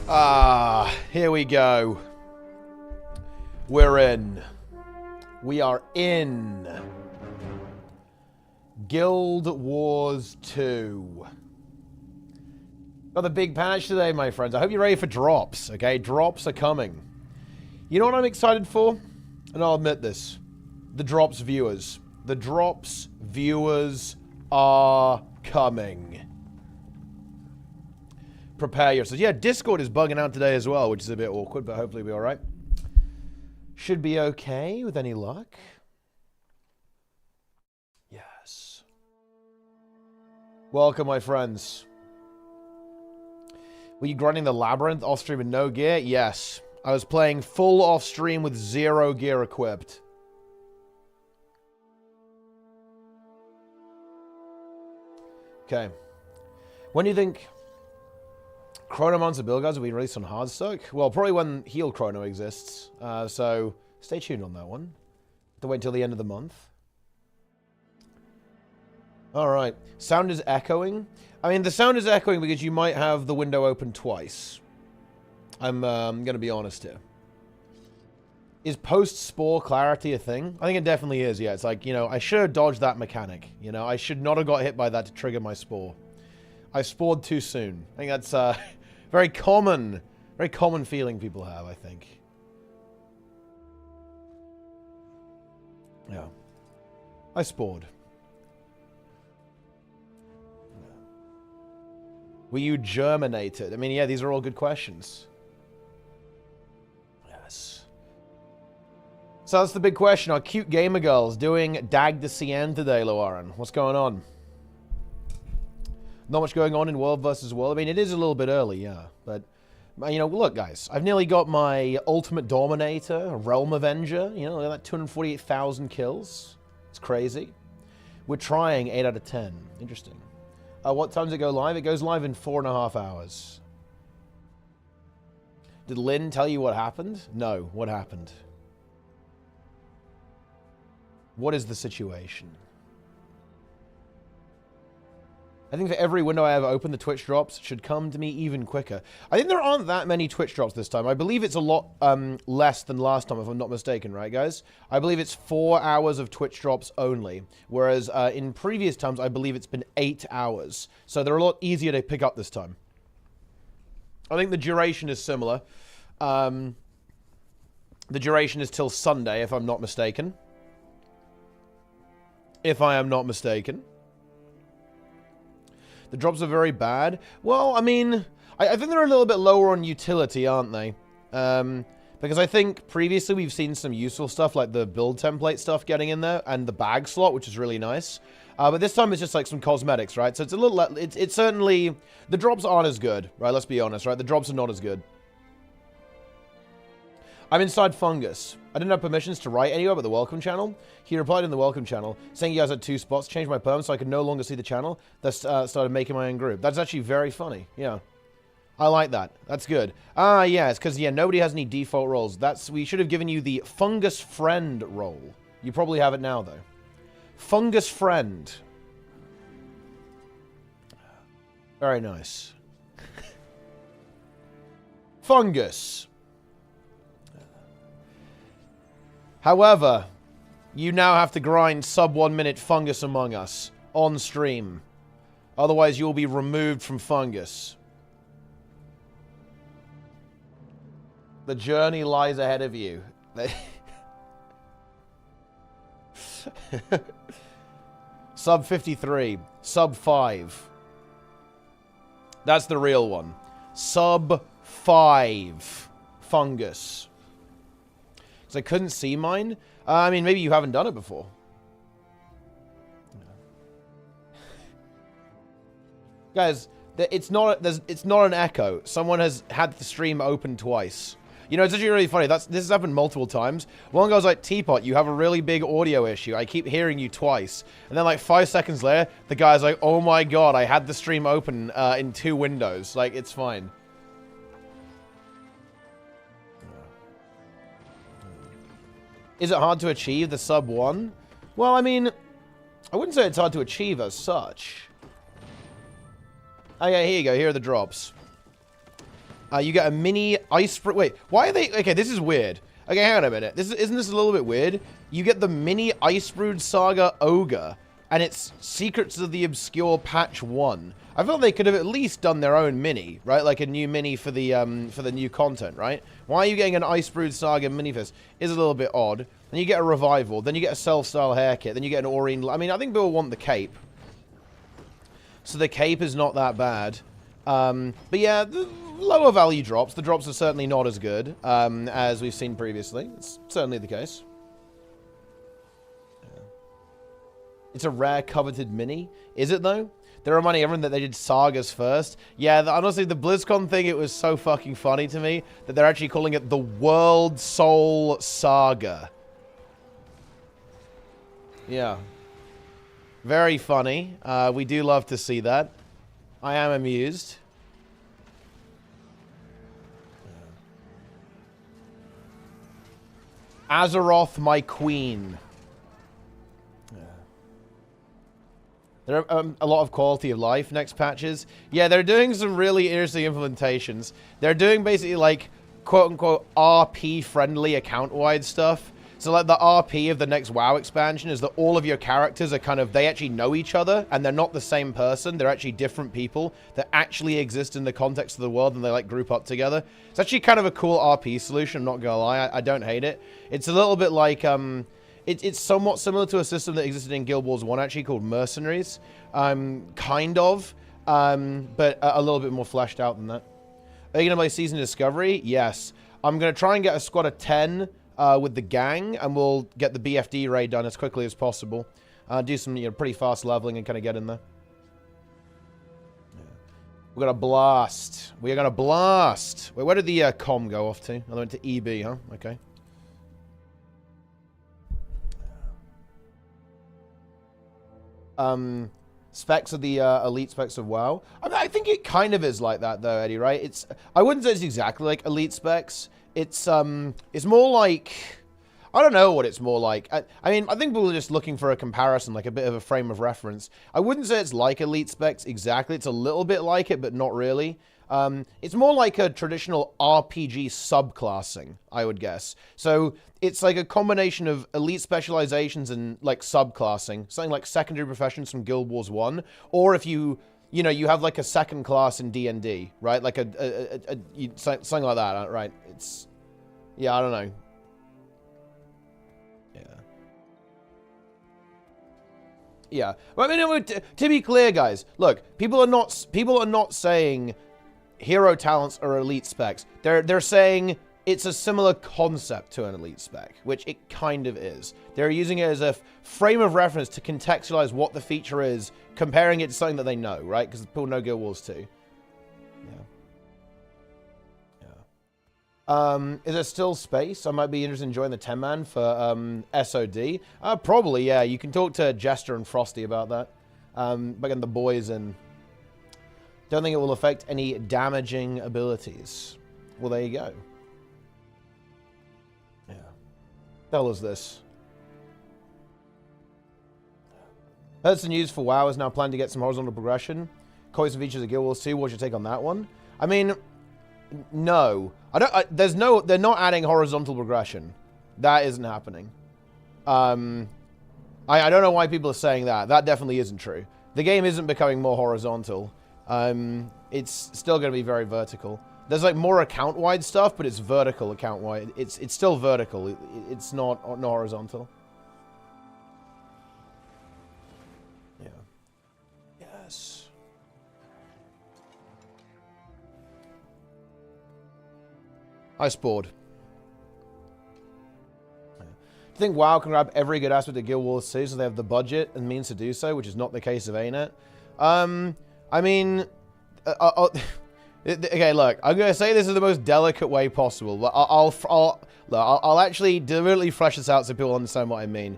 Here we go. We're in. We are in. Guild Wars 2. Got the big patch today, my friends. I hope you're ready for drops, okay? Drops are coming. You know what I'm excited for? And I'll admit this. The drops viewers. The drops viewers are coming. Prepare yourselves. Yeah, Discord is bugging out today as well, which is a bit awkward, but hopefully we'll be alright. Should be okay with any luck. Yes. Welcome, my friends. Were you grinding the Labyrinth off-stream with no gear? Yes. I was playing full off-stream with 0 gear equipped. Okay. When do you think Chronomancer build guides will be released on Hardstock? Well, probably when Heal Chrono exists. So stay tuned on that one. Have to wait until the end of the month. Alright. Sound is echoing. I mean, the sound is echoing because you might have the window open twice. I'm going to be honest here. Is post-spore clarity a thing? I think it definitely is, yeah. It's like, you know, I should have dodged that mechanic. You know, I should not have got hit by that to trigger my spore. I spored too soon. I think that's very common feeling people have, I think. Yeah. I spored. Were you germinated? I mean, yeah, these are all good questions. Yes. So that's the big question. Are cute gamer girls doing Dag de Cien today, Loaran? What's going on? Not much going on in World vs. World. I mean, it is a little bit early, yeah. But, you know, look, guys. I've nearly got my Ultimate Dominator, Realm Avenger. You know, look at that 248,000 kills. It's crazy. We're trying 8 out of 10. Interesting. What time does it go live? It goes live in 4.5 hours. Did Lynn tell you what happened? No. What happened? What is the situation? I think for every window I ever open, the Twitch drops should come to me even quicker. I think there aren't that many Twitch drops this time. I believe it's a lot less than last time, if I'm not mistaken, right, guys? I believe it's 4 hours of Twitch drops only, whereas in previous times, I believe it's been 8 hours. So they're a lot easier to pick up this time. I think the duration is similar. The duration is till Sunday, if I'm not mistaken. If I am not mistaken. The drops are very bad. Well, I mean, I think they're a little bit lower on utility, aren't they? Because I think previously we've seen some useful stuff like the build template stuff getting in there and the bag slot, which is really nice. But this time it's just like some cosmetics, right? So it's a little, it's certainly, the drops aren't as good, right? Let's be honest, right? The drops are not as good. I'm inside Fungus. I didn't have permissions to write anywhere but the welcome channel. He replied in the welcome channel, saying you guys had 2 spots, changed my perm so I could no longer see the channel. Thus started making my own group. That's actually very funny. Yeah. I like that. That's good. Ah, yeah, it's because, yeah, nobody has any default roles. We should have given you the Fungus Friend role. You probably have it now, though. Fungus Friend. Very nice. Fungus. However, you now have to grind sub 1 minute Fungus Among Us on stream. Otherwise, you'll be removed from Fungus. The journey lies ahead of you. Sub 53. Sub 5. That's the real one. Sub 5. Fungus. Because I couldn't see mine. I mean, maybe you haven't done it before. Guys, it's not an echo. Someone has had the stream open twice. You know, it's actually really funny. This has happened multiple times. One guy's like, Teapot, you have a really big audio issue. I keep hearing you twice. And then like 5 seconds later, the guy's like, oh my god, I had the stream open in 2 windows. Like, it's fine. Is it hard to achieve the sub 1? Well, I mean, I wouldn't say it's hard to achieve as such. Oh yeah, here you go. Here are the drops. You get a mini ice... Wait, why are they... Okay, this is weird. Okay, hang on a minute. Isn't this a little bit weird? You get the mini Ice Brood Saga Ogre, and it's Secrets of the Obscure Patch 1. I felt they could have at least done their own mini, right? Like a new mini for the new content, right? Why are you getting an Ice Brood Saga mini for this? Is a little bit odd. Then you get a Revival. Then you get a Self-Style Hair Kit. Then you get an Aurine... I mean, I think people want the cape. So the cape is not that bad. But yeah, the lower value drops. The drops are certainly not as good as we've seen previously. It's certainly the case. Yeah. It's a rare coveted mini. Is it though? They're reminding everyone that they did sagas first. Yeah, honestly, the BlizzCon thing, it was so fucking funny to me that they're actually calling it the World Soul Saga. Yeah. Very funny. We do love to see that. I am amused. Azeroth, my queen. There are a lot of quality of life next patches. Yeah, they're doing some really interesting implementations. They're doing basically like quote-unquote RP-friendly account-wide stuff. So like the RP of the next WoW expansion is that all of your characters are kind of, they actually know each other and they're not the same person. They're actually different people that actually exist in the context of the world and they like group up together. It's actually kind of a cool RP solution, I'm not gonna lie. I don't hate it. It's a little bit like, it's somewhat similar to a system that existed in Guild Wars 1 actually called Mercenaries. Kind of, but a little bit more fleshed out than that. Are you gonna play Season Discovery? Yes. I'm gonna try and get a squad of 10 with the gang, and we'll get the BFD raid done as quickly as possible. Do some, pretty fast leveling and kind of get in there. Yeah. We're gonna blast. We are gonna blast. Wait, where did the com go off to? I went to EB, huh? Okay. Specs of the elite specs of WoW. I mean, I think it kind of is like that though, Eddie. Right? I wouldn't say it's exactly like elite specs. It's more like, I don't know what it's more like. I mean, I think we were just looking for a comparison, like a bit of a frame of reference. I wouldn't say it's like elite specs exactly. It's a little bit like it, but not really. It's more like a traditional RPG subclassing, I would guess. So it's like a combination of elite specializations and like subclassing, something like secondary professions from Guild Wars 1, or if you you have like a second class in D&D, right? Like something like that, right? It's, yeah, I don't know. Yeah. Yeah. Well, I mean, to be clear, guys, look, people are not saying hero talents are elite specs. They're saying it's a similar concept to an elite spec, which it kind of is. They're using it as a frame of reference to contextualize what the feature is, comparing it to something that they know, right? Because people know Guild Wars 2. Yeah. Is there still space? I might be interested in joining the 10-man for SOD. Probably, yeah. You can talk to Jester and Frosty about that. But again, the boys and... Don't think it will affect any damaging abilities. Well, there you go. Yeah. Tell us this. Heard some news for WoW is now planning to get some horizontal progression. Coins and features of Guild Wars 2. What's your take on that one? I mean, no. They're not adding horizontal progression. That isn't happening. I don't know why people are saying that. That definitely isn't true. The game isn't becoming more horizontal. It's still going to be very vertical. There's like more account-wide stuff, but it's vertical account-wide. It's still vertical. It's not horizontal. Yeah. Yes. I spored. Do you think WoW can grab every good aspect of Guild Wars 2 so they have the budget and means to do so, which is not the case of ANET? I mean, okay, look, I'm going to say this in the most delicate way possible, but I'll actually deliberately flesh this out so people understand what I mean.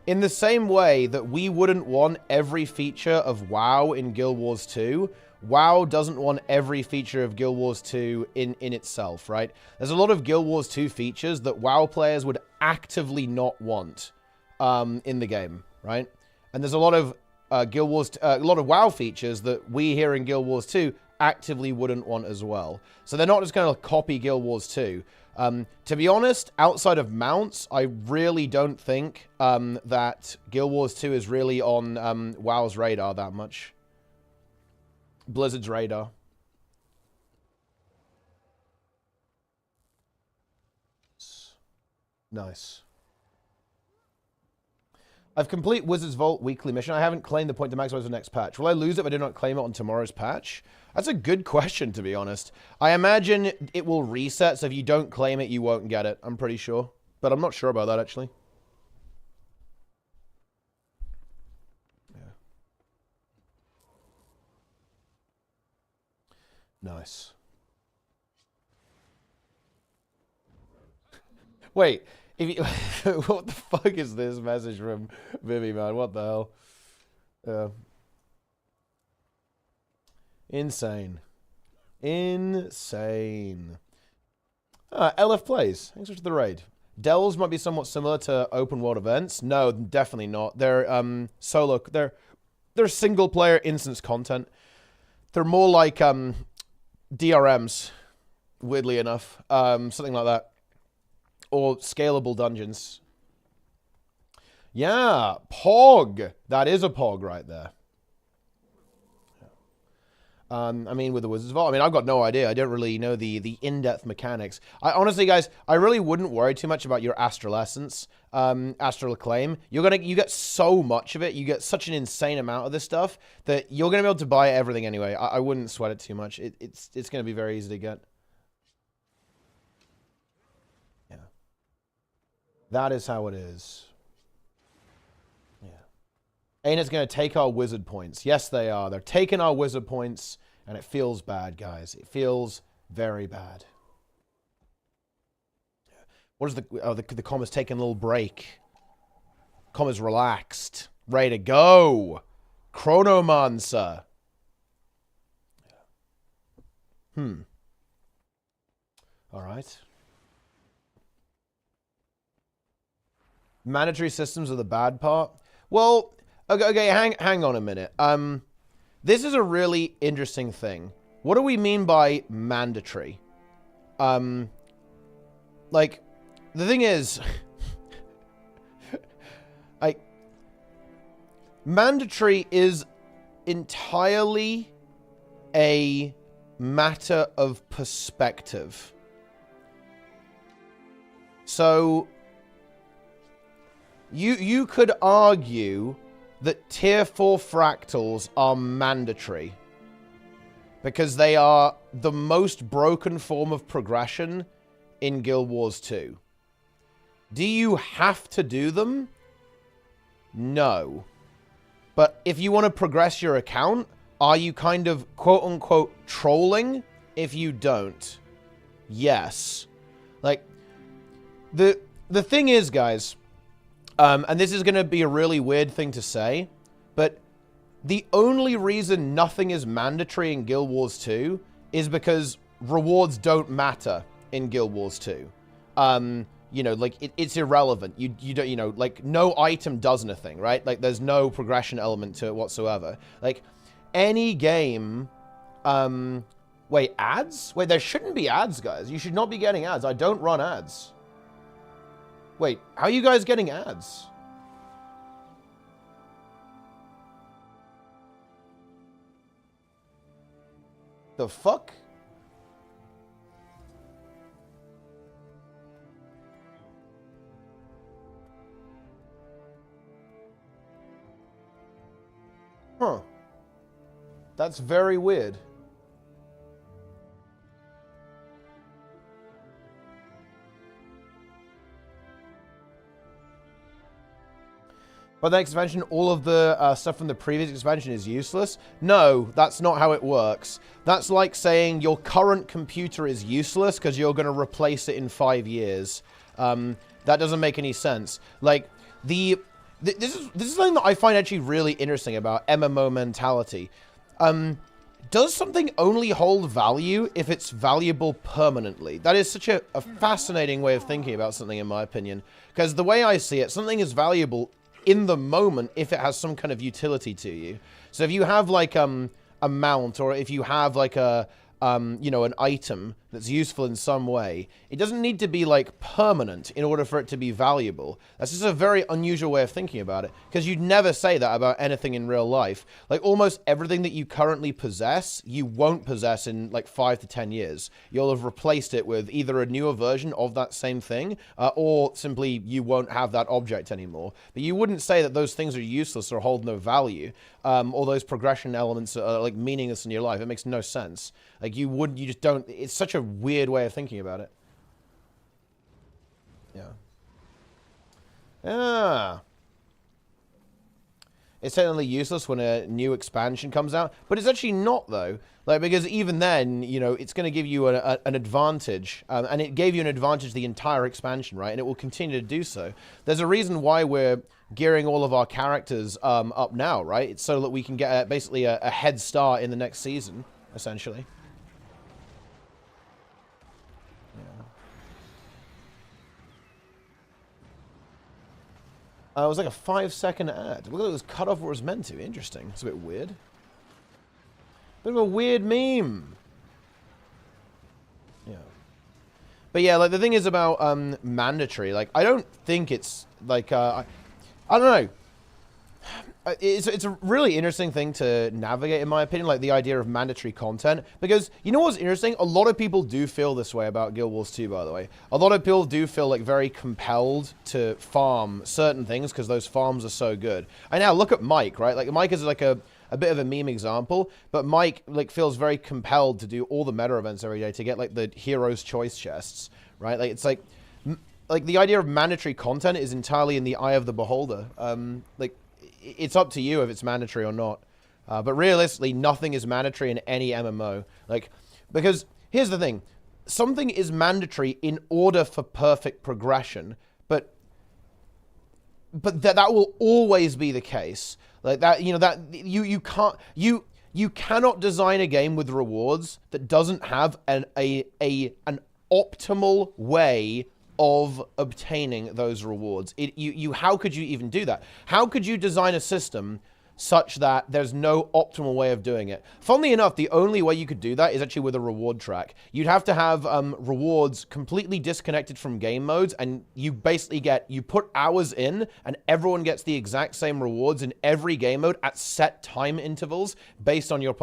In the same way that we wouldn't want every feature of WoW in Guild Wars 2, WoW doesn't want every feature of Guild Wars 2 in itself, right? There's a lot of Guild Wars 2 features that WoW players would actively not want in the game, right? And there's a lot of a lot of WoW features that we here in Guild Wars 2 actively wouldn't want as well. So they're not just going to copy Guild Wars 2. To be honest, outside of mounts, I really don't think that Guild Wars 2 is really on WoW's radar that much. Blizzard's radar. Nice. I've complete Wizard's Vault weekly mission. I haven't claimed the point to maximize the next patch. Will I lose it if I do not claim it on tomorrow's patch? That's a good question, to be honest. I imagine it will reset, so if you don't claim it, you won't get it. I'm pretty sure. But I'm not sure about that, actually. Yeah. Nice. Wait. If you, what the fuck is this message from Vivi, man? What the hell? Insane. Insane. LF Plays. Thanks for the raid. Dells might be somewhat similar to open world events. No, definitely not. They're solo. They're single player instance content. They're more like DRMs, weirdly enough. Something like that. Or scalable dungeons. Yeah, POG. That is a POG right there. I mean, with the Wizard's Vault, I mean, I've got no idea. I don't really know the in-depth mechanics. Honestly, guys, I really wouldn't worry too much about your Astral Essence, Astral Acclaim. You get so much of it. You get such an insane amount of this stuff that you're gonna be able to buy everything anyway. I wouldn't sweat it too much. It's gonna be very easy to get. That is how it is. Yeah. Ain't going to take our wizard points. Yes, they are. They're taking our wizard points, and it feels bad, guys. It feels very bad. What is the... Oh, the comma's taking a little break. Comma's relaxed. Ready to go. Chronomancer. All right. Mandatory systems are the bad part. Well, okay, hang on a minute. This is a really interesting thing. What do we mean by mandatory? Like, the thing is, like, mandatory is entirely a matter of perspective. So you could argue that tier 4 fractals are mandatory because they are the most broken form of progression in Guild Wars 2. Do you have to do them? No. But if you want to progress your account, are you kind of quote-unquote trolling if you don't? Yes. Like, the thing is, guys... and this is going to be a really weird thing to say, but the only reason nothing is mandatory in Guild Wars 2 is because rewards don't matter in Guild Wars 2. You know, like, it's irrelevant. You don't, you know, like, no item does anything, right? Like, there's no progression element to it whatsoever. Like, any game... wait, ads? Wait, there shouldn't be ads, guys. You should not be getting ads. I don't run ads. Wait, how are you guys getting ads? The fuck? Huh. That's very weird. But the expansion, all of the stuff from the previous expansion is useless? No, that's not how it works. That's like saying your current computer is useless because you're going to replace it in 5 years. That doesn't make any sense. Like, this is something that I find actually really interesting about MMO mentality. Does something only hold value if it's valuable permanently? That is such a fascinating way of thinking about something, in my opinion. Because the way I see it, something is valuable in the moment if it has some kind of utility to you. So if you have like a a mount, or if you have like a you know, an item that's useful in some way, it doesn't need to be like permanent in order for it to be valuable. That's just a very unusual way of thinking about it, because you'd never say that about anything in real life. Like almost everything that you currently possess, you won't possess in like 5 to 10 years. You'll have replaced it with either a newer version of that same thing, or simply you won't have that object anymore. But you wouldn't say that those things are useless or hold no value, or those progression elements are like meaningless in your life. It makes no sense. Like you just don't, it's such a weird way of thinking about it. Yeah. Ah. It's technically useless when a new expansion comes out, but it's actually not though. Like, because even then, you know, it's going to give you an advantage, and it gave you an advantage the entire expansion, right? And it will continue to do so. There's a reason why we're gearing all of our characters up now, right? It's so that we can get basically a head start in the next season, essentially. It was like a 5-second ad. Look, it was cut off where it was meant to. Interesting. It's a bit weird. Bit of a weird meme. Yeah. But yeah, like the thing is about mandatory. Like I don't think it's like I don't know. It's a really interesting thing to navigate, in my opinion, like the idea of mandatory content. Because, you know what's interesting? A lot of people do feel this way about Guild Wars 2, by the way. A lot of people do feel, like, very compelled to farm certain things because those farms are so good. And now, look at Mike, right? Like, Mike is, like, a bit of a meme example. But Mike, like, feels very compelled to do all the meta events every day to get, like, the Hero's Choice chests, right? Like, it's, like, the idea of mandatory content is entirely in the eye of the beholder. Like, it's up to you if it's mandatory or not. But realistically, nothing is mandatory in any MMO. Like, because here's the thing. Something is mandatory in order for perfect progression, but that will always be the case. Like that, you know, that you cannot design a game with rewards that doesn't have an optimal way of obtaining those rewards. How could you even do that? How could you design a system such that there's no optimal way of doing it? Funnily enough, the only way you could do that is actually with a reward track. You'd have to have rewards completely disconnected from game modes, and you basically you put hours in, and everyone gets the exact same rewards in every game mode at set time intervals based on your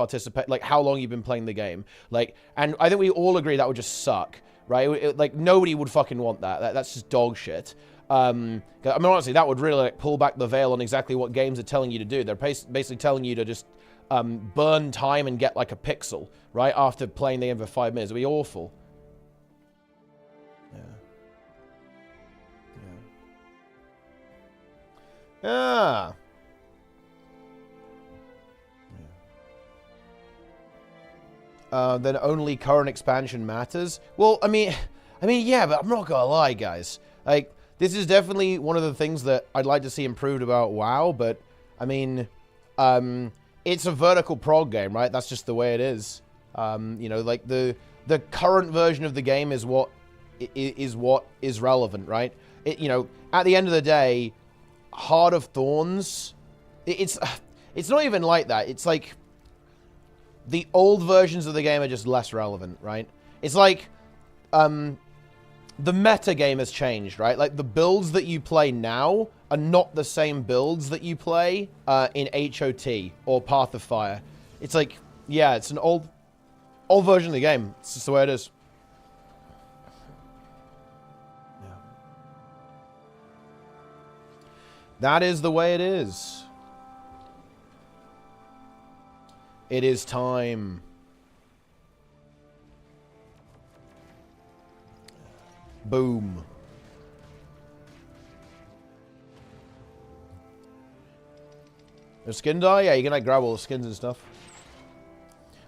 like how long you've been playing the game. Like, and I think we all agree that would just suck. Right? Like, nobody would fucking want that. That's just dog shit. I mean, honestly, that would really, like, pull back the veil on exactly what games are telling you to do. They're basically telling you to just burn time and get, like, a pixel, right? After playing the game for 5 minutes. It would be awful. Yeah. Yeah. Ah. Then only current expansion matters. Well, I mean, yeah, but I'm not gonna lie, guys. Like, this is definitely one of the things that I'd like to see improved about WoW, but, I mean, it's a vertical prog game, right? That's just the way it is. You know, like, the current version of the game is what is relevant, right? You know, at the end of the day, Heart of Thorns, it's not even like that. It's like, the old versions of the game are just less relevant, right? It's like, the meta game has changed, right? Like, the builds that you play now are not the same builds that you play in HOT or Path of Fire. It's like, yeah, it's an old version of the game. It's just the way it is. Yeah. That is the way it is. It is time. Boom. Your skin die? Yeah, you can like grab all the skins and stuff.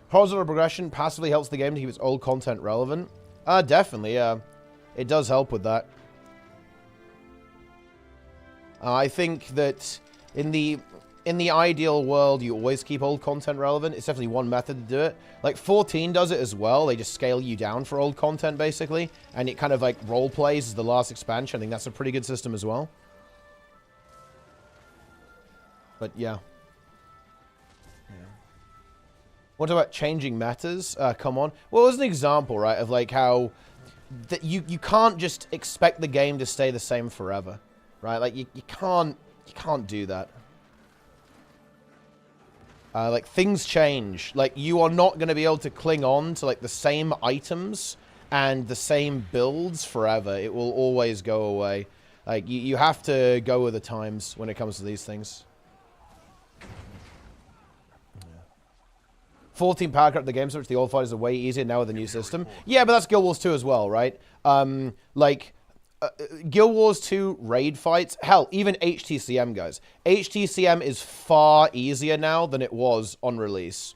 Horizontal progression passively helps the game to keep its old content relevant. Definitely, yeah. It does help with that. I think that in the ideal world, you always keep old content relevant. It's definitely one method to do it. Like, 14 does it as well. They just scale you down for old content, basically. And it kind of, like, role plays as the last expansion. I think that's a pretty good system as well. But, yeah. What about changing metas? Come on. Well, as an example, right, of like how that you can't just expect the game to stay the same forever, right? Like you can't do that. Like things change. Like you are not going to be able to cling on to like the same items and the same builds forever. It will always go away. Like you have to go with the times when it comes to these things. 14 power crap the game switch. The old fighters are way easier now with the new system. Yeah, but that's Guild Wars 2 as well, right? Guild Wars 2 raid fights, hell, even HTCM, guys. HTCM is far easier now than it was on release,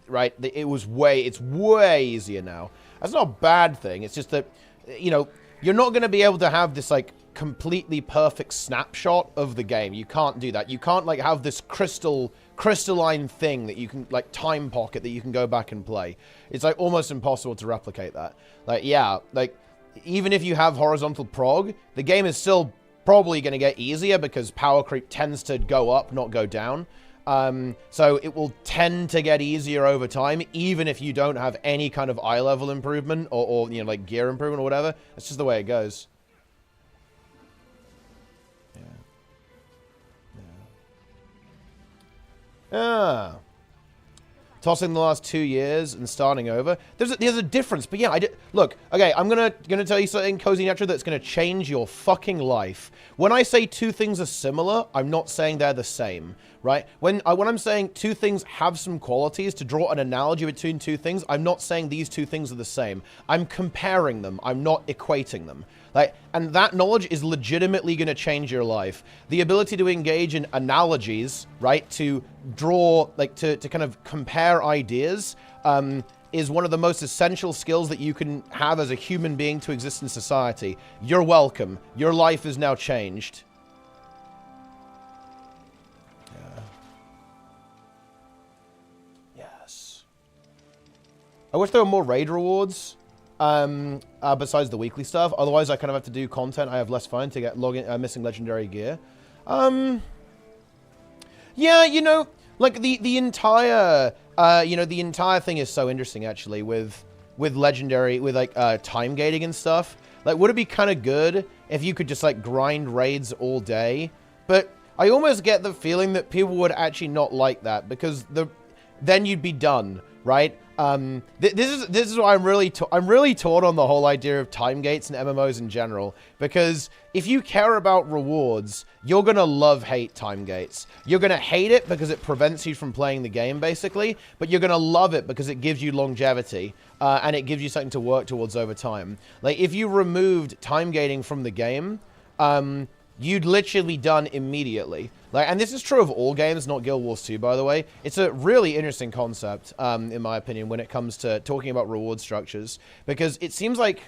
right? It's way easier now. That's not a bad thing. It's just that, you know, you're not going to be able to have this, like, completely perfect snapshot of the game. You can't do that. You can't, like, have this crystalline thing that you can, like, time pocket that you can go back and play. It's, like, almost impossible to replicate that. Like, yeah, like, even if you have horizontal prog, the game is still probably going to get easier because power creep tends to go up, not go down. So it will tend to get easier over time, even if you don't have any kind of eye level improvement or you know, like gear improvement or whatever. That's just the way it goes. Yeah. Tossing the last 2 years and starting over. There's a difference, but yeah, look, okay, I'm gonna tell you something, Cozy Natural, that's gonna change your fucking life. When I say two things are similar, I'm not saying they're the same, right? When I'm saying two things have some qualities, to draw an analogy between two things, I'm not saying these two things are the same. I'm comparing them. I'm not equating them. Like, and that knowledge is legitimately going to change your life. The ability to engage in analogies, right, to draw, like, to kind of compare ideas, is one of the most essential skills that you can have as a human being to exist in society. You're welcome. Your life is now changed. Yeah. Yes. I wish there were more raid rewards. Besides the weekly stuff. Otherwise, I kind of have to do content. I have less fun to get missing legendary gear. Yeah, you know, like the entire, the entire thing is so interesting actually with legendary, with like time gating and stuff. Like, would it be kind of good if you could just like grind raids all day? But I almost get the feeling that people would actually not like that because then you'd be done, right? This is why I'm really torn on the whole idea of time gates and MMOs in general, because if you care about rewards, you're gonna love-hate time gates. You're gonna hate it because it prevents you from playing the game, basically, but you're gonna love it because it gives you longevity, and it gives you something to work towards over time. Like, if you removed time gating from the game, you'd literally be done immediately. Like, and this is true of all games, not Guild Wars 2, by the way. It's a really interesting concept, in my opinion, when it comes to talking about reward structures, because it seems like,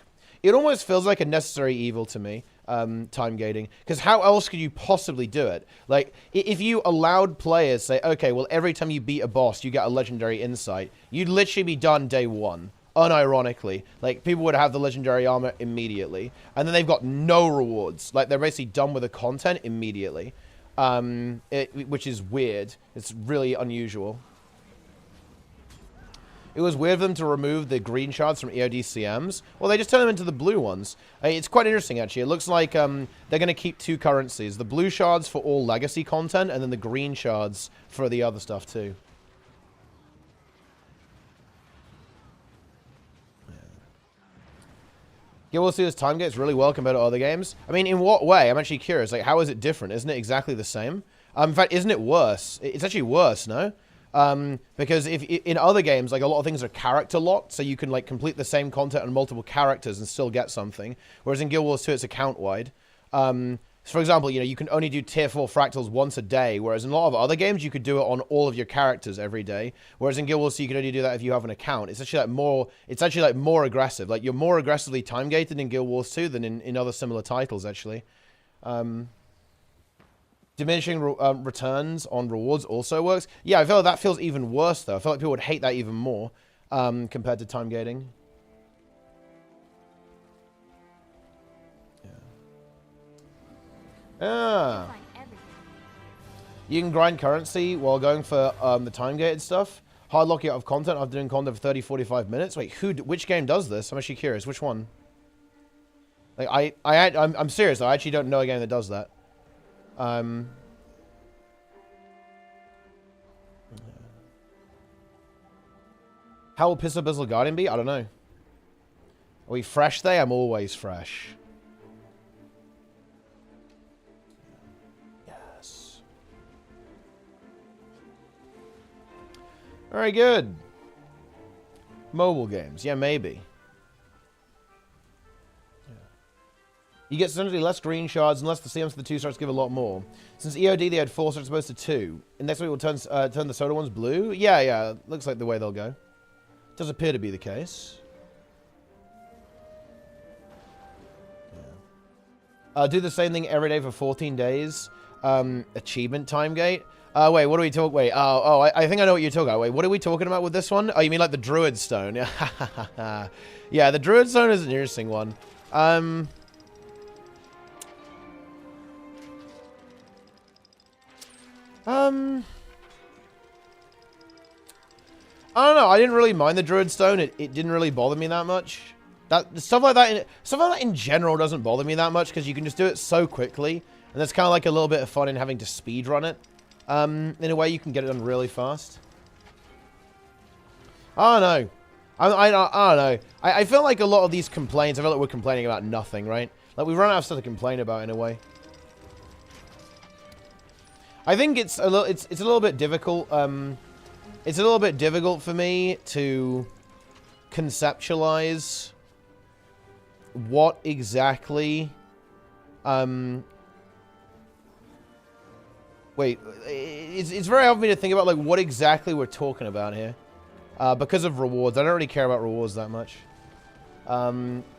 it almost feels like a necessary evil to me, time gating, because how else could you possibly do it? Like, if you allowed players say, okay, well, every time you beat a boss, you get a legendary insight, you'd literally be done day one. Unironically, like, people would have the legendary armor immediately, and then they've got no rewards. Like, they're basically done with the content immediately, which is weird. It's really unusual. It was weird for them to remove the green shards from EOD CMs. Well, they just turn them into the blue ones. It's quite interesting, actually. It looks like they're going to keep two currencies. The blue shards for all legacy content, and then the green shards for the other stuff, too. Guild Wars 2's time gates really well compared to other games. I mean, in what way? I'm actually curious. Like, how is it different? Isn't it exactly the same? In fact, isn't it worse? It's actually worse, no? Because if in other games, like, a lot of things are character locked, so you can, like, complete the same content on multiple characters and still get something. Whereas in Guild Wars 2, it's account wide. So for example, you know, you can only do tier 4 fractals once a day, whereas in a lot of other games, you could do it on all of your characters every day. Whereas in Guild Wars 2, you can only do that if you have an account. It's actually like more aggressive. Like, you're more aggressively time gated in Guild Wars 2 than in other similar titles, actually. Diminishing returns on rewards also works. Yeah, I feel like that feels even worse, though. I feel like people would hate that even more compared to time gating. Yeah. You can grind currency while going for the time gated stuff. hard lock you out of content after doing content for 30, 45 minutes. Wait, which game does this? I'm actually curious. Which one? Like, I'm serious, though. I actually don't know a game that does that. How will Piss Up Bizzle Guardian be? I don't know. Are we fresh there? I'm always fresh. Yes. Very good. Mobile games. Yeah, maybe. You get essentially less green shards unless the CMs for the 2 starts give a lot more. Since EOD they had 4 starts opposed to 2. And next week we'll turn the soda ones blue? Yeah. Looks like the way they'll go. Does appear to be the case. Yeah. Do the same thing every day for 14 days. Achievement time gate. Wait, what are we talking? Wait, I think I know what you're talking about. Wait, what are we talking about with this one? Oh, you mean like the Druid Stone? Yeah, the Druid Stone is an interesting one. I don't know. I didn't really mind the Druid Stone. It didn't really bother me that much. Stuff like that in general doesn't bother me that much because you can just do it so quickly, and there's kind of like a little bit of fun in having to speed run it. In a way, you can get it done really fast. I don't know. I don't know. I feel like a lot of these complaints, I feel like we're complaining about nothing, right? Like, we've run out of stuff to complain about in a way. I think it's a little bit difficult. It's a little bit difficult for me to conceptualize what exactly. Wait, it's very hard for me to think about like what exactly we're talking about here, because of rewards. I don't really care about rewards that much.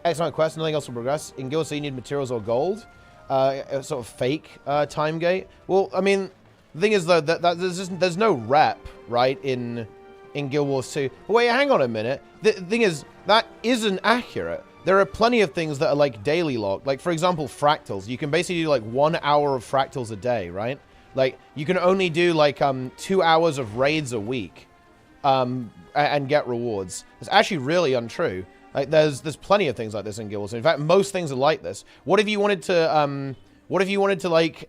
Excellent question. Nothing else will progress. In Guild, so you need materials or gold. A sort of fake time gate. Well, I mean, the thing is though that there's no rep, right, in Guild Wars 2. But wait, hang on a minute. The thing is that isn't accurate. There are plenty of things that are like daily locked. Like for example, fractals. You can basically do like 1 hour of fractals a day, right? Like you can only do like 2 hours of raids a week, and get rewards. It's actually really untrue. Like there's plenty of things like this in Guild Wars. In fact, most things are like this. What if you wanted to like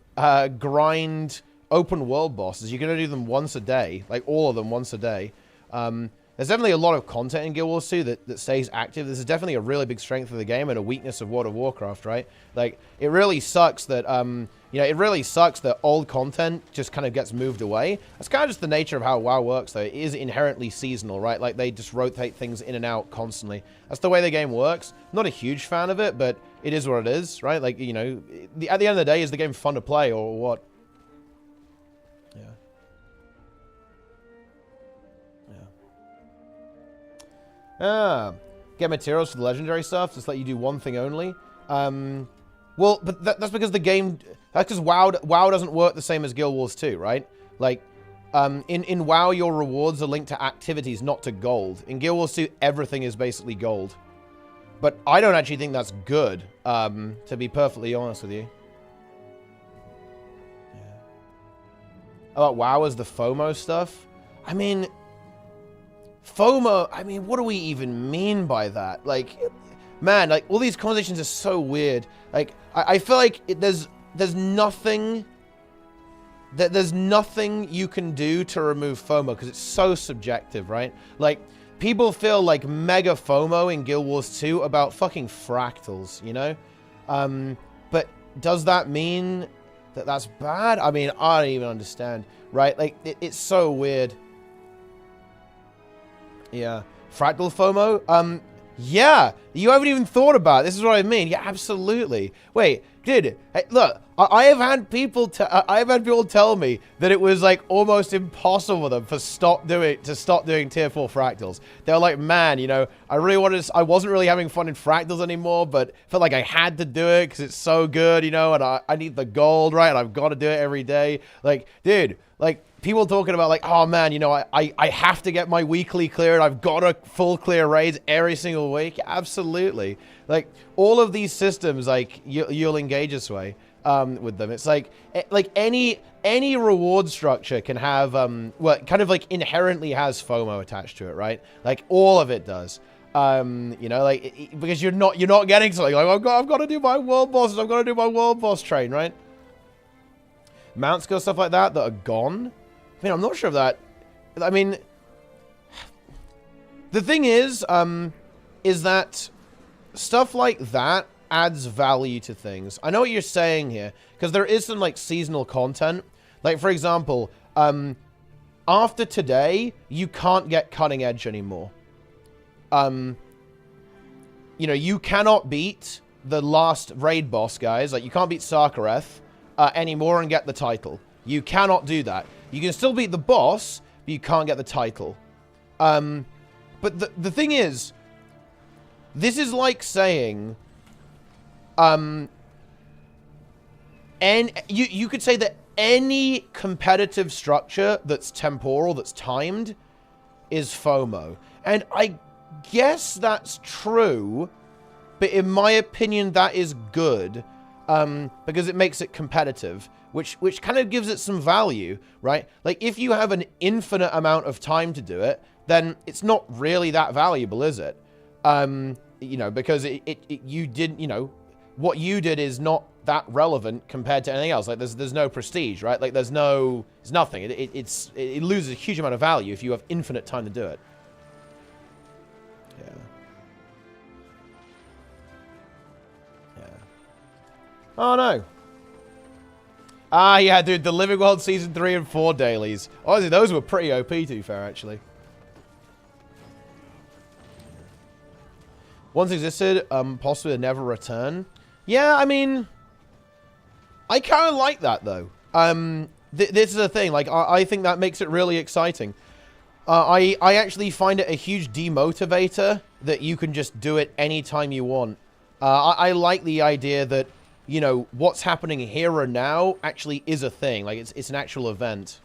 grind open world bosses? You can only do them once a day, like all of them once a day. There's definitely a lot of content in Guild Wars 2 that stays active. This is definitely a really big strength of the game and a weakness of World of Warcraft, right? Like it really sucks that it really sucks that old content just kind of gets moved away. That's kind of just the nature of how WoW works, though. It is inherently seasonal, right? Like they just rotate things in and out constantly. That's the way the game works. I'm not a huge fan of it, but it is what it is, right? Like, you know, at the end of the day, is the game fun to play or what? Get materials for the legendary stuff. Just let you do one thing only. Well, but that's because the game. That's because WoW doesn't work the same as Guild Wars 2, right? Like, in WoW, your rewards are linked to activities, not to gold. In Guild Wars 2, everything is basically gold. But I don't actually think that's good. To be perfectly honest with you. Yeah. About WoW as the FOMO stuff. I mean. FOMO, I mean, what do we even mean by that? Like, man, like, all these conversations are so weird. Like, I feel like there's nothing you can do to remove FOMO because it's so subjective, right? Like, people feel like mega FOMO in Guild Wars 2 about fucking fractals, you know? But does that mean that that's bad? I mean, I don't even understand, right? Like, it's so weird. Yeah. Fractal FOMO? Yeah. You haven't even thought about it. This is what I mean. Yeah, absolutely. Wait, dude. Hey, look. I have had people tell me that it was like almost impossible for them to stop doing tier 4 fractals. They were like, man, you know, I wasn't really having fun in fractals anymore, but felt like I had to do it because it's so good, you know, and I need the gold, right? And I've got to do it every day. Like, dude, like, people talking about like, oh man, you know, I have to get my weekly cleared. I've got to full clear raids every single week. Absolutely. Like all of these systems, like you'll engage this way. with them. It's like any reward structure can have well, kind of like inherently has FOMO attached to it, right? Like all of it does. You know, like because you're not getting something like I've got to do my world bosses. I've got to do my world boss train, right? Mount skill stuff like that are gone. I mean, I'm not sure if that. I mean, the thing is that stuff like that adds value to things. I know what you're saying here, because there is some, like, seasonal content. Like, for example, after today, you can't get Cutting Edge anymore. You know, you cannot beat the last raid boss, guys. Like, you can't beat Sarkareth anymore and get the title. You cannot do that. You can still beat the boss, but you can't get the title. But the thing is, this is like saying, and you could say that any competitive structure that's temporal, that's timed, is FOMO. And I guess that's true, but in my opinion, that is good, because it makes it competitive, which kind of gives it some value, right? Like, if you have an infinite amount of time to do it, then it's not really that valuable, is it? You know, because you didn't, you know, what you did is not that relevant compared to anything else. Like, there's no prestige, right? Like, there's nothing. It loses a huge amount of value if you have infinite time to do it. Yeah. Yeah. Oh, no. Ah, yeah, dude, the Living World Season 3 and 4 dailies. Honestly, those were pretty OP, to be fair, actually. Once existed, possibly a never return. Yeah, I mean, I kind of like that, though. This is the thing. Like, I think that makes it really exciting. I actually find it a huge demotivator that you can just do it anytime you want. I like the idea that, you know, what's happening here and now actually is a thing. Like, it's an actual event.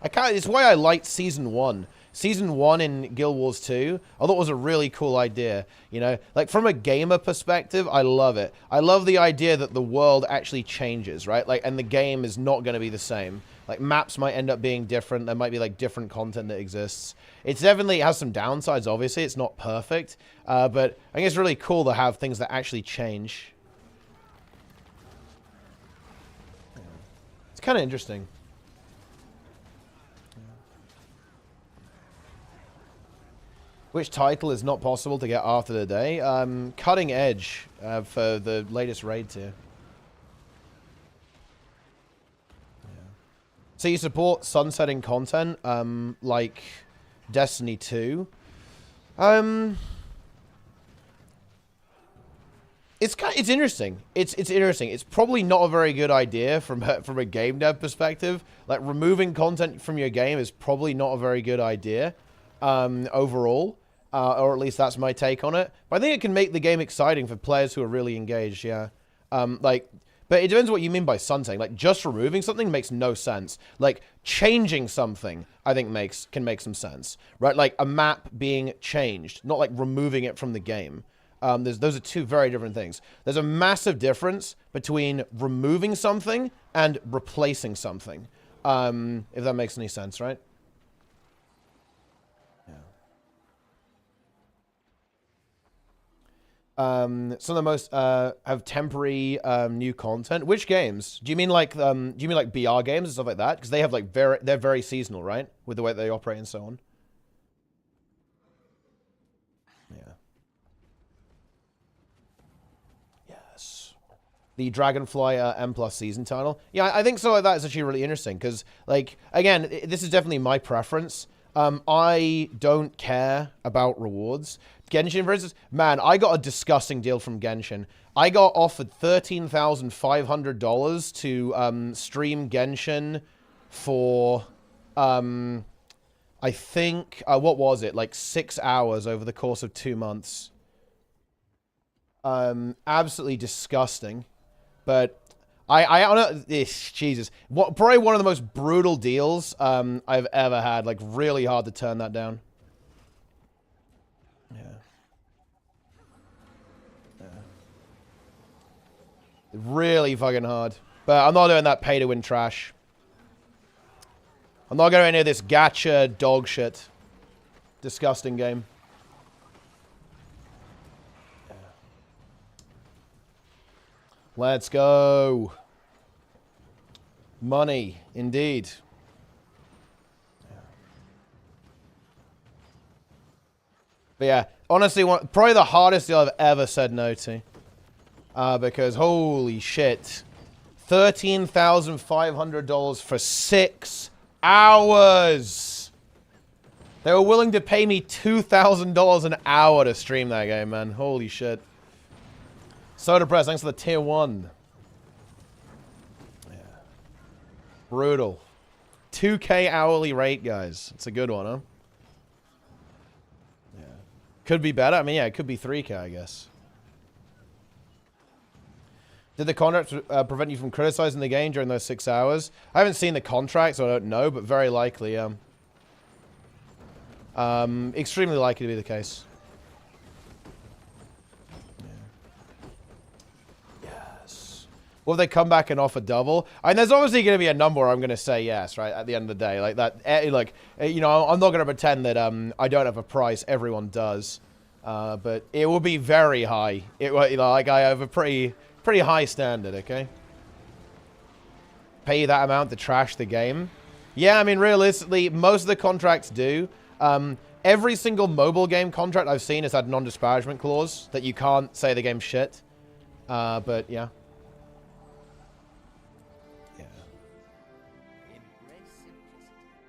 It's why I liked Season 1. Season 1 in Guild Wars 2, I thought was a really cool idea, you know? Like, from a gamer perspective, I love it. I love the idea that the world actually changes, right? Like, and the game is not going to be the same. Like, maps might end up being different. There might be, like, different content that exists. It has some downsides, obviously. It's not perfect. But I think it's really cool to have things that actually change. It's kind of interesting. Which title is not possible to get after the day? Cutting Edge for the latest raid tier. Yeah. So you support sunsetting content like Destiny 2. It's interesting. It's interesting. It's probably not a very good idea from a game dev perspective. Like, removing content from your game is probably not a very good idea overall. Or at least that's my take on it. But I think it can make the game exciting for players who are really engaged, yeah. But it depends what you mean by sunsetting. Like, just removing something makes no sense. Like, changing something, I think, can make some sense, right? Like, a map being changed, not like removing it from the game. Those are two very different things. There's a massive difference between removing something and replacing something, if that makes any sense, right? Some of the most have temporary new content. Which games? Do you mean like BR games and stuff like that? Because they have like they're very seasonal, right? With the way they operate and so on. Yeah. Yes. The Dragonfly M+ season title. Yeah, I think so. That is actually really interesting because, like, again, this is definitely my preference. I don't care about rewards. Genshin, for instance, man, I got a disgusting deal from Genshin. I got offered $13,500 to stream Genshin for, I think, what was it? Like 6 hours over the course of 2 months. Absolutely disgusting. But I don't know, Jesus. Probably one of the most brutal deals I've ever had. Like, really hard to turn that down. Yeah. Really fucking hard. But I'm not doing that pay-to-win trash. I'm not going to any of this gacha dog shit. Disgusting game. Let's go. Money, indeed. But yeah, honestly, probably the hardest deal I've ever said no to. Because holy shit. $13,500 for 6 hours. They were willing to pay me $2,000 an hour to stream that game, man. Holy shit. So depressed. Thanks for the tier 1. Yeah. Brutal. 2K hourly rate, guys. It's a good one, huh? Yeah. Could be better. I mean, yeah, it could be 3K, I guess. Did the contract prevent you from criticizing the game during those 6 hours? I haven't seen the contract, so I don't know, but very likely, extremely likely to be the case. Yeah. Yes. Will they come back and offer double? I mean, there's obviously going to be a number where I'm going to say yes, right, at the end of the day. Like, that, like, you know, I'm not going to pretend that I don't have a price. Everyone does. But it will be very high. You know, like, I have a pretty high standard, okay? Pay you that amount to trash the game? Yeah, I mean, realistically, most of the contracts do. Every single mobile game contract I've seen has had a non-disparagement clause that you can't say the game's shit. But, yeah. Yeah.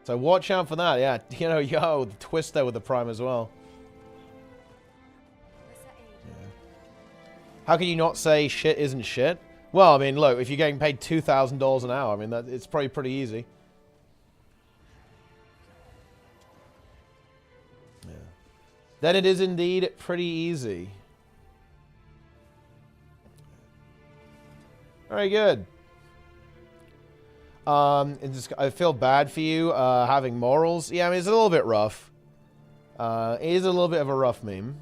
So watch out for that, yeah. You know, yo, the twist there with the Prime as well. How can you not say shit isn't shit? Well, I mean, look, if you're getting paid $2,000 an hour, I mean, it's probably pretty easy. Yeah. Then it is indeed pretty easy. Very good. I feel bad for you having morals. Yeah, I mean, it's a little bit rough. It is a little bit of a rough meme.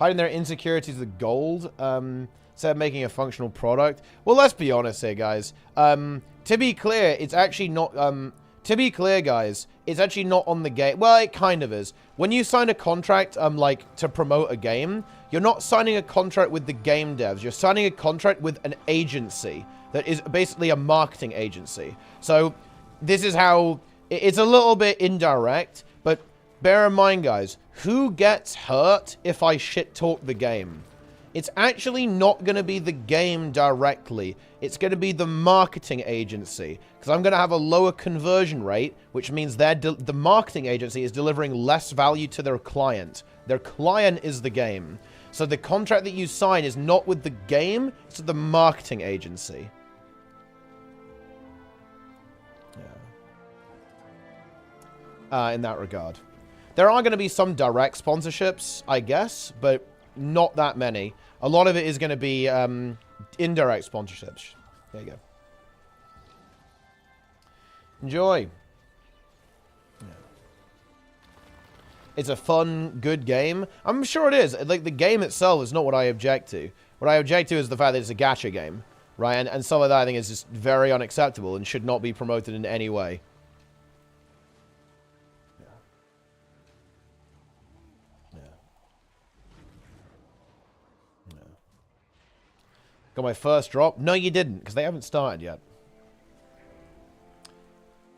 Hiding their insecurities with gold, instead of making a functional product. Well, let's be honest here, guys. To be clear, it's actually not, to be clear, guys, it's actually not on the game. Well, it kind of is. When you sign a contract, like, to promote a game, you're not signing a contract with the game devs. You're signing a contract with an agency that is basically a marketing agency. So, this is how, it's a little bit indirect, but bear in mind, guys, who gets hurt if I shit-talk the game? It's actually not going to be the game directly. It's going to be the marketing agency. Because I'm going to have a lower conversion rate, which means the marketing agency is delivering less value to their client. Their client is the game. So the contract that you sign is not with the game, it's with the marketing agency. Yeah. In that regard. There are going to be some direct sponsorships, I guess, but not that many. A lot of it is going to be indirect sponsorships. There you go. Enjoy. Yeah. It's a fun, good game. I'm sure it is. Like, the game itself is not what I object to. What I object to is the fact that it's a gacha game, right? And some of that I think is just very unacceptable and should not be promoted in any way. Got my first drop? No, you didn't, because they haven't started yet.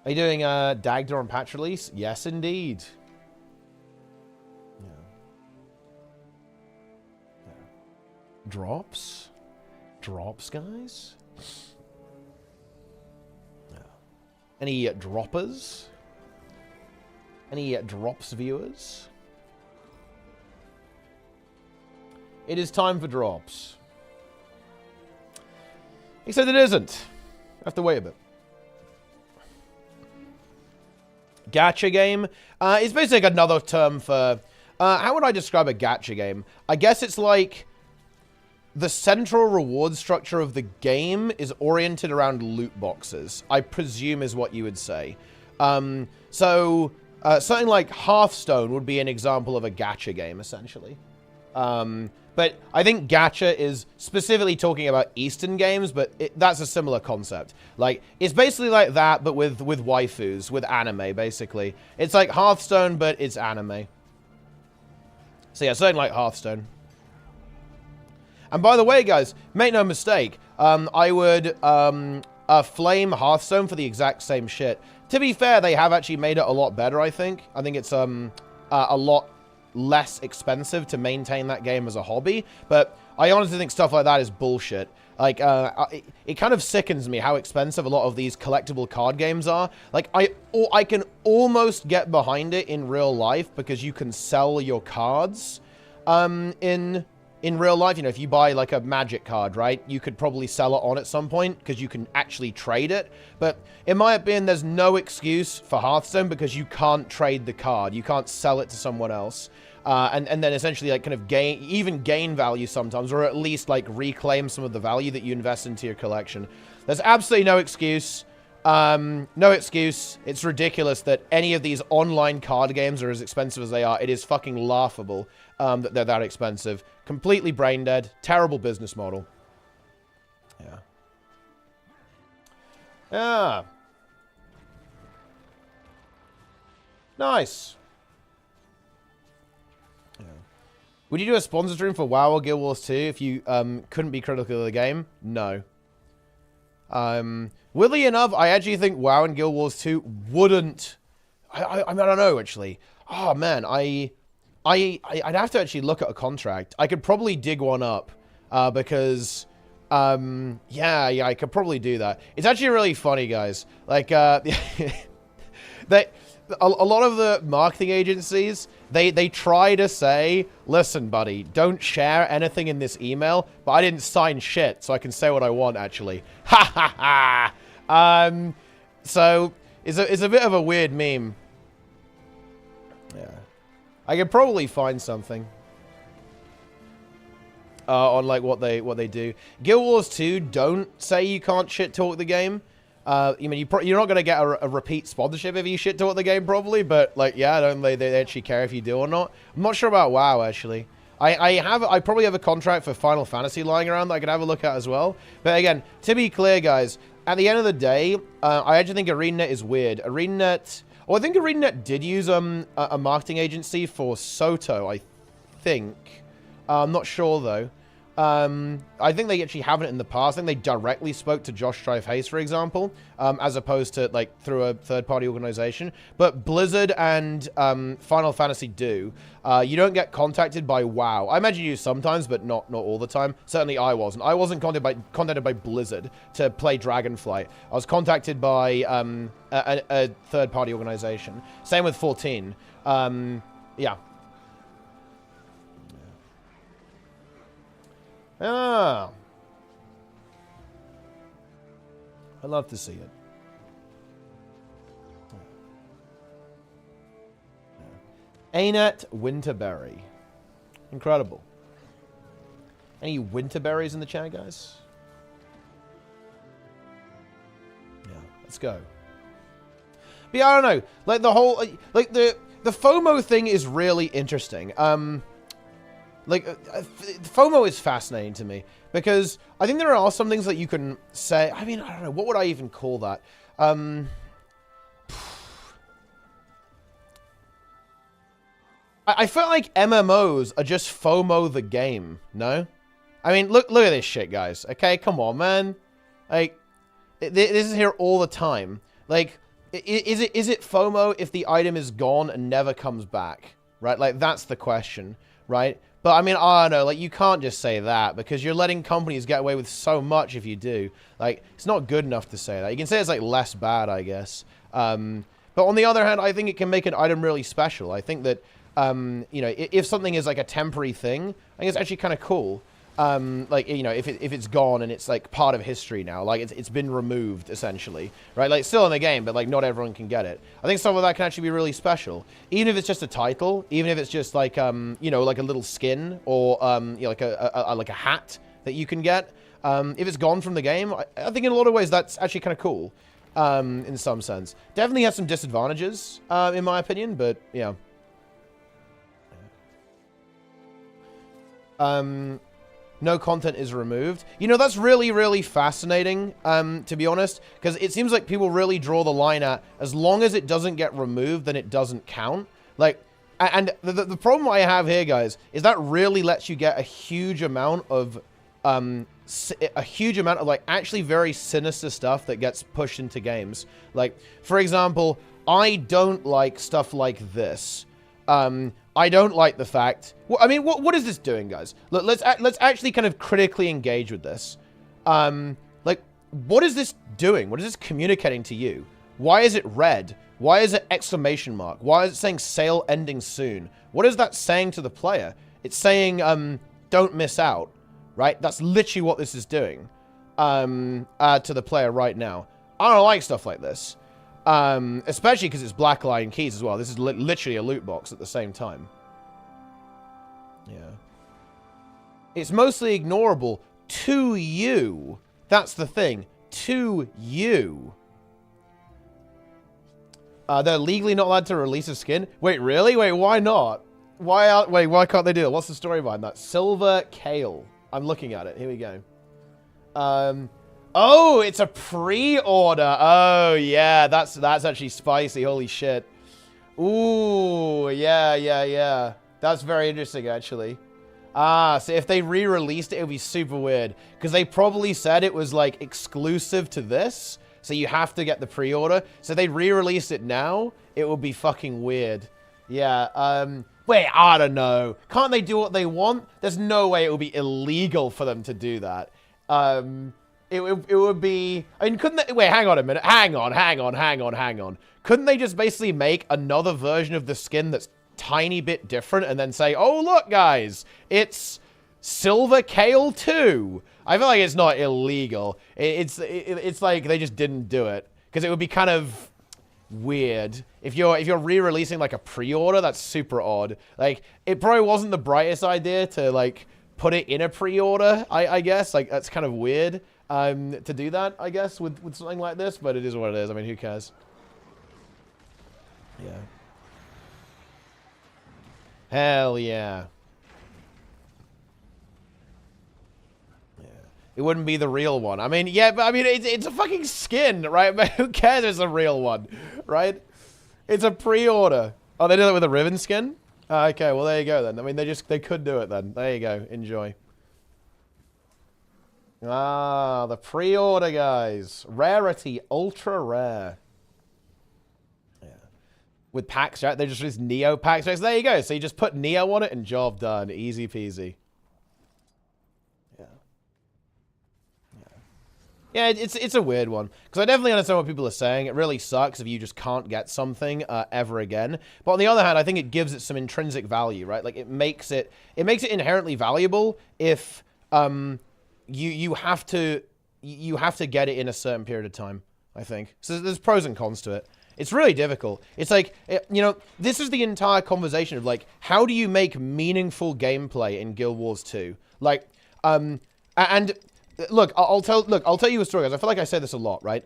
Are you doing Dagda on patch release? Yes, indeed. Yeah. Yeah. Drops? Drops, guys? Yeah. Any droppers? Any drops viewers? It is time for drops. He said it isn't. I have to wait a bit. Gacha game is basically like another term for... how would I describe a gacha game? I guess it's like... the central reward structure of the game is oriented around loot boxes. I presume is what you would say. So... something like Hearthstone would be an example of a gacha game, essentially. But I think gacha is specifically talking about Eastern games, but that's a similar concept. Like, it's basically like that, but with waifus, with anime, basically. It's like Hearthstone, but it's anime. So yeah, something like Hearthstone. And by the way, guys, make no mistake, I would flame Hearthstone for the exact same shit. To be fair, they have actually made it a lot better, I think. I think it's a lot less expensive to maintain that game as a hobby, but I honestly think stuff like that is bullshit. Like, it kind of sickens me how expensive a lot of these collectible card games are. Like, I can almost get behind it in real life because you can sell your cards in real life. You know, if you buy like a Magic card, right, you could probably sell it on at some point because you can actually trade it. But in my opinion, there's no excuse for Hearthstone because you can't trade the card. You can't sell it to someone else. And then essentially like kind of gain value sometimes, or at least like reclaim some of the value that you invest into your collection. There's absolutely no excuse. No excuse. It's ridiculous that any of these online card games are as expensive as they are. It is fucking laughable that they're that expensive. Completely brain dead. Terrible business model. Yeah. Yeah. Nice. Yeah. Would you do a sponsor stream for WoW or Guild Wars 2 if you couldn't be critical of the game? No. Weirdly enough, I actually think WoW and Guild Wars 2 wouldn't... I mean, I don't know, actually. Oh, man, I'd have to actually look at a contract. I could probably dig one up, because... yeah, I could probably do that. It's actually really funny, guys. Like, a lot of the marketing agencies, they try to say, listen, buddy, don't share anything in this email, but I didn't sign shit, so I can say what I want, actually. Ha ha ha! So, it's a bit of a weird meme. Yeah. I could probably find something. On, like, what they do. Guild Wars 2 don't say you can't shit talk the game. I mean, you're not going to get a repeat sponsorship if you shit talk the game, probably, but, like, yeah, I don't they actually care if you do or not. I'm not sure about WoW, actually. I probably have a contract for Final Fantasy lying around that I could have a look at as well. But again, to be clear, guys, at the end of the day, I actually think ArenaNet is weird. ArenaNet... Well, I think ArenaNet did use a marketing agency for Soto, I think. I'm not sure, though. I think they actually haven't in the past. I think they directly spoke to Josh Strife-Hayes, for example, as opposed to, like, through a third-party organization. But Blizzard and Final Fantasy do. You don't get contacted by WoW. I imagine you do sometimes, but not all the time. Certainly I wasn't. I wasn't contacted by Blizzard to play Dragonflight. I was contacted by a third-party organization. Same with 14. Yeah. Ah. I love to see it. Anet Winterberry. Incredible. Any Winterberries in the chat, guys? Yeah, let's go. But yeah, I don't know. Like, the whole... Like, the FOMO thing is really interesting. Like, FOMO is fascinating to me, because I think there are some things that you can say... I mean, I don't know. What would I even call that? I feel like MMOs are just FOMO the game, no? I mean, look at this shit, guys. Okay, come on, man. Like, this is here all the time. Like, is it FOMO if the item is gone and never comes back? Right? Like, that's the question, right? But, I mean, I don't know, like, you can't just say that, because you're letting companies get away with so much if you do. Like, it's not good enough to say that. You can say it's, like, less bad, I guess. But on the other hand, I think it can make an item really special. I think that, you know, if something is, like, a temporary thing, I think it's actually kind of cool. Like, you know, if it's gone and it's, like, part of history now, like, it's been removed, essentially, right? Like, it's still in the game, but, like, not everyone can get it. I think some of that can actually be really special. Even if it's just a title, even if it's just, like, you know, like a little skin, or, you know, like a hat that you can get. If it's gone from the game, I think in a lot of ways that's actually kind of cool. in some sense. Definitely has some disadvantages, in my opinion, but yeah. No content is removed. You know, that's really, really fascinating, to be honest, because it seems like people really draw the line at, as long as it doesn't get removed, then it doesn't count. Like, and the problem I have here, guys, is that really lets you get a huge amount of, like, actually very sinister stuff that gets pushed into games. Like, for example, I don't like stuff like this. I don't like the fact... Well, I mean, what is this doing, guys? Let's actually kind of critically engage with this. Like, what is this doing? What is this communicating to you? Why is it red? Why is it exclamation mark? Why is it saying sale ending soon? What is that saying to the player? It's saying, don't miss out, right? That's literally what this is doing to the player right now. I don't like stuff like this. Especially because it's black line keys as well. This is literally a loot box at the same time. Yeah. It's mostly ignorable to you. That's the thing. To you. They're legally not allowed to release a skin? Wait, really? Wait, why not? Why can't they do it? What's the story behind that? Silver Kale. I'm looking at it. Here we go. Oh, it's a pre-order. Oh, yeah, that's actually spicy. Holy shit. Ooh, yeah. That's very interesting, actually. Ah, so if they re-released it, it would be super weird. Because they probably said it was, like, exclusive to this. So you have to get the pre-order. So if they re-release it now, it would be fucking weird. Yeah, wait, I don't know. Can't they do what they want? There's no way it would be illegal for them to do that. It would be... I mean, couldn't they... Wait, hang on a minute. Hang on. Couldn't they just basically make another version of the skin that's tiny bit different and then say, oh, look, guys, it's Silver Kale 2. I feel like it's not illegal. It's like they just didn't do it. Because it would be kind of weird. If you're re-releasing, like, a pre-order, that's super odd. Like, it probably wasn't the brightest idea to, like, put it in a pre-order, I guess. Like, that's kind of weird. To do that, I guess, with something like this, but it is what it is. I mean, who cares? Yeah. Hell yeah. Yeah. It wouldn't be the real one. I mean, yeah, but I mean, it's a fucking skin, right? But who cares it's a real one, right? It's a pre-order. Oh, they did it with a ribbon skin? Okay, well, there you go then. I mean, they could do it then. There you go. Enjoy. Ah, the pre-order, guys. Rarity, ultra rare. Yeah. With packs, right? They just released Neo packs. So there you go. So you just put Neo on it and job done. Easy peasy. Yeah. Yeah, it's a weird one. Because I definitely understand what people are saying. It really sucks if you just can't get something ever again. But on the other hand, I think it gives it some intrinsic value, right? Like, it makes it inherently valuable if... You have to get it in a certain period of time, I think. So there's pros and cons to it. It's really difficult. It's like, you know, this is the entire conversation of, like, how do you make meaningful gameplay in Guild Wars 2? Like, and look, I'll tell you a story, guys. I feel like I say this a lot, right?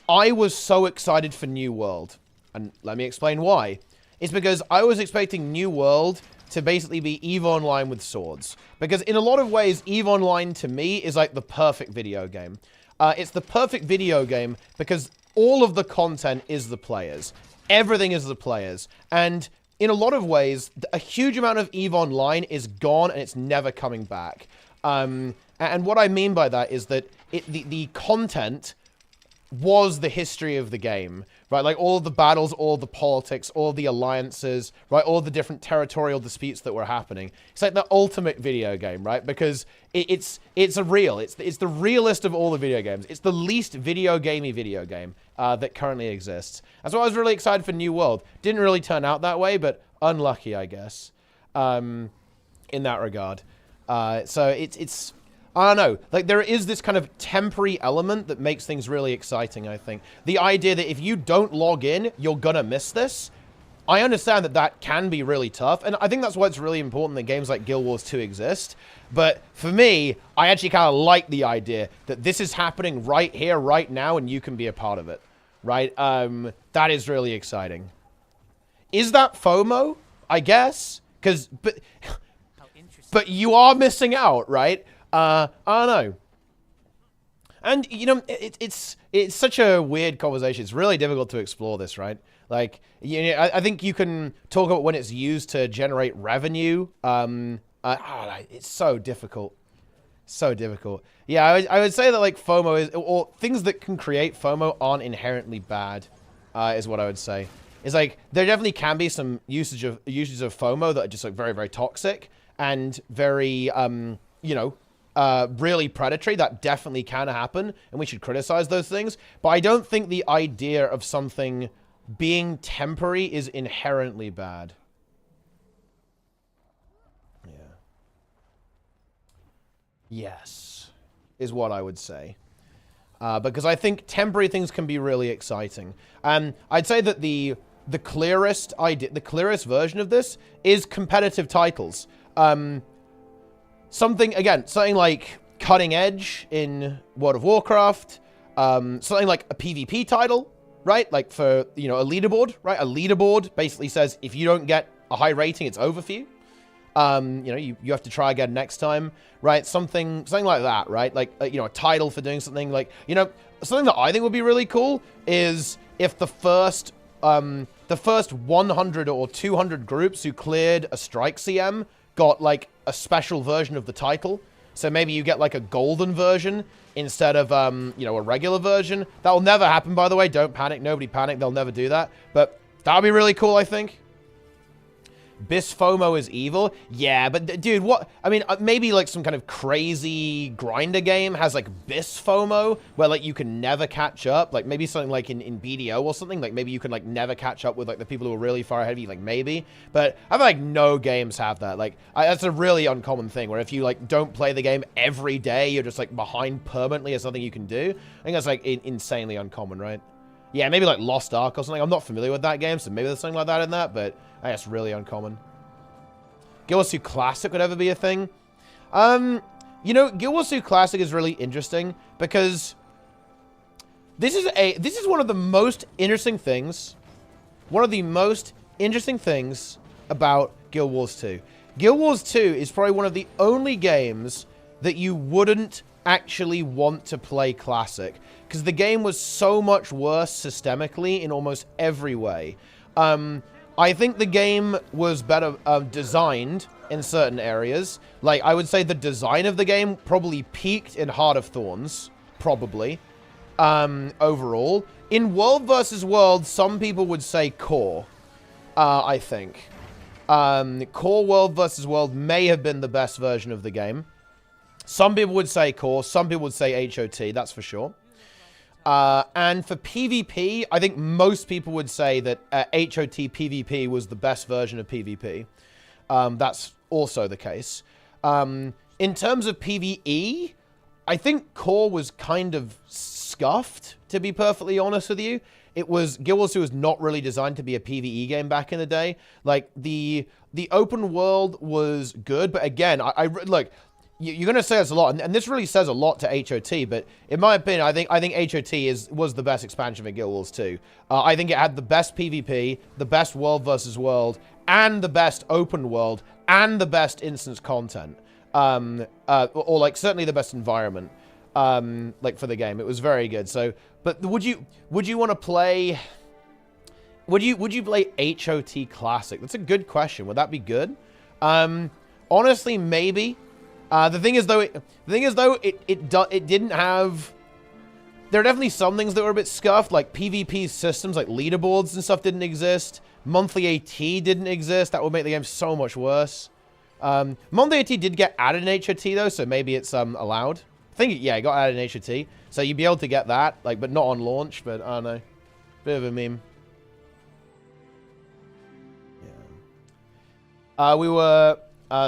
I was so excited for New World, and let me explain why. It's because I was expecting New World to basically be EVE Online with swords. Because in a lot of ways, EVE Online to me is like the perfect video game. It's the perfect video game because all of the content is the players. Everything is the players. And in a lot of ways, a huge amount of EVE Online is gone and it's never coming back. And what I mean by that is that the content was the history of the game, right? Like all the battles, all the politics, all the alliances, right? All the different territorial disputes that were happening. It's like the ultimate video game, right? Because it's the realest of all the video games. It's the least video gamey video game that currently exists. That's why I was really excited for New World. Didn't really turn out that way, but unlucky, I guess, in that regard. So it's I don't know. Like, there is this kind of temporary element that makes things really exciting, I think. The idea that if you don't log in, you're gonna miss this, I understand that that can be really tough, and I think that's why it's really important that games like Guild Wars 2 exist. But for me, I actually kind of like the idea that this is happening right here, right now, and you can be a part of it, right? That is really exciting. Is that FOMO? I guess, but you are missing out, right? I don't know. And, you know, it's such a weird conversation. It's really difficult to explore this, right? Like, you know, I think you can talk about when it's used to generate revenue. It's so difficult. So difficult. Yeah, I would say that, like, FOMO is... Or things that can create FOMO aren't inherently bad, is what I would say. It's like, there definitely can be some uses of FOMO that are just, like, very, very toxic. And very, you know... really predatory. That definitely can happen, and we should criticize those things. But I don't think the idea of something being temporary is inherently bad. Yeah. Yes, is what I would say. Because I think temporary things can be really exciting. I'd say that the clearest version of this is competitive titles. Something like cutting edge in World of Warcraft, something like a PvP title, right? Like for, you know, a leaderboard, right? A leaderboard basically says if you don't get a high rating, it's over for you. You know, you have to try again next time, right? Something like that, right? Like, you know, a title for doing something like, you know, something that I think would be really cool is if the first 100 or 200 groups who cleared a strike CM got like a special version of the title. So maybe you get like a golden version instead of, you know, a regular version. That will never happen, by the way. Don't panic. Nobody panic. They'll never do that. But that would be really cool, I think. Bis FOMO is evil. Yeah, but dude, what? I mean, maybe like some kind of crazy grinder game has like Bis FOMO where like you can never catch up. Like maybe something like in BDO or something. Like maybe you can like never catch up with like the people who are really far ahead of you. Like maybe. But I feel like no games have that. Like that's a really uncommon thing where if you like don't play the game every day, you're just like behind permanently as something you can do. I think that's like insanely uncommon, right? Yeah, maybe like Lost Ark or something. I'm not familiar with that game, so maybe there's something like that in that, but that's really uncommon. Guild Wars 2 Classic would ever be a thing. You know, Guild Wars 2 Classic is really interesting because this is one of the most interesting things. One of the most interesting things about Guild Wars 2. Guild Wars 2 is probably one of the only games that you wouldn't actually want to play Classic, because the game was so much worse systemically in almost every way. I think the game was better designed in certain areas. Like, I would say the design of the game probably peaked in Heart of Thorns, probably, overall. In World vs. World, some people would say Core, I think. Core World vs. World may have been the best version of the game. Some people would say Core, some people would say HOT, that's for sure. And for PvP, I think most people would say that HOT PvP was the best version of PvP. That's also the case. In terms of PvE, I think Core was kind of scuffed, to be perfectly honest with you. Guild Wars 2 was not really designed to be a PvE game back in the day. Like, the open world was good, but again, look, you're going to say this a lot, and this really says a lot to HOT, but in my opinion, I think HOT was the best expansion for Guild Wars 2. I think it had the best PvP, the best world versus world, and the best open world, and the best instance content. Or like, certainly the best environment, like, for the game. It was very good. So, but would you want to play... Would you play HOT Classic? That's a good question. Would that be good? Honestly, maybe. The thing is though, it didn't have. There are definitely some things that were a bit scuffed, like PvP systems, like leaderboards and stuff didn't exist. Monthly AT didn't exist. That would make the game so much worse. Monthly AT did get added in HOT though, so maybe it's allowed. I think it got added in HOT, so you'd be able to get that, like, but not on launch. But I don't know, bit of a meme. Yeah. We were.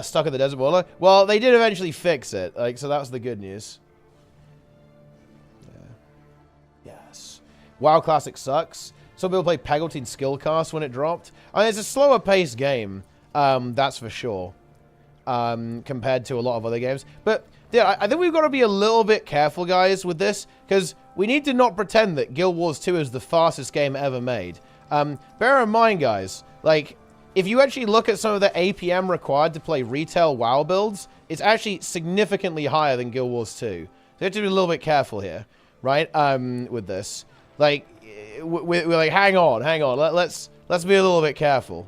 Stuck at the desert boiler. Well, they did eventually fix it. Like, so that's the good news. Yeah. Yes. WoW Classic sucks. Some people play Peggleton Skillcast when it dropped. I mean, it's a slower paced game, that's for sure, compared to a lot of other games. But yeah, I think we've got to be a little bit careful, guys, with this, because we need to not pretend that Guild Wars 2 is the fastest game ever made. Bear in mind, guys, like, if you actually look at some of the APM required to play retail WoW builds, it's actually significantly higher than Guild Wars 2. So you have to be a little bit careful here, right, with this. Like, we're like, hang on, let's be a little bit careful.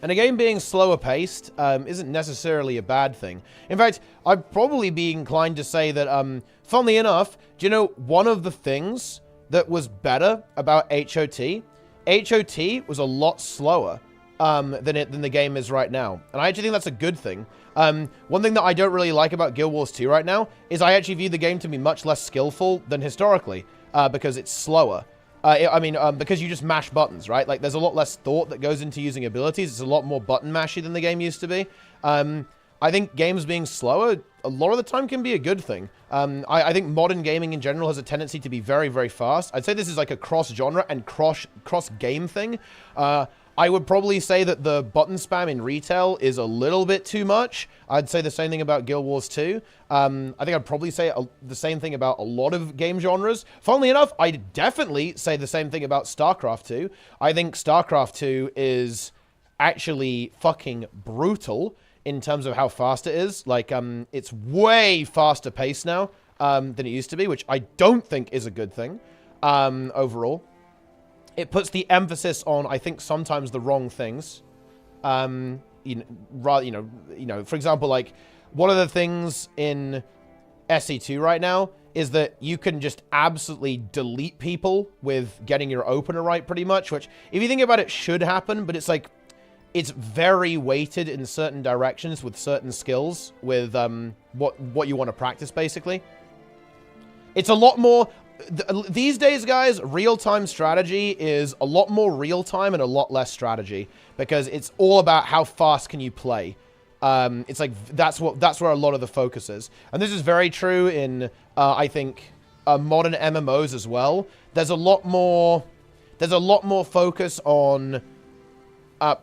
And a game being slower paced isn't necessarily a bad thing. In fact, I'd probably be inclined to say that, funnily enough, do you know one of the things that was better about HOT? HOT was a lot slower than the game is right now. And I actually think that's a good thing. One thing that I don't really like about Guild Wars 2 right now is I actually view the game to be much less skillful than historically, because it's slower. Because you just mash buttons, right? Like, there's a lot less thought that goes into using abilities. It's a lot more button mashy than the game used to be. I think games being slower, a lot of the time, can be a good thing. I think modern gaming in general has a tendency to be very, very fast. I'd say this is like a cross-genre and cross-game thing. I would probably say that the button spam in retail is a little bit too much. I'd say the same thing about Guild Wars 2. I think I'd probably say the same thing about a lot of game genres. Funnily enough, I'd definitely say the same thing about StarCraft 2. I think StarCraft 2 is actually fucking brutal in terms of how fast it is. Like, it's way faster paced now than it used to be, which I don't think is a good thing overall. It puts the emphasis on, I think, sometimes the wrong things. For example, like, one of the things in SE2 right now is that you can just absolutely delete people with getting your opener right, pretty much, which, if you think about it, should happen, but it's like, it's very weighted in certain directions with certain skills, with what you want to practice, basically. It's a lot more... These days, guys, real-time strategy is a lot more real-time and a lot less strategy, because it's all about how fast can you play. It's like, that's where a lot of the focus is. And this is very true in, I think, modern MMOs as well. There's a lot more focus on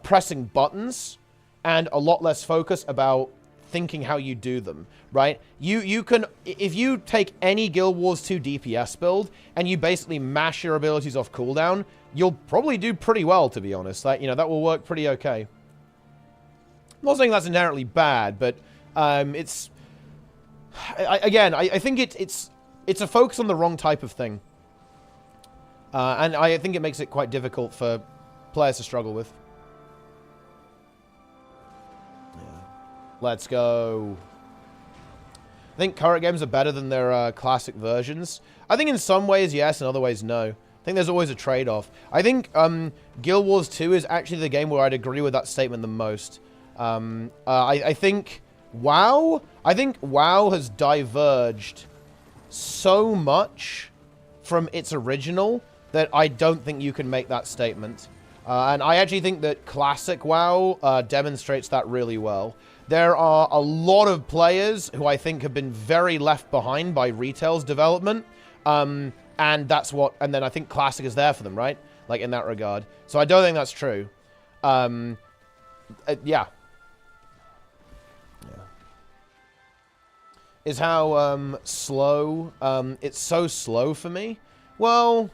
pressing buttons and a lot less focus about thinking how you do them, right? You can, if you take any Guild Wars 2 DPS build and you basically mash your abilities off cooldown, you'll probably do pretty well, to be honest. Like, that will work pretty okay. I'm not saying that's inherently bad, but I think it's a focus on the wrong type of thing. And I think it makes it quite difficult for players to struggle with. Let's go. I think current games are better than their classic versions. I think in some ways, yes, in other ways, no. I think there's always a trade-off. I think Guild Wars 2 is actually the game where I'd agree with that statement the most. I think WoW has diverged so much from its original that I don't think you can make that statement. And I actually think that classic WoW demonstrates that really well. There are a lot of players who I think have been very left behind by retail's development. And that's what... And then I think classic is there for them, right? Like, in that regard. So I don't think that's true. Yeah. Is how slow... it's so slow for me. Well,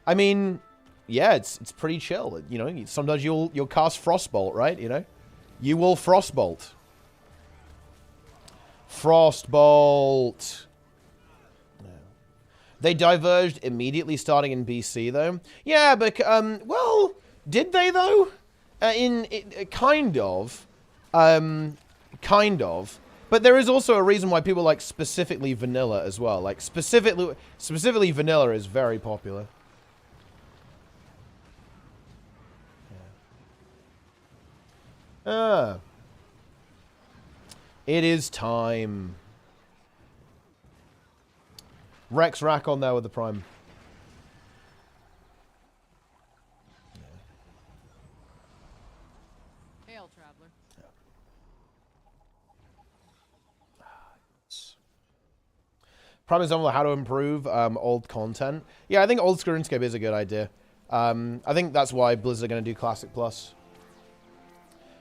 I mean... Yeah, it's pretty chill. Sometimes you'll cast Frostbolt, right? You will Frostbolt. Frostbolt. No. They diverged immediately starting in BC, though. Yeah, but, well, did they, though? Kind of. Kind of. But there is also a reason why people like specifically vanilla as well. Like, specifically vanilla is very popular. It is time. Rex Rack on there with the Prime. Hail, traveler. Prime example of how to improve old content. Yeah, I think old screenscape is a good idea. I think that's why Blizzard are going to do Classic Plus.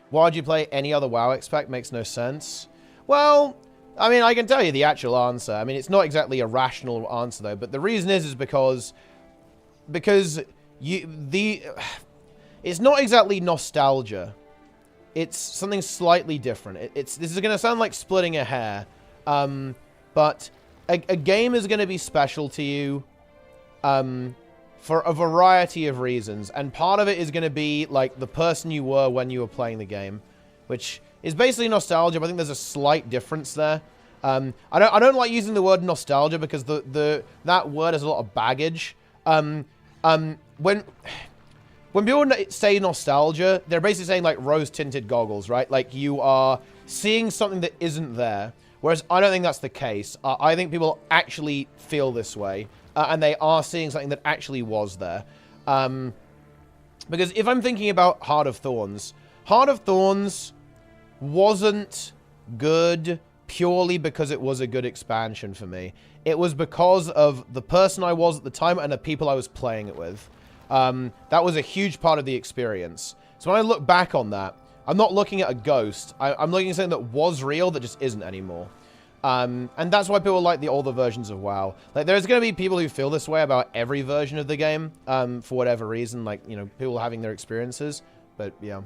Why would you play any other WoW expect? Makes no sense. Well, I mean, I can tell you the actual answer. I mean, it's not exactly a rational answer, though. But the reason is because it's not exactly nostalgia. It's something slightly different. This is going to sound like splitting a hair. But a game is going to be special to you for a variety of reasons. And part of it is going to be like the person you were when you were playing the game, which is basically nostalgia, but I think there's a slight difference there. I don't like using the word nostalgia because that word has a lot of baggage. When people say nostalgia, they're basically saying like rose-tinted goggles, right? Like you are seeing something that isn't there. Whereas I don't think that's the case. I think people actually feel this way, and they are seeing something that actually was there. Because if I'm thinking about Heart of Thorns wasn't good purely because it was a good expansion for me. It was because of the person I was at the time and the people I was playing it with. That was a huge part of the experience. So when I look back on that, I'm not looking at a ghost. I'm looking at something that was real that just isn't anymore. And that's why people like the older versions of WoW. Like, there's going to be people who feel this way about every version of the game, for whatever reason. Like, you know, people having their experiences. But, yeah.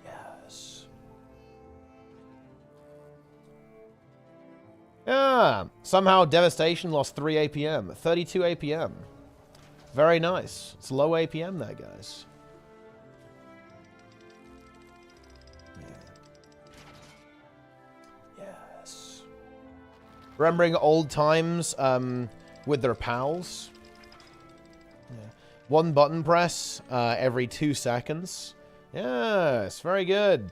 Yes. Yeah. Somehow Devastation lost 3 APM. 32 APM. Very nice. It's low APM there, guys. Remembering old times with their pals. Yeah. One button press every 2 seconds. Yes, very good.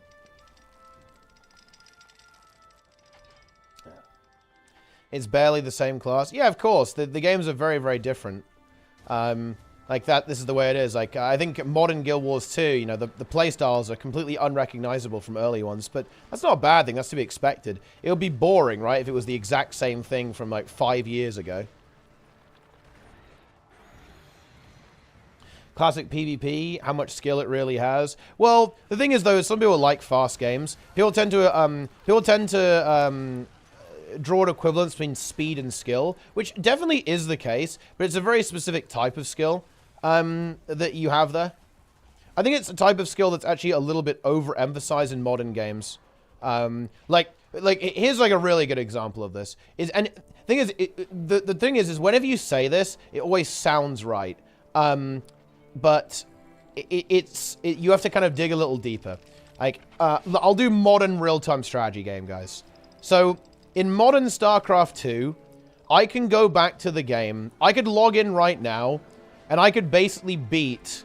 It's barely the same class. Yeah, of course. The games are very, very different. Like that, this is the way it is. Like, I think modern Guild Wars 2, you know, the playstyles are completely unrecognizable from early ones, but that's not a bad thing. That's to be expected. It would be boring, right, if it was the exact same thing from, like, 5 years ago. Classic PvP, how much skill it really has. Well, the thing is, though, some people like fast games. People tend to draw an equivalence between speed and skill, which definitely is the case, but it's a very specific type of skill that you have there. I think it's a type of skill that's actually a little bit overemphasized in modern games. Like here's like a really good example of this. The thing is whenever you say this, it always sounds right. But you have to kind of dig a little deeper. Like, I'll do modern real-time strategy game, guys. So, in modern StarCraft 2, I can go back to the game. I could log in right now, and I could basically beat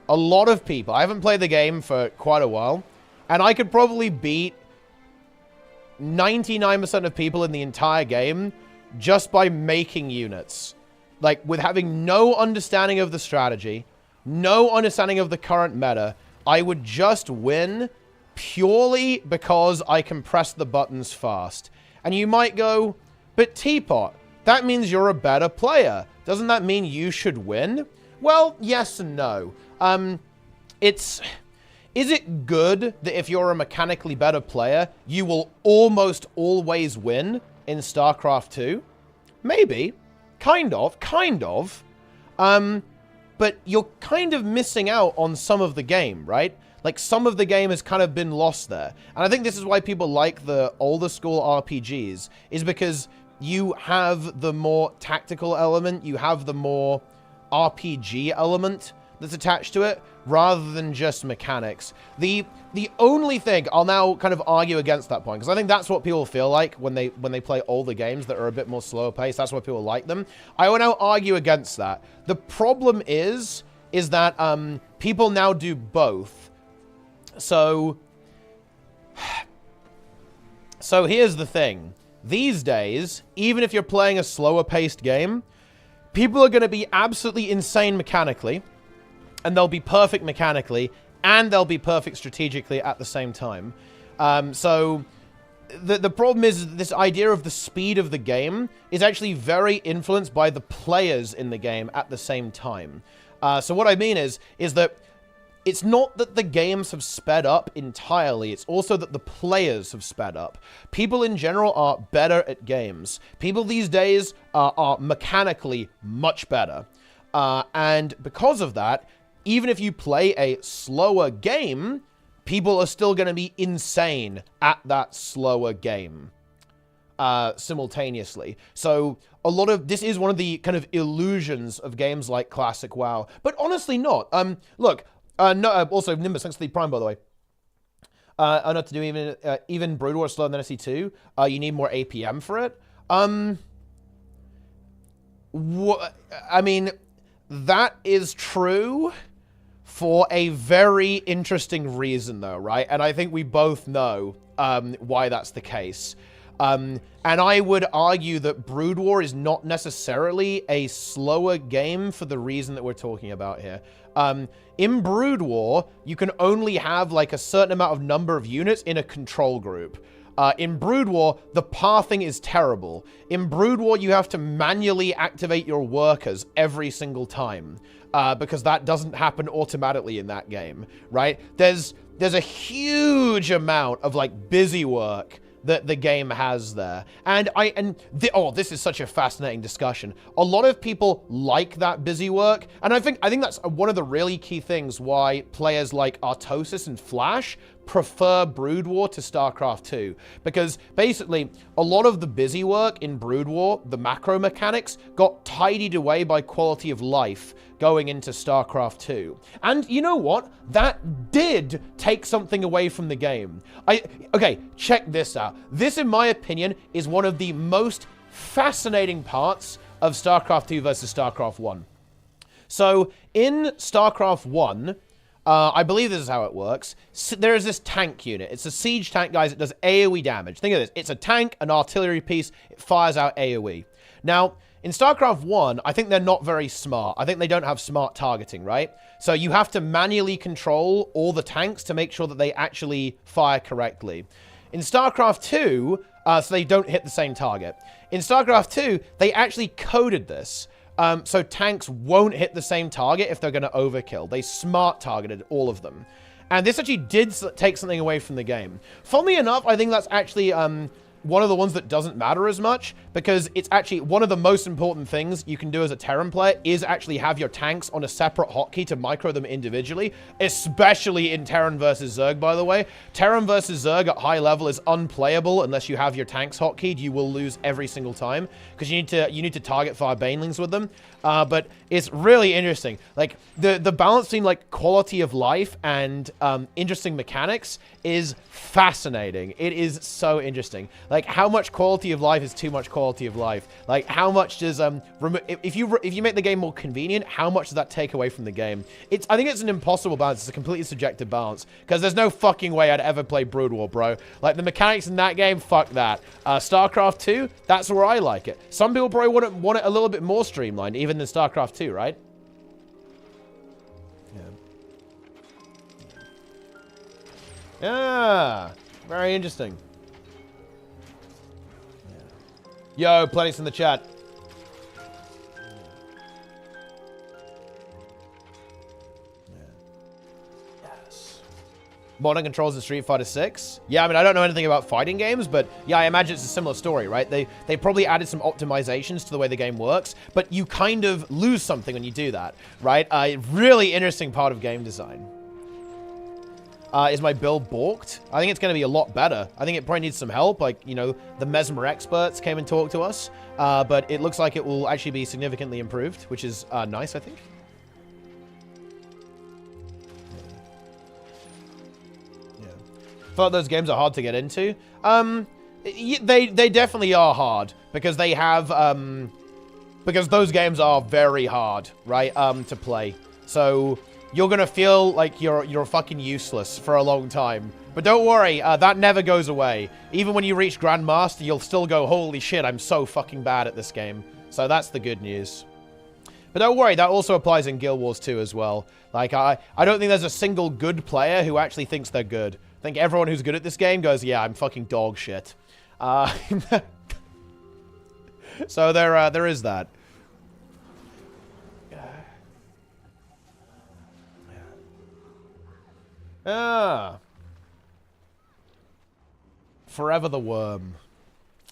a lot of people. I haven't played the game for quite a while, and I could probably beat 99% of people in the entire game just by making units. Like, with having no understanding of the strategy, no understanding of the current meta, I would just win purely because I can press the buttons fast. And you might go, but Teapot, that means you're a better player. Doesn't that mean you should win? Well, yes and no. Is it good that if you're a mechanically better player, you will almost always win in StarCraft 2? Maybe. Kind of. But you're kind of missing out on some of the game, right? Like, some of the game has kind of been lost there. And I think this is why people like the older school RPGs, is because you have the more tactical element, you have the more RPG element that's attached to it, rather than just mechanics. The only thing, I'll now kind of argue against that point, because I think that's what people feel like when they play older games that are a bit more slower paced. That's why people like them. I will now argue against that. The problem is that people now do both. So here's the thing. These days, even if you're playing a slower paced game, people are going to be absolutely insane mechanically, and they'll be perfect mechanically, and they'll be perfect strategically at the same time. So the problem is this idea of the speed of the game is actually very influenced by the players in the game at the same time. So what I mean is that it's not that the games have sped up entirely, it's also that the players have sped up. People in general are better at games. People these days are mechanically much better. And because of that, even if you play a slower game, people are still going to be insane at that slower game simultaneously. So a lot of this is one of the kind of illusions of games like Classic WoW, but honestly not. Look, no. Also, Nimbus, thanks for the Prime, by the way. Not to do even Brood War slower than SE2. You need more APM for it. I mean, that is true for a very interesting reason, though, right? And I think we both know why that's the case. And I would argue that Brood War is not necessarily a slower game for the reason that we're talking about here. In Brood War, you can only have like a certain amount of number of units in a control group. In Brood War, the pathing is terrible. In Brood War, you have to manually activate your workers every single time. Because that doesn't happen automatically in that game, right? There's a huge amount of like busy work that the game has there. And this is such a fascinating discussion. A lot of people like that busy work, and I think that's one of the really key things why players like Artosis and Flash prefer Brood War to StarCraft 2. Because basically, a lot of the busy work in Brood War, the macro mechanics, got tidied away by quality of life going into StarCraft 2. And you know what? That did take something away from the game. Okay, check this out. This, in my opinion, is one of the most fascinating parts of StarCraft 2 versus StarCraft 1. So, in StarCraft 1, I believe this is how it works. There is this tank unit. It's a siege tank, guys. It does AoE damage. Think of this. It's a tank, an artillery piece. It fires out AoE. Now, in StarCraft 1, I think they're not very smart. I think they don't have smart targeting, right? So you have to manually control all the tanks to make sure that they actually fire correctly. In StarCraft 2, so they don't hit the same target. In StarCraft 2, they actually coded this. So tanks won't hit the same target if they're going to overkill. They smart targeted all of them. And this actually did take something away from the game. Funnily enough, I think that's actually one of the ones that doesn't matter as much, because it's actually one of the most important things you can do as a Terran player is actually have your tanks on a separate hotkey to micro them individually, especially in Terran versus Zerg, by the way. Terran versus Zerg at high level is unplayable unless you have your tanks hotkeyed. You will lose every single time, because you need to target fire banelings with them. But it's really interesting. Like, the balance between, like, quality of life and interesting mechanics is fascinating. It is so interesting. Like, how much quality of life is too much quality of life? Like, how much does if you make the game more convenient, how much does that take away from the game? I think it's an impossible balance. It's a completely subjective balance, because there's no fucking way I'd ever play Brood War, bro. Like, the mechanics in that game, fuck that. StarCraft 2, that's where I like it. Some people probably want it a little bit more streamlined, even than StarCraft 2, right? Yeah, very interesting. Yo, Plenty's in the chat. Yes. Modern controls in Street Fighter 6. Yeah, I mean, I don't know anything about fighting games, but yeah, I imagine it's a similar story, right? They probably added some optimizations to the way the game works, but you kind of lose something when you do that, right? Really interesting part of game design. Is my build balked? I think it's going to be a lot better. I think it probably needs some help. Like, you know, the Mesmer experts came and talked to us. But it looks like it will actually be significantly improved, which is nice, I think. Yeah. I thought those games are hard to get into. They definitely are hard, because they have... because those games are very hard, right, to play. So... you're gonna feel like you're fucking useless for a long time. But don't worry, that never goes away. Even when you reach Grandmaster, you'll still go, holy shit, I'm so fucking bad at this game. So that's the good news. But don't worry, that also applies in Guild Wars 2 as well. Like, I don't think there's a single good player who actually thinks they're good. think everyone who's good at this game goes, yeah, I'm fucking dog shit. So there is that. Ah. Forever the worm.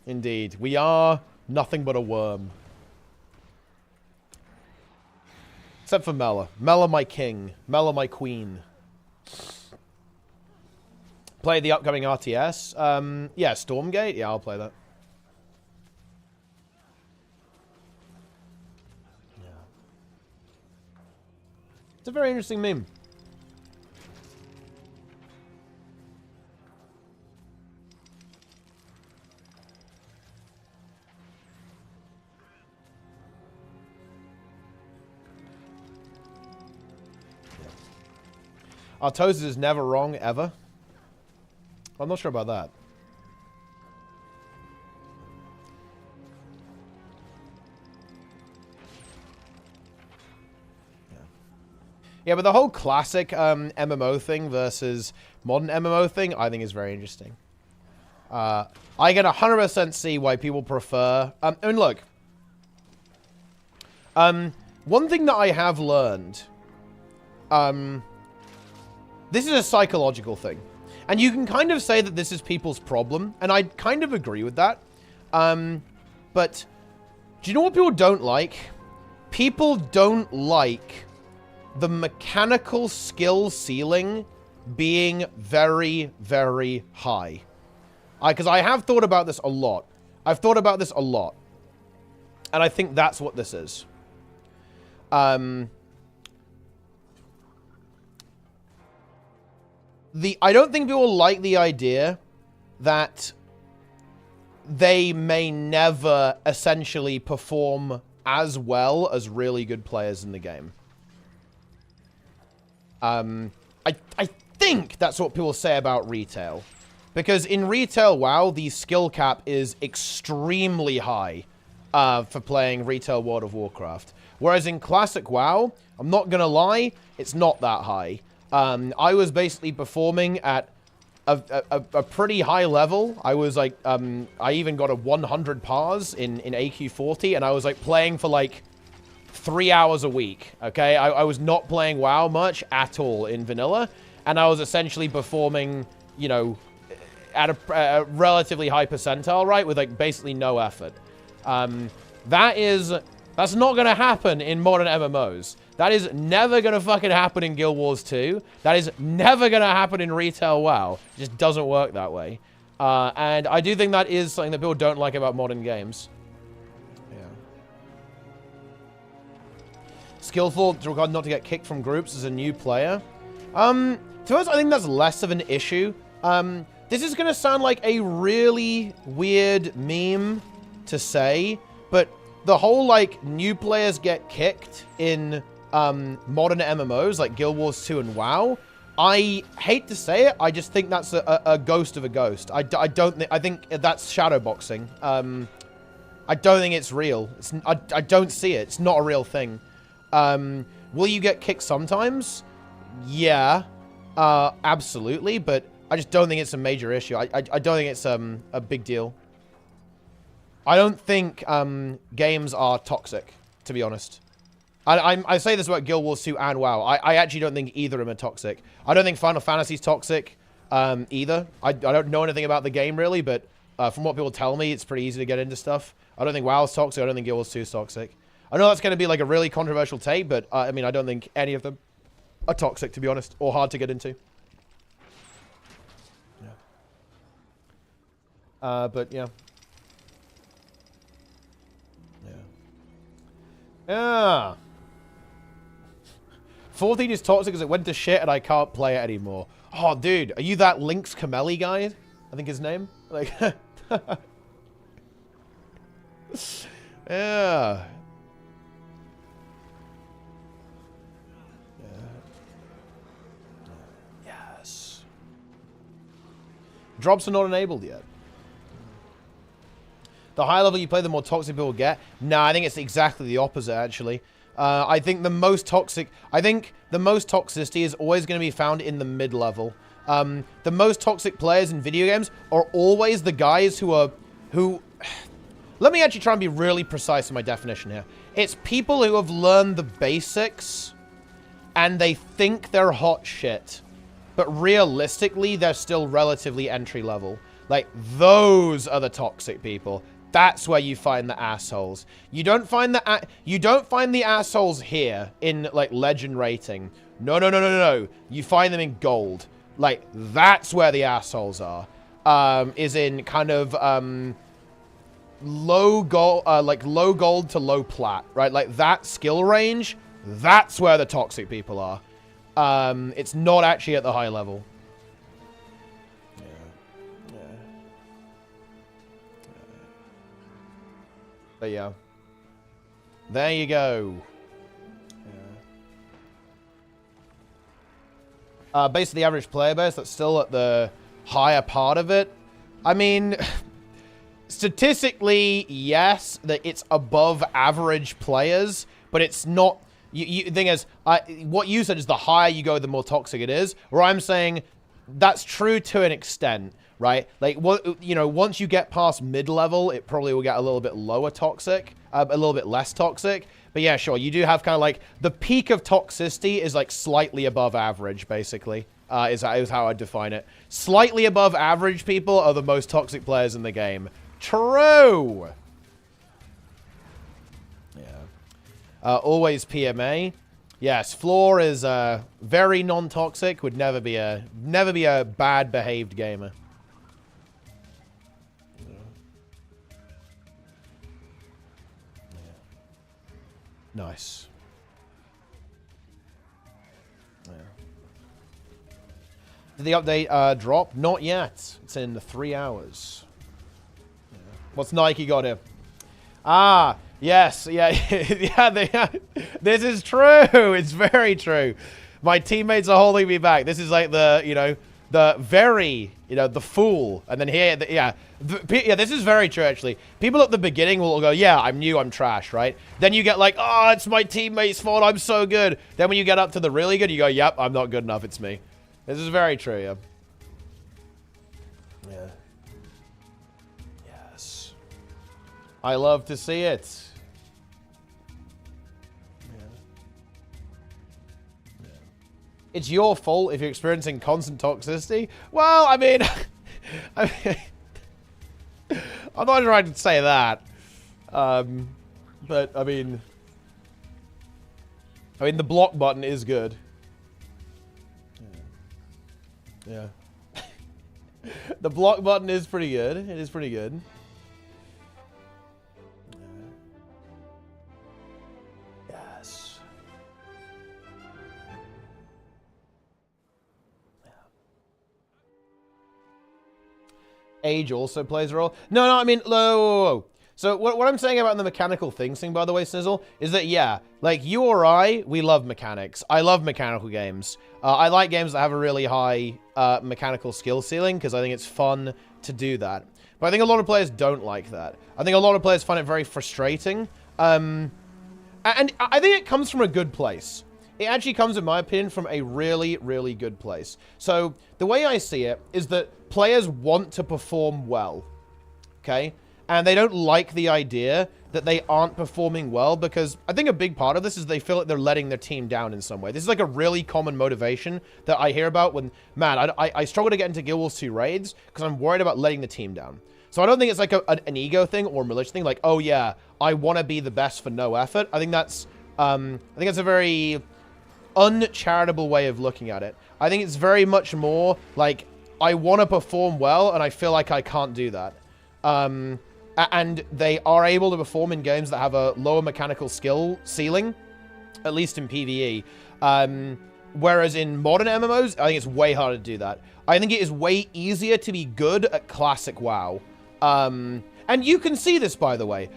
Indeed. We are nothing but a worm. Except for Mela. Mela my king. Mela my queen. Play the upcoming RTS. Yeah, Stormgate? Yeah, I'll play that. Yeah. It's a very interesting meme. Artosis is never wrong, ever. I'm not sure about that. Yeah, but the whole classic MMO thing versus modern MMO thing, I think is very interesting. I can 100% see why people prefer... and look. One thing that I have learned... this is a psychological thing. And you can kind of say that this is people's problem. And I kind of agree with that. But do you know what people don't like? People don't like the mechanical skill ceiling being very, very high. Because I have thought about this a lot. I've thought about this a lot. And I think that's what this is. I don't think people like the idea that they may never essentially perform as well as really good players in the game. I think that's what people say about retail. Because in retail WoW, the skill cap is extremely high for playing retail World of Warcraft. Whereas in classic WoW, I'm not gonna lie, it's not that high. I was basically performing at a pretty high level. I was like, I even got a 100 pars in AQ40, and I was like playing for like 3 hours a week, okay? I was not playing WoW much at all in vanilla, and I was essentially performing, you know, at a relatively high percentile, right? With like basically no effort. That's not gonna happen in modern MMOs. That is never gonna fucking happen in Guild Wars 2. That is never gonna happen in retail WoW. It just doesn't work that way. And I do think that is something that people don't like about modern games. Yeah. Skillful to regard not to get kicked from groups as a new player. To us, I think that's less of an issue. This is gonna sound like a really weird meme to say, but the whole, like, new players get kicked in modern MMOs, like Guild Wars 2 and WoW, I hate to say it, I just think that's a ghost of a ghost. I think that's shadowboxing. I don't think it's real. I don't see it. It's not a real thing. Will you get kicked sometimes? Yeah, absolutely, but I just don't think it's a major issue. I don't think it's a big deal. I don't think games are toxic, to be honest. I say this about Guild Wars 2 and WoW. I actually don't think either of them are toxic. I don't think Final Fantasy's toxic either. I don't know anything about the game, really, but from what people tell me, it's pretty easy to get into stuff. I don't think WoW's toxic. I don't think Guild Wars 2 is toxic. I know that's going to be like a really controversial take, but I mean, I don't think any of them are toxic, to be honest, or hard to get into. Yeah. But, yeah. Yeah. 14 is toxic because it went to shit and I can't play it anymore. Oh, dude, are you that Lynx Camelli guy? I think his name? Like, yeah. Yes. Drops are not enabled yet. The higher level you play, the more toxic people get. Nah, I think it's exactly the opposite, actually. I think the most toxicity is always going to be found in the mid-level. The most toxic players in video games are always the guys who... Let me actually try and be really precise in my definition here. It's people who have learned the basics and they think they're hot shit, but realistically, they're still relatively entry level. Like, those are the toxic people. That's where you find the assholes. You don't find the assholes here in, like, legend rating. No, no, no, no, no, no. You find them in gold. Like, that's where the assholes are. Is in kind of, low gold, like low gold to low plat, right? Like that skill range, that's where the toxic people are. It's not actually at the high level. Yeah. But yeah. There you go. Yeah. Basically, the average player base, that's still at the higher part of it. I mean... Statistically, yes, that it's above average players, but it's not... the thing is, what you said is the higher you go, the more toxic it is. Or I'm saying that's true to an extent, right? Like, what you know, once you get past mid-level, it probably will get a little bit lower toxic, a little bit less toxic. But yeah, sure, you do have kind of like... The peak of toxicity is like slightly above average, basically. Is how I define it. Slightly above average people are the most toxic players in the game. True. Yeah. Always PMA. Yes, Floor is very non-toxic. Would never be a bad behaved gamer. Yeah. Nice. Yeah. Did the update drop? Not yet. It's in 3 hours. What's Nike got here? Ah, yes, yeah, yeah, this is true. It's very true. My teammates are holding me back. This is like the, you know, the very, you know, the fool. And then here, yeah, this is very true, actually. People at the beginning will go, yeah, I'm new, I'm trash, right? Then you get like, oh, it's my teammate's fault, I'm so good. Then when you get up to the really good, you go, yep, I'm not good enough, it's me. This is very true, yeah. Yeah. I love to see it. Yeah. Yeah. It's your fault if you're experiencing constant toxicity. Well, I mean, I'm not trying to say that. But I mean, the block button is good. Yeah. Yeah. The block button is pretty good. It is pretty good. Age also plays a role. No, I mean, whoa. So what I'm saying about the mechanical thing, by the way, Snizzle, is that, yeah, like you or I, we love mechanics. I love mechanical games. I like games that have a really high mechanical skill ceiling because I think it's fun to do that. But I think a lot of players don't like that. I think a lot of players find it very frustrating. And I think it comes from a good place. It actually comes, in my opinion, from a really, really good place. So the way I see it is that players want to perform well, okay? And they don't like the idea that they aren't performing well because I think a big part of this is they feel like they're letting their team down in some way. This is like a really common motivation that I hear about when, man, I struggle to get into Guild Wars 2 raids because I'm worried about letting the team down. So I don't think it's like an ego thing or a malicious thing, like, oh yeah, I want to be the best for no effort. I think that's a very uncharitable way of looking at it. I think it's very much more like I want to perform well and I feel like I can't do that. And they are able to perform in games that have a lower mechanical skill ceiling, at least in PvE. Whereas in modern MMOs, I think it's way harder to do that. I think it is way easier to be good at classic WoW. And you can see this, by the way.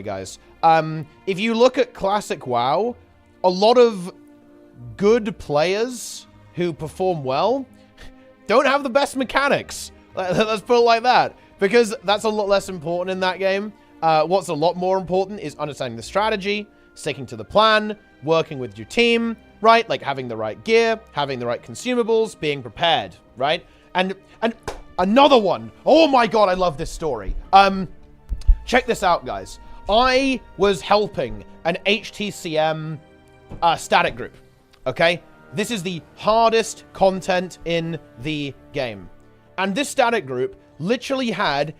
Guys. If you look at classic WoW, a lot of good players who perform well don't have the best mechanics. Let's put it like that. Because that's a lot less important in that game. What's a lot more important is understanding the strategy, sticking to the plan, working with your team, right? Like having the right gear, having the right consumables, being prepared, right? And another one. Oh my god, I love this story. Check this out, guys. I was helping an HTCM static group, okay? This is the hardest content in the game. And this static group literally had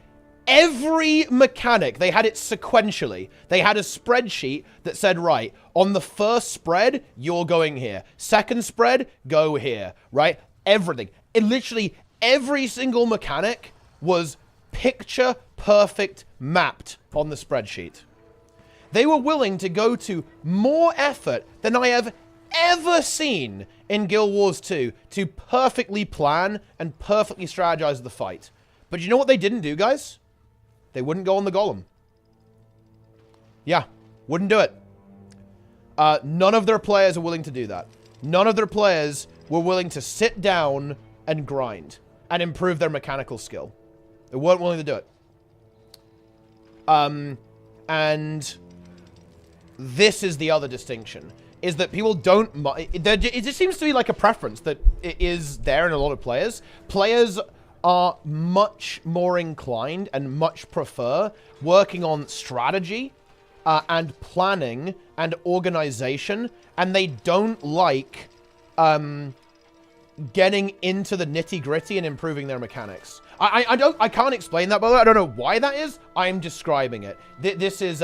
every mechanic. They had it sequentially. They had a spreadsheet that said, right, on the first spread, you're going here. Second spread, go here, right? Everything. It literally, every single mechanic was picture perfect mapped on the spreadsheet. They were willing to go to more effort than I have ever seen in Guild Wars 2 to perfectly plan and perfectly strategize the fight. But you know what they didn't do, guys? They wouldn't go on the golem. Yeah, wouldn't do it. None of their players are willing to do that. None of their players were willing to sit down and grind and improve their mechanical skill. They weren't willing to do it. And this is the other distinction, is that people don't... It just seems to be like a preference that it is there in a lot of players. Players are much more inclined and much prefer working on strategy and planning and organization, and they don't like getting into the nitty-gritty and improving their mechanics. I can't explain that, by the way. I don't know why that is. I'm describing it. This is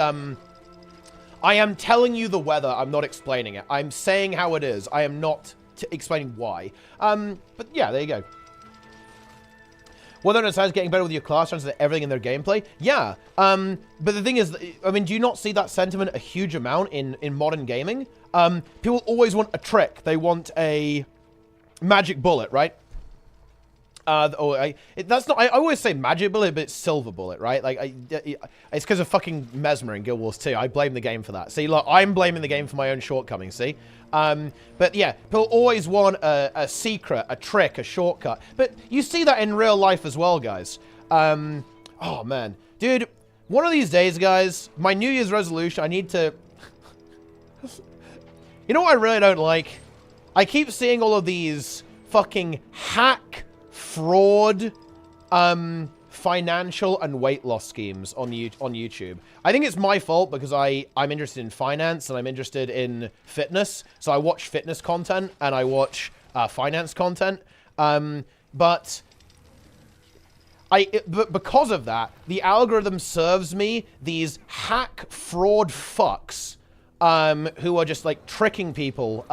I am telling you the weather. I'm not explaining it. I'm saying how it is. I am not explaining why. But yeah, there you go. Whether or not it's getting better with your class, translates everything in their gameplay. Yeah. But the thing is, I mean, do you not see that sentiment a huge amount in modern gaming? People always want a trick. They want a magic bullet, right? That's not. I always say magic bullet, but it's silver bullet, right? Like, it's because of fucking Mesmer in Guild Wars 2. I blame the game for that. See, look, I'm blaming the game for my own shortcomings. See, but yeah, people always want a secret, a trick, a shortcut. But you see that in real life as well, guys. Oh man, dude, one of these days, guys, my New Year's resolution. I need to. You know what I really don't like? I keep seeing all of these fucking hack, fraud, financial and weight loss schemes on YouTube. I think it's my fault because I'm interested in finance and I'm interested in fitness. So I watch fitness content and I watch finance content. But because of that, the algorithm serves me these hack fraud fucks who are just like tricking people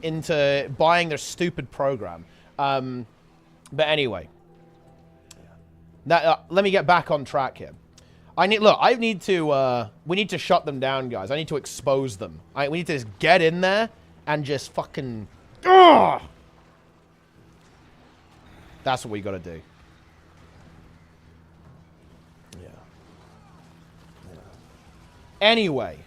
into buying their stupid program. But anyway, let me get back on track here. We need to shut them down, guys. I need to expose them. We need to just get in there and just fucking, ugh! That's what we gotta do. Yeah. Anyway.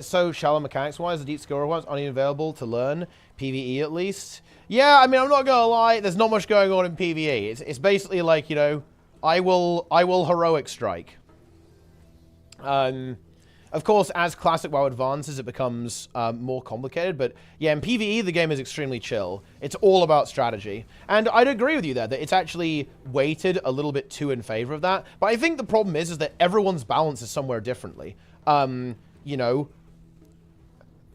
So shallow mechanics-wise, the deep skill requirements aren't even available to learn. PvE at least. Yeah, I mean, I'm not gonna lie. There's not much going on in PvE. It's basically like, you know, I will heroic strike. Of course, as Classic WoW advances, it becomes more complicated. But yeah, in PvE, the game is extremely chill. It's all about strategy. And I'd agree with you there that it's actually weighted a little bit too in favor of that. But I think the problem is that everyone's balance is somewhere differently. You know,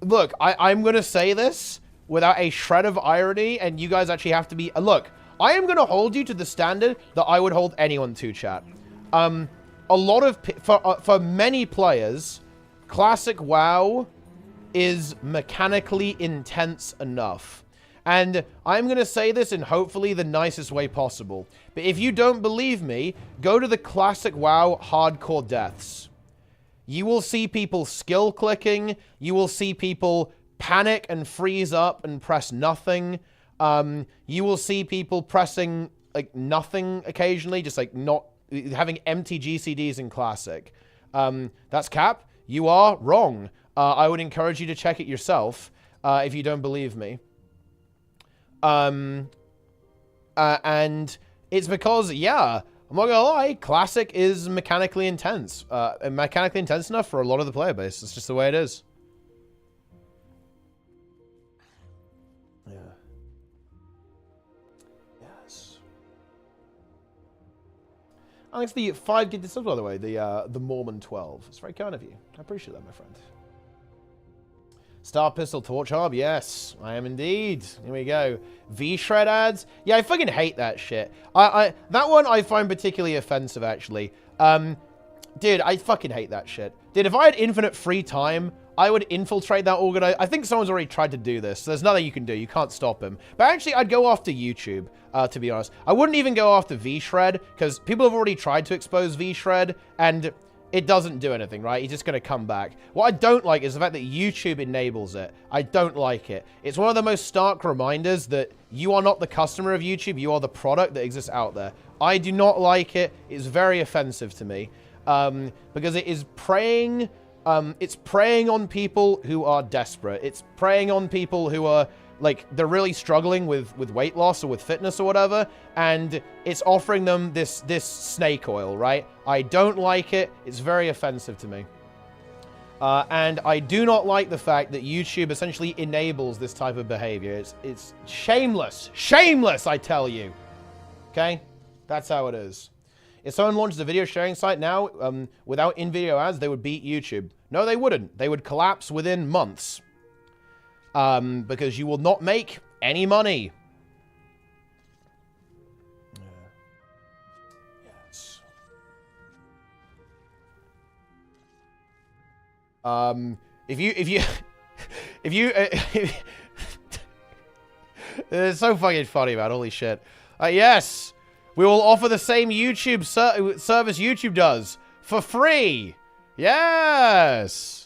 look, I'm going to say this without a shred of irony, and you guys actually have to be... Look, I am going to hold you to the standard that I would hold anyone to, chat. A lot of... For many players, Classic WoW is mechanically intense enough. And I'm going to say this in hopefully the nicest way possible. But if you don't believe me, go to the Classic WoW hardcore deaths. You will see people skill clicking. You will see people panic and freeze up and press nothing. You will see people pressing like nothing occasionally, just like not having empty GCDs in Classic. That's cap. You are wrong. I would encourage you to check it yourself if you don't believe me. And it's because, yeah, I'm not gonna lie, Classic is mechanically intense. Mechanically intense enough for a lot of the player base. It's just the way it is. Yeah. Yes. Thanks for the 5 gig subs, by the way, the Mormon 12. It's very kind of you. I appreciate that, my friend. Star Pistol Torch Hub, yes, I am indeed. Here we go. V-Shred ads. Yeah, I fucking hate that shit. That one I find particularly offensive, actually. Dude, I fucking hate that shit. Dude, if I had infinite free time, I would infiltrate that organization. I think someone's already tried to do this. So there's nothing you can do. You can't stop him. But actually, I'd go after YouTube, to be honest. I wouldn't even go after V-Shred, because people have already tried to expose V-Shred, and it doesn't do anything, right? He's just going to come back. What I don't like is the fact that YouTube enables it. I don't like it. It's one of the most stark reminders that you are not the customer of YouTube. You are the product that exists out there. I do not like it. It's very offensive to me because it is preying... it's preying on people who are desperate. It's preying on people who are... like, they're really struggling with weight loss or with fitness or whatever, and it's offering them this snake oil, right? I don't like it. It's very offensive to me. And I do not like the fact that YouTube essentially enables this type of behavior. It's shameless. Shameless, I tell you. Okay? That's how it is. If someone launches a video sharing site now without in-video ads, they would beat YouTube. No, they wouldn't. They would collapse within months. Because you will not make any money. Yes. If you it's so fucking funny, man. Holy shit. Yes, we will offer the same YouTube service YouTube does for free. Yes.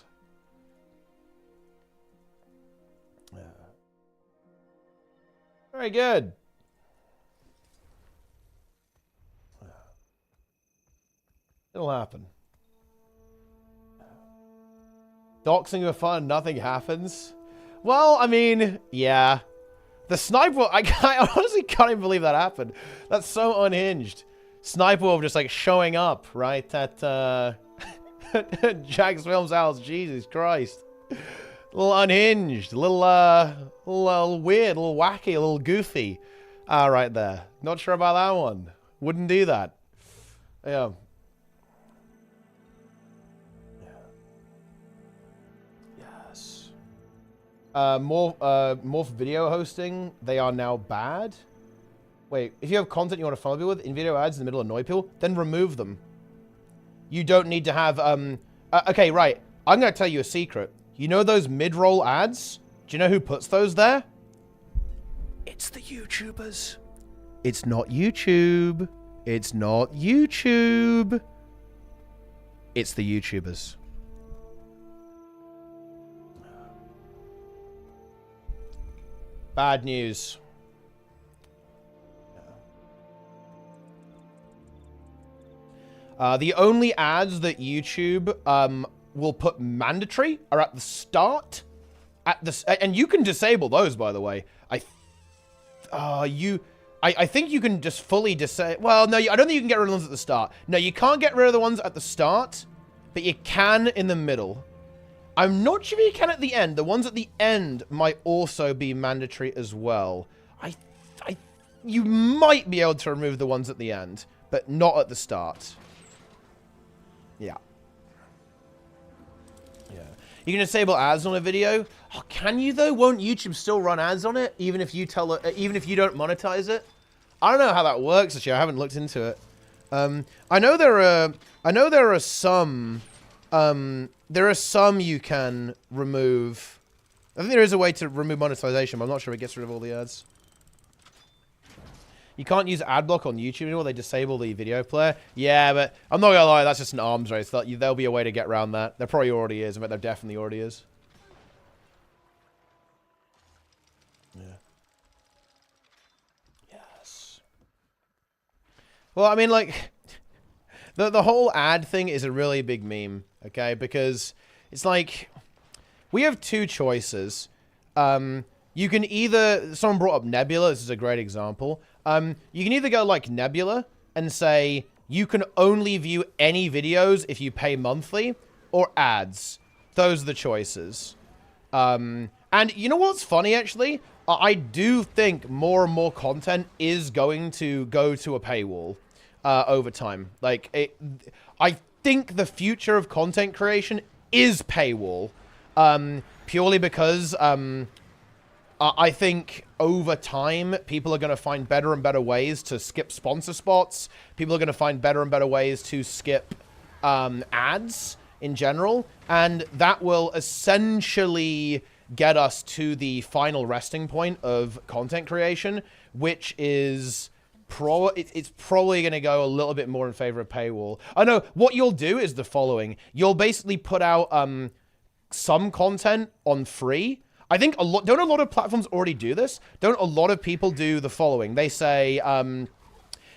Very good. It'll happen. Doxing for fun, nothing happens. Well, I mean, yeah. The Sniper, I honestly can't even believe that happened. That's so unhinged. Sniper Wolf just like showing up, right, at Jack's Films house. Jesus Christ. A little unhinged, a little weird, a little wacky, a little goofy. Right there. Not sure about that one. Wouldn't do that. Yeah. Yes. More for video hosting. They are now bad. Wait, if you have content you want to follow people with in video ads in the middle annoy people, then remove them. You don't need to have okay, right. I'm gonna tell you a secret. You know those mid-roll ads? Do you know who puts those there? It's the YouTubers. It's not YouTube. It's not YouTube. It's the YouTubers. Bad news. The only ads that YouTube will put mandatory are at the start. And you can disable those, by the way. I think you can just fully disable. Well, no, I don't think you can get rid of the ones at the start. No, you can't get rid of the ones at the start, but you can in the middle. I'm not sure if you can at the end. The ones at the end might also be mandatory as well. You might be able to remove the ones at the end, but not at the start. Yeah. You can disable ads on a video. Oh, can you though? Won't YouTube still run ads on it, even if you even if you don't monetize it? I don't know how that works. Actually, I haven't looked into it. I know there are some. There are some you can remove. I think there is a way to remove monetization, but I'm not sure it gets rid of all the ads. You can't use adblock on YouTube anymore. They disable the video player. Yeah, but I'm not gonna lie, that's just an arms race. There'll be a way to get around that. There probably already is. I bet there definitely already is. Yeah. Yes. Well, I mean, like, the whole ad thing is a really big meme, okay? Because it's like, we have two choices. You can either, someone brought up Nebula, this is a great example. You can either go like Nebula and say, you can only view any videos if you pay monthly, or ads. Those are the choices. And you know what's funny, actually? I do think more and more content is going to go to a paywall over time. Like, I think the future of content creation is paywall. Purely because I think over time, people are going to find better and better ways to skip sponsor spots. People are going to find better and better ways to skip ads in general. And that will essentially get us to the final resting point of content creation, which is it's probably going to go a little bit more in favor of paywall. I know what you'll do is the following. You'll basically put out some content on free. I think don't a lot of platforms already do this? Don't a lot of people do the following? They say,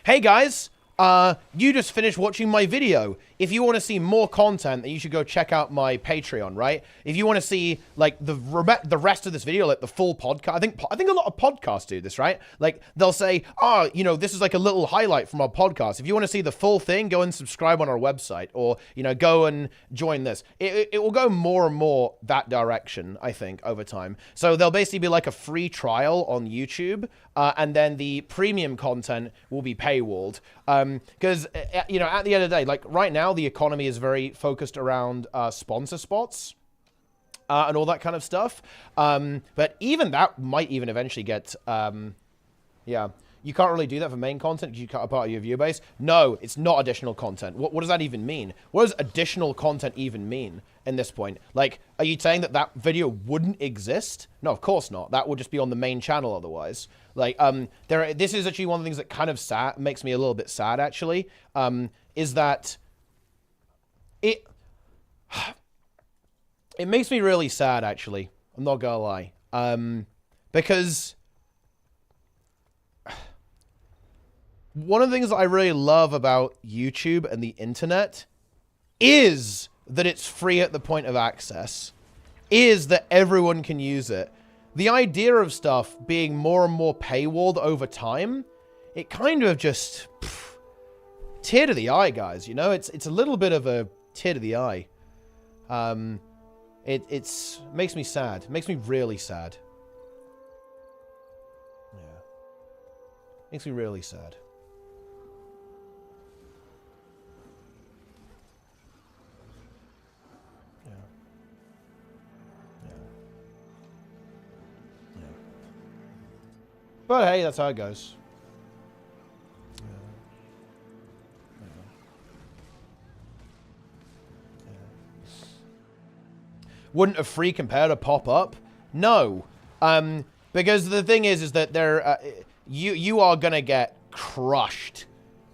hey guys, you just finished watching my video. If you want to see more content, then you should go check out my Patreon, right? If you want to see, like, the rest of this video, like the full podcast, I think a lot of podcasts do this, right? Like, they'll say, oh, you know, this is like a little highlight from our podcast. If you want to see the full thing, go and subscribe on our website, or, you know, go and join this. It will go more and more that direction, I think, over time. So there'll basically be like a free trial on YouTube, and then the premium content will be paywalled. Because, you know, at the end of the day, like, right now, the economy is very focused around sponsor spots and all that kind of stuff. But even that might even eventually get, yeah. You can't really do that for main content because you cut a part of your viewer base. No, it's not additional content. What does that even mean? What does additional content even mean in this point? Like, are you saying that that video wouldn't exist? No, of course not. That would just be on the main channel otherwise. Like, this is actually one of the things that kind of makes me a little bit sad, actually, is that it makes me really sad, actually. I'm not gonna lie. Because one of the things that I really love about YouTube and the internet is that it's free at the point of access, is that everyone can use it. The idea of stuff being more and more paywalled over time, it kind of just tear to the eye, guys. You know, it's a little bit of a tear to the eye. It's makes me sad. It makes me really sad. Yeah, makes me really sad. But hey, that's how it goes. Wouldn't a free competitor pop up? No. Because the thing is that there, you are gonna get crushed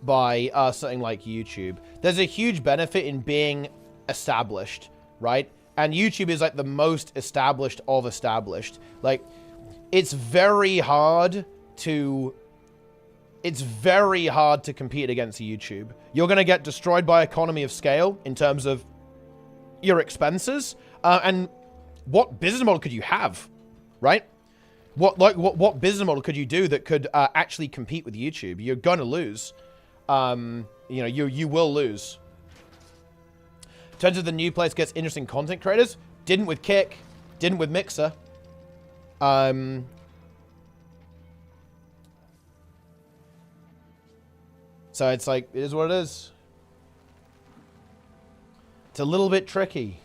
by something like YouTube. There's a huge benefit in being established, right? And YouTube is like the most established of established. Like, it's very hard to compete against YouTube. You're going to get destroyed by economy of scale in terms of your expenses. And what business model could you have, right? What business model could you do that could actually compete with YouTube? You're going to lose. You know, you will lose. In terms of the new place gets interesting content creators, didn't with Kick, didn't with Mixer. So it's like, it is what it is. It's a little bit tricky.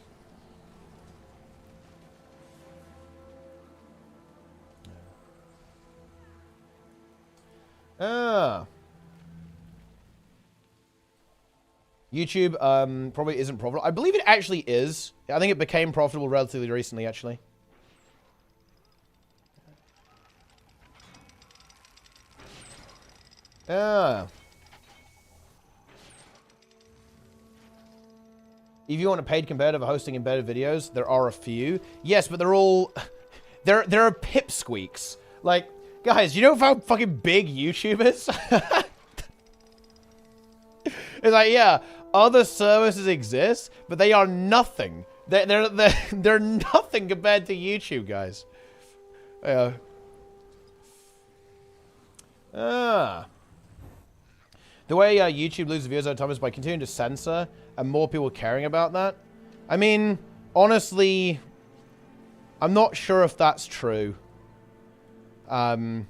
YouTube probably isn't profitable. I believe it actually is. I think it became profitable relatively recently, actually. If you want a paid competitor for hosting embedded videos, there are a few. Yes, but they're all... there are pipsqueaks. Like, guys, you know how fucking big YouTube is? It's like, yeah, other services exist, but they are nothing. They're nothing compared to YouTube, guys. The way YouTube loses viewers over time is by continuing to censor and more people caring about that. I mean, honestly, I'm not sure if that's true. I'm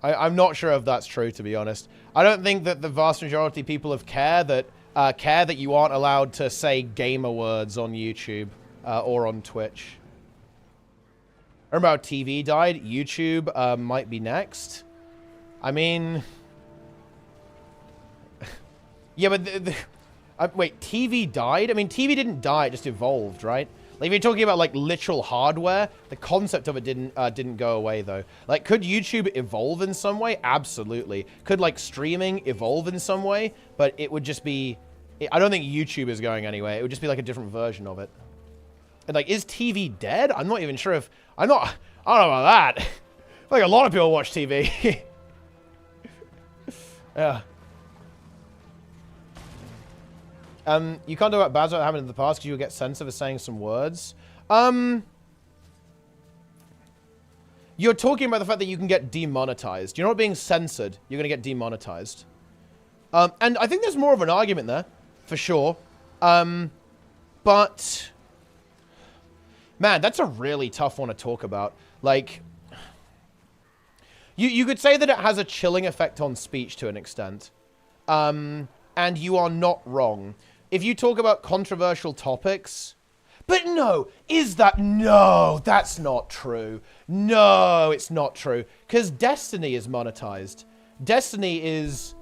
not sure if that's true, to be honest. I don't think that the vast majority of people care that you aren't allowed to say gamer words on YouTube or on Twitch. Remember how TV died? YouTube might be next. I mean... yeah, but wait, TV died? I mean, TV didn't die, it just evolved, right? Like, if you're talking about, like, literal hardware, the concept of it didn't go away, though. Like, could YouTube evolve in some way? Absolutely. Could, like, streaming evolve in some way? But it would just be... I don't think YouTube is going anywhere. It would just be, like, a different version of it. And, like, is TV dead? I'm not even sure if... I don't know about that. Like, a lot of people watch TV. Yeah. You can't talk about bad that happened in the past because you'll get censored for saying some words. You're talking about the fact that you can get demonetized. You're not being censored. You're going to get demonetized. And I think there's more of an argument there, for sure. But... man, that's a really tough one to talk about. Like... You could say that it has a chilling effect on speech to an extent. And you are not wrong. If you talk about controversial topics... but no, no, that's not true. No, it's not true. Because Destiny is monetized. Destiny is...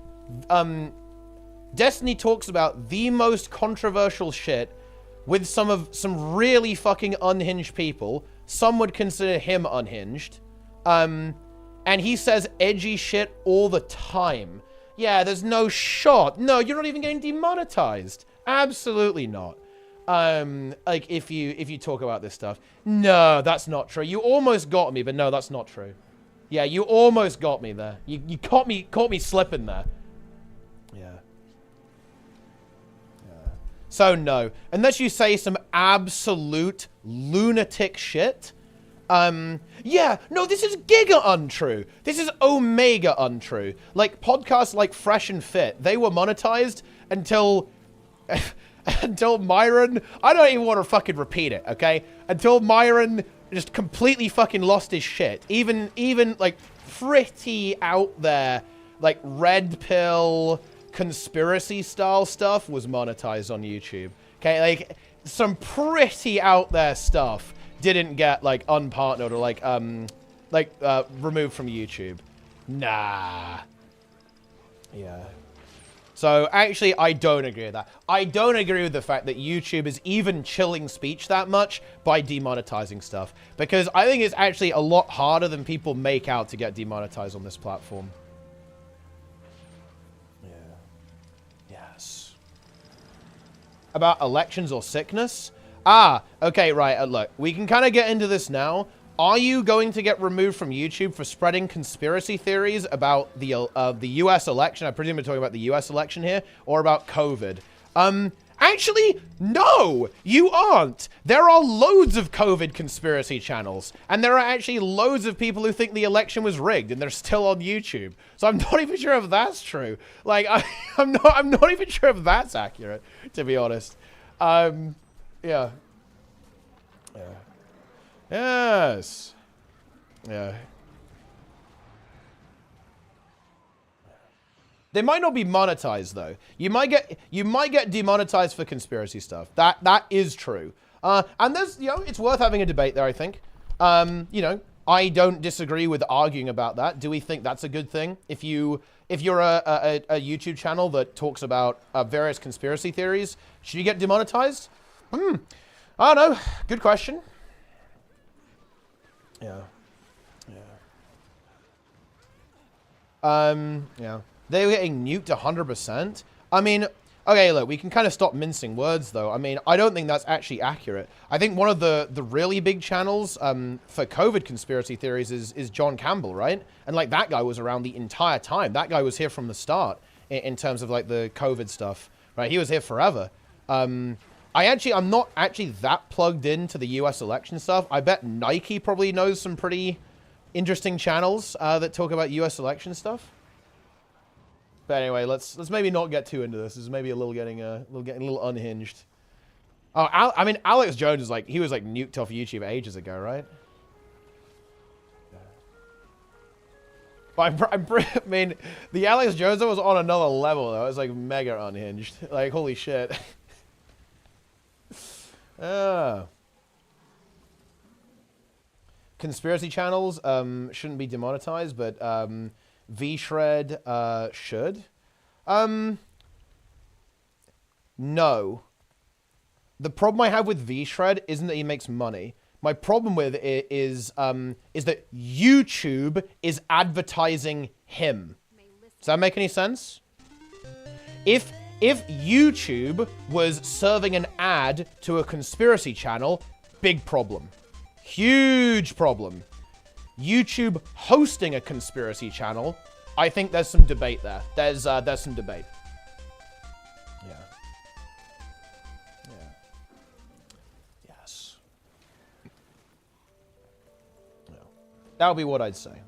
Destiny talks about the most controversial shit with some really fucking unhinged people. Some would consider him unhinged. And he says edgy shit all the time. Yeah, there's no shot. No, you're not even getting demonetized. Absolutely not. Like, if you talk about this stuff. No, that's not true. You almost got me, but no, that's not true. Yeah, you almost got me there. You caught me slipping there. Yeah. So, no. Unless you say some absolute lunatic shit. Yeah, no, this is giga untrue. This is omega untrue. Like, podcasts like Fresh and Fit, they were monetized until... until Myron... I don't even want to fucking repeat it, okay? Until Myron just completely fucking lost his shit. Even like, pretty out there, like, red pill, conspiracy-style stuff was monetized on YouTube. Okay, like, some pretty out there stuff didn't get, like, unpartnered or, like, removed from YouTube. Nah. Yeah. So, actually, I don't agree with that. I don't agree with the fact that YouTube is even chilling speech that much by demonetizing stuff. Because I think it's actually a lot harder than people make out to get demonetized on this platform. Yeah. Yes. About elections or sickness? Ah, okay, right, look. We can kind of get into this now. Are you going to get removed from YouTube for spreading conspiracy theories about the US election? I presume we're talking about the US election here, or about COVID. Actually, no, you aren't. There are loads of COVID conspiracy channels, and there are actually loads of people who think the election was rigged, and they're still on YouTube. So I'm not even sure if that's true. Like, I'm not even sure if that's accurate, to be honest. Yeah. Yeah. Yes. Yeah. They might not be monetized though. You might get demonetized for conspiracy stuff. That is true. And there's, you know, it's worth having a debate there, I think. You know, I don't disagree with arguing about that. Do we think that's a good thing? If you're a YouTube channel that talks about various conspiracy theories, should you get demonetized? I don't know. Good question. Yeah. Yeah. Yeah. They were getting nuked 100%. I mean, okay, look, we can kind of stop mincing words, though. I mean, I don't think that's actually accurate. I think one of the really big channels for COVID conspiracy theories is John Campbell, right? And, like, that guy was around the entire time. That guy was here from the start in terms of, like, the COVID stuff, right? He was here forever. I'm not actually that plugged into the US election stuff. I bet Nike probably knows some pretty interesting channels that talk about US election stuff. But anyway, let's maybe not get too into this. This is maybe getting a little unhinged. Oh, I mean, Alex Jones is like, he was like nuked off YouTube ages ago, right? But I mean, the Alex Jones was on another level though. It was like mega unhinged. Like, holy shit. Conspiracy channels shouldn't be demonetized, but VShred should. No. The problem I have with VShred isn't that he makes money. My problem with it is that YouTube is advertising him. Does that make any sense? If YouTube was serving an ad to a conspiracy channel, big problem. Huge problem. YouTube hosting a conspiracy channel, I think there's some debate there. There's some debate. Yeah. Yeah. Yes. Yeah. That would be what I'd say.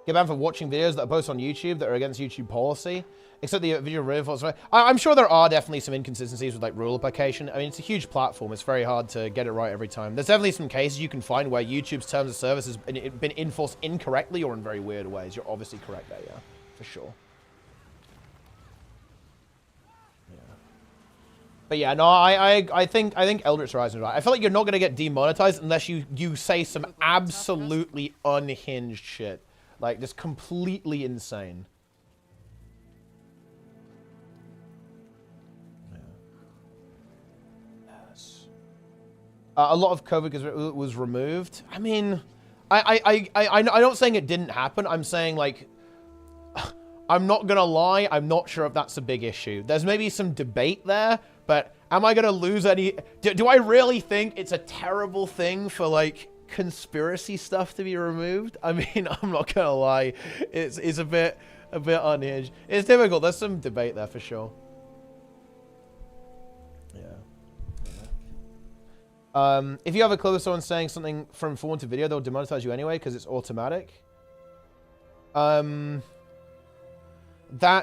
Get banned for watching videos that are posted on YouTube that are against YouTube policy. Except the video reveals. I'm sure there are definitely some inconsistencies with like rule application. I mean, it's a huge platform. It's very hard to get it right every time. There's definitely some cases you can find where YouTube's terms of service has been enforced incorrectly or in very weird ways. You're obviously correct there, yeah, for sure. Yeah. But yeah, no, I think Eldritch Horizon is right. I feel like you're not gonna get demonetized unless you say some absolutely unhinged shit. Like, just completely insane. Yeah. Yes. A lot of COVID was removed. I mean, I'm not saying it didn't happen. I'm saying, like, I'm not gonna lie. I'm not sure if that's a big issue. There's maybe some debate there, but am I gonna lose any... Do I really think it's a terrible thing for, like... conspiracy stuff to be removed? I mean, I'm not gonna lie, it's a bit unhinged. It's difficult. There's some debate there for sure. Yeah. If you have a clue of someone saying something from phone to video, they'll demonetize you anyway because it's automatic. That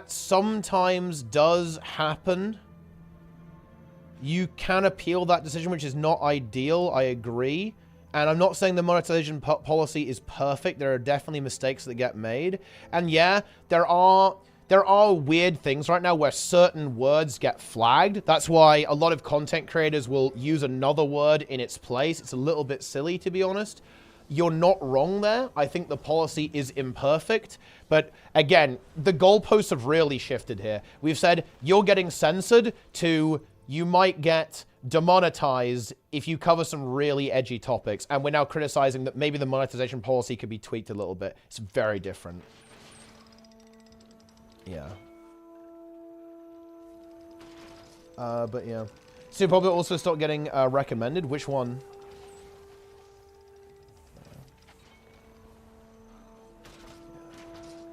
sometimes does happen. You can appeal that decision, which is not ideal. I agree. And I'm not saying the monetization policy is perfect. There are definitely mistakes that get made. And yeah, there are weird things right now where certain words get flagged. That's why a lot of content creators will use another word in its place. It's a little bit silly, to be honest. You're not wrong there. I think the policy is imperfect. But again, the goalposts have really shifted here. We've said you're getting censored to you might get demonetized if you cover some really edgy topics, and we're now criticizing that maybe the monetization policy could be tweaked a little bit. It's very different. Yeah. But yeah. So you probably also start getting recommended. Which one?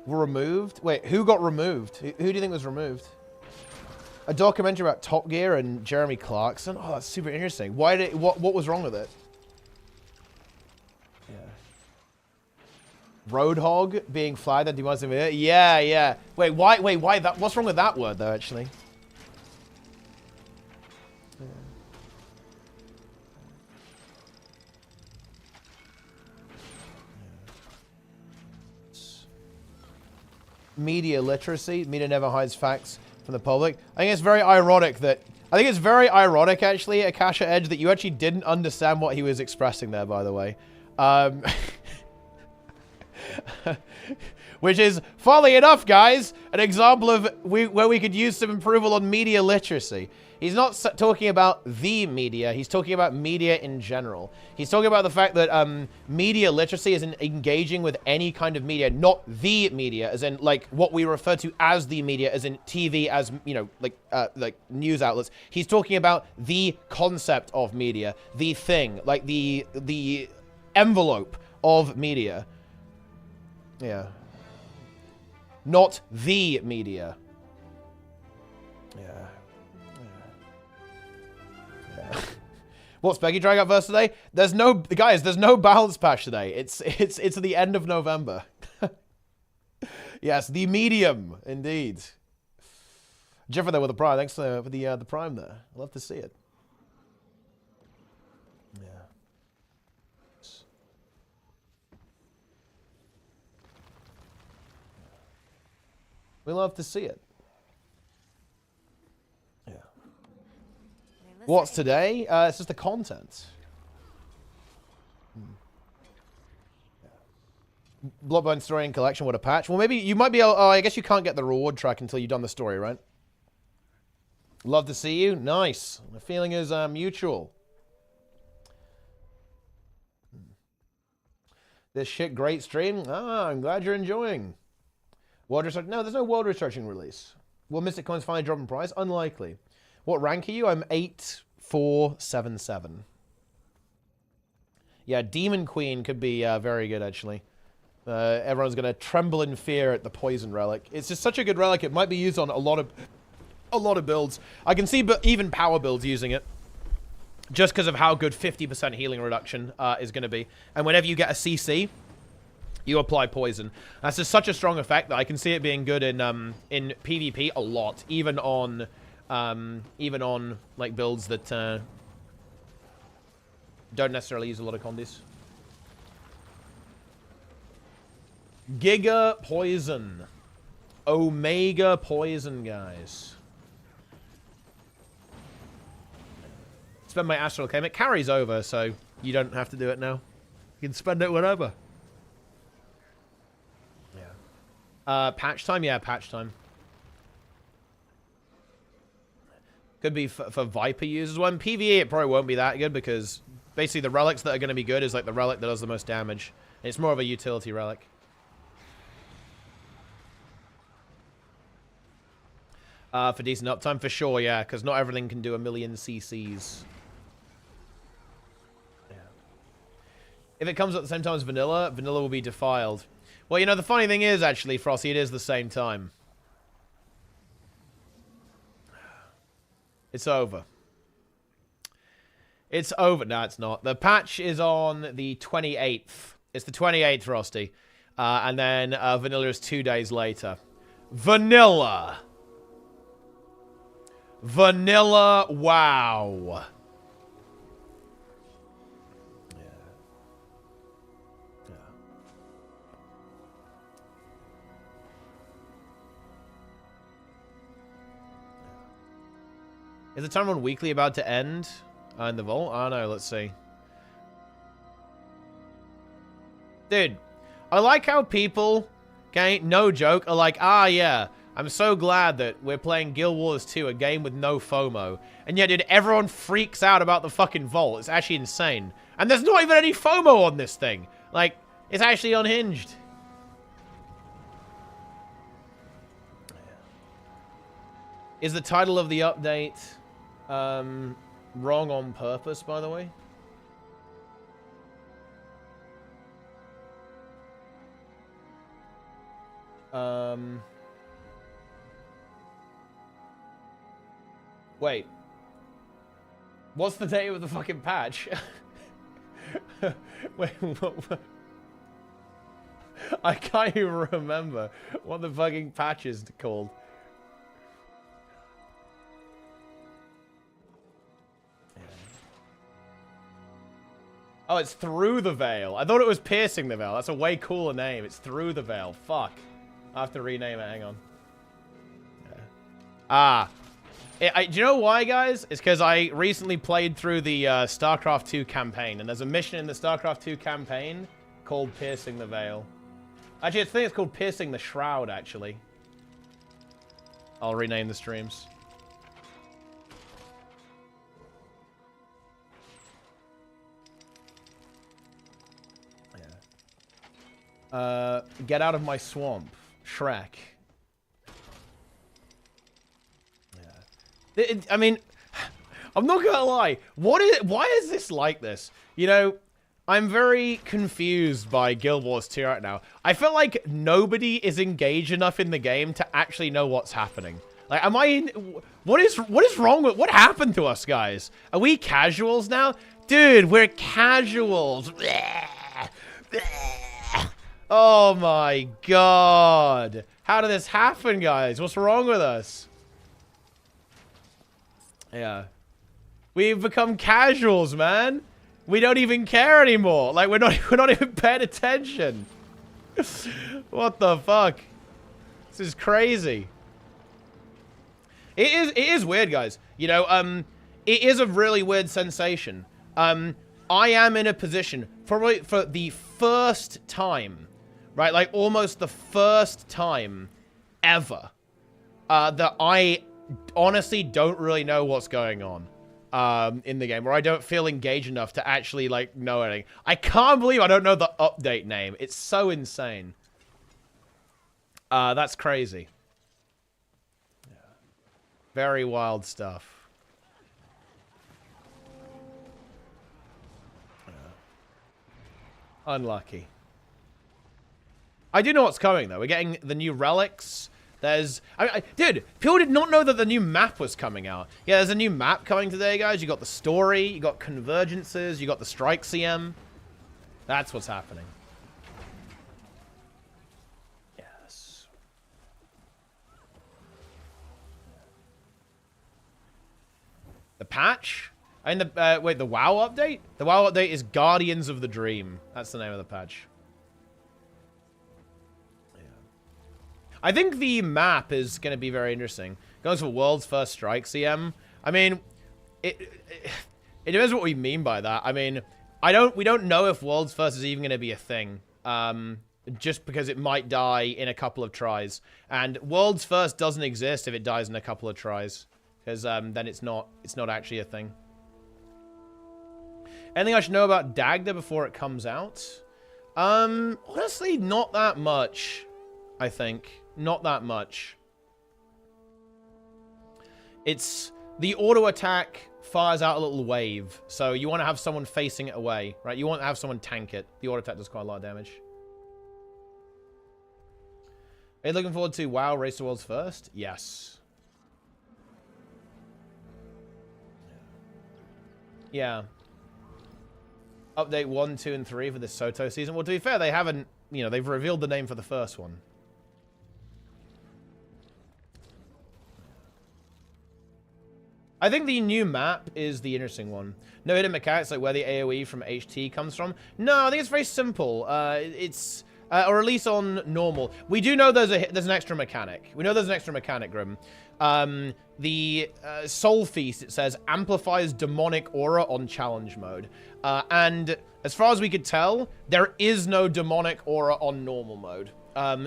Were removed? Wait, who got removed? Who do you think was removed? A documentary about Top Gear and Jeremy Clarkson. Oh, that's super interesting. Why did what was wrong with it? Yeah. Roadhog being flagged at demonetization. Yeah, yeah. Wait, why that? What's wrong with that word though? Actually. Yeah. Media literacy. Media never hides facts from the public. I think it's very ironic that... I think it's very ironic, actually, at Gacha Edge, that you actually didn't understand what he was expressing there, by the way. Which is, funnily enough, guys, an example of where we could use some approval on media literacy. He's not talking about the media. He's talking about media in general. He's talking about the fact that media literacy is engaging with any kind of media, not the media, as in like what we refer to as the media, as in TV, as you know, like news outlets. He's talking about the concept of media, the thing, like the envelope of media. Yeah. Not the media. Yeah. What's Peggy Drag Out verse today? There's no, guys, there's no balance patch today. It's the end of November. Yes, the medium, indeed. Jeffrey there with the prime. Thanks for the prime there. I love to see it. Yeah. We love to see it. Yeah. What's today? It's just the content. Bloodborne story and collection, what a patch. Well, maybe you might be able... Oh, I guess you can't get the reward track until you've done the story, right? Love to see you. Nice. The feeling is mutual. This shit, great stream. Ah, I'm glad you're enjoying. World research? No, there's no world researching release. Will Mystic Coins finally drop in price? Unlikely. What rank are you? I'm 8477. Yeah, Demon Queen could be very good, actually. Everyone's going to tremble in fear at the Poison Relic. It's just such a good relic. It might be used on a lot of builds. I can see even power builds using it. Just because of how good 50% healing reduction is going to be. And whenever you get a CC, you apply poison. That's just such a strong effect that I can see it being good in PvP a lot. Even on like builds that don't necessarily use a lot of condis. Giga Poison. Omega Poison, guys. Spend my Astral Claim. It carries over, so you don't have to do it now. You can spend it whenever. Yeah. Patch time? Yeah, patch time. Could be for Viper users. Well, in PvE, it probably won't be that good because basically the relics that are going to be good is like the relic that does the most damage. It's more of a utility relic. For decent uptime, for sure, yeah, because not everything can do 1,000,000 CCs. Yeah. If it comes at the same time as vanilla, vanilla will be defiled. Well, you know, the funny thing is, actually, Frosty, it is the same time. It's over. It's over. No, it's not. The patch is on the 28th. It's the 28th, Frosty. And then vanilla is 2 days later. Vanilla! Vanilla WoW. Yeah. Yeah. Is the time on weekly about to end? In the vault? Oh no, let's see. Dude, I like how people, okay, no joke, are like, ah yeah, I'm so glad that we're playing Guild Wars 2, a game with no FOMO. And yet, dude, everyone freaks out about the fucking vault. It's actually insane. And there's not even any FOMO on this thing. Like, it's actually unhinged. Is the title of the update wrong on purpose, by the way? Wait. What's the date of the fucking patch? Wait, what? I can't even remember what the fucking patch is called. Oh, it's Through the Veil. I thought it was Piercing the Veil. That's a way cooler name. It's Through the Veil. Fuck. I have to rename it. Hang on. Yeah. Ah. Do you know why, guys? It's because I recently played through the StarCraft 2 campaign, and there's a mission in the StarCraft 2 campaign called Piercing the Veil. Actually, I think it's called Piercing the Shroud, actually. I'll rename the streams. Yeah. Get out of my swamp. Shrek. I mean, I'm not gonna lie. Why is this like this? You know, I'm very confused by Guild Wars 2 right now. I feel like nobody is engaged enough in the game to actually know what's happening. Like, am I in... What is wrong with... What happened to us, guys? Are we casuals now? Dude, we're casuals. Oh my god. How did this happen, guys? What's wrong with us? Yeah. We've become casuals, man. We don't even care anymore. Like, we're not even paying attention. What the fuck? This is crazy. It is weird, guys. You know, it is a really weird sensation. I am in a position for the first time, right? Like almost the first time ever, that I honestly don't really know what's going on in the game, where I don't feel engaged enough to actually like know anything. I can't believe I don't know the update name. It's so insane. That's crazy. Yeah. Very wild stuff. Yeah. Unlucky. I do know what's coming, though. We're getting the new Relics. There's... dude, people did not know that the new map was coming out. Yeah, there's a new map coming today, guys. You got the story, you got convergences, you got the strike CM. That's what's happening. Yes. The patch? I mean, wait, the WoW update? The WoW update is Guardians of the Dream. That's the name of the patch. I think the map is going to be very interesting. Goes for world's first strike CM. I mean, it depends what we mean by that. I mean, we don't know if world's first is even going to be a thing. Just because it might die in a couple of tries. And world's first doesn't exist if it dies in a couple of tries. Because then it's not actually a thing. Anything I should know about Dagda before it comes out? Honestly, not that much, I think. Not that much. It's the auto attack fires out a little wave, so you want to have someone facing it away, right? You want to have someone tank it. The auto attack does quite a lot of damage. Are you looking forward to WoW Race to Worlds First? Yes. Yeah. Update 1, 2, and 3 for this Soto season. Well, to be fair, they haven't, you know, they've revealed the name for the first one. I think the new map is the interesting one. No hidden mechanics like where the AoE from HT comes from. No, I think it's very simple. It's or at least on normal. We do know there's an extra mechanic. We know there's an extra mechanic, Grim. The Soul Feast, it says, amplifies demonic aura on challenge mode. And as far as we could tell, there is no demonic aura on normal mode.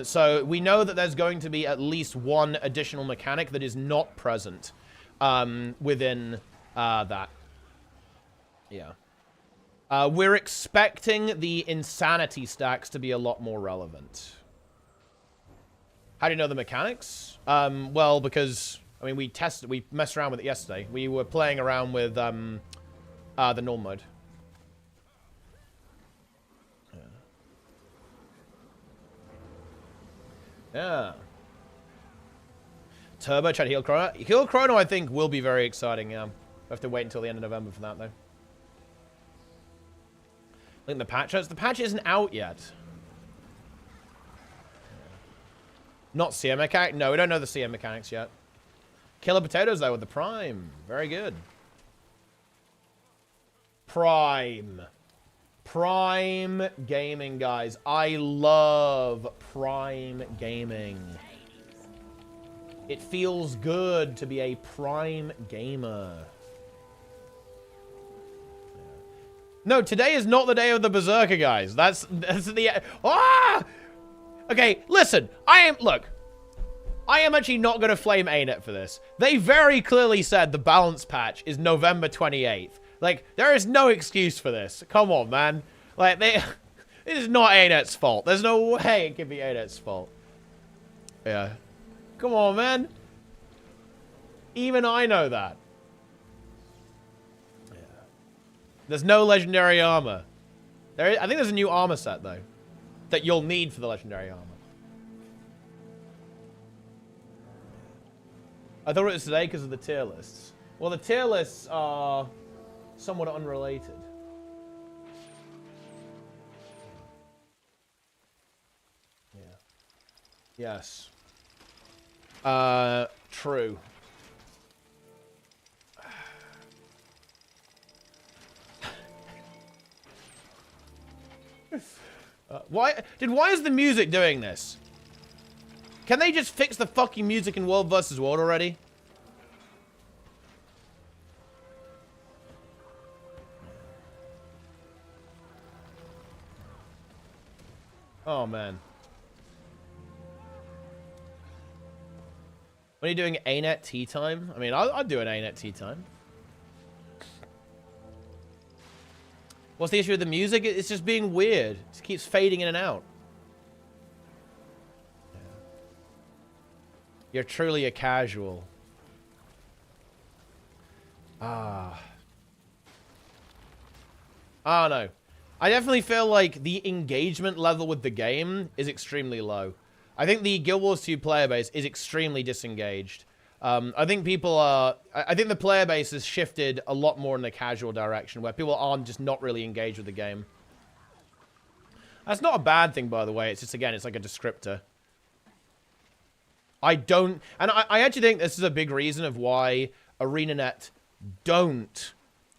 So we know that there's going to be at least one additional mechanic that is not present within that. Yeah. We're expecting the insanity stacks to be a lot more relevant. How do you know the mechanics? Well, because, I mean, we messed around with it yesterday. We were playing around with the normal mode. Yeah. Turbo Chat Heal Chrono. Heal Chrono, I think, will be very exciting, yeah. We'll have to wait until the end of November for that, though. I think the patch isn't out yet. Not CM mechanic? No, we don't know the CM mechanics yet. Killer Potatoes, though, with the Prime. Very good. Prime. Prime Gaming, guys. I love Prime Gaming. It feels good to be a Prime gamer. No, today is not the day of the Berserker, guys. That's the... Ah! Okay, listen. Look. I am actually not going to flame ANET for this. They very clearly said the balance patch is November 28th. Like, there is no excuse for this. Come on, man. Like, this is not ANET's fault. There's no way it can be ANET's fault. Yeah. Come on, man. Even I know that. Yeah. There's no legendary armor. I think there's a new armor set, though, that you'll need for the legendary armor. I thought it was today because of the tier lists. Well, the tier lists are somewhat unrelated. Yeah. Yes. True. Why is the music doing this? Can they just fix the fucking music in World vs. World already? Oh, man. When are you doing ANET tea time? I mean, I'd do an ANET tea time. What's the issue with the music? It's just being weird. It just keeps fading in and out. You're truly a casual. I don't know. I definitely feel like the engagement level with the game is extremely low. I think the Guild Wars 2 player base is extremely disengaged. I think people are... I think the player base has shifted a lot more in the casual direction, where people aren't just not really engaged with the game. That's not a bad thing, by the way. It's just, again, it's like a descriptor. I don't... And I actually think this is a big reason of why ArenaNet don't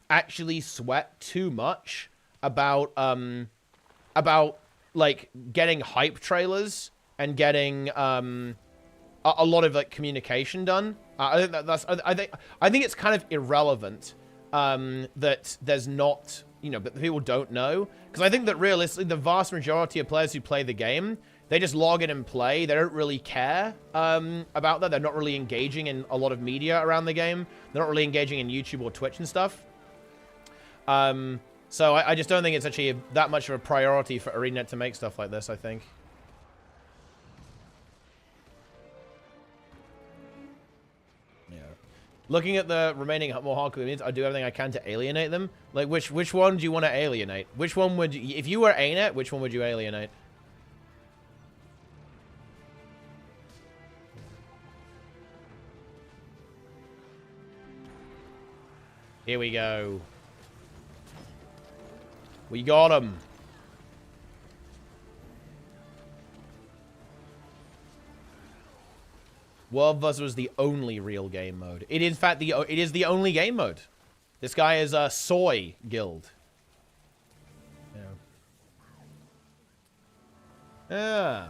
actually sweat too much about like, getting hype trailers and getting, a lot of like communication done. I think it's kind of irrelevant that there's not, you know, but people don't know, because I think that realistically the vast majority of players who play the game, they just log in and play. They don't really care about that. They're not really engaging in a lot of media around the game. They're not really engaging in YouTube or Twitch and stuff. So I just don't think it's actually that much of a priority for ArenaNet to make stuff like this, I think. Looking at the remaining more hardcore communities, I do everything I can to alienate them. Like, which one do you want to alienate? Which one would you, if you were ANET, which one would you alienate? Here we go. We got him. World vs. was the only real game mode. It is, in fact, it is the only game mode. This guy is a soy guild. Yeah. Yeah.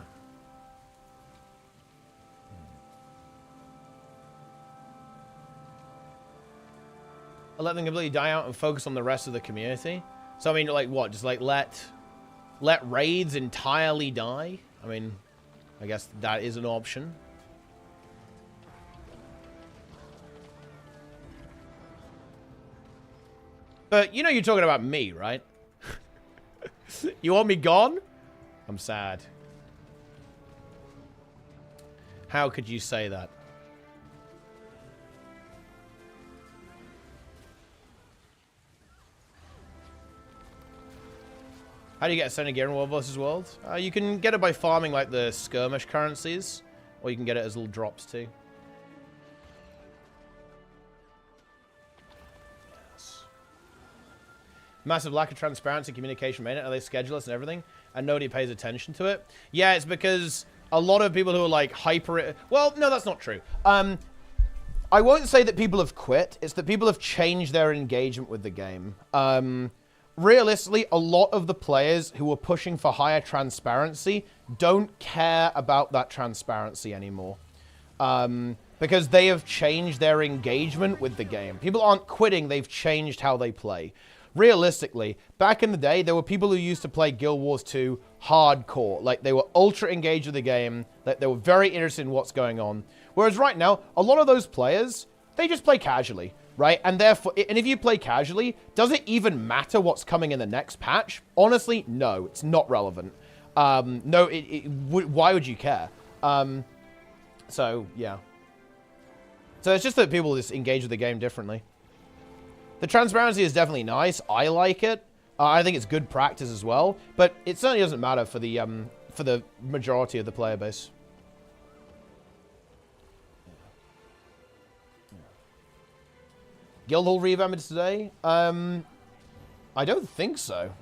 I'll let them completely die out and focus on the rest of the community. So, I mean, like, what? Just, like, let raids entirely die? I mean, I guess that is an option. But, you know you're talking about me, right? You want me gone? I'm sad. How could you say that? How do you get a center gear in World vs. World? You can get it by farming, like, the skirmish currencies. Or you can get it as little drops, too. Yes. Massive lack of transparency, communication, man. Are they schedulers and everything? And nobody pays attention to it? Yeah, it's because a lot of people who are, like, hyper... Well, no, that's not true. I won't say that people have quit. It's that people have changed their engagement with the game. Realistically, a lot of the players who are pushing for higher transparency don't care about that transparency anymore. Because they have changed their engagement with the game. People aren't quitting, they've changed how they play. Realistically, back in the day, there were people who used to play Guild Wars 2 hardcore. Like, they were ultra engaged with the game, that they were very interested in what's going on. Whereas right now, a lot of those players, they just play casually. Right? And therefore, and if you play casually, does it even matter what's coming in the next patch? Honestly, no, it's not relevant. No, why would you care? So, yeah. So it's just that people just engage with the game differently. The transparency is definitely nice. I like it. I think it's good practice as well. But it certainly doesn't matter for the majority of the player base. Guildhall revamp is today? I don't think so.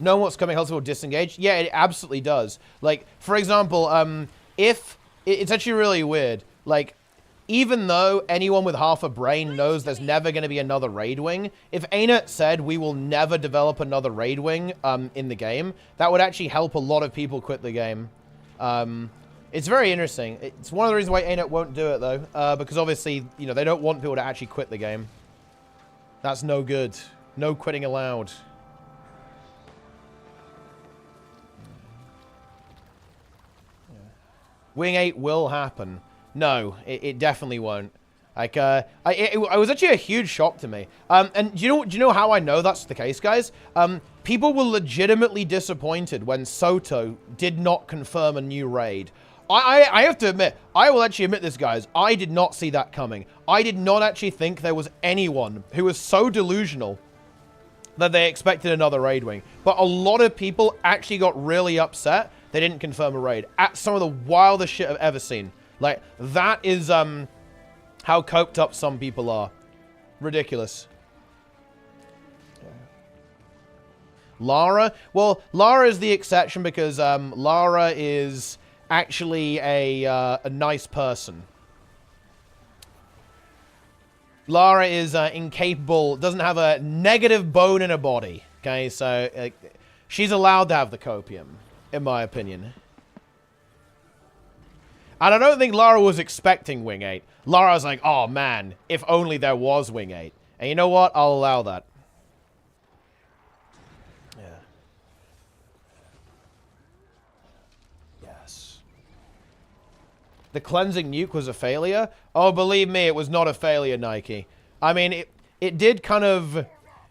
Know what's coming helps people disengage? Yeah, it absolutely does. Like, for example, if... It's actually really weird. Like, even though anyone with half a brain knows there's never going to be another raid wing, if Ainet said we will never develop another raid wing in the game, that would actually help a lot of people quit the game. It's very interesting. It's one of the reasons why Ainet won't do it, though, because obviously, you know, they don't want people to actually quit the game. That's no good. No quitting allowed. Wing 8 will happen. No, it definitely won't. Like, it was actually a huge shock to me. And do you know how I know that's the case, guys? People were legitimately disappointed when Soto did not confirm a new raid. I have to admit, I will actually admit this, guys. I did not see that coming. I did not actually think there was anyone who was so delusional that they expected another raid wing. But a lot of people actually got really upset they didn't confirm a raid. At some of the wildest shit I've ever seen. Like, that is, how coped up some people are. Ridiculous. Lara? Well, Lara is the exception because, Lara is actually a nice person. Lara is, incapable, doesn't have a negative bone in her body. Okay, so, she's allowed to have the copium, in my opinion. And I don't think Lara was expecting Wing 8. Lara was like, oh man, if only there was Wing 8. And you know what? I'll allow that. Yeah. Yes. The cleansing nuke was a failure? Oh, believe me, it was not a failure, Nike. I mean, it did kind of...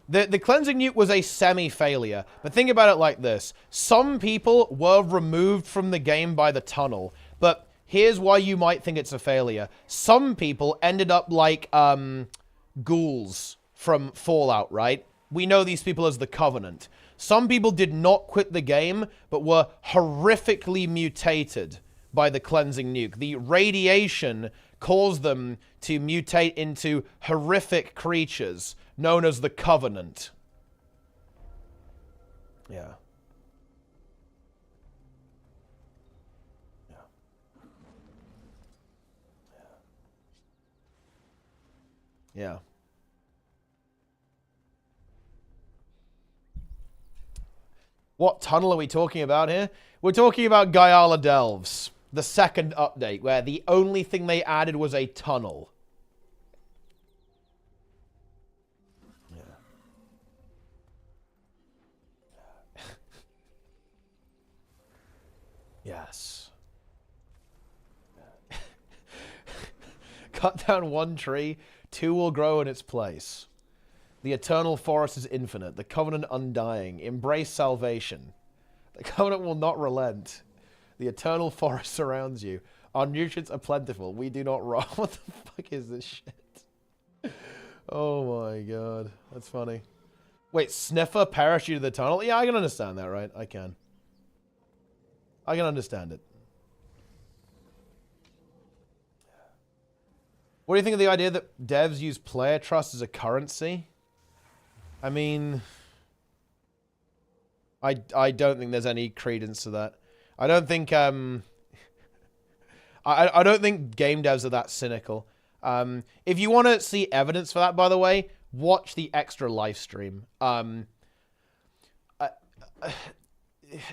The cleansing nuke was a semi-failure. But think about it like this. Some people were removed from the game by the tunnel. But here's why you might think it's a failure. Some people ended up like ghouls from Fallout, right? We know these people as the Covenant. Some people did not quit the game, but were horrifically mutated by the cleansing nuke. The radiation caused them to mutate into horrific creatures known as the Covenant. Yeah. Yeah. What tunnel are we talking about here? We're talking about Guyala Delves, the second update, where the only thing they added was a tunnel. Yes. Cut down one tree, two will grow in its place. The eternal forest is infinite, the covenant undying. Embrace salvation. The covenant will not relent. The eternal forest surrounds you. Our nutrients are plentiful. We do not rot. What the fuck is this shit? Oh my god. That's funny. Wait, Sniffer parachuted the tunnel? Yeah, I can understand that, right? I can. I can understand it. What do you think of the idea that devs use player trust as a currency? I mean, I don't think there's any credence to that. I don't think I don't think game devs are that cynical. If you want to see evidence for that, by the way, watch the extra live stream.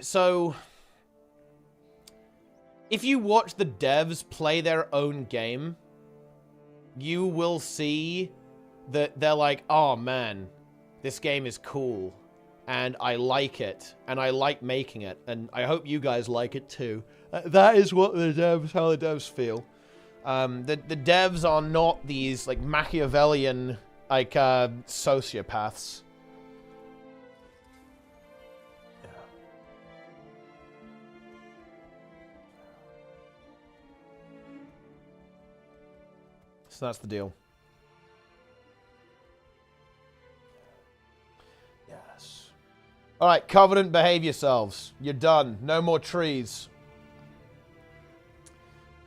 So if you watch the devs play their own game, you will see that they're like, oh man, this game is cool, and I like it, and I like making it, and I hope you guys like it too. That is what the devs, how the devs feel. The devs are not these like Machiavellian like sociopaths. So that's the deal. Yes. All right, Covenant, behave yourselves. You're done. No more trees.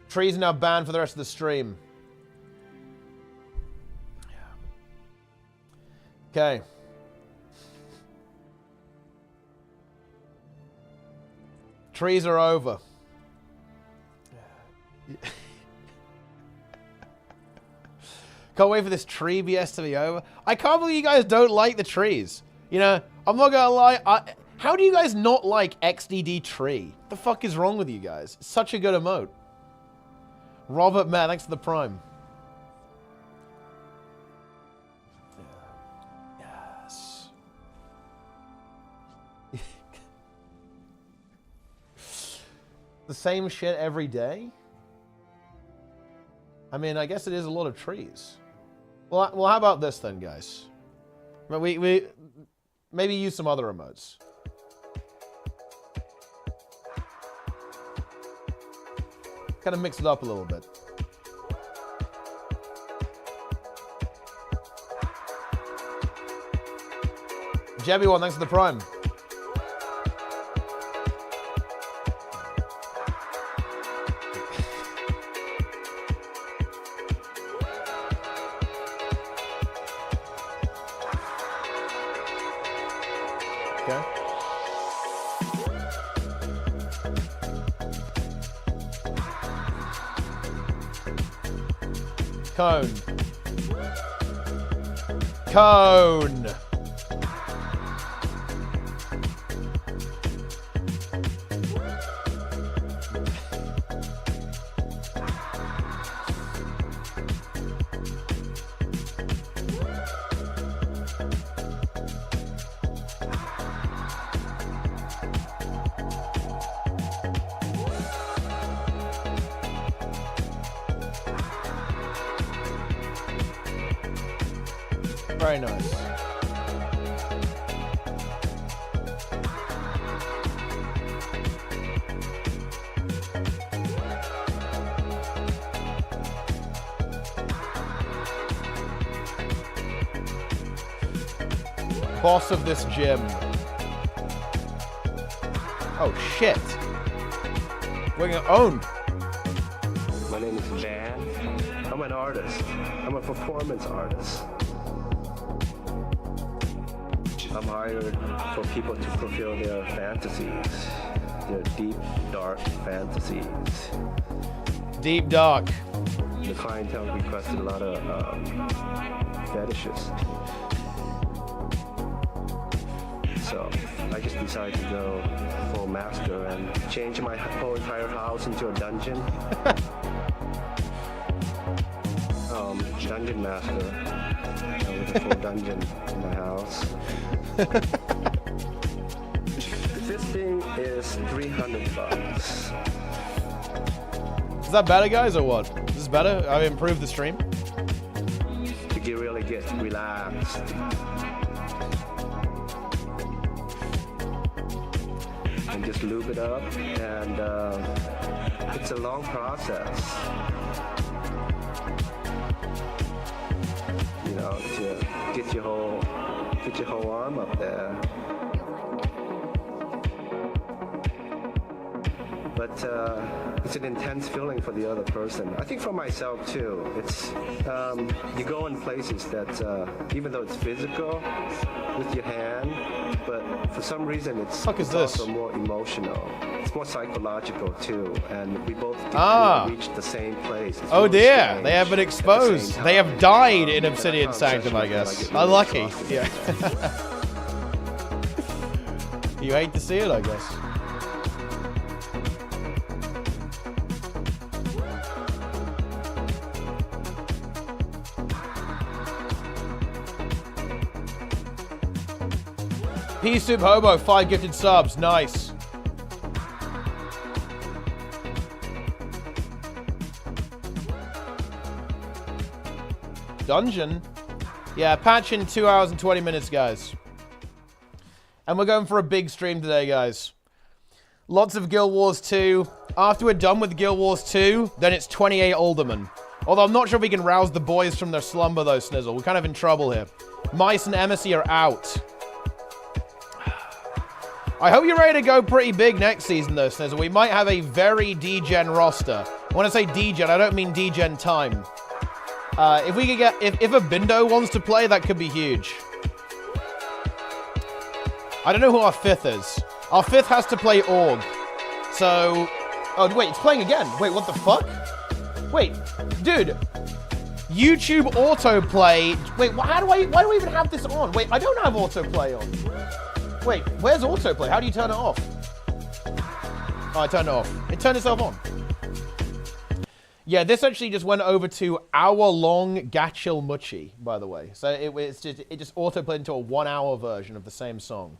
Trees are now banned for the rest of the stream. Okay. Trees are over. Can't wait for this tree BS to be over. I can't believe you guys don't like the trees. You know, I'm not gonna lie. How do you guys not like XDD tree? What the fuck is wrong with you guys? It's such a good emote. Robert, man, thanks for the prime. Yes. The same shit every day? I mean, I guess it is a lot of trees. Well, how about this then, guys? We maybe use some other emotes. Kind of mix it up a little bit. Jebby1, thanks for the prime. Cone. Cone. Very nice. Boss of this gym. Oh shit. We're gonna own. My name is Van. I'm an artist. I'm a performance artist. I'm hired for people to fulfill their fantasies, their deep, dark fantasies. Deep dark. The clientele requested a lot of fetishes. So I just decided to go full master and change my whole entire house into a dungeon. Dungeon master. With a full dungeon in my house. This thing is $300. Is that better, guys, or what? Is this better? I've improved the stream. To really get relaxed. And just lube it up, and it's a long process. You know, to get your whole arm up there. But it's an intense feeling for the other person. I think for myself too. It's you go in places that even though it's physical with your hand, but for some reason it's also more emotional. It's more psychological too, and we both reach the same place. It's really dear, they have been exposed. They have died in Obsidian Sanctum, I guess. Unlucky. Yeah. You hate to see it, I guess. Pea Soup Hobo, 5 gifted subs. Nice. Dungeon? Yeah, patch in 2 hours and 20 minutes, guys. And we're going for a big stream today, guys. Lots of Guild Wars 2. After we're done with Guild Wars 2, then it's 28 Aldermen. Although I'm not sure if we can rouse the boys from their slumber, though, Snizzle. We're kind of in trouble here. Mice and Emissy are out. I hope you're ready to go pretty big next season, though, Snizzle. We might have a very degen roster. When I say degen, I don't mean degen time. If we could get, if a Bindo wants to play, that could be huge. I don't know who our 5th is. Our 5th has to play Org. So, oh wait, it's playing again. Wait, what the fuck? Wait, dude. YouTube autoplay. Wait, why do I even have this on? Wait, I don't have autoplay on. Wait, where's autoplay? How do you turn it off? Oh, I turned it off. It turned itself on. Yeah, this actually just went over to hour-long Gachil Muchi, by the way. So it just autoplayed into a 1-hour version of the same song.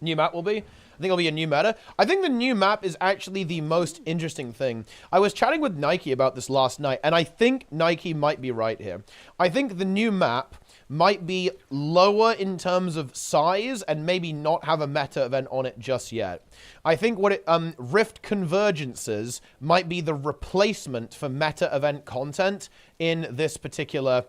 New map will be? I think it'll be a new meta. I think the new map is actually the most interesting thing. I was chatting with Nike about this last night, and I think Nike might be right here. I think the new map might be lower in terms of size and maybe not have a meta event on it just yet. I think what Rift Convergences might be the replacement for meta event content in this particular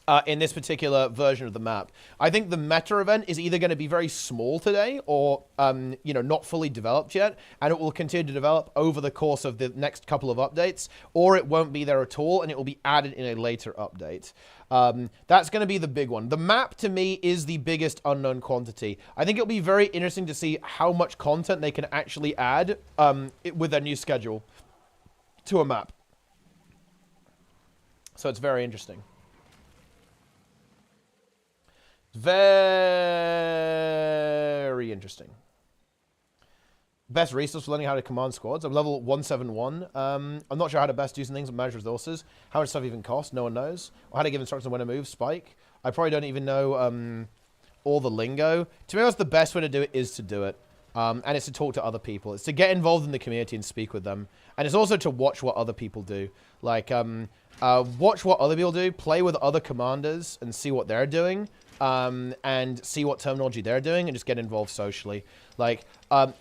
version of the map. I think the meta event is either going to be very small today or, you know, not fully developed yet, and it will continue to develop over the course of the next couple of updates, or it won't be there at all, and it will be added in a later update. That's going to be the big one. The map, to me, is the biggest unknown quantity. I think it'll be very interesting to see how much content they can actually add with their new schedule to a map. So it's very interesting. Very interesting. Best resource for learning how to command squads. I'm level 171. I'm not sure how to best do some things and manage resources. How much stuff even costs? No one knows. Or how to give instructions on when to move. Spike. I probably don't even know all the lingo. To be honest, the best way to do it is to do it. And it's to talk to other people. It's to get involved in the community and speak with them. And it's also to watch what other people do. Like, watch what other people do. Play with other commanders and see what they're doing. And see what terminology they're doing and just get involved socially. Like, I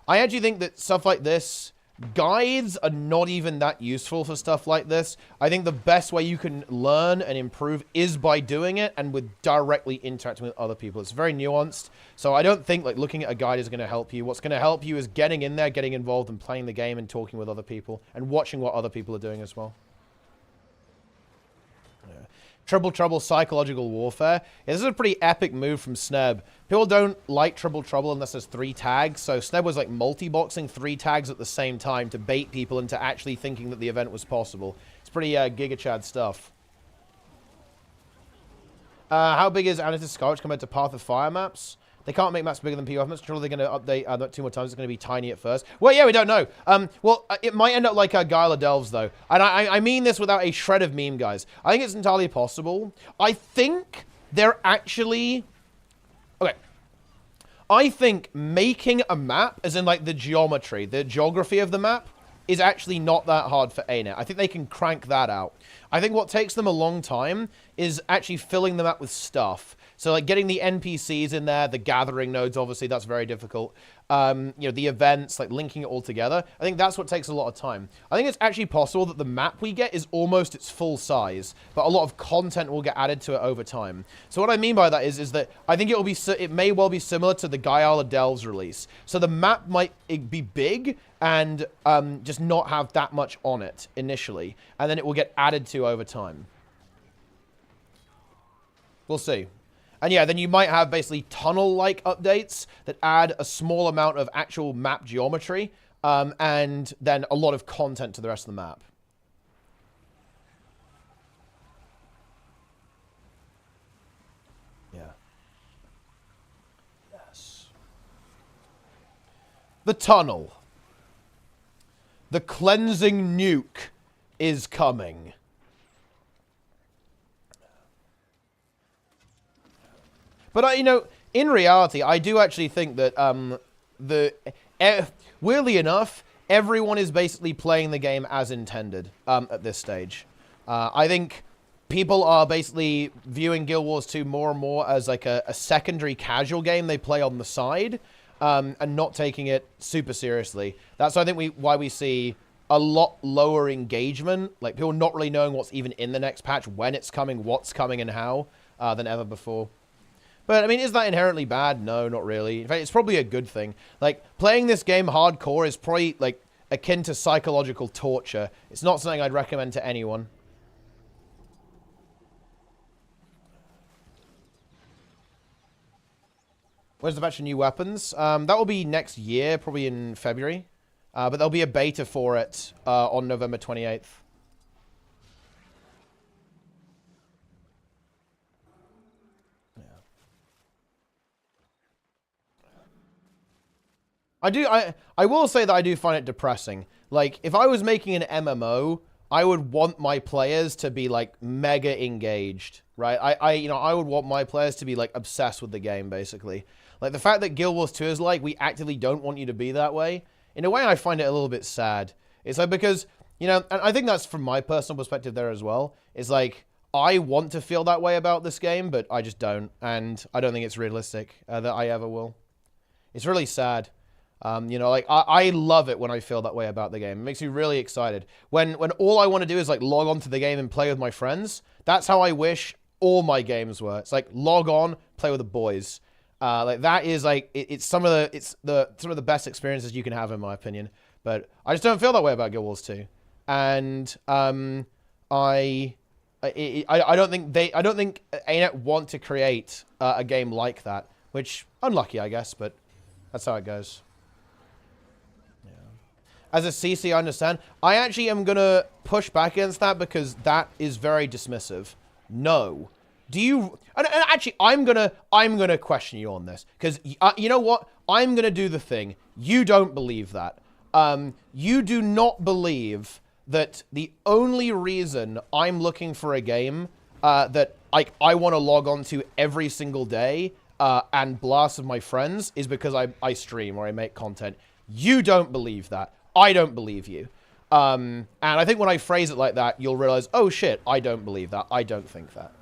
actually think that stuff like this, guides are not even that useful for stuff like this. I think the best way you can learn and improve is by doing it and with directly interacting with other people. It's very nuanced. So I don't think like looking at a guide is going to help you. What's going to help you is getting in there, getting involved and playing the game and talking with other people and watching what other people are doing as well. Triple Trouble Psychological Warfare. Yeah, this is a pretty epic move from Sneb. People don't like Triple Trouble unless there's 3 tags. So Sneb was like multi-boxing 3 tags at the same time to bait people into actually thinking that the event was possible. It's pretty Giga Chad stuff. How big is Anatis Scourge compared to Path of Fire maps? They can't make maps bigger than POF maps. Surely they're going to update that 2 more times. It's going to be tiny at first. Well, yeah, we don't know. Well, it might end up like Guile of Delves, though. And I mean this without a shred of meme, guys. I think it's entirely possible. I think they're actually... Okay. I think making a map, as in like the geometry, the geography of the map, is actually not that hard for ANET. I think they can crank that out. I think what takes them a long time is actually filling the map with stuff. So, like, getting the NPCs in there, the gathering nodes, obviously, that's very difficult. You know, the events, like, linking it all together. I think that's what takes a lot of time. I think it's actually possible that the map we get is almost its full size, but a lot of content will get added to it over time. So what I mean by that is that I think it may well be similar to the Guile of Delves release. So the map might be big and just not have that much on it initially, and then it will get added to over time. We'll see. And yeah, then you might have basically tunnel-like updates that add a small amount of actual map geometry, and then a lot of content to the rest of the map. Yeah. Yes. The tunnel. The cleansing nuke is coming. But, you know, in reality, I do actually think that, weirdly enough, everyone is basically playing the game as intended at this stage. I think people are basically viewing Guild Wars 2 more and more as like a secondary casual game they play on the side, and not taking it super seriously. That's, I think, why we see a lot lower engagement, like people not really knowing what's even in the next patch, when it's coming, what's coming, and how, than ever before. But, I mean, is that inherently bad? No, not really. In fact, it's probably a good thing. Like, playing this game hardcore is probably, like, akin to psychological torture. It's not something I'd recommend to anyone. Where's the batch of new weapons? That will be next year, probably in February. But there'll be a beta for it on November 28th. I will say that I do find it depressing. Like, if I was making an MMO, I would want my players to be, like, mega engaged, right? I would want my players to be, like, obsessed with the game, basically. Like, the fact that Guild Wars 2 is like, we actively don't want you to be that way, in a way I find it a little bit sad. It's like, because, you know, and I think that's from my personal perspective there as well. It's like, I want to feel that way about this game, but I just don't. And I don't think it's realistic that I ever will. It's really sad. You know, like, I love it when I feel that way about the game. It makes me really excited. When all I want to do is, like, log on to the game and play with my friends, that's how I wish all my games were. It's like, log on, play with the boys. Like, that is, like, it's some of the best experiences you can have, in my opinion. But I just don't feel that way about Guild Wars 2. And, I don't think ANET want to create a game like that. Which, unlucky, I guess, but that's how it goes. As a CC, I understand. I actually am going to push back against that because that is very dismissive. No. Do you... And actually, I'm gonna question you on this. Because, you know what? I'm going to do the thing. You don't believe that. You do not believe that the only reason I'm looking for a game that I want to log on to every single day and blast with my friends is because I stream or I make content. You don't believe that. I don't believe you. And I think when I phrase it like that, you'll realize, oh shit, I don't believe that. I don't think that.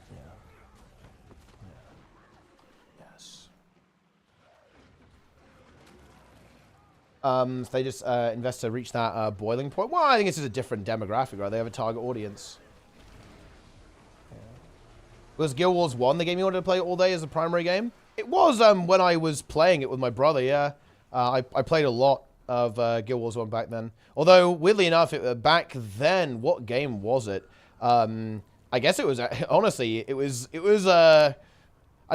Yeah. Yeah. Yes. If they just invest to reach that boiling point. Well, I think it's just a different demographic, right? They have a target audience. Yeah. Was Guild Wars 1 the game you wanted to play all day as a primary game? It was when I was playing it with my brother, yeah. I played a lot of Guild Wars 1 back then. Although, weirdly enough, back then, what game was it? I guess it was, honestly, it was, I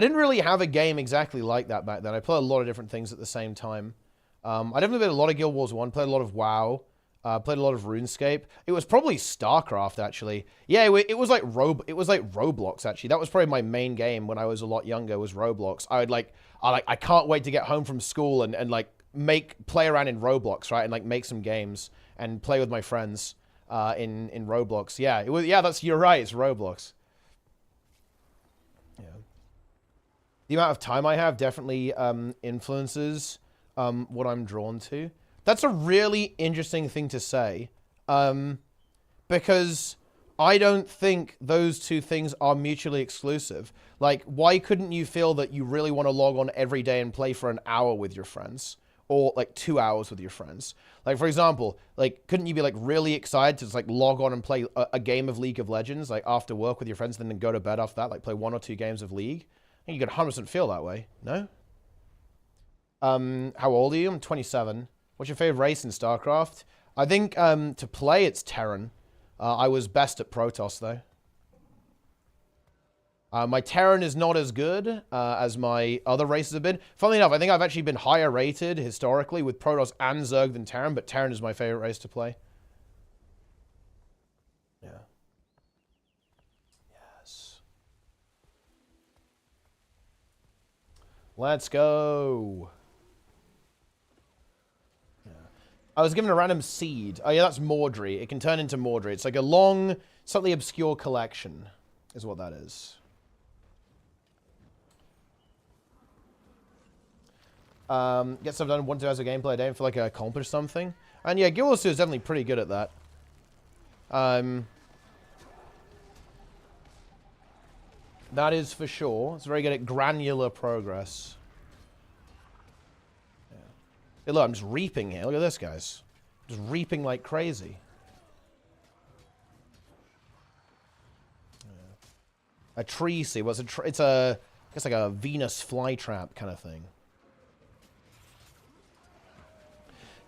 didn't really have a game exactly like that back then. I played a lot of different things at the same time. I definitely played a lot of Guild Wars 1, played a lot of WoW, played a lot of RuneScape. It was probably StarCraft, actually. Yeah, it was like Roblox, actually. That was probably my main game when I was a lot younger, was Roblox. I can't wait to get home from school and like play around in Roblox, right? And like make some games and play with my friends in Roblox. Yeah, you're right, it's Roblox. Yeah. The amount of time I have definitely influences what I'm drawn to. That's a really interesting thing to say, because I don't think those two things are mutually exclusive. Like, why couldn't you feel that you really want to log on every day and play for an hour with your friends? Or, like, 2 hours with your friends? Like, for example, like, couldn't you be, like, really excited to just, like, log on and play a game of League of Legends, like, after work with your friends, and then go to bed after that, like, play 1 or 2 games of League? I think you could 100% feel that way, no? How old are you? I'm 27. What's your favorite race in StarCraft? I think, to play, it's Terran. I was best at Protoss, though. My Terran is not as good as my other races have been. Funnily enough, I think I've actually been higher rated, historically, with Protoss and Zerg than Terran, but Terran is my favorite race to play. Yeah. Yes. Let's go. I was given a random seed. Oh, yeah, that's Mordry. It can turn into Mordry. It's like a long, slightly obscure collection, is what that is. Get stuff done 1-2 hours of gameplay a day and feel like I accomplished something. And yeah, Guild Wars 2 is definitely pretty good at that. That is for sure. It's very good at granular progress. Hey, look, I'm just reaping here. Look at this, guys. Just reaping like crazy. A tree seed. Well, it's a, I guess like a Venus flytrap kind of thing.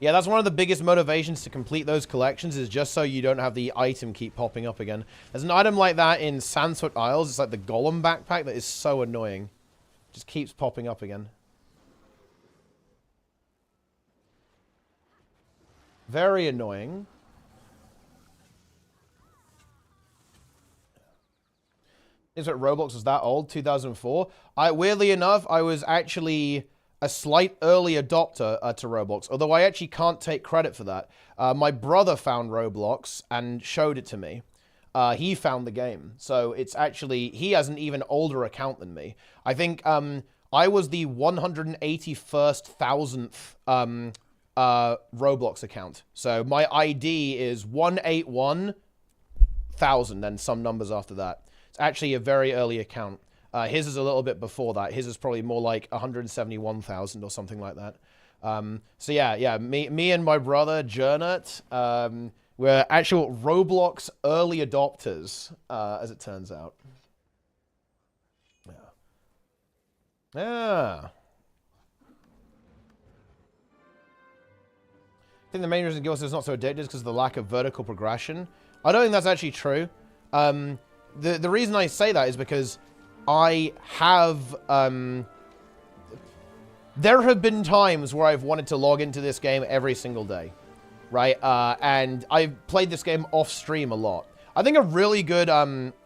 Yeah, that's one of the biggest motivations to complete those collections, is just so you don't have the item keep popping up again. There's an item like that in Sandfoot Isles. It's like the Golem backpack that is so annoying. Just keeps popping up again. Very annoying. Is it Roblox was that old? 2004? Weirdly enough, I was actually a slight early adopter to Roblox, although I actually can't take credit for that. My brother found Roblox and showed it to me. He found the game. So it's actually, he has an even older account than me. I think I was the 181,000th Roblox account. So my ID is 181,000, then some numbers after that. It's actually a very early account. His is a little bit before that. His is probably more like 171,000 or something like that. So yeah, me and my brother, Jernert, were actual Roblox early adopters, as it turns out. Yeah. I think the main reason Guild is not so addicted is because of the lack of vertical progression. I don't think that's actually true. The reason I say that is because I have, there have been times where I've wanted to log into this game every single day, right? And I've played this game off stream a lot. I think a really good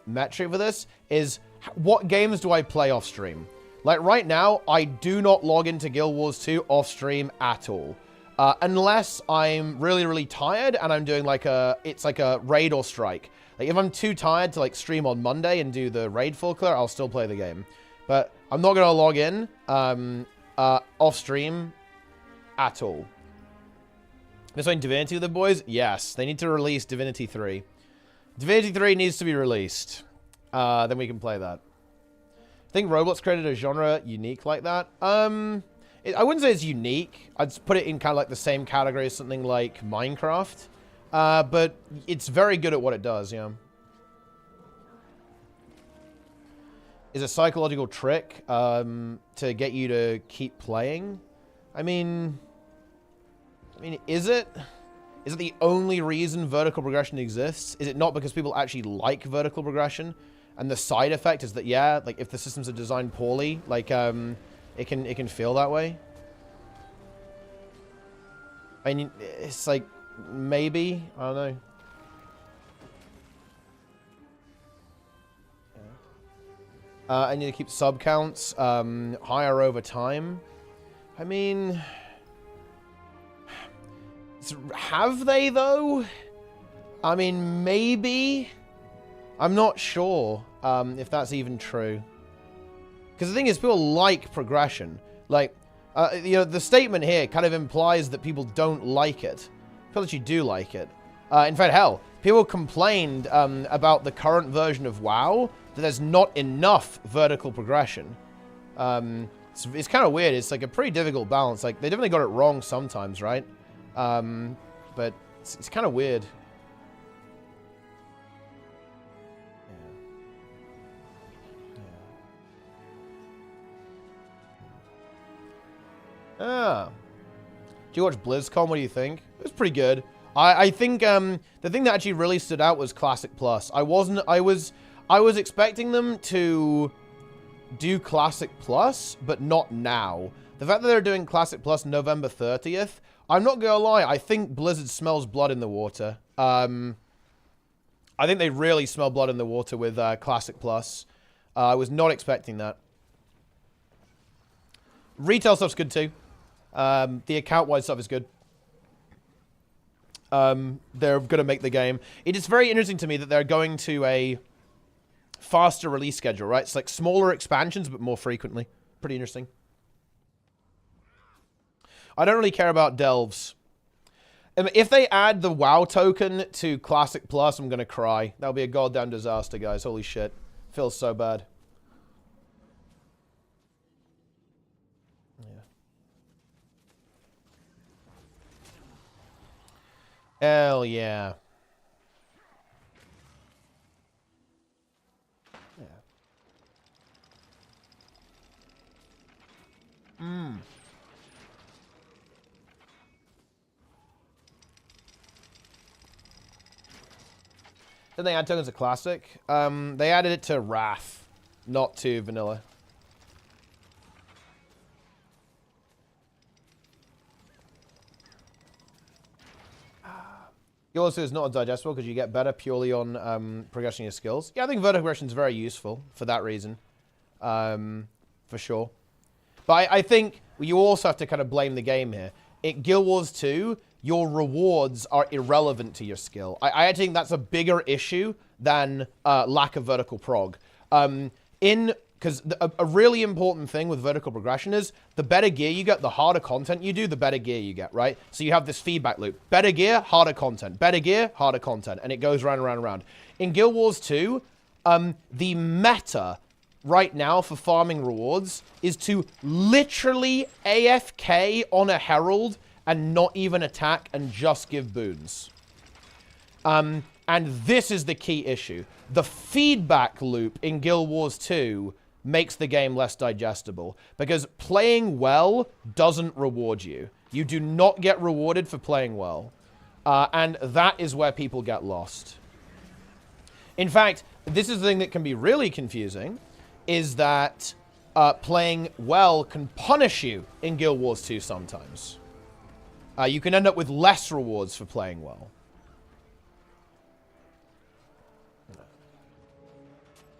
metric for this is what games do I play off stream? Like right now, I do not log into Guild Wars 2 off stream at all. Unless I'm really, really tired and I'm doing like it's like a raid or strike. Like if I'm too tired to like stream on Monday and do the raid full clear, I'll still play the game. But I'm not going to log in off stream at all. This one, Divinity with the boys? Yes, they need to release Divinity 3. Divinity 3 needs to be released. Then we can play that. I think Roblox created a genre unique like that. I wouldn't say it's unique. I'd put it in kind of like the same category as something like Minecraft. But it's very good at what it does, yeah. Is a psychological trick to get you to keep playing? I mean, is it? Is it the only reason vertical progression exists? Is it not because people actually like vertical progression? And the side effect is that, yeah, like if the systems are designed poorly, like it can feel that way. I mean, it's like, maybe, I don't know. I need to keep sub counts higher over time. I mean, have they though? I mean, maybe. I'm not sure if that's even true. Because the thing is, people like progression. Like, you know, the statement here kind of implies that people don't like it. People actually do like it. In fact, hell, people complained about the current version of WoW that there's not enough vertical progression. It's kind of weird. It's like a pretty difficult balance. Like, they definitely got it wrong sometimes, right? But it's kind of weird. Ah. Do you watch BlizzCon? What do you think? It was pretty good. I think the thing that actually really stood out was Classic Plus. I was expecting them to do Classic Plus, but not now. The fact that they're doing Classic Plus November 30th, I'm not gonna lie, I think Blizzard smells blood in the water. I think they really smell blood in the water with Classic Plus. I was not expecting that. Retail stuff's good too. The account-wide stuff is good. They're going to make the game. It is very interesting to me that they're going to a faster release schedule, right? It's like smaller expansions, but more frequently. Pretty interesting. I don't really care about delves. If they add the WoW token to Classic Plus, I'm going to cry. That'll be a goddamn disaster, guys. Holy shit. Feels so bad. Hell yeah. Yeah. Didn't they add tokens to Classic? They added it to Wrath, not to Vanilla. It also is not digestible because you get better purely on progressing your skills. Yeah, I think vertical progression is very useful for that reason, for sure. But I think you also have to kind of blame the game here. In Guild Wars 2, your rewards are irrelevant to your skill. I think that's a bigger issue than lack of vertical prog. Because a really important thing with vertical progression is the better gear you get, the harder content you do, the better gear you get, right? So you have this feedback loop. Better gear, harder content. Better gear, harder content. And it goes round and round and round. In Guild Wars 2, the meta right now for farming rewards is to literally AFK on a Herald and not even attack and just give boons. And this is the key issue. The feedback loop in Guild Wars 2 makes the game less digestible because playing well doesn't reward you. You do not get rewarded for playing well. And that is where people get lost. In fact, this is the thing that can be really confusing, is that playing well can punish you in Guild Wars 2 sometimes. You can end up with less rewards for playing well.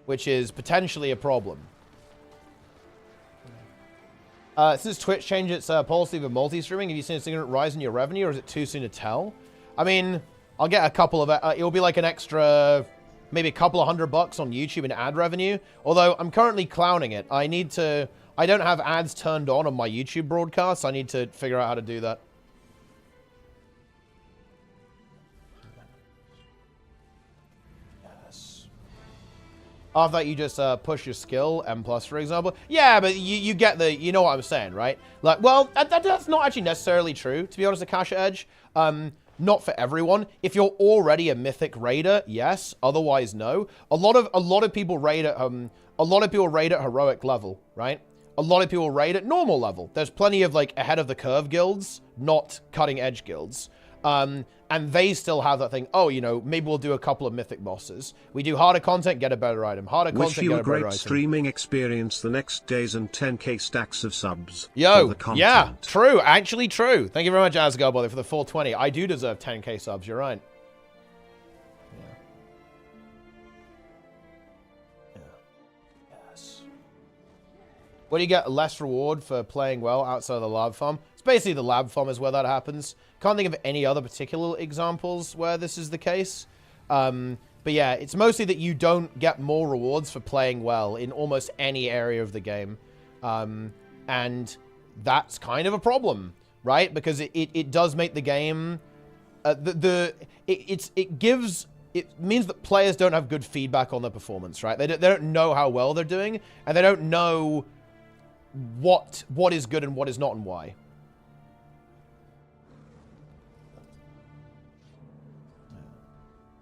Which is potentially a problem. Since Twitch changed its policy for multi-streaming, have you seen a significant rise in your revenue, or is it too soon to tell? I mean, I'll get a couple of... it'll be like an extra... maybe a couple of $100 on YouTube in ad revenue. Although, I'm currently clowning it. I don't have ads turned on my YouTube broadcasts. I need to figure out how to do that. After that, you just push your skill, M+, for example. Yeah, but you get the... you know what I'm saying, right? Like, well, that's not actually necessarily true, to be honest, Akasha Edge. Not for everyone. If you're already a mythic raider, yes. Otherwise, no. A lot of people raid at heroic level, right? A lot of people raid at normal level. There's plenty of, like, ahead of the curve guilds, not cutting edge guilds. And they still have that thing, oh, you know, maybe we'll do a couple of mythic bosses. We do harder content, get a better item. Harder content, get a better item. Wish you a great streaming experience the next days and 10k stacks of subs. Yo, for the content. Yeah, true, actually true. Thank you very much, Asgard Body, for the 420. I do deserve 10k subs, you're right. Yeah. Yes. What do you get less reward for playing well outside of the lab farm? It's basically the lab farm is where that happens. Can't think of any other particular examples where this is the case. But yeah, it's mostly that you don't get more rewards for playing well in almost any area of the game. And that's kind of a problem, right? Because it does make the game... it means that players don't have good feedback on their performance, right? They don't know how well they're doing, and they don't know what is good and what is not and why.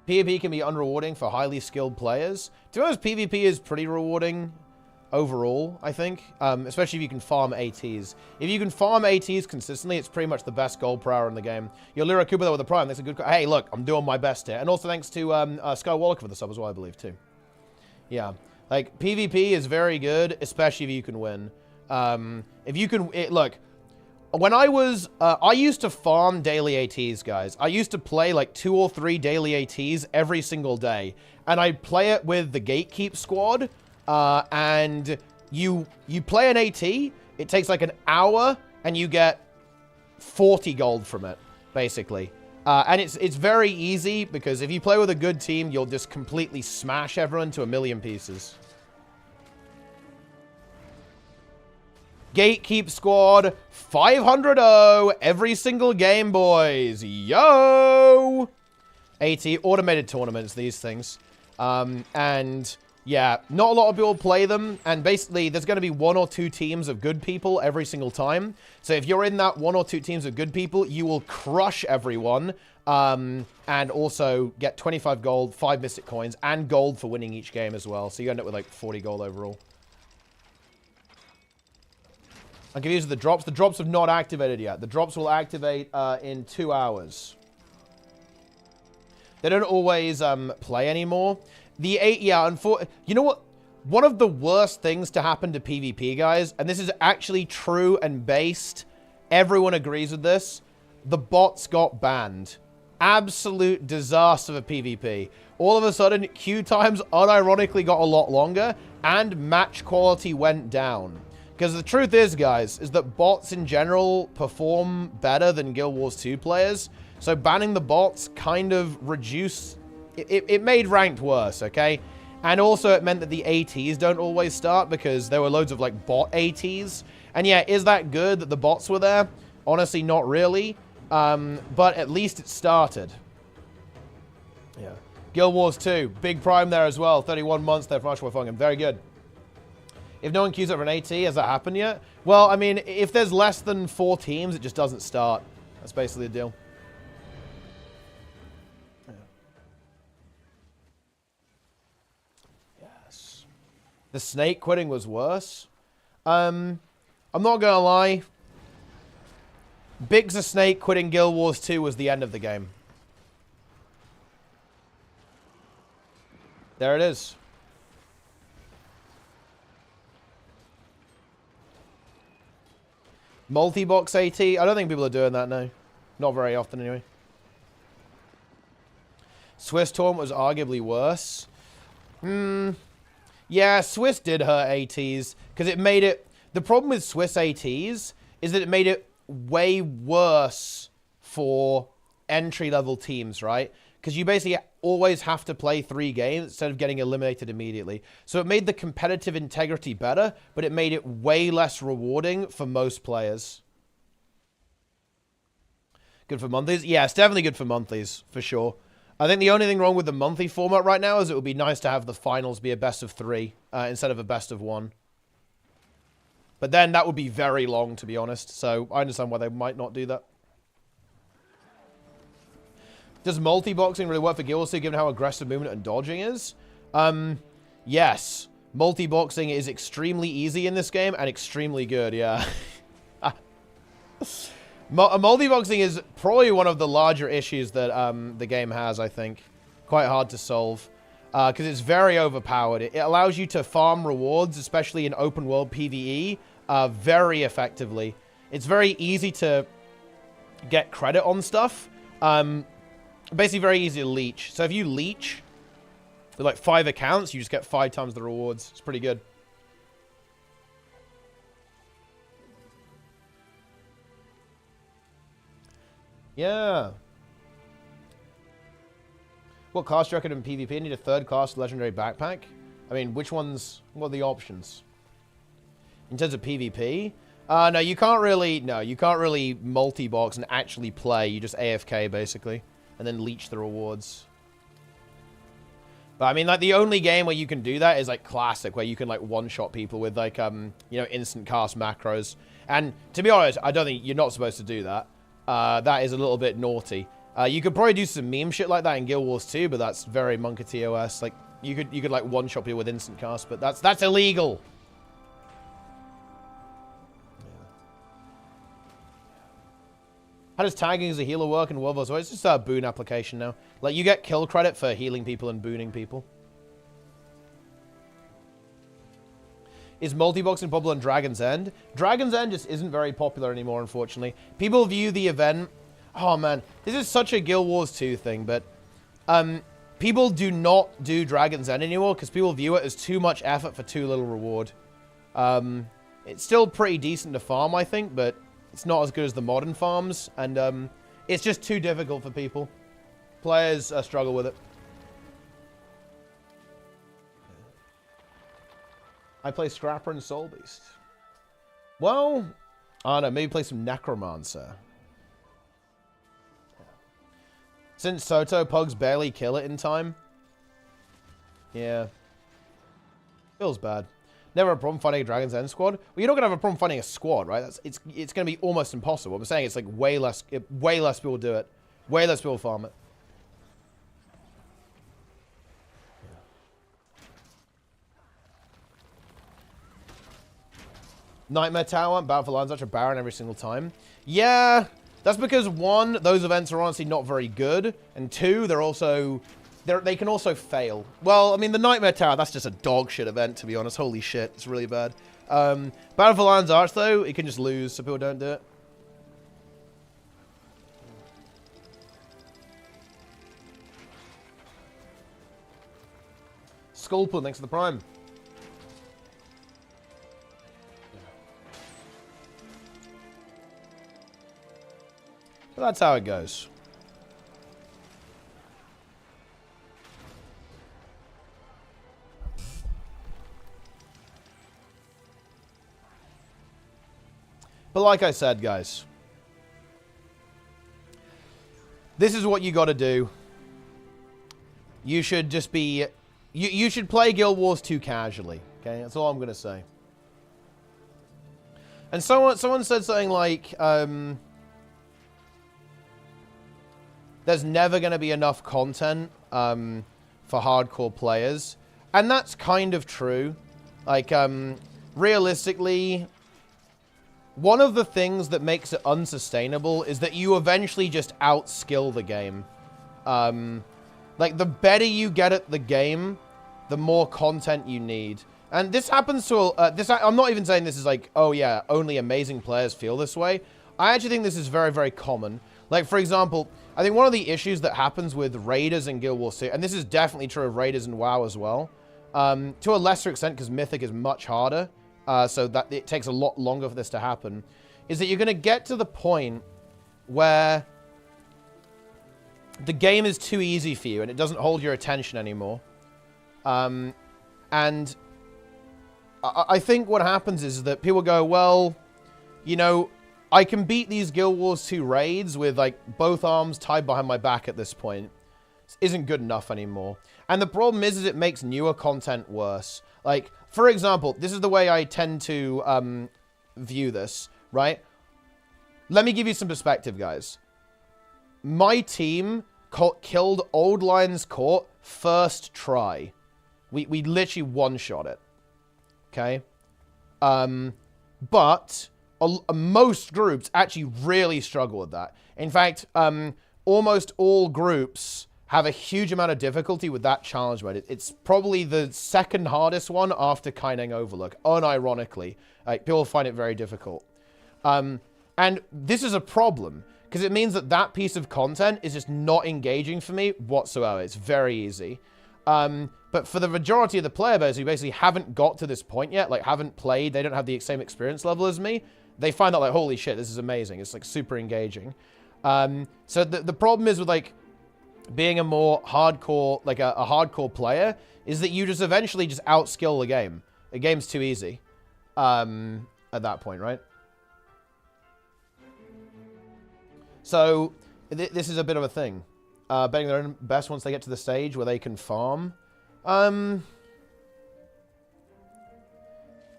PvP can be unrewarding for highly skilled players. To be honest, PvP is pretty rewarding overall, I think. Especially if you can farm ATs. If you can farm ATs consistently, it's pretty much the best gold per hour in the game. Your Lyra Cooper, though, with the Prime. That's a good... hey, look, I'm doing my best here. And also thanks to Skywalker for the sub as well, I believe, too. Yeah. Like, PvP is very good, especially if you can win. If you can... look... When I was, I used to farm daily ATs, guys. I used to play like 2 or 3 daily ATs every single day. And I'd play it with the Gatekeep squad. And you play an AT, it takes like an hour, and you get 40 gold from it, basically. And it's very easy, because if you play with a good team, you'll just completely smash everyone to a million pieces. Gatekeep squad, 500-0 every single game, boys. Yo! AT, automated tournaments, these things. And, yeah, not a lot of people play them. And basically, there's going to be 1 or 2 teams of good people every single time. So if you're in that 1 or 2 teams of good people, you will crush everyone. And also get 25 gold, 5 mystic coins, and gold for winning each game as well. So you end up with like 40 gold overall. I'm confused with the drops. The drops have not activated yet. The drops will activate in 2 hours. They don't always play anymore. You know what? One of the worst things to happen to PvP, guys, and this is actually true and based, everyone agrees with this, the bots got banned. Absolute disaster for PvP. All of a sudden, queue times unironically got a lot longer, and match quality went down. Because the truth is, guys, is that bots in general perform better than Guild Wars 2 players. So banning the bots kind of reduced... It made ranked worse, okay? And also it meant that the ATs don't always start because there were loads of, like, bot ATs. And yeah, is that good that the bots were there? Honestly, not really. But at least it started. Yeah. Guild Wars 2. Big prime there as well. 31 months there for Ashwa Very good. If no one queues up for an AT, has that happened yet? Well, I mean, if there's less than 4 teams, it just doesn't start. That's basically the deal. Yeah. Yes. The snake quitting was worse. I'm not gonna lie. Biggs the Snake quitting Guild Wars 2 was the end of the game. There it is. Multi-box AT? I don't think people are doing that now. Not very often, anyway. Swiss Torment was arguably worse. Yeah, Swiss did hurt ATs. Because it made it... The problem with Swiss ATs is that it made it way worse for entry-level teams, right? Because you basically always have to play 3 games instead of getting eliminated immediately. So it made the competitive integrity better, but it made it way less rewarding for most players. Good for monthlies? Yeah, it's definitely good for monthlies, for sure. I think the only thing wrong with the monthly format right now is it would be nice to have the finals be a best of 3 instead of a best of 1. But then that would be very long, to be honest. So I understand why they might not do that. Does multi-boxing really work for Guild Wars 2 given how aggressive movement and dodging is? Yes. Multi-boxing is extremely easy in this game and extremely good, yeah. Multi-boxing is probably one of the larger issues that the game has, I think. Quite hard to solve. Because it's very overpowered. It allows you to farm rewards, especially in open world PvE, very effectively. It's very easy to get credit on stuff. Basically very easy to leech. So if you leech with like 5 accounts, you just get 5 times the rewards. It's pretty good. Yeah. What class do you reckon in PvP? I need a 3rd class legendary backpack. I mean, what are the options? In terms of PvP? No, you can't really multi-box and actually play. You just AFK, basically. And then leech the rewards. But, I mean, like, the only game where you can do that is, like, Classic, where you can, like, one-shot people with, like, you know, instant cast macros. And, to be honest, I don't think you're not supposed to do that. That is a little bit naughty. You could probably do some meme shit like that in Guild Wars 2, but that's very Monka TOS. Like, you could like, one-shot people with instant cast, but that's illegal. How does tagging as a healer work in World War II? It's just a boon application now. Like, you get kill credit for healing people and booning people. Is multi-boxing popular on Dragon's End? Dragon's End just isn't very popular anymore, unfortunately. People view the event... Oh, man. This is such a Guild Wars 2 thing, but... people do not do Dragon's End anymore because people view it as too much effort for too little reward. It's still pretty decent to farm, I think, but... It's not as good as the modern farms, and it's just too difficult for people. Players struggle with it. I play Scrapper and Soul Beast. Well, I don't know, maybe play some Necromancer. Since Soto, Pugs barely kill it in time. Yeah. Feels bad. Never a problem finding a Dragon's End squad. Well, you're not gonna have a problem finding a squad, right? It's gonna be almost impossible. I'm saying it's like way less people do it, way less people farm it. Nightmare Tower, Battle for Lions, such a Baron every single time. Yeah, That's because, one, those events are honestly not very good, and two, they can also fail. Well, I mean, the Nightmare Tower, that's just a dog shit event, to be honest. Holy shit, it's really bad. Battle for Lion's Arch, though, it can just lose, so people don't do it. Skullpool, thanks for the Prime. So that's how it goes. But like I said, guys, this is what you got to do. You should just be... You should play Guild Wars 2 casually. Okay, that's all I'm going to say. And someone said something like... there's never going to be enough content for hardcore players. And that's kind of true. Like, realistically, one of the things that makes it unsustainable is that you eventually just outskill the game. Like, the better you get at the game, the more content you need. And this happens to... I'm not even saying this is like, oh yeah, only amazing players feel this way. I actually think this is very, very common. Like, for example... I think one of the issues that happens with Raiders in Guild Wars 2, and this is definitely true of Raiders and WoW as well, to a lesser extent because Mythic is much harder, so that it takes a lot longer for this to happen, is that you're going to get to the point where the game is too easy for you and it doesn't hold your attention anymore. And I think what happens is that people go, well, you know... I can beat these Guild Wars 2 raids with, like, both arms tied behind my back at this point. This isn't good enough anymore. And the problem is it makes newer content worse. Like, for example, this is the way I tend to view this, right? Let me give you some perspective, guys. My team killed Old Lion's Court first try. We literally one-shot it. Okay? But... most groups actually really struggle with that. In fact, almost all groups have a huge amount of difficulty with that challenge mode. It's probably the second hardest one after Kaineng Overlook, unironically. People find it very difficult. And this is a problem, because it means that that piece of content is just not engaging for me whatsoever. It's very easy. But for the majority of the player base who basically haven't got to this point yet, like haven't played, they don't have the same experience level as me, they find out like, holy shit, this is amazing. It's like super engaging. So the problem is with like being a more hardcore, like a hardcore player, is that you just eventually just outskill the game. The game's too easy at that point, right? So this is a bit of a thing. Betting their own best once they get to the stage where they can farm.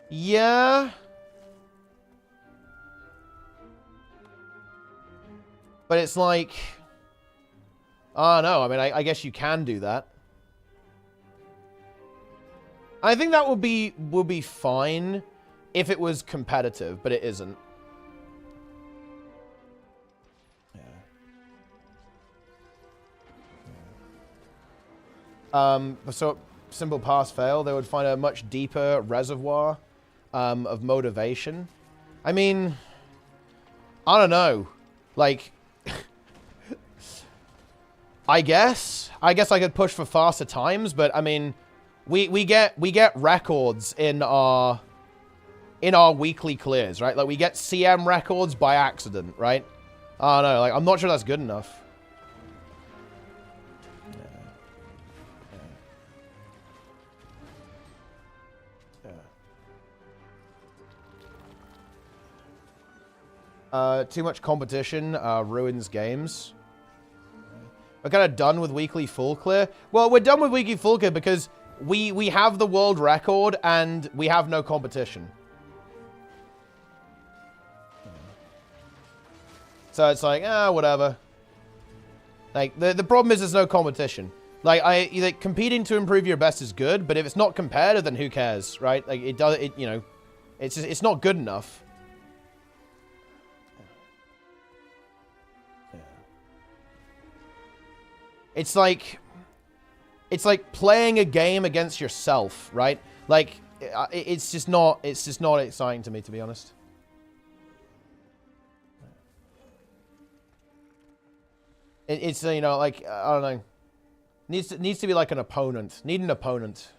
Yeah. But it's like, I don't know. I mean, I guess you can do that. I think that would be fine if it was competitive, but it isn't. So simple pass fail, they would find a much deeper reservoir of motivation. I mean, I don't know. Like, I guess I could push for faster times, but I mean, we get records in our weekly clears, right? Like we get CM records by accident, right? I don't know. Like I'm not sure that's good enough. Too much competition ruins games. We're kind of done with weekly full clear. Well, we're done with weekly full clear because we have the world record and we have no competition. So it's like, whatever. Like the problem is there's no competition. Like competing to improve your best is good, but if it's not competitive, then who cares, right? Like it's not good enough. It's like playing a game against yourself, right? Like, it's just not exciting to me, to be honest. It's, you know, like, I don't know. Needs to be like an opponent. Need an opponent.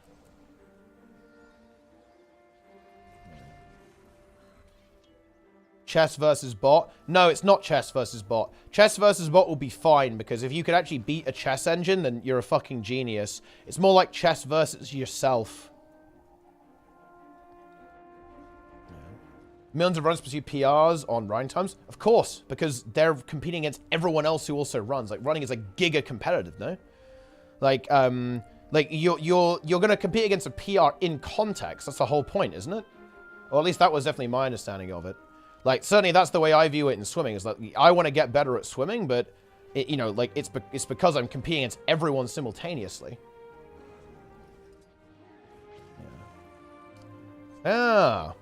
Chess versus bot? No, it's not chess versus bot. Chess versus bot will be fine, because if you could actually beat a chess engine, then you're a fucking genius. It's more like chess versus yourself. Millions of runners pursue PRs on run times? Of course, because they're competing against everyone else who also runs. Like, running is like giga competitive, no? Like you're gonna compete against a PR in context. That's the whole point, isn't it? Or at least that was definitely my understanding of it. Like, certainly that's the way I view it in swimming. Is like, I want to get better at swimming, but it, you know, like it's because I'm competing against everyone simultaneously. Yeah. Ah.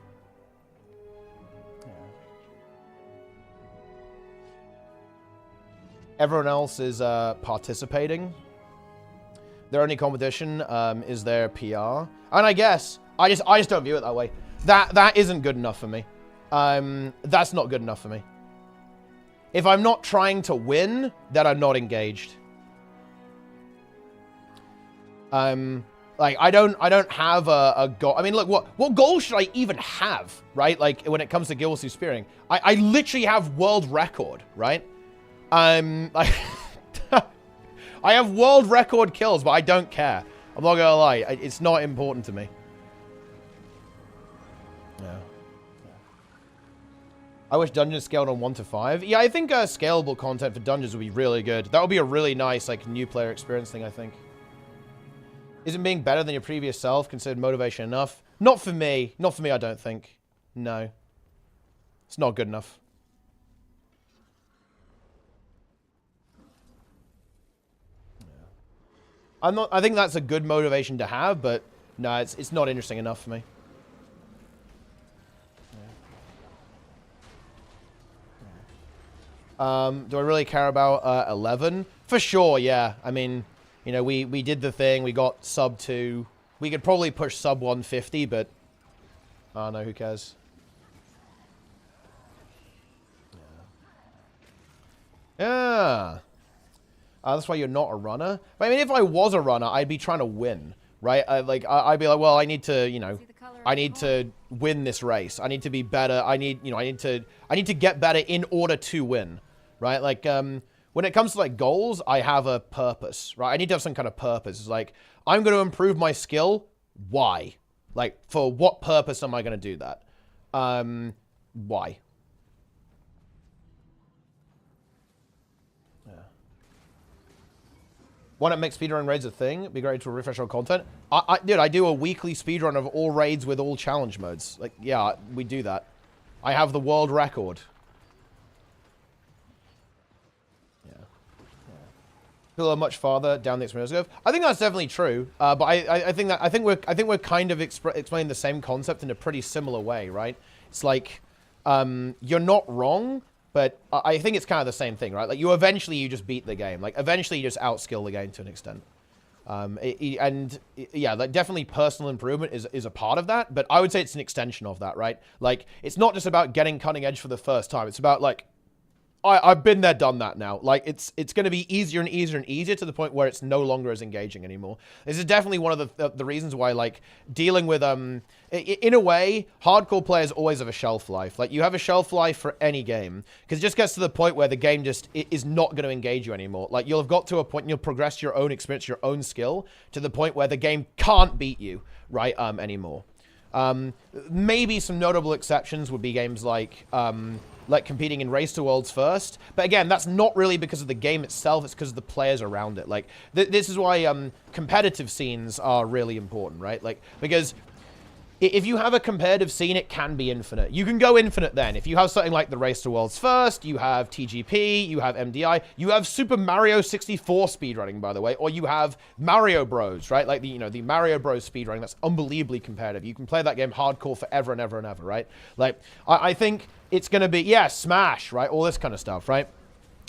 Everyone else is participating. Their only competition is their PR, and I guess I just don't view it that way. That isn't good enough for me. That's not good enough for me. If I'm not trying to win, then I'm not engaged. Like, I don't have a goal. I mean, look, what goal should I even have, right? Like, when it comes to Guild Spearing, I literally have world record, right? Like, I have world record kills, but I don't care. I'm not gonna lie, it's not important to me. Yeah. I wish dungeons scaled on 1 to 5. Yeah, I think scalable content for dungeons would be really good. That would be a really nice, like, new player experience thing, I think. Isn't being better than your previous self considered motivation enough? Not for me. Not for me, I don't think. No. It's not good enough. I think that's a good motivation to have, but no, it's not interesting enough for me. Do I really care about 11? For sure, yeah. I mean, you know, we did the thing. We got sub 2. We could probably push sub 150, but I don't know, who cares? Yeah. That's why you're not a runner. But I mean, if I was a runner, I'd be trying to win, right? I'd be like, well, I need to, you know, I need to win this race. I need to be better. I need to get better in order to win, right? Like, when it comes to like goals, I have a purpose, right? I need to have some kind of purpose. It's like, I'm going to improve my skill. Why? Like, for what purpose am I going to do that? Why? Why not make speedrun raids a thing? It'd be great to refresh our content. Dude, I do a weekly speedrun of all raids with all challenge modes. Like, yeah, we do that. I have the world record. Yeah. People are much farther down the experience curve. I think that's definitely true. But I think we're kind of explaining the same concept in a pretty similar way, right? It's like, you're not wrong. But I think it's kind of the same thing, right? Like, you just beat the game. Like, eventually you just outskill the game to an extent. Yeah, like, definitely personal improvement is a part of that. But I would say it's an extension of that, right? Like, it's not just about getting cutting edge for the first time. It's about, like, I've been there, done that now. Like, it's going to be easier and easier and easier to the point where it's no longer as engaging anymore. This is definitely one of the reasons why, like, dealing with, in a way, hardcore players always have a shelf life. Like, you have a shelf life for any game, because it just gets to the point where the game just is not going to engage you anymore. Like, you'll have got to a point, and you'll progress your own experience, your own skill, to the point where the game can't beat you, right, anymore. Maybe some notable exceptions would be games like competing in Race to Worlds first. But again, that's not really because of the game itself, it's because of the players around it. Like, this is why competitive scenes are really important, right? Like, because if you have a competitive scene, it can be infinite. You can go infinite then. If you have something like the Race to Worlds first, you have TGP, you have MDI, you have Super Mario 64 speedrunning, by the way, or you have Mario Bros, right? Like, the Mario Bros speedrunning, that's unbelievably competitive. You can play that game hardcore forever and ever and ever, right? Like, I think it's going to be, yeah, Smash, right? All this kind of stuff, right?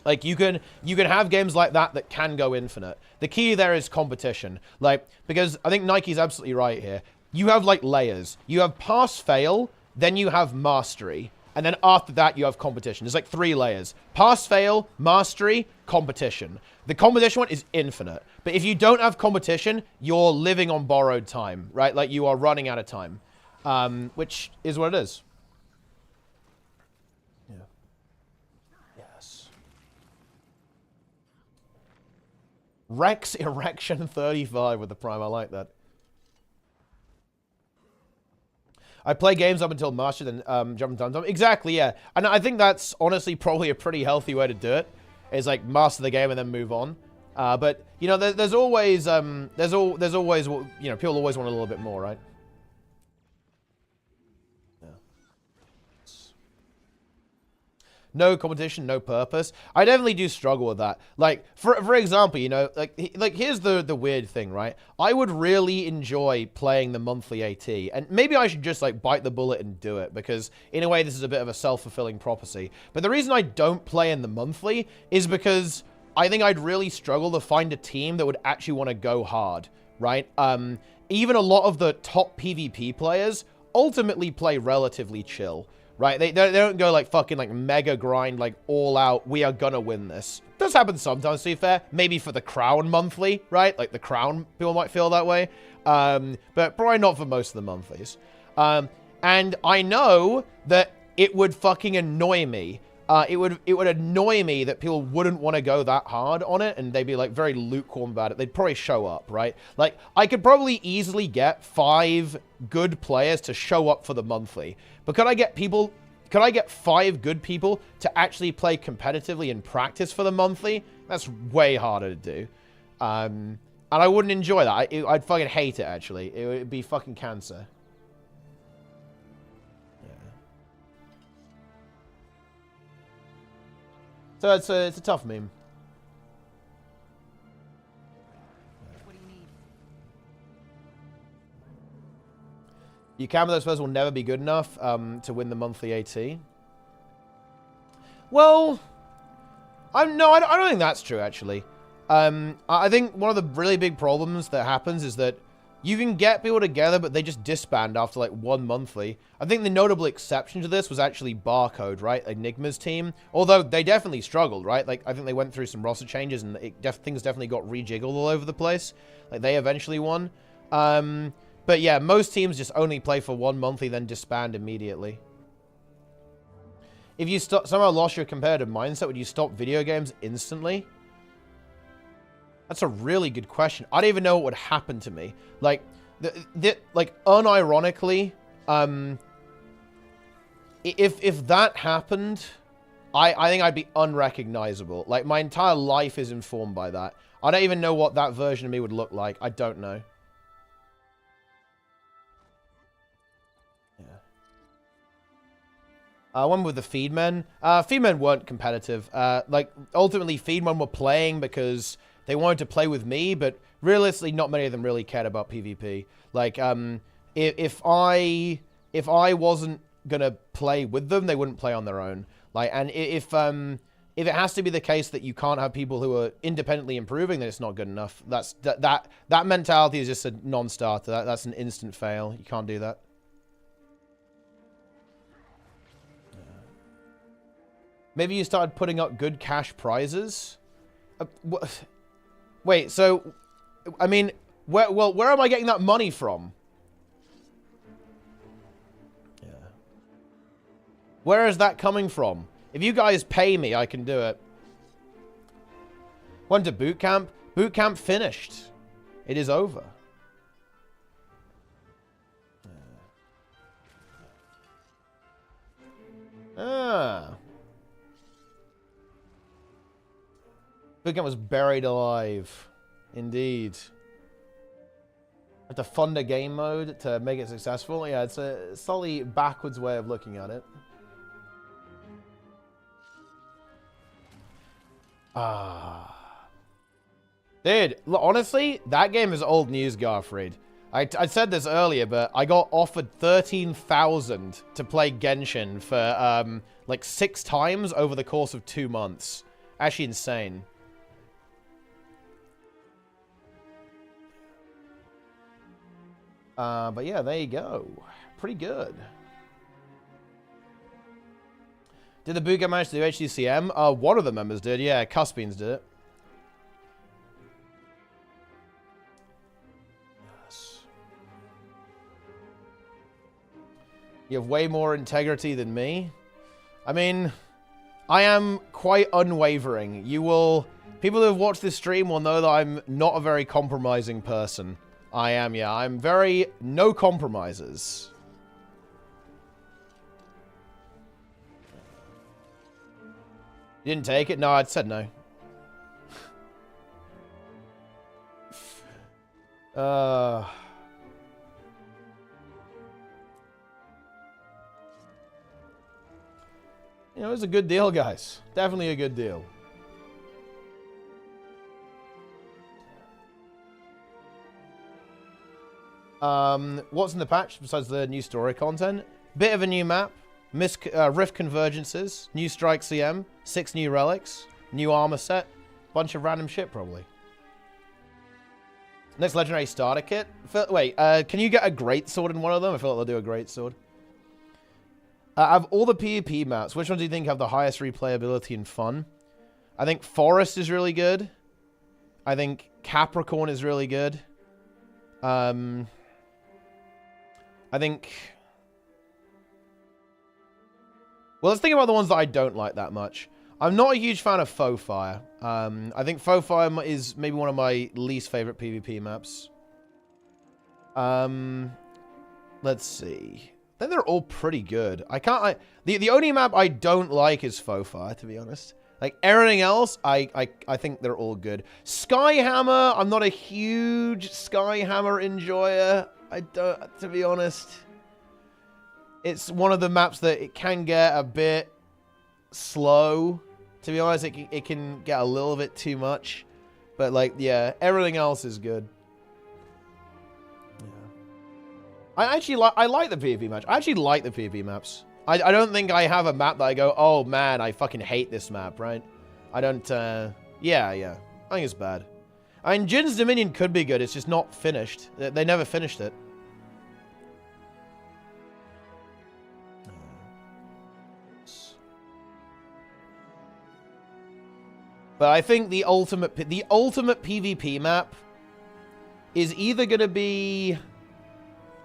Like, you can have games like that can go infinite. The key there is competition. Like, because I think Nike's absolutely right here. You have, like, layers. You have pass-fail, then you have mastery. And then after that, you have competition. There's, like, 3 layers. Pass-fail, mastery, competition. The competition one is infinite. But if you don't have competition, you're living on borrowed time, right? Like, you are running out of time. Which is what it is. Yeah. Yes. Rex Erection 35 with the Prime. I like that. I play games up until Master, then jump and Downtime. Exactly, yeah. And I think that's honestly probably a pretty healthy way to do it. Is like master the game and then move on. But you know, there's always you know, people always want a little bit more, right? No competition, no purpose. I definitely do struggle with that. Like, for example, you know, like here's the weird thing, right? I would really enjoy playing the monthly AT, and maybe I should just, like, bite the bullet and do it, because, in a way, this is a bit of a self-fulfilling prophecy. But the reason I don't play in the monthly is because I think I'd really struggle to find a team that would actually want to go hard, right? Even a lot of the top PvP players ultimately play relatively chill. Right, they don't go like fucking like mega grind, like all out, we are gonna win this. Does happen sometimes, to be fair. Maybe for the Crown monthly, right? Like the Crown, people might feel that way. But probably not for most of the monthlies. And I know that it would fucking annoy me. It would annoy me that people wouldn't want to go that hard on it, and they'd be like very lukewarm about it. They'd probably show up, right? Like, I could probably easily get 5 good players to show up for the monthly. But could I get 5 good people to actually play competitively and practice for the monthly? That's way harder to do. And I wouldn't enjoy that. I'd fucking hate it, actually. It would be fucking cancer. So it's a tough meme. What do you need? You can, but those players will never be good enough to win the monthly AT. Well, I don't think that's true, actually. I think one of the really big problems that happens is that you can get people together, but they just disband after, like, 1 monthly. I think the notable exception to this was actually Barcode, right? Enigma's team. Although, they definitely struggled, right? Like, I think they went through some roster changes, and things definitely got rejiggled all over the place. Like, they eventually won. But yeah, most teams just only play for 1 monthly, then disband immediately. If you somehow lost your competitive mindset, would you stop video games instantly? That's a really good question. I don't even know what would happen to me. Like, like unironically, if that happened, I think I'd be unrecognizable. Like, my entire life is informed by that. I don't even know what that version of me would look like. I don't know. One with the Feedmen. Feedmen weren't competitive. Like, ultimately, Feedmen were playing because they wanted to play with me, but realistically, not many of them really cared about PvP. Like, if I wasn't gonna play with them, they wouldn't play on their own. Like, and if it has to be the case that you can't have people who are independently improving, then it's not good enough. That mentality is just a non-starter. That's an instant fail. You can't do that. Maybe you started putting up good cash prizes. Wait, so, I mean, where am I getting that money from? Yeah. Where is that coming from? If you guys pay me, I can do it. Went to boot camp. Boot camp finished. It is over. Ah. Boot camp was buried alive. Indeed. Have to fund a game mode to make it successful. Yeah, it's a slightly backwards way of looking at it. Dude, honestly, that game is old news, Garfried. I said this earlier, but I got offered 13,000 to play Genshin for, like, 6 times over the course of 2 months. Actually insane. But yeah, there you go. Pretty good. Did the boot camp manage to do HDCM? One of the members did. Yeah, Cuspines did it. Yes. You have way more integrity than me. I mean, I am quite unwavering. You will... People who have watched this stream will know that I'm not a very compromising person. I am, yeah. I'm very... no compromises. You didn't take it? No, I said no. You know, it was a good deal, guys. Definitely a good deal. What's in the patch besides the new story content? Bit of a new map. Rift convergences, new strike CM, 6 new relics, new armor set, bunch of random shit probably. Next legendary starter kit. Wait, can you get a great sword in one of them? I feel like they'll do a great sword. Out of all the PvP maps, which ones do you think have the highest replayability and fun? I think Forest is really good. I think Capricorn is really good. I think... Well, let's think about the ones that I don't like that much. I'm not a huge fan of Faux Fire. I think Faux Fire is maybe one of my least favorite PvP maps. Let's see. I think they're all pretty good. The only map I don't like is Faux Fire, to be honest. Like, everything else, I think they're all good. Skyhammer, I'm not a huge Skyhammer enjoyer. To be honest. It's one of the maps that it can get a bit slow. To be honest, it can get a little bit too much. But, like, yeah, everything else is good. Yeah. I like the PvP match. I actually like the PvP maps. I don't think I have a map that I go, oh, man, I fucking hate this map, right? I don't, yeah. I think it's bad. I mean, Jin's Dominion could be good. It's just not finished. They never finished it. But I think the ultimate PvP map is either going to be...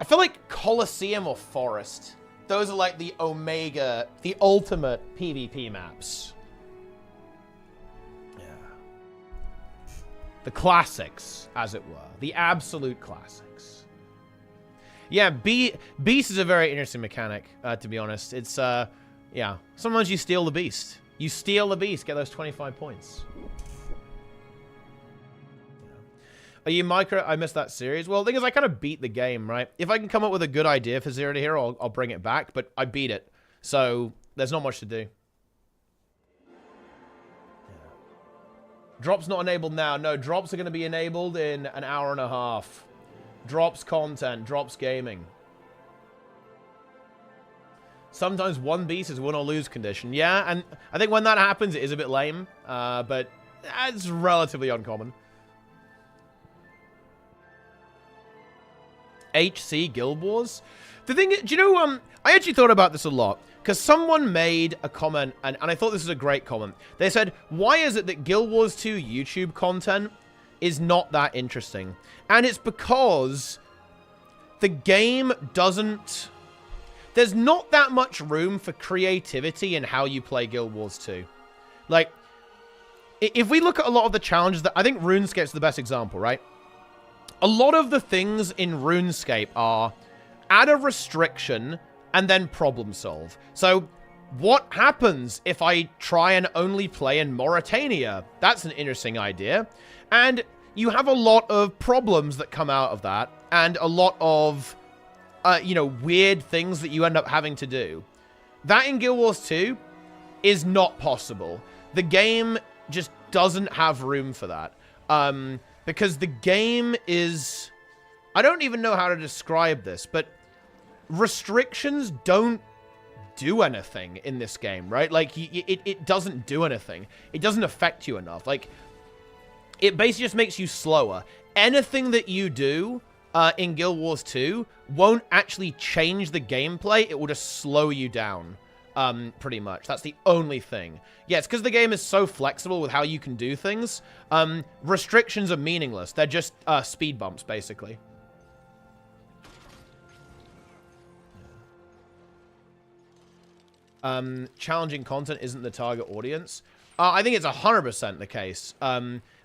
I feel like Colosseum or Forest. Those are like the ultimate PvP maps. Yeah. The classics, as it were. The absolute classics. Yeah, Beast is a very interesting mechanic, to be honest. It's, yeah. Sometimes you steal the Beast. You steal the Beast, get those 25 points. Are you micro? I missed that series. Well, the thing is, I kind of beat the game, right? If I can come up with a good idea for Zero to Hero, I'll bring it back, but I beat it. So, there's not much to do. Drops not enabled now. No, drops are going to be enabled in an hour and a half. Drops content, drops gaming. Sometimes one beast is win or lose condition. Yeah, and I think when that happens, it is a bit lame. But it's relatively uncommon. HC Guild Wars? The thing is, do you know, I actually thought about this a lot. Because someone made a comment, and I thought this was a great comment. They said, why is it that Guild Wars 2 YouTube content is not that interesting? And it's because the game doesn't... There's not that much room for creativity in how you play Guild Wars 2. Like, if we look at a lot of the challenges that... I think RuneScape's the best example, right? A lot of the things in RuneScape are add a restriction and then problem solve. So, what happens if I try and only play in Mauritania? That's an interesting idea. And you have a lot of problems that come out of that, and a lot of... you know, weird things that you end up having to do. That in Guild Wars 2 is not possible. The game just doesn't have room for that. Because the game is... I don't even know how to describe this, but restrictions don't do anything in this game, right? Like, it doesn't do anything. It doesn't affect you enough. Like, it basically just makes you slower. Anything that you do in Guild Wars 2 won't actually change the gameplay. It will just slow you down, pretty much. That's the only thing. Yeah, it's because the game is so flexible with how you can do things. Restrictions are meaningless. They're just speed bumps, basically. Challenging content isn't the target audience. I think it's 100% the case.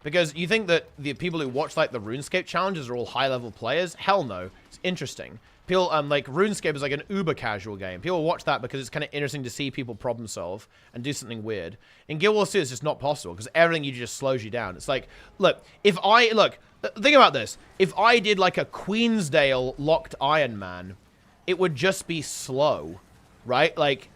Because you think that the people who watch, like, the RuneScape challenges are all high-level players? Hell no. It's interesting. People, like, RuneScape is like an uber-casual game. People watch that because it's kind of interesting to see people problem solve and do something weird. In Guild Wars 2, it's just not possible because everything you do just slows you down. It's like, look, think about this. If I did, like, a Queensdale locked Iron Man, it would just be slow, right? Like,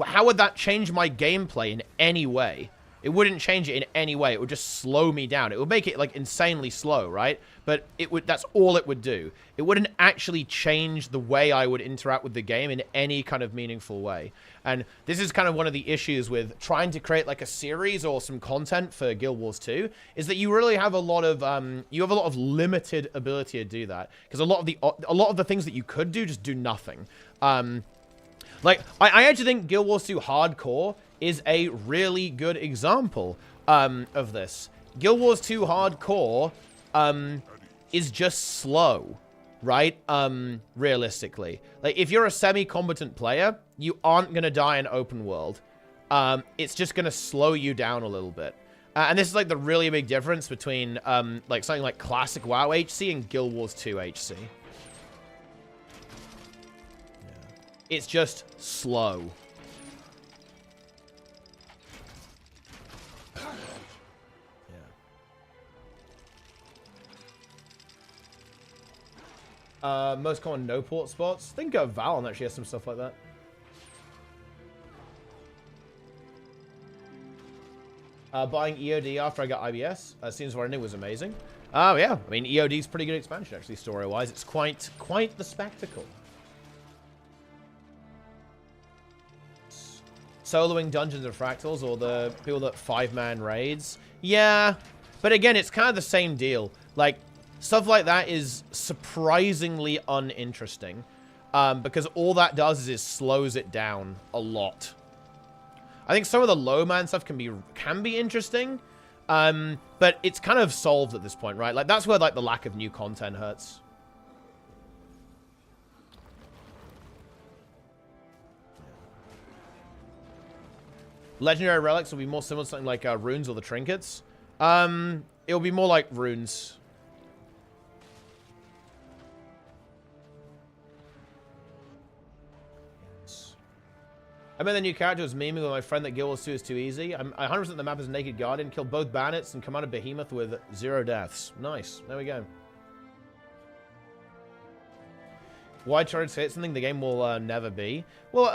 how would that change my gameplay in any way? It wouldn't change it in any way. It would just slow me down. It would make it, like, insanely slow, right? But that's all it would do. It wouldn't actually change the way I would interact with the game in any kind of meaningful way. And this is kind of one of the issues with trying to create, like, a series or some content for Guild Wars 2, is that you really have a lot of limited ability to do that. Because a lot of the things that you could do just do nothing. Like, I actually think Guild Wars 2 Hardcore is a really good example of this. Guild Wars 2 Hardcore is just slow, right? Realistically. Like, if you're a semi-competent player, you aren't going to die in open world. It's just going to slow you down a little bit. And this is, like, the really big difference between, like, something like classic WoW HC and Guild Wars 2 HC. It's just slow. Most common no port spots. Think of Valon actually has some stuff like that. Buying EOD after I got IBS seems what I knew was amazing. Oh yeah, I mean EOD's pretty good expansion actually, story-wise. It's quite the spectacle. Soloing Dungeons and Fractals, or the people that 5-man raids. Yeah, but again, it's kind of the same deal. Like, stuff like that is surprisingly uninteresting, because all that does is it slows it down a lot. I think some of the low-man stuff can be interesting, but it's kind of solved at this point, right? Like, that's where, like, the lack of new content hurts. Legendary relics will be more similar to something like runes or the trinkets. It'll be more like runes. I mean, the new character was memeing with my friend that Guild Wars 2 is too easy. I 100% the map is Naked Guardian. Killed both bandits and commanded Behemoth with 0 deaths. Nice. There we go. Why try to say it's something the game will never be? Well,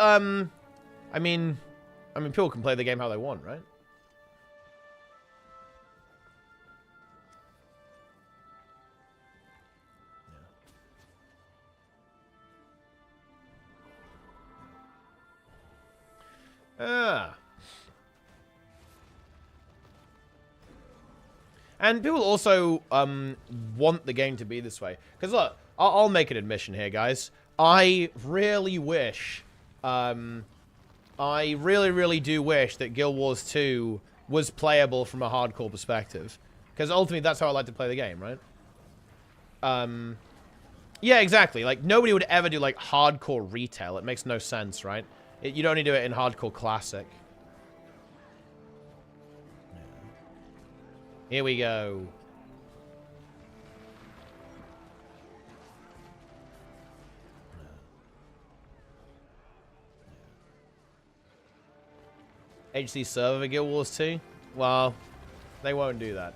I mean, people can play the game how they want, right? And people also want the game to be this way. Because look, I'll make an admission here, guys. I really wish, I really do wish that Guild Wars 2 was playable from a hardcore perspective. Because ultimately, that's how I like to play the game, right? Yeah, exactly. Like, nobody would ever do, like, hardcore retail. It makes no sense, right? You'd only do it in hardcore classic. Here we go. HC server Guild Wars 2? Well, they won't do that.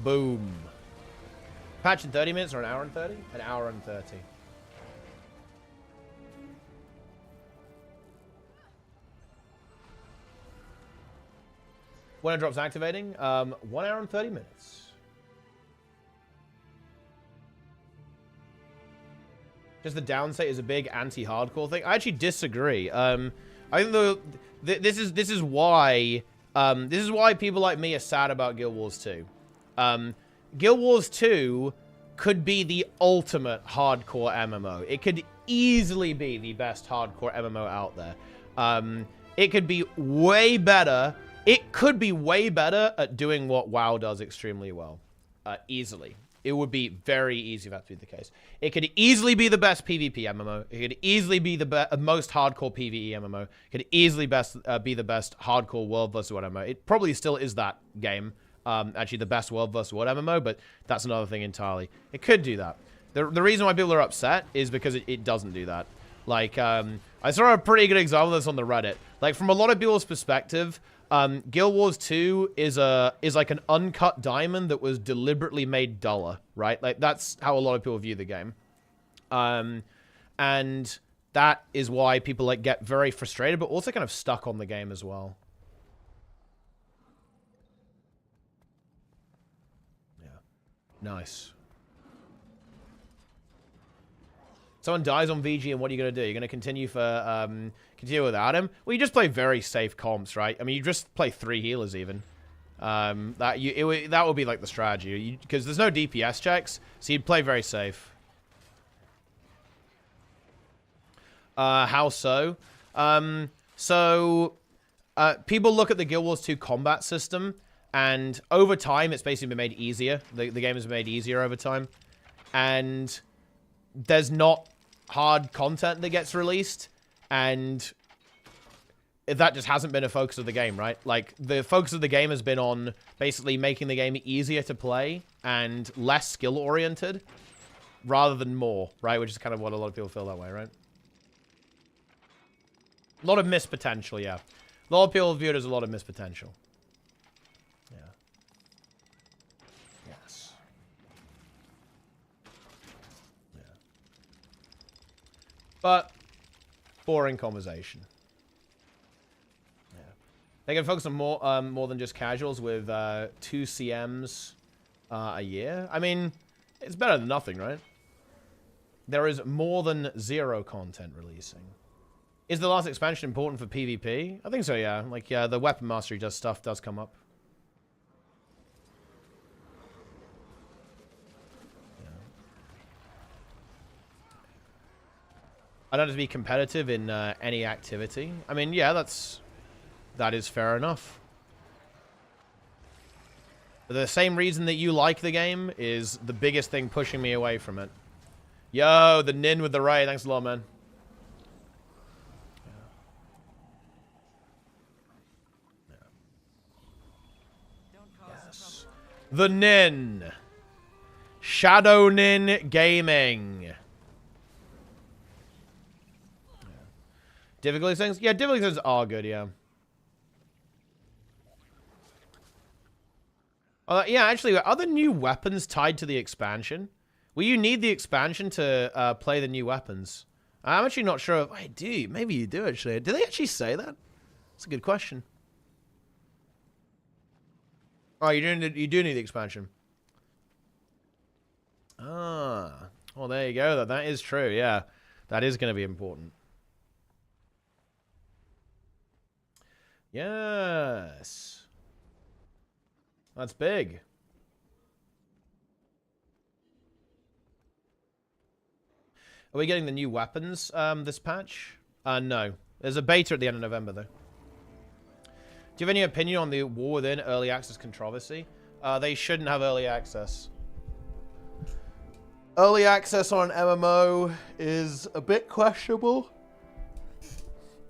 Boom. Patch in 30 minutes or an hour and 30? An hour and 30. When it drops activating, 1 hour and 30 minutes. Just the downstate is a big anti-hardcore thing. I actually disagree. I think this is why people like me are sad about Guild Wars 2. Guild Wars 2 could be the ultimate hardcore MMO. It could easily be the best hardcore MMO out there. It could be way better. It could be way better at doing what WoW does extremely well. Easily. It would be very easy if that to be the case. It could easily be the best PvP MMO. It could easily be the most hardcore PvE MMO. It could easily be the best hardcore World vs. World MMO. It probably still is that game. Actually, the best World vs. World MMO, but that's another thing entirely. It could do that. The reason why people are upset is because it doesn't do that. Like, I saw a pretty good example of this on the Reddit. Like, from a lot of people's perspective, Guild Wars 2 is like an uncut diamond that was deliberately made duller, right? Like, that's how a lot of people view the game. And that is why people, like, get very frustrated, but also kind of stuck on the game as well. Yeah. Nice. Someone dies on VG, and what are you going to do? You're going to continue without him? Well, you just play very safe comps, right? I mean, you just play 3 healers even. That would be like the strategy, because there's no DPS checks, so you'd play very safe. How so? People look at the Guild Wars 2 combat system, and over time, it's basically been made easier. The game has been made easier over time, and there's not hard content that gets released, and that just hasn't been a focus of the game, right? Like, the focus of the game has been on basically making the game easier to play and less skill-oriented rather than more, right? Which is kind of what a lot of people feel that way, right? A lot of missed potential, yeah. A lot of people view it as a lot of missed potential. Yeah. Yes. Yeah. But boring conversation. Yeah. They can focus on more than just casuals with 2 CMs a year. I mean, it's better than nothing, right? There is more than 0 content releasing. Is the last expansion important for PvP? I think so, yeah. Like, yeah, the weapon mastery stuff does come up. Yeah. I don't have to be competitive in any activity. I mean, yeah, that is fair enough. But the same reason that you like the game is the biggest thing pushing me away from it. Yo, the Nin with the raid. Thanks a lot, man. Yes. The Nin. Shadow Nin Gaming. Difficulty settings? Yeah, difficulty settings are good, yeah. Yeah, actually, are there new weapons tied to the expansion? Will you need the expansion to play the new weapons? I'm actually not sure. Wait, do you? Maybe you do, actually. Do they actually say that? That's a good question. Oh, you do need the expansion. Ah. Well, there you go. That is true, yeah. That is going to be important. Yes. That's big. Are we getting the new weapons this patch? No. There's a beta at the end of November, though. Do you have any opinion on the War Within early access controversy? They shouldn't have early access. Early access on an MMO is a bit questionable.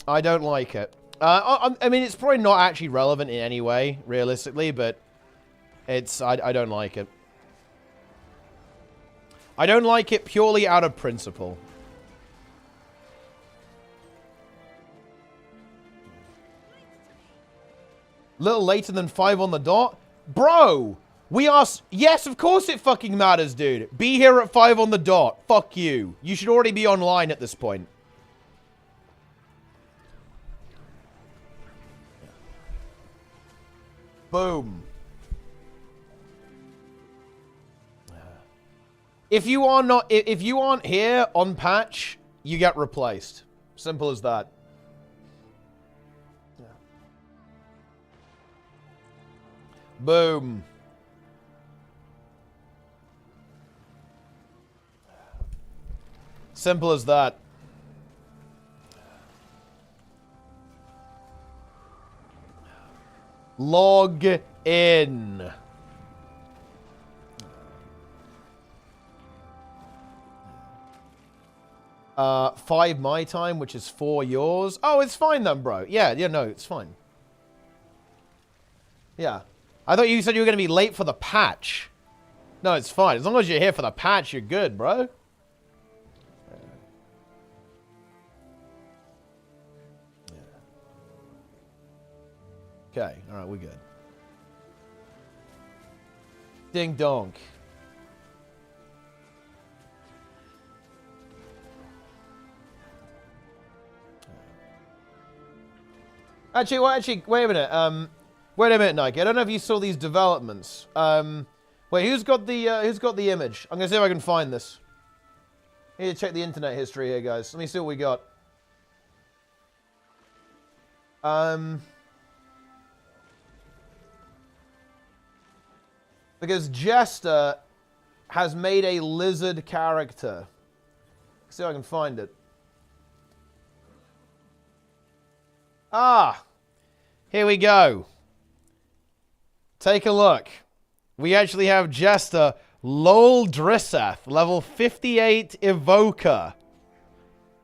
I don't like it. I mean, it's probably not actually relevant in any way, realistically, but I don't like it. I don't like it purely out of principle. Little later than 5 on the dot? Bro! We are... Yes, of course it fucking matters, dude. Be here at 5 on the dot. Fuck you. You should already be online at this point. Boom. If you are not, if you aren't here on patch, you get replaced. Simple as that. Yeah. Boom. Simple as that. Log in. 5 my time, which is 4 yours. Oh, it's fine then, bro. Yeah, no, it's fine. Yeah. I thought you said you were going to be late for the patch. No, it's fine. As long as you're here for the patch, you're good, bro. Okay, alright, we're good. Ding donk. Actually, wait a minute. Wait a minute, Nike. I don't know if you saw these developments. Wait, who's got the image? I'm gonna see if I can find this. I need to check the internet history here, guys. Let me see what we got. Because Jester has made a lizard character. Let's see if I can find it. Ah, here we go. Take a look. We actually have Jester Lol Drisseth, level 58 Evoker.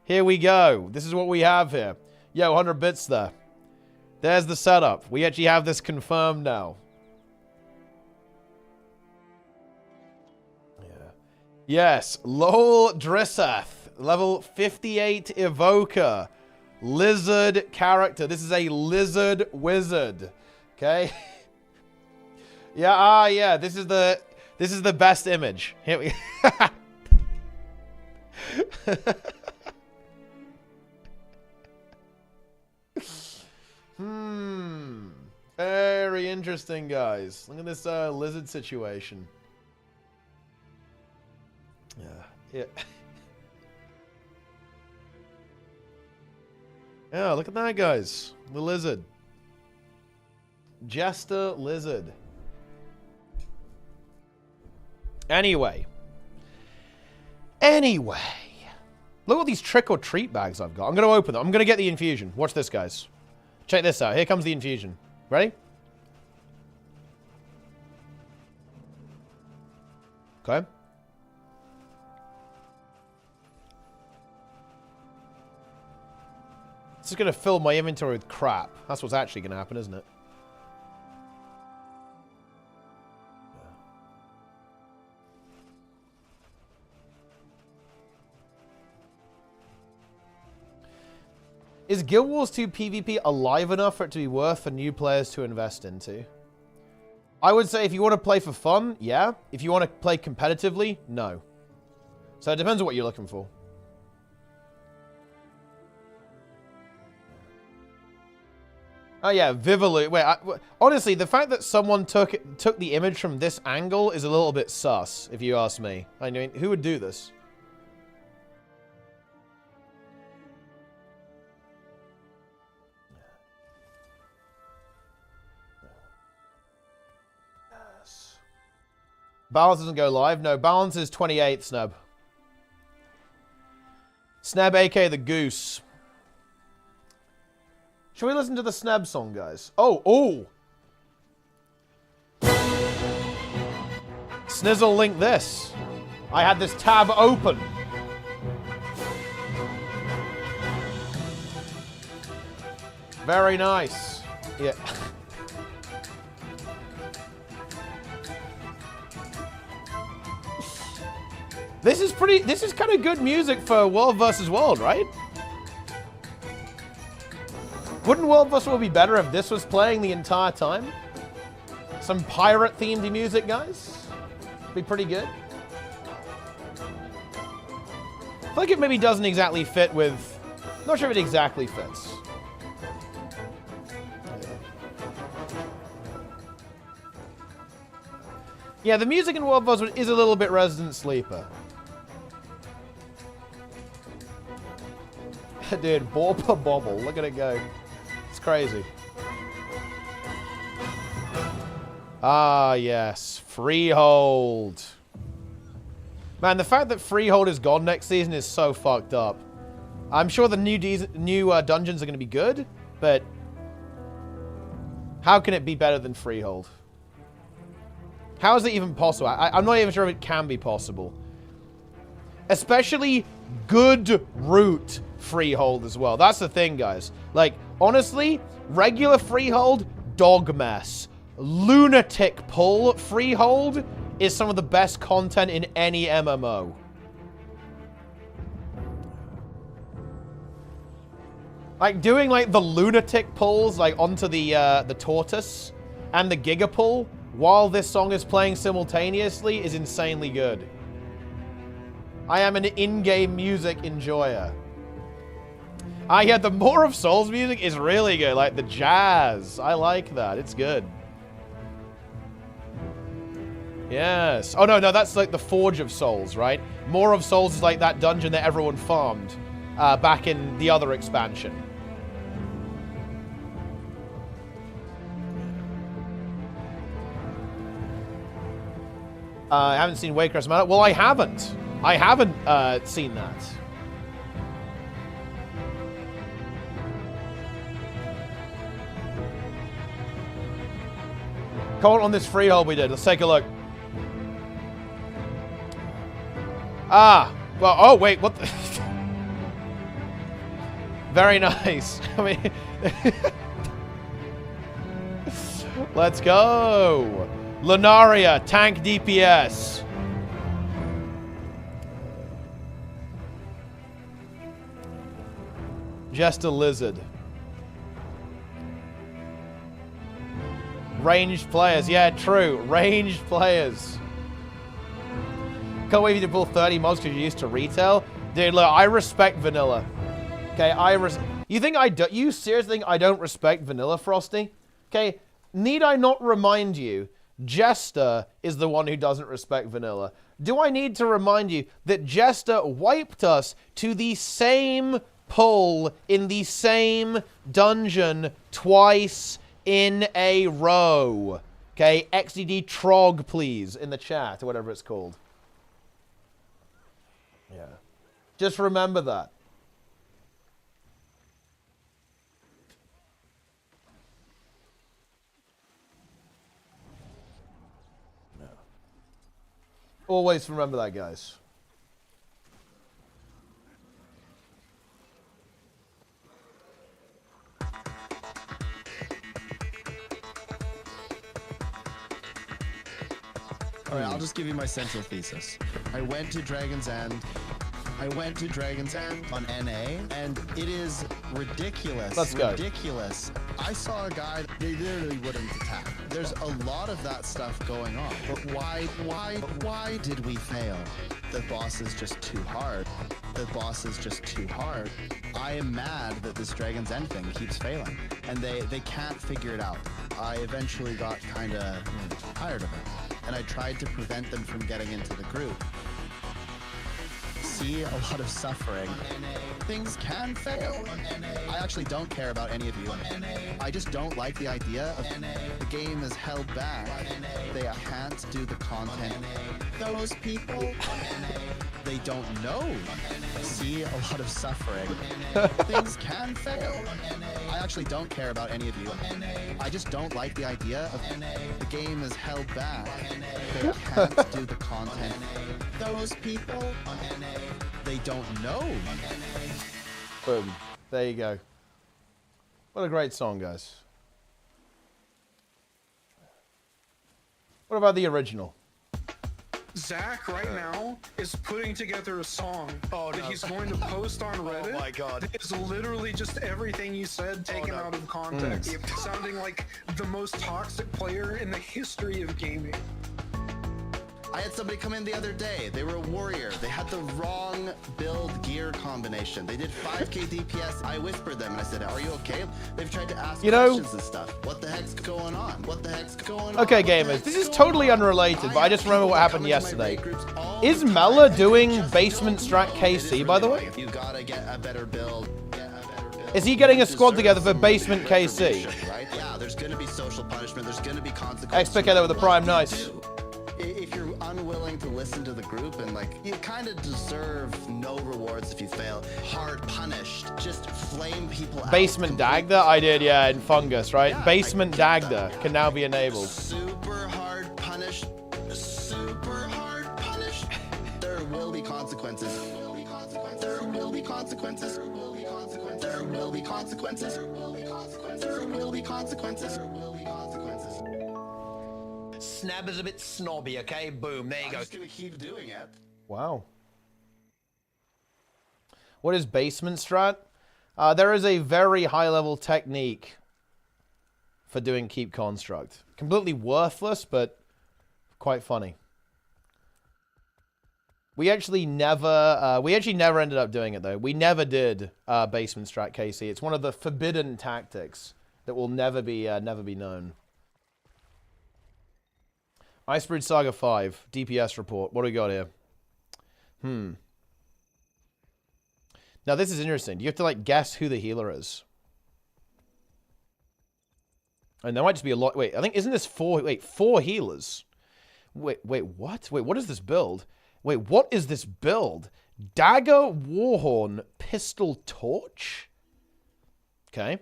Here we go. This is what we have here. Yo, 100 bits there. There's the setup. We actually have this confirmed now. Yeah. Yes, Lol Drisseth, level 58 Evoker. Lizard character. This is a lizard wizard. Okay? Yeah, yeah, this is the best image. Here we Very interesting, guys. Look at this lizard situation. Yeah. Yeah. Yeah, look at that, guys. The lizard. Jester lizard. Anyway. Look at all these trick-or-treat bags I've got. I'm going to open them. I'm going to get the infusion. Watch this, guys. Check this out. Here comes the infusion. Ready? Okay. This is going to fill my inventory with crap. That's what's actually going to happen, isn't it? Is Guild Wars 2 PvP alive enough for it to be worth for new players to invest into? I would say if you want to play for fun, yeah. If you want to play competitively, no. So it depends on what you're looking for. Oh yeah, Vivaloot. Wait, honestly, the fact that someone took the image from this angle is a little bit sus, if you ask me. I mean, who would do this? Yes. Balance doesn't go live. No, balance is 28, Snub. Snub, aka the Goose. Should we listen to the Snab song, guys? Oh! Snizzle link this. I had this tab open. Very nice. Yeah. This is kind of good music for World vs. World, right? Wouldn't World vs. World be better if this was playing the entire time? Some pirate-themed music, guys? Be pretty good. I feel like it maybe doesn't exactly fit with... Not sure if it exactly fits. Yeah, the music in World Buzz is a little bit Resident Sleeper. Dude, Bauble Bobble. Look at it go. It's crazy. Ah, yes. Freehold. Man, the fact that Freehold is gone next season is so fucked up. I'm sure the new dungeons are going to be good, but how can it be better than Freehold? How is it even possible? I'm not even sure if it can be possible. Especially good root Freehold as well. That's the thing, guys. Like, honestly, regular Freehold, dog mess. Lunatic pull Freehold is some of the best content in any MMO. Like, doing, like, the lunatic pulls, like, onto the tortoise and the giga pull while this song is playing simultaneously is insanely good. I am an in-game music enjoyer. Yeah, the More of Souls music is really good. Like, the jazz. I like that. It's good. Yes. Oh, no, that's like the Forge of Souls, right? More of Souls is like that dungeon that everyone farmed back in the other expansion. I haven't seen Waycrest Manor. Well, I haven't. I haven't seen that. Comment on this Freehold we did. Let's take a look. Ah. Well, oh, wait. What the... Very nice. I mean... Let's go. Lunaria, tank DPS. Just a lizard. Ranged players. Yeah, true. Ranged players. Can't wait for you to pull 30 mods because you're used to retail. Dude, look, I respect vanilla. Okay, you think you seriously think I don't respect vanilla, Frosty? Okay, need I not remind you, Jester is the one who doesn't respect vanilla. Do I need to remind you that Jester wiped us to the same pull in the same dungeon twice in a row? Okay, XDD Trog, please, in the chat, or whatever it's called. Yeah. Just remember that. No. Always remember that, guys. All right, I'll just give you my central thesis. I went to Dragon's End on NA, and it is ridiculous. Let's go. Ridiculous. I saw a guy, they literally wouldn't attack. There's a lot of that stuff going on. But why did we fail? The boss is just too hard. The boss is just too hard. I am mad that this Dragon's End thing keeps failing, and they can't figure it out. I eventually got kind of tired of it, and I tried to prevent them from getting into the group. See a lot of suffering. Things can fail. I actually don't care about any of you. I just don't like the idea of the game is held back. They can't do the content. Those people, they don't know. See a lot of suffering. Things can fail. I actually don't care about any of you. I just don't like the idea of the game is held back. They can't do the content. Those people, they don't know. Boom. There you go. What a great song, guys. What about the original? Zach right now is putting together a song that he's going to post on Reddit. Oh my god. It's literally just everything you said taken out of context, sounding like the most toxic player in the history of gaming. I had somebody come in the other day. They were a warrior. They had the wrong build gear combination. They did 5k DPS. I whispered them and I said, are you okay? They've tried to ask questions and stuff. What the heck's going on? What the heck's going on? Okay, gamers, this is totally unrelated, but I just remember what happened yesterday. Is Mela doing Basement Strat KC, by the way? You gotta get a better build. Is he getting a squad together for Basement KC? Right? Yeah, there's gonna be social punishment. There's gonna be consequences. X-Picato with the prime, nice. If you're unwilling to listen to the group and like, you kind of deserve no rewards if you fail. Hard punished. Just flame people out. Basement Dagda? I did, yeah, in Fungus, right? Yeah, Basement Dagda can now be enabled. Super hard punished. Super hard punished. There will be consequences. There will be consequences. There will be consequences. There will be consequences. There will be consequences. There will be consequences. There will be consequences. There will be consequences. Snab is a bit snobby, okay? Boom, there you go. I'm just gonna keep doing it. Wow. What is Basement Strat? There is a very high-level technique for doing Keep Construct. Completely worthless, but quite funny. We actually never ended up doing it, though. We never did Basement Strat KC. It's one of the forbidden tactics that will never be known. Icebreed Saga 5, DPS report. What do we got here? Now, this is interesting. You have to, like, guess who the healer is. And there might just be a lot... Wait, I think... Isn't this 4... Wait, 4 healers? Wait, what? Wait, what is this build? Wait, what is this build? Dagger, Warhorn, Pistol, Torch? Okay.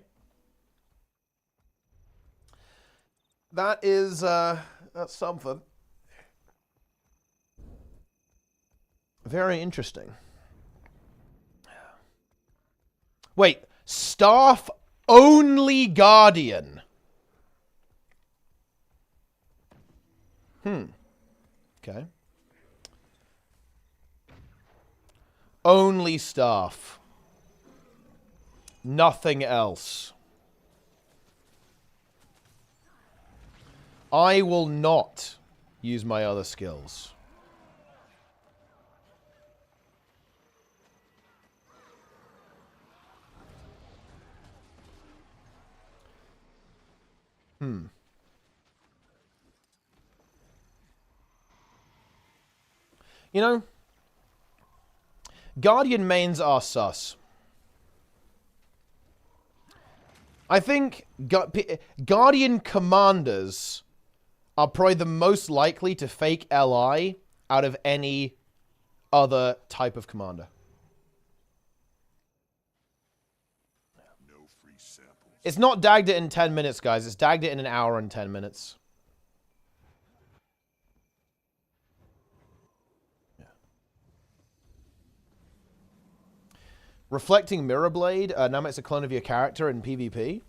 That is, that's something. Very interesting. Wait, Staff only Guardian. Okay. Only Staff. Nothing else. I will not use my other skills. You know, Guardian mains are sus. I think Guardian commanders are probably the most likely to fake LI out of any other type of commander. No free samples. It's not dagged it in 10 minutes, guys. It's dagged it in an hour and 10 minutes. Reflecting Mirror Blade now makes a clone of your character in PvP.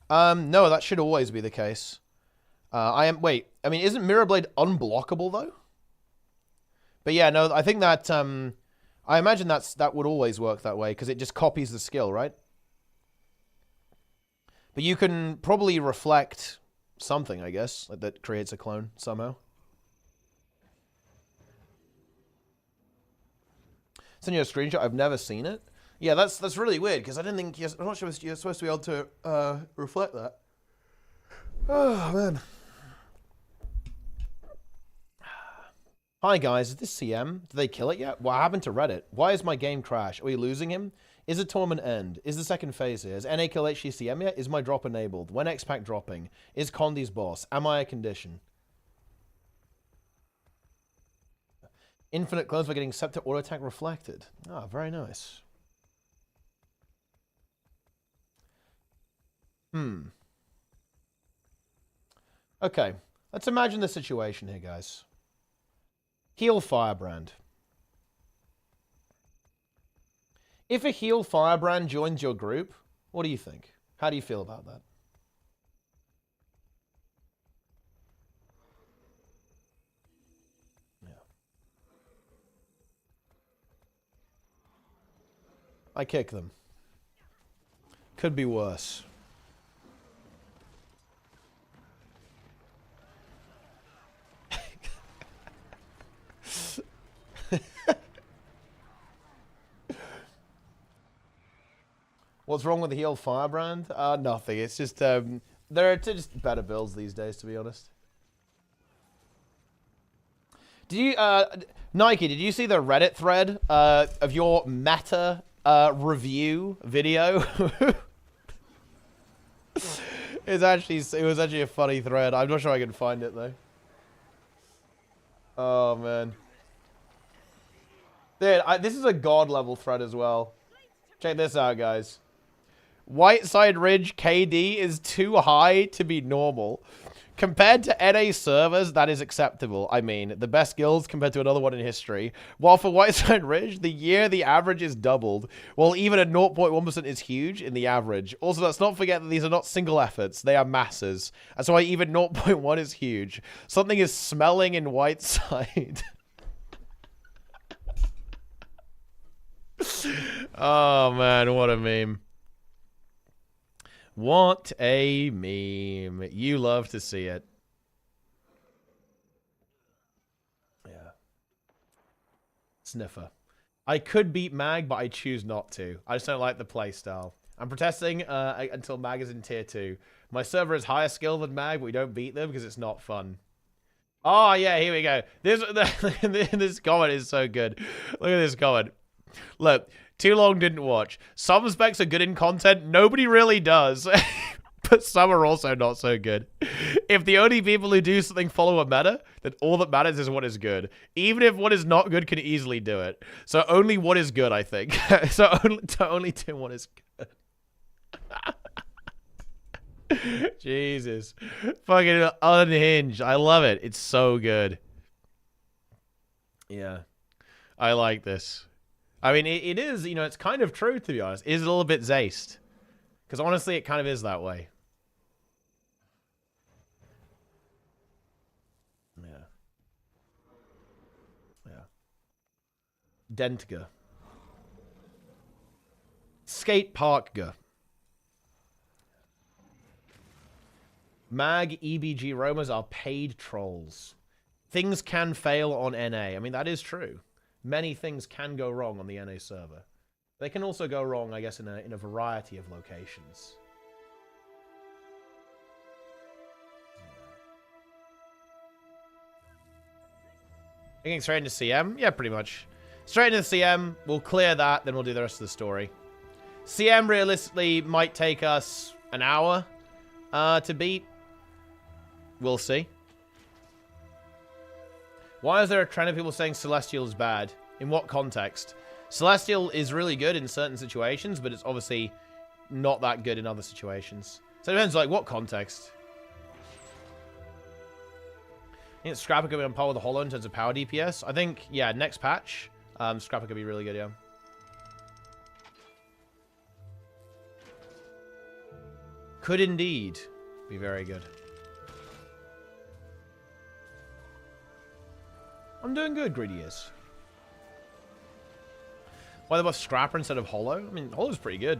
No, that should always be the case. Wait, I mean, isn't Mirror Blade unblockable though? But yeah, no, I think that I imagine that would always work that way because it just copies the skill, right? But you can probably reflect something, I guess, that creates a clone somehow. Send you a screenshot. I've never seen it. Yeah, that's really weird because I didn't think I'm not sure you're supposed to be able to reflect that. Oh man. Hi guys, is this CM? Did they kill it yet? What happened to Reddit? Why is my game crash? Are we losing him? Is the tournament end? Is the second phase here? Is NA kill HCCM yet? Is my drop enabled? When X-Pac dropping? Is Condi's boss? Am I a condition? Infinite clones by getting Scepter auto attack reflected. Ah, very nice. Okay, let's imagine the situation here, guys. Heal Firebrand. If a Heal Firebrand joins your group, what do you think? How do you feel about that? Yeah. I kick them. Could be worse. What's wrong with the healed firebrand? Nothing. It's just there are just better builds these days, to be honest. Did you Nike? Did you see the Reddit thread of your meta review video? it was actually a funny thread. I'm not sure I can find it though. Oh man, dude, this is a god level thread as well. Check this out, guys. Whiteside Ridge KD is too high to be normal. Compared to NA servers, that is acceptable. I mean, the best guilds compared to another one in history. While for Whiteside Ridge, the average is doubled. While even a 0.1% is huge in the average. Also, let's not forget that these are not single efforts. They are masses. That's why even 0.1 is huge. Something is smelling in Whiteside. Oh, man, what a meme. What a meme. You love to see it. Yeah. Sniffer. I could beat Mag, but I choose not to. I just don't like the playstyle. I'm protesting until Mag is in tier 2. My server is higher skill than Mag, but we don't beat them because it's not fun. Oh, yeah, here we go. This comment is so good. Look at this comment. Look. Too long didn't watch. Some specs are good in content. Nobody really does. But some are also not so good. If the only people who do something follow a meta, then all that matters is what is good. Even if what is not good can easily do it. So only what is good, I think. So only do what is good. Jesus. Fucking unhinged. I love it. It's so good. Yeah. I like this. I mean, it is, you know, it's kind of true, to be honest. It is a little bit Zayst. Because honestly, it kind of is that way. Yeah. Yeah. Dentga. Skate Parkga. Mag, EBG, Romas are paid trolls. Things can fail on NA. I mean, that is true. Many things can go wrong on the NA server. They can also go wrong, I guess, in a variety of locations. Getting straight into CM? Yeah, pretty much. Straight into CM, we'll clear that, then we'll do the rest of the story. CM realistically might take us an hour to beat. We'll see. Why is there a trend of people saying Celestial is bad? In what context? Celestial is really good in certain situations, but it's obviously not that good in other situations. So it depends, like, what context? I think Scrapper could be on par with the Hollow in terms of power DPS. I think, yeah, next patch, Scrapper could be really good, yeah. Could indeed be very good. I'm doing good, Greedy is. Why they buff Scrapper instead of Hollow? I mean, Hollow's pretty good.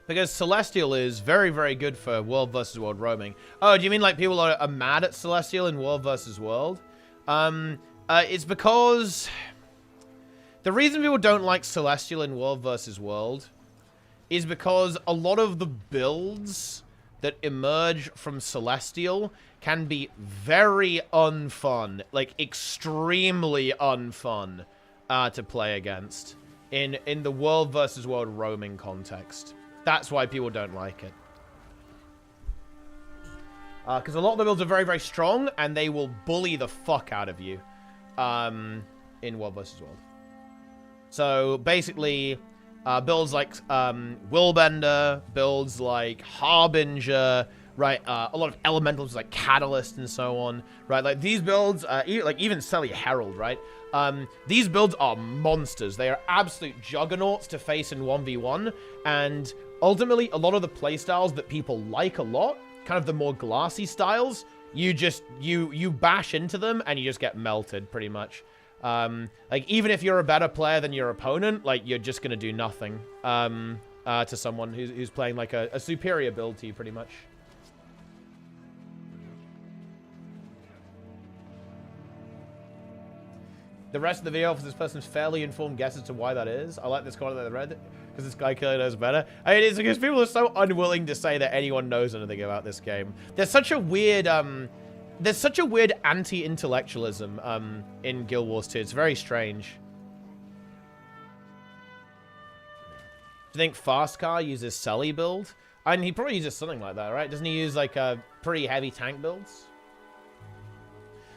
Because Celestial is very, very good for World versus World roaming. Oh, do you mean like people are mad at Celestial in World versus World? It's because... The reason people don't like Celestial in World versus World is because a lot of the builds that emerge from Celestial can be very unfun, like extremely unfun to play against in the World versus World roaming context. That's why people don't like it. Because a lot of the builds are very, very strong and they will bully the fuck out of you in World versus World. So basically, builds like Willbender, builds like Harbinger, right? A lot of elementals like Catalyst and so on, right? Like these builds, like even Selly Herald, right? These builds are monsters. They are absolute juggernauts to face in 1v1, and ultimately, a lot of the playstyles that people like a lot, kind of the more glassy styles, you bash into them and you just get melted pretty much. Like, even if you're a better player than your opponent, like, you're just gonna do nothing, to someone who's playing, like, a superior build to you, pretty much. The rest of the video offers this person's fairly informed guess as to why that is. I like this comment that I read because this guy clearly knows better. I mean, it's because people are so unwilling to say that anyone knows anything about this game. There's such a weird anti-intellectualism in Guild Wars 2. It's very strange. Do you think Fast Car uses Sully build? And he probably uses something like that, right? Doesn't he use like pretty heavy tank builds?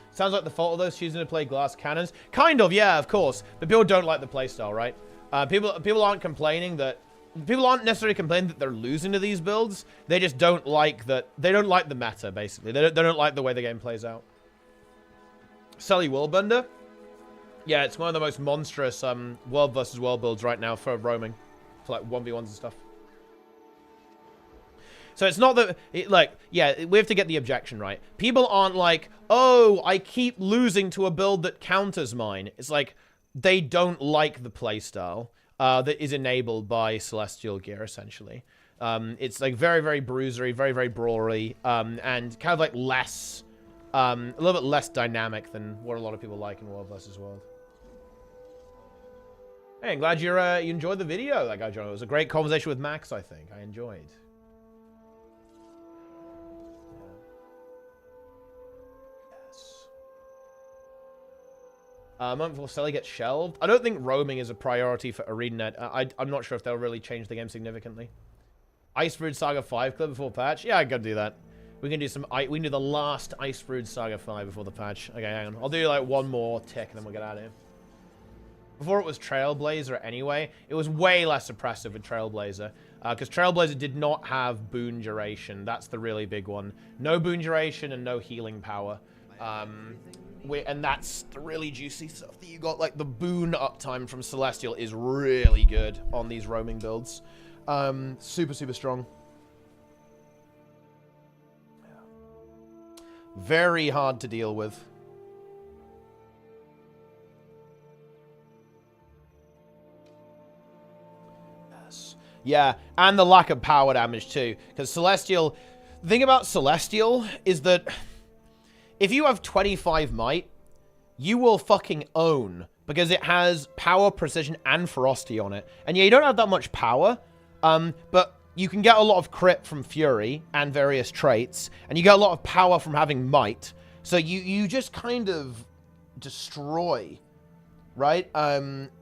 Sounds like the fault of those choosing to play glass cannons. Kind of, yeah, of course. But people don't like the playstyle, right? People aren't complaining that... People aren't necessarily complaining that they're losing to these builds. They just don't like that... They don't like the meta, basically. They don't like the way the game plays out. Sully Worldbender? Yeah, it's one of the most monstrous world versus world builds right now for roaming. For like 1v1s and stuff. So it's not that, yeah, we have to get the objection right. People aren't like, oh, I keep losing to a build that counters mine. It's like, they don't like the playstyle that is enabled by Celestial gear, essentially. It's like very, very bruisery, very, very brawlery, and kind of like less, a little bit less dynamic than what a lot of people like in World vs. World. Hey, I'm glad you enjoyed the video, that guy, John. It was a great conversation with Max, I think. I enjoyed. A month before Sully gets shelved. I don't think roaming is a priority for ArenaNet. I'm not sure if they'll really change the game significantly. Icebrood Saga 5 clip before patch? Yeah, I gotta do that. We can do we can do the last Icebrood Saga 5 before the patch. Okay, hang on. I'll do like one more tick and then we'll get out of here. Before it was Trailblazer anyway, it was way less oppressive with Trailblazer. Because Trailblazer did not have boon duration. That's the really big one. No boon duration and no healing power. And that's the really juicy stuff that you got. Like the boon uptime from Celestial is really good on these roaming builds. Super, super strong. Very hard to deal with. Yes. Yeah, and the lack of power damage too. Because Celestial... The thing about Celestial is that... If you have 25 might, you will fucking own, because it has power, precision, and ferocity on it. And yeah, you don't have that much power, but you can get a lot of crit from Fury and various traits, and you get a lot of power from having might. So you just kind of destroy, right?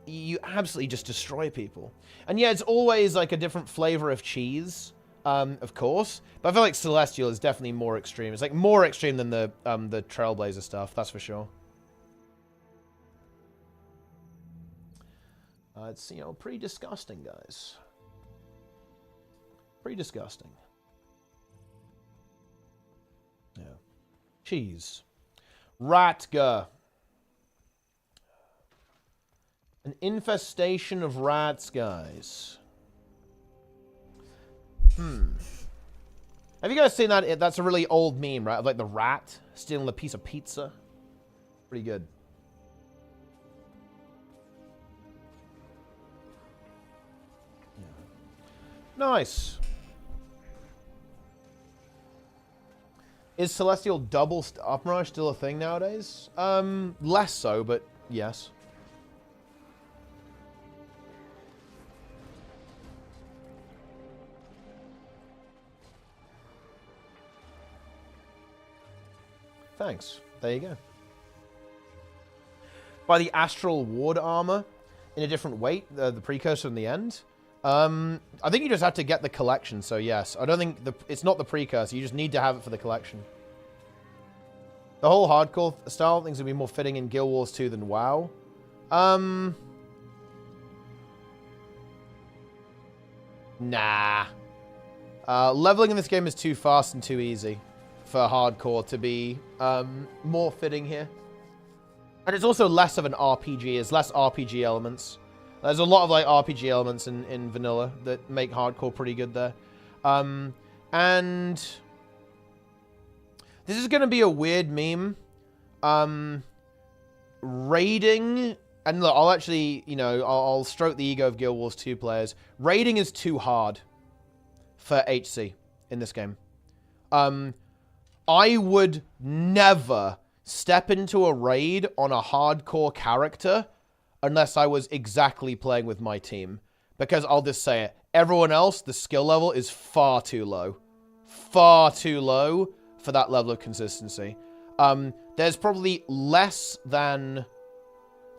You absolutely just destroy people. And yeah, it's always like a different flavor of cheese. Of course, but I feel like Celestial is definitely more extreme. It's like more extreme than the Trailblazer stuff, that's for sure. It's, you know, pretty disgusting, guys. Pretty disgusting. Yeah. Cheese. Ratga. An infestation of rats, guys. Have you guys seen that? That's a really old meme, right? Of like the rat stealing a piece of pizza. Pretty good. Yeah. Nice. Is Celestial double up rush still a thing nowadays? Less so, but yes. Thanks. There you go. By the Astral Ward armor in a different weight, the precursor in the end. I think you just have to get the collection, so yes. I don't think it's not the precursor. You just need to have it for the collection. The whole hardcore style things would be more fitting in Guild Wars 2 than WoW. Nah. Leveling in this game is too fast and too easy for hardcore to be more fitting here. And it's also less of an RPG. It's less RPG elements. There's a lot of like RPG elements in vanilla that make hardcore pretty good there. And this is going to be a weird meme. Raiding, and look, I'll actually, you know, I'll stroke the ego of Guild Wars 2 players. Raiding is too hard for HC in this game. I would never step into a raid on a hardcore character unless I was exactly playing with my team. Because I'll just say it, everyone else, the skill level is far too low. Far too low for that level of consistency. There's probably less than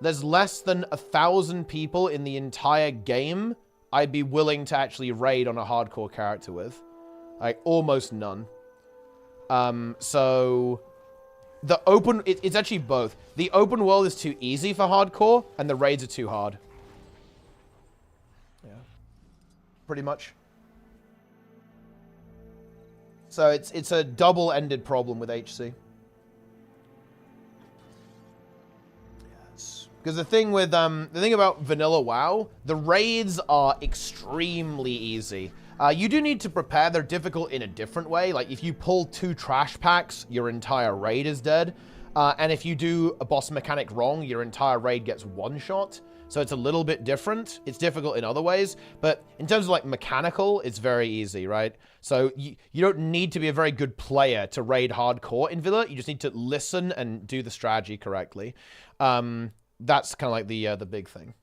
1,000 people in the entire game I'd be willing to actually raid on a hardcore character with. Like, almost none. So the open, it's actually both. The open world is too easy for hardcore, and the raids are too hard. Yeah. Pretty much. So it's a double-ended problem with HC. Yes. Because the thing about vanilla WoW, the raids are extremely easy. You do need to prepare. They're difficult in a different way. Like, if you pull 2 trash packs, your entire raid is dead. And if you do a boss mechanic wrong, your entire raid gets one-shot. So it's a little bit different. It's difficult in other ways. But in terms of, like, mechanical, it's very easy, right? So you don't need to be a very good player to raid hardcore in vanilla. You just need to listen and do the strategy correctly. That's kind of like the big thing.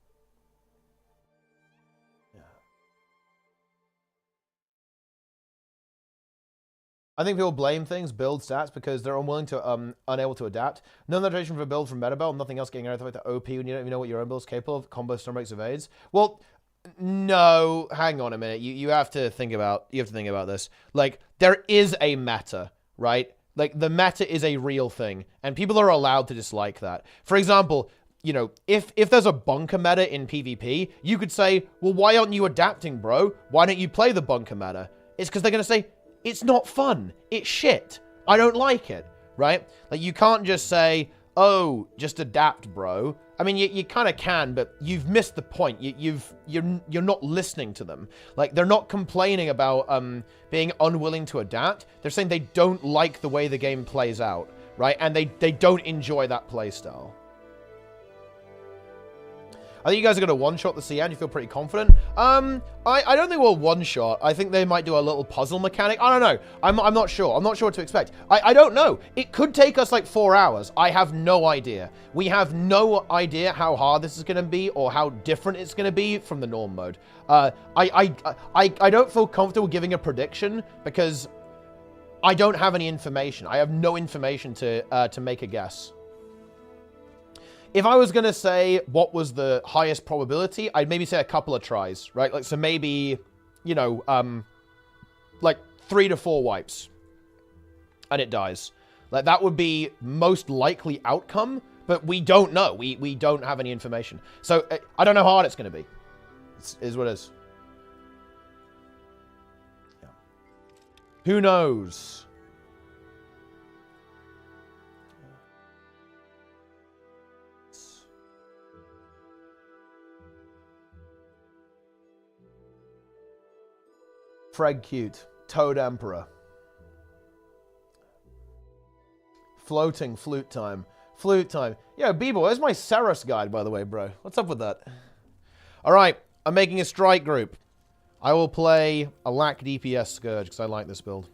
I think people blame things, build stats, because they're unwilling to, unable to adapt. No notation for a build from Metabell, nothing else getting anything like the OP when you don't even know what your own build is capable of, combo, stun breaks, evades. Well, no, hang on a minute. You have to think about this. Like, there is a meta, right? Like, the meta is a real thing, and people are allowed to dislike that. For example, you know, if there's a bunker meta in PvP, you could say, well, why aren't you adapting, bro? Why don't you play the bunker meta? It's because they're going to say, it's not fun. It's shit. I don't like it, right? Like, you can't just say, oh, just adapt, bro. I mean, you kind of can, but you've missed the point. You're not listening to them. Like, they're not complaining about being unwilling to adapt. They're saying they don't like the way the game plays out, right? And they don't enjoy that playstyle. I think you guys are going to one-shot the CN. You feel pretty confident. I don't think we'll one-shot. I think they might do a little puzzle mechanic. I don't know. I'm not sure. I'm not sure what to expect. I don't know. It could take us like 4 hours. I have no idea. We have no idea how hard this is going to be or how different it's going to be from the norm mode. I don't feel comfortable giving a prediction because I don't have any information. I have no information to make a guess. If I was going to say what was the highest probability, I'd maybe say a couple of tries, right? Like, so maybe, you know, like 3 to 4 wipes. And it dies. Like, that would be most likely outcome, but we don't know. We don't have any information. So, I don't know how hard it's going to be. It is what it is. Yeah. Who knows? Freg cute. Toad Emperor. Floating flute time. Flute time. Yo, B-boy, where's my Saros guide, by the way, bro? What's up with that? Alright, I'm making a strike group. I will play a lack DPS Scourge, because I like this build.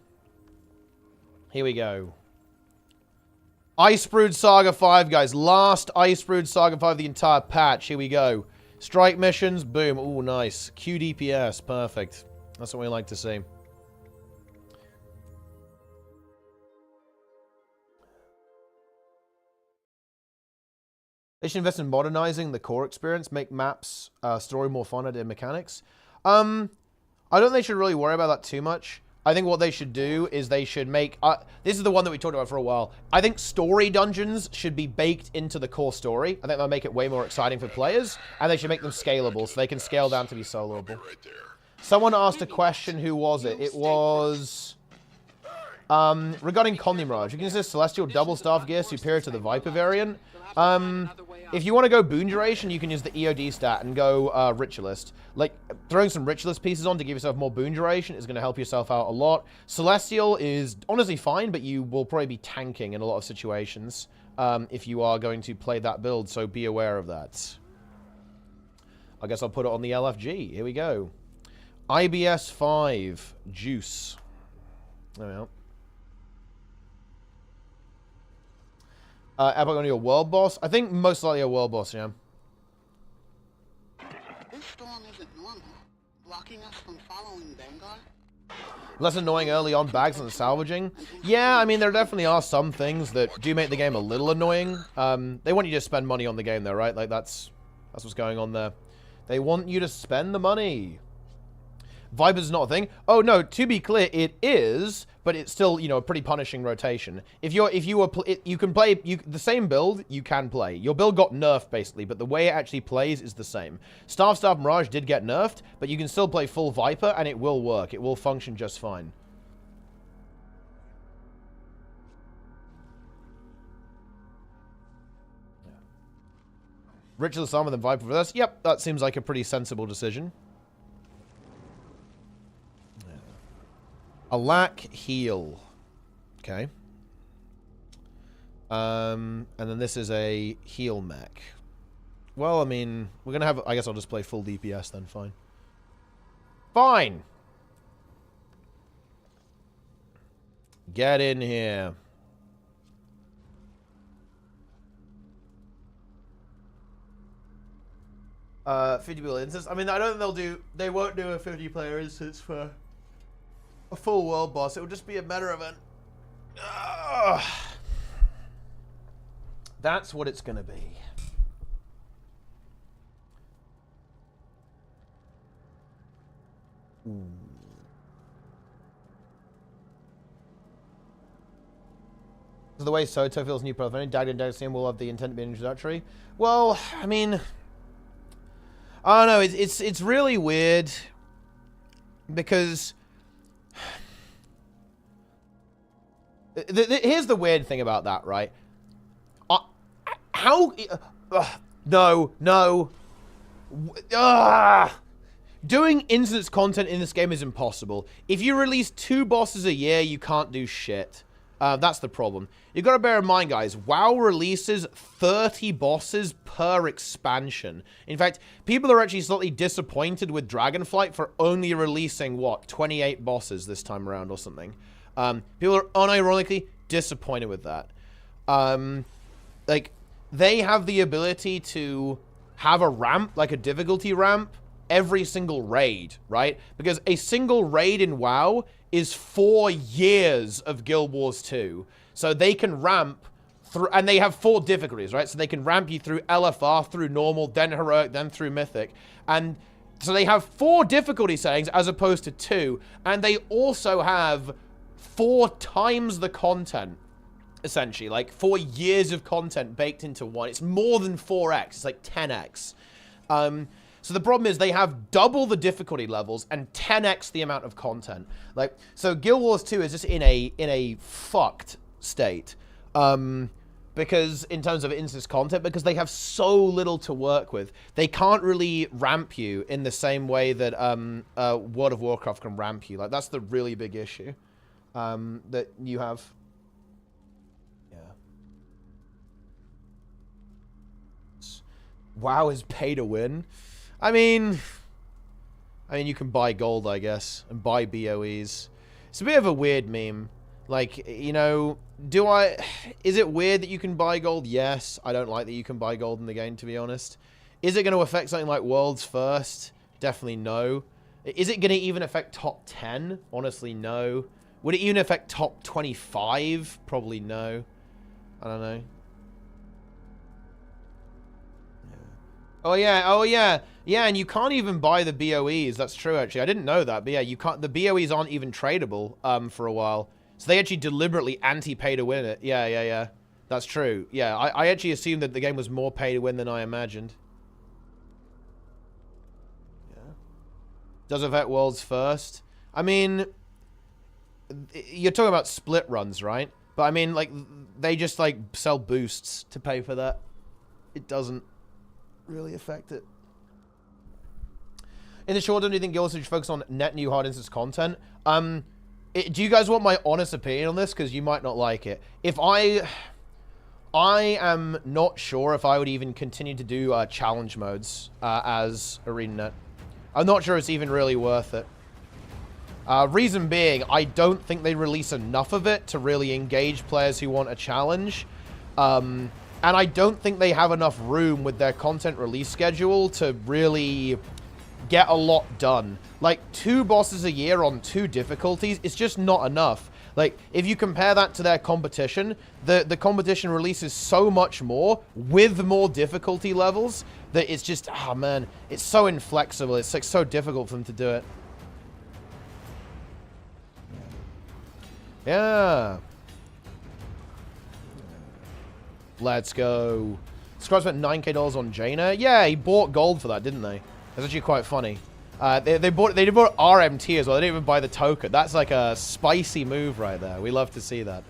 Here we go. Icebrood Saga 5, guys. Last Icebrood Saga 5 of the entire patch. Here we go. Strike missions, boom. Ooh, nice. Q DPS, perfect. That's what we like to see. They should invest in modernizing the core experience, make maps, story more fun, and mechanics. I don't think they should really worry about that too much. I think what they should do is they should make... this is the one that we talked about for a while. I think story dungeons should be baked into the core story. I think that'll make it way more exciting for players. And they should make them scalable, so they can scale down to be soloable. Someone asked a question. Who was it? It was... regarding Conlimraj. You can use Celestial Double Staff Gear superior to the Viper variant. If you want to go boon duration, you can use the EOD stat and go Ritualist. Like, throwing some Ritualist pieces on to give yourself more boon duration is going to help yourself out a lot. Celestial is honestly fine, but you will probably be tanking in a lot of situations if you are going to play that build, so be aware of that. I guess I'll put it on the LFG. Here we go. IBS 5. Juice. There we are. Epic only a world boss? I think most likely a world boss, yeah. This storm isn't normal. Blocking us from following Vanguard? Less annoying early on bags and salvaging. Yeah, I mean, there definitely are some things that do make the game a little annoying. They want you to spend money on the game, though, right? Like, that's what's going on there. They want you to spend the money. Viper's not a thing. Oh, no, to be clear, it is, but it's still, you know, a pretty punishing rotation. You can play the same build, you can play. Your build got nerfed, basically, but the way it actually plays is the same. Staff Mirage did get nerfed, but you can still play full Viper, and it will work. It will function just fine. Richer the Summer than Viper for this? Yep, that seems like a pretty sensible decision. A lack heal. Okay. And then this is a heal mech. Well, I mean, we're gonna have... I guess I'll just play full DPS then, fine. Fine! Get in here. $50 player instance. I mean, I don't think they won't do a 50 player instance for a full world boss. It will just be a meta event. That's what it's gonna be. Ooh. So the way Soto feels new profile, Dag and Dag will have the intent to be introductory. Well, I mean, I don't know. It's really weird because here's the weird thing about that, right? Doing instance content in this game is impossible. If you release 2 bosses a year, you can't do shit. That's the problem. You've got to bear in mind, guys, WoW releases 30 bosses per expansion. In fact, people are actually slightly disappointed with Dragonflight for only releasing, what, 28 bosses this time around or something. People are unironically disappointed with that. Like, they have the ability to have a ramp, like a difficulty ramp, every single raid, right? Because a single raid in WoW is 4 years of Guild Wars 2. So they can ramp through, and they have 4 difficulties, right? So they can ramp you through LFR, through normal, then heroic, then through mythic. And so they have 4 difficulty settings as opposed to 2. And they also have 4 times the content, essentially. Like 4 years of content baked into one. It's more than 4x. It's like 10x. So the problem is they have double the difficulty levels and 10x the amount of content. Like, so Guild Wars 2 is just in a fucked state. Because in terms of instance content, because they have so little to work with. They can't really ramp you in the same way that World of Warcraft can ramp you. Like, that's the really big issue that you have. Yeah. WoW is pay to win. I mean, you can buy gold, I guess, and buy BOEs. It's a bit of a weird meme. Like, you know, is it weird that you can buy gold? Yes. I don't like that you can buy gold in the game, to be honest. Is it going to affect something like Worlds First? Definitely no. Is it going to even affect top 10? Honestly, no. Would it even affect top 25? Probably no. I don't know. Oh yeah. Yeah, and you can't even buy the BOEs. That's true, actually. I didn't know that, but yeah, you can't. The BOEs aren't even tradable for a while. So they actually deliberately anti-pay to win it. Yeah. That's true. Yeah, I actually assumed that the game was more pay to win than I imagined. Yeah. Does affect Worlds First. I mean, you're talking about split runs, right? But I mean, like, they just like sell boosts to pay for that. It doesn't really affect it. In the short term, do you think Guild should focus on net new hard instance content? Do you guys want my honest opinion on this? Because you might not like it. If I am not sure if I would even continue to do challenge modes as ArenaNet. I'm not sure it's even really worth it. Reason being, I don't think they release enough of it to really engage players who want a challenge. And I don't think they have enough room with their content release schedule to really get a lot done. Like, 2 bosses a year on 2 difficulties, it's just not enough. Like, if you compare that to their competition, the competition releases so much more with more difficulty levels that it's just, oh man, it's so inflexible. It's like so difficult for them to do it. Yeah. Let's go. Scrub spent $9K on Jaina. Yeah, he bought gold for that, didn't they? That's actually quite funny. They bought RMT as well. They didn't even buy the token. That's like a spicy move right there. We love to see that.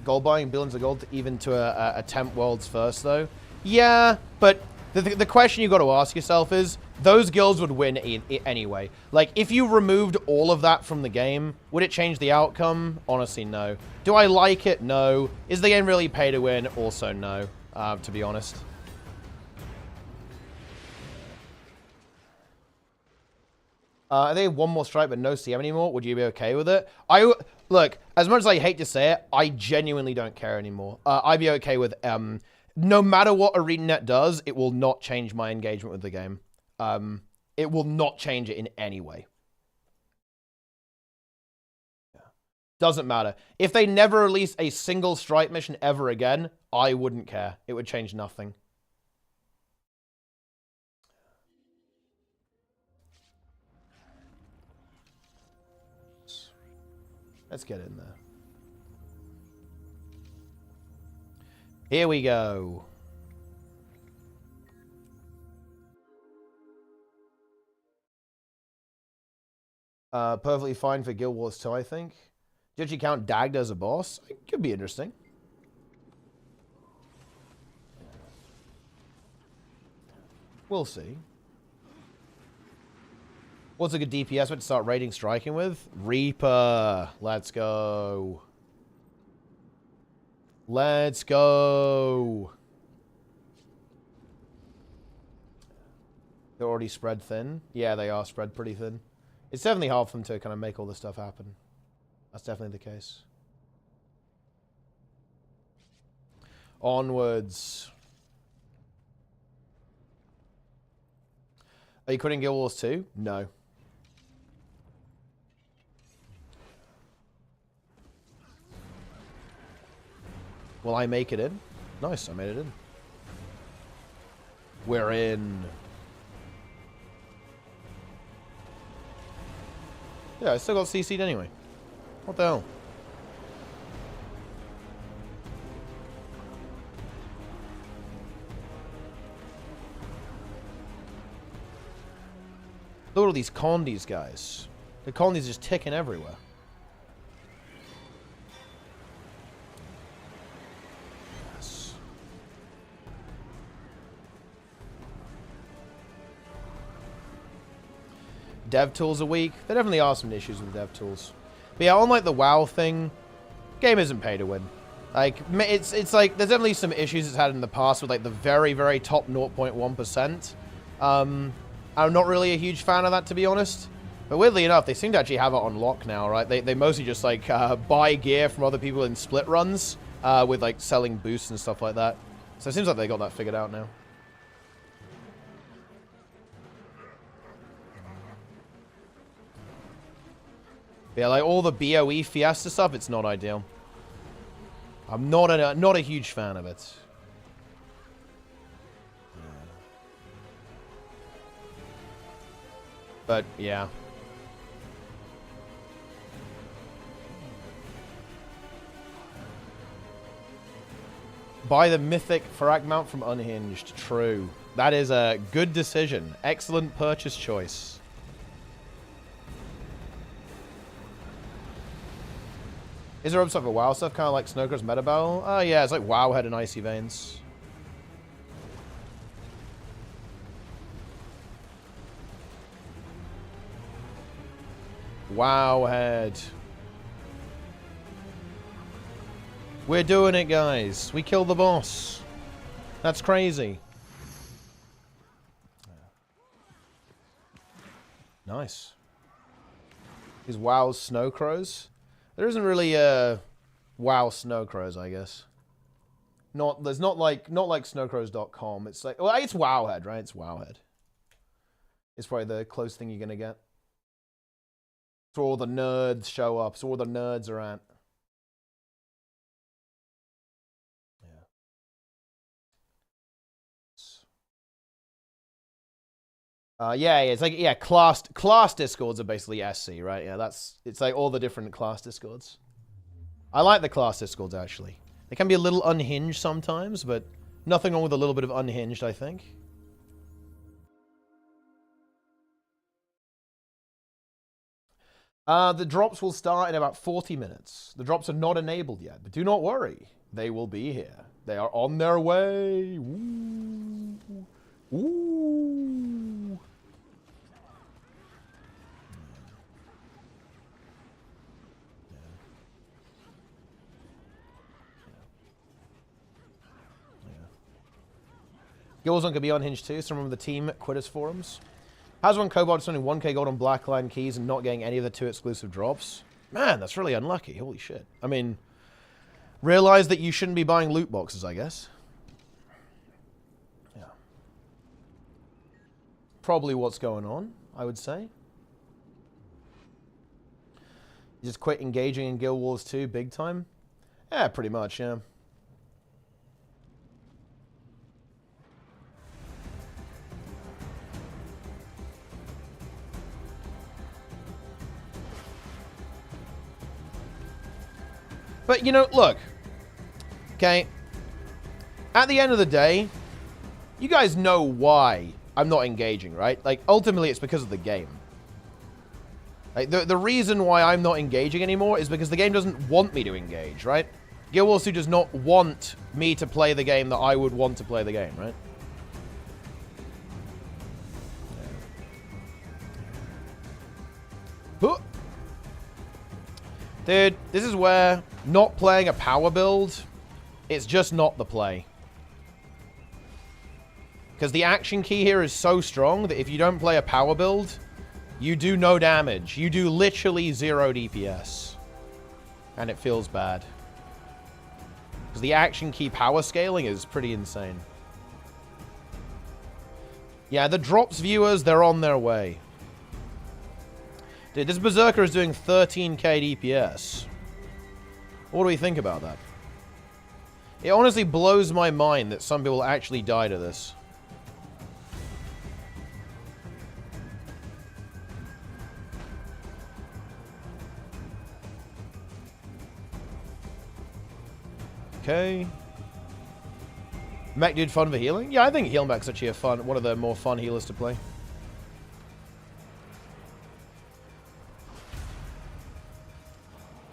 Gold buying billions of gold to even to attempt worlds first though. Yeah, but the question you got to ask yourself is, those guilds would win anyway. Like, if you removed all of that from the game, would it change the outcome? Honestly, no. Do I like it? No. Is the game really pay to win? Also, no. To be honest. I think one more strike, but no CM anymore. Would you be okay with it? Look, as much as I hate to say it, I genuinely don't care anymore. I'd be okay with, no matter what ArenaNet does, it will not change my engagement with the game. It will not change it in any way. Yeah. Doesn't matter. If they never release a single strike mission ever again, I wouldn't care. It would change nothing. Let's get in there. Here we go. Perfectly fine for Guild Wars 2, I think. Did you count Dagda as a boss? It could be interesting. We'll see. What's a good DPS to start raiding striking with? Reaper. Let's go. Let's go. They're already spread thin. Yeah, they are spread pretty thin. It's definitely hard for them to kind of make all this stuff happen. That's definitely the case. Onwards. Are you quitting Guild Wars 2? No. Will I make it in? Nice, I made it in. We're in. Yeah, I still got CC'd anyway. What the hell? Look at all these Condis, guys. The Condis just ticking everywhere. Yes. Dev tools are weak. There definitely are some issues with dev tools. But yeah, unlike the WoW thing, game isn't pay to win. Like, it's like, there's definitely some issues it's had in the past with like the very, very top 0.1%. I'm not really a huge fan of that, to be honest. But weirdly enough, they seem to actually have it on lock now, right? They mostly just, like, buy gear from other people in split runs with, like, selling boosts and stuff like that. So it seems like they got that figured out now. Yeah, like, all the BOE Fiesta stuff, it's not ideal. I'm not a huge fan of it. But, yeah. Buy the mythic frag mount from Unhinged. True. That is a good decision. Excellent purchase choice. Is there stuff for WoW stuff? Kind of like Snowcrow's Meta Battle? Oh, yeah. It's like WoW Head and Icy Veins. Wow, head. We're doing it, guys. We killed the boss. That's crazy. Nice. These WoW's snow crows. There isn't really WoW Snowcrows, I guess. There's not like snowcrows.com. It's like, well, it's Wowhead, right? It's Wowhead. It's probably the closest thing you're gonna get. It's where all the nerds show up. It's where all the nerds are at. Yeah, it's like, yeah, class discords are basically SC, right? Yeah, it's like all the different class discords. I like the class discords, actually. They can be a little unhinged sometimes, but nothing wrong with a little bit of unhinged, I think. The drops will start in about 40 minutes. The drops are not enabled yet, but do not worry. They will be here. They are on their way. Woo. Woo. Gills could be on Hinge too. Some of the team quitters forums. How's one Cobalt spending 1k gold on Blackline keys and not getting any of the 2 exclusive drops? Man, that's really unlucky. Holy shit. I mean, realize that you shouldn't be buying loot boxes, I guess. Yeah. Probably what's going on, I would say. You just quit engaging in Guild Wars 2 big time? Yeah, pretty much, yeah. But, you know, look. Okay. At the end of the day, you guys know why I'm not engaging, right? Like, ultimately, it's because of the game. Like, the reason why I'm not engaging anymore is because the game doesn't want me to engage, right? Guild Wars 2 does not want me to play the game that I would want to play the game, right? Huh. Dude, this is where not playing a power build, it's just not the play. Because the action key here is so strong that if you don't play a power build, you do no damage. You do literally 0 DPS. And it feels bad. Because the action key power scaling is pretty insane. Yeah, the drops viewers, they're on their way. Dude, this Berserker is doing 13k DPS. What do we think about that? It honestly blows my mind that some people actually die to this. Okay. Mech dude fun for healing? Yeah, I think heal mech's actually one of the more fun healers to play.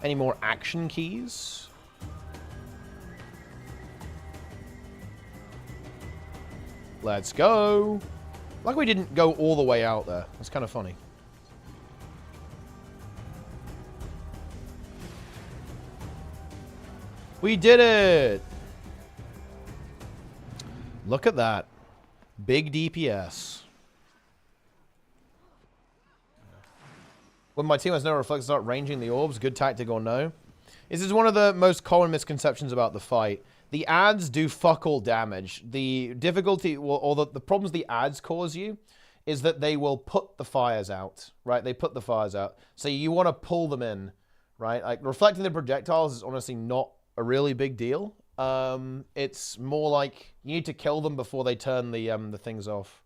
Any more action keys? Let's go. Like we didn't go all the way out there. That's kind of funny. We did it! Look at that. Big DPS. When my team has no reflex, start ranging the orbs. Good tactic or no? This is one of the most common misconceptions about the fight. The ads do fuck all damage. The difficulty, or the problems the ads cause you is that they will put the fires out, right? They put the fires out. So you want to pull them in, right? Like, reflecting the projectiles is honestly not a really big deal. It's more like you need to kill them before they turn the things off.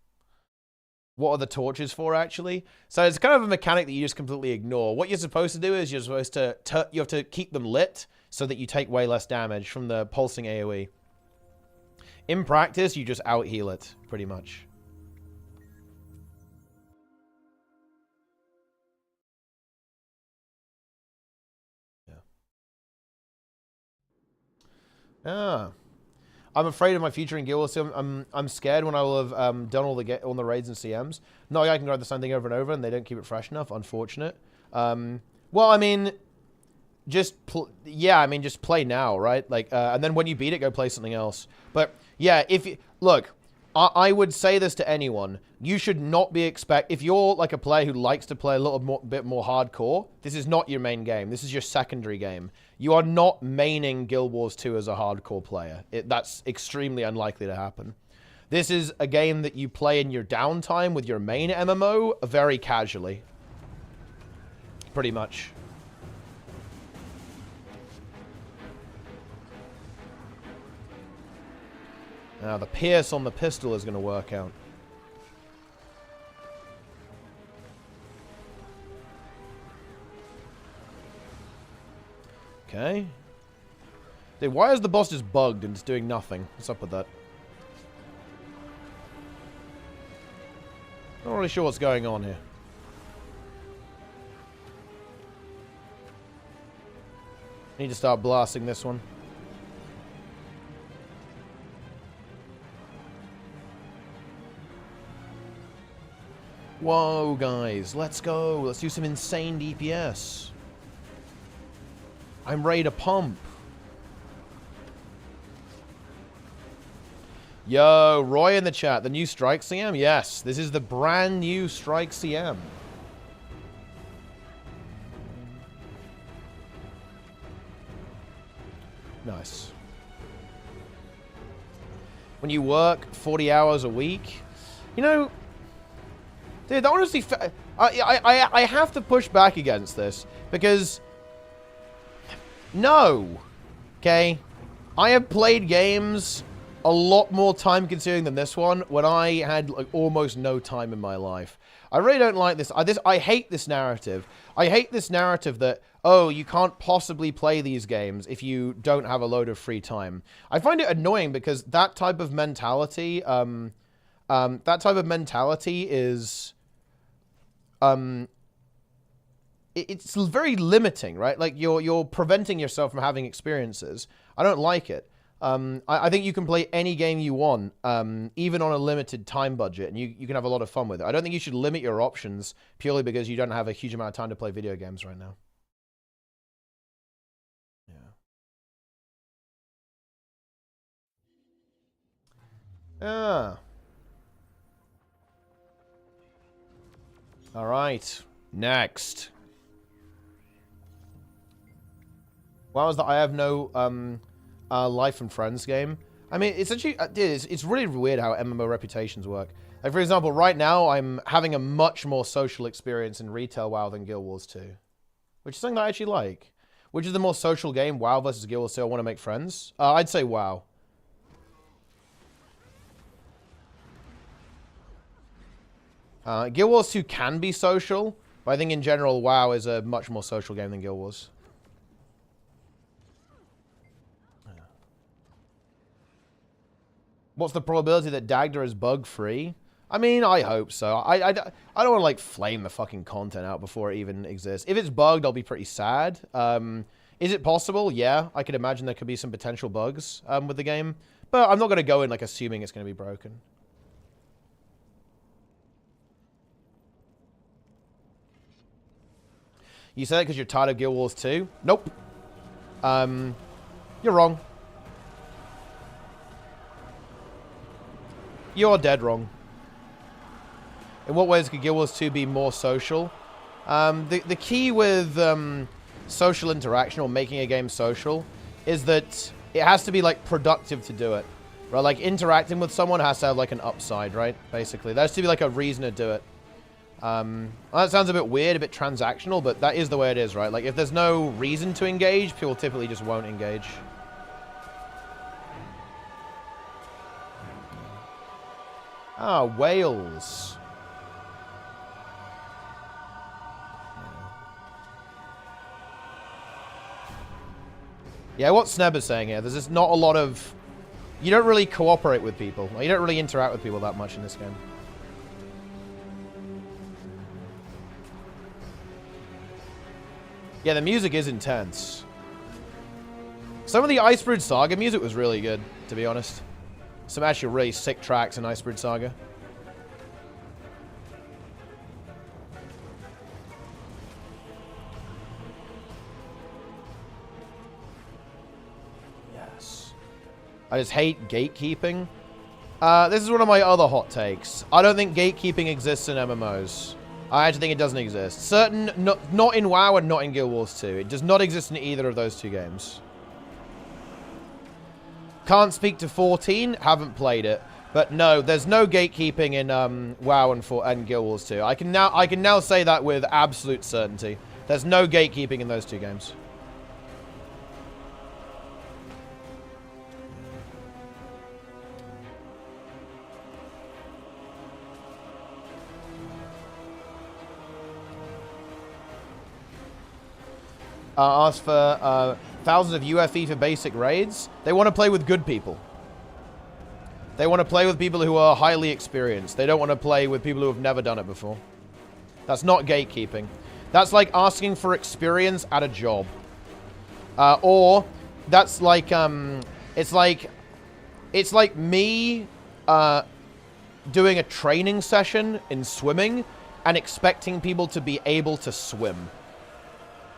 What are the torches for, actually? So it's kind of a mechanic that you just completely ignore. What you're supposed to do is you're supposed to you have to keep them lit so that you take way less damage from the pulsing AoE. In practice, you just out-heal it, pretty much. Yeah. Ah. I'm afraid of my future in Guild Wars 2. I'm scared when I will have done all the raids and CMs. No, I can grab the same thing over and over, and they don't keep it fresh enough. Unfortunate. Well, I mean, just play now, right? Like, and then when you beat it, go play something else. But yeah, look, I would say this to anyone. You should not be if you're like a player who likes to play a little bit more hardcore, this is not your main game. This is your secondary game. You are not maining Guild Wars 2 as a hardcore player. That's extremely unlikely to happen. This is a game that you play in your downtime with your main MMO very casually. Pretty much. Now, the pierce on the pistol is going to work out. Okay. Dude, why is the boss just bugged and just doing nothing? What's up with that? Not really sure what's going on here. Need to start blasting this one. Whoa, guys. Let's go. Let's do some insane DPS. I'm ready to pump. Yo, Roy in the chat. The new Strike CM? Yes. This is the brand new Strike CM. Nice. When you work 40 hours a week, you know... Dude, honestly, I have to push back against this, because, no, okay, I have played games a lot more time-consuming than this one when I had, like, almost no time in my life. I really don't like this. I hate this narrative. I hate this narrative that, oh, you can't possibly play these games if you don't have a load of free time. I find it annoying because that type of mentality, is... it's very limiting, right? Like, you're preventing yourself from having experiences. I don't like it. I think you can play any game you want, even on a limited time budget, and you can have a lot of fun with it. I don't think you should limit your options purely because you don't have a huge amount of time to play video games right now. Yeah. All right. Next. Why was that? I have no Life and Friends game. I mean, it's actually it's really weird how MMO reputations work. Like, for example, right now I'm having a much more social experience in retail WoW than Guild Wars 2, which is something that I actually like. Which is the more social game, WoW versus Guild Wars 2? I want to make friends. I'd say WoW. Guild Wars 2 can be social, but I think in general, WoW is a much more social game than Guild Wars. What's the probability that Dagda is bug-free? I mean, I hope so. I don't want to, like, flame the fucking content out before it even exists. If it's bugged, I'll be pretty sad. Is it possible? Yeah, I could imagine there could be some potential bugs with the game. But I'm not going to go in, like, assuming it's going to be broken. You said it because you're tired of Guild Wars 2? Nope. You're wrong. You're dead wrong. In what ways could Guild Wars 2 be more social? The key with social interaction or making a game social is that it has to be, like, productive to do it. Right? Like, interacting with someone has to have, like, an upside, right? Basically. There has to be, like, a reason to do it. That sounds a bit weird, a bit transactional, but that is the way it is, right? Like, if there's no reason to engage, people typically just won't engage. Ah, whales. Yeah, what Sneb is saying here, there's just not a lot of... You don't really cooperate with people. Like, you don't really interact with people that much in this game. Yeah, the music is intense. Some of the Icebrood Saga music was really good, to be honest. Some actually really sick tracks in Icebrood Saga. Yes. I just hate gatekeeping. This is one of my other hot takes. I don't think gatekeeping exists in MMOs. I actually think it doesn't exist. Not in WoW and not in Guild Wars 2. It does not exist in either of those two games. Can't speak to 14. Haven't played it. But no, there's no gatekeeping in WoW and Guild Wars 2. I can now say that with absolute certainty. There's no gatekeeping in those two games. Ask for thousands of UFE for basic raids. They want to play with good people. They want to play with people who are highly experienced. They don't want to play with people who have never done it before. That's not gatekeeping. That's like asking for experience at a job. Or that's like it's like me doing a training session in swimming and expecting people to be able to swim.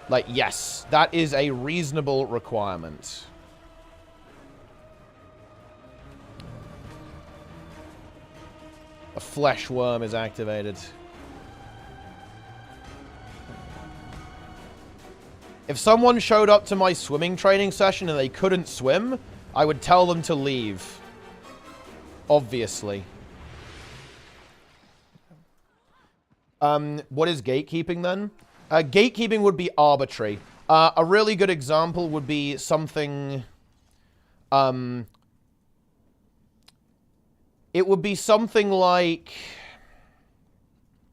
Like, yes, that is a reasonable requirement. A flesh worm is activated. If someone showed up to my swimming training session and they couldn't swim, I would tell them to leave. Obviously. What is gatekeeping then? Gatekeeping would be arbitrary. A really good example would be something... it would be something like...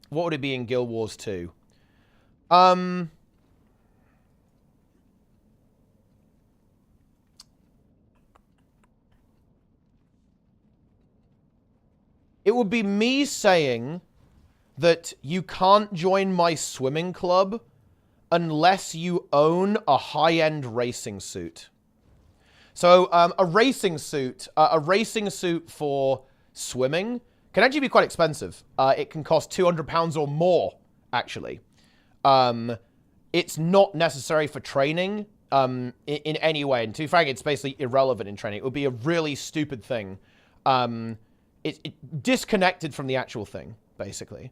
What would it be in Guild Wars 2? It would be me saying that you can't join my swimming club unless you own a high-end racing suit. So a racing suit for swimming can actually be quite expensive. It can cost £200 or more, actually. It's not necessary for training in any way. And to be frank, it's basically irrelevant in training. It would be a really stupid thing. It's disconnected from the actual thing, basically.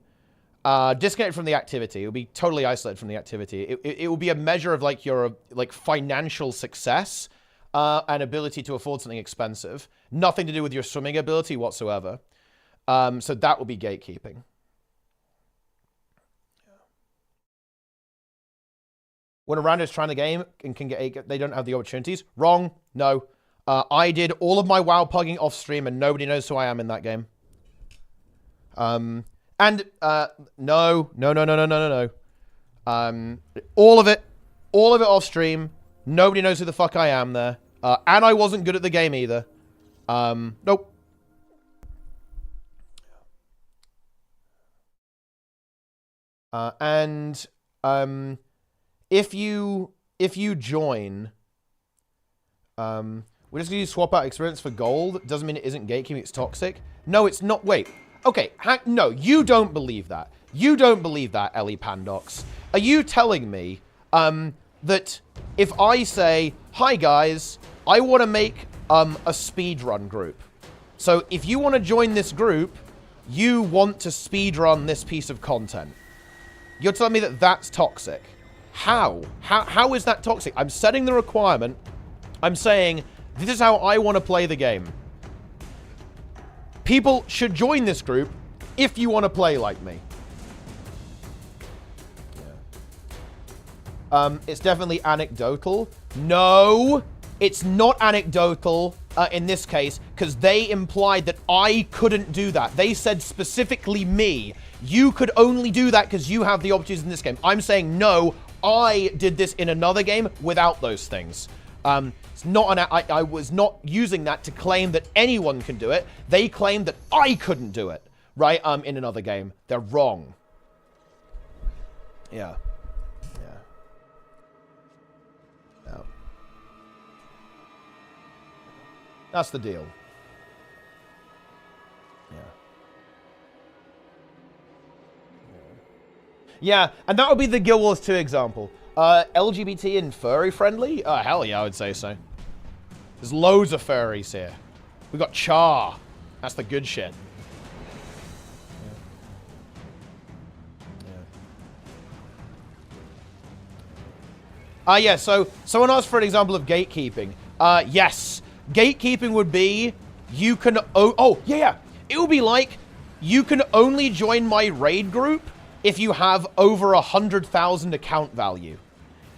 Disconnected from the activity. It would be totally isolated from the activity. It would be a measure of like your financial success and ability to afford something expensive. Nothing to do with your swimming ability whatsoever. So that would be gatekeeping. When a rando is trying the game and can get they don't have the opportunities. Wrong. No. I did all of my WoW pugging off stream and nobody knows who I am in that game. No. All of it off stream. Nobody knows who the fuck I am there. And I wasn't good at the game either. Nope. If you join, we're just going to swap out experience for gold. Doesn't mean it isn't gatekeeping, it's toxic. No, it's not. Wait. Okay, no, you don't believe that. You don't believe that, Ellie Pandox. Are you telling me that if I say, hi guys, I want to make a speedrun group. So if you want to join this group, you want to speedrun this piece of content. You're telling me that that's toxic. How? How is that toxic? I'm setting the requirement. I'm saying, this is how I want to play the game. People should join this group if you want to play like me. Yeah. It's definitely anecdotal. No, it's not anecdotal in this case, because they implied that I couldn't do that. They said specifically me. You could only do that because you have the opportunities in this game. I'm saying, no, I did this in another game without those things. It's not I was not using that to claim that anyone can do it. They claimed that I couldn't do it, right? In another game. They're wrong. Yeah. Yeah. Yeah. That's the deal. Yeah. Yeah, and that would be the Guild Wars 2 example. LGBT and furry friendly? Hell yeah, I would say so. There's loads of furries here. We've got Char That's the good shit. Yeah, so someone asked for an example of gatekeeping. Yes. Gatekeeping would be, you can... It would be like, you can only join my raid group if you have over 100,000 account value.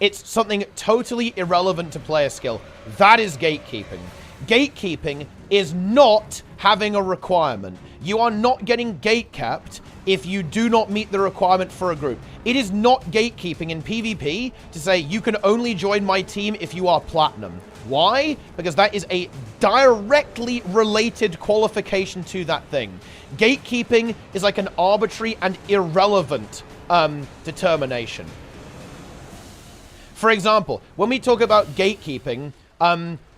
It's something totally irrelevant to player skill. That is gatekeeping. Gatekeeping is not having a requirement. You are not getting gatekept if you do not meet the requirement for a group. It is not gatekeeping in PvP to say you can only join my team if you are platinum. Why? Because that is a directly related qualification to that thing. Gatekeeping is like an arbitrary and irrelevant determination. For example, when we talk about gatekeeping,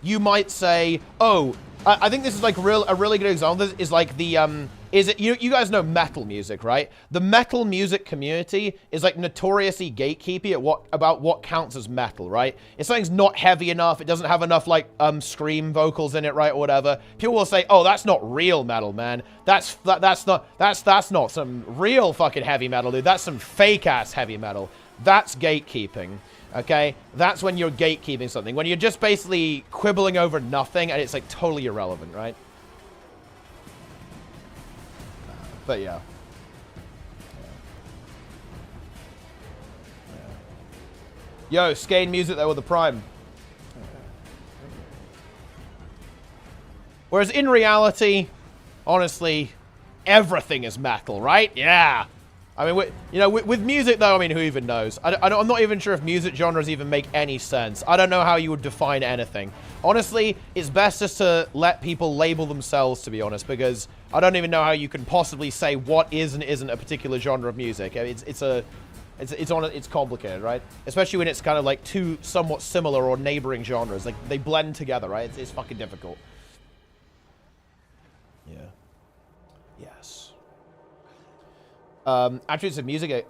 you might say, oh, I think this is like a really good example. This is like the, you guys know metal music, right? The metal music community is like notoriously gatekeepy about what counts as metal, right? If something's not heavy enough, it doesn't have enough like scream vocals in it, right, or whatever, people will say, oh, that's not real metal, man. That's not some real fucking heavy metal, dude. That's some fake ass heavy metal. That's gatekeeping. Okay, that's when you're gatekeeping something. When you're just basically quibbling over nothing and it's like totally irrelevant, right? But yeah. Yo, Skane music though with the Prime. Whereas in reality, honestly, everything is metal, right? Yeah. I mean, with music, though, I mean, who even knows? I'm not even sure if music genres even make any sense. I don't know how you would define anything. Honestly, it's best just to let people label themselves, to be honest, because I don't even know how you can possibly say what is and isn't a particular genre of music. I mean, it's complicated, right? Especially when it's kind of like two somewhat similar or neighboring genres. Like, they blend together, right? It's fucking difficult. Yeah. Yes. Attributes of music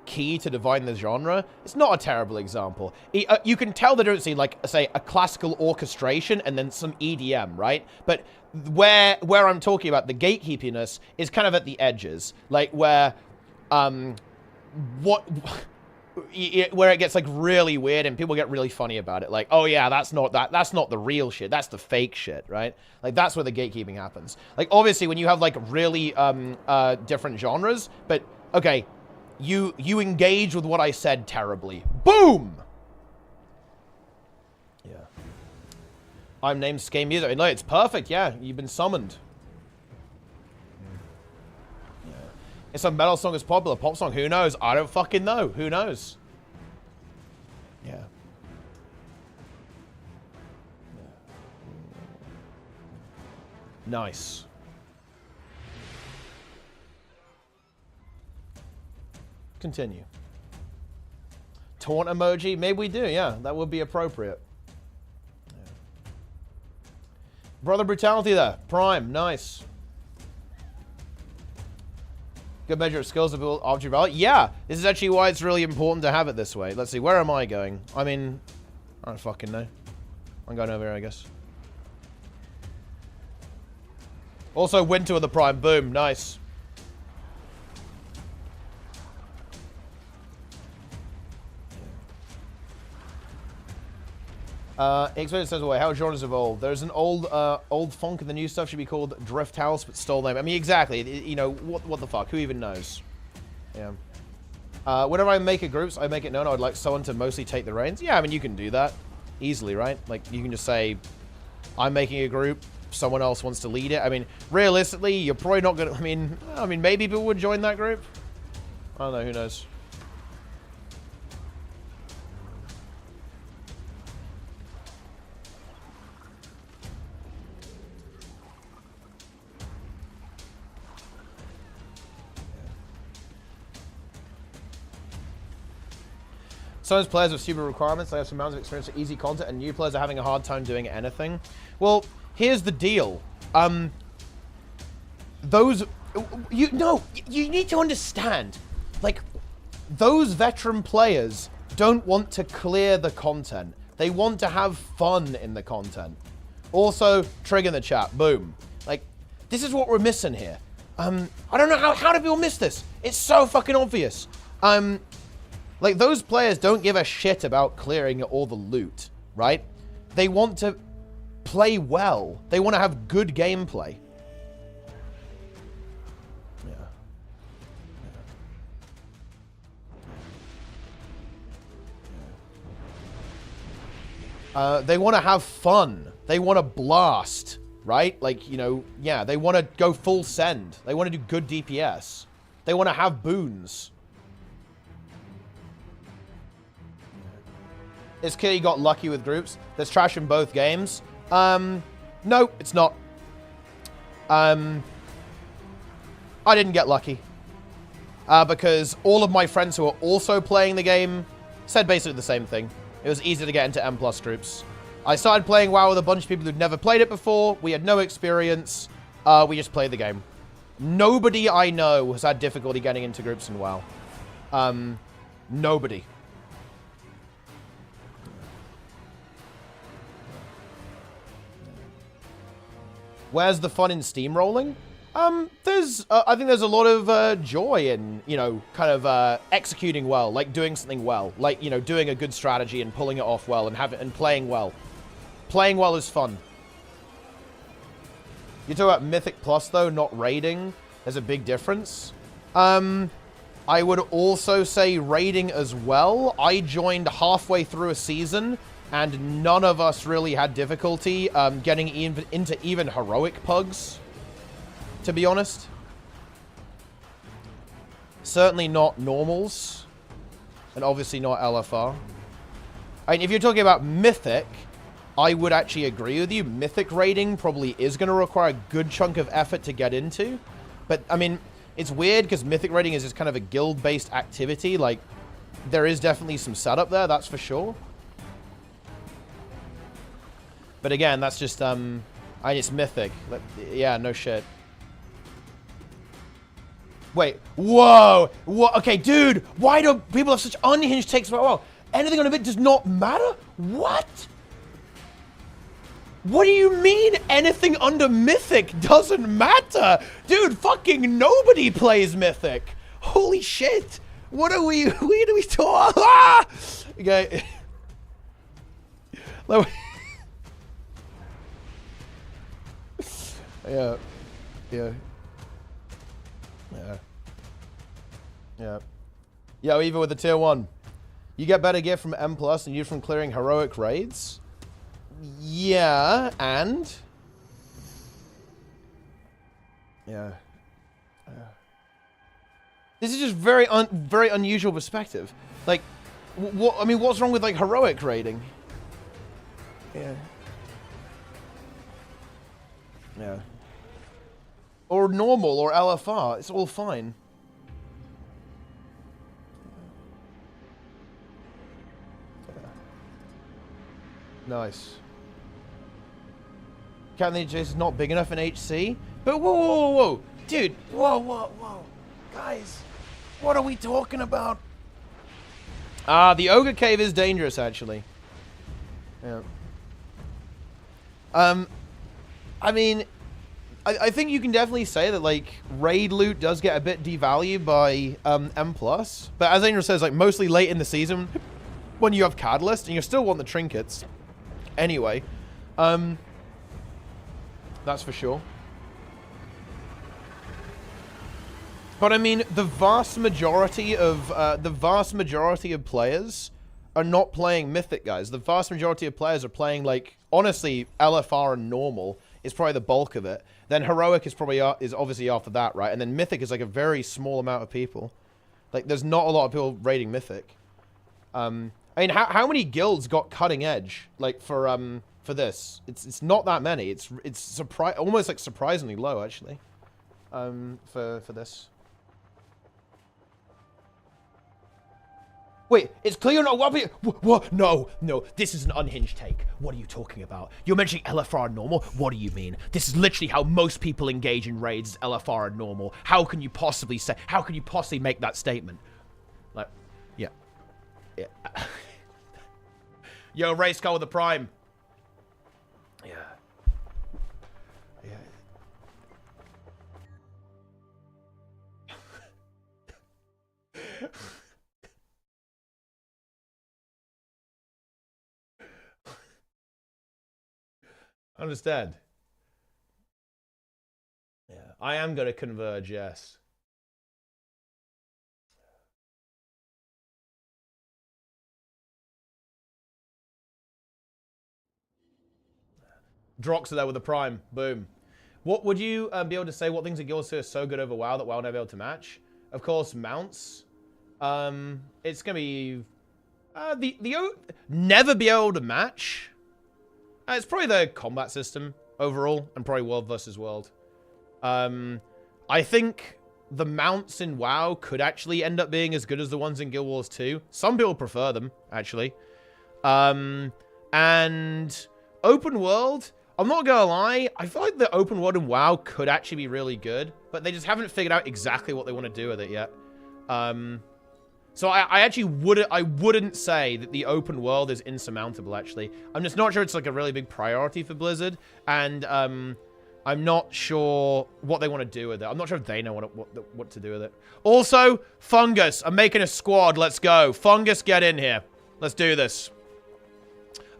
key to define the genre. It's not a terrible example. You can tell they don't see, like, say, a classical orchestration and then some EDM, right? But where I'm talking about the gatekeepiness is kind of at the edges, like where where it gets like really weird and people get really funny about it. Like, oh yeah, that's not the real shit. That's the fake shit, right? Like, that's where the gatekeeping happens. Like, obviously, when you have like really different genres, but okay, you engage with what I said terribly. Boom. Yeah. I'm named Skame Music. I mean, no, it's perfect. Yeah, you've been summoned. If some metal song is popular, pop song, who knows? I don't fucking know. Who knows? Yeah. Nice. Continue. Taunt emoji? Maybe we do, yeah. That would be appropriate. Yeah. Brother Brutality there. Prime, nice. Good measure of skills to object value. Yeah, this is actually why it's really important to have it this way. Let's see, where am I going? I mean, I don't fucking know. I'm going over here, I guess. Also, Winter with the Prime. Boom, nice. Experience says, well, how genres evolve. There's an old funk and the new stuff should be called Drift House, but stole name. I mean, exactly. You know, what the fuck? Who even knows? Yeah. Whenever I make a groups, I make it known I'd like someone to mostly take the reins. Yeah, I mean, you can do that easily, right? Like, you can just say, I'm making a group, someone else wants to lead it. I mean, realistically, you're probably not gonna, I mean, maybe people would join that group. I don't know, who knows? Sometimes players with stupid requirements, they have some amounts of experience with easy content, and new players are having a hard time doing anything. Well, here's the deal. You need to understand, like, those veteran players don't want to clear the content. They want to have fun in the content. Also, trigger in the chat. Boom. Like, This is what we're missing here. I don't know how do people miss this? It's so fucking obvious. Like, those players don't give a shit about clearing all the loot, right? They want to play well. They want to have good gameplay. They want to have fun. They want to blast, right? Like, you know, yeah, they want to go full send. They want to do good DPS. They want to have boons. Is Kitty got lucky with groups? There's trash in both games. No, it's not. I didn't get lucky. Because all of my friends who are also playing the game said basically the same thing. It was easy to get into M+ groups. I started playing WoW with a bunch of people who'd never played it before. We had no experience. We just played the game. Nobody I know has had difficulty getting into groups in WoW. Nobody. Where's the fun in steamrolling? I think there's a lot of joy in, you know, kind of executing well, like doing something well, like, you know, doing a good strategy and pulling it off well and playing well. Playing well is fun. You talk about Mythic Plus though, not raiding. There's a big difference. I would also say raiding as well. I joined halfway through a season, and none of us really had difficulty getting into even heroic pugs. To be honest. Certainly not normals. And obviously not LFR. I mean, if you're talking about Mythic, I would actually agree with you. Mythic raiding probably is going to require a good chunk of effort to get into. But, I mean, it's weird because Mythic raiding is just kind of a guild-based activity. Like, there is definitely some setup there, that's for sure. But again, that's just, it's Mythic. Yeah, no shit. Wait, whoa, okay, dude, why do people have such unhinged takes about WoW? Anything on a bit does not matter? What? What do you mean anything under Mythic doesn't matter? Dude, fucking nobody plays Mythic. Holy shit. What are we talking? Ah! Okay. Yeah. Yeah. Yeah. Yeah. Yo, even with the tier 1. You get better gear from M+ than you from clearing heroic raids? Yeah, and? Yeah. This is just very unusual perspective. Like, I mean, what's wrong with, like, heroic raiding? Yeah. Yeah. Or normal, or LFR. It's all fine. Nice. Captain HC is not big enough in HC? But whoa. Dude, whoa. Guys, what are we talking about? The Ogre Cave is dangerous, actually. Yeah. I mean, I think you can definitely say that, like, raid loot does get a bit devalued by M+. But as Angel says, like, mostly late in the season, when you have Catalyst, and you still want the trinkets. Anyway, that's for sure. But I mean, the vast majority of players are not playing Mythic, guys. The vast majority of players are playing, like, honestly, LFR and normal is probably the bulk of it. Then heroic is obviously after that, right? And then Mythic is like a very small amount of people. Like, there's not a lot of people raiding Mythic. I mean, how many guilds got cutting edge, like, for this? It's not that many. It's almost like surprisingly low, actually. For this. Wait, it's clear now. What? No. This is an unhinged take. What are you talking about? You're mentioning LFR normal? What do you mean? This is literally how most people engage in raids, LFR and normal. How can you possibly make that statement? Like, yeah. Yo, race car with the prime. Yeah. Understand. Yeah, I am going to converge, yes. Drox are there with a prime. Boom. What would you be able to say? What things in Guild 2 are so good over WoW that WoW never be able to match? Of course, mounts. It's gonna be never be able to match. It's probably the combat system overall, and probably world versus world. I think the mounts in WoW could actually end up being as good as the ones in Guild Wars 2. Some people prefer them, actually. And open world, I'm not gonna lie, I feel like the open world in WoW could actually be really good, but they just haven't figured out exactly what they want to do with it yet. So I actually wouldn't say that the open world is insurmountable, actually. I'm just not sure it's like a really big priority for Blizzard, and I'm not sure what they want to do with it. I'm not sure if they know what to do with it. Also, Fungus, I'm making a squad. Let's go. Fungus, get in here. Let's do this.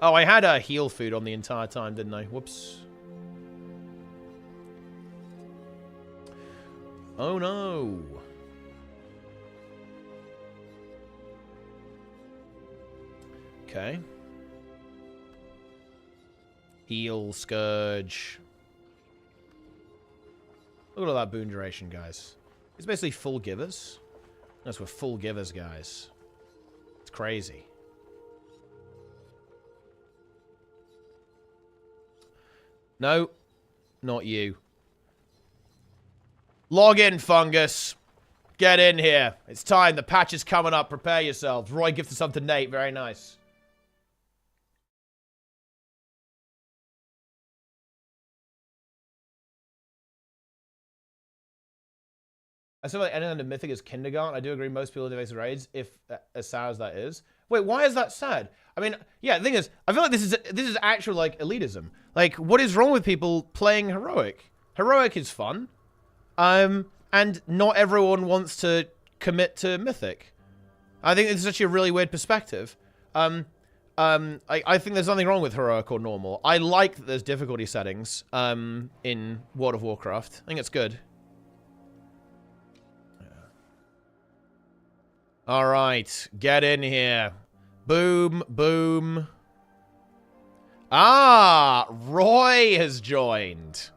Oh, I had a heal food on the entire time, didn't I? Whoops. Oh, no. Okay. Heal, Scourge. Look at all that boon duration, guys. It's basically full givers. That's we're full givers, guys. It's crazy. No, not you. Log in, Fungus. Get in here. It's time. The patch is coming up. Prepare yourselves. Roy gifted something to Nate. Very nice. I feel like anything to Mythic is kindergarten. I do agree most people do basic raids, if as sad as that is. Wait, why is that sad? I mean, yeah, the thing is, I feel like this is actual, like, elitism. Like, what is wrong with people playing Heroic? Heroic is fun. And not everyone wants to commit to Mythic. I think it's actually a really weird perspective. I think there's nothing wrong with Heroic or Normal. I like that there's difficulty settings in World of Warcraft. I think it's good. All right, get in here. Boom, boom. Ah, Roy has joined.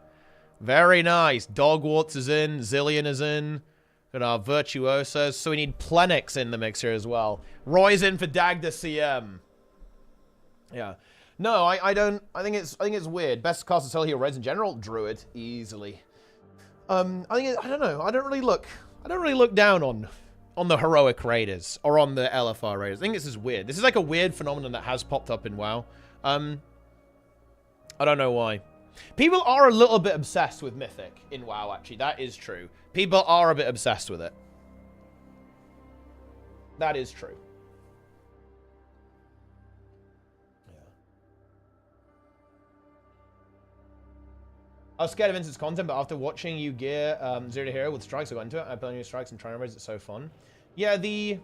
Very nice. Dogwarts is in. Zillion is in. And our Virtuosos. So we need Plenix in the mix here as well. Roy's in for Dagda CM. Yeah. No, I don't. I think it's weird. Best class to sell here raids in general. Druid easily. I don't know. I don't really look down on the heroic raiders or on the LFR raiders. I think this is weird. This is like a weird phenomenon that has popped up in WoW. I don't know why. People are a little bit obsessed with Mythic in WoW, actually. That is true. People are a bit obsessed with it. That is true. Yeah. I was scared of Vincent's content, but after watching you gear Zero to Hero with strikes, I got into it. I play new strikes and trying to raise it so fun. Yeah, the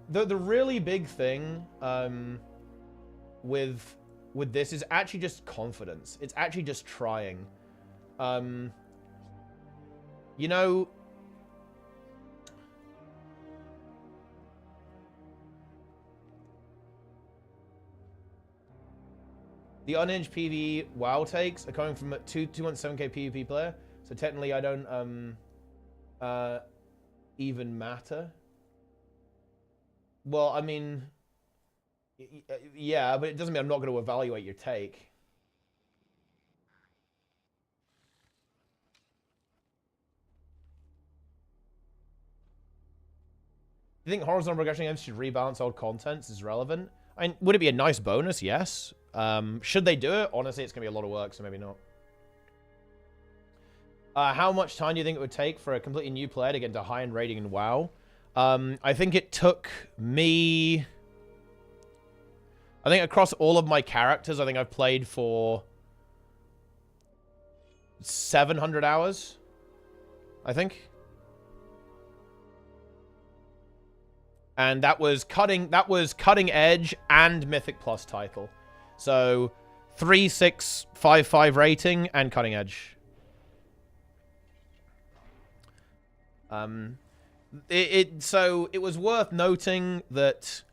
really big thing with this is actually just confidence. It's actually just trying. You know, the unhinged PvE WoW takes are coming from a 217k PvP player, so technically I don't even matter. Well, I mean, yeah, but it doesn't mean I'm not going to evaluate your take. Do you think horizontal progression games should rebalance old contents is relevant? I mean, would it be a nice bonus? Yes. Should they do it? Honestly, it's going to be a lot of work, so maybe not. How much time do you think it would take for a completely new player to get into high-end rating in WoW? I think it took me... I think across all of my characters, I think I've played for 700 hours, I think. And that was cutting edge and Mythic Plus title. So 3.655 rating and cutting edge. So it was worth noting that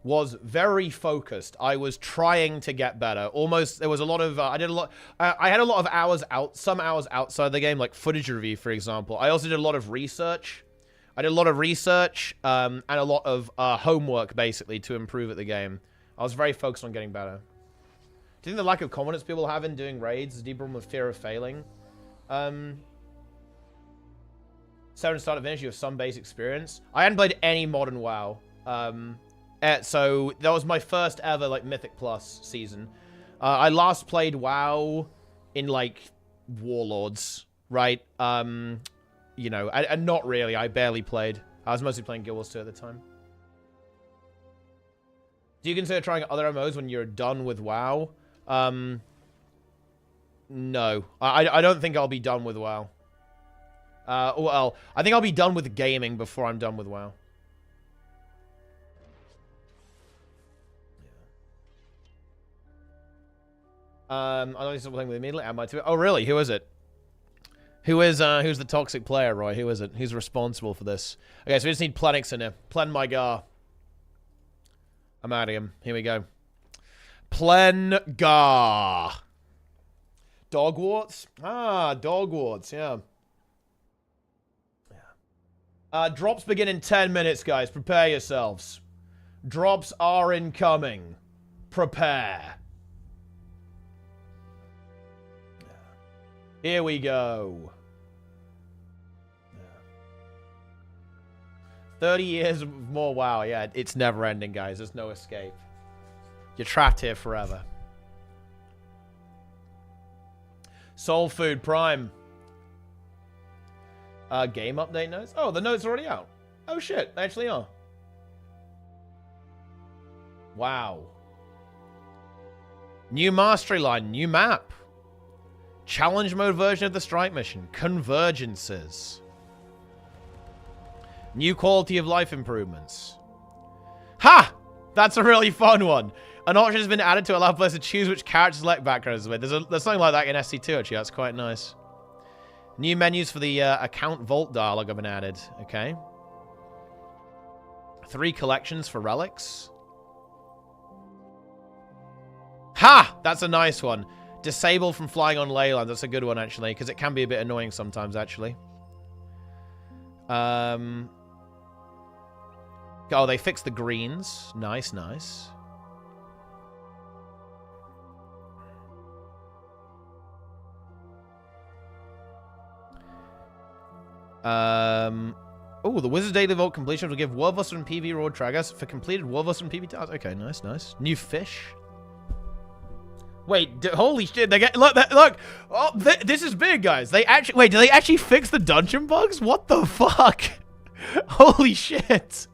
was very focused. I was trying to get better. Almost, there was a lot of, I had a lot of hours some hours outside the game, like footage review, for example. I also did a lot of research. And a lot of homework, basically, to improve at the game. I was very focused on getting better. Do you think the lack of confidence people have in doing raids is a deep problem with fear of failing? 7 start to finish, you have some base experience. I hadn't played any modern WoW. So that was my first ever, like, Mythic Plus season. I last played WoW in, like, Warlords, right? You know, and not really. I barely played. I was mostly playing Guild Wars 2 at the time. Do you consider trying other MMOs when you're done with WoW? No. I don't think I'll be done with WoW. Well, I think I'll be done with gaming before I'm done with WoW. I don't stop playing with immediately. Am I too? Oh, really? Who is it? Who's the toxic player, Roy? Who is it? Who's responsible for this? Okay, so we just need Plenix in here. Plen my gar. I'm out of him. Here we go. Plengar. Dogwarts? Ah, Dogwarts, yeah. Drops begin in 10 minutes, guys. Prepare yourselves. Drops are incoming. Prepare. Here we go. 30 years of more WoW. Yeah, it's never ending, guys. There's no escape. You're trapped here forever. Soul Food Prime. Game update notes? Oh, the notes are already out. Oh, shit. They actually are. Wow. New mastery line. New map. Challenge mode version of the strike mission. Convergences. New quality of life improvements. Ha! That's a really fun one. An option has been added to allow players to choose which character select backgrounds with. There's something like that in SC2, actually. That's quite nice. New menus for the account vault dialogue have been added. Okay. 3 collections for relics. Ha! That's a nice one. Disable from flying on leyland. That's a good one, actually, because it can be a bit annoying sometimes, actually. Oh, they fixed the greens. Nice, nice. Oh, the Wizard's Daily Vault completion will give Warbuster and PV reward trackers for completed Warbuster and PV tasks. Okay, nice, nice. New fish. Wait, holy shit! They get look. Oh, this is big, guys. They actually wait. Do they actually fix the dungeon bugs? What the fuck? Holy shit!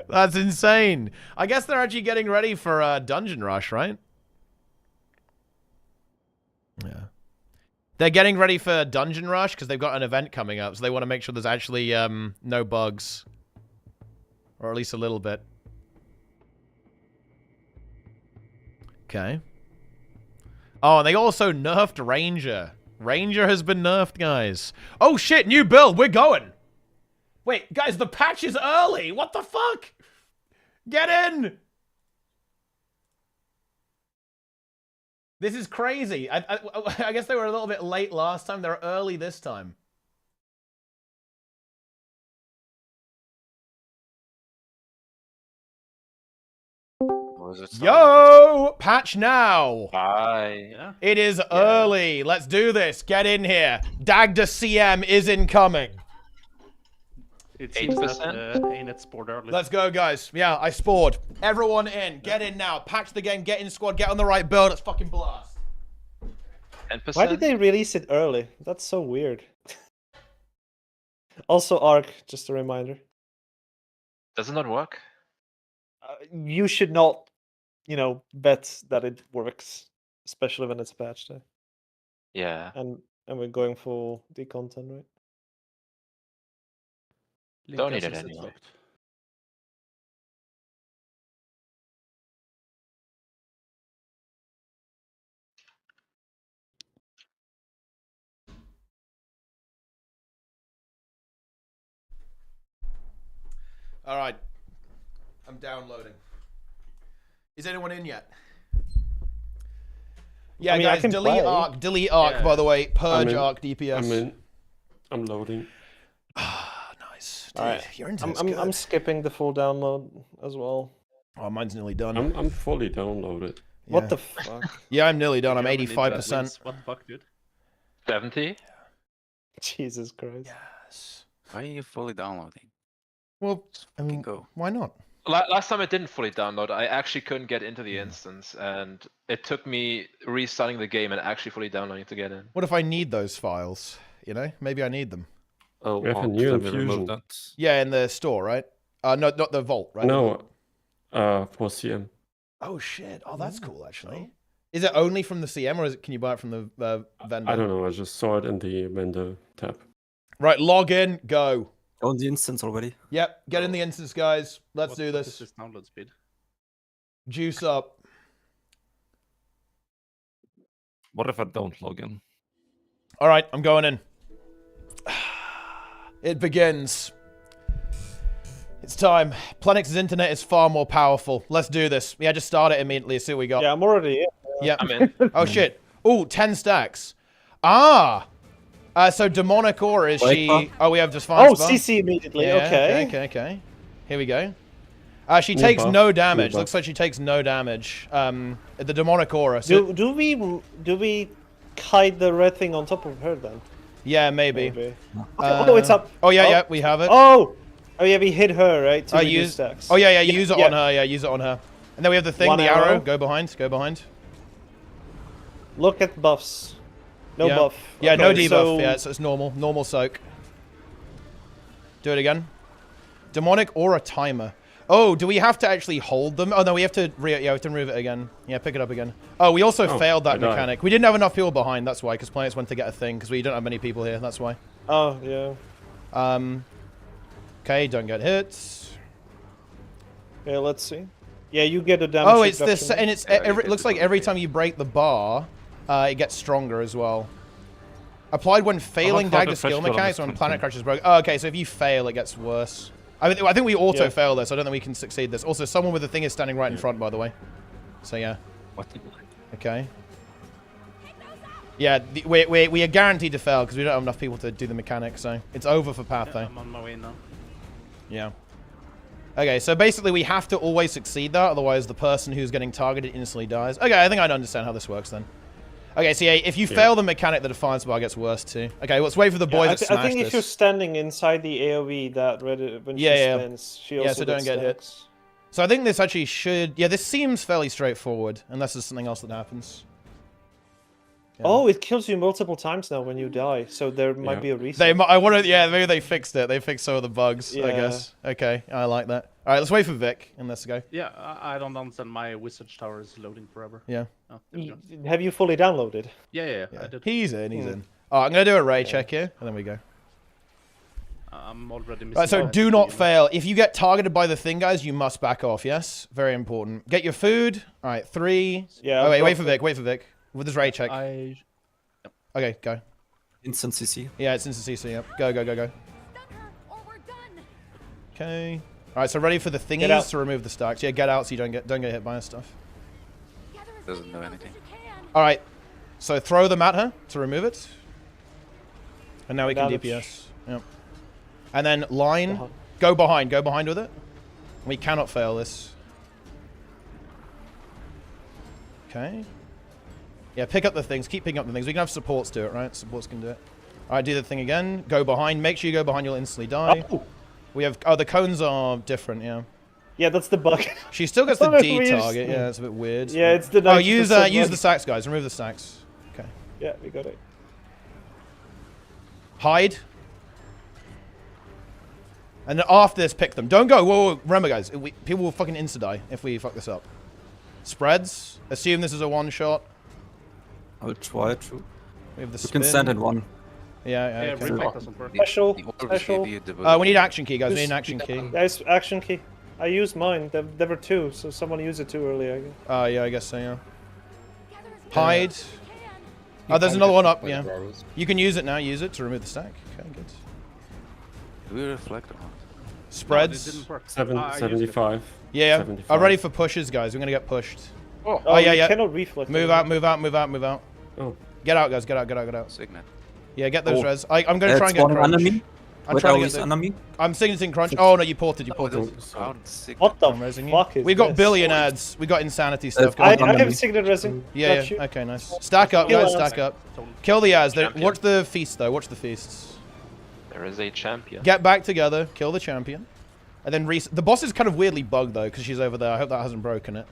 That's insane. I guess they're actually getting ready for Dungeon Rush, right? Yeah. They're getting ready for Dungeon Rush because they've got an event coming up, so they want to make sure there's actually no bugs, or at least a little bit. Okay. Oh, and they also nerfed Ranger. Ranger has been nerfed, guys. Oh, shit, new build. We're going. Wait, guys, the patch is early. What the fuck? Get in. This is crazy. I guess they were a little bit late last time. They're early this time. Yo! Patch now! Yeah. It is early. Let's do this. Get in here. Dagda CM is incoming. It seems that Ain't spored early. Let's go, guys. Yeah, I spored. Everyone in. Get in now. Patch the game. Get in squad. Get on the right build. Let's fucking blast. 10%? Why did they release it early? That's so weird. Also, Arc, just a reminder. Does it not work? You should not, you know, bet that it works, especially when it's patched. Yeah. And And we're going for decontent, right? Don't need it anyway. All right. I'm downloading. Is anyone in yet? Yeah, I mean, I guys, can delete arc, by the way. Purge arc DPS. I'm in. I'm loading. Nice. Dude, Alright. your internet's I'm skipping the full download as well. Oh, mine's nearly done. I'm fully downloaded. Yeah. What the fuck? Yeah, I'm nearly done. I'm 85%. What the fuck, dude? 70? Jesus Christ. Yes. Why are you fully downloading? Well, I mean, go. why not? Last time I didn't fully download, I actually couldn't get into the instance, and it took me restarting the game and actually fully downloading to get in. What if I need those files? You know, maybe I need them. Oh, we have a new infusion. Yeah, in the store, right? No, not the vault, right? No, for CM. Oh shit! Oh, that's cool, actually. Is it only from the CM, or can you buy it from the vendor? I don't know. I just saw it in the vendor tab. Right, log in, go. On the instance already. Yep, get in the instance, guys. Let's do this. What is this download speed? Juice up. What if I don't log in? All right, I'm going in. It begins. It's time. Plenix's internet is far more powerful. Let's do this. Yeah, just start it immediately. See what we got. Yeah, I'm already in. Yeah. I'm in. Oh shit. Oh, 10 stacks. Ah. So demonic aura is she? Oh, we have just fine. Oh, CC immediately. Yeah, okay. Okay. Here we go. She takes no damage. Looks like she takes no damage. The demonic aura. So Do we kite the red thing on top of her then? yeah, maybe. Okay. Oh, it's up. Oh yeah, we have it. Oh yeah, we hit her right. To reduce stacks. Oh yeah, use it on her. Yeah, use it on her. And then we have the thing, One the arrow. Go behind. Go behind. Look at buffs. No buff. Yeah, Okay, no debuff. so- Yeah, so it's normal. Normal soak. Do it again. Demonic or a timer. Oh, do we have to actually hold them? Oh no, we have to we have to remove it again. Yeah, pick it up again. Oh, we also failed that mechanic. We didn't have enough people behind, that's why, because Planets went to get a thing, because we don't have many people here, that's why. Oh, yeah. Okay, don't get hit. Yeah, let's see. Yeah, you get a damage. Oh, it's this, reduction. and it's it looks like every time you break the bar, it gets stronger as well. Applied when failing dagger skill mechanics when planet crashes broke. Oh, okay, so if you fail, it gets worse. I think we auto fail this. I don't think we can succeed this. Also, someone with the thing is standing right in front, by the way. So yeah. Okay. Yeah, we are guaranteed to fail because we don't have enough people to do the mechanics. So it's over for Path, though. I'm on my way now. Yeah. Okay, so basically we have to always succeed that, otherwise the person who's getting targeted instantly dies. Okay, I think I understand how this works then. Okay, so yeah, if you fail the mechanic, the Defiance bar gets worse too. Okay, let's wait for the boys that smash I think if you're standing inside the AoE, that when she spins, she also so don't get hit. So I think this actually should... Yeah, this seems fairly straightforward, unless there's something else that happens. Yeah. Oh, it kills you multiple times now when you die, so there might be a reason. Maybe they fixed it. They fixed some of the bugs, I guess. Okay, I like that. All right, let's wait for Vic, and let's go. Yeah, I don't understand. My wizard tower is loading forever. Yeah. Oh, there we go. Have you fully downloaded? Yeah, I did. He's in. All right, I'm going to do a raid check here, and then we go. I'm already missing. All right, so do not fail. If you get targeted by the thing, guys, you must back off, yes? Very important. Get your food. All right, 3. Yeah. Oh, wait for Vic. With this raid check. Yep. Okay, go. Instant CC. Yeah, it's instant CC, yep. Go. Okay. Alright, so ready for the thingies to remove the stacks. Yeah, get out so you don't get hit by stuff. Doesn't know anything. Alright. So throw them at her to remove it. And now we can Damage. DPS. Yep. And then line. Go behind with it. We cannot fail this. Okay. Yeah, pick up the things. Keep picking up the things. We can have supports do it, right? Supports can do it. Alright, do the thing again. Go behind. Make sure you go behind. You'll instantly die. Oh. We have... Oh, the cones are different, yeah. Yeah, that's the bug. She still gets the D target. Yeah, it's a bit weird. Yeah, it's the... Oh, use the stacks, guys. Remove the stacks. Okay. Yeah, we got it. Hide. And then after this, pick them. Don't go. Whoa. Remember, guys. People will fucking insta-die if we fuck this up. Spreads. Assume this is a one-shot. I'll try to. We have the You spin. can stand in one. Yeah, Yeah, okay. repack doesn't work. Special. The orb Special. gave you the We need action key, guys. We need an action key. Guys, action key. I used mine. There were two, so someone used it too early, I guess. Yeah, I guess so, yeah. Hide. Oh, there's another one up, yeah. You can use it now. Use it to remove the stack. Okay, good. Do we reflect or not? Spreads. No, it didn't work. 75. Yeah. 75. I'm ready for pushes, guys. We're gonna get pushed. Oh, yeah, you yeah. cannot reflect. Move out, move out, move out, move out. Oh. Get out, guys. Get out, get out, get out. Signet. Yeah, get those res. I'm gonna try and get Spawning crunch. under me. I'm Wait, trying to always get the... under me. I'm signating crunch. Oh no, you ported, you ported. What the I'm resing you. fuck is We've got this? billion ads. We got insanity stuff I going on. have signet resin. Yeah, Got you. yeah. Okay, nice. Stack up, Kill guys. ads. Stack up. Kill the ads. Champion. Watch the feast, though. Watch the feasts. There is a champion. Get back together. Kill the champion. And then the boss is kind of weirdly bugged, though, because she's over there. I hope that hasn't broken it.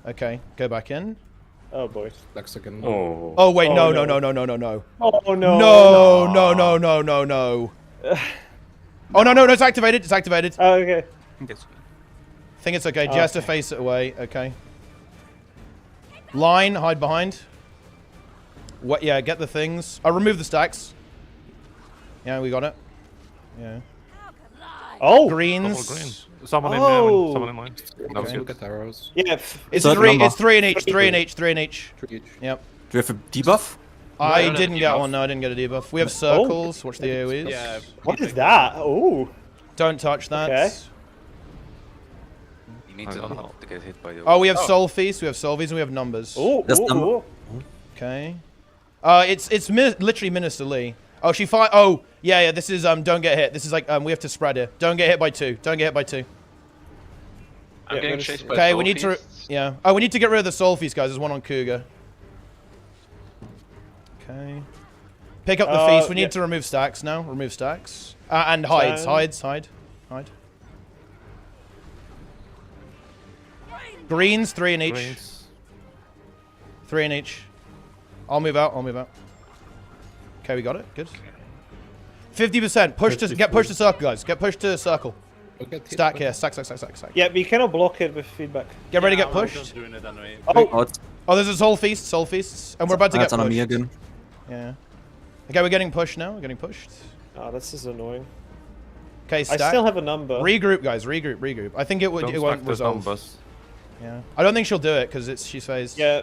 Okay, go back in. Oh, boy. Oh. Oh, wait. Oh, No, no. no, no, no, no, no, no. Oh, no. No, no, no, no, no, no. Oh, no, no, no. It's activated. It's activated. Oh, okay. Think it's okay. Just to face it away. Okay. Line, hide behind. What? Yeah, get the things. Oh, remove the stacks. Yeah, we got it. Yeah. Oh. Greens. Green. Someone in Oh. there. Someone in mine. That was Okay. good. arrows. Yeah. It's Third three. number. It's 3 in each. 3 in each. 3 in each. Yep. Do you have a debuff? I no, didn't get debuff. one. No, I didn't get a debuff. We have circles. Watch the AoEs. Yeah. What is that? Oh. Don't touch that. Okay. You need to not to get hit by the Oh, we have soul feast. We have soul feast, and we have numbers. Oh. That's Oh. number- Oh. Okay. It's literally Minister Lee. Oh, she fight. Oh, yeah, yeah. This is don't get hit. This is like we have to spread here. Don't get hit by 2. Don't get hit by 2. I'm Yeah, getting but chased by Okay, soul we need to. feasts. Yeah. Oh, we need to get rid of the soul feast, guys. There's one on Cougar. Okay. Pick up the feast. We need yeah. to remove stacks now. Remove stacks. And hides. Stand. Hide. Greens, 3 in each. Greens. 3 in each. I'll move out. Okay, we got it. Good. 50%. Get pushed to circle, guys. Get pushed to circle. Stack here. Stack. Yeah, we cannot block it with feedback. Get ready to get I'm pushed. just doing it anyway. Oh, it's, Oh, there's a soul feasts, and we're about to get that's on me pushed. again. Yeah. Okay, we're getting pushed now. We're getting pushed. Oh, this is annoying. Okay, stack. I still have a number. Regroup, guys. Regroup. I think it won't resolve. Yeah. I don't think she'll do it because she's phased. Yeah.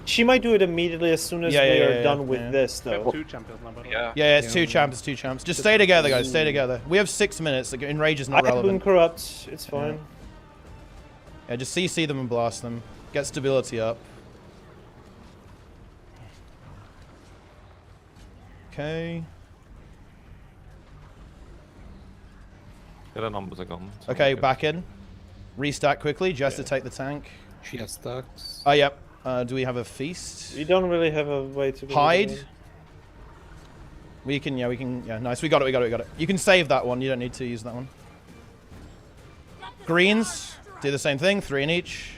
She might do it immediately as soon as we are done with this, We have though. 2 champions now. Yeah. Yeah, it's 2 champs. It's 2 champs. Just stay together, guys. Stay together. We have 6 minutes. Like, Enrage is not I have Boon relevant. Corrupt. It's fine. Yeah, just CC them and blast them. Get stability up. Okay. Yeah, the numbers are gone. so Okay, good. back in. Restack quickly, just to take the tank. She has stacks. Oh, yep. Do we have a feast? We don't really have a way to... Hide. We can, yeah, nice. We got it. You can save that one. You don't need to use that one. Greens, do the same thing. 3 in each.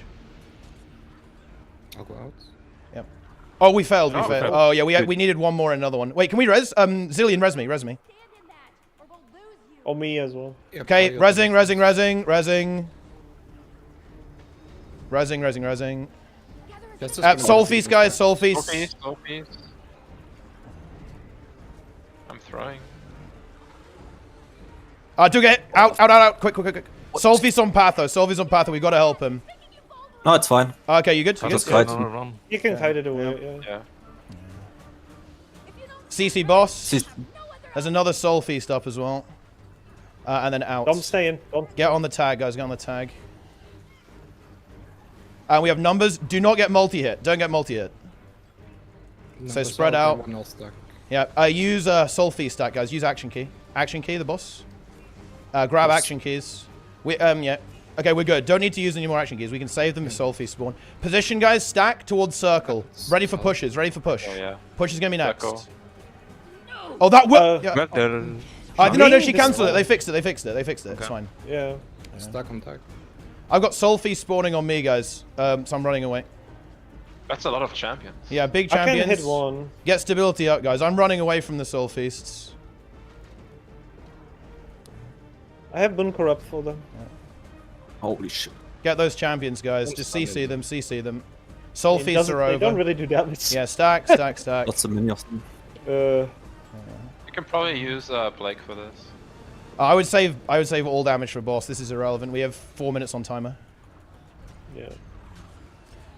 I'll go out. Yep. Oh, we failed. We Oh, failed. okay. Oh, yeah, we needed one more and another one. Wait, can we res? Zillion, res me. Or me as well. Okay, resing. Soul Feast, guys, Soul Feast. Soul feast. I'm throwing. Do get out. Quick. Soul Feast on Patho. We gotta help him. No, it's fine. Okay, you good? I'll You just good? kite him. You can kite it away, Yeah. CC boss. There's another Soul Feast up as well. And then out. I'm staying. Get on the tag, guys. Get on the tag. And we have numbers. Do not get multi-hit. Don't get multi-hit. So spread out. Yeah. Use Soul Feast stack, guys. Use Action Key. Action Key, the boss. Grab Action Keys. Yeah. Okay, we're good. Don't need to use any more Action Keys. We can save them if Soul Feast spawn. Position, guys. Stack towards circle. Ready for pushes. Ready for push. Oh, yeah. Push is gonna be next. Circle. Oh, that will. Yeah. No, she This cancelled it. one. They fixed it. It's fine. Yeah. Stack on tag. I've got Soul Feast spawning on me, guys. So I'm running away. That's a lot of champions. Yeah, big I champions. can hit one. Get stability up, guys. I'm running away from the Soul Feasts. I have Boon Corrupt for them. Holy shit. Get those champions, guys. Just CC them. Sulfies are over. They don't really do damage. Yeah, stack, stack, stack. Lots of many of them. You can probably use Blake for this. I would save all damage for boss. This is irrelevant. We have 4 minutes on timer. Yeah.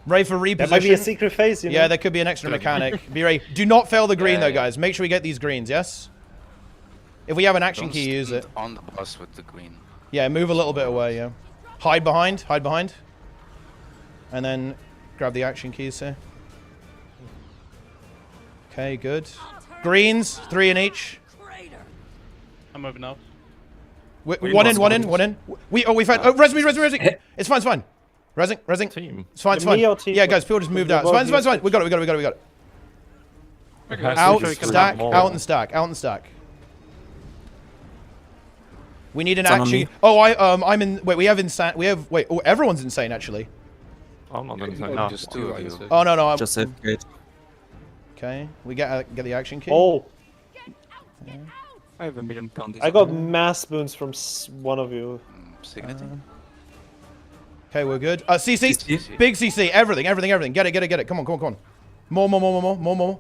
Ready for reposition. That might be a secret phase, you know? Yeah, there could be an extra mechanic. Be ready. Do not fail the green though, guys. Make sure we get these greens, yes? If we have an action key, use it. On the bus with the green. Yeah, move a little bit away, yeah. Hide behind, hide behind. And then grab the action keys here. Okay, good. Greens, 3 in each. I'm moving out. One in. We found. Oh, res me. It's fine, it's fine. Resing. It's fine, it's fine. Yeah, guys, people just moved out. It's fine. We got it. Okay. Out and stack. We need an action. Oh, I'm in. Wait, we have insane. Wait. Oh, everyone's insane actually. I'm not insane. No, just 2 of you. Oh no. Just hit gate. Okay, we get the action key. Oh. I have a million pounds. I got mass boons from one of you. Okay, we're good. CC. Big CC. Everything. Get it. Come on. More.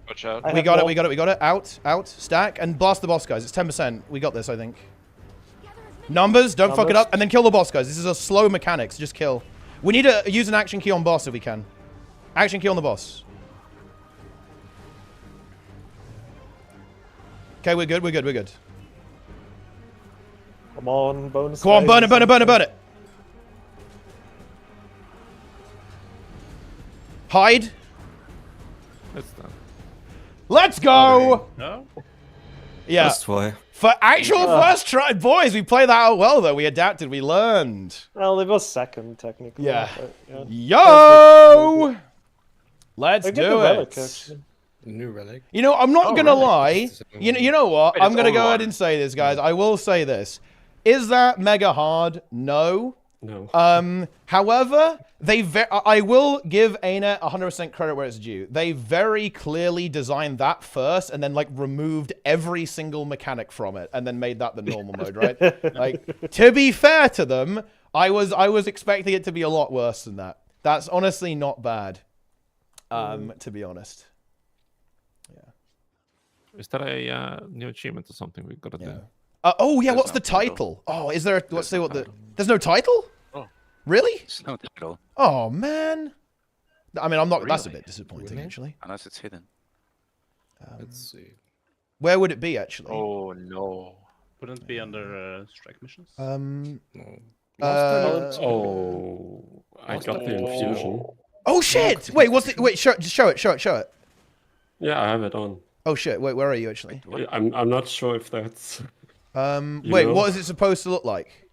Watch out. We got it. Out. Stack and blast the boss, guys. It's 10%. We got this, I think. Numbers. Don't fuck it up. And then kill the boss, guys. This is a slow mechanics. Just kill. We need to use an action key on boss if we can. Action key on the boss. Okay, we're good. Come on, bonus. Come on, burn it. Hide. Let's go! No? Yeah. First try. For actual first try. Boys, we played that out well, though. We adapted. We learned. Well, it was second, technically. Yeah. But, Yo! Let's do it. New relic. You know, I'm not gonna lie. You know what? I'm gonna go ahead and say this, guys. I will say this. Is that mega hard? No. However, I will give ANET 100% credit where it's due. They very clearly designed that first and then like removed every single mechanic from it and then made that the normal mode, right? Like, to be fair to them, I was expecting it to be a lot worse than that. That's honestly not bad. To be honest. Is that a new achievement or something we gotta do? Oh yeah, what's the title? Oh, is there? Let's see what the. There's no title. Oh, really? There's no title. Oh man. I mean, I'm not. Really? That's a bit disappointing, actually. Unless it's hidden. Let's see. Where would it be actually? Oh no. Wouldn't it be under strike missions? No. I got the infusion. Oh shit! Wait, what's the? Wait, show it. Yeah, I have it on. Oh shit! Wait, where are you actually? I'm not sure if that's. Wait, what is it supposed to look like?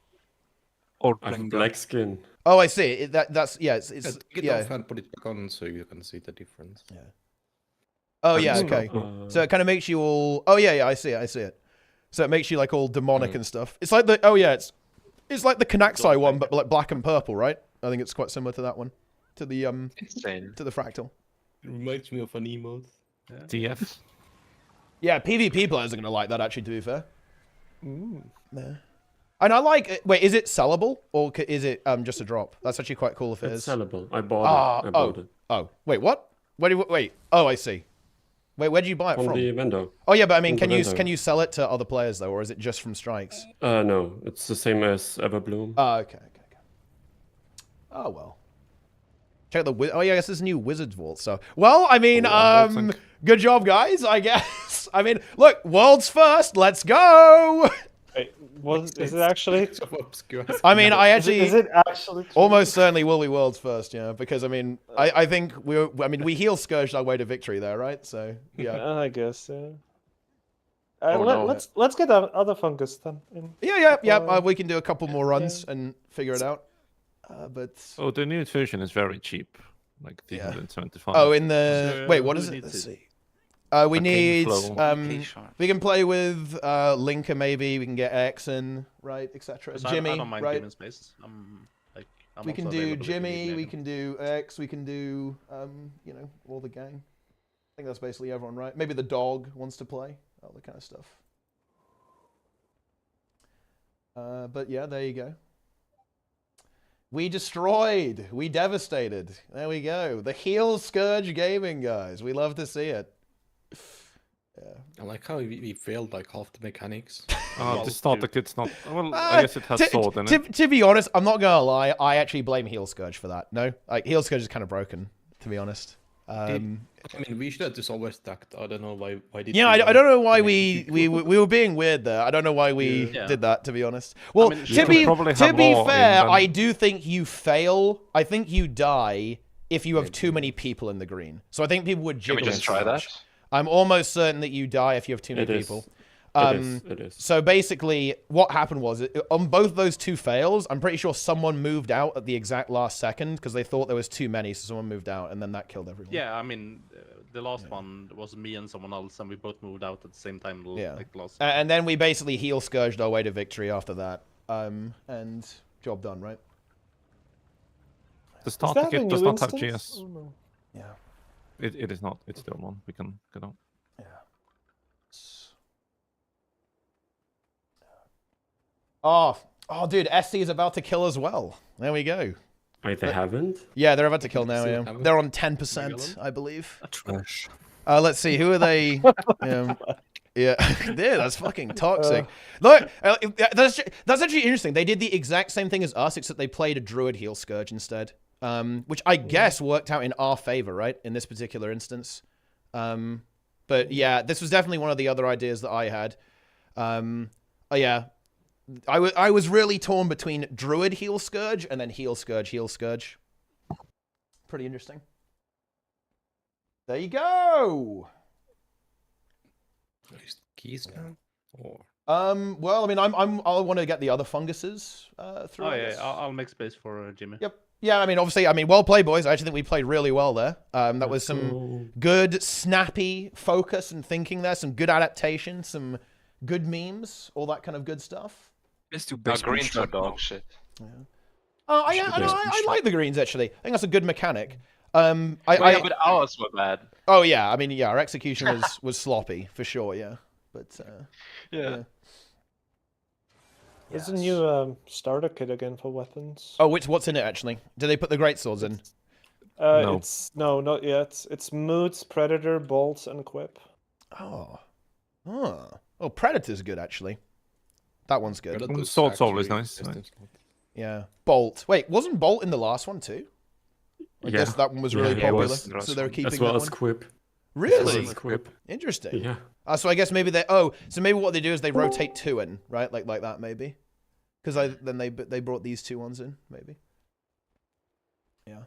Or black skin. Oh, I see. That's yeah. It's Get it off and put it back on so you can see the difference. Yeah. Oh yeah. Okay. So it kind of makes you all. Oh yeah. I see it. So it makes you like all demonic and stuff. It's like the. Oh yeah. It's like the Kanaxai one, but like black and purple, right? I think it's quite similar to that one. To the Insane. To the fractal. It reminds me of an emote. Yeah. TF. Yeah, PvP players are gonna like that. Actually, to be fair. Yeah. And I like it. Wait, is it sellable or is it just a drop? That's actually quite cool if it is. It's sellable. I bought it. Oh, wait, what? Wait. Oh, I see. Wait, where did you buy it from? the vendor. Oh yeah, but I mean, can you sell it to other players though, or is it just from strikes? No, it's the same as Everbloom. Oh, okay. Oh well. Check the oh yeah, I guess there's a new Wizards Vault. So well, I mean, good job, guys. I guess. I mean, look, world's first. Let's go. Wait, is it actually? I mean, I actually. Is it actually? Almost certainly will be world's first, yeah. Because I mean, I think we heel scourged our way to victory there, right? So yeah. I guess. Yeah. Let's get other fungus then. Yeah. We can do a couple more runs and figure it out. But the new infusion is very cheap, like 375. Oh, in the wait, what is it? Let's see. We need we can play with Linker maybe. We can get Exen, right, etc. Jimmy, I don't mind right? spaces. I'm we can do Jimmy. We can do X. We can do all the gang. I think that's basically everyone, right? Maybe the dog wants to play, all the kind of stuff. But yeah, there you go. We destroyed. We devastated. There we go. The heel Scourge gaming, guys. We love to see it. Yeah. I like how we failed like half the mechanics. Oh, it's not like it's not. Well, I guess it has sword in it. To be honest, I'm not gonna lie. I actually blame heel Scourge for that. No, like heel Scourge is kind of broken, to be honest. I mean, we should have just always stacked. I don't know why did. Yeah, I don't know why we were being weird there. I don't know why we did that, to be honest. Well, I mean, to be fair, I do think you fail. I think you die if you have too many people in the green. So I think people would jiggle. Can we just try that? I'm almost certain that you die if you have too many people. It is. So basically, what happened was, on both those two fails, I'm pretty sure someone moved out at the exact last second because they thought there was too many, so someone moved out, and then that killed everyone. Yeah, I mean, the last one was me and someone else, and we both moved out at the same time. Like last. And then we basically heel Scourged our way to victory after that. And job done, right? The starter kit does not have GS. Oh, no. Yeah. It is not. It's still one. We can get on. Yeah. Oh, dude, SC is about to kill as well. There we go. Wait, they haven't? Yeah, they're about to kill now. Yeah, they're on 10%, I believe. Trash. Let's see, who are they? Yeah, dude, that's fucking toxic. Look, that's actually interesting. They did the exact same thing as us, except they played a Druid heel Scourge instead, which I guess worked out in our favor, right? In this particular instance. But yeah, this was definitely one of the other ideas that I had. Oh yeah. I was really torn between Druid heel Scourge and then heel Scourge. Pretty interesting. There you go. Keys now? Or... Well, I mean, I want to get the other funguses through. Oh yeah, I'll make space for Jimmy. Yep. Yeah, I mean, obviously, well played, boys. I actually think we played really well there. That was some good, snappy focus and thinking there. Some good adaptation, some good memes, all that kind of good stuff. Let's do best greens are dog shit. Yeah. I like the greens actually. I think that's a good mechanic. But ours were bad. Oh yeah, I mean yeah, our execution was sloppy for sure. Yeah, but yeah. There's a new starter kit again for weapons. Oh, what's in it actually? Do they put the greatswords in? No. It's not yet. It's moods, predator, bolts, and equip. Oh, predator's good actually. That one's good. Sword's always nice. Yeah, bolt. Wait, wasn't bolt in the last one too? I guess that one was really popular, so they're keeping as well that as one. Quip. Really? Quip. Interesting. Yeah. So I guess maybe so maybe what they do is they rotate two in, right? Like that maybe, because then they brought these two ones in maybe. Yeah.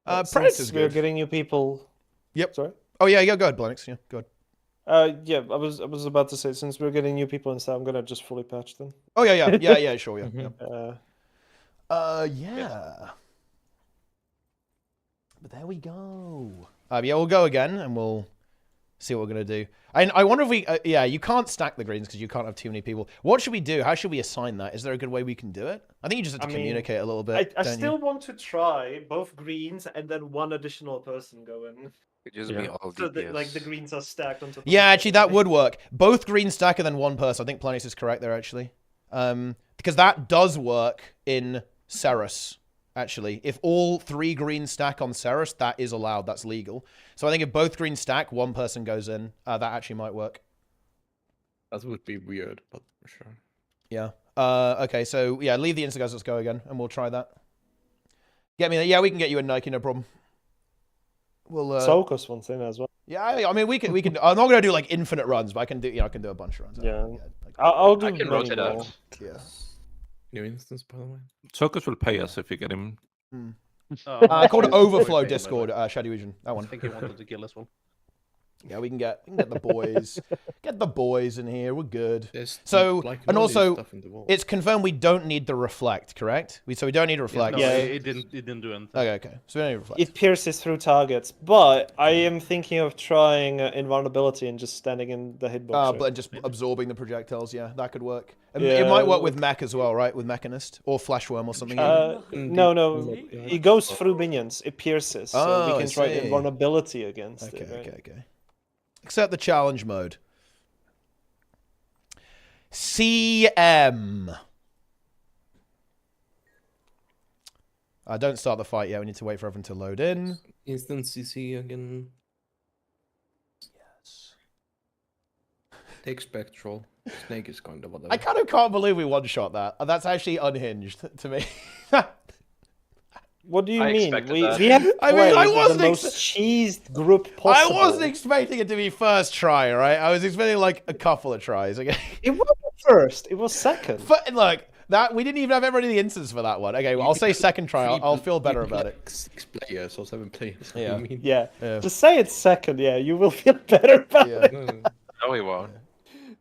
Predator's good. We're getting new people. Yep. Sorry. Oh yeah, go ahead, Blenix. Yeah, go ahead. Yeah, I was about to say, since we're getting new people inside, I'm gonna just fully patch them. Oh yeah, sure, yeah. Yeah. But there we go. Yeah, we'll go again, and we'll see what we're gonna do. I wonder if we, you can't stack the greens because you can't have too many people. What should we do? How should we assign that? Is there a good way we can do it? I think you just have to communicate a little bit. I still want to try both greens and then one additional person go in. Just be all so that, like the greens are stacked on top. Yeah, actually, that would work. Both green stack and then one person. I think Planis is correct there, actually. Because that does work in Ceres, actually. If all 3 green stack on Ceres, that is allowed. That's legal. So I think if both green stack, one person goes in. That actually might work. That would be weird, but for sure. Yeah. Okay, so yeah, leave the insta guys. Let's go again, and we'll try that. Get me there. Yeah, we can get you in Nike, no problem. We'll Sokas one's in as well. Yeah, I mean we can. I'm not gonna do like infinite runs, but I can do a bunch of runs. Yeah, I'll do. I can rotate out. Yeah. New instance, by the way. Sokas will pay us if you get him. I called it Overflow Discord, Shadow Vision. That one. I think he wanted to kill us one. Yeah, we can get the boys. Get the boys in here. We're good. There's So, and also, stuff in the wall. it's confirmed we don't need the reflect, correct? So we don't need reflect. Yeah, it didn't do anything. Okay. So we don't need reflect. It pierces through targets, but I am thinking of trying invulnerability and just standing in the hitbox. But just absorbing the projectiles, yeah, that could work. It might work with mech as well, right? With Mechanist or Flashworm or something. No, it goes through minions. It pierces, so we can try invulnerability against it. Right? Okay. Accept the challenge mode. CM. Don't start the fight yet. We need to wait for everyone to load in. Instant CC again. Yes. Take Spectral. Snake is kind of whatever. I kind of can't believe we one-shot that. That's actually unhinged to me. What do you mean? We have I wasn't the most cheesed group possible. I wasn't expecting it to be first try, right? I was expecting like a couple of tries. Okay. It wasn't first. It was second. But look, that we didn't even have everybody in the instance for that one. Okay, well, I'll say second try. I'll feel better about it. 6 players or 7 players. Yeah. Yeah. Just say it's second. Yeah, you will feel better about it. No, we won't.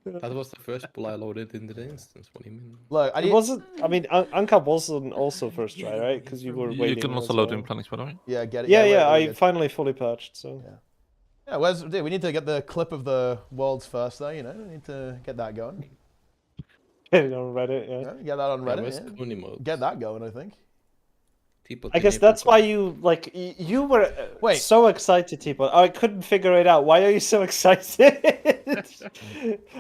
That was the first pull I loaded into the instance. What do you mean? Look, It wasn't. I mean, Uncap wasn't also first try, right? Because you were waiting. You can also as load well. in planets, by the way. Yeah, get it. Yeah, we're I good. finally fully patched. So. Yeah, where's, dude, we need to get the clip of the worlds first, though. You know, we need to get that going. Get it on Reddit. Yeah. Get that on Reddit. where's Yeah. Coney mode? Get that going, I think. I guess that's why you like you were so excited, Tipo. I couldn't figure it out. Why are you so excited?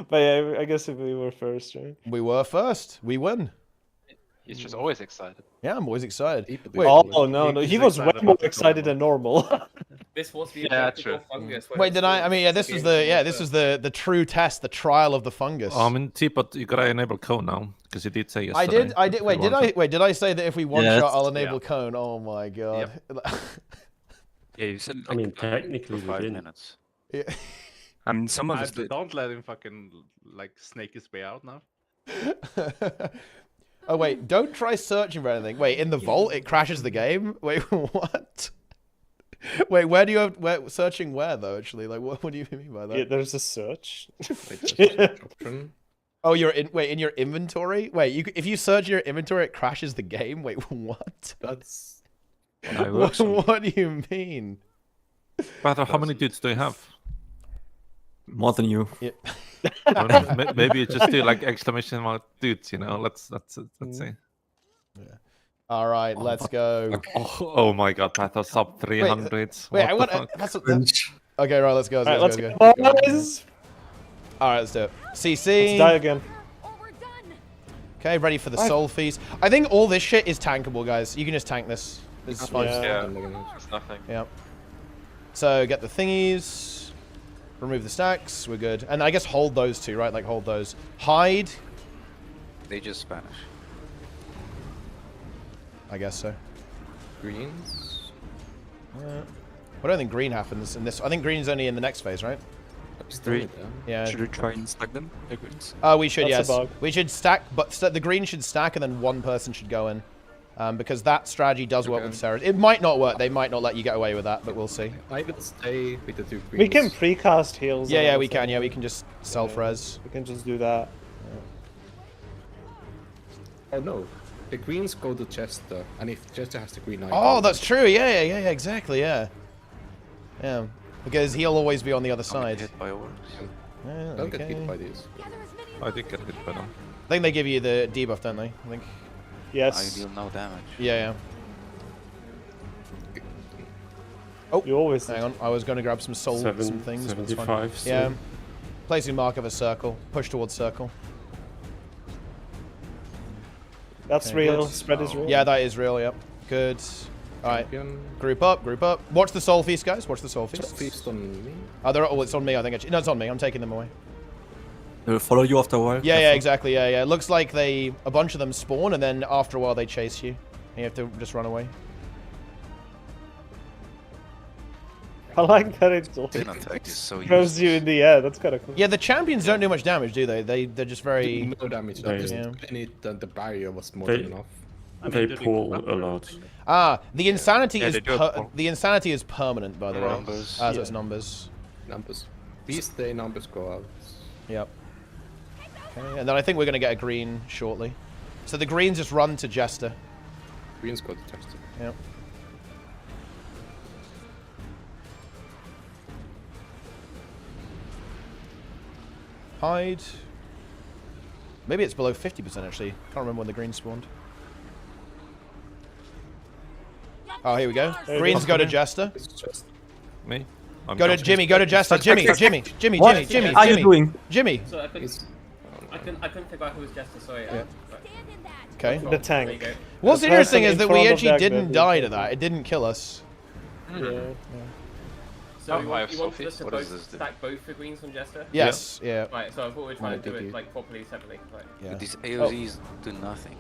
But yeah, I guess if we were first, right? We were first. We win. He's just always excited. Yeah, I'm always excited. Wait, oh no, he was way more excited than normal. This was the true. fungus. Wait, did I mean, yeah, this was the true test, the trial of the fungus. I mean, Teapot, you gotta enable cone now because you did say yesterday. I did. Wait, did I say that if we one Yes. shot, I'll enable cone? Oh my god. Yeah, you said. I mean, technically, we 5 didn't. minutes. Yeah. I mean, some of us did. Don't let him fucking like snake his way out now. Oh wait, don't try searching for anything. Wait, in the vault it crashes the game? Wait, what? Wait, where do you have searching where though actually? Like what do you mean by that? Yeah, there's a search. Oh, you're in your inventory? Wait, if you search your inventory it crashes the game? Wait, what? That's what do you mean? But how many dudes do you have? More than you. Yeah. Maybe you just do like exclamation mark dudes, you know? Let's see. Yeah. All right, let's go. Oh my god, Pathos sub 300. Wait, I want that's okay, right, let's go. Let's go. go, boys. All right, let's do it. CC. Let's die again. Okay, ready for the soul feast. I think all this shit is tankable, guys. You can just tank this. This is fine. Yeah, it's nothing. Yeah. So get the thingies. Remove the stacks. We're good. And I guess hold those two, right? Like hold those. Hide. They just Spanish. I guess so. Greens. I don't think green happens in this. I think green's only in the next phase, right? Three. Yeah. Should we try and stack them? The greens? We should, That's yes. We should stack, but the green should stack and then one person should go in. Because that strategy does work with Sarah. It might not work. They might not let you get away with that, but we'll see. I would stay with the 2 greens. We can precast heals. Yeah, we can. Yeah, we can just self-res. We can just do that. Oh no. The greens go to Chester, and if Chester has the green icon... Oh, that's true. Yeah, exactly, yeah. Yeah, because he'll always be on the other side. Hit by ours. Don't get hit by these. I did get hit by them. I think they give you the debuff, don't they? I think. Yes. I deal no damage. Yeah. Oh, you always hang on. I was going to grab some soul, some things. 75. Yeah. Placing mark of a circle. Push towards circle. That's real. Spread is real. Yeah, that is real. Yep. Good. All right. Group up. Group up. Watch the soul feast, guys. Watch the soul feast. Soul feast on me. Oh, it's on me. I think. No, it's on me. I'm taking them away. They will follow you after a while. Yeah, exactly. Yeah. It looks like a bunch of them spawn, and then after a while they chase you, and you have to just run away. I like that it throws you in the air. That's kind of cool. Yeah, the champions don't do much damage, do they? They're just very... No damage. The barrier was more than enough. They pull a lot. The insanity is permanent, by the way. Numbers. So it's numbers. Numbers. These day numbers go out. Yep. Okay, and then I think we're going to get a green shortly. So the greens just run to Jester. Greens go to Jester. Yep. Hide. Maybe it's below 50% actually. Can't remember when the green spawned. Oh, here we go. Greens go to Jester. Me? Go to Jimmy. Go to Jester. Jimmy. Jimmy. What are you doing? Jimmy. So I couldn't figure out who was Jester. Sorry. Yeah. Okay. The tank. What's The interesting person is in that front we of actually that didn't guy. die to that. It didn't kill us. Yeah. So Oh, you I want, have you want Sophie. us to What both does this do? stack both the greens from Jester? Yes. Yeah. Right, so I thought we were trying to do did it you? like properly, separately. Right. Yeah. But these AOZs do nothing.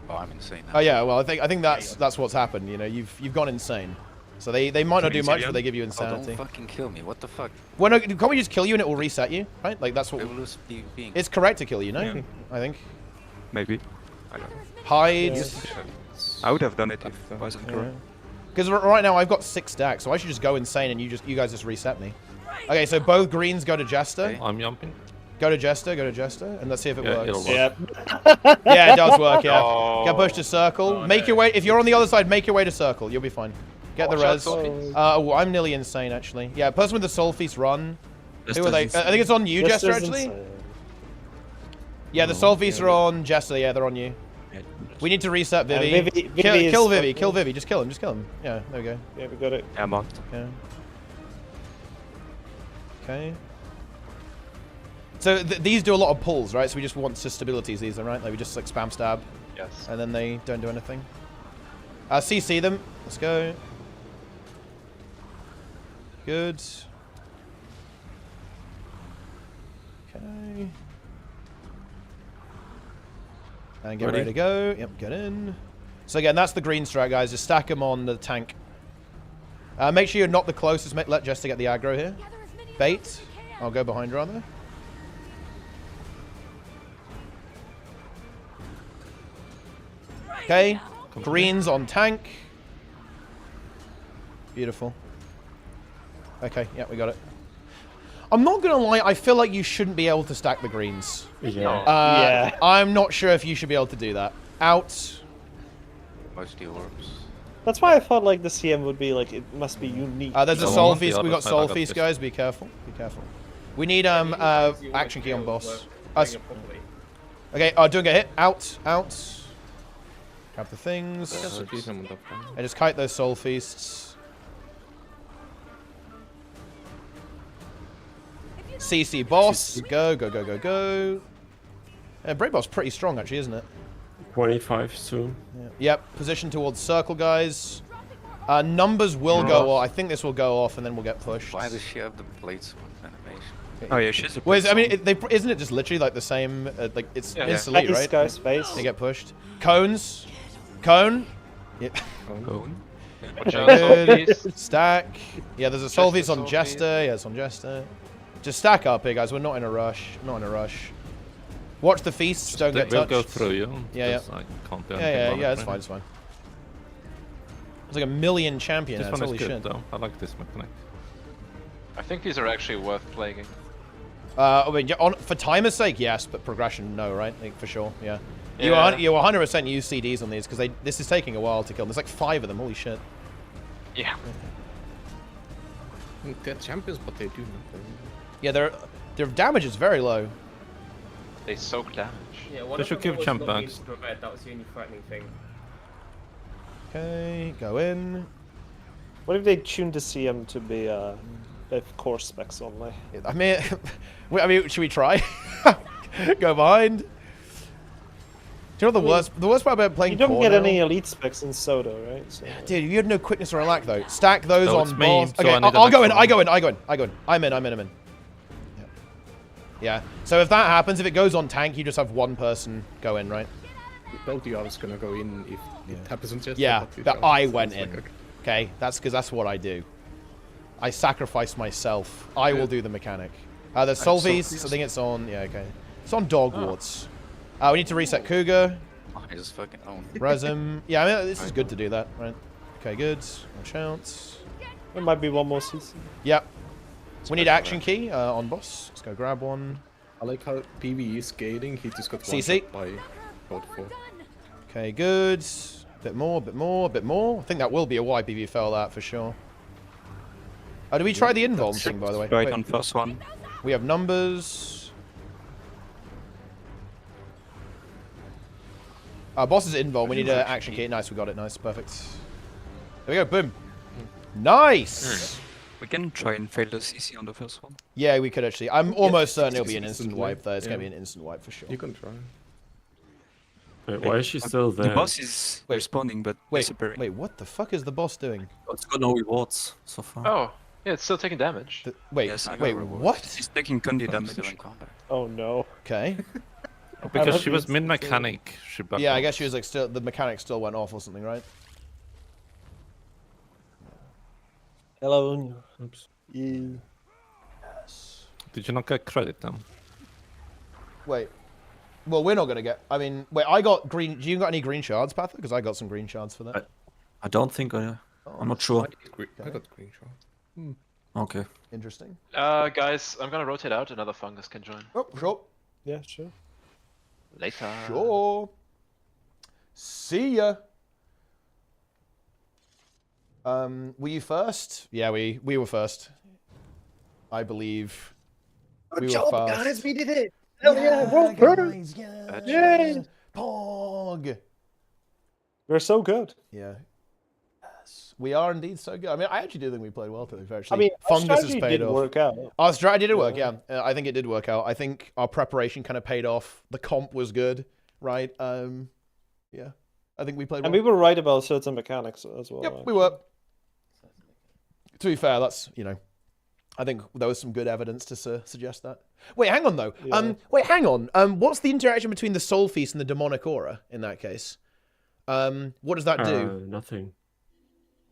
Oh, I'm insane now. Oh yeah. Well, I think that's what's happened. You know, you've gone insane. So they might not do much, but they give you Oh, insanity. don't fucking kill me. What the fuck? Well, no, can't we just kill you and it will reset you, right? Like that's what. I will lose being. It's correct to kill you, no? Yeah. I think. Maybe. I don't know. Hide. I would have done it if I wasn't correct. Because right now I've got 6 stacks, so I should just go insane and you guys just reset me. Okay, so both greens go to Jester. Okay, I'm jumping. Go to Jester, and let's see if it works. It'll work. Yeah, it does work, yeah. Oh. Get pushed to circle. Make your way, if you're on the other side, make your way to circle. You'll be fine. Get the res. Oh, I'm nearly insane, actually. Yeah, person with the Soul Feast, run. Who are they? I think it's on you, Jester, actually. Yeah, the Soul Feasts are on Jester, yeah, they're on you. We need to reset Vivi. Kill Vivi, kill Vivi. Just kill him. Yeah, there we go. Yeah, we got it. Yeah, marked. Okay. Okay. So these do a lot of pulls, right? So we just want stabilities, these are right. Like we just like spam stab. Yes. And then they don't do anything. CC them. Let's go. Good. Okay. And get ready to go. Yep, get in. So again, that's the green strat, guys. Just stack them on the tank. Make sure you're not the closest. Let Jester get the aggro here. Bait. I'll go behind rather. Okay. Greens on tank. Beautiful. Okay, yeah, we got it. I'm not gonna lie, I feel like you shouldn't be able to stack the greens. Yeah. I'm not sure if you should be able to do that. Out. Mostly orbs. That's why I thought like the CM would be like, it must be unique. There's a Soul Feast. We got Soul Feast, guys. Be careful. Be careful. We need action key on boss. Okay, doing a hit. Out. Grab the things. And just kite those Soul Feasts. CC boss. Go. Brave boss pretty strong actually, isn't it? 25 soon. Yeah. Yep. Position towards circle, guys. Numbers will go off. I think this will go off and then we'll get pushed. Why does she have the blades animation? Oh yeah, she's a I mean, isn't it just literally like the same? Like it's instantly, right? Guy's face. They get pushed. Cones. Cone. Yeah. Cone. Good. Stack. Yeah, there's a Soul Feast on Jester. Yeah, it's on Jester. Just stack up here, guys. We're not in a rush. Watch the feasts. Don't get touched. We'll go through you. Yeah. I can't do Yeah. It's fine. It's fine. It's like a million champion. This one Holy is good, shit. though. I like this mechanic. I think these are actually worth playing. I mean, for timer's sake, yes, but progression, no, right? Like, for sure, yeah. You 100% use CDs on these because this is taking a while to kill. There's like 5 of them. Holy shit. Yeah. They're champions, but they do nothing. Yeah, their damage is very low. They soak damage. Yeah, one They of should them give was champ not backs. used to red. That was the only threatening thing. Okay, go in. What if they tuned the CM to be core specs only? I mean, should we try? Go behind. Do you know what the worst part about playing? You don't core get now? any elite specs in Soda, right? So, Dude, you have no quickness or lack though. Stack those No, on it's me, boss. so Okay, I need the I'll go in. next I go in. I'm in. Yeah. So if that happens, if it goes on tank, you just have one person go in, right? I told you I was gonna go in if it happens on Jester. Yeah, but that I went in. Okay, that's because that's what I do. I sacrifice myself. I will do the mechanic. There's Soul Feast. I think it's on. Yeah, okay. It's on Dogwarts. We need to reset Cougar. I just fucking own. Resim. Yeah, I mean, this is good to do that, right? Okay, good. Watch out. there might be one more season. Yep. We need action key on boss. Let's go grab one. I like how PvE is scaling. He just got one CC. shot by God 4. Okay, good. Bit more. I think that will be a YPV fail that for sure. Do we try the invuln thing, by the way? Right Wait. on first one. We have numbers. Boss is invuln. We need an action key. Nice, we got it. Nice, perfect. There we go. Boom. Nice. We can try and fail the CC on the first one. Yeah, we could actually. I'm almost certain it'll be an instant wipe there. It's going to be an instant wipe for sure. You can try. Wait, why is she still there? The boss is responding, but disappearing. Wait, what the fuck is the boss doing? It's got no rewards so far. Oh, yeah, it's still taking damage. Wait, Yes, I got wait, rewards. what? She's taking Kundi damage. Still in combat. Oh no. Okay. Because she was mid-mechanic. Yeah, I guess she was like still, the mechanic still went off or something, right? Hello. Oops. Yeah. Yes. Did you not get credit then? Wait. Well, we're not gonna get. I mean, wait. I got green. Do you got any green shards, Pather? Because I got some green shards for that. I don't think I'm not sure. I got green shot. Okay. Interesting. Guys, I'm gonna rotate out. Another fungus can join. Oh, sure. Yeah, sure. Later. Sure. See ya. Were you first? Yeah, we were first. I believe. We were fast. we did it! Hell yeah, well, guys, yeah. Yay! Pog. We're so good. Yeah. Yes. We are indeed so good. I mean, I actually do think we played well today, actually. I mean, our Fungus has strategy paid did off. work out. Our strategy did work, yeah. I think it did work out. I think our preparation kind of paid off. The comp was good, right? Yeah. I think we played well. And we were right about certain mechanics as well. Yep, we were. To be fair, that's, you know, I think there was some good evidence to suggest that. Wait, hang on though. Yeah. Wait, hang on. What's the interaction between the Soul Feast and the Demonic Aura in that case? What does that do? Nothing.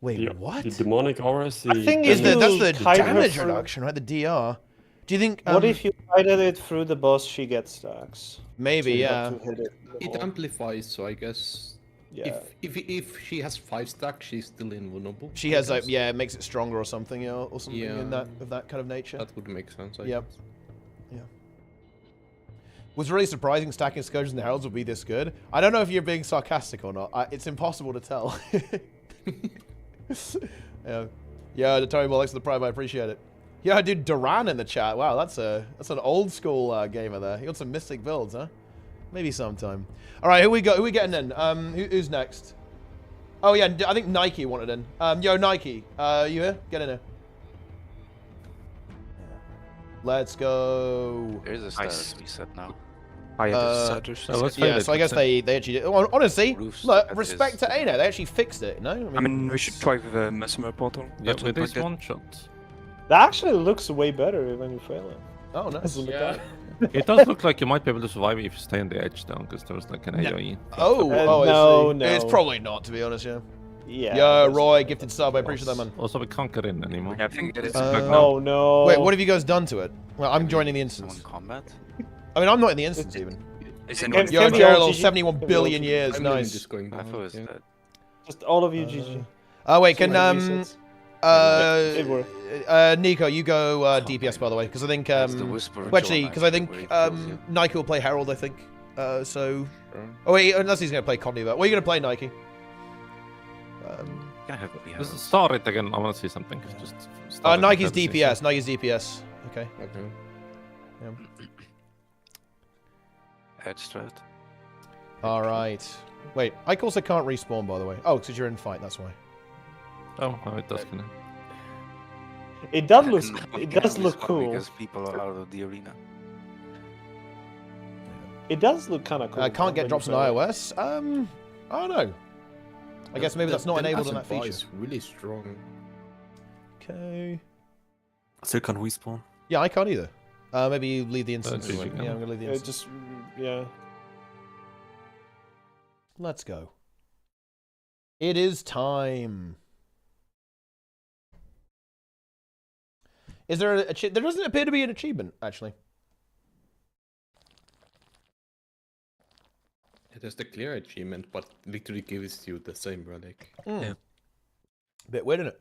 Wait, what? The demonic aura is the... I think That's the kite her damage through- reduction, right? The DR. Do you think? What if you guided it through the boss? She gets stacks. Maybe, So you yeah. have to hit it It more. amplifies, so I guess Yeah. if she has 5 stack, she's still invulnerable. She has like, yeah, it makes it stronger or something, you know, or something Yeah. in that of that kind of nature. That would make sense. I Yep. guess. Yeah. Was really surprising stacking Scourges and Heralds would be this good. I don't know if you're being sarcastic or not. It's impossible to tell. Yeah. Yeah, the Tony Bollocks of the Prime, I appreciate it. Yeah, dude, Duran in the chat. Wow, that's an old school gamer there. You got some mystic builds, huh? Maybe sometime. All right, who we got? Who we getting in? Who's next? Oh yeah, I think Nike wanted in. Yo, Nike, you here? Get in here. Let's go. There is a status reset now. I Yeah, so I guess they actually did. Honestly, look, respect to ANA, they actually fixed it, you know? I mean, we should try the Mesmer portal. Yeah, That with looked this like one shot. That actually looks way better when you fail it. Oh, nice. Yeah. It does look like you might be able to survive if you stay on the edge down, because there was like an AoE. Oh, no. It's probably not, to be honest, yeah. Yeah. Yo, Roy, gifted sub, I appreciate that, man. Also, we can't get in anymore. I think it is. Oh no. Wait, what have you guys done to it? Well, I'm joining the instance. Combat? I mean, I'm not in the instance even. Is Can- anyone? can Yo, we Gerald, all GG? 71 Can we billion all years, I'm literally nice. just going I down, thought it was yeah. that. Just all of you, GG. Oh, wait, So can, many resets. It worked. Nico, you go DPS, by the way, because I think, That's the whisper well, actually, ritual, because I think, where it kills you. Nike will play Herald, I think, so... Sure. Oh, wait, unless he's going to play Conduit. What are you going to play, Nike? Can I have a Just start it again. I want to see something. Just start it Nike's and then see DPS, Nike's DPS. Okay. Okay. Yeah. Edge strat. Alright. Wait, I also can't respawn, by the way. Oh, because you're in fight, that's why. Oh, no, it does. It does look. And It now does we look spawn cool. Because people are out of the arena. It does look kind of cool. Can't get when drops you on fail it. iOS. I don't know. I guess maybe that's not enabled in that feature. It's really strong. Okay. Still can't respawn. Yeah, I can't either. Maybe you leave the instance. GG, Yeah, I'm gonna leave the Yeah, instance. just yeah. Let's go. It is time. Is there a there doesn't appear to be an achievement, actually. It has the clear achievement, but literally gives you the same relic. Yeah. Bit weird, isn't it?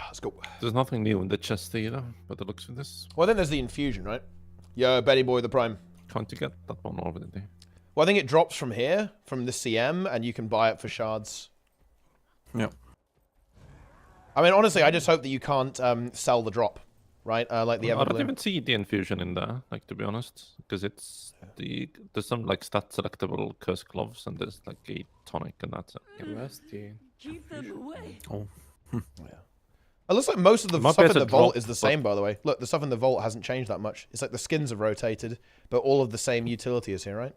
Let's go. There's nothing new in the chest either, but it looks for this. Well, then there's the infusion, right? Yo, Betty Boy the Prime. Can't you get that one over the day? Well, I think it drops from here, from the CM, and you can buy it for shards. Yeah. I mean, honestly, I just hope that you can't sell the drop, right? Like the I don't Everblue. even see the infusion in there, like, to be honest, because it's there's some like stat selectable curse gloves and there's like a tonic and that's it. Rusty. Oh. Yeah. It looks like most of the Might stuff be in able the to vault drop, is the but- same, by the way. Look, the stuff in the vault hasn't changed that much. It's like the skins have rotated, but all of the same utility is here, right?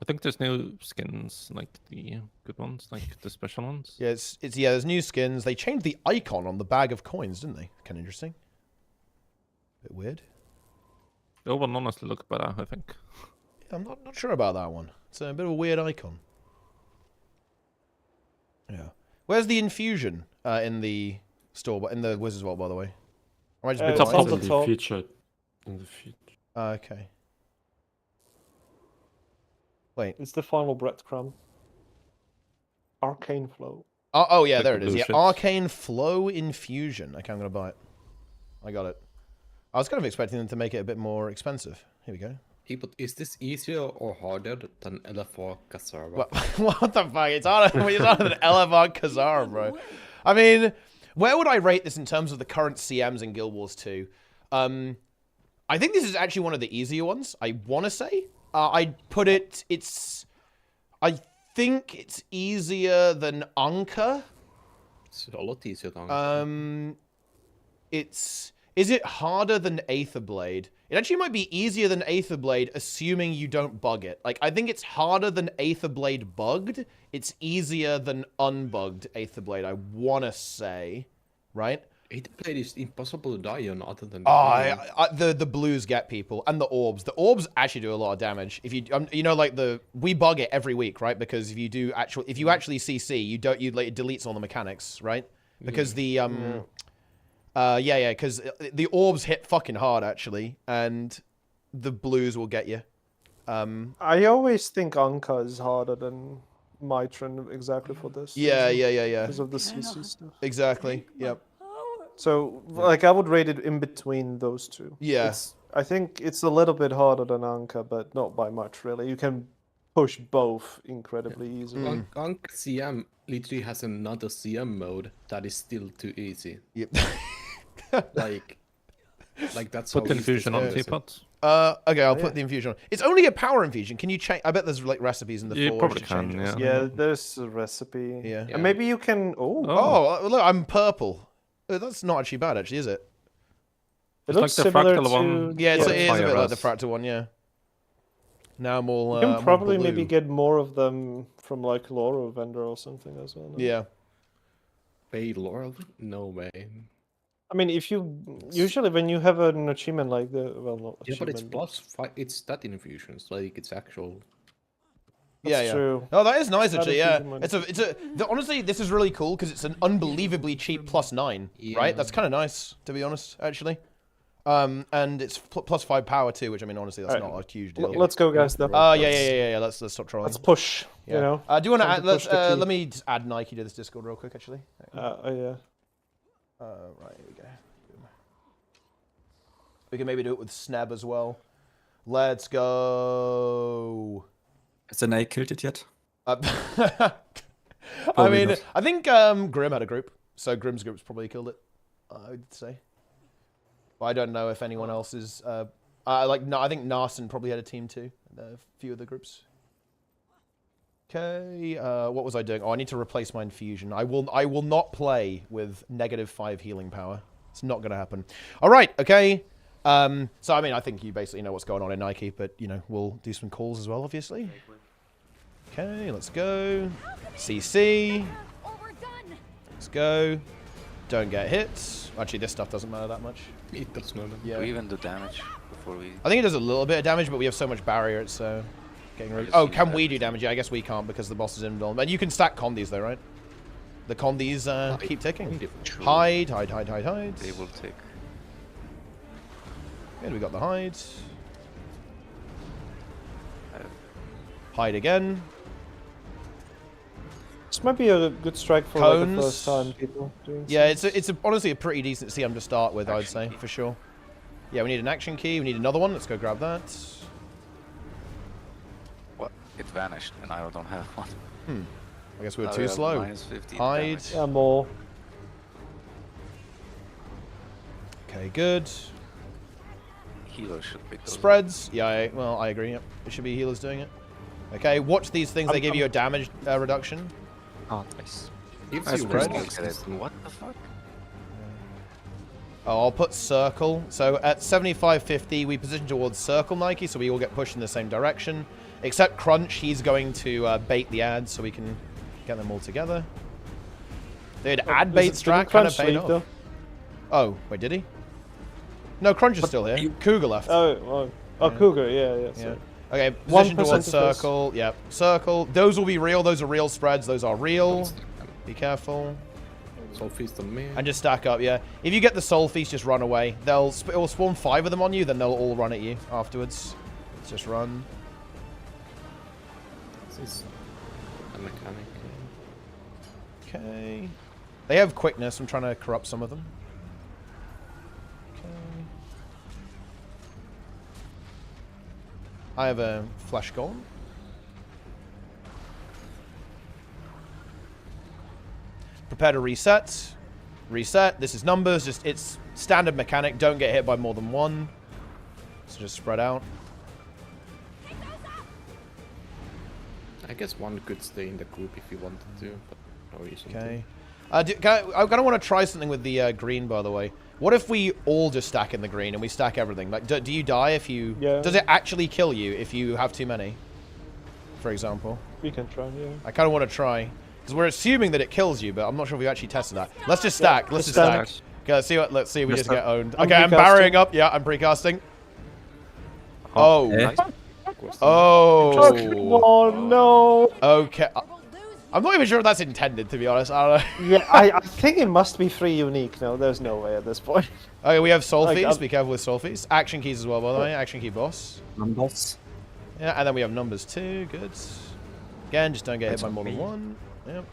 I think there's new skins, like the good ones, like the special ones. Yeah, yeah. There's new skins. They changed the icon on the bag of coins, didn't they? Kind of interesting. Bit weird. The old one honestly look better, I think. Yeah, I'm not sure about that one. It's a bit of a weird icon. Yeah. Where's the infusion in the store, but in the Wizards Vault, by the way? Am I just It's being up blind? in the feature. In the feature. Okay. Wait. It's the final breadcrumb. Arcane Flow. Oh yeah, Like there the it is. blue Yeah, shit. Arcane Flow Infusion. Okay, I'm gonna buy it. I got it. I was kind of expecting them to make it a bit more expensive. Here we go. But is this easier or harder than LFR Kazara? What the fuck? It's harder than LFR Kazara, bro. I mean, where would I rate this in terms of the current CMs in Guild Wars 2? I think this is actually one of the easier ones, I want to say. I'd put it, I think it's easier than Anka. It's a lot easier than Is it harder than Aetherblade? It actually might be easier than Aetherblade, assuming you don't bug it. Like, I think it's harder than Aetherblade bugged. It's easier than unbugged Aetherblade, I want to say. Right? Aetherblade is impossible to die on other than... The blues get people. And the orbs. The orbs actually do a lot of damage. If you, you know, like we bug it every week, right? Because if you actually CC, it deletes all the mechanics, right? Because because the orbs hit fucking hard, actually, and the blues will get you. I always think Anka is harder than Mitron exactly for this. Yeah. Because of the CC stuff. Exactly, yep. So, like, I would rate it in between those two. Yeah. I think it's a little bit harder than Anka, but not by much, really. You can push both incredibly easily. Anka CM literally has another CM mode that is still too easy. Yep. like that's Put how the easy infusion this on is. teapot. Okay, I'll put the infusion on. It's only a power infusion. Can you change? I bet there's like recipes in the You forge probably to change can, it. or yeah. something. Yeah, there's a recipe. Yeah. And maybe you can... Oh, look, I'm purple. That's not actually bad, actually, is it? It It's looks like the similar fractal one. to... Yeah, it is a Fire bit like the res. fractal one, yeah. Now I'm all. You can I'm all probably blue. maybe get more of them from like Laurel vendor or something as well. No? Yeah. Pay Laurel? No way. I mean, if you usually when you have an achievement like the not Yeah, but it's achievement, +5. It's stat infusions. Like it's actual. That's true. Oh, that is nice That actually. is Yeah, even honestly, this is really cool because it's an unbelievably cheap +9, right? That's kind of nice, to be honest, actually. And it's +5 power too, which I mean, honestly, that's not a huge deal. Let's go, guys. Then. Yeah. Let's stop trolling. Let's push. Yeah. You know. Do you want to Time add? push the key. Let me just add Nike to this Discord real quick, actually. Yeah. Right, here we go. We can maybe do it with Sneb as well. Let's go. Has the Nay killed it yet? I Probably mean, not. I think Grim had a group, so Grim's group's probably killed it. I would say. But I don't know if anyone else is. I think Narsen probably had a team too. A few of the groups. Okay, what was I doing? Oh, I need to replace my infusion. I will not play with -5 healing power. It's not going to happen. All right, okay. So I mean, I think you basically know what's going on in Nike, but you know, we'll do some calls as well, obviously. Okay, let's go. CC. Let's go. Don't get hits. Actually, this stuff doesn't matter that much. It does matter. Do we even do damage before we... I think it does a little bit of damage, but we have so much barrier, it's getting rid of... Oh, can we do damage? Yeah, I guess we can't because the boss is invulnerable. And you can stack condies though, right? The condies keep ticking. Hide. They will tick. And we got the hide. Hide again. This might be a good strike for like the first time people doing. Yeah, it's honestly a pretty decent CM to start with, I'd say, for sure. Yeah, we need an action key. We need another one. Let's go grab that. What? It vanished, and I don't have one. I guess we were Now too have slow. -15 Hide. damage. Yeah, more. Okay, good. Healer should pick those up. Spreads. Yeah, well, I agree. Yep. It should be healers doing it. Okay, watch these things. They give you a damage reduction. Oh, nice. Gives That's you pretty red. good. What the fuck? Oh, I'll put circle. So at 75.50, we position towards circle, Nike, so we all get pushed in the same direction. Except Crunch, he's going to bait the ads so we can get them all together. Dude, ad bait strat kind of paid off. Oh, wait, did he? No, Crunch is still here. Cougar left. Oh, Cougar, yeah. Okay, position towards circle. Yep, circle. Those will be real. Those are real spreads. Those are real. Be careful. Soul Feast on me. And just stack up, yeah. If you get the Soul Feast, just run away. It will spawn 5 of them on you, then they'll all run at you afterwards. Let's just run. This is a mechanic. Okay. They have quickness. I'm trying to corrupt some of them. Okay. I have a Flash Golem. Prepare to reset. Reset. This is numbers. Just it's standard mechanic. Don't get hit by more than 1. So just spread out. I guess 1 could stay in the group if you wanted to, but no reason to. I kind of want to try something with the green, by the way. What if we all just stack in the green and we stack everything? Like, do you die if you... Yeah. Does it actually kill you if you have too many? For example. We can try, yeah. I kind of want to try. Because we're assuming that it kills you, but I'm not sure if we've actually tested that. Let's just stack. Let's just stack. Okay, let's see if we just get owned. Okay, I'm barrowing up. Yeah, I'm precasting. Oh. Oh, no. Okay. I'm not even sure if that's intended, to be honest. I don't know. Yeah, I think it must be 3 unique. No, there's no way at this point. Okay, we have Soul Feast. Be careful with Soul Feast. Action keys as well, by the way. Action key boss. Numbers. Yeah, and then we have numbers too. Good. Again, just don't get hit by more than 1. Yep.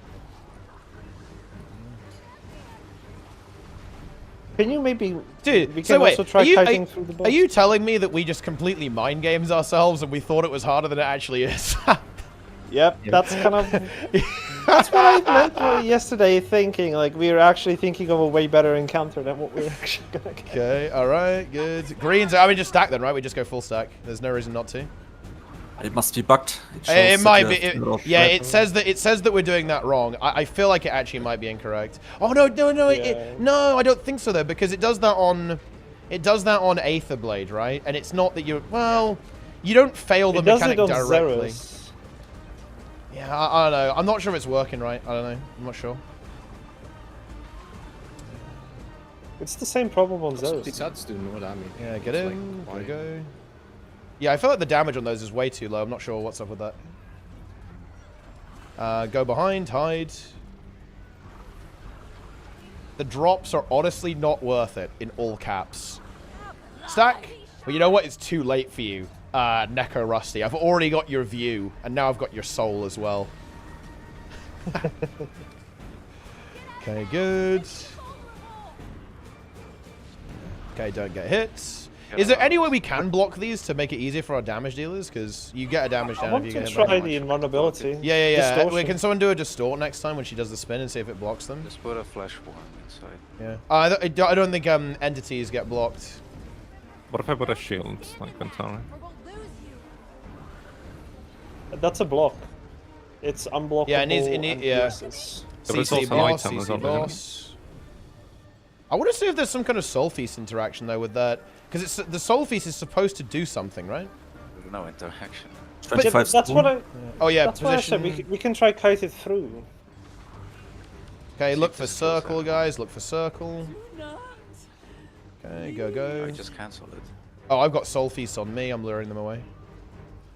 Can you maybe... Dude, we can also try kiting through the boss. Are you telling me that we just completely mind games ourselves and we thought it was harder than it actually is? Yep, that's kind of... That's what I meant yesterday, thinking, like, we were actually thinking of a way better encounter than what we were actually gonna get. Okay, alright, good. Greens, I mean, just stack then, right? We just go full stack. There's no reason not to. It must be bugged. It might be. It says that we're doing that wrong. I feel like it actually might be incorrect. Oh no, no, I don't think so though, because it does that on Aether Blade, right? And it's not that you you don't fail the mechanic directly. Zeros. Yeah, I don't know. I'm not sure if it's working right. I don't know. I'm not sure. It's the same problem on Zeros. These ads do more damage. Yeah, get in. There we go. Yeah, I feel like the damage on those is way too low. I'm not sure what's up with that. Go behind, hide. The drops are honestly not worth it, in all caps. Stack? Well, you know what? It's too late for you, Neko Rusty. I've already got your view, and now I've got your soul as well. Okay, good. Okay, don't get hit. Is there any way we can block these to make it easier for our damage dealers? Because you get a damage down if you get hit. I want to try the invulnerability. Yeah. Wait, can someone do a distort next time when she does the spin and see if it blocks them? Just put a flash one inside. Yeah. I don't think entities get blocked. What if I put a shield, like Ventara? That's a block. It's unblockable. Yeah, yeah. CC boss, CC boss. I want to see if there's some kind of Soul Feast interaction though with that. Because the Soul Feast is supposed to do something, right? There's no interaction. But that's what I... Oh yeah, that's what I said. We can try kite it through. Okay, look for circle, guys. Look for circle. Okay, go. I just cancelled it. Oh, I've got Soul Feast on me. I'm luring them away.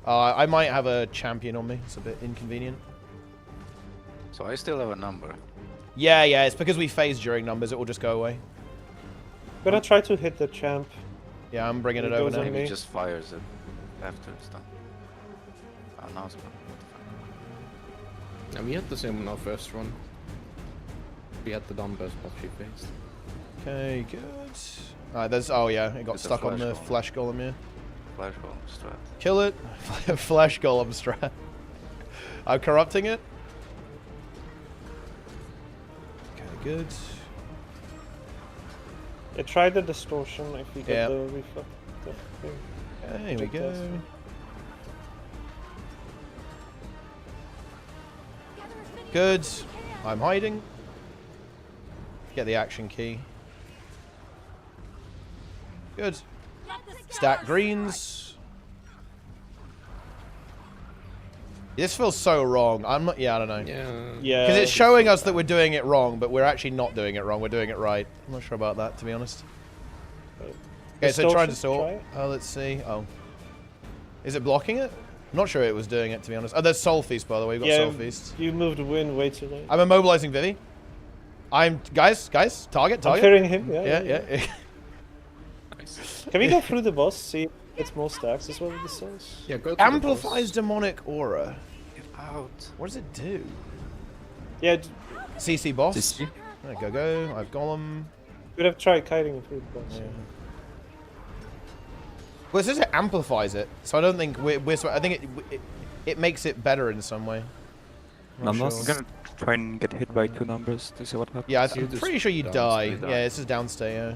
I might have a champion on me. It's a bit inconvenient. So I still have a number. Yeah. It's because we phase during numbers. It will just go away. I'm gonna try to hit the champ. Yeah, I'm bringing it over now. Maybe it just fires it after it's done. Oh, now it's gone. And we had the same on our first run. We had the numbers, but she faced. Okay, good. Alright, there's... Oh yeah, it got stuck on the Flash Golem, yeah. Flash Golem strat. Kill it. Flash Golem strat. I'm corrupting it. Okay, good. Yeah, try the distortion if you get the reflect. Okay, here we go. Good. I'm hiding. Get the action key. Good. Stack greens. This feels so wrong. I'm not. Yeah, I don't know. Yeah. Because it's showing us that we're doing it wrong, but we're actually not doing it wrong. We're doing it right. I'm not sure about that, to be honest. Okay, so trying to sort. Oh, let's see. Oh. Is it blocking it? I'm not sure it was doing it, to be honest. Oh, there's Soul Feast, by the way. We've got Soul Feast. You moved Win way too late. I'm immobilizing Vivi. Guys, target. I'm fearing him, Yeah. Nice. Can we go through the boss, see if it's more stacks as well with the souls? Yeah, go to Amplifies demonic aura. Get out. What does it do? Yeah. CC boss. CC. Go. I've Golem. Could have tried kiting through the boss. Yeah. Well, it says it amplifies it, so I don't think I think it makes it better in some way. I'm Sure. gonna try and get hit by 2 numbers to see what happens. Yeah, I'm pretty sure you die. Yeah, this is downstay. Yeah.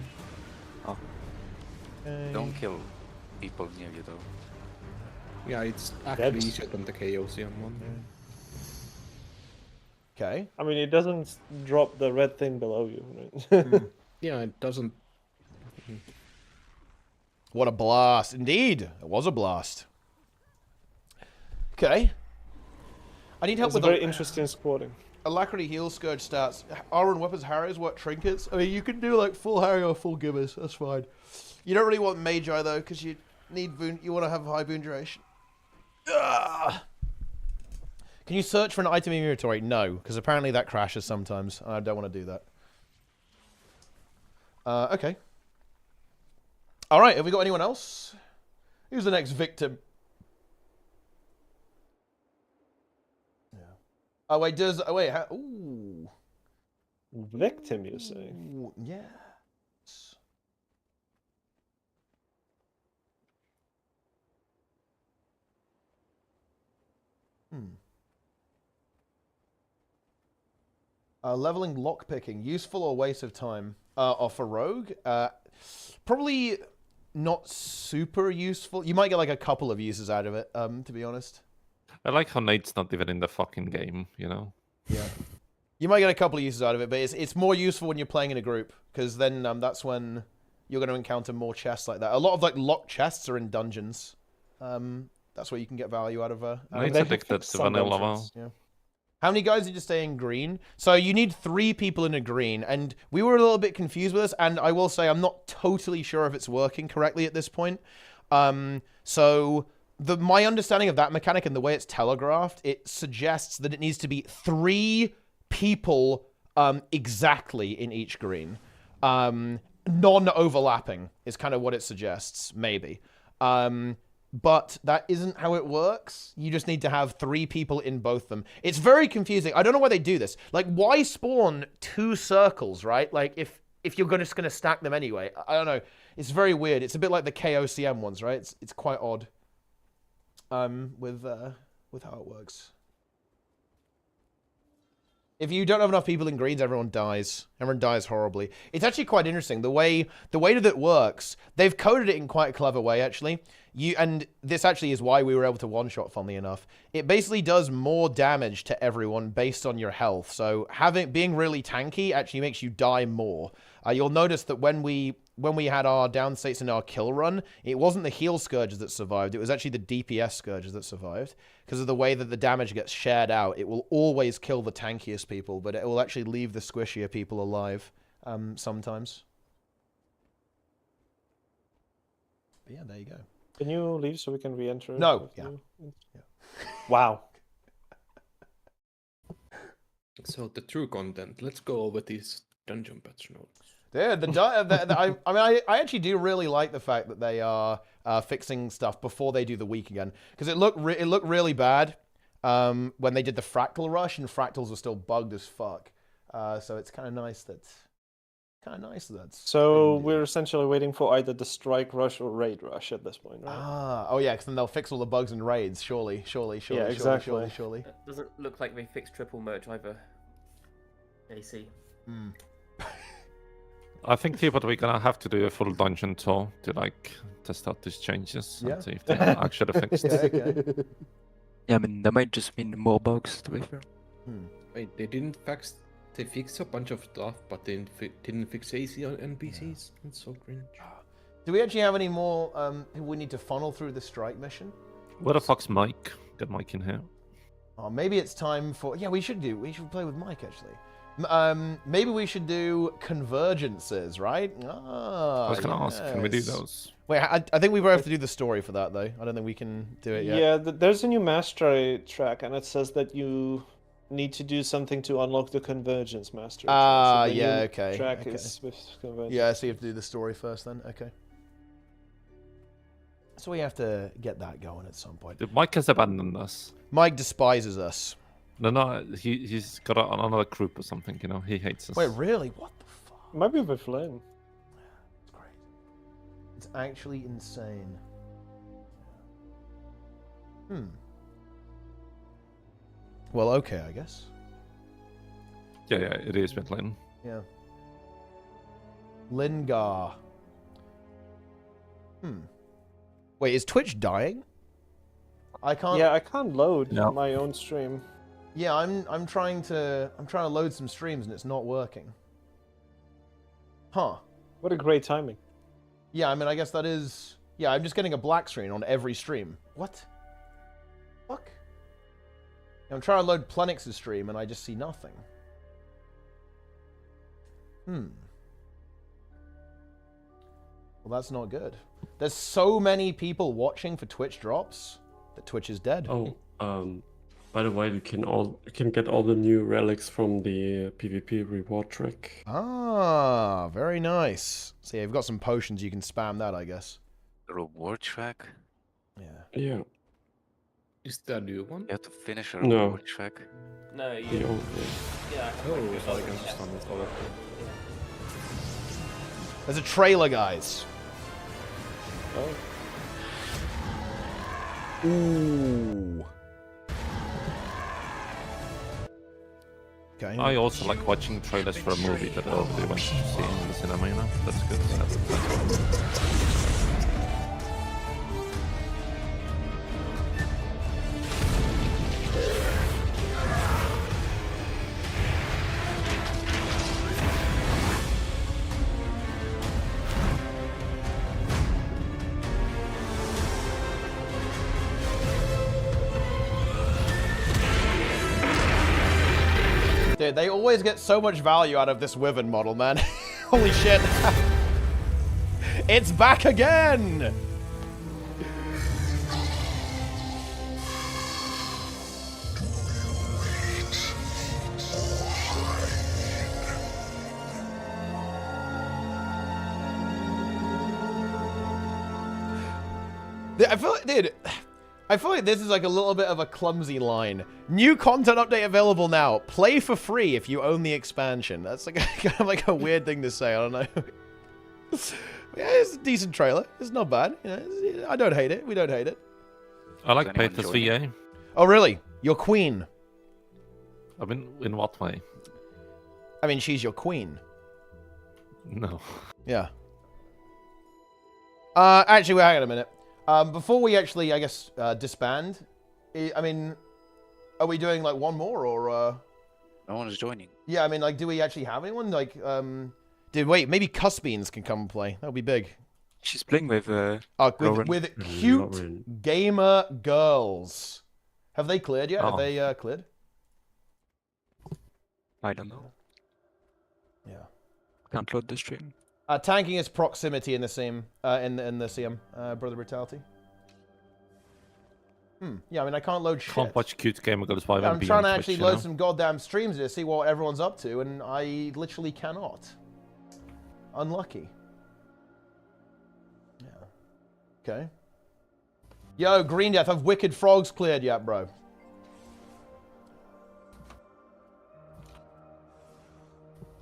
Oh. Okay. Don't kill people near you though. Yeah, it's actually easier than the KOCM one. Okay. I mean, it doesn't drop the red thing below you, right? Yeah, it doesn't. What a blast. Indeed. It was a blast. Okay. I need help with very interesting squatting. Alacrity heal scourge stats. Iron weapons, harrows, what trinkets? I mean, you can do like full harrow or full gibbers. That's fine. You don't really want magi though, because you need boon. You want to have high boon duration. Ugh. Can you search for an item inventory? No, because apparently that crashes sometimes. I don't want to do that. Okay. All right. Have we got anyone else? Who's the next victim? Oh wait, ooh. Victim, you say? Ooh, yeah. Leveling lockpicking, useful or waste of time? For rogue, probably not super useful. You might get like a couple of uses out of it. To be honest. I like how Nate's not even in the fucking game, you know? Yeah. You might get a couple of uses out of it, but it's more useful when you're playing in a group, because then that's when you're going to encounter more chests like that. A lot of like locked chests are in dungeons. That's where you can get value out of. Nate's addicted to vanilla. Yeah. How many guys did you stay in green? So you need 3 people in a green, and we were a little bit confused with this, and I will say I'm not totally sure if it's working correctly at this point. So my understanding of that mechanic and the way it's telegraphed, it suggests that it needs to be 3 people exactly in each green. Non-overlapping is kind of what it suggests, maybe. But that isn't how it works. You just need to have 3 people in both of them. It's very confusing. I don't know why they do this. Like, why spawn 2 circles, right? Like, if you're just going to stack them anyway. I don't know. It's very weird. It's a bit like the KOCM ones, right? It's quite odd. With how it works. If you don't have enough people in greens, everyone dies. Everyone dies horribly. It's actually quite interesting. The way that it works, they've coded it in quite a clever way, actually. And this actually is why we were able to one-shot, funnily enough. It basically does more damage to everyone based on your health. So being really tanky actually makes you die more. You'll notice that when we had our down states in our kill run, it wasn't the heal scourges that survived. It was actually the DPS scourges that survived. Because of the way that the damage gets shared out, it will always kill the tankiest people, but it will actually leave the squishier people alive sometimes. But yeah, there you go. Can you leave so we can re-enter? No. Yeah. Wow. So the true content. Let's go over these dungeon patch notes. Yeah, I actually do really like the fact that they are fixing stuff before they do the week again, because it looked really bad when they did the fractal rush, and fractals were still bugged as fuck. So it's kind of nice that. So we're essentially waiting for either the strike rush or raid rush at this point, right? Oh yeah, because then they'll fix all the bugs in raids. Surely. Yeah, exactly. Surely. It doesn't look like they fixed triple merge either. AC. I think here, but we're gonna have to do a full dungeon tour to like test out these changes and see if they are actually fixed. Okay. Yeah, I mean that might just mean more bugs, to be fair. Wait, they didn't fix. They fixed a bunch of stuff, but they didn't fix AC on NPCs. That's so cringe. Do we actually have any more people we need to funnel through the strike mission? Where the fuck's Mike? Get Mike in here. Oh, maybe it's time for... Yeah, we should play with Mike, actually. Maybe we should do convergences, right? Ah, I was going to ask, can we do those? Wait, I think we have to do the story for that, though. I don't think we can do it yet. Yeah, there's a new mastery track, and it says that you need to do something to unlock the convergence mastery track. Ah, So the yeah, new okay. Track is with convergence. Yeah, so you have to do the story first, then? Okay. So we have to get that going at some point. Mike has abandoned us. Mike despises us. No, he's got another group or something, you know. He hates us. Wait, really? What the fuck? Maybe with Flynn. It's great. It's actually insane. Well, okay, I guess. Yeah, it is with Lynn. Yeah. Lingar. Wait, is Twitch dying? I can't. Yeah, I can't load my own stream. Yeah, I'm trying to load some streams and it's not working. Huh. What a great timing. Yeah, I mean, I guess that is... Yeah, I'm just getting a black screen on every stream. What? Fuck? I'm trying to load Plenix's stream and I just see nothing. Well, that's not good. There's so many people watching for Twitch drops that Twitch is dead. Oh, by the way, you can get all the new relics from the PvP reward track. Ah, very nice. So yeah, you've got some potions, you can spam that, I guess. The reward track? Yeah. Yeah. Is that a new one? You have to finish a No. reward track. No, you... The old Yeah. Oh, so I can just uninstall it. There's a trailer, guys. Oh. Ooh. Okay. I also like watching trailers for a movie that I already went to see in the cinema, you know? That's good. Dude, they always get so much value out of this Wyvern model, man. Holy shit. It's back again! I feel like this is like a little bit of a clumsy line. New content update available now. Play for free if you own the expansion. That's like kind of like a weird thing to say. I don't know. Yeah, it's a decent trailer. It's not bad. You know, I don't hate it. We don't hate it. I like Peter's VA. Oh, really? Your queen? I mean, in what way? I mean, she's your queen. No. Yeah. Actually, wait, hang on a minute. Before we actually, I guess, disband, I mean, are we doing, like, one more, or, No one is joining. Yeah, I mean, like, do we actually have anyone? Like, wait, maybe Cussbeans can come and play. That would be big. She's playing with, with cute gamer girls. Have they cleared yet? Oh. Have they, cleared? I don't know. Yeah. Can't load the stream. Tanking is proximity in the same in the CM Brother Brutality. Yeah, I mean I can't load shit. Can't watch cute gamer girls while I'm trying to actually load some goddamn streams to see what everyone's up to, and I literally cannot. Unlucky. Yeah. Okay. Yo, Green Death, have Wicked Frogs cleared yet, bro?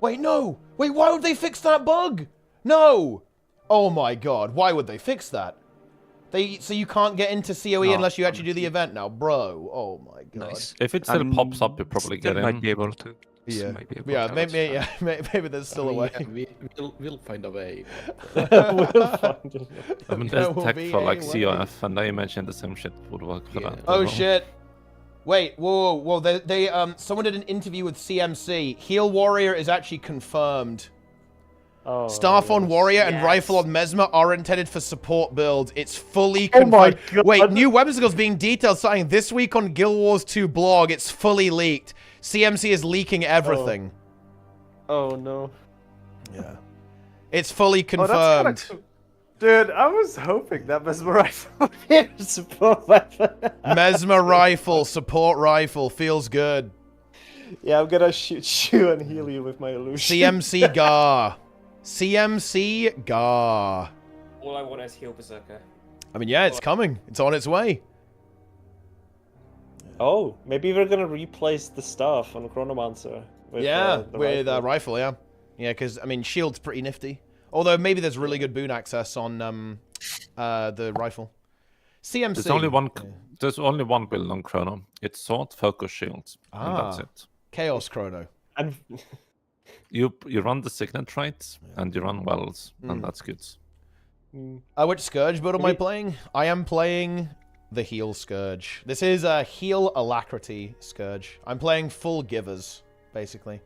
Wait, no! Wait, why would they fix that bug? No! Oh my god, why would they fix that? So you can't get into COE unless you actually do the event now, bro. Oh my god. Nice. If it still pops up, you probably get in. Might be able to. Yeah, yeah, maybe there's still a way. We'll find a way. We'll find a way. I mean, there's tech for like COF, and I imagine the same shit would work for that. Oh shit. Wait, whoa. Someone did an interview with CMC. Heal Warrior is actually confirmed. Oh, Staff on yes. Warrior and Yes. Rifle on Mesmer are intended for support builds. It's fully Oh my confirmed. God. Wait, new weapon skills being detailed starting this week on Guild Wars 2 blog. It's fully leaked. CMC is leaking everything. Oh no. Yeah. It's fully Oh, that's confirmed. kinda cool. Dude, I was hoping that Mesmer Rifle would be a support weapon. Mesmer Rifle, support rifle, feels good. Yeah, I'm gonna shoot you and heal you with my illusion. CMC Gar. CMC Gar. All I want is heal Berserker. I mean, yeah, it's coming. It's on its way. Oh, maybe we're gonna replace the staff on Chronomancer. With, Yeah, the with rifle. rifle, yeah. Yeah, because, I mean, shield's pretty nifty. Although, maybe there's really good boon access on the rifle. CMC. There's only one build on Chrono. It's sword, focus, shield. And that's it. Chaos Chrono. And you run the signet trait, and you run wells, and that's good. Which Scourge build am I playing? I am playing the Heal Scourge. This is a Heal Alacrity Scourge. I'm playing full Givers, basically.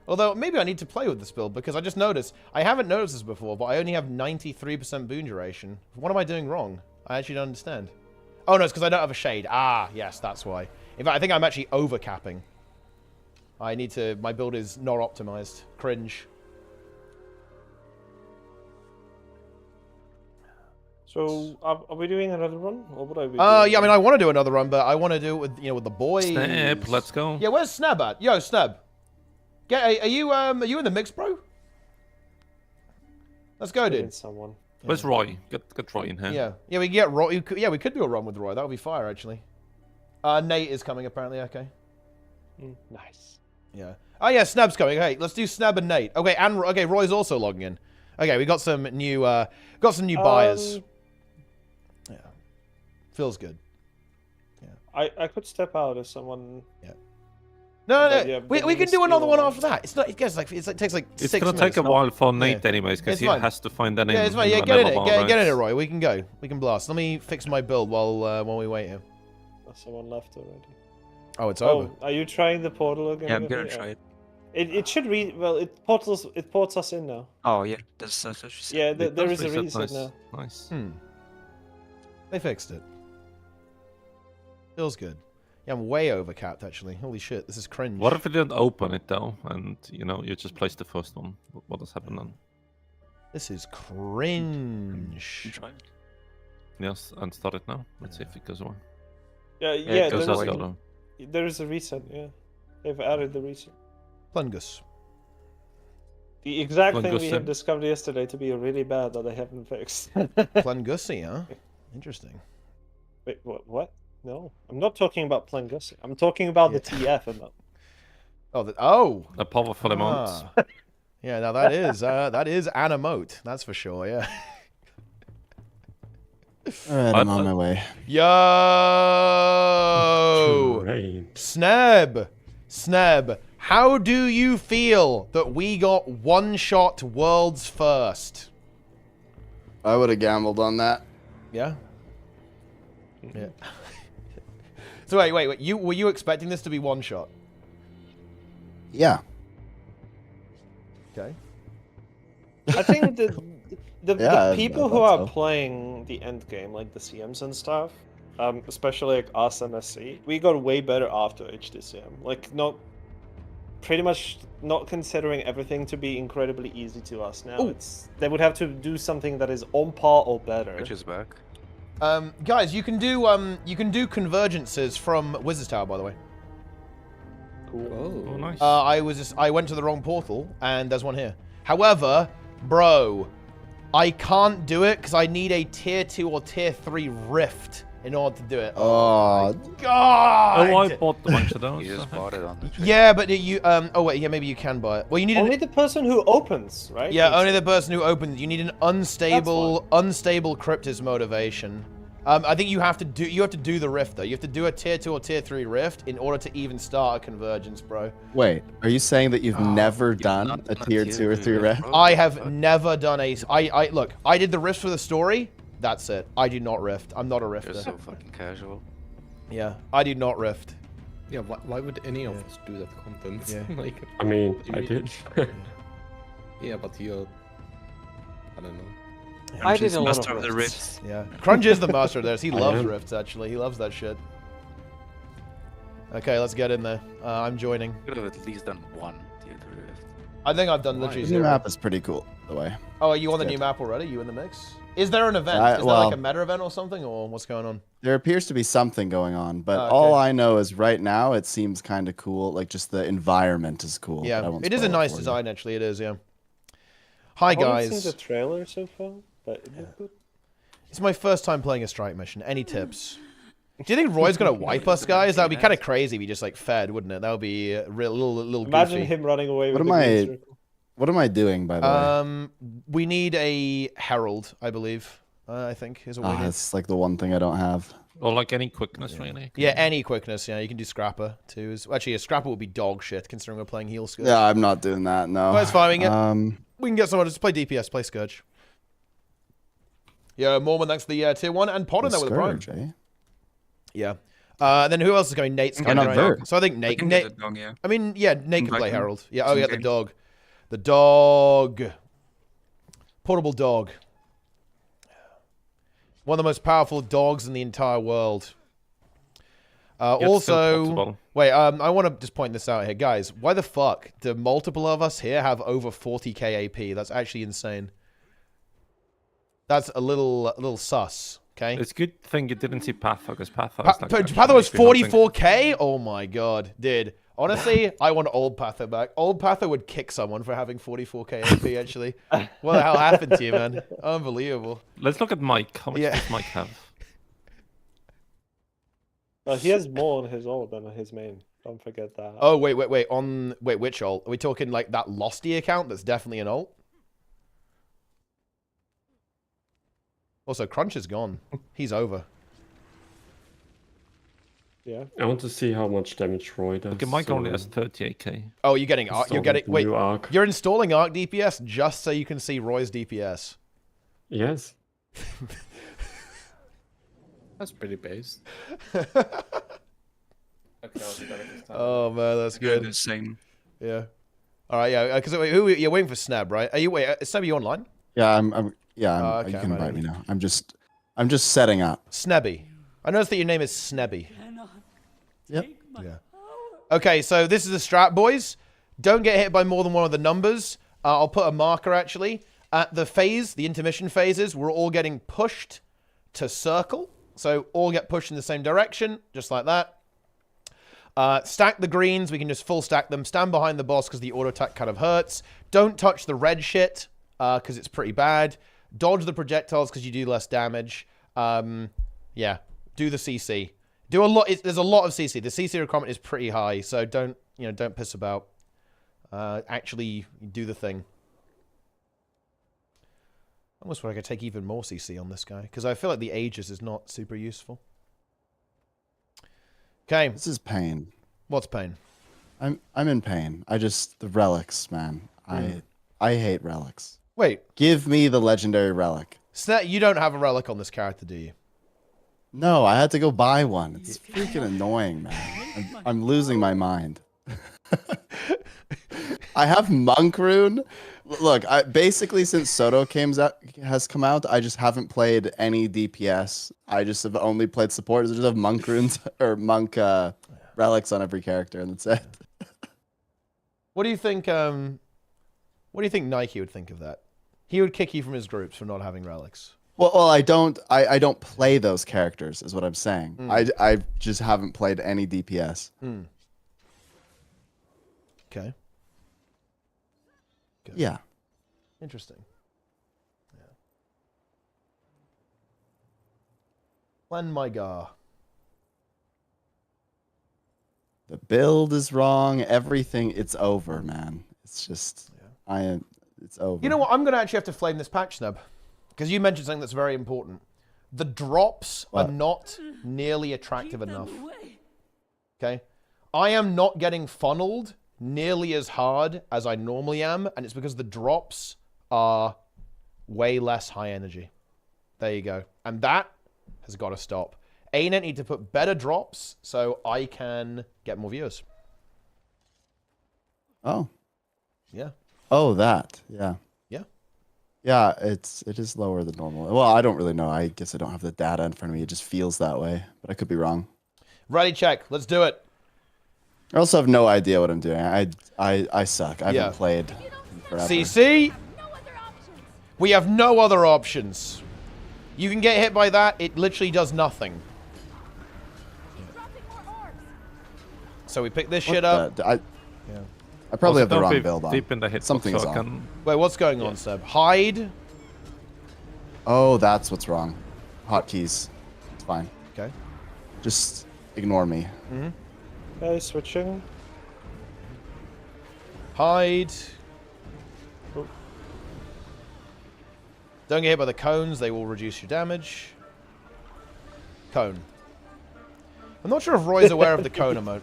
Although, maybe I need to play with this build, because I just noticed, I haven't noticed this before, but I only have 93% boon duration. What am I doing wrong? I actually don't understand. Oh, no, it's because I don't have a shade. Ah, yes, that's why. In fact, I think I'm actually overcapping. I need to... My build is not optimized. Cringe. So, are we doing another run? Or would I be Yeah, I mean, I want to do another run, but I want to do it with, you know, with the boys. Snap, let's go. Yeah, where's Snab at? Yo, Snab. Are you in the mix, bro? Let's go, dude. Someone. Where's Roy? Get Roy in here. Yeah, we can get Roy. Yeah, we could do a run with Roy. That would be fire, actually. Nate is coming, apparently. Okay. Nice. Yeah. Oh yeah, Snab's coming. Hey, let's do Snab and Nate. Okay, and okay, Roy's also logging in. Okay, we got some new buyers. Yeah. Feels good. Yeah. I could step out if someone. Yeah. No, Yeah, we can do another one after that. It's not. It takes like 6 minutes. It's gonna take a while for Nate, anyways, because he has to find an. Yeah, it's fine. Yeah, get in it. Get in it, Roy. We can go. We can blast. Let me fix my build while we wait here. Someone left already. Oh, it's over. Are you trying the portal again? Yeah, I'm gonna try it. It should read. Well, it ports us in now. Oh yeah, that's what you said. Yeah, there is a reset now. Nice. They fixed it. Feels good. Yeah, I'm way overcapped actually. Holy shit, this is cringe. What if we didn't open it though, and you know you just placed the first one? What has happened then? This is cringe. Try it. Yes, and start it now. Let's see if it goes away. Yeah, it goes out though. there is a reset. Yeah, they've added the reset. Plungus. The exact thing we Plungus, had discovered yesterday to be really bad that they haven't fixed. Plungussi, huh? Interesting. Wait, what? No, I'm not talking about Plungussi. I'm talking about the TF emote. Oh, a powerful emote. Yeah, now that is an emote. That's for sure. Yeah. Alright, I'm on my way. Yo, Sneb, how do you feel that we got one-shot world's first? I would have gambled on that. Yeah. Yeah. So wait. Were you expecting this to be one shot? Yeah. Okay. I think the Yeah, people I who thought are so. playing the end game, like the CMs and stuff, especially like us and SC, we got way better after HDCM. Like pretty much not considering everything to be incredibly easy to us now. They would have to do something that is on par or better. Which is back. Guys, you can do convergences from Wizard's Tower, by the way. Cool. Oh, nice. I went to the wrong portal, and there's one here. However, bro, I can't do it because I need a tier 2 or tier 3 rift in order to do it. Oh, God! Oh, I bought a bunch of those. You just bought it on the trade. Yeah, but you oh wait, yeah, maybe you can buy it. Well, you need only the person who opens, right? Yeah, only the person who opens. You need an unstable Cryptis motivation. I think you have to do the rift though. You have to do a tier 2 or tier 3 rift in order to even start a convergence, bro. Wait, are you saying that you've never done a tier 2 or 3 rift? I have never done a. Look, I did the rift for the story. That's it. I do not rift. I'm not a rifter. You're so fucking casual. Yeah, I do not rift. Yeah, why would any of us do that content? Yeah. Like, I mean, I did. Yeah, but you're I did a lot Master of of the rifts. Rifts. Yeah. Crunch is the master of this. He I loves am. rifts, actually. He loves that shit. Okay, let's get in there. I'm joining. Could have at least done one tier 2 rift. I think I've done literally The new 0. map is pretty cool, by the way. Oh, are you on the Good. new map already? You in the mix? Is there an event? Is there well, like a meta event or something, or what's going on? There appears to be something going on, but Oh, okay. all I know is right now it seems kind of cool. Like just the environment is cool. but I Yeah, won't it is a spoil nice for you. design, actually. It is, yeah. Hi, I haven't guys. seen the trailer so far, but it looked good. It's my first time playing a strike mission. Any tips? Do you think Roy's gonna wipe us, guys? That would be kind of crazy if he just like fed, wouldn't it? That would be a little Imagine goofy. him running away with What the am green I? circle. What am I doing, by the way? We need a herald, I believe. I think is what we need. That's like the one thing I don't have. Or like any quickness, really. Yeah, any quickness. Yeah, you can do Scrapper too. Actually, a Scrapper would be dog shit considering we're playing Heal Scourge. Yeah, I'm not doing that. No. Well, it's fine. We can get someone to just play DPS, play Scourge. Yeah, Mormon, thanks for the tier 1, and Pod in there with a prime. Scourge, eh? Yeah. Then who else is going? Nate's I'm coming, not right? there. So I think Nate. can Nate get the dog, yeah. I mean, yeah, Nate can play Invite him. Herald. Yeah. Oh, yeah, the Okay. dog. The dog. Portable dog. One of the most powerful dogs in the entire world. Yet still Also, portable. wait, I want to just point this out here. Guys, why the fuck do multiple of us here have over 40k AP? That's actually insane. That's a little sus, okay? It's a good thing you didn't see Patho, because Patho was like... Patho was actually 44k? Oh my god, dude. Honestly, I want old Patho back. Old Patho would kick someone for having 44k AP, actually. What the hell happened to you, man? Unbelievable. Let's look at Mike. How much Yeah. does Mike have? Well, he has more on his ult than on his main. Don't forget that. Oh, wait. Wait, which ult? Are we talking like that Losty account that's definitely an ult? Also, Crunch is gone. He's over. Yeah. I want to see how much damage Roy does. Okay, Mike only has so- 38k. Oh, you're getting Install you're getting the wait. new arc. You're installing Arc DPS just so you can see Roy's DPS. Yes. That's pretty based. Oh man, that's They're good. the same. Yeah. All right, yeah. Because who you're waiting for Snab, right? Are you wait? Snab, are you online? Yeah, Oh, okay, you I'm can invite in. me now. I'm just setting up. Snebby. I noticed that your name is Snebby. Yep. Yeah. Okay, so this is the strat, boys. Don't get hit by more than one of the numbers. I'll put a marker, actually. At the phase, the intermission phases, we're all getting pushed to circle. So all get pushed in the same direction, just like that. Stack the greens. We can just full stack them. Stand behind the boss because the auto attack kind of hurts. Don't touch the red shit because it's pretty bad. Dodge the projectiles because you do less damage. Yeah. Do the CC. Do a lot. There's a lot of CC. The CC requirement is pretty high, so don't piss about. Actually do the thing. I almost wish I could take even more CC on this guy because I feel like the Aegis is not super useful. Okay. This is pain. What's pain? I'm in pain. The relics, man. I hate relics. Wait. Give me the legendary relic. You don't have a relic on this character, do you? No, I had to go buy one. It's freaking annoying, man. I'm losing my mind. I have Monk Rune. Look, basically since Soto has come out, I just haven't played any DPS. I just have only played support. I just have Monk Runes or Monk relics on every character, and that's it. What do you think? What do you think Nike would think of that? He would kick you from his groups for not having relics. Well, I don't play those characters, is what I'm saying. I just haven't played any DPS. Okay. Good. Yeah. Interesting. Yeah. Len Mygar. The build is wrong. Everything. It's over, man. It's just. It's over. You know what? I'm going to actually have to flame this patch, Snub. Because you mentioned something that's very important. The drops are not nearly attractive enough. Okay? I am not getting funneled nearly as hard as I normally am, and it's because the drops are way less high energy. There you go. And that has got to stop. ANET need to put better drops so I can get more viewers. Oh. Yeah. Oh, that. Yeah. Yeah. Yeah, it is lower than normal. Well, I don't really know. I guess I don't have the data in front of me. It just feels that way, but I could be wrong. Ready, check. Let's do it. I also have no idea what I'm doing. I suck. I haven't played in forever. CC. We have no other options. You can get hit by that. It literally does nothing. So we pick this shit up. I probably have the wrong build on. Deep in the hitbox, Something's so I on. can... Wait, what's going on, Seb? Hide. Oh, that's what's wrong. Hotkeys. It's fine. Okay. Just ignore me. Okay, switching. Hide. Don't get hit by the cones. They will reduce your damage. Cone. I'm not sure if Roy's aware of the cone emote.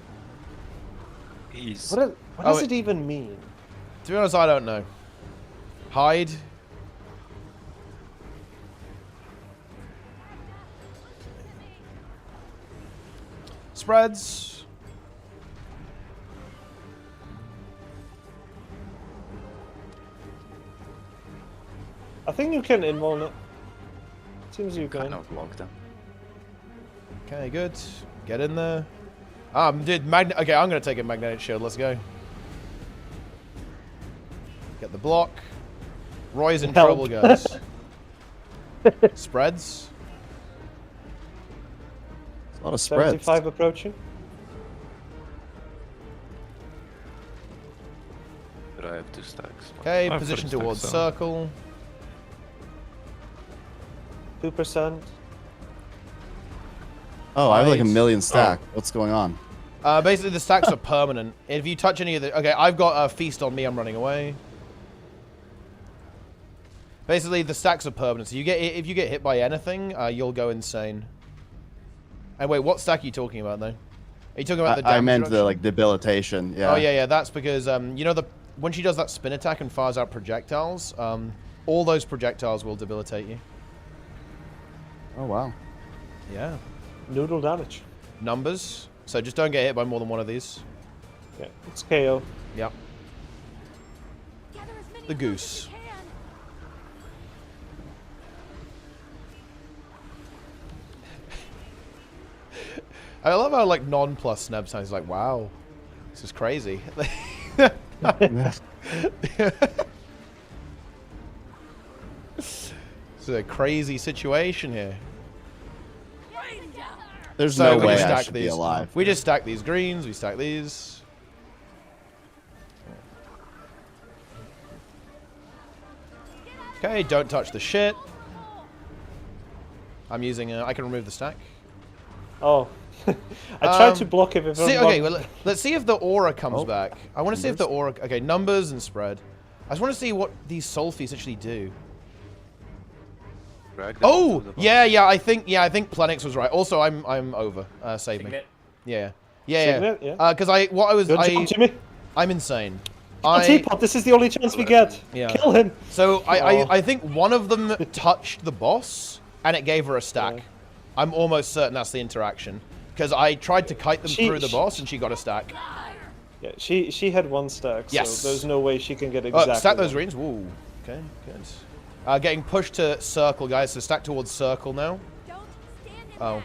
What does it even mean? To be honest, I don't know. Hide. Spreads. I think you can invuln it. Seems you can. Kind of block them. Okay, good. Get in there. Dude, okay, I'm gonna take a magnetic shield. Let's go. Get the block. Roy's in trouble, guys. Spreads. A lot of spreads. 75 approaching. But I have 2 stacks. Okay, position towards circle. 2%. Oh, I have like a million stack. What's going on? Basically, the stacks are permanent. If you touch any of the... Okay, I've got a feast on me. I'm running away. Basically, the stacks are permanent. So if you get hit by anything, you'll go insane. And wait, what stack are you talking about, though? Are you talking about the damage I meant reduction? the like debilitation. Yeah. Oh yeah. That's because you know when she does that spin attack and fires out projectiles, all those projectiles will debilitate you. Oh wow. Yeah. Noodle damage. Numbers. So just don't get hit by more than one of these. Yeah, it's KO. Yep. The goose. I love how like non-plus Sneb sounds like, wow, this is crazy. It's a crazy situation here. There's So no we way just I stack should these. be alive. We just stack these greens, we stack these. Okay, don't touch the shit. I'm using I can remove the stack. Oh. I tried to block it before. Okay, well, let's see if the aura comes back. I want to see if the aura... Okay, numbers and spread. I just want to see what these Sulfies actually do. Oh! Yeah, I think Plenix was right. Also, I'm over. Save me. Yeah. Signet, yeah. Because I'm insane. Teapot, this is the only chance we get. Yeah. Kill him. So I think one of them touched the boss, and it gave her a stack. Yeah. I'm almost certain that's the interaction. Because I tried to kite them through the boss, and she got a stack. Yeah, she had 1 stack, yes. So there's no way she can get exactly stack those greens. Woo. Okay, good. Getting pushed to circle, guys. So stack towards circle now. Oh.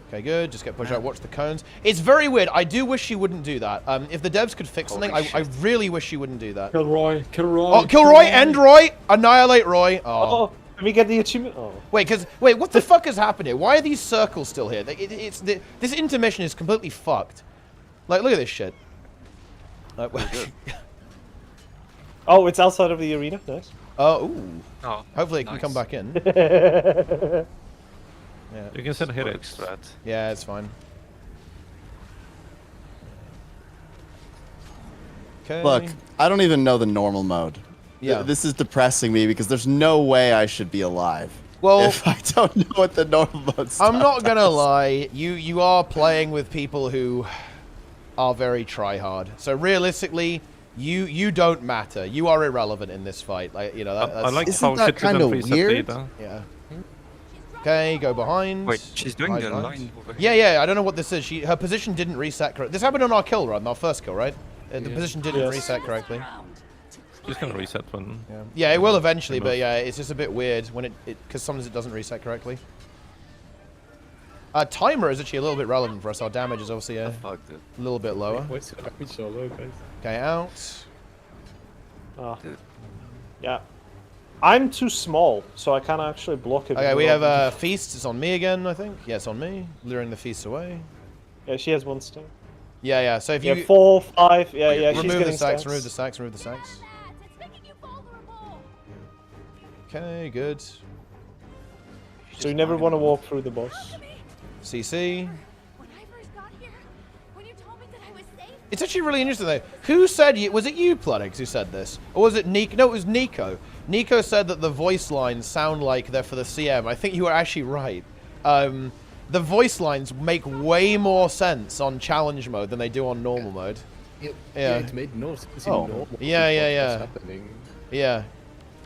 Okay, good. Just get pushed out. Watch the cones. It's very weird. I do wish she wouldn't do that. If the devs could fix something, I really wish she wouldn't do that. Kill Roy. Kill Roy. Oh, kill Roy. End Roy. Annihilate Roy. Oh. Can we get the achievement? Oh. Wait, what the fuck has happened here? Why are these circles still here? This intermission is completely fucked. Like, look at this shit. Oh, it's outside of the arena. Nice. Ooh. Oh, hopefully it can come back in. Yeah. You can still hit it. Yeah, it's fine. Okay. Look, I don't even know the normal mode. Yeah. This is depressing me because there's no way I should be alive. Well, if I don't know what the normal mode stuff I'm not gonna does. lie. You are playing with people who are very try-hard. So realistically, you don't matter. You are irrelevant in this fight. Like, you know, I like Isn't that kind of weird? Yeah. Okay, go behind. Wait, she's doing the line over here. Yeah. I don't know what this is. Her position didn't reset correctly. This happened on our kill run, our first kill, right? The position didn't reset correctly. Just gonna reset when. Yeah, it will eventually, but yeah, it's just a bit weird when it because sometimes it doesn't reset correctly. Timer is actually a little bit relevant for us. Our damage is obviously a little bit lower. What's so low, guys? Okay, out. Yeah. I'm too small, so I can't actually block it. Okay, we have Feast. It's on me again, I think. Yeah, it's on me. Luring the Feast away. Yeah, she has 1 star. Yeah. So if you 4, 5. Yeah. Remove She's the getting stacks. stats. Remove the stacks. Remove the stacks. Okay, good. So you never want to walk through the boss. CC. It's actually really interesting though. Who said was it you, Pludix, who said this? Or was it Nico? No, it was Nico. Nico said that the voice lines sound like they're for the CM. I think you were actually right. The voice lines make way more sense on challenge mode than they do on normal mode. Yeah, it made no sense. Yeah. Yeah.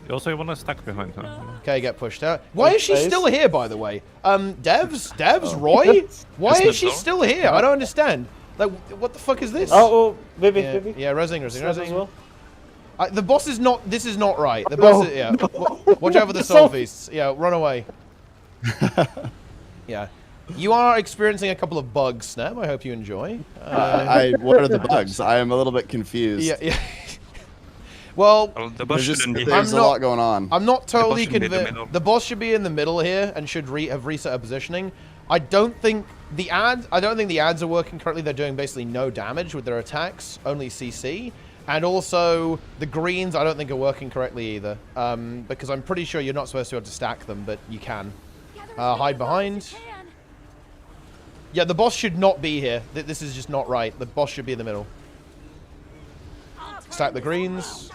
You also want to stack behind her. Okay, get pushed out. Why is she still here, by the way? Devs, Roy? Why is she still here? I don't understand. Like, what the fuck is this? Oh, Vivi. Yeah, resing. Well. The boss is not. This is not right. The boss is. Yeah. Watch out for the soul feasts. Yeah, run away. Yeah. You are experiencing a couple of bugs, Snap. I hope you enjoy. What are the bugs? I am a little bit confused. Yeah. Well, there's a lot going on. I'm not totally convinced. The boss should be in the middle here and should have reset her positioning. I don't think the ads are working correctly. They're doing basically no damage with their attacks, only CC. And also the greens I don't think are working correctly either. Because I'm pretty sure you're not supposed to be able to stack them, but you can. Hide behind. Yeah, the boss should not be here. This is just not right. The boss should be in the middle. Stack the greens.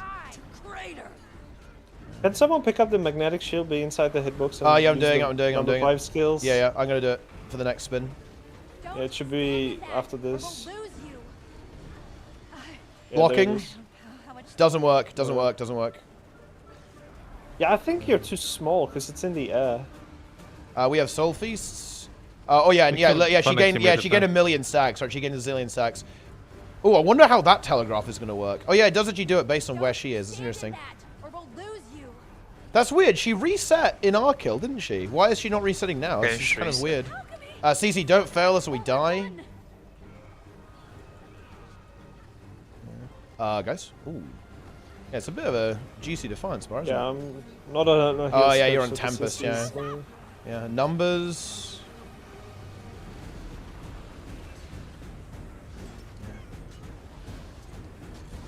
Can someone pick up the magnetic shield, be inside the hitbox? Yeah, I'm doing it. 5 skills. Yeah, I'm gonna do it for the next spin. Yeah, it should be after this. Blocking. Doesn't work. Yeah, I think you're too small because it's in the air. We have soul feasts. She gained a million stacks. Right, she gained a zillion stacks. Oh, I wonder how that telegraph is gonna work. Oh yeah, it does actually do it based on where she is. It's interesting. That's weird. She reset in our kill, didn't she? Why is she not resetting now? It's just kind of weird. CC, don't fail us or we die. Guys. Ooh. Yeah, it's a bit of a juicy defiance bar, isn't it? I'm not on. Oh yeah, you're on Tempest. Yeah. Yeah. Numbers.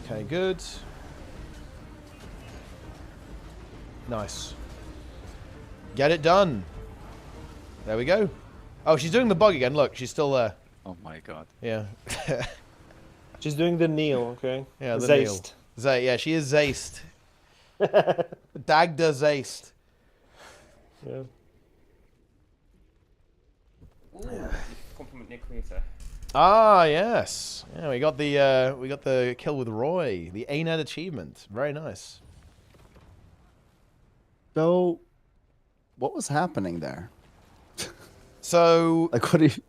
Okay, good. Nice. Get it done. There we go. Oh, she's doing the bug again. Look, she's still there. Oh my god. Yeah. She's doing the kneel, okay? Yeah, the Zaced. kneel. Yeah, she is zaced. Dagda zaced. Yeah. Ooh, compliment Nick Creator. Ah, yes. Yeah, we got the kill with Roy, the ANET achievement. Very nice. So, what was happening there? So, like, what are you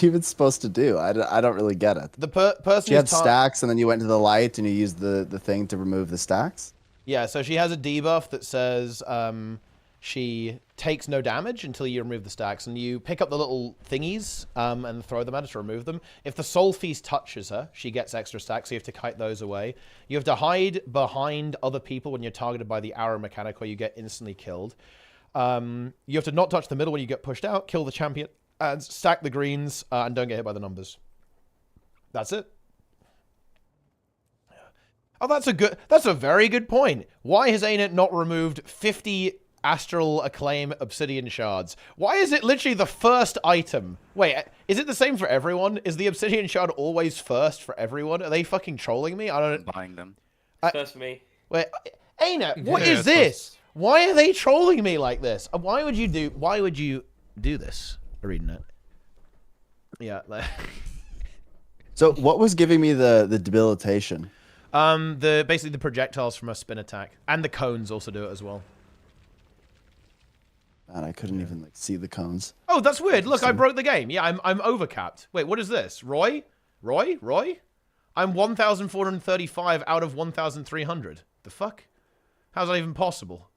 even supposed to do? I don't really get it. The person she had stacks, and then you went to the light, and you used the thing to remove the stacks. Yeah, so she has a debuff that says she takes no damage until you remove the stacks, and you pick up the little thingies and throw them at her to remove them. If the Soul Feast touches her, she gets extra stacks, so you have to kite those away. You have to hide behind other people when you're targeted by the arrow mechanic, or you get instantly killed. You have to not touch the middle when you get pushed out, kill the champion, and stack the greens, and don't get hit by the numbers. That's it. Oh, that's a very good point. Why has ANET not removed 50 Astral Acclaim Obsidian Shards? Why is it literally the first item? Wait, is it the same for everyone? Is the Obsidian Shard always first for everyone? Are they fucking trolling me? I don't... Buying them. First for me. Wait, ANET, what is this? Why are they trolling me like this? Why would you do this, ArenaNet? Yeah. So what was giving me the debilitation? Basically the projectiles from a spin attack, and the cones also do it as well. And I couldn't even see the cones. Oh, that's weird. Look, I broke the game. Yeah, I'm overcapped. Wait, what is this? Roy? I'm 1,435 out of 1,300. The fuck? How's that even possible?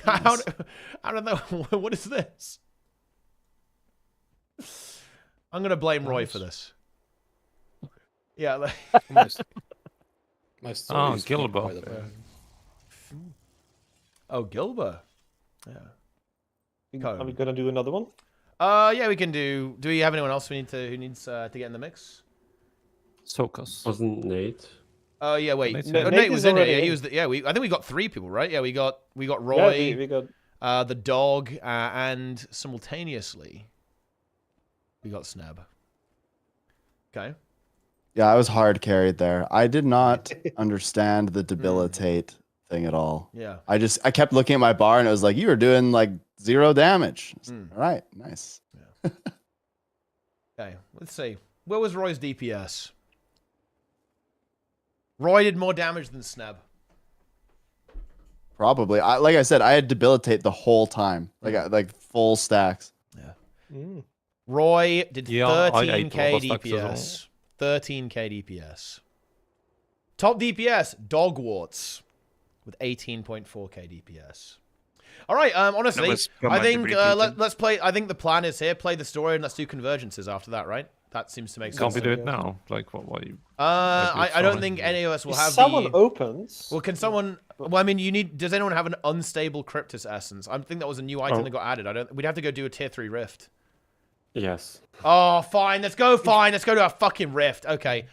How did that... What is this? I'm going to blame Roy for this. Yeah. Like... My story is Gilbert. by the way. Oh, Gilbert. Yeah. Are we gonna do another one? Yeah, we can do. Do we have anyone else who needs to get in the mix? Sokas. Wasn't Nate? Oh yeah, wait. Nate Nate was in it. Yeah, he was. I think we got 3 people, right? Yeah, we got Roy, Yeah, we got the dog, and simultaneously we got Snab. Okay. Yeah, I was hard carried there. I did not understand the debilitate thing at all. Yeah. I kept looking at my bar and it was like, you were doing like 0 damage. All right, nice. Yeah. Okay, let's see. Where was Roy's DPS? Roy did more damage than Snab. Probably. Like I said, I had debilitate the whole time. Like full stacks. Yeah. Roy did 13k DPS. 13k DPS. Top DPS, Dogwarts, with 18.4k DPS. All right, honestly, I think let's play. I think the plan is here: play the story and let's do convergences after that, right? That seems to make sense. Can't we do it now? Like, what you... I don't think any of us will have. Someone opens. Well, can someone? Well, I mean, you need. Does anyone have an unstable Cryptus essence? I think that was a new item that got added. We'd have to go do a tier 3 rift. Yes. Oh, fine. Let's go. Fine. Let's go to a fucking rift. Okay.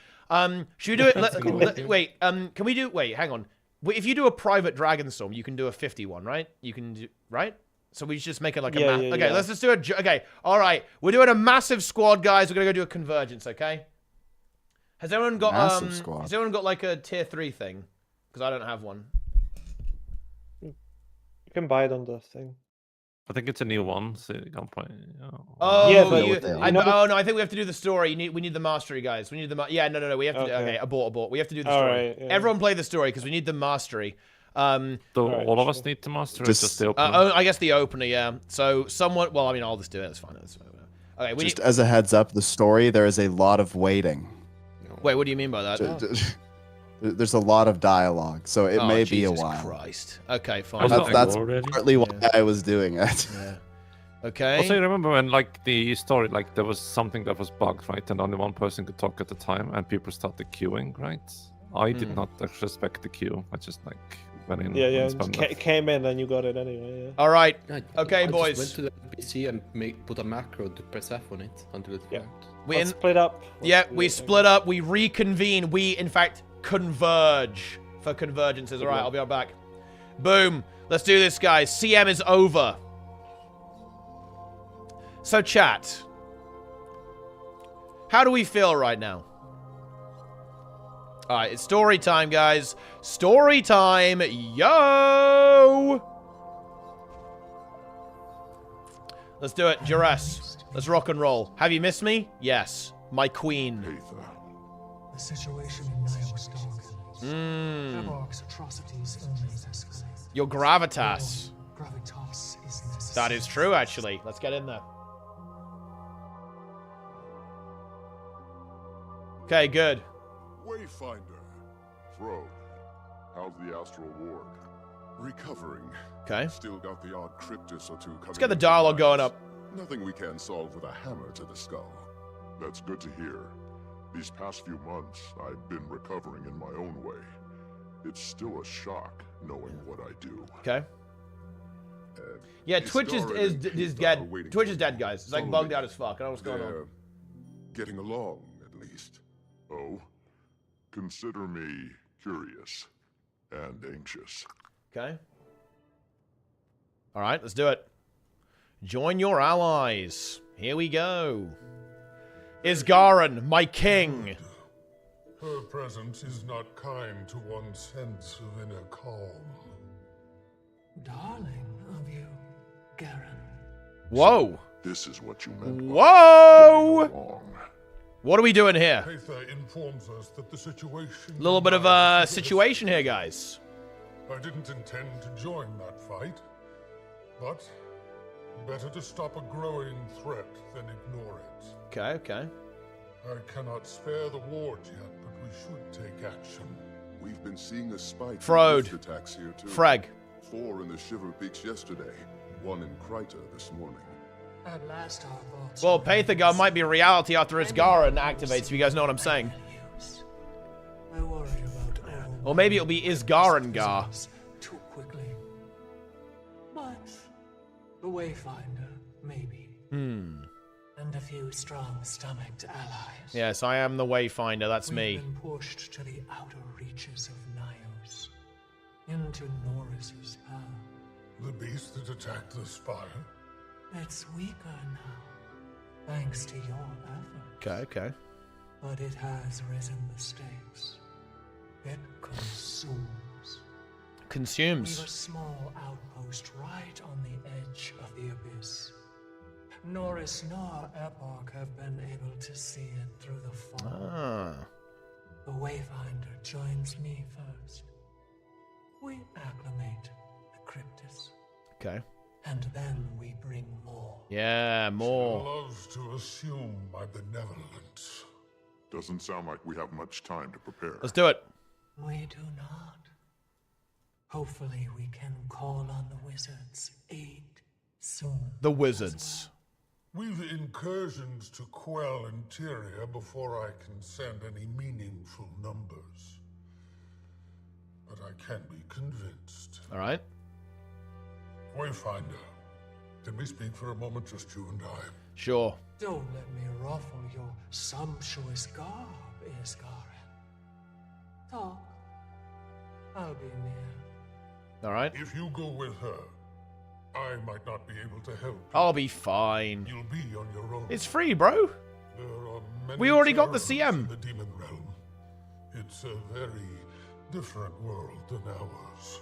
Should we do it? Wait. Can we do? Wait. Hang on. If you do a private Dragonstorm, you can do a 51, right? You can do right. So we just make it like a okay. Let's just do it. Okay. All right. We're doing a massive squad, guys. We're gonna go do a convergence. Okay. Has everyone got Has everyone got like a tier 3 thing? Because I don't have one. You can buy it on the thing. I think it's a new one, so you can't play. Oh, yeah, but no, I think we have to do the story. We need the mastery, guys. We need the no. We have to. Okay, abort. We have to do the story. Right, yeah. Everyone play the story because we need the mastery. All of us need to master it. Just the opener. I guess the opener, yeah. So someone. Well, I mean, I'll just do it. That's fine. Okay. Just as a heads up, the story there is a lot of waiting. Wait, what do you mean by that? There's a lot of dialogue, so it may be a while. Jesus Christ. Okay, fine. That's partly why I was doing it. Yeah. Okay. Also, you remember when, like, the story, like, there was something that was bugged, right? And only one person could talk at a time, and people started queuing, right? I did not respect the queue. I just, like, went in. Yeah. Came in and you got it anyway. Yeah. All right. Okay, I boys. Just went to the PC and put a macro to press F on it until it worked. We split up. We split up. We reconvene. We, in fact, converge for convergences. All right, I'll be right back. Boom. Let's do this, guys. CM is over. So, chat. How do we feel right now? All right, it's story time, guys. Story time. Yo! Let's do it. Duress. Let's rock and roll. Have you missed me? Yes. My queen. The situation in atrocities only escalate. Your gravitas. Gravitas is necessary. That is true, actually. Let's get in there. Okay, good. Wayfinder. Fro. How's the astral ward? Recovering. Okay. Still got the odd cryptus or two coming. Let's get the dialogue going up. Nothing we can't solve with a hammer to the skull. That's good to hear. These past few months, I've been recovering in my own way. It's still a shock knowing what I do. Okay. Yeah, Twitch is dead. Twitch is dead, guys. It's like bugged out as fuck. I don't know what's going on. Getting along, at least. Oh, consider me curious and anxious. Okay. All right, let's do it. Join your allies. Here we go. Isgaran, my king. Her presence is not kind to one's sense of inner calm. Darling of you, Garen. Whoa. This is what you meant. Whoa! What are we doing here? Patha informs us that the situation. A little bit of a situation here, guys. I didn't intend to join that fight, but better to stop a growing threat than ignore it. Okay. I cannot spare the ward yet, but we should take action. We've been seeing a spike Frode. in rift attacks here too. Frag. 4 in the Shiver Peaks yesterday, 1 in Kryta this morning. At last our vaults Well, Paithagar might be reality after its Garan activates, if you guys know what I'm saying. I worry about Or maybe it'll be Isgarengar. too quickly. But the Wayfinder, maybe. And a few strong-stomached allies. Yes, I am the Wayfinder, that's We've me. been pushed to the outer reaches of Nyos, into Norris's power. The beast that attacked the spire? It's weaker now, thanks to your effort. Okay. But it has risen the stakes. It consumes. Consumes. We've a small outpost right on the edge of the abyss. Norris nor Epoch have been able to see it through the fog. Ah. The Wayfinder joins me first. We acclimate the Cryptus. Okay. And then we bring more. Yeah, more. She loves to assume my benevolence. Doesn't sound like we have much time to prepare. Let's do it. We do not. Hopefully we can call on the wizards' aid soon. The wizards. We've incursions to quell interior before I can send any meaningful numbers. But I can't be convinced. All right. Wayfinder, can we speak for a moment, just you and I? Sure. Don't let me ruffle your sumptuous garb, Isgaren. Talk. I'll be near. All right. If you go with her, I might not be able to help. I'll be fine. You'll be on your own. It's free, bro. There are many We already got the terrors CM. in the demon realm. It's a very different world than ours.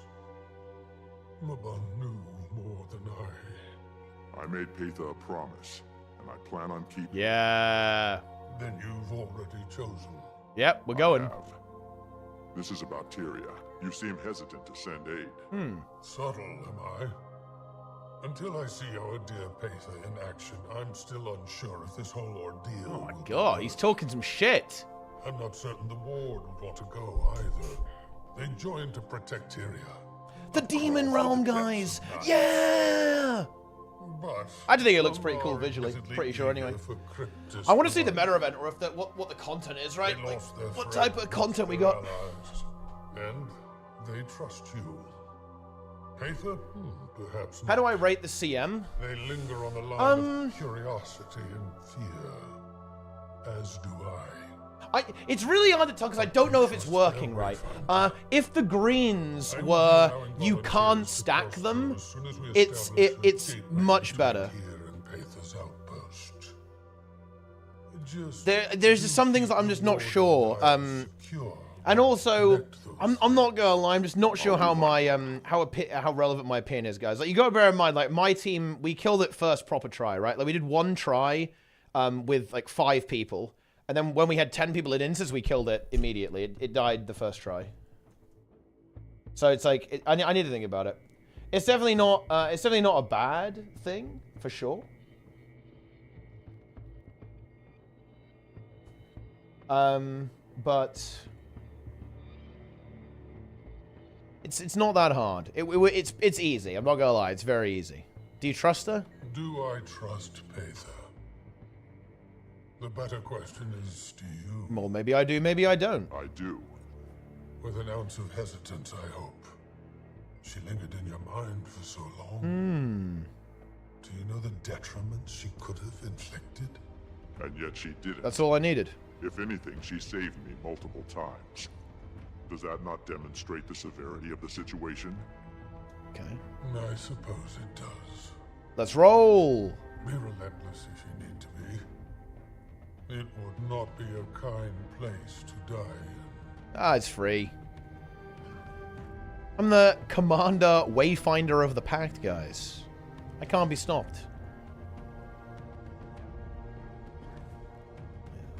Mabon knew more than I. I made Paitha a promise, and I plan on keeping it. Yeah. Then you've already chosen. Yep, we're going. This is about Tyria. You seem hesitant to send aid. Subtle, am I? Until I see our dear Paitha in action, I'm still unsure if this whole ordeal. Oh my god, he's talking some shit. I'm not certain the ward would want to go either. They joined to protect Tyria. The Demon Realm guys. Yeah. But I do think it looks pretty cool visually. Pretty sure anyway. I want to see the meta event or if the, what the content is, right? Like, what type of content we got. And they trust you. Paitha? Perhaps not. How do I rate the CM? They linger on the line of curiosity and fear. As do I. It's really hard to tell because I don't know if it's working right. If the greens were you can't stack them, it's much better. There's just some things that I'm just not sure. And also, I'm not gonna lie, I'm just not sure how my how relevant my opinion is, guys. Like, you gotta bear in mind, like, my team, we killed it first proper try, right? Like, we did one try with like 5 people. And then when we had 10 people in instance, we killed it immediately. It died the first try. So it's like, I need to think about it. It's definitely not a bad thing, for sure. But it's not that hard. It's easy. I'm not gonna lie. It's very easy. Do you trust her? Do I trust Paitha? The better question is, do you? Well, maybe I do, maybe I don't. I do. With an ounce of hesitance, I hope. She lingered in your mind for so long. Do you know the detriment she could have inflicted? And yet she didn't. That's all I needed. If anything, she saved me multiple times. Does that not demonstrate the severity of the situation? Okay. I suppose it does. Let's roll. Be relentless if you need to be. It would not be a kind place to die in. Ah, it's free. I'm the Commander Wayfinder of the Pact, guys. I can't be stopped.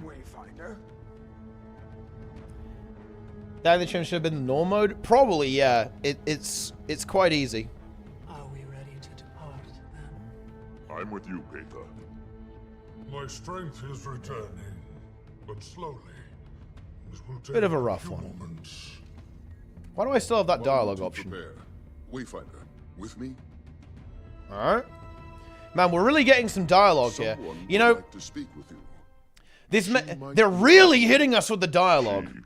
Wayfinder? That the chimp should have been the norm mode? Probably, yeah. It's quite easy. Are we ready to depart then? I'm with you, Paitha. My strength is returning, but slowly. This will take Bit of a rough few one. moments. Why do I still have that dialogue option? Prepare. Wayfinder, with me? Alright. Man, we're really getting some dialogue here. You know, to speak with you. They're really hitting us with the dialogue. She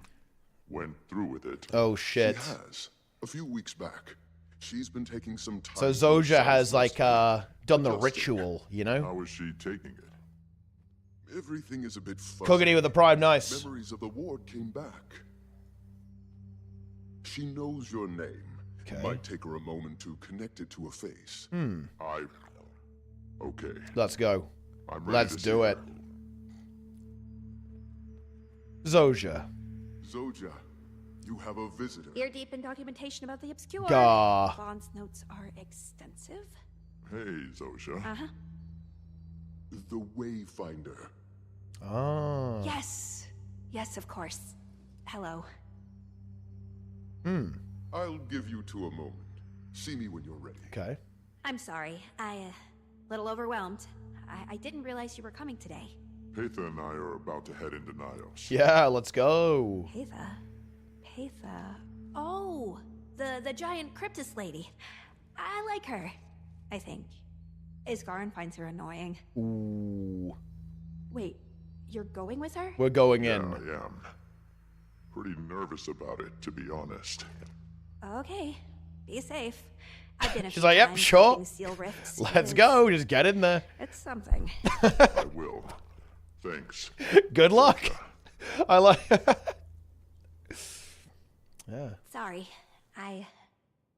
went through with it. Oh, shit. She has. A few weeks back. She's been taking some time. So Zoja has, like, done the ritual, you know? How is she taking it? Everything is a bit fuzzy. Cooking with the prime, nice. Memories of the ward came back. She knows your name. Okay. Might take her a moment to connect it to a face. Okay. Let's go. I'm ready Let's to do see it. Zoja. Zoja, you have a visitor. Ear deep in documentation about the obscure. Gah. Bond's notes are extensive. Hey, Zoja. Uh-huh. The Wayfinder. Oh. Yes. Yes, of course. Hello. I'll give you 2 a moment. See me when you're ready. Okay. I'm sorry. A little overwhelmed. I didn't realize you were coming today. Patha and I are about to head into Nios. Yeah, let's go. Patha. Oh, the giant cryptus lady. I like her, I think. Isgarin finds her annoying. Ooh. Wait, you're going with her? We're going in. Yeah, I am. Pretty nervous about it, to be honest. Okay, be safe. I've been a She's few like, yep, times sure. helping seal rifts. Let's go. Just get in there. It's something. I will. Thanks. Good luck. I like. Yeah. Sorry,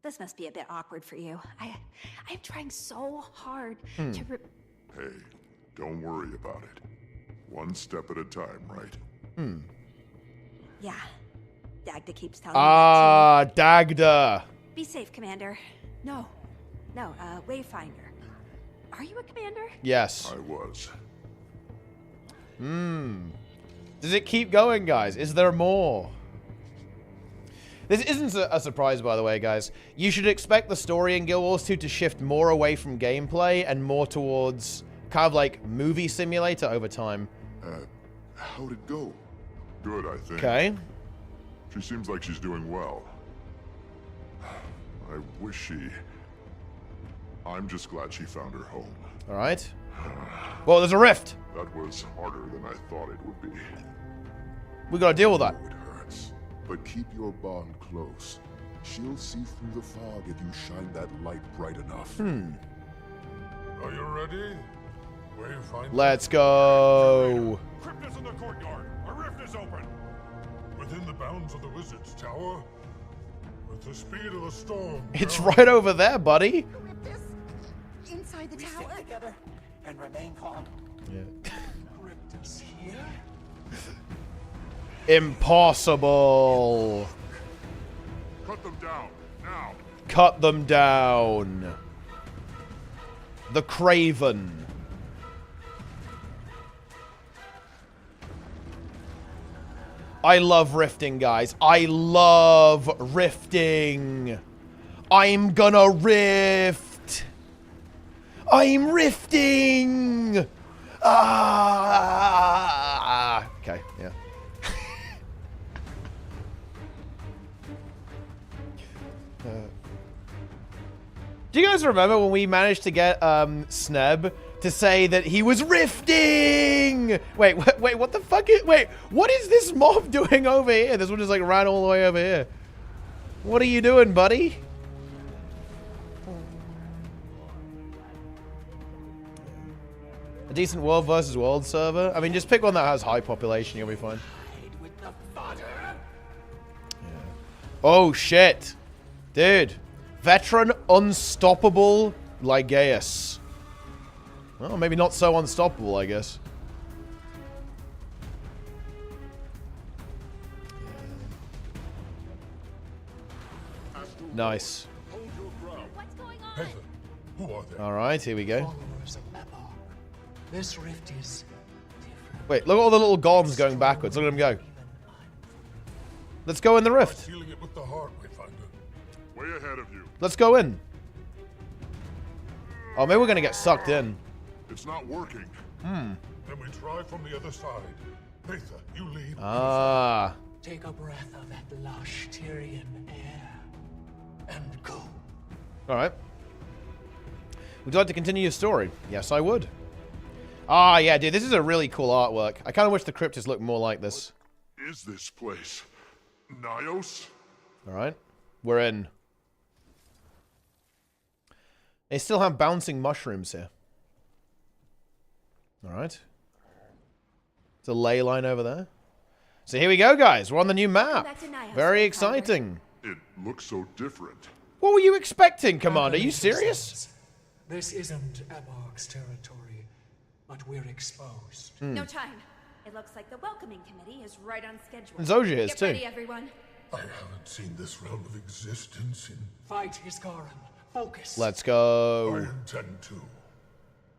this must be a bit awkward for you. I'm trying so hard to. Hey, don't worry about it. One step at a time, right? Yeah, Dagda keeps telling me that too. Dagda. Be safe, Commander. No, Wayfinder. Are you a commander? Yes. I was. Does it keep going, guys? Is there more? This isn't a surprise, by the way, guys. You should expect the story in Guild Wars 2 to shift more away from gameplay and more towards kind of like movie simulator over time. How'd it go? Good, I think. Okay. She seems like she's doing well. I wish she... I'm just glad she found her home. All right. Well, there's a rift. That was harder than I thought it would be. We gotta deal with that. It hurts, but keep your bond close. She'll see through the fog if you shine that light bright enough. Are you ready? Wayfinder. Let's go. Crypt is in the courtyard. A rift is open. Within the bounds of the wizard's tower. With the speed of the storm. It's right over there, buddy. Inside the tower. Stick together and remain calm. Yeah. Cryptus here. Impossible. Cut them down, now. Cut them down. The Craven. I love rifting, guys. I love rifting. I'm gonna rift. I'm rifting. Ah. Okay, yeah. Do you guys remember when we managed to get Sneb to say that he was rifting? Wait, what the fuck is... Wait, what is this mob doing over here? This one just like ran all the way over here. What are you doing, buddy? A decent world versus world server? I mean, just pick one that has high population, you'll be fine. Yeah. Oh, shit. Dude. Veteran unstoppable Lygaeus. Well, maybe not so unstoppable, I guess. Nice. Patha, who are they? Alright, here we go. Followers of Epoch. This rift is different. Wait, look at all the little golems going backwards. Look at them go. Let's go in the rift. Feeling it with the heart, Wayfinder. Way ahead of you. Let's go in. Oh, maybe we're gonna get sucked in. It's not working. Then we try from the other side. Patha, you lead. Ah. Take a breath of that lush Tyrian air and go. All right. Would you like to continue your story? Yes, I would. Ah, yeah, dude, this is a really cool artwork. I kind of wish the cryptids looked more like this. What is this place? Nios? All right. We're in. They still have bouncing mushrooms here. All right. It's a ley line over there. So here we go, guys. We're on the new map. Very exciting. It looks so different. What were you expecting, Commander? Are you serious? This isn't Eborg's territory, but we're exposed. No time. It looks like the welcoming committee is right on schedule. And Zojia is Get too. ready, everyone. I haven't seen this realm of existence in... Fight, Iskaran. Focus. Let's go. I intend to.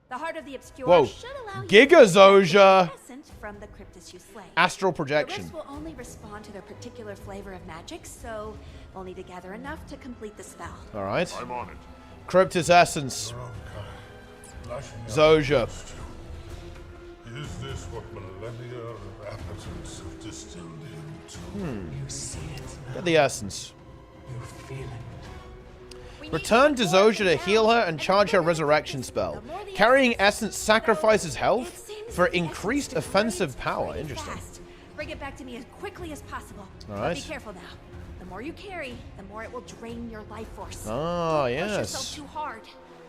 The heart of the obscure Whoa. should allow you Giga Zojia. from the cryptis you slay. Astral The projection. rifts will only respond to their particular flavor of magic, so we'll need to gather enough to complete the spell. All right. I'm on it. Cryptis essence. Zojia. Is this what millennia of appetence have distilled into? You see it now. Get the essence. You feel it. Return to Zojia to heal her and charge her resurrection spell. Carrying essence sacrifices health for increased offensive power. Interesting. Bring it back to me as quickly as possible. All But right. be careful now. The more you carry, the more it will drain your life force. Ah, Don't push yourself yes. too hard.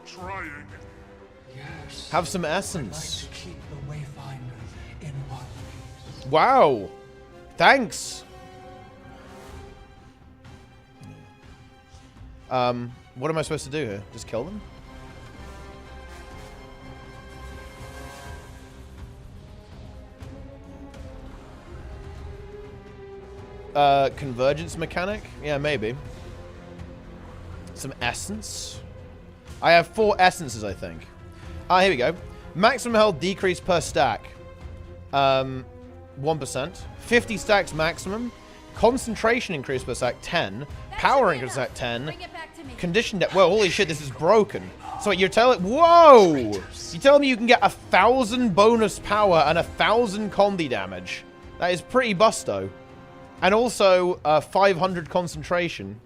Trying. Yes. Have some I'd like essence. to keep the Wayfinder in one piece. Wow. Thanks. What am I supposed to do here? Just kill them? Convergence mechanic? Yeah, maybe. Some essence? I have 4 essences, I think. Ah, here we go. Maximum health decrease per stack. 1%. 50 stacks maximum. Concentration increase per stack, 10. Power increase per stack, 10. Condition depth. Whoa, holy shit, this is broken. So you're telling... Whoa! You're telling me you can get 1,000 bonus power and 1,000 combi damage. That is pretty busto. And also 500 concentration.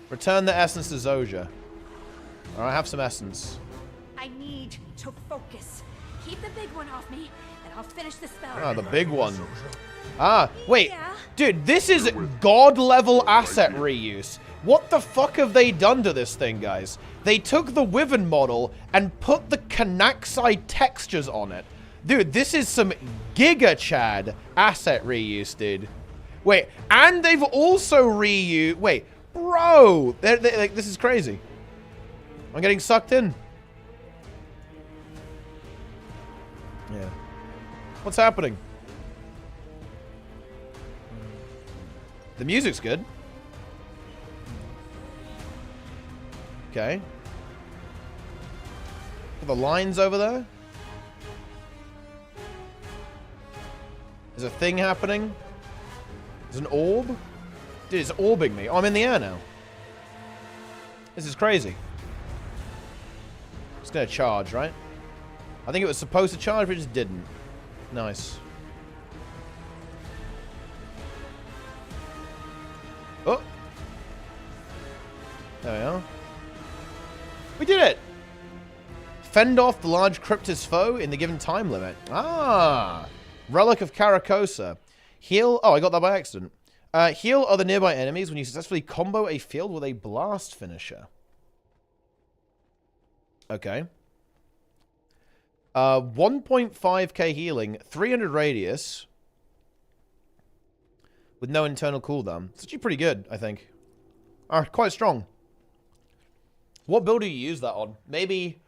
Return the essence to Zojia. Alright, have some essence. I need to focus. Keep the big one off me, and I'll finish the spell. Ah, the big one. Ah, wait. Dude, this is god-level asset reuse. What the fuck have they done to this thing, guys? They took the Wyvern model and put the Kanaxai textures on it. Dude, this is some Giga Chad asset reuse, dude. Wait, and they've also reused... Wait, bro! Like, this is crazy. I'm getting sucked in. Yeah. What's happening? The music's good. Okay. The lines over there. There's a thing happening. There's an orb. Dude, it's orbing me. Oh, I'm in the air now. This is crazy. It's gonna charge, right? I think it was supposed to charge, but it just didn't. Nice. Oh! There we are. We did it! Fend off the large cryptis foe in the given time limit. Ah! Relic of Caracosa. Heal... Oh, I got that by accident. Heal other nearby enemies when you successfully combo a field with a blast finisher. Okay. 1.5k healing, 300 radius, with no internal cooldown. It's actually pretty good, I think. Quite strong. What build do you use that on? Maybe...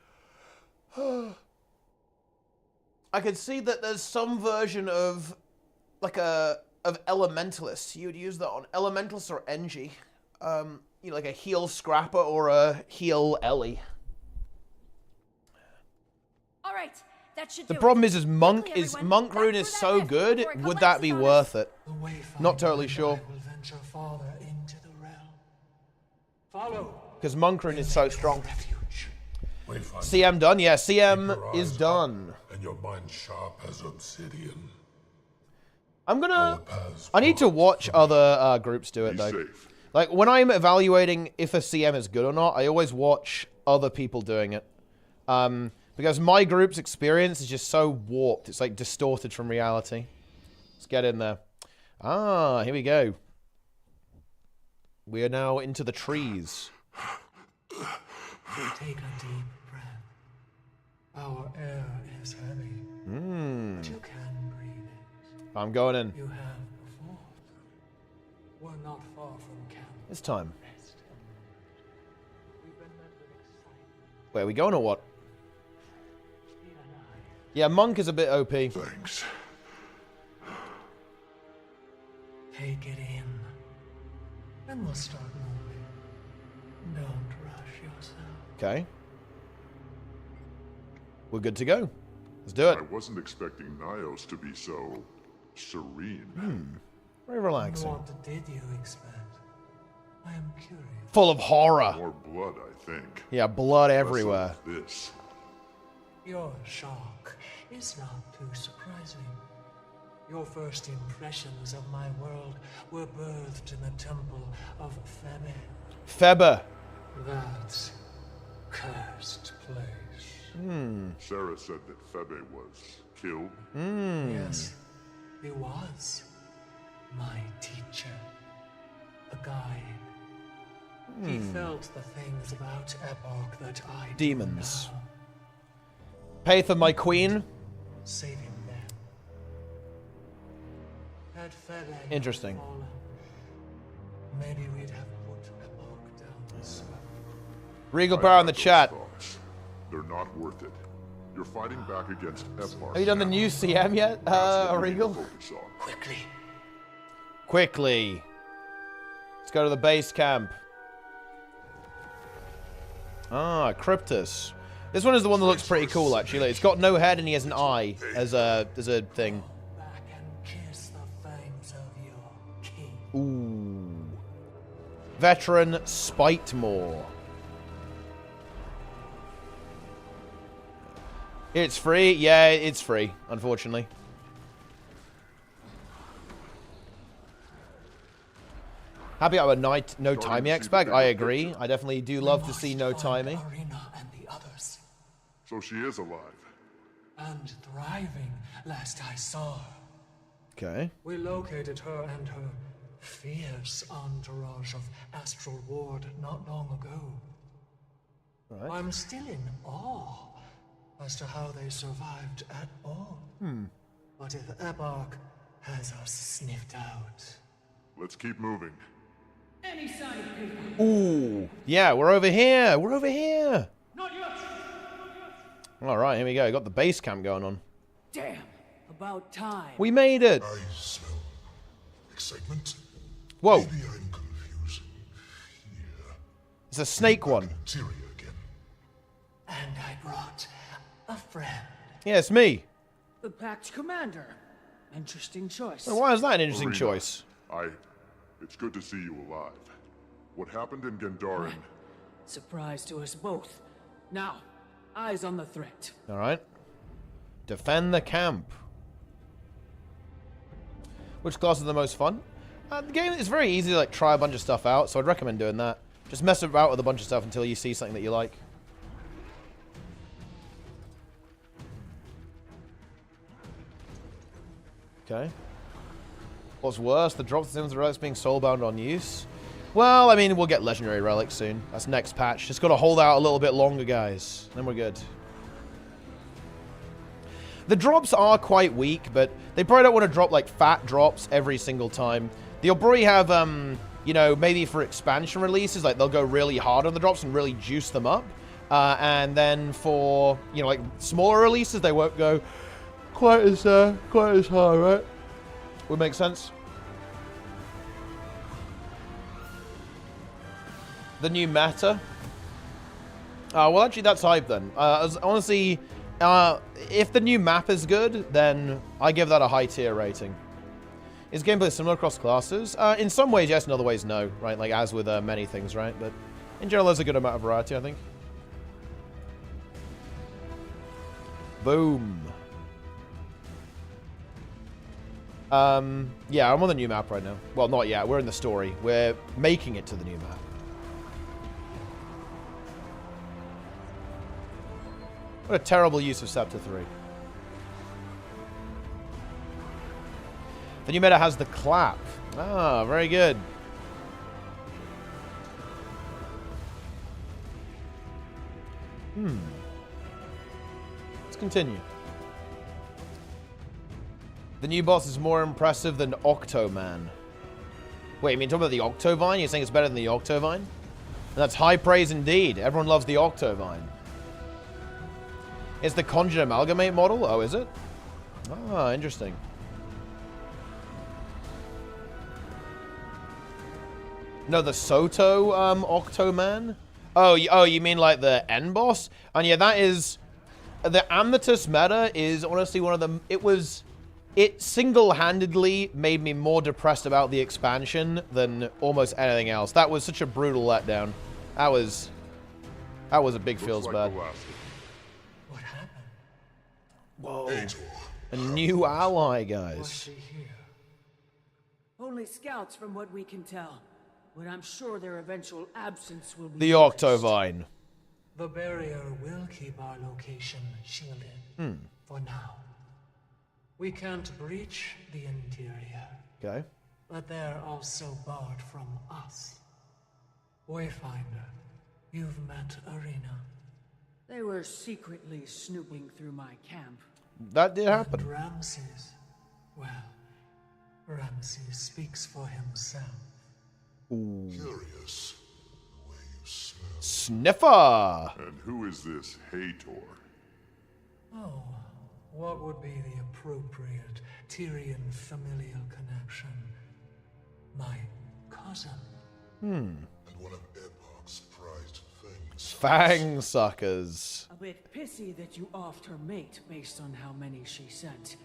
I could see that there's some version of, like, of Elementalist. You would use that on Elementalist or Engie. You know, like a heal Scrapper or a heal Ellie. All right, that should The do problem it. is Monk Rune is so good. Would that be worth it? Not totally sure. Venture farther into the realm. Follow. Because Monk Rune is so strong. CM done? Yeah, CM is done. And your mind sharp as obsidian. I need to watch other groups do it, though. Like, when I'm evaluating if a CM is good or not, I always watch other people doing it. Because my group's experience is just so warped. It's, like, distorted from reality. Let's get in there. Ah, here we go. We are now into the trees. Take a deep breath. Our air is heavy. But you can breathe it. I'm going in. You have before. We're not far from camp. It's time. Wait, are we going or what? Yeah, Monk is a bit OP. Thanks. Take it in. Then we'll start moving. Don't rush yourself. Okay. We're good to go. Let's do it. I wasn't expecting Nios to be so serene. Very relaxing. What did you expect? I am curious. Full of horror. More blood, I think. Yeah, blood Less everywhere. of this. Your shock is not too surprising. Your first impressions of my world were birthed in the temple of Febe. Febe. That cursed place. Sarah said that Febe was killed. Yes, he was my teacher, the guide. He felt the things about Epoch that I Demons. do now. Paitha, my queen. Saving them. Had Febe Interesting. fallen, maybe we'd have put Epoch down sooner. Regal Power in the chat. They're not worth it. You're fighting back against Eparch. Have you done the new CM yet, Regal? Quickly. Quickly. Let's go to the base camp. Ah, Cryptus. This one is the one that looks pretty cool, actually. It's got no head and he has an eye as a thing. Back and kiss the fangs of your king. Ooh. Veteran Spitemaw. It's free? Yeah, it's free, unfortunately. Happy about no timing expect. I agree. I definitely do love to see no timing. Arena and the others. So she is alive. And thriving, last I saw her. Okay. We located her and her fierce entourage of Astral Ward not long ago. Right. I'm still in awe as to how they survived at all. But if Epoch has us sniffed out... Let's keep moving. Any sign of people? Ooh. Yeah, we're over here. We're over here. Not yet! All right, here we go. Got the base camp going on. Damn, about time. We made it. I smell excitement. Whoa. Maybe I'm confusing fear. It's a snake one. Tyria again. And I brought a friend. Yeah, it's me. The Pact Commander. Interesting choice. Well, why is that an interesting Arena, choice? It's good to see you alive. What happened in Gandharan? Surprise to us both. Now, eyes on the threat. All right. Defend the camp. Which class is the most fun? The game is very easy to like try a bunch of stuff out, so I'd recommend doing that. Just mess about with a bunch of stuff until you see something that you like. Okay. What's worse, the drop systems of relics being soulbound on use? Well, I mean, we'll get legendary relics soon. That's next patch. Just got to hold out a little bit longer, guys. Then we're good. The drops are quite weak, but they probably don't want to drop, like, fat drops every single time. They'll probably have, you know, maybe for expansion releases, like, they'll go really hard on the drops and really juice them up. And then for, you know, like, smaller releases, they won't go quite as hard, right? Would make sense. The new meta. Well, actually, that's hype then. Honestly, if the new map is good, then I give that a high tier rating. Is gameplay similar across classes? In some ways, yes. In other ways, no. Right, like as with many things, right? But in general, there's a good amount of variety, I think. Boom. Yeah, I'm on the new map right now. Well, not yet. We're in the story. We're making it to the new map. What a terrible use of Scepter 3. The new meta has the clap. Ah, very good. Let's continue. The new boss is more impressive than Octoman. Wait, you mean talking about the Octovine? You're saying it's better than the Octovine? That's high praise indeed. Everyone loves the Octovine. It's the Conjure Amalgamate model? Oh, is it? Ah, interesting. No, the Soto Octoman? Oh, you mean like the end boss? And yeah, that is... The Amnetus meta is honestly one of them... It single-handedly made me more depressed about the expansion than almost anything else. That was such a brutal letdown. That was a big feels bad. What happened? Whoa. A new ally, guys. Only scouts from what we can tell. But I'm sure their eventual absence will be The Octovine. The barrier will keep our location shielded. For now. We can't breach the interior. Okay. But they're also barred from us. Wayfinder, you've met Arena. They were secretly snooping through my camp. That did happen. And Ramses. Well, Ramses speaks for himself. Ooh. Curious the way you smell. Sniffer! And who is this Hator? Oh, what would be the appropriate Tyrian familial connection? My cousin. And one of Epoch's prized things. Fang suckers. A bit pissy that you offed her mate based on how many she sent.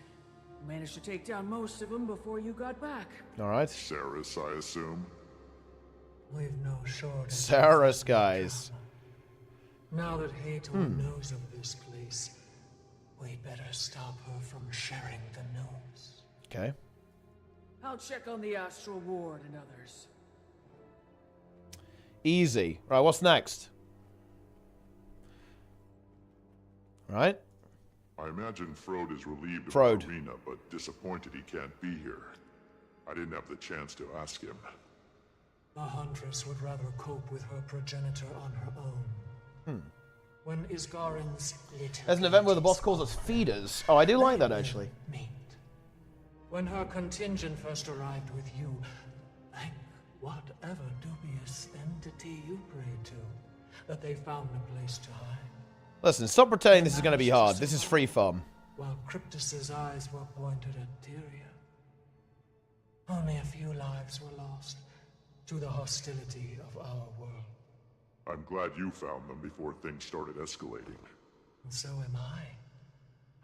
Managed to take down most of them before you got back. Alright. Saris, I assume. We've no shortage. Saris, guys. Now that Hator knows of this place, we'd better stop her from sharing the news. Okay. I'll check on the Astral Ward and others. Easy. Right, what's next? Right? I imagine Frode is relieved Frode. of Arena, but disappointed he can't be here. I didn't have the chance to ask him. The Huntress would rather cope with her progenitor on her own. When Isgarin's little... There's an event where the boss calls us feeders. Oh, I do like that, actually. When her contingent first arrived with you, thank whatever dubious entity you prayed to, that they found a place to hide. Listen, stop pretending this is going to be hard. This is free farm. While Cryptus's eyes were pointed at Tyria. Only a few lives were lost to the hostility of our world. I'm glad you found them before things started escalating. And so am I.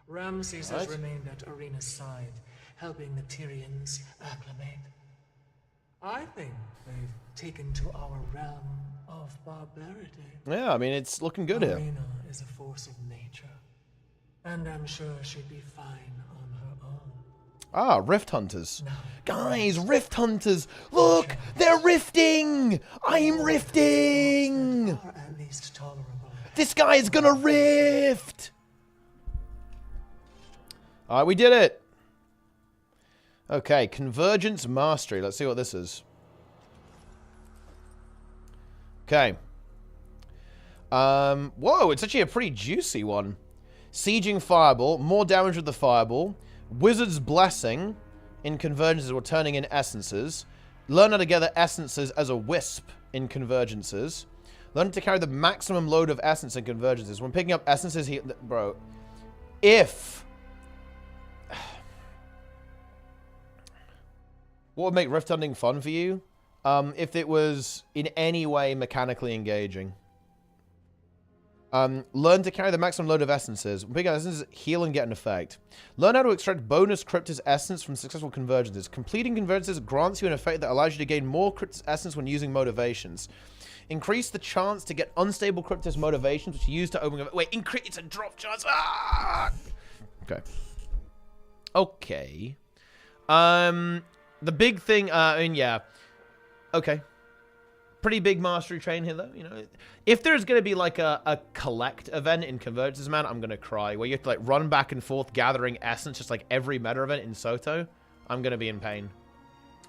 Ramses has remained at Arena's side, helping the Tyrians acclimate. I think they've taken to our realm of barbarity. Yeah, I mean, it's looking good here. Arena is a force of nature, and I'm sure she'd be fine on her own. Ah, Rift Hunters. Guys, Rift Hunters! Look! They're rifting! I'm rifting! At least tolerable. This guy is gonna rift! Alright, we did it! Okay, Convergence Mastery. Let's see what this is. Okay. Whoa, it's actually a pretty juicy one. Sieging Fireball, more damage with the Fireball. Wizard's Blessing in Convergences or turning in Essences. Learn how to gather Essences as a Wisp in Convergences. Learn to carry the maximum load of Essence in Convergences. When picking up Essences, bro, if... What would make Rift Hunting fun for you? If it was in any way mechanically engaging. Learn to carry the maximum load of essences. When picking up essences, heal and get an effect. Learn how to extract bonus Cryptus Essence from successful convergences. Completing convergences grants you an effect that allows you to gain more Cryptus Essence when using motivations. Increase the chance to get unstable Cryptus motivations, which you use to open... Wait, increase... It's a drop chance. Ah! Okay. Okay. The big thing, I mean, yeah. Okay. Pretty big mastery train here, though. You know, if there's going to be like a collect event in Convergence, man, I'm going to cry. Where you have to like run back and forth gathering essence, just like every meta event in Soto, I'm going to be in pain.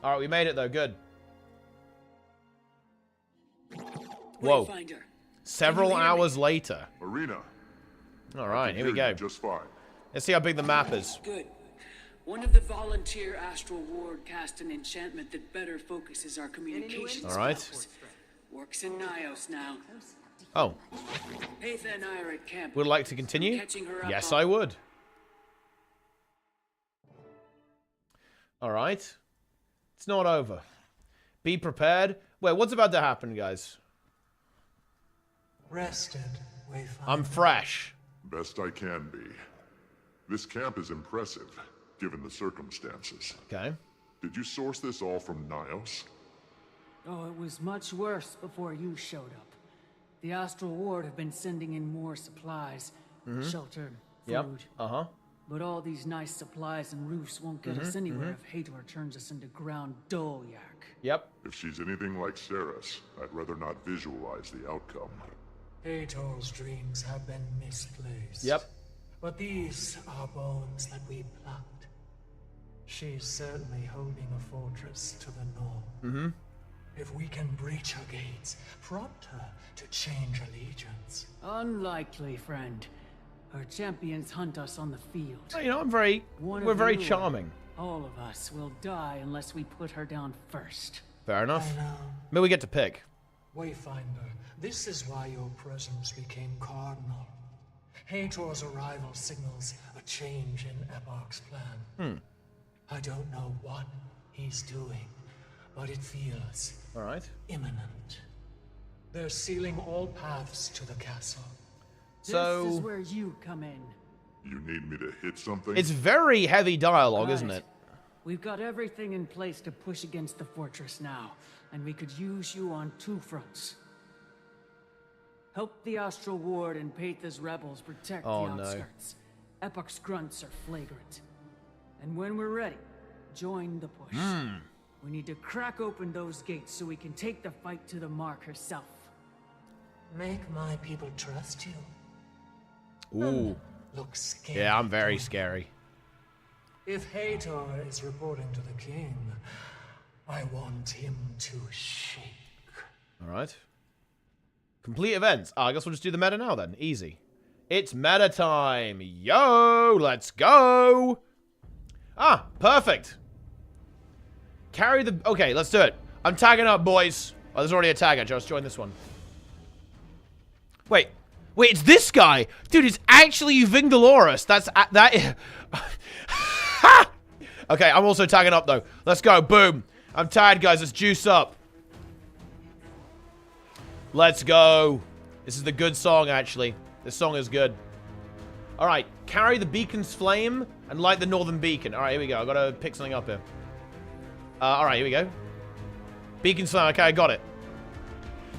All right, we made it, though. Good. Whoa. Several hours later. Arena. All right, here we go. Just fine. Let's see how big the map is. Good. One of the volunteer Astral Ward cast an enchantment that better focuses our communications. All right. powers. Works in Nios now. Oh. Patha and I are at camp. Would like to continue? Catching her up Yes, on- I would. All right. It's not over. Be prepared. Wait, what's about to happen, guys? Rested, Wayfinder. I'm fresh. Best I can be. This camp is impressive, given the circumstances. Okay. Did you source this all from Nios? Oh, it was much worse before you showed up. The Astral Ward have been sending in more supplies, shelter, food. Yep. Uh-huh. But all these nice supplies and roofs won't get us anywhere if Hator turns us into ground Dolyak. Yep. If she's anything like Ceres, I'd rather not visualize the outcome. Hator's dreams have been misplaced. Yep. But these are bones that we plucked. She's certainly holding a fortress to the north. If we can breach her gates, prompt her to change allegiance. Unlikely, friend. Her champions hunt us on the field. Oh, you know, we're very charming. All of us will die unless we put her down first. Fair enough. I know. Maybe we get to pick. Wayfinder, this is why your presence became cardinal. Hator's arrival signals a change in Epoch's plan. I don't know what he's doing, but it feels All right. imminent. They're sealing all paths to the castle. So This is where you come in. You need me to hit something? it's very heavy dialogue, isn't Right. it? We've got everything in place to push against the fortress now, and we could use you on two fronts. Help the Astral Ward and Patha's rebels protect Oh, the no. outskirts. Epoch's grunts are flagrant. And when we're ready, join the push. We need to crack open those gates so we can take the fight to the Mark herself. Make my people trust you. Ooh. Look scared. Yeah, I'm very scary. If Hator is reporting to the king, I want him to shake. All right. Complete events. I guess we'll just do the meta now then. Easy. It's meta time. Yo, let's go. Ah, perfect. Carry the... Okay, let's do it. I'm tagging up, boys. Oh, there's already a tagger. Just join this one. Wait. Wait, it's this guy. Dude, it's actually Vingaloris. That's... that... Okay, I'm also tagging up, though. Let's go. Boom. I'm tired, guys. Let's juice up. Let's go. This is the good song, actually. This song is good. All right. Carry the beacon's flame and light the northern beacon. All right, here we go. I got to pick something up here. All right, here we go. Beacon's flame. Okay, I got it.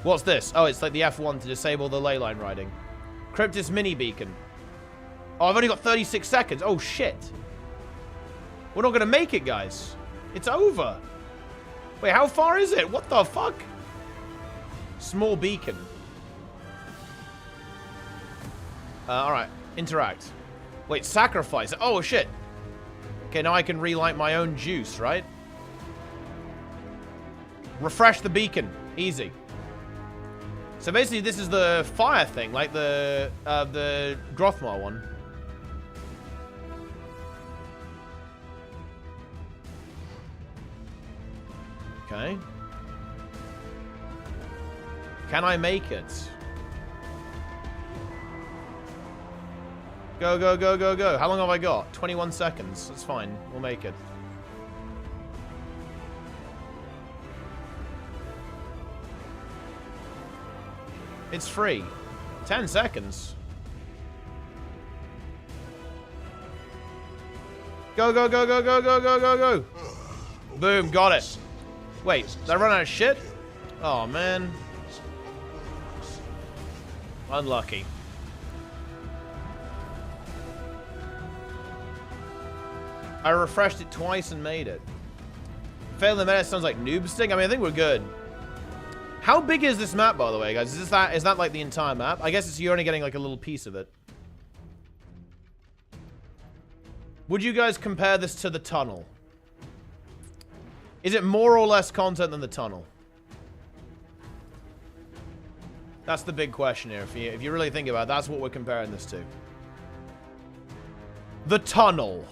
What's this? Oh, it's like the F1 to disable the ley line riding. Cryptis mini beacon. Oh, I've only got 36 seconds. Oh, shit. We're not going to make it, guys. It's over. Wait, how far is it? What the fuck? Small beacon. Alright. Interact. Wait, sacrifice. Oh, shit. Okay, now I can relight my own juice, right? Refresh the beacon. Easy. So basically, this is the fire thing, like the Grothmar one. Okay. Can I make it? Go, go, go, go, go. How long have I got? 21 seconds. That's fine. We'll make it. It's free. 10 seconds. Go, go, go, go, go, go, go, go, go. Boom, got it. Wait, did I run out of shit? Oh, man. Unlucky. I refreshed it twice and made it. Failing the meta sounds like noob sting. I mean, I think we're good. How big is this map, by the way, guys? Is that like the entire map? I guess you're only getting like a little piece of it. Would you guys compare this to the tunnel? Is it more or less content than the tunnel? That's the big question here. If you really think about it, that's what we're comparing this to. The tunnel.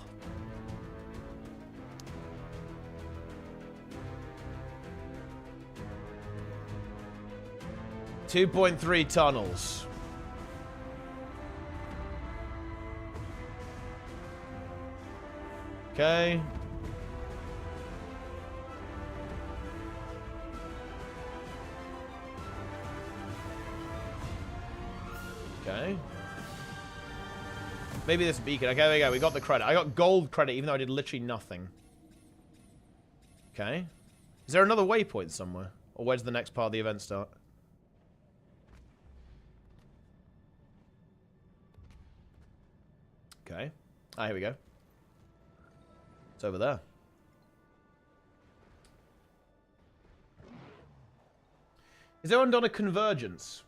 .3 tunnels. Okay. Okay. Maybe this beacon. Okay, there we go. We got the credit. I got gold credit even though I did literally nothing. Okay. Is there another waypoint somewhere? Or where's the next part of the event start? Okay. Ah, here we go. It's over there. Has anyone done a convergence?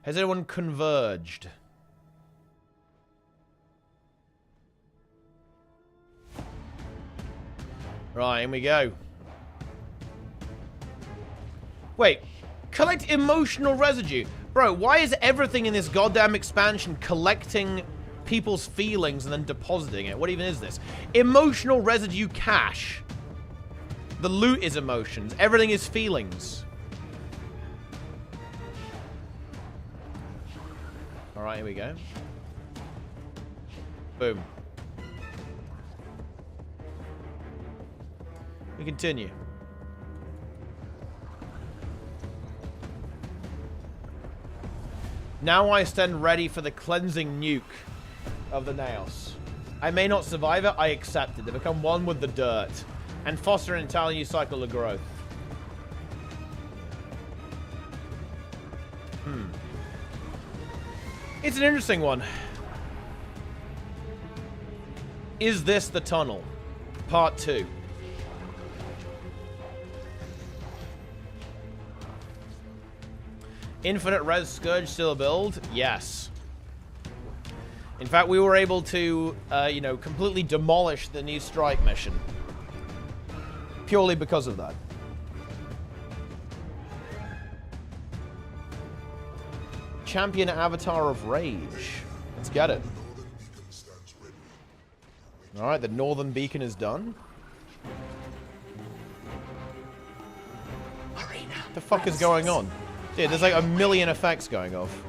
Has anyone converged? Right, in we go. Wait. Collect emotional residue. Bro, why is everything in this goddamn expansion collecting people's feelings and then depositing it? What even is this? Emotional residue cache. The loot is emotions. Everything is feelings. Alright, here we go. Boom. We continue. Now I stand ready for the cleansing nuke of the Naos. I may not survive it, I accept it. To become one with the dirt and foster an entirely new cycle of growth. It's an interesting one. Is this the tunnel? Part 2. Infinite Res Scourge still a build? Yes. In fact, we were able to, you know, completely demolish the new strike mission. Purely because of that. Champion Avatar of Rage. Let's get it. Alright, the Northern Beacon is done. What the fuck is going on? Dude, there's like a million effects going off.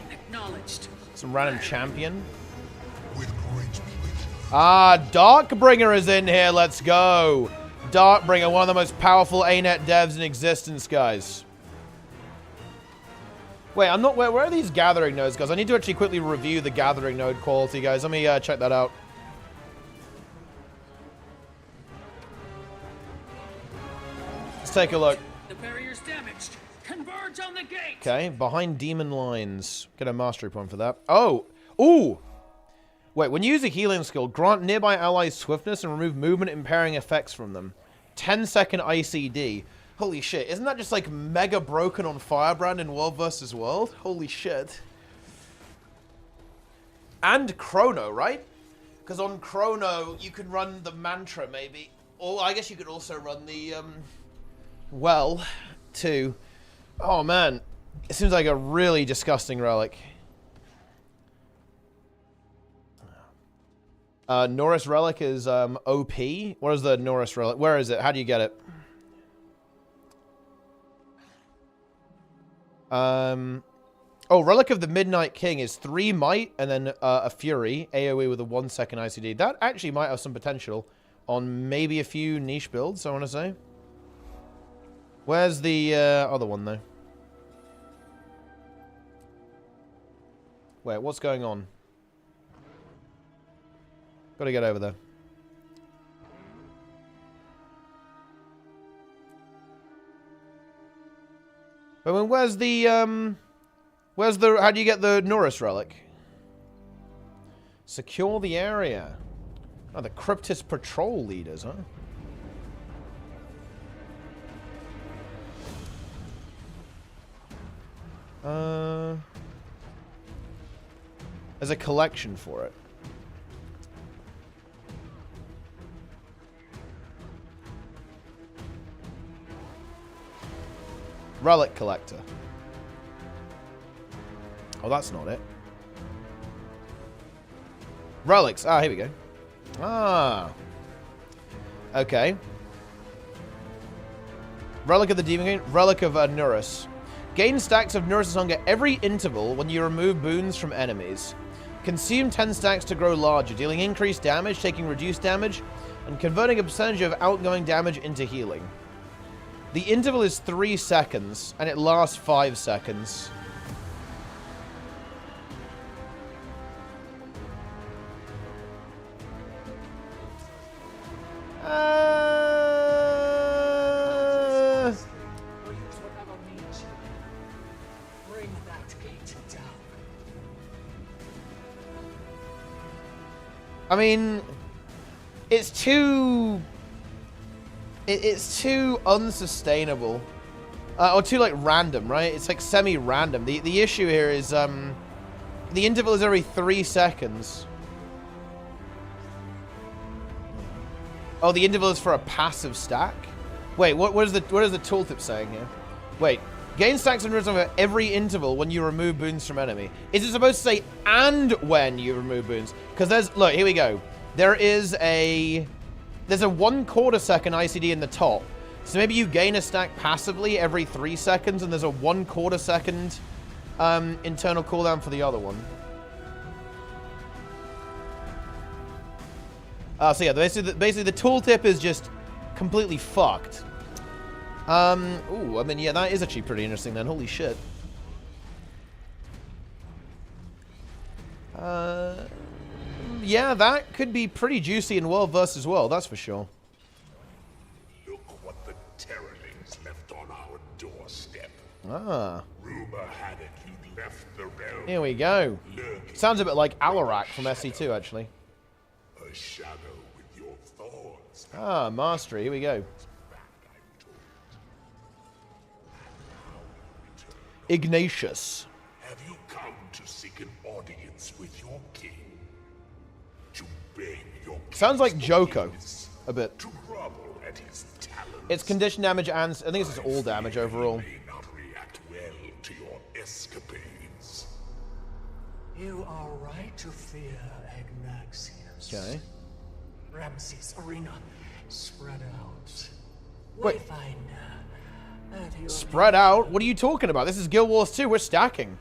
Acknowledged. Some random champion. Ah, Darkbringer is in here. Let's go. Darkbringer, one of the most powerful ANET devs in existence, guys. Wait, I'm not... Where are these gathering nodes, guys? I need to actually quickly review the gathering node quality, guys. Let me check that out. Let's take a look. The barrier's damaged. Converge on the gate. Okay, behind demon lines. Get a mastery point for that. Oh! Ooh! Wait, when you use a healing skill, grant nearby allies swiftness and remove movement impairing effects from them. 10-second ICD. Holy shit, isn't that just like mega broken on Firebrand in World vs. World? Holy shit. And Chrono, right? Because on Chrono, you can run the mantra, maybe. Or I guess you could also run the, well, too. Oh, man. It seems like a really disgusting relic. Norris Relic is, OP. What is the Norris Relic? Where is it? How do you get it? Oh, Relic of the Midnight King is 3 might and then a Fury, AoE with a 1-second ICD. That actually might have some potential on maybe a few niche builds, I want to say. Where's the other one, though? Wait, what's going on? Gotta get over there. But when, where's the, how do you get the Norris Relic? Secure the area. Oh, the Cryptis Patrol leaders, huh? There's a collection for it. Relic Collector. Oh, that's not it. Relics. Ah, here we go. Ah. Okay. Relic of the Demon King. Relic of Nurus. Gain stacks of Nurus' Hunger every interval when you remove boons from enemies. Consume 10 stacks to grow larger, dealing increased damage, taking reduced damage, and converting a percentage of outgoing damage into healing. The interval is 3 seconds, and it lasts 5 seconds. I mean, it's too... It's too unsustainable. Or too, like, random, right? It's, like, semi-random. The issue here is, the interval is every 3 seconds. Oh, the interval is for a passive stack? Wait, what is the tooltip saying here? Wait. Gain stacks of Nurus over every interval when you remove boons from enemy. Is it supposed to say, and when you remove boons? Because there's... Look, here we go. There's a 1/4 second ICD in the top. So maybe you gain a stack passively every 3 seconds, and there's a 1/4 second internal cooldown for the other one. So yeah, basically the tooltip is just completely fucked. Ooh, I mean, yeah, that is actually pretty interesting then. Holy shit. Yeah, that could be pretty juicy in World vs. World, that's for sure. Look what the Terrorlings left on our doorstep. Ah. Rumor had it you'd left the realm. Here we go. Sounds a bit like Alarak from SC2, actually. A shadow with your thorns. Ah, Mastery, here we go. Ignatius. Have you come to seek an audience with your king? To beg your Sounds like Joko, a bit. to grovel at his talents? It's condition damage and I think it's just all damage overall. May not react well to your escapades. You are right to fear Agnaxius. Okay. Ramses Arena, spread out. Wait. Wayfinder, at your Spread out? What are you talking about? This is Guild Wars 2. We're stacking.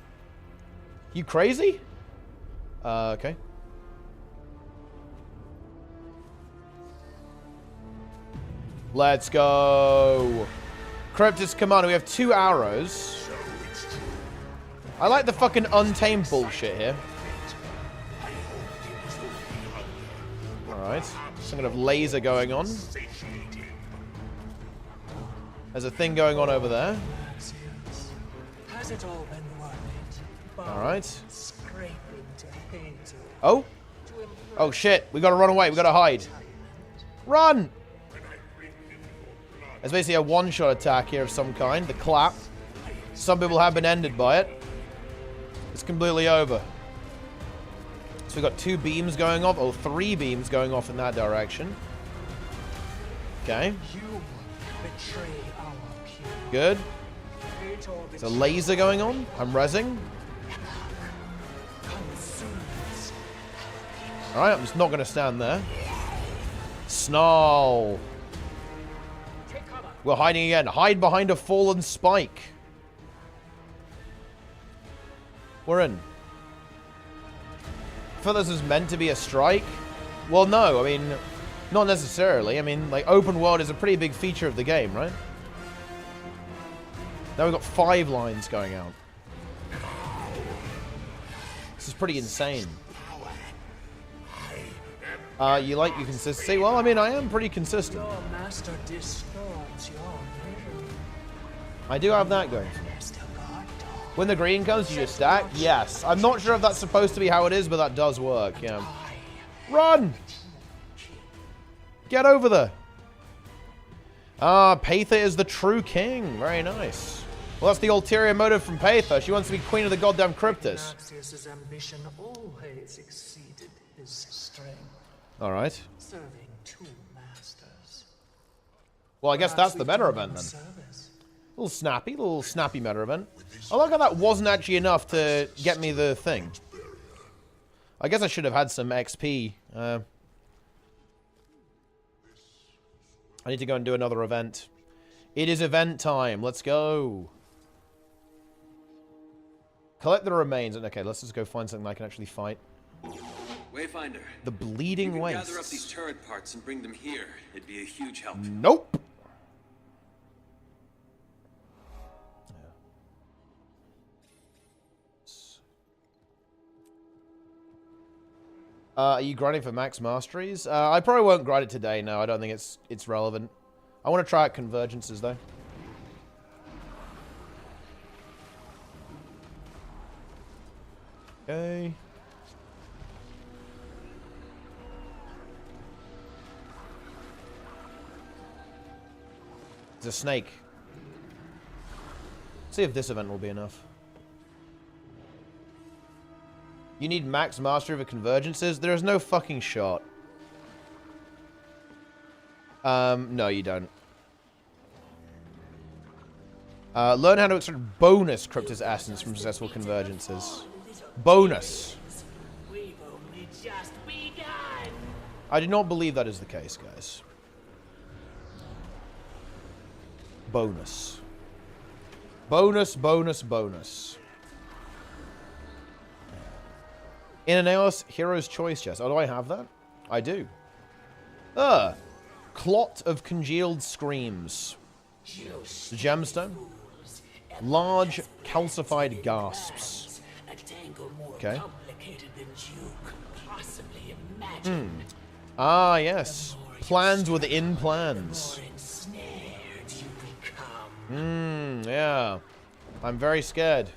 You crazy? Okay. Let's go. Cryptis Commander. We have 2 arrows. I like the fucking Untamed bullshit here. Alright. Some kind of laser going on. There's a thing going on over there. Has it all been worth it? Alright. Scraping to hate. Oh! Oh shit, we gotta run away, we gotta hide. Run! There's basically a one-shot attack here of some kind, the clap. Some people have been ended by it. It's completely over. So we've got 2 beams going off, or 3 beams going off in that direction. Okay. Good. There's a laser going on. I'm rezzing. Alright, I'm just not going to stand there. Snarl. We're hiding again. Hide behind a fallen spike. We're in. I thought this was meant to be a strike. Well, no. I mean, not necessarily. I mean, like, open world is a pretty big feature of the game, right? Now we've got 5 lines going out. This is pretty insane. You like your consistency? Well, I mean, I am pretty consistent. Your master disturbs your vision. I do have that going. When the green comes, you just stack? Yes. I'm not sure if that's supposed to be how it is, but that does work, yeah. Run! Get over there. Ah, Paetha is the true king. Very nice. Well, that's the ulterior motive from Paetha. She wants to be queen of the goddamn Cryptus. Axios's ambition always exceeded his strength. All right. Serving two masters. Well, I guess that's the meta event then. Little snappy meta event. I like how that wasn't actually enough to get me the thing. I guess I should have had some XP. I need to go and do another event. It is event time. Let's go. Collect the remains. Okay, let's just go find something I can actually fight. Wayfinder. The Bleeding Wastes. Gather up these turret parts and bring them here. It'd be a huge help. Nope. Are you grinding for max masteries? I probably won't grind it today. No, I don't think it's relevant. I want to try out convergences though. Okay. It's a snake. Let's see if this event will be enough. You need max mastery of convergences? There's no fucking shot. No, you don't. Learn how to extract bonus Cryptus Essence from successful convergences. Bonus. I do not believe that is the case, guys. Bonus. Bonus, bonus, bonus. In an Eos Hero's Choice chest. Oh, do I have that? I do. Clot of Congealed Screams. Gemstone. Large calcified gasps. Okay. Ah, yes. Plans within plans. Yeah. I'm very scared.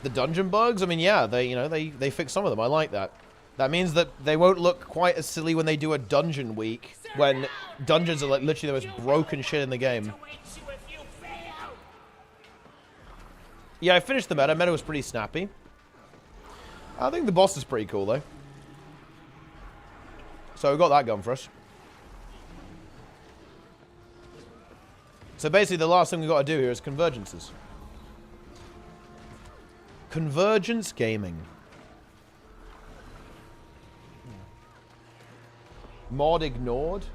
The dungeon bugs? I mean, yeah, they fix some of them. I like that. That means that they won't look quite as silly when they do a dungeon week, when dungeons are like literally the most broken shit in the game. Yeah, I finished the meta. Meta was pretty snappy. I think the boss is pretty cool, though. So we got that going for us. So basically, the last thing we got to do here is convergences. Convergence Gaming. Mod ignored?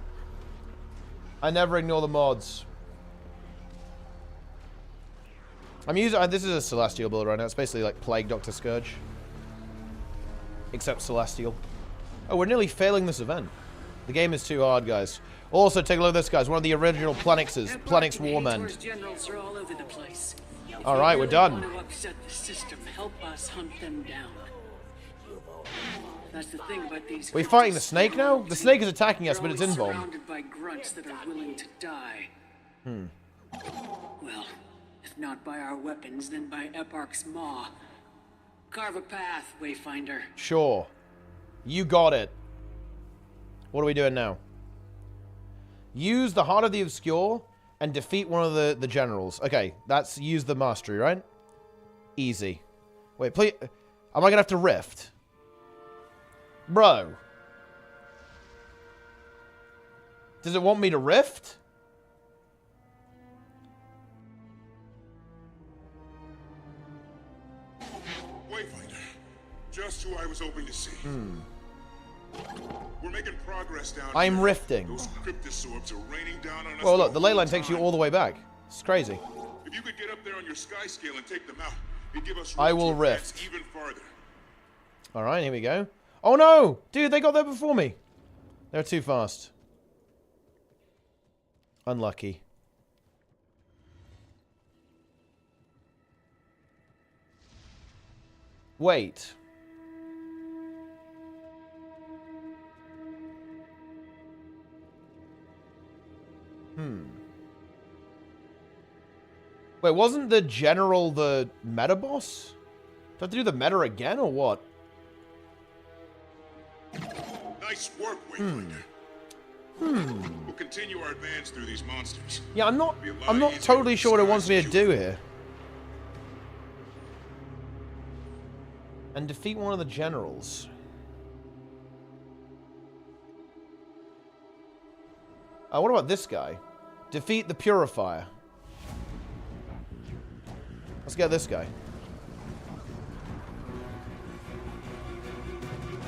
I never ignore the mods. I'm using... this is a Celestial build right now. It's basically like Plague Doctor Scourge. Except Celestial. Oh, we're nearly failing this event. The game is too hard, guys. Also, take a look at this, guys. One of the original Planixes. Planix Warmen. Alright, we're done. That's the thing about these. Are we fighting the snake now? The snake is attacking us, but it's invuln. Surrounded by grunts that are willing to die. Well, if not by our weapons, then by Eparch's maw. Carve a path, Wayfinder. Sure. You got it. What are we doing now? Use the Heart of the Obscure and defeat one of the generals. Okay, that's use the mastery, right? Easy. Wait, please. Am I gonna have to rift? Bro. Does it want me to rift? Wayfinder. Just who I was hoping to see. We're making progress down I'm here. rifting. Those Cryptus orbs are raining down on us. Well, look, the ley line takes you all the way back. It's crazy. If you could get up there on your sky scale and take them out, it'd give us I room will to advance rift. even farther. All right, here we go. Oh no, dude, they got there before me. They're too fast. Unlucky. Wait. Wait, wasn't the general the meta boss? Do I have to do the meta again or what? Nice work, Wayfinder. We'll continue our advance through these monsters. Yeah, I'm not totally sure what it wants me to do here. And defeat one of the generals. What about this guy? Defeat the Purifier. Let's get this guy.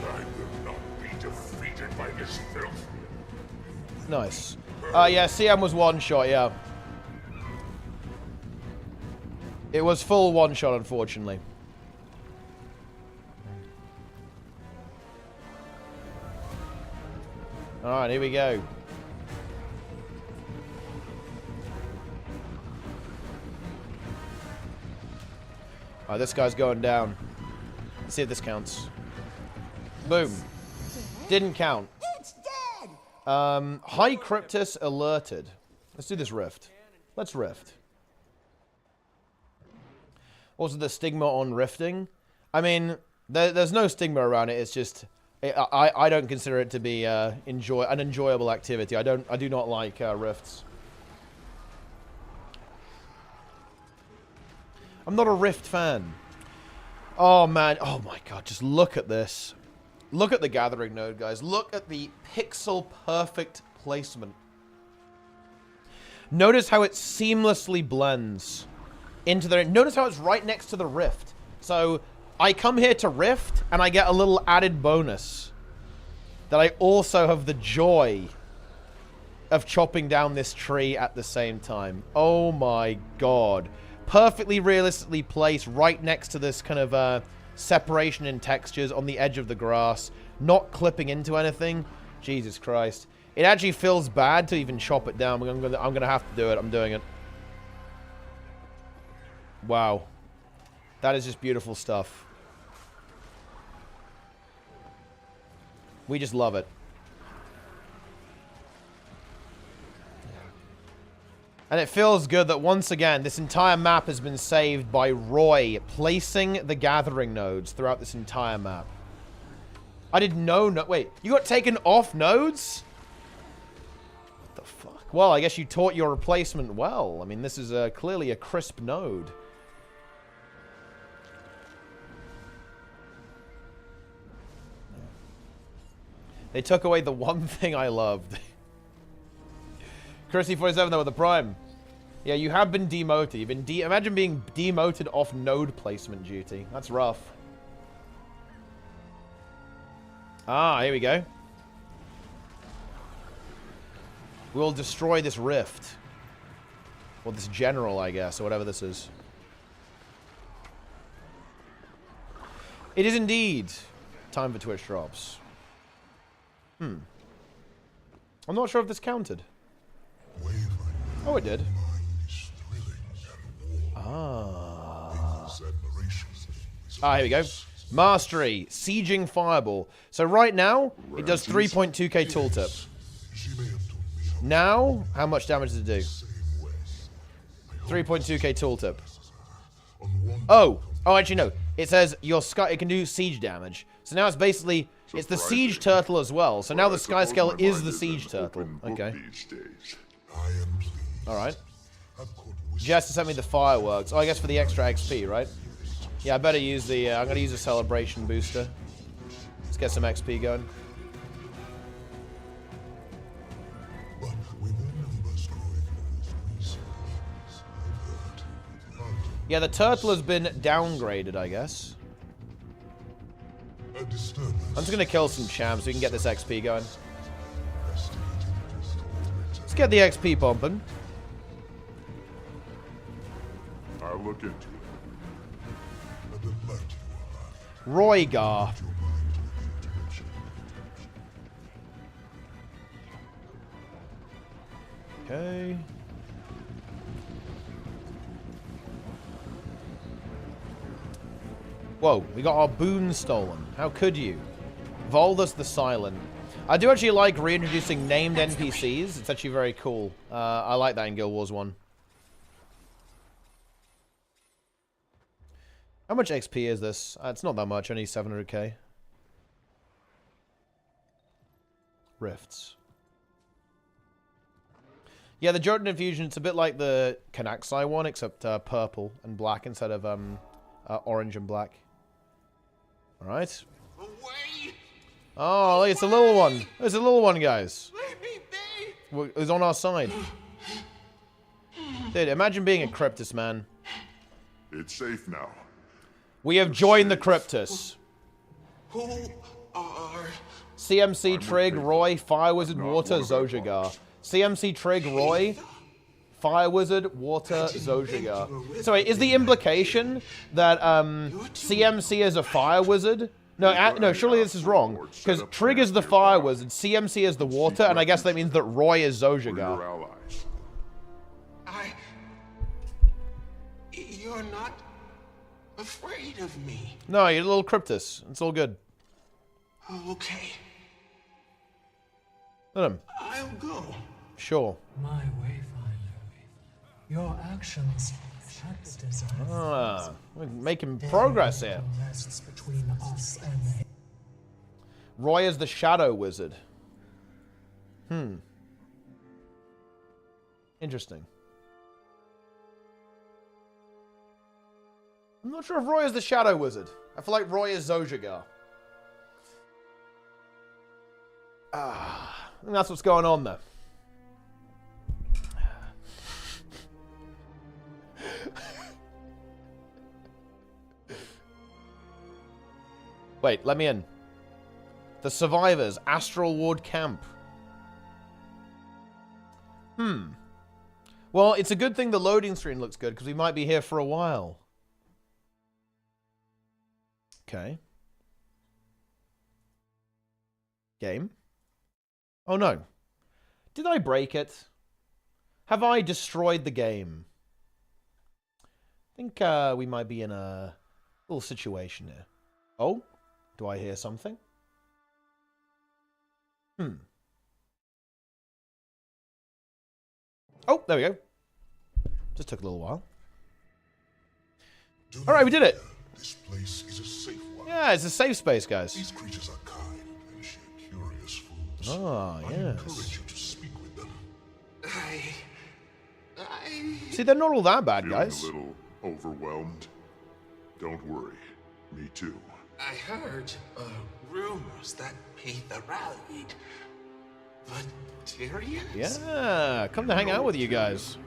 I will not be defeated by this filth. Nice. Yeah, CM was one shot, yeah. It was full one shot, unfortunately. Alright, here we go. Alright, this guy's going down. Let's see if this counts. Boom. Didn't count. High Cryptus alerted. Let's do this rift. Let's rift. Also, the stigma on rifting. I mean, there's no stigma around it. It's just I don't consider it to be an enjoyable activity. I do not like rifts. I'm not a Rift fan. Oh, man. Oh, my God. Just look at this. Look at the gathering node, guys. Look at the pixel-perfect placement. Notice how it seamlessly blends into the... Notice how it's right next to the Rift. So, I come here to Rift, and I get a little added bonus. That I also have the joy of chopping down this tree at the same time. Oh, my God. Perfectly realistically placed right next to this kind of separation in textures on the edge of the grass, not clipping into anything. Jesus Christ. It actually feels bad to even chop it down. I'm gonna have to do it. I'm doing it. Wow. That is just beautiful stuff. We just love it. And it feels good that once again, this entire map has been saved by Roy placing the gathering nodes throughout this entire map. I didn't know... Wait, you got taken off nodes? What the fuck? Well, I guess you taught your replacement well. I mean, this is clearly a crisp node. They took away the one thing I loved. Chrissy47 though with the Prime. Yeah, you have been demoted. You've been imagine being demoted off node placement duty. That's rough. Ah, here we go. We'll destroy this rift. Or this general, I guess, or whatever this is. It is indeed time for Twitch drops. I'm not sure if this counted. Oh, it did. Here we go. Mastery. Sieging Fireball. So right now, it does 3.2k tooltip. Now, how much damage does it do? 3.2k tooltip. Oh, actually no. It says your sky. It can do siege damage. So now it's basically it's the siege turtle as well. So now the sky scale is the siege turtle. Okay. All right. Jess sent me the fireworks. Oh, I guess for the extra XP, right? Yeah, I better use the. I'm gonna use a celebration booster. Let's get some XP going. Yeah, the turtle has been downgraded, I guess. I'm just gonna kill some champs so we can get this XP going. Let's get the XP pumping. I'll look into it. Roygar. Okay. Whoa, we got our boon stolen. How could you? Voldus the Silent. I do actually like reintroducing named NPCs. It's actually very cool. I like that in Guild Wars 1. How much XP is this? It's not that much, only 700k. Rifts. Yeah, the Jotun infusion, it's a bit like the Kanaxai one, except purple and black instead of orange and black. Alright. Oh, look, it's a little one. It's a little one, guys. It's on our side. Dude, imagine being a Cryptus, man. It's safe now. We have joined the Cryptus. Who are... CMC, Trig, Roy, Fire Wizard, Water, Zojagar. CMC, Trig, Roy, Fire Wizard, Water, Zojagar. So wait, is the implication that CMC is a Fire Wizard? No, no, surely this is wrong. Because Trig is the Fire Wizard, CMC is the Water, and I guess that means that Roy is Zojagar. You're not afraid of me. No, you're a little Cryptus. It's all good. Okay. Let him. I'll go. Sure. My wayfinder. Your actions shape the design. Ah, we're making progress here. Rests between us and Roy is the Shadow Wizard. Interesting. I'm not sure if Roy is the Shadow Wizard. I feel like Roy is Zojagar. I think that's what's going on there. Wait, let me in. The Survivors, Astral Ward Camp. Well, it's a good thing the loading screen looks good, because we might be here for a while. Okay. Game. Oh no. Did I break it? Have I destroyed the game? I think we might be in a little situation here. Oh? Do I hear something? Oh, there we go. Just took a little while. Alright, we did it! This place is a safe one. Yeah, it's a safe space, guys. These creatures are kind and sheer curious fools. Ah, I yes. encourage you to speak with them. See, they're not all that bad, guys. Feeling a little overwhelmed? Don't worry. Me too. I heard rumors that Peter rallied. But Tyrion? Yeah, come to hang out with you guys.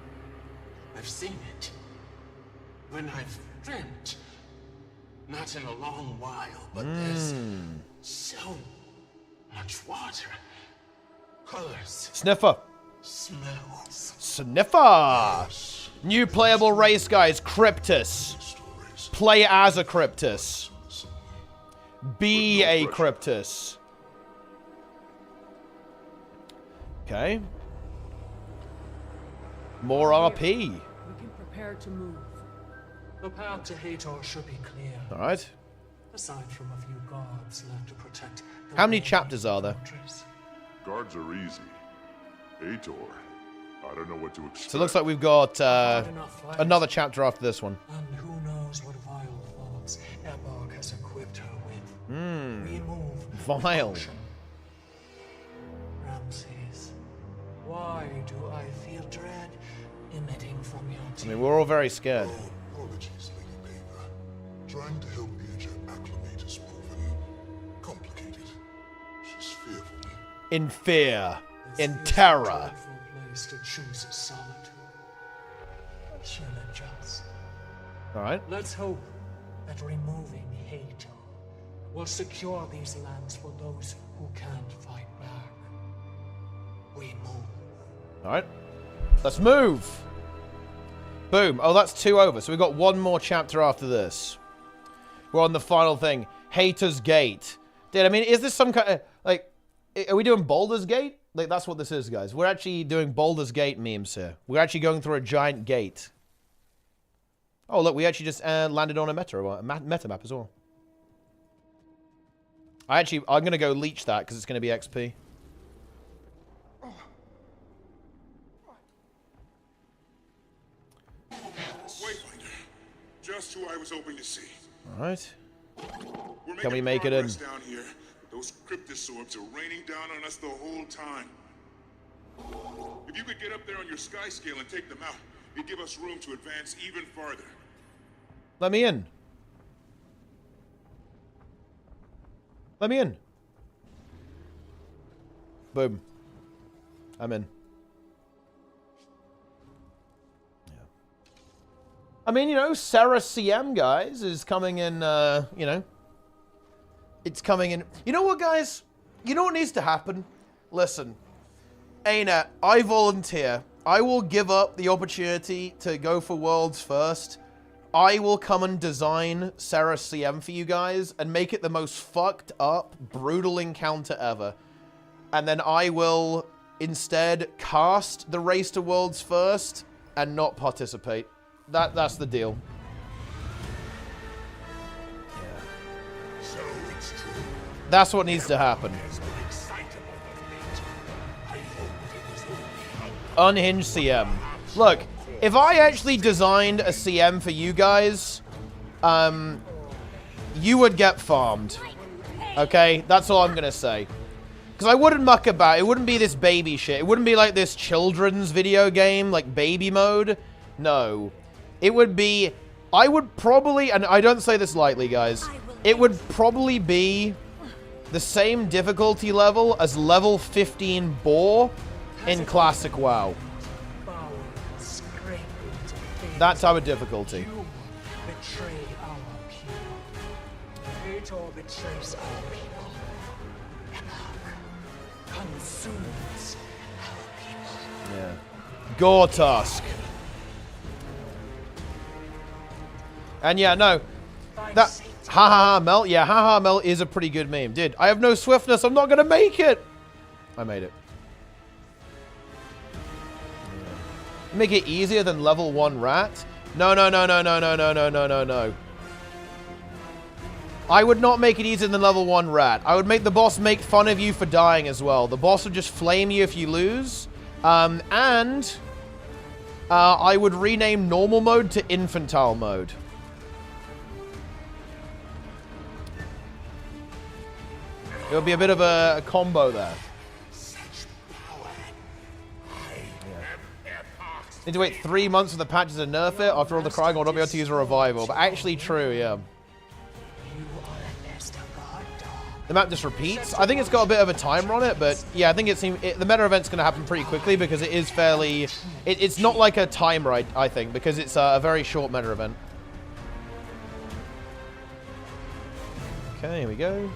I've seen it. When I've dreamt. Not in a long while, but there's so much water. Colors. Sniffer. Smells. Sniffer! New playable race, guys. Cryptus. Play as a Cryptus. Be a Cryptus. Okay. More RP. We can prepare to move. The path to Hator should be clear. Alright. Aside from a few guards left to protect. How many chapters are there? Guards are easy. Hator, I don't know what to expect. So it looks like we've got another chapter after this one. And who knows what vile fogs Eborg has equipped her with. Remove Vile. Ramses, why do I feel dread emitting from your I teeth? mean, we're all very scared. Apologies, Lady Baver. Trying to help Aja acclimate has proven complicated. She's fearful. In fear. In terror. Place to choose solitude. She'll adjust. Alright. Let's hope that removing Hator will secure these lands for those who can't fight back. We move. Alright. Let's move! Boom. Oh, that's 2 over. So we've got one more chapter after this. We're on the final thing. Hator's Gate. Dude, I mean, is this some kind of... Like, are we doing Baldur's Gate? Like, that's what this is, guys. We're actually doing Baldur's Gate memes here. We're actually going through a giant gate. Oh, look, we actually just landed on a meta map as well. I'm going to go leech that because it's going to be XP. Wayfinder, just who I was hoping to see. All right. We're Can we making make it in? progress down here, Those cryptosorbs are raining down on us the whole time. If you could get up there on your sky scale and take them out, it'd give us room to advance even farther. Let me in. Let me in. Boom. I'm in. Yeah. I mean, you know, Sarah CM, guys, is coming in, you know. It's coming in. You know what, guys? You know what needs to happen? Listen. Anet, I volunteer. I will give up the opportunity to go for Worlds first. I will come and design Sarah CM for you guys and make it the most fucked up, brutal encounter ever. And then I will instead cast the Race to Worlds first and not participate. That's the deal. Yeah. So it's true. That's what needs to happen. Unhinged CM. Look, if I actually designed a CM for you guys, you would get farmed. Okay? That's all I'm gonna say. Because I wouldn't muck about. It wouldn't be this baby shit. It wouldn't be like this children's video game, like baby mode. No. It would be... I would probably... And I don't say this lightly, guys. It would probably be the same difficulty level as level 15 Boar in Classic WoW. That type of difficulty. You betray our people. Hator betrays our people. Epoch consumes our people. Yeah. Gore-Tusk. And yeah, no. That... Ha Mel. Yeah, ha Mel is a pretty good meme. Dude, I have no swiftness. I'm not going to make it. I made it. Make it easier than level 1 rat? No. I would not make it easier than level 1 rat. I would make the boss make fun of you for dying as well. The boss would just flame you if you lose. I would rename normal mode to infantile mode. It would be a bit of a combo there. Need to wait 3 months for the patches to nerf it. After all the crying, I'll not be able to use a revival. But actually true, yeah. The map just repeats. I think it's got a bit of a timer on it, but yeah, I think the meta event's going to happen pretty quickly because it is fairly... It's not like a timer, I think, because it's a very short meta event. Okay, here we go.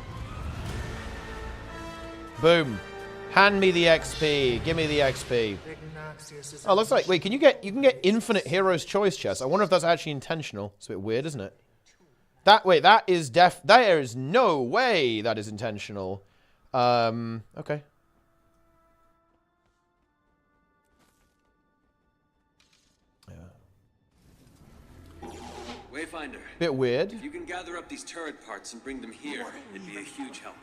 Boom. Hand me the XP. Give me the XP. Oh, looks like... Wait, you can get infinite Hero's Choice chests. I wonder if that's actually intentional. It's a bit weird, isn't it? That is there is no way that is intentional. Okay. Yeah. Wayfinder. Bit weird. If you can gather up these turret parts and bring them here, it'd be a huge help.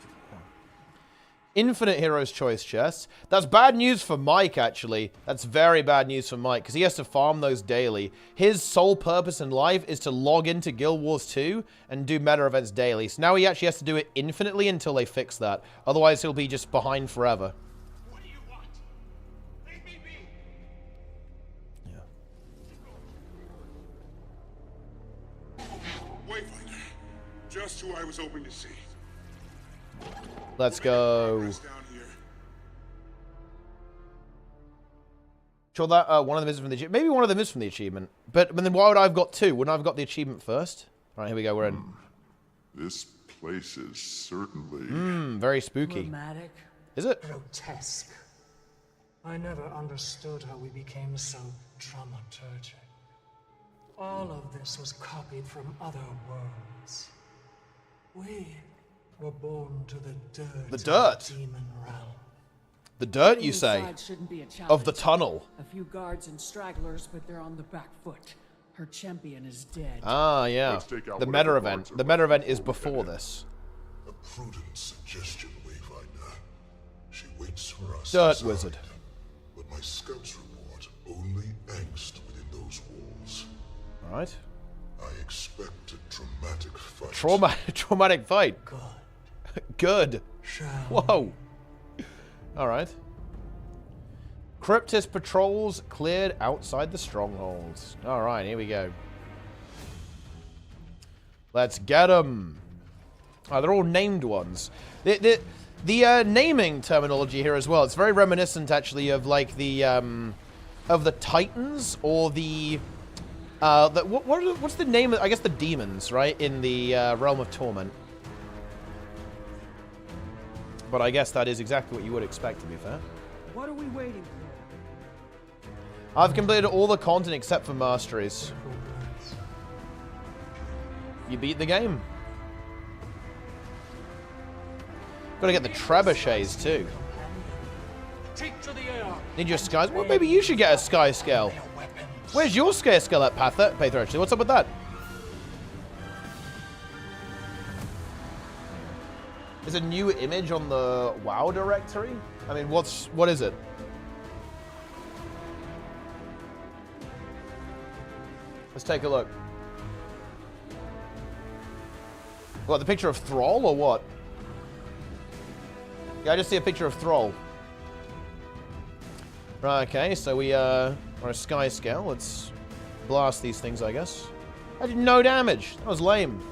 Infinite Hero's Choice chests. That's bad news for Mike, actually. That's very bad news for Mike, because he has to farm those daily. His sole purpose in life is to log into Guild Wars 2 and do meta events daily. So now he actually has to do it infinitely until they fix that. Otherwise, he'll be just behind forever. What do you want? Leave me be. Yeah. Wayfinder. Just who I was hoping to see. Let's go. Sure, that one of them is from the achievement. Maybe one of them is from the achievement. But then why would I have got 2? Wouldn't I have got the achievement first? All right, here we go. We're in. This place is certainly... very spooky. Dramatic. Is it? Grotesque. I never understood how we became so dramaturgic. All of this was copied from other worlds. We were born to the dirt. The dirt? Of the demon realm. The dirt, you say? Of the tunnel. A few guards and stragglers, but they're on the back foot. Her champion is dead. Ah, yeah. The meta event. The meta event is before this. A prudent suggestion, Wayfinder. She waits for us. Dirt inside, wizard. But my scouts report only angst within those walls. All right. I expect a dramatic fight. Traumatic fight. Good. Good. Whoa. All right. Cryptist patrols cleared outside the strongholds. All right, here we go. Let's get them. Oh, they're all named ones. The naming terminology here as well. It's very reminiscent, actually, of like the Titans or the what's the name of, I guess, the demons, right, in the Realm of Torment. But I guess that is exactly what you would expect, to be fair. What are we waiting for? I've completed all the content except for masteries. You beat the game. Gotta get the trebuchets too. Need your skies? Well, maybe you should get a sky scale. Where's your sky scale at, Pather, actually? What's up with that? There's a new image on the WoW directory? I mean, what is it? Let's take a look. What, the picture of Thrall or what? Yeah, I just see a picture of Thrall. Right, okay, so we are a sky scale. Let's blast these things, I guess. I did no damage. That was lame.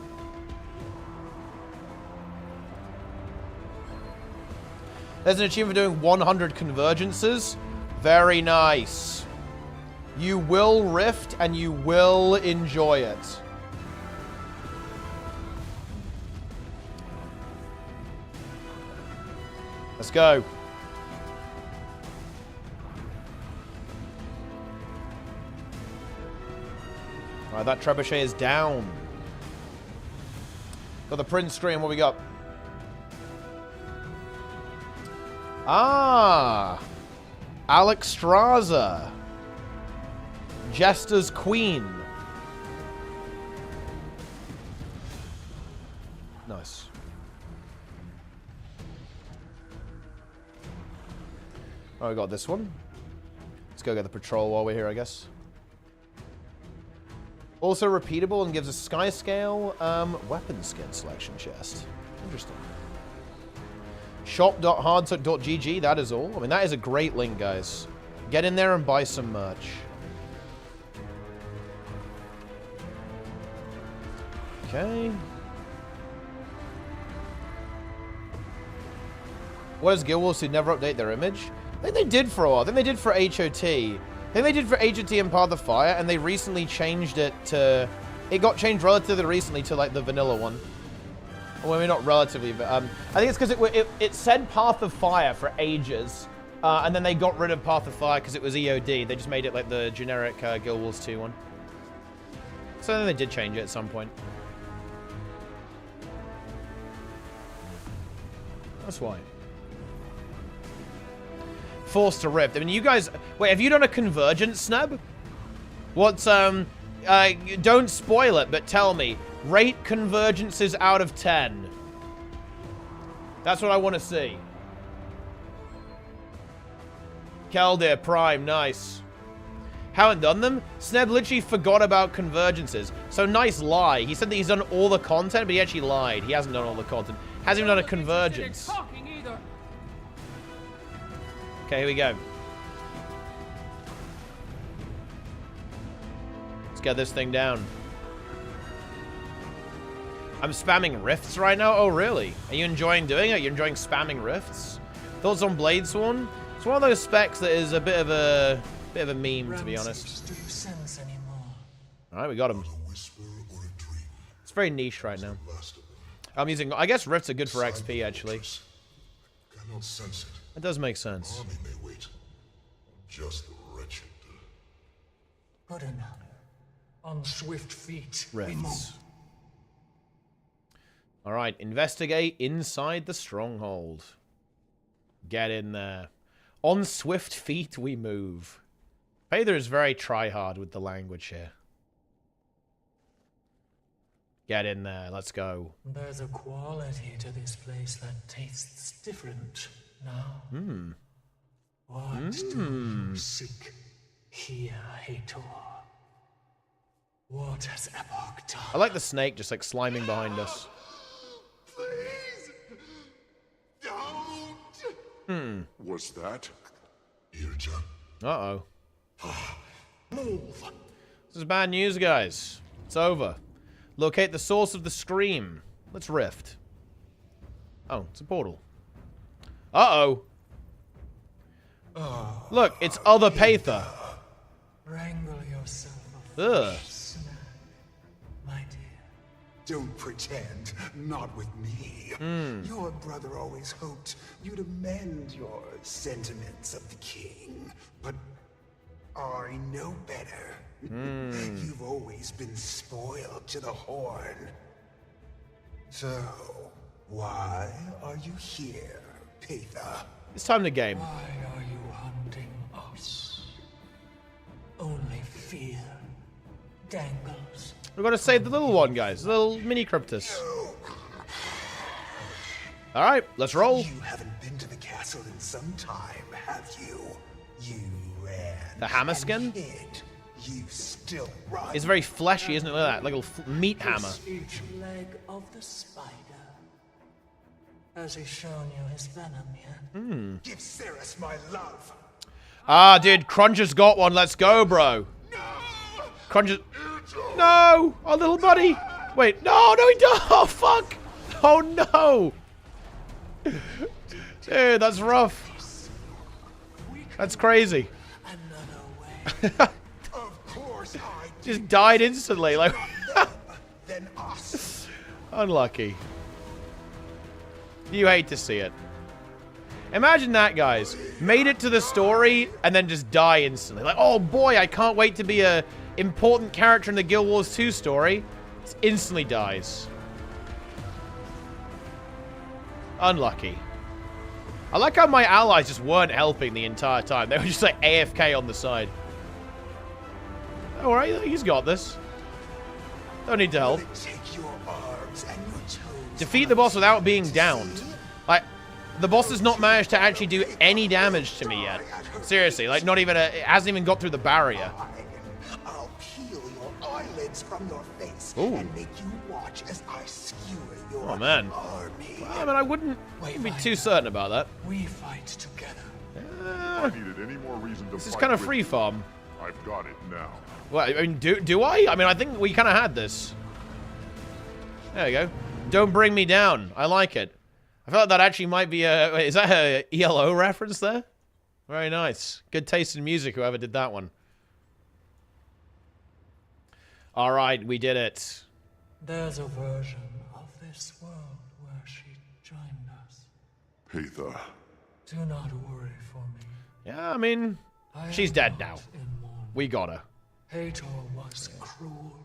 There's an achievement for doing 100 convergences. Very nice. You will rift and you will enjoy it. Let's go. Alright, that trebuchet is down. Got the print screen. What we got? Ah! Alex Straza. Jester's Queen. Nice. Oh, we got this one. Let's go get the patrol while we're here, I guess. Also repeatable and gives a sky scale weapon skin selection chest. Interesting. Shop.hardsuck.gg, that is all. I mean, that is a great link, guys. Get in there and buy some merch. Okay. What is Guild Wars who never update their image? I think they did for a while. I think they did for HOT. I think they did for HOT and Path of Fire, and they recently changed it to... It got changed relatively recently to, like, the vanilla one. Well, maybe not relatively, but I think it's because it said Path of Fire for ages, and then they got rid of Path of Fire because it was EOD. They just made it like the generic Guild Wars 2 one. So then they did change it at some point. That's why. Forced to Rift. I mean, you guys... Wait, have you done a Convergence, Snub? What's, don't spoil it, but tell me. Rate Convergences out of 10. That's what I want to see. Keldir, Prime, nice. Haven't done them? Sneb literally forgot about Convergences. So nice lie. He said that he's done all the content, but he actually lied. He hasn't done all the content. Hasn't even done a Convergence. Okay, here we go. Let's get this thing down. I'm spamming rifts right now? Oh, really? Are you enjoying doing it? You're enjoying spamming rifts? Thoughts on Bladesworn? It's one of those specs that is a bit of a meme, to be honest. Alright, we got him. It's very niche right now. I'm using... I guess rifts are good for XP, actually. That does make sense. Just the wretched. Good enough. On swift feet. Rifts. Alright, investigate inside the stronghold. Get in there. On swift feet we move. Pather is very try-hard with the language here. Get in there, let's go. There's a quality to this place that tastes different now. What do you seek here, Hator? What has Epoch done? I like the snake just like sliming behind us. Please! Was that? Uh-oh. Move. This is bad news, guys. It's over. Locate the source of the scream. Let's rift. Oh, it's a portal. Uh-oh. Look, it's other Pather. Wrangle yourself. Ugh. My dear. Don't pretend. Not with me. Your brother always hoped you'd amend your sentiments of the king. But I know better. You've always been spoiled to the horn. So, why are you here, Pather? It's time to game. Why are you hunting us? Only fear dangles. We've got to save the little one, guys. The little mini Cryptus. Alright, let's roll. You haven't been to the castle in some time, have you? You ran. The hammer skin? You still run. It's very fleshy, isn't it? Look at that. Like a meat hammer. Each leg of the spider. Has he shown you his venom yet? Give Ceres my love. Ah, dude, Cruncher's got one. Let's go, bro. Cruncher. No! Our little buddy. Wait, no, he don't. Oh, fuck. Oh, no. Dude, that's rough. That's crazy. Of course I Just died instantly. Like, Then us. unlucky. You hate to see it. Imagine that, guys. Made it to the story and then just die instantly. Like, oh boy, I can't wait to be a important character in the Guild Wars 2 story. Just instantly dies. Unlucky. I like how my allies just weren't helping the entire time. They were just like AFK on the side. Alright, he's got this. Don't need to help. Defeat the boss without being downed. Like, the boss has not managed to actually do any damage to me yet. Seriously, like not even it hasn't even got through the barrier. I'll peel your eyelids from your face Ooh. and make you watch as I skewer your Oh man. army. Well, I mean, I wouldn't be too certain about that. We fight together. If I needed any more reason to This is fight kind of with free you, farm. I've got it now. Well, I mean, do I? I mean, I think we kind of had this. There you go. Don't bring me down. I like it. I feel like that actually might be a... Wait, is that a ELO reference there? Very nice. Good taste in music, whoever did that one. All right, we did it. There's a version of this world where she joined us. Pather. Do not worry for me. Yeah, I mean, she's dead now. We got her. Hator was cruel,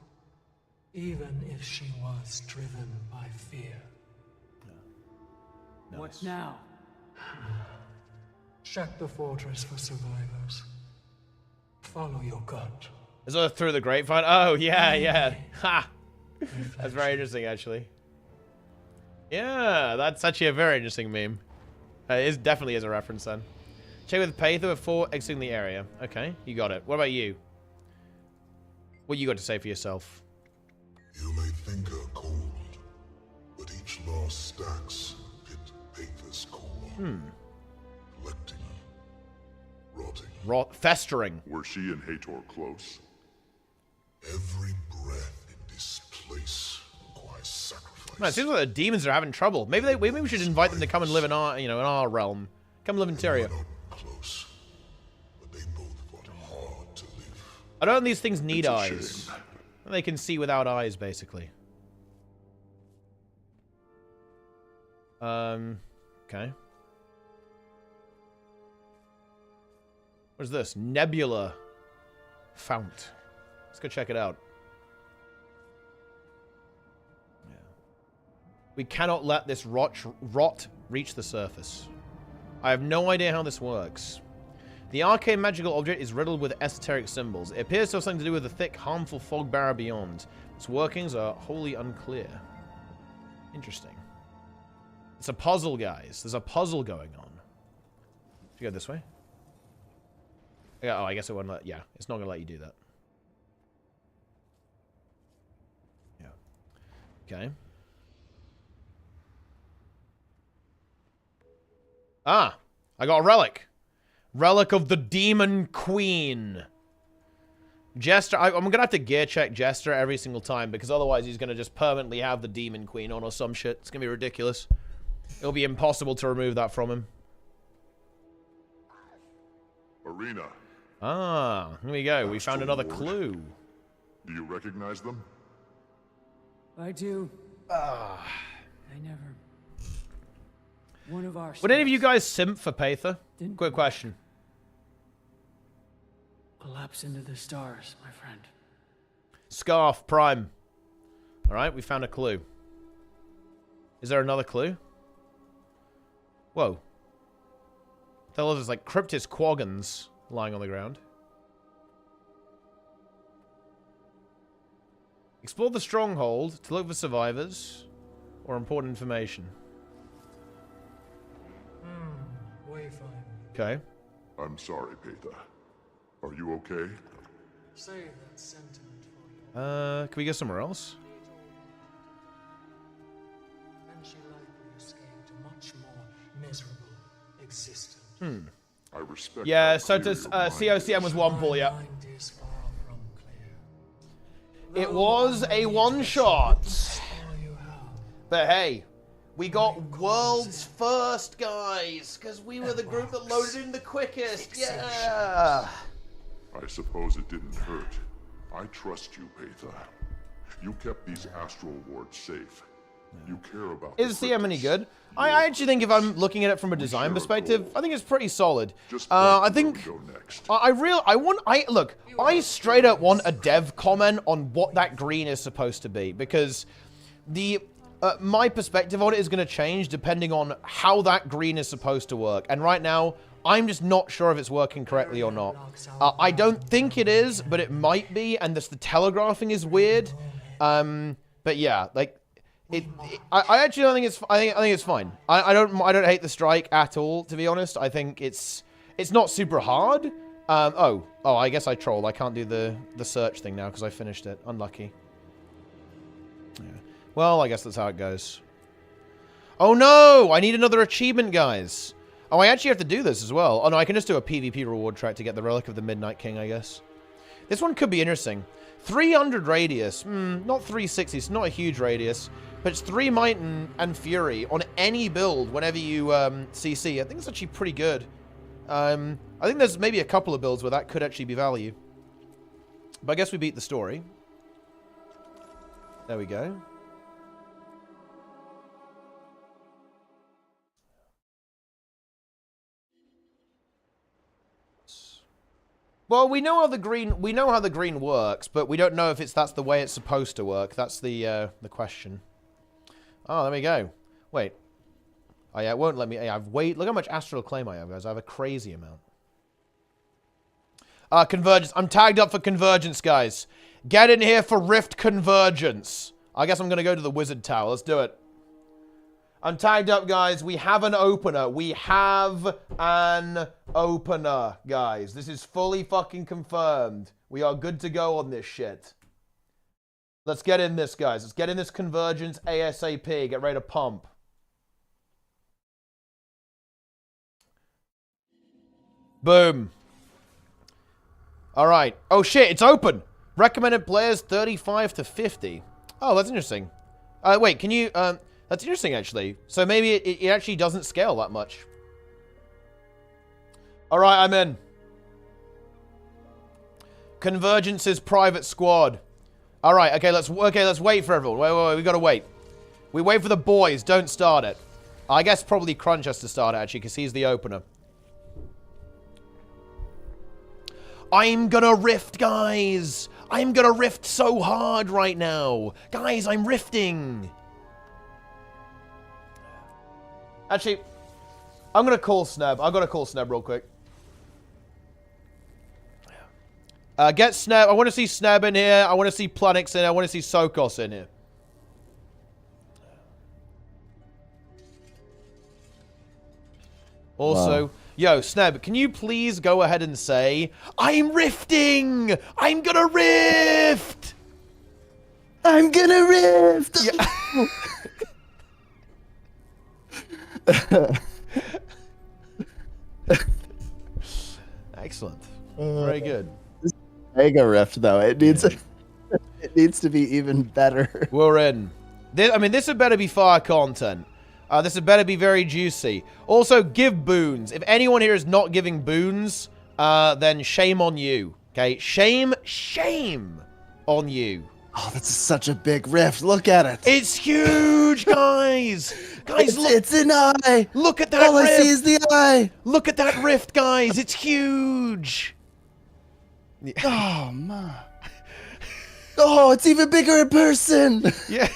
even if she was driven by fear. Nice. What now? Check the fortress for survivors. Follow your gut. Is that through the grapevine? Oh, yeah. Ha! That's very interesting, actually. Yeah, that's actually a very interesting meme. It definitely is a reference, then. Check with Pather before exiting the area. Okay, you got it. What about you? What you got to say for yourself? You may think her cold, but each loss stacks pit Pather's core. Collecting, rotting. Festering. Were she and Hator close? Every breath in this place requires sacrifice. Man, it seems like the demons are having trouble. Maybe we should invite them to come and live in our, in our realm. Come live in Tyria. Close, but they both fought hard to live. I don't think these things need eyes. They can see without eyes, basically. Okay. What is this? Nebula Fount. Let's go check it out. Yeah. We cannot let this rot reach the surface. I have no idea how this works. The arcane magical object is riddled with esoteric symbols. It appears to have something to do with the thick, harmful fog barrier beyond. Its workings are wholly unclear. Interesting. It's a puzzle, guys. There's a puzzle going on. Should we go this way? Yeah, oh, I guess it won't let... Yeah, it's not going to let you do that. Yeah. Okay. Ah! I got a relic. Relic of the Demon Queen. Jester, I'm going to have to gear check Jester every single time because otherwise he's going to just permanently have the Demon Queen on or some shit. It's going to be ridiculous. It'll be impossible to remove that from him. Arena. Ah, here we go. We found another clue. Do you recognize them? I do. I never. One of our. Would any of you guys simp for Paether? Quick question. Collapse into the stars, my friend. Scarf Prime. All right, we found a clue. Is there another clue? Whoa. There's like Cryptis Quaggons lying on the ground. Explore the stronghold to look for survivors or important information. Wayfinder. Okay. I'm sorry, Paether. Are you okay? Save that sentiment for you. Can we go somewhere else? And she likely escaped a much more miserable existence. I respect. Yeah, so does COCM was one pull, yeah. It was a one-shot. But hey, we got world's first, guys, because we were the group that loaded in the quickest. Yeah. I suppose it didn't hurt. I trust you, Paether. You kept these astral wards safe. You care about. Is CM any good? I actually think if I'm looking at it from a design perspective, I think it's pretty solid. I think I straight up want a dev comment on what that green is supposed to be because the my perspective on it is going to change depending on how that green is supposed to work. And right now, I'm just not sure if it's working correctly or not. I don't think it is, but it might be, and the telegraphing is weird. But yeah, like. I actually don't think it's. I think it's fine. I don't hate the strike at all. To be honest, I think it's not super hard. Oh, I guess I trolled. I can't do the search thing now because I finished it. Unlucky. Yeah. Well, I guess that's how it goes. Oh no! I need another achievement, guys. Oh, I actually have to do this as well. Oh no, I can just do a PvP reward track to get the Relic of the Midnight King, I guess. This one could be interesting. 300 radius. Not 360. It's not a huge radius. But it's 3 Might and Fury on any build whenever you CC. I think it's actually pretty good. I think there's maybe a couple of builds where that could actually be value. But I guess we beat the story. There we go. Well, we know how the green works, but we don't know if that's the way it's supposed to work. That's the question. Oh, there we go. Wait. Oh, yeah, it won't let me. I have look how much astral claim I have, guys. I have a crazy amount. Convergence. I'm tagged up for convergence, guys. Get in here for Rift Convergence. I guess I'm going to go to the Wizard Tower. Let's do it. I'm tagged up, guys. We have an opener. We have an opener, guys. This is fully fucking confirmed. We are good to go on this shit. Let's get in this, guys. Let's get in this convergence ASAP. Get ready to pump. Boom. All right. Oh, shit. It's open. Recommended players 35 to 50. Oh, that's interesting. Wait, can you... That's interesting, actually. So maybe it actually doesn't scale that much. All right, I'm in. Convergence's private squad. All right, okay, let's wait for everyone. Wait, we gotta wait. We wait for the boys. Don't start it. I guess probably Crunch has to start it, actually, because he's the opener. I'm gonna rift, guys. I'm gonna rift so hard right now. Guys, I'm rifting. Actually, I'm gonna call Sneb. I gotta call Sneb real quick. Get Sneb. I want to see Sneb in here. I want to see Planix in here. I want to see Sokos in here. Also, yo, Sneb, can you please go ahead and say, I'm rifting! I'm gonna rift! I'm gonna rift! Yeah. Very good. This Mega Rift, though, it needs it needs to be even better. We're in. I mean, this had better be fire content. This had better be very juicy. Also, give boons. If anyone here is not giving boons, then shame on you. Okay? Shame on you. Oh, that's such a big rift. Look at it. It's huge, guys. Guys, look. It's an eye. Look at that rift. All I see is the eye. Look at that rift, guys. It's huge. Oh, man. Oh, it's even bigger in person. Yeah.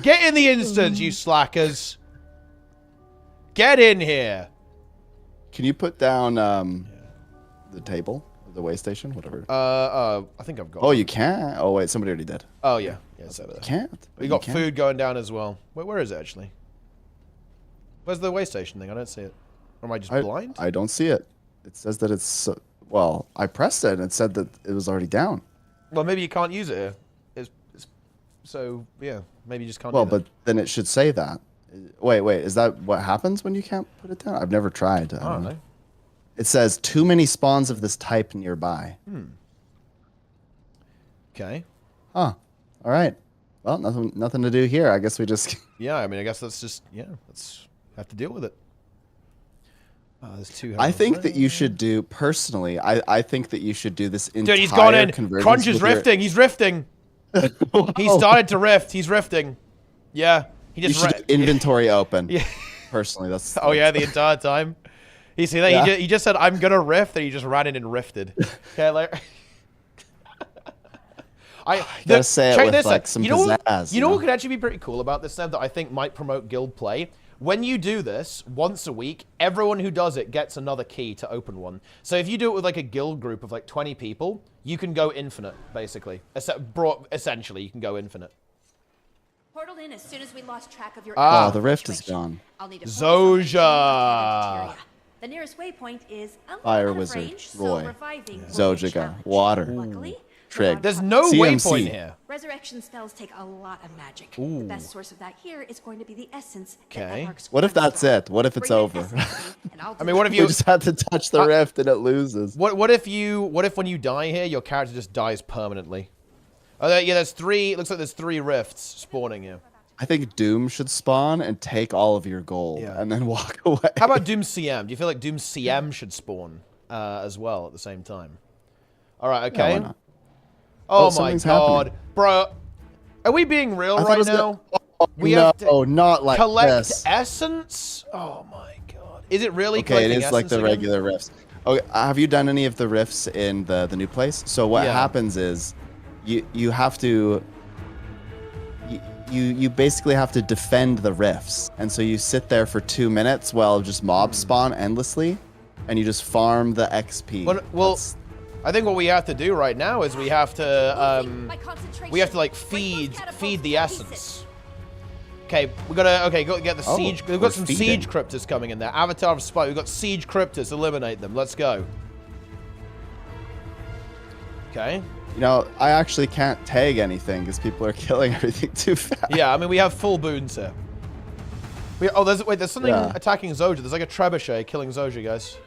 Get in the instance, you slackers. Get in here. Can you put down the table? The way station? Whatever. I think I've got Oh, you can't? Oh, wait. Somebody already did. Oh, yeah. Yeah, it's over there. You can't? We got food going down as well. Wait, where is it, actually? Where's the way station thing? I don't see it. Or am I just blind? I don't see it. It says that it's... well, I pressed it and it said that it was already down. Well, maybe you can't use it here. So, yeah. Maybe you just can't Well, do that. but then it should say that. Wait. Is that what happens when you can't put it down? I've never tried. I don't know. It says too many spawns of this type nearby. Okay. Huh. All right. Well, nothing to do here. I guess we just... Yeah, I mean, I guess that's just... Yeah, let's have to deal with it. There's 200. I think that you should do... Personally, I think that you should do this entire Dude, he's gone in. convergence Crunch is with rifting. He's rifting. He started to rift. He's rifting. Yeah. He just... You should do inventory open. Yeah. Personally, that's... Oh, yeah, the entire time. You see that? Yeah. He just said, I'm going to rift, and he just ran in and rifted. Okay, like... I gotta say it with like some pizzazz. You know what could actually be pretty cool about this, Seb, that I think might promote guild play? When you do this once a week, everyone who does it gets another key to open one. So if you do it with like a guild group of like 20 people, you can go infinite, basically. Essentially, you can go infinite. Portal in as soon as we lost track of your Oh, the rift is gone. I'll need a Zoja. The nearest waypoint is a Fire lot of Wizard, range, so Roy, reviving will be Zojiga, Water, Luckily, Trig. There's no CMC. waypoint here. Resurrection spells take a lot of magic. Ooh. The best source of that here is going to be the essence. Okay. What if that's it? What if it's over? I mean, what if you We just had to touch the rift and it loses. What if when you die here, your character just dies permanently? Oh, yeah, there's 3. Looks like there's 3 rifts spawning here. I think Doom should spawn and take all of your gold and then walk away. How about Doom CM? Do you feel like Doom CM should spawn as well at the same time? All right, okay. Yeah, why not? Oh my god, bro! Are we being real right now? We have to not like collect this. essence. Oh my god! Is it really? Okay, it collecting is like the essence regular rifts. Okay, have you done any of the rifts in the new place? So what Yeah. happens is, you have to. You basically have to defend the rifts, and so you sit there for 2 minutes while just mobs spawn endlessly, and you just farm the XP. Well, I think what we have to do right now is we have to like feed the essence. Okay, we gotta go get the siege. We've got some siege cryptors coming in there. Avatar of Spite. We've got siege cryptors. Eliminate them. Let's go. Okay. You know, I actually can't tag anything because people are killing everything too fast. Yeah, I mean we have full boons here. There's something attacking Zoja. There's like a trebuchet killing Zoja, guys.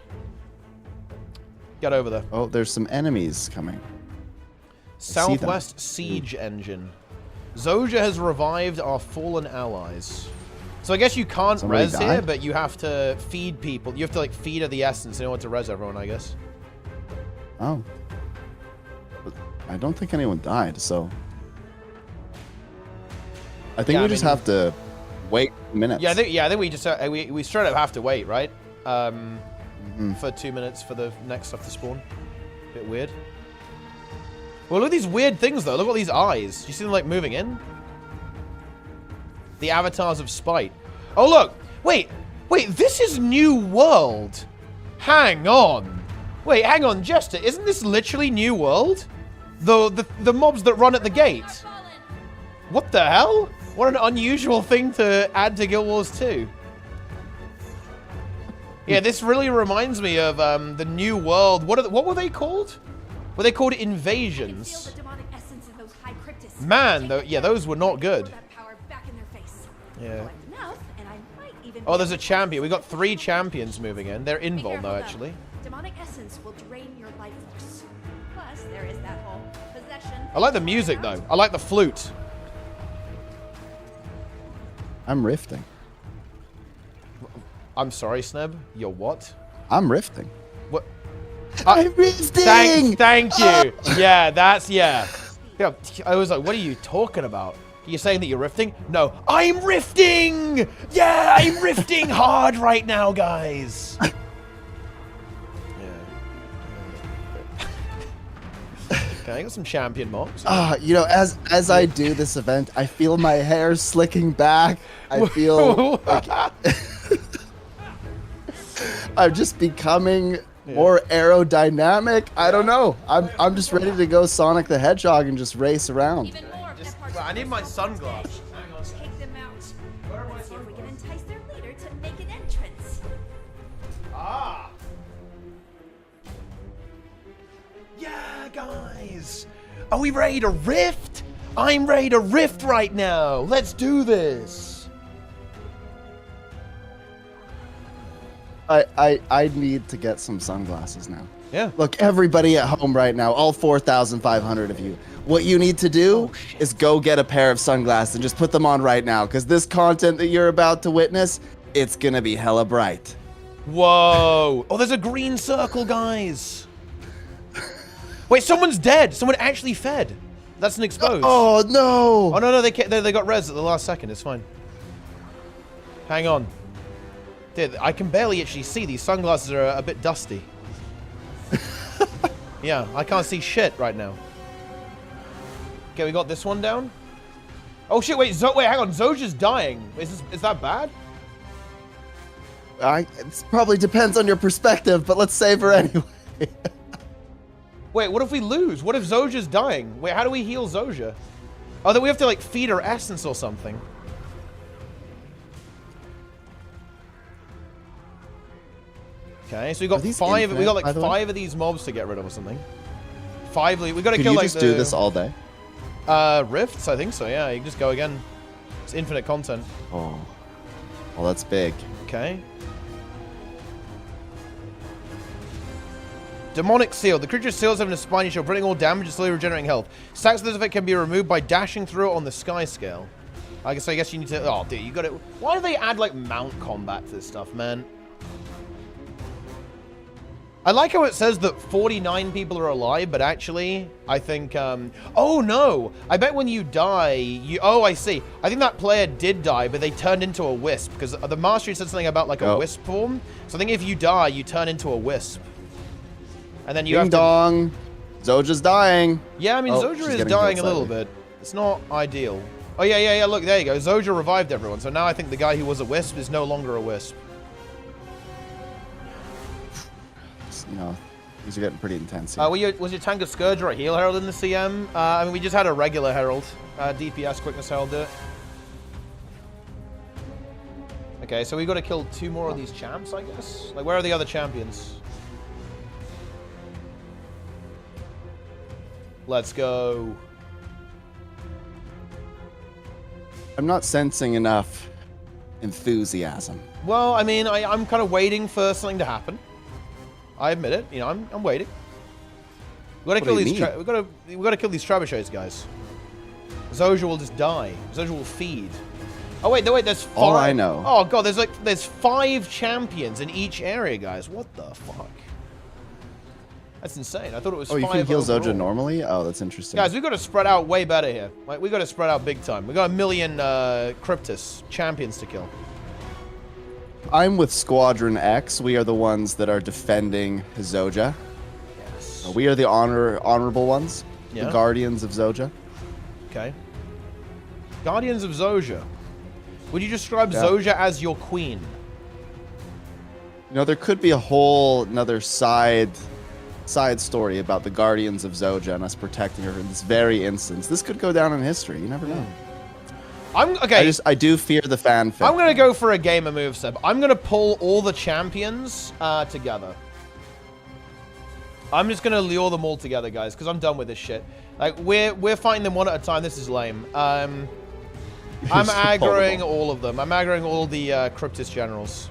Get over there. Oh, there's some enemies coming. Southwest Siege Engine. Zoja has revived our fallen allies. So I guess you can't Somebody res died? here, but you have to feed people. You have to like feed her the essence in order to res everyone, I guess. Oh. But I don't think anyone died, so... I think we just have to wait minutes. Yeah, I think we just we straight up have to wait, right? For 2 minutes for the next stuff to spawn. Bit weird. Well, look at these weird things though. Look at these eyes. You see them like moving in? The avatars of spite. Oh look! Wait! This is New World. Hang on. Wait, hang on, Jester. Isn't this literally New World? The mobs that run at the gate. What the hell? What an unusual thing to add to Guild Wars 2. Yeah, this really reminds me of the New World. What were they called? Were they called invasions? Man, yeah, those were not good. Yeah. Oh, there's a champion. We got 3 champions moving in. They're invuln though, actually. Demonic essence will drain your life force. Plus, there is that whole possession. I like the music though. I like the flute. I'm rifting. I'm sorry, Sneb. You're what? I'm rifting. What? I'm rifting! Thank you. Yeah, that's, yeah. I was like, what are you talking about? You're saying that you're rifting? No, I'm rifting! Yeah, I'm rifting hard right now, guys. Okay, I got some champion mobs. You know, as I do this event, I feel my hair slicking back. I feel like I'm just becoming more aerodynamic. I don't know. I'm just ready to go Sonic the Hedgehog and just race around. I need my sunglasses. Take them out. See if we can entice their leader to make an entrance. Ah. Yeah, guys. Are we ready to rift? I'm ready to rift right now. Let's do this. I need to get some sunglasses now. Yeah. Look, everybody at home right now, all 4,500 of you, what you need to do is go get a pair of sunglasses and just put them on right now, because this content that you're about to witness, it's gonna be hella bright. Whoa. Oh, there's a green circle, guys. Wait, someone's dead. Someone actually fed. That's an expose. Oh, no. Oh, no, they got res at the last second. It's fine. Hang on. Dude, I can barely actually see. These sunglasses are a bit dusty. Yeah, I can't see shit right now. Okay, we got this one down. Oh shit! Wait, hang on. Zoja's dying. Is that bad? It probably depends on your perspective, but let's save her anyway. Wait, what if we lose? What if Zoja's dying? Wait, how do we heal Zoja? Oh, then we have to like feed her essence or something. Okay, so we got 5. We got like 5 of these mobs to get rid of or something. 5. We gotta kill like just do this all day? Rifts, I think so. Yeah, you can just go again. It's infinite content. Oh, well, that's big. Okay. Demonic Seal. The creature's seals have a spiny shield, preventing all damage and slowly regenerating health. Stacks of this effect can be removed by dashing through it on the sky scale. I guess you need to. Oh, dude, you got it. Why do they add like mount combat to this stuff, man? I like how it says that 49 people are alive, but actually, I think, oh no! I bet when you die, oh, I see. I think that player did die, but they turned into a wisp, because the mastery said something about, like, a wisp form. So I think if you die, you turn into a wisp. And then you have to... Ding dong! Zoja's dying! Yeah, I mean, Zoja is dying a little bit. It's not ideal. Oh, yeah, look, there you go. Zoja revived everyone, so now I think the guy who was a wisp is no longer a wisp. You know, these are getting pretty intense here. Was your tank a Scourge or a Heal Herald in the CM? I mean, we just had a regular Herald. DPS Quickness Herald do it. Okay, so we got to kill 2 more of these champs, I guess? Like, where are the other champions? Let's go. I'm not sensing enough enthusiasm. Well, I mean, I'm kind of waiting for something to happen. I admit it. You know, I'm waiting. We gotta kill these. We gotta kill these trebuchets, guys. Zoja will just die. Zoja will feed. Oh wait, there's 5. All I know. Oh god, there's 5 champions in each area, guys. What the fuck? That's insane. I thought it was 5 you can heal overall. Zoja normally? Oh, that's interesting. Guys, we got to spread out way better here. Like, we got to spread out big time. We got 1 million Cryptus champions to kill. I'm with Squadron X. We are the ones that are defending Zoja. Yes. We are the honorable ones. Yeah. The guardians of Zoja. Okay. Guardians of Zoja. Would you describe Zoja as your queen? You know, there could be a whole another side story about the Guardians of Zoja and us protecting her in this very instance. This could go down in history. You never know. I do fear the fanfic. I'm gonna go for a gamer move, Seb. I'm gonna pull all the champions together. I'm just gonna lure them all together, guys, because I'm done with this shit. Like we're fighting them one at a time. This is lame. I'm aggroing all of them. I'm aggroing all the Cryptis generals.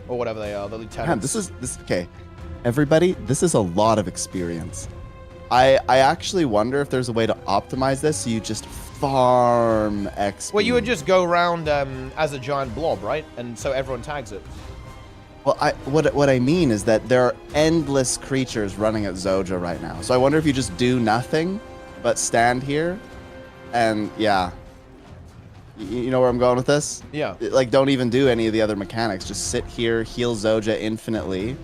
Or whatever they are, the lieutenants. Man, this okay. Everybody, this is a lot of experience. I actually wonder if there's a way to optimize this so you just farm XP. Well, you would just go around as a giant blob, right? And so everyone tags it. Well, what I mean is that there are endless creatures running at Zoja right now. So I wonder if you just do nothing but stand here and yeah. You know where I'm going with this? Yeah. Like, don't even do any of the other mechanics. Just sit here, heal Zoja infinitely.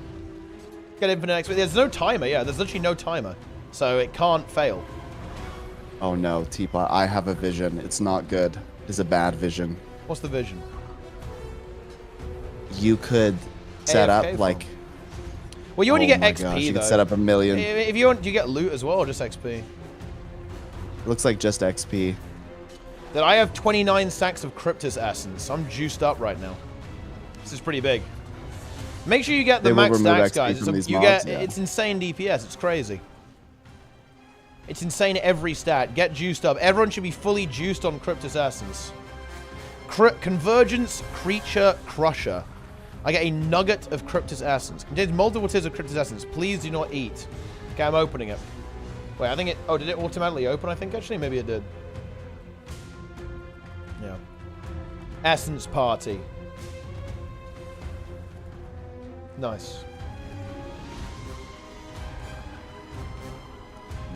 Get infinite XP. There's no timer, yeah. There's literally no timer. So it can't fail. Oh no, Teapot, I have a vision. It's not good. It's a bad vision. What's the vision? You could set AFK up, from. like... Well, you only get my XP, gosh, you though. could set up 1 million. If you want, do you get loot as well, or just XP? It looks like just XP. Then I have 29 stacks of Cryptis Essence. I'm juiced up right now. This is pretty big. Make sure you get the max stacks, guys. It's insane DPS. It's crazy. It's insane every stat. Get juiced up. Everyone should be fully juiced on Cryptis Essence. Convergence Creature Crusher. I get a nugget of Cryptis Essence. Contains multiple tiers of Cryptis Essence. Please do not eat. Okay, I'm opening it. Wait, I think it... Oh, did it automatically open, I think, actually? Maybe it did. Yeah. Essence Party. Nice.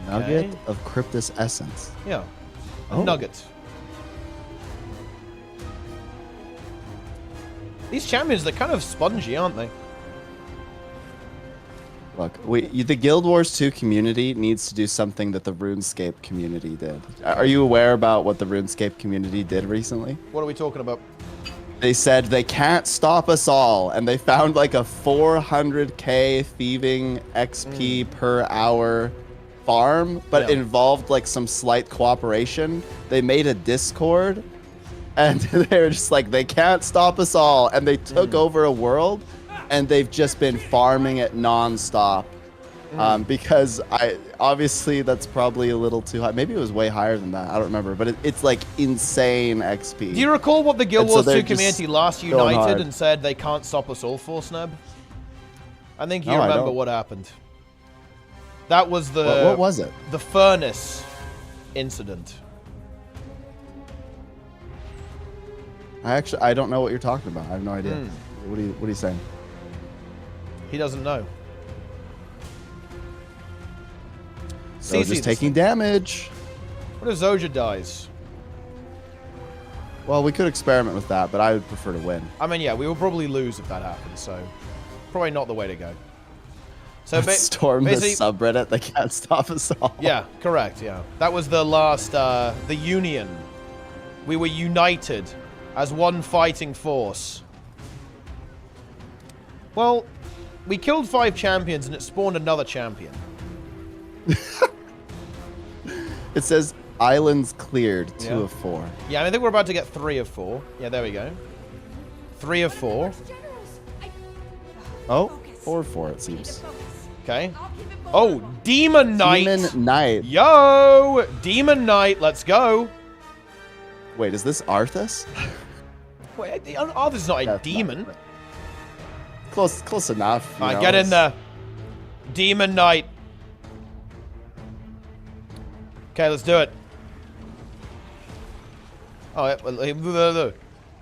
Nugget of Cryptis Essence. Yeah. Oh. Nugget. These champions, they're kind of spongy, aren't they? Look, the Guild Wars 2 community needs to do something that the RuneScape community did. Are you aware about what the RuneScape community did recently? What are we talking about? They said they can't stop us all, and they found like a 400k thieving XP per hour farm, but it involved like some slight cooperation. They made a Discord, and they were just like, they can't stop us all, and they took over a world, and they've just been farming it non-stop. Because obviously that's probably a little too high. Maybe it was way higher than that. I don't remember, but it's like insane XP. Do you recall what the Guild Wars 2 just community last united and said they can't stop us all for, Sneb? I think you No, I remember don't. what happened. That was the... What was it? The furnace incident. I don't know what you're talking about. I have no idea. What are you saying? He doesn't know. Zoja's taking damage. What if Zoja dies? Well, we could experiment with that, but I would prefer to win. I mean, yeah, we will probably lose if that happens, so probably not the way to go. So Storm the subreddit, they can't stop us all. Yeah, correct, yeah. That was the last, the Union. We were united as one fighting force. Well, we killed 5 champions and it spawned another champion. It says islands cleared, 2 of 4. Yeah, I think we're about to get 3 of 4. Yeah, there we go. 3 of 4. Oh, 4 of 4 it seems. Okay. Oh, Demon Knight. Demon Knight. Yo! Demon Knight, let's go. Wait, is this Arthas? Wait, Arthas is not a demon. Close enough. Alright, get in there. Demon Knight. Okay, let's do it. Oh,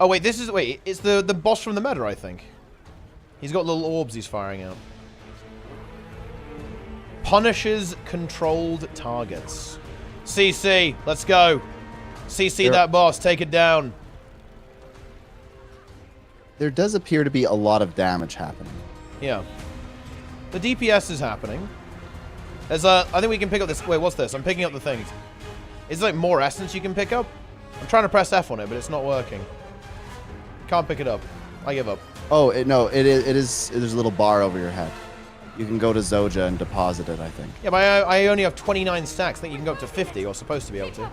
wait, this is... Wait, it's the boss from the meta, I think. He's got little orbs he's firing out. Punishes controlled targets. CC, let's go. CC that boss, take it down. There does appear to be a lot of damage happening. Yeah. The DPS is happening. There's I think we can pick up this... Wait, what's this? I'm picking up the things. Is there like more essence you can pick up? I'm trying to press F on it, but it's not working. Can't pick it up. I give up. Oh, no, it is. There's a little bar over your head. You can go to Zoja and deposit it, I think. Yeah, but I only have 29 stacks. I think you can go up to 50, or supposed to be able to.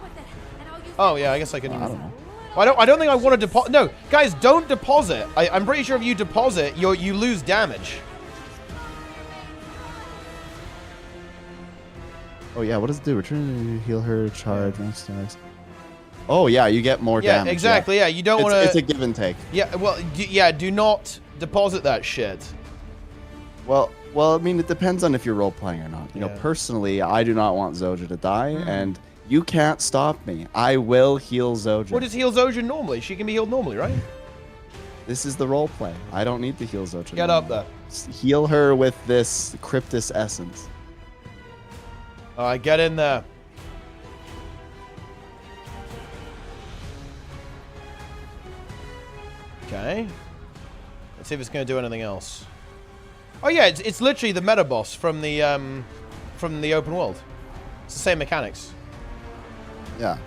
Oh, yeah, I guess I can... I don't know. I don't think I want to deposit... No, guys, don't deposit. I'm pretty sure if you deposit, you lose damage. Oh, yeah, what does it do? Return to heal her, charge, next. Oh yeah, you get more damage. Yeah, exactly. Yeah, you don't want to. It's a give and take. Yeah, well, yeah. Do not deposit that shit. Well, I mean, it depends on if you're role playing or not. You know, personally, I do not want Zoja to die, and you can't stop me. I will heal Zoja. What does heal Zoja normally? She can be healed normally, right? This is the role play. I don't need to heal Zoja. Get up there. Heal her with this Cryptus essence. All right, get in there. Okay. Let's see if it's going to do anything else. Oh yeah, it's literally the meta boss from the open world. It's the same mechanics. Yeah.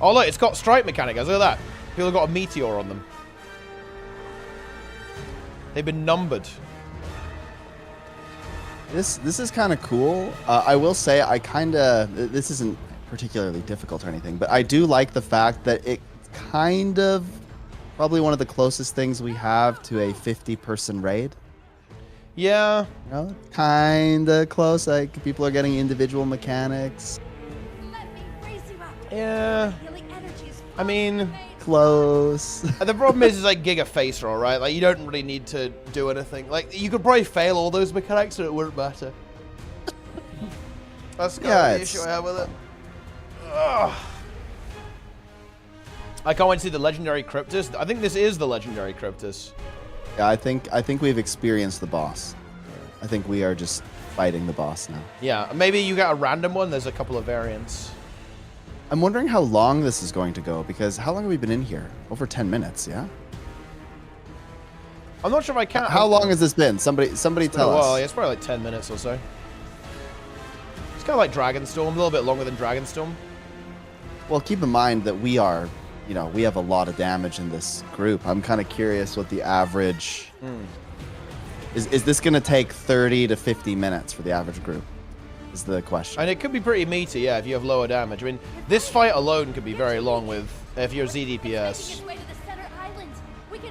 Oh look, it's got strike mechanic, guys. Look at that. People have got a meteor on them. They've been numbered. This is kind of cool. I will say this isn't particularly difficult or anything, but I do like the fact that it kind of probably one of the closest things we have to a 50-person raid. Yeah. You know, kind of close. Like, people are getting individual mechanics. Yeah. I mean, close. The problem is like Giga Face Roll, right? Like, you don't really need to do anything. Like, you could probably fail all those mechanics and it wouldn't matter. That's kind of the issue I have with it. Ugh. I can't wait to see the legendary Cryptus. I think this is the legendary Cryptus. Yeah, I think we've experienced the boss. I think we are just fighting the boss now. Yeah, maybe you got a random one. There's a couple of variants. I'm wondering how long this is going to go, because how long have we been in here? Over 10 minutes, yeah? I'm not sure if I can. How long has this been? Somebody tell us. Well, yeah, it's probably like 10 minutes or so. It's kind of like Dragonstorm, a little bit longer than Dragonstorm. Well, keep in mind that we are, you know, we have a lot of damage in this group. I'm kind of curious what the average... Is this going to take 30 to 50 minutes for the average group? Is the question. And it could be pretty meaty, yeah, if you have lower damage. I mean, this fight alone could be very long with if you're ZDPS.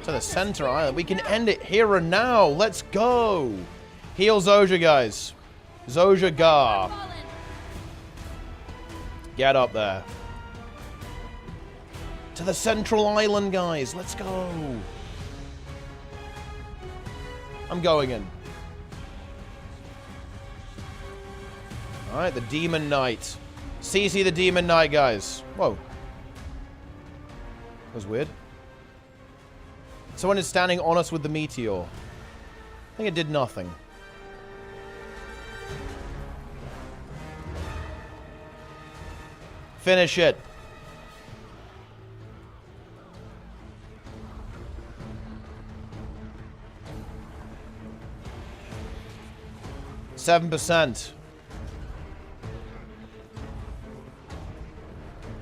To the center island. We can end it here and now. Let's go. Heal Zoja, guys. Zoja Gar. Get up there. To the central island, guys. Let's go. I'm going in. Alright, the Demon Knight. CC the Demon Knight, guys. Whoa. That was weird. Someone is standing on us with the meteor. I think it did nothing. Finish it. %.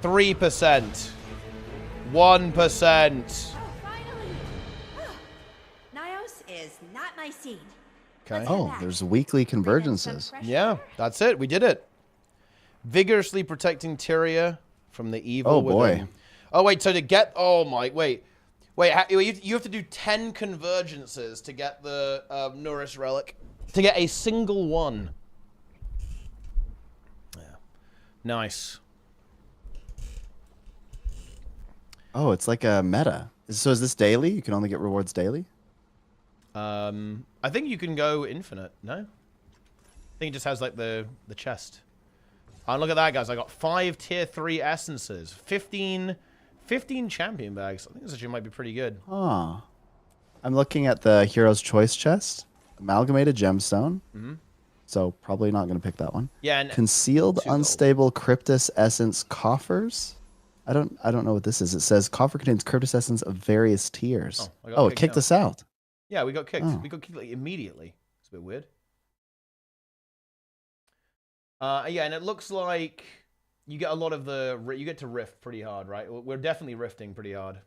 3%. 1%. Nios is not my scene. Okay. Oh, there's weekly convergences. Yeah, that's it. We did it. Vigorously protecting Tyria from the evil. Oh boy. Within. Oh wait, so to get wait, you have to do 10 convergences to get the Norris relic. To get a single one. Yeah. Nice. Oh, it's like a meta. So is this daily? You can only get rewards daily? I think you can go infinite, no? I think it just has like the chest. Oh, look at that, guys. I got 5 tier 3 essences. 15 champion bags. I think this actually might be pretty good. Ah. I'm looking at the Hero's Choice chest. Amalgamated gemstone. So probably not going to pick that one. Yeah, and Concealed unstable Cryptus essence coffers. I don't know what this is. It says coffer contains Cryptus essence of various tiers. Oh, it kicked us out. Yeah, we got kicked. Oh. We got kicked like, immediately. It's a bit weird. Yeah, and it looks like you get a lot of you get to rift pretty hard, right? We're definitely rifting pretty hard.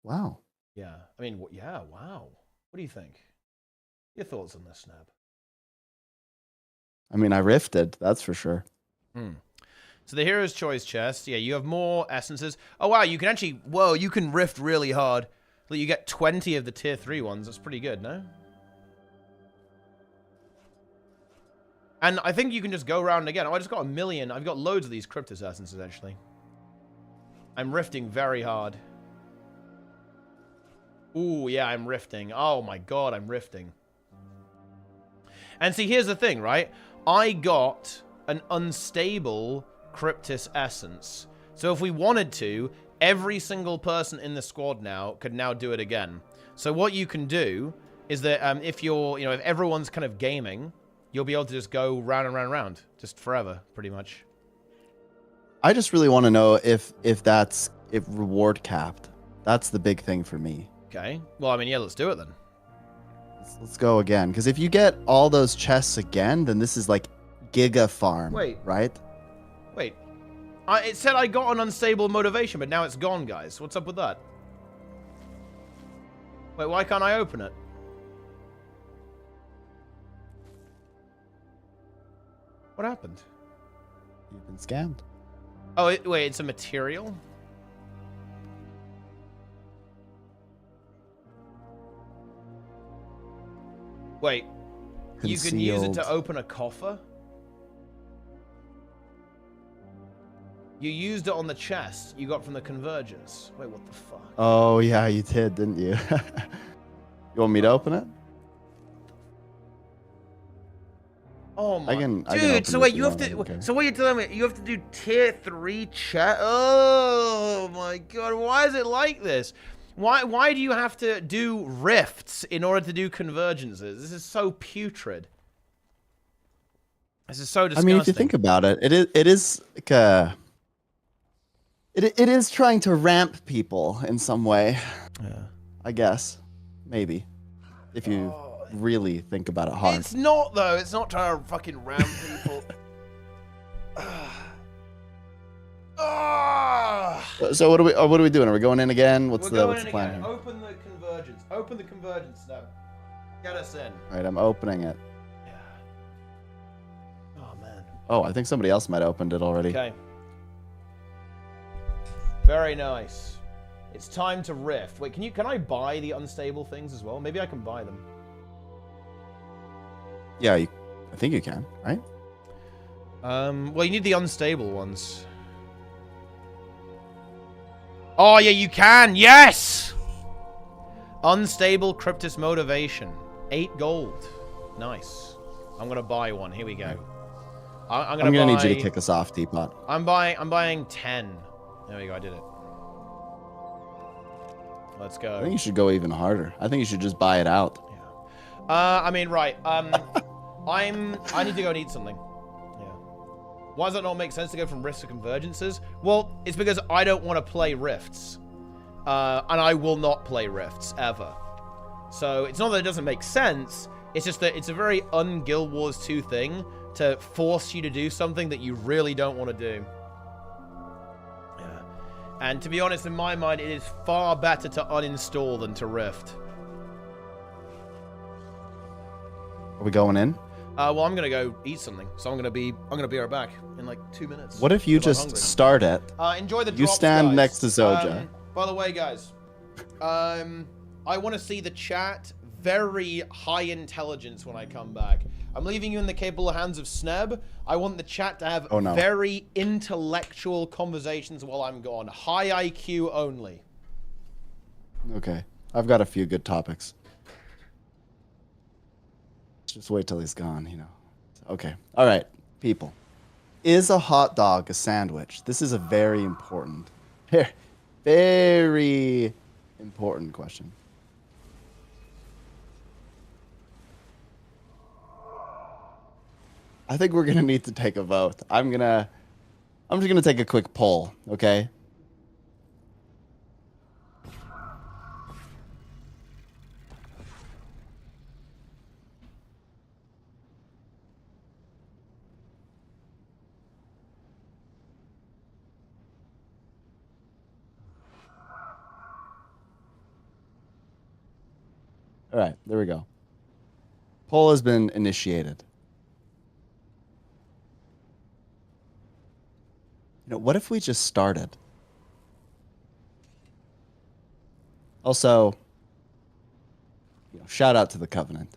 Wow. Yeah, I mean, yeah, wow. What do you think? Your thoughts on this, Snap? I mean, I rifted, that's for sure. So the Hero's Choice chest, yeah, you have more essences. Oh, wow, you can actually, you can rift really hard. So you get 20 of the tier 3 ones. That's pretty good, no? And I think you can just go around again. Oh, I just got 1 million. I've got loads of these Cryptus Essences, actually. I'm rifting very hard. Ooh, yeah, I'm rifting. Oh my god, I'm rifting. And see, here's the thing, right? I got an unstable Cryptus Essence. So if we wanted to, every single person in the squad now could now do it again. So what you can do is that if you're, if everyone's kind of gaming, you'll be able to just go round and round and round, just forever, pretty much. I just really want to know if reward capped. That's the big thing for me. Okay. Well, I mean, yeah, let's do it then. Let's go again. Because if you get all those chests again, then this is like Giga Farm. Wait. Right? Wait. It said I got an unstable motivation, but now it's gone, guys. What's up with that? Wait, why can't I open it? What happened? You've been scammed. Oh, wait, it's a material? Wait, you can use it to open a coffer? You used it on the chest you got from the Convergence. Wait, what the fuck? Oh, yeah, you did, didn't you? You want me to open it? Oh my dude! So wait, you have to. Okay. So what you're telling me? You have to do tier 3 chat? Oh my god! Why is it like this? Why do you have to do rifts in order to do convergences? This is so putrid. This is so disgusting. I mean, if you think about it, it is like it is trying to ramp people in some way. Yeah. I guess, maybe, if you really think about it hard. It's not though. It's not trying to fucking ramp people. So what are we doing? Are we going in again? What's the plan here? Open the convergence. Open the convergence now. Get us in. All right, I'm opening it. Yeah. Oh man. Oh, I think somebody else might have opened it already. Okay. Very nice. It's time to rift. Wait, can I buy the unstable things as well? Maybe I can buy them. Yeah, I think you can, right? Well, you need the unstable ones. Oh, yeah, you can. Yes! Unstable Cryptus Motivation. 8 gold. Nice. I'm going to buy one. Here we go. I'm going to need you to kick us off, Teapot. I'm buying 10. There we go. I did it. Let's go. I think you should go even harder. I think you should just buy it out. Yeah. I mean, right. I need to go and eat something. Why does that not make sense to go from rifts to convergences? Well, it's because I don't want to play rifts. And I will not play rifts, ever. So, it's not that it doesn't make sense, it's just that it's a very un-Guild Wars 2 thing to force you to do something that you really don't want to do. Yeah. And to be honest, in my mind, it is far better to uninstall than to rift. Are we going in? Well, I'm gonna go eat something, so I'm gonna be right back in like 2 minutes. What if you just start it? Enjoy the drops, You stand guys. next to Zoja. By the way, guys, I want to see the chat very high intelligence when I come back. I'm leaving you in the capable hands of Sneb. I want the chat to have very intellectual conversations while I'm gone. High IQ only. Okay, I've got a few good topics. Just wait till he's gone, you know. Okay. All right, people. Is a hot dog a sandwich? This is a very important, very important question. I think we're gonna need to take a vote. I'm just gonna take a quick poll, okay? All right, there we go. Poll has been initiated. You know, what if we just started? Also, shout out to the Covenant.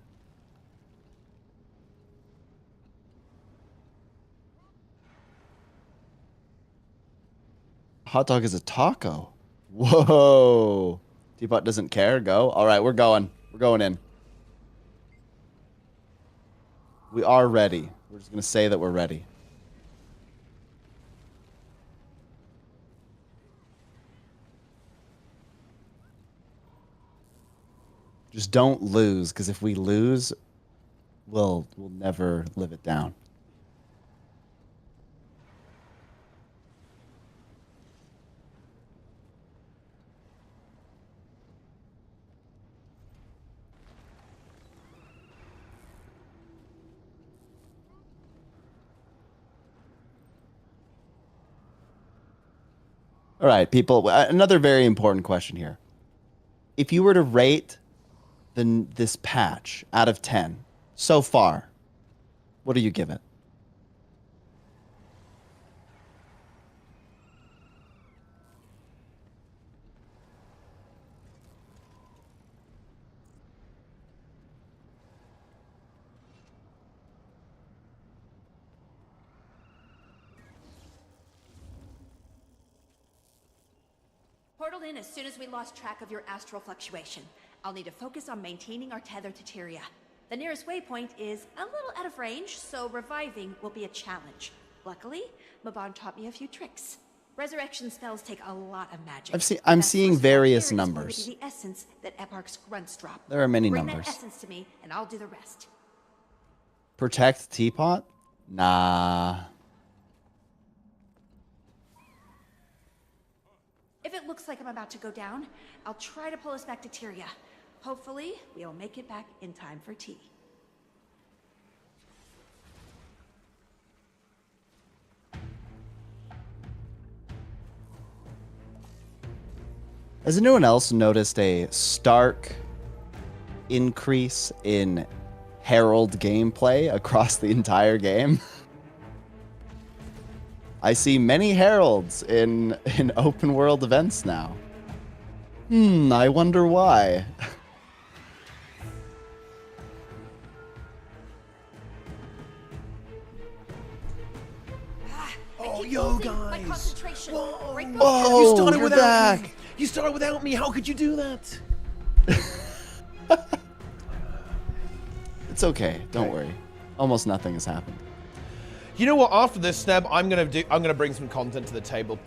Hot dog is a taco. Whoa. Teapot doesn't care. Go. All right, we're going. We're going in. We are ready. We're just going to say that we're ready. Just don't lose, because if we lose, we'll never live it down. All right, people, another very important question here. If you were to rate this patch out of 10 so far, what do you give it? Portal in as soon as we lost track of your astral fluctuation. I'll need to focus on maintaining our tether to Tyria. The nearest waypoint is a little out of range, so reviving will be a challenge. Luckily, Mabon taught me a few tricks. Resurrection spells take a lot of magic. I'm seeing various numbers. The essence that Eparch's grunts drop. There are many Bring numbers. that essence to me, and I'll do the rest. Protect Teapot? Nah. If it looks like I'm about to go down, I'll try to pull us back to Tyria. Hopefully, we'll make it back in time for tea. Has anyone else noticed a stark increase in Herald gameplay across the entire game? I see many heralds in open world events now. I wonder why. Oh, yo, guys. Oh, you started you're without back. me. You started without me. How could you do that? It's okay. Don't worry. Almost nothing has happened. You know what? After this, Sneb, I'm gonna bring some content to the table.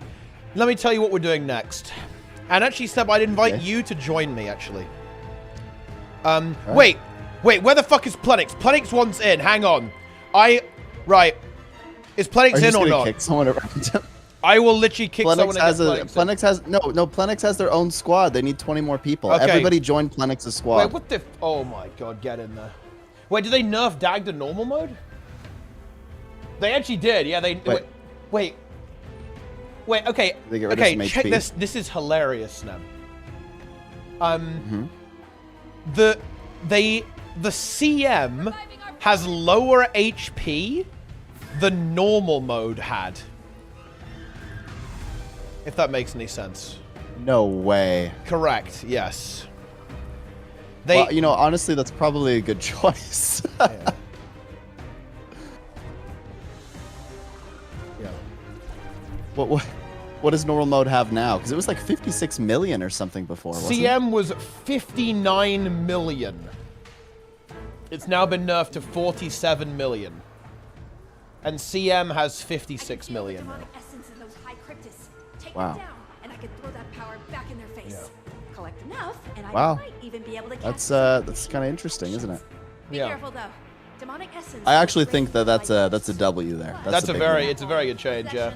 Let me tell you what we're doing next. And actually, Sneb, I'd invite you to join me. Actually. Wait. Where the fuck is Plenix? Plenix wants in. Hang on. Right. Is Plenix in or not? Kick someone around him? I will literally kick someone. Plenix has their own squad. They need 20 more people. Okay. Everybody join Plenix's squad. Wait, what the? Oh my god, get in there. Wait, did they nerf Dag to normal mode? They actually did. Yeah, they. Wait. Okay. They get rid of some check HP. this. This is hilarious, Sneb. The CM has lower HP than normal mode had. If that makes any sense. No way. Correct. Yes. Well, you know, honestly, that's probably a good choice. Yeah. What does normal mode have now? Because it was like 56 million or something before, wasn't it? CM was 59 million. It's now been nerfed to 47 million. And CM has 56 million now. Wow. And I could throw that power back in their face. Collect enough, and I Wow. might even be able to That's kind of interesting, isn't it? Be careful though. Demonic essence. I actually think that's a W there. That's a big very win. it's a very good change, yeah.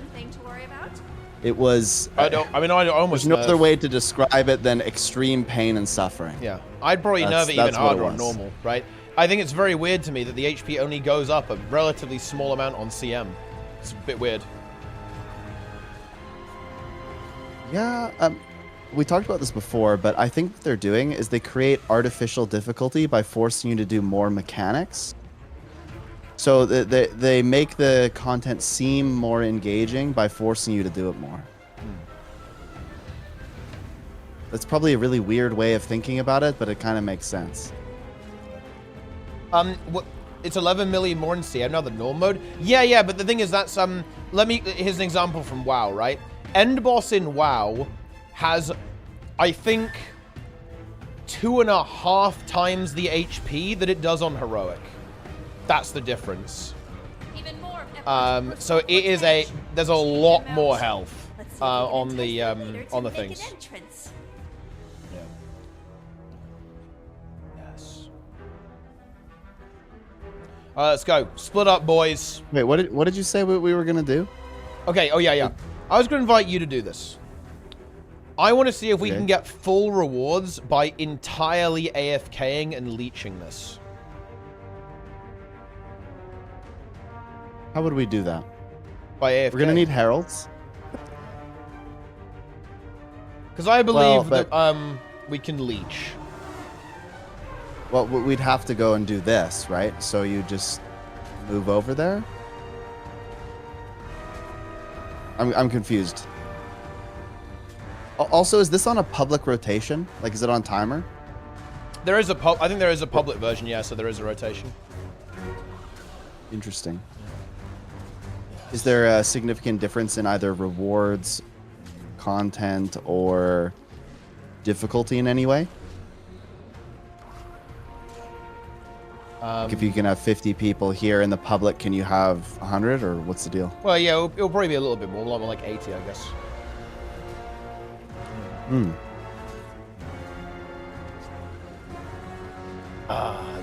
It was. I almost. There's no other way to describe it than extreme pain and suffering. Yeah, I'd probably nerf it even That's what harder on was. normal, right? I think it's very weird to me that the HP only goes up a relatively small amount on CM. It's a bit weird. Yeah, we talked about this before, but I think what they're doing is they create artificial difficulty by forcing you to do more mechanics. So they make the content seem more engaging by forcing you to do it more. That's probably a really weird way of thinking about it, but it kind of makes sense. It's 11 million more in CM now than normal mode. Yeah, but the thing is that's here's an example from WoW, right? end boss in WoW has, I think, 2.5 times the HP that it does on Heroic. That's the difference. So it is there's a lot more health on the things. Yeah. Yes. Let's go. Split up, boys. Wait, what did you say we were gonna do? Okay. Oh yeah. I was gonna invite you to do this. I want to see if we can get full rewards by entirely AFKing and leeching this. How would we do that? By AFK. We're gonna need heralds. Because I believe that we can leech. Well, we'd have to go and do this, right? So you just move over there? I'm confused. Also, is this on a public rotation? Like, is it on timer? There is I think there is a public version, yeah, so there is a rotation. Interesting. Is there a significant difference in either rewards, content, or difficulty in any way? Like if you can have 50 people here in the public, can you have 100, or what's the deal? Well, yeah, it'll probably be a little bit more, like 80, I guess.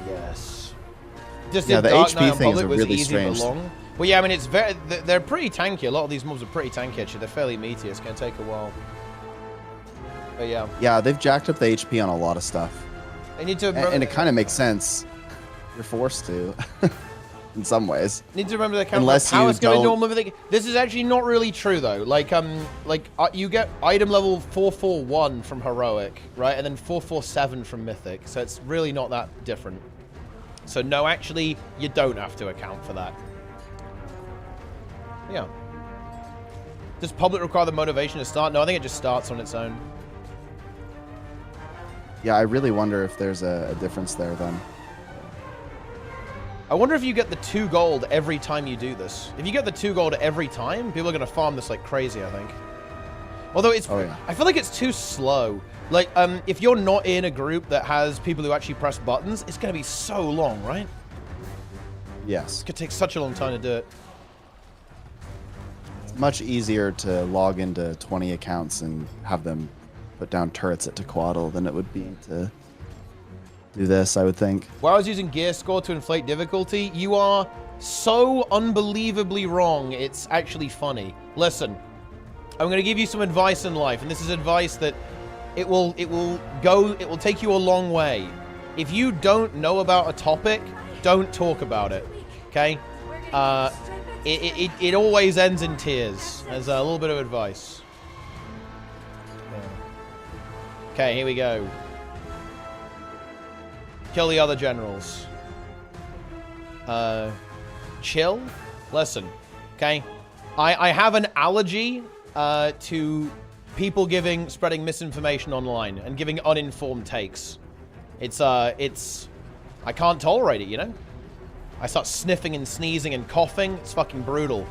Yes. Just yeah, the Dark HP Knight things are really strange. Well, yeah, I mean, they're pretty tanky. A lot of these mobs are pretty tanky, actually. They're fairly meaty. It's going to take a while. But yeah. Yeah, they've jacked up the HP on a lot of stuff. They need to and it kind of makes sense. You're forced to, in some ways. Need to remember the count. Unless Power you scaling don't... normal thing. This is actually not really true though. You get item level 441 from Heroic, right, and then 447 from Mythic. So it's really not that different. So no, actually, you don't have to account for that. Yeah. Does public require the motivation to start? No, I think it just starts on its own. Yeah, I really wonder if there's a difference there then. I wonder if you get the 2 gold every time you do this. If you get the 2 gold every time, people are going to farm this like crazy, I think. Although it's, I feel like it's too slow. Like, if you're not in a group that has people who actually press buttons, it's going to be so long, right? Yes. It could take such a long time to do it. It's much easier to log into 20 accounts and have them put down turrets at Tequaddle than it would be to do this, I would think. While I was using gear score to inflate difficulty, you are so unbelievably wrong, it's actually funny. Listen, I'm going to give you some advice in life, and this is advice that it will take you a long way. If you don't know about a topic, don't talk about it, okay? It always ends in tears, as a little bit of advice. Okay, here we go. Kill the other generals. Chill? Listen, okay? I have an allergy to people spreading misinformation online and giving uninformed takes. I can't tolerate it, you know? I start sniffing and sneezing and coughing. It's fucking brutal.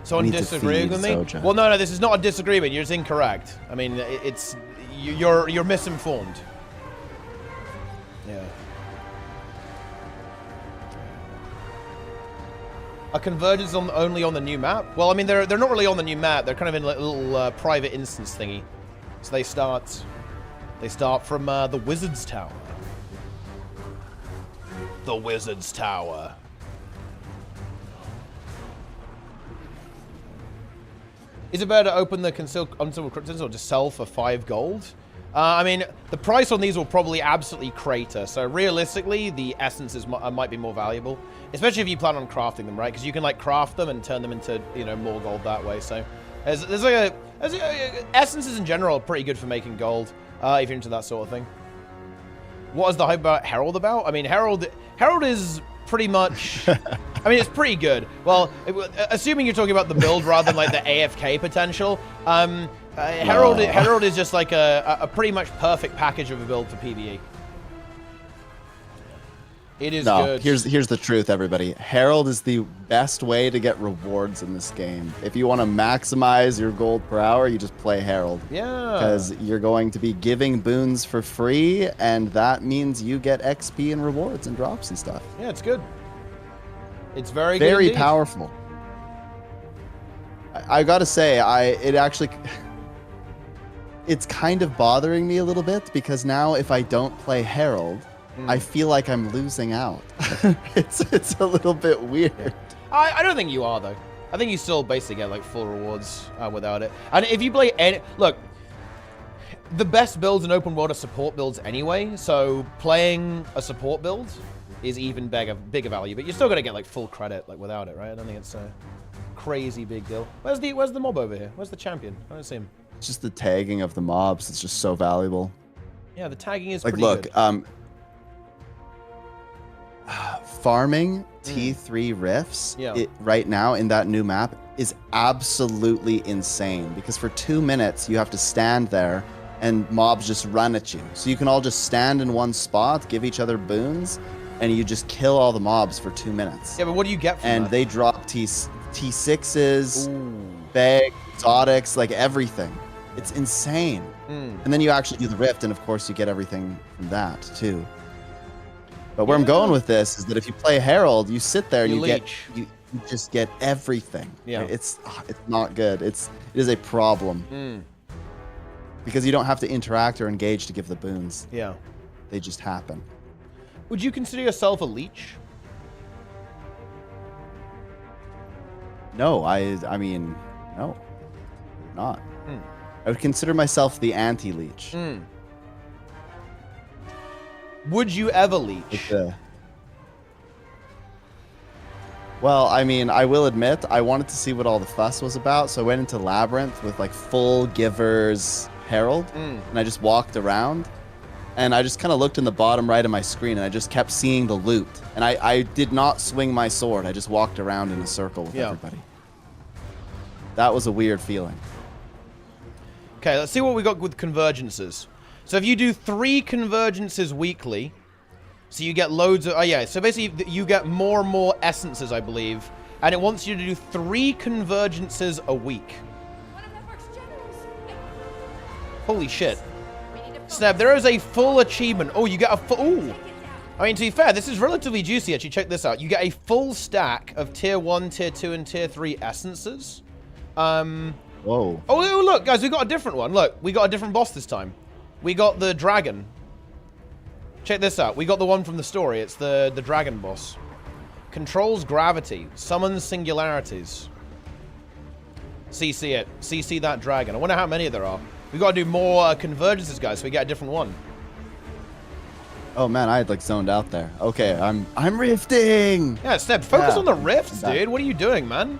Someone disagreeing with me? Well, no, this is not a disagreement. You're just incorrect. I mean, you're misinformed. Yeah. Are convergence only on the new map? Well, I mean, they're not really on the new map. They're kind of in a little private instance thingy. So they start from the Wizard's Tower. The Wizard's Tower. Is it better to open the unsealed cryptids or just sell for 5 gold? I mean, the price on these will probably absolutely crater. So realistically, the essences might be more valuable, especially if you plan on crafting them, right? Because you can like craft them and turn them into more gold that way. So essences in general are pretty good for making gold if you're into that sort of thing. What is the hype about Herald about? I mean, Herald is pretty much. I mean, it's pretty good. Well, assuming you're talking about the build rather than like the AFK potential, Herald is just like a pretty much perfect package of a build for PvE. It is no, good. here's the truth, everybody. Herald is the best way to get rewards in this game. If you want to maximize your gold per hour, you just play Herald. Yeah. Because you're going to be giving boons for free, and that means you get XP and rewards and drops and stuff. Yeah, it's good. It's very good. Very powerful. I gotta say, it's kind of bothering me a little bit because now if I don't play Herald, I feel like I'm losing out. It's a little bit weird. I don't think you are, though. I think you still basically get like full rewards without it. And if you play any... Look, the best builds in open world are support builds anyway, so playing a support build is even bigger value, but you're still going to get like full credit like without it, right? I don't think it's a crazy big deal. Where's the mob over here? Where's the champion? I don't see him. It's just the tagging of the mobs. It's just so valuable. Yeah, the tagging is like, pretty look, good. Farming T3 rifts right now in that new map is absolutely insane because for 2 minutes you have to stand there and mobs just run at you. So you can all just stand in one spot, give each other boons, and you just kill all the mobs for 2 minutes. Yeah, but what do you get from And that? they drop T6s, bags, exotics, like everything. It's insane. And then you actually do the rift, and of course you get everything from that too. But where I'm going with this is that if you play Herald, you sit there and you just get everything. Yeah. It's not good. It is a problem. Because you don't have to interact or engage to give the boons. Yeah. They just happen. Would you consider yourself a leech? No, I mean, no. Not. I would consider myself the anti-leech. Would you ever leech? Well, I mean, I will admit, I wanted to see what all the fuss was about, so I went into Labyrinth with like full Giver's Herald, and I just walked around, and I just kind of looked in the bottom right of my screen, and I just kept seeing the loot, and I did not swing my sword. I just walked around in a circle with everybody. That was a weird feeling. Okay, let's see what we got with convergences. So if you do 3 convergences weekly, so you get loads of... Oh, yeah, so basically you get more and more essences, I believe. And it wants you to do 3 convergences a week. Holy shit. Snap, there is a full achievement. Oh, you get a full... Ooh. I mean, to be fair, this is relatively juicy, actually. Check this out. You get a full stack of Tier 1, Tier 2, and Tier 3 essences. Whoa. Oh, look, guys, we got a different one. Look, we got a different boss this time. We got the dragon. Check this out. We got the one from the story. It's the dragon boss. Controls gravity. Summons singularities. CC it. CC that dragon. I wonder how many there are. We got to do more convergences, guys, so we get a different one. Oh man, I had like zoned out there. Okay, I'm rifting. Yeah, Sneb, focus on the rifts, dude. What are you doing, man?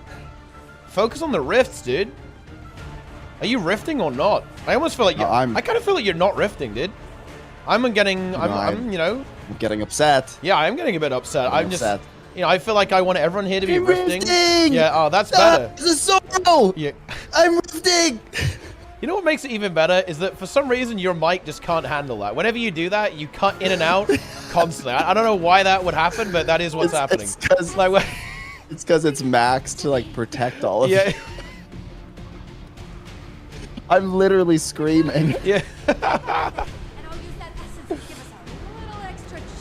Focus on the rifts, dude. Are you rifting or not? I almost feel like you're... I kind of feel like you're not rifting, dude. I'm getting... I'm, you know... I'm getting upset. Yeah, I am getting a bit upset. I'm upset. Just... You know, I feel like I want everyone here to be rifting. Rifting! Yeah, oh, that's better. This is sorrow! Yeah. I'm rifting! You know what makes it even better is that for some reason your mic just can't handle that. Whenever you do that, you cut in and out constantly. I don't know why that would happen, but that is what's happening. It's because it's maxed to like protect all of it. I'm literally screaming. Yeah. Do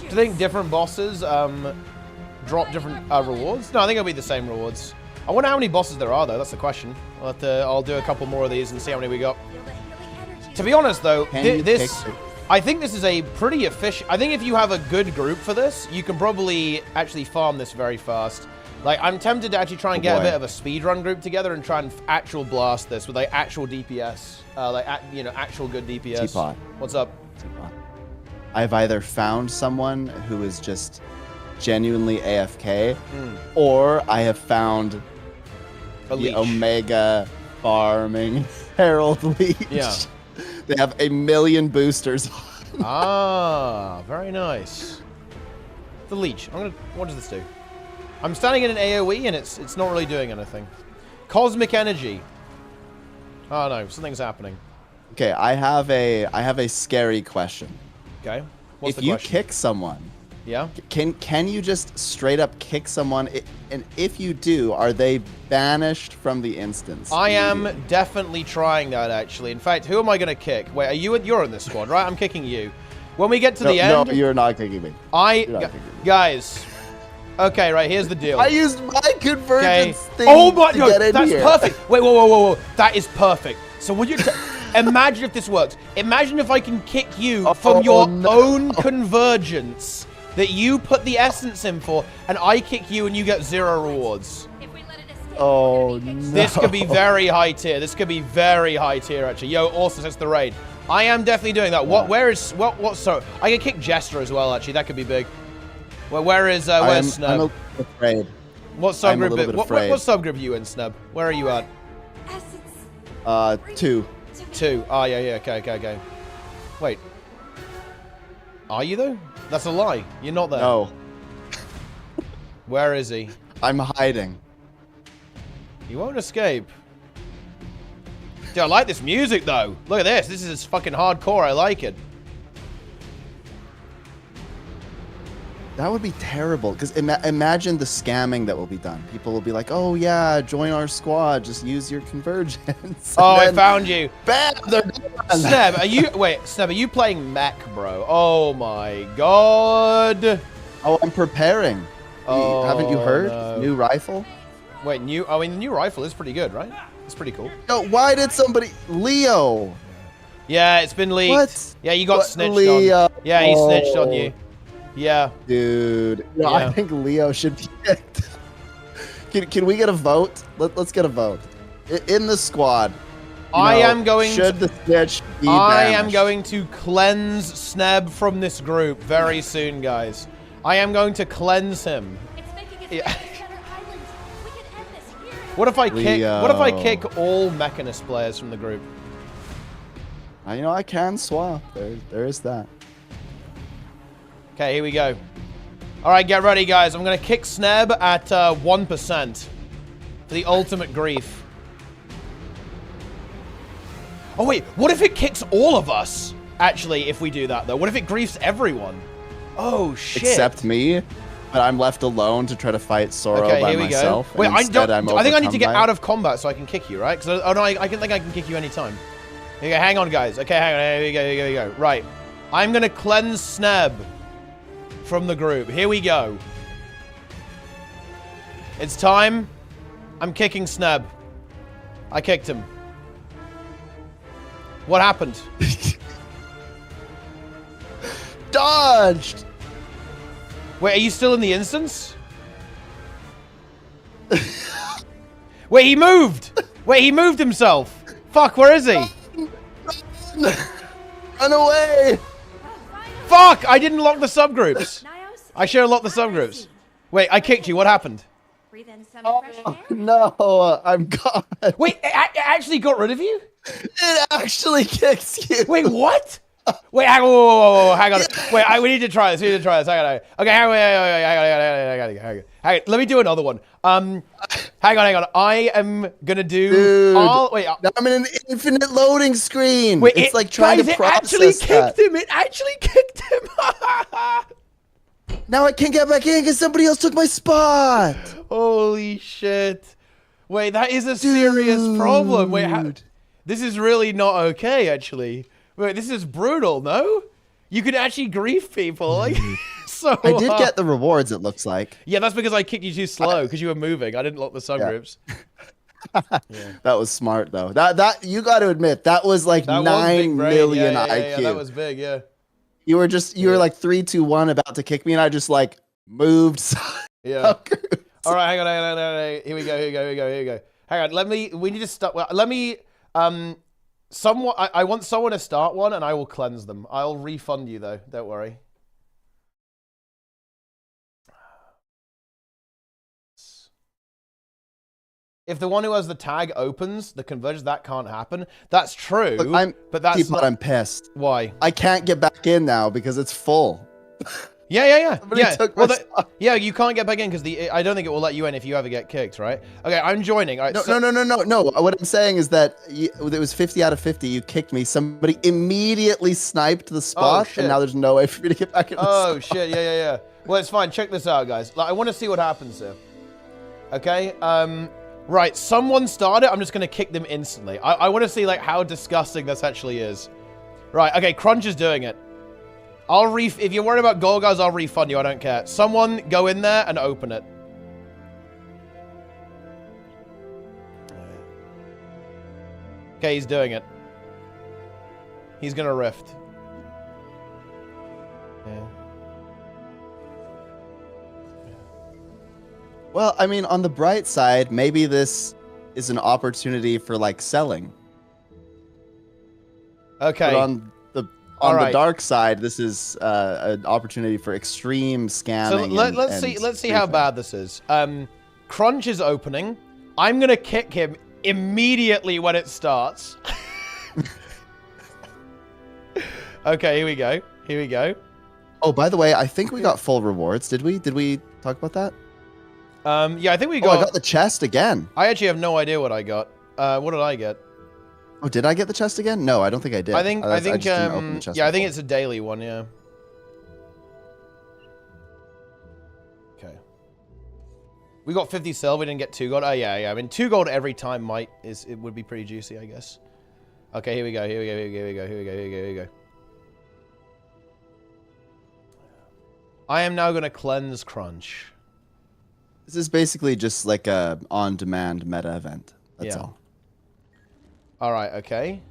you think different bosses drop different rewards? No, I think it'll be the same rewards. I wonder how many bosses there are, though. That's the question. I'll do a couple more of these and see how many we got. To be honest, though, I think this is a pretty efficient... I think if you have a good group for this, you can probably actually farm this very fast. Like, I'm tempted to actually try and get a bit of a speedrun group together and try and actual blast this with, like, actual DPS. You know, actual good DPS. Teapot. What's up? Teapot. I've either found someone who is just genuinely AFK, or I have found the Omega farming Herald Leech. Yeah. They have 1 million boosters. Ah, very nice. The Leech. What does this do? I'm standing in an AoE and it's not really doing anything. Cosmic energy. Oh no, something's happening. Okay, I have a scary question. Okay. What's if the you question? kick someone Yeah. Can you just straight up kick someone? And if you do, are they banished from the instance? I am definitely trying that, actually. In fact, who am I going to kick? Wait, you're in this squad, right? I'm kicking you. When we get to the end... No, you're not kicking me. Guys. Okay, right, here's the deal. I used my convergence thing oh my God, get in that's here. perfect. Wait, whoa. That is perfect. So would you... Imagine if this works. Imagine if I can kick you from your own convergence that you put the essence in for, and I kick you and you get 0 rewards. Oh, no. This could be very high tier. This could be very high tier, actually. Yo, also, that's the raid. I am definitely doing that. What, so, I can kick Jester as well, actually. That could be big. Where's Snub? I'm a little afraid. What subgroup? What subgroup are you in, Snub? Where are you at? 2. 2. Oh, yeah. Okay. Wait. Are you, though? That's a lie. You're not there. No. Where is he? I'm hiding. He won't escape. Dude, I like this music, though. Look at this. This is fucking hardcore. I like it. That would be terrible, because imagine the scamming that will be done. People will be like, oh yeah, join our squad, just use your convergence. Oh, I found you. Bam, they're done. Sneb, are you playing mech, bro? Oh my God. Oh, I'm preparing. Oh, haven't you heard? no. New rifle? Wait, the new rifle is pretty good, right? It's pretty cool. No, why did somebody... Leo! Yeah, it's been leaked. What? Yeah, you got snitched Leo? on. Yeah, he snitched on you. Yeah. Dude. No, I think Leo should be kicked. Can we get a vote? Let's get a vote. In the squad. I am going should the snitch be I am banished? going to cleanse Sneb from this group very soon, guys. I am going to cleanse him. Yeah. What if I kick all Mechanist players from the group? I can swap. There is that. Okay, here we go. All right, get ready, guys. I'm going to kick Sneb at 1% for the ultimate grief. Oh, wait. What if it kicks all of us, actually, if we do that, though? What if it griefs everyone? Oh, shit. Except me, but I'm left alone to try to fight Soro by myself. Wait, I think I need to get out of. of combat so I can kick you, right? Because I think I can kick you anytime. Here you go. Hang on, guys. Okay, hang on. Here we go. Right. I'm going to cleanse Sneb from the group. Here we go. It's time. I'm kicking Sneb. I kicked him. What happened? Dodged! Wait, are you still in the instance? Wait, he moved! Wait, he moved himself! Fuck, where is he? Run away! Fuck! I didn't lock the subgroups. I should have locked the subgroups. Wait, I kicked you. What happened? Oh, no, I'm gone. Wait, it actually got rid of you? It actually kicks you. Wait, what? Wait, hang on. Hang on. Wait, we need to try this. Hang on. Okay, hang on. Let me do another one. Hang on. I am gonna do. Dude, wait, I'm in an infinite loading screen. Wait, it's like trying to process It actually kicked him. Now I can't get back in because somebody else took my spot. Holy shit. Wait, that is a serious problem. Wait, this is really not okay, actually. Wait, this is brutal, no? You can actually grief people. Like, so I did get the rewards, it looks like. Yeah, that's because I kicked you too slow because you were moving. I didn't lock the subgroups. Yeah. That was smart, though. That you got to admit, that was like that 9 million IQ. Yeah, that was big, yeah. You were like 3, 2, 1 about to kick me, and I just like moved. Yeah. All right, hang on. Here we go. Hang on. We need to start. Let me. I want someone to start one, and I will cleanse them. I'll refund you though. Don't worry. If the one who has the tag opens the convergence, that can't happen. That's true. Look, but that's I'm pissed. Why? I can't get back in now because it's full. Yeah. took my yeah, you can't get back in because I don't think it will let you in if you ever get kicked, right? Okay, I'm joining. All right, No. What I'm saying is that it was 50 out of 50. You kicked me. Somebody immediately sniped the spot, and now there's no way for me to get back in. Oh shit! Yeah. Well, it's fine. Check this out, guys. Like, I want to see what happens here. Okay. Right. Someone started. I'm just gonna kick them instantly. I want to see like how disgusting this actually is. Right. Okay. Crunch is doing it. If you're worried about goal, guys, I'll refund you. I don't care. Someone go in there and open it. Okay, he's doing it. He's gonna rift. Yeah. Well, I mean, on the bright side, maybe this is an opportunity for like selling. Okay. But on the dark side, this is an opportunity for extreme scamming. So let's see how bad this is. Crunch is opening. I'm gonna kick him immediately when it starts. Okay, here we go. Oh, by the way, I think we got full rewards. Did we talk about that? Yeah, I think we got. Oh, I got the chest again. I actually have no idea what I got. What did I get? Oh, did I get the chest again? No, I don't think I did. I think just didn't open the chest yeah, I before. think it's a daily one, yeah. Okay. We got 50 silver, we didn't get 2 gold. Oh yeah. I mean 2 gold every time it would be pretty juicy, I guess. Okay, here we go. I am now gonna cleanse Crunch. This is basically just like a on-demand meta event. That's all. All right, okay.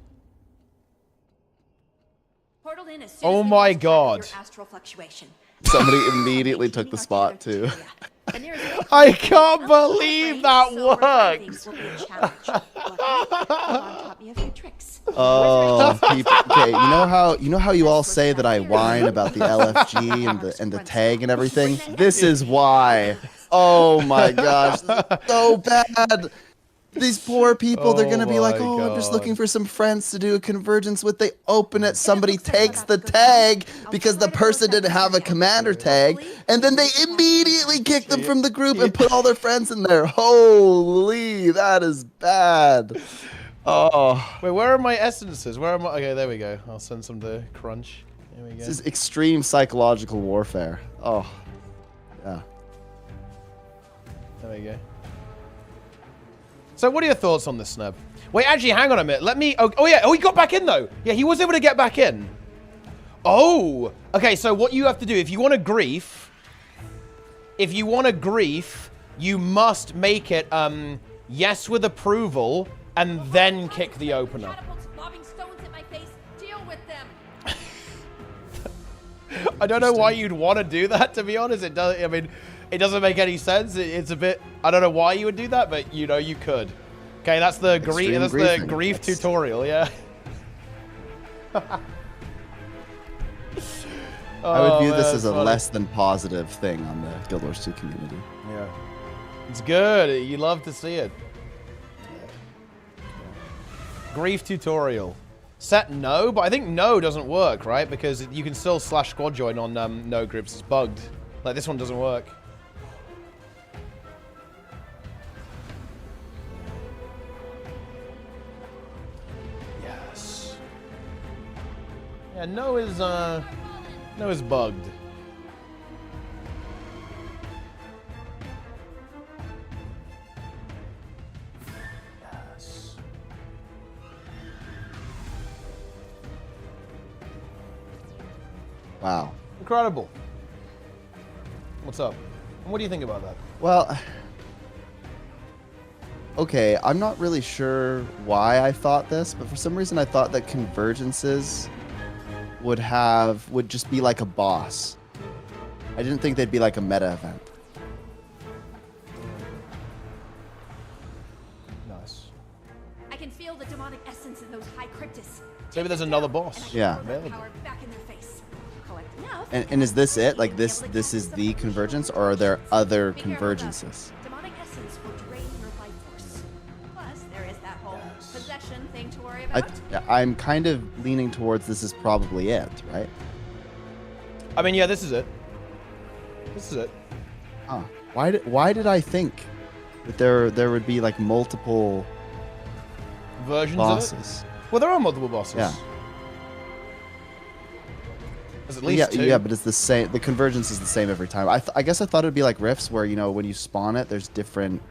Portal in as soon Oh as my god. your astral fluctuation. Somebody immediately took the spot too. I can't believe that worked. Oh, people, okay. You know how you all say that I whine about the LFG and the tag and everything. This is why. Oh my gosh, so bad. These poor people, they're gonna be like, oh, I'm just looking for some friends to do a convergence with. They open it, somebody takes the tag because the person didn't have a commander tag, and then they immediately kick them from the group and put all their friends in there. Holy, that is bad. Oh. Wait, where are my essences? Where am I? Okay, there we go. I'll send some to Crunch. There we go. This is extreme psychological warfare. Oh, yeah. There we go. So what are your thoughts on this snub? Wait, actually, hang on a minute. Let me... Oh, yeah. Oh, he got back in, though. Yeah, he was able to get back in. Oh. Okay, so what you have to do, if you want to grief... you must make it, yes with approval, and then kick the opener. I don't know why you'd want to do that, to be honest. It does. I mean... It doesn't make any sense. It's a bit... I don't know why you would do that, but, you know, you could. Okay, that's the grief tutorial, yeah. I would view this as a less than positive thing on the Guild Wars 2 community. Yeah. It's good. You love to see it. Grief tutorial. Set no, but I think no doesn't work, right? Because you can still slash squad join on no groups. It's bugged. Like, this one doesn't work. Yeah, no is bugged. Yes. Wow. Incredible. What's up? What do you think about that? Well, okay, I'm not really sure why I thought this, but for some reason I thought that convergences would just be like a boss. I didn't think they'd be like a meta event. Nice. I can feel the demonic essence in those high cryptis. Maybe there's another boss. Yeah. Back in their face. Collect enough. And is this it? Like this is the convergence, or are there other convergences? Demonic essence will drain your life force. Plus, there is that whole possession thing to worry about. I'm kind of leaning towards this is probably it, right? I mean, yeah, this is it. This is it. Huh. Why did I think that there would be like multiple versions bosses? Of it? Well, there are multiple bosses. Yeah. There's at least two. Yeah, but it's the same. The convergence is the same every time. I guess I thought it'd be like Rifts, where when you spawn it, there's different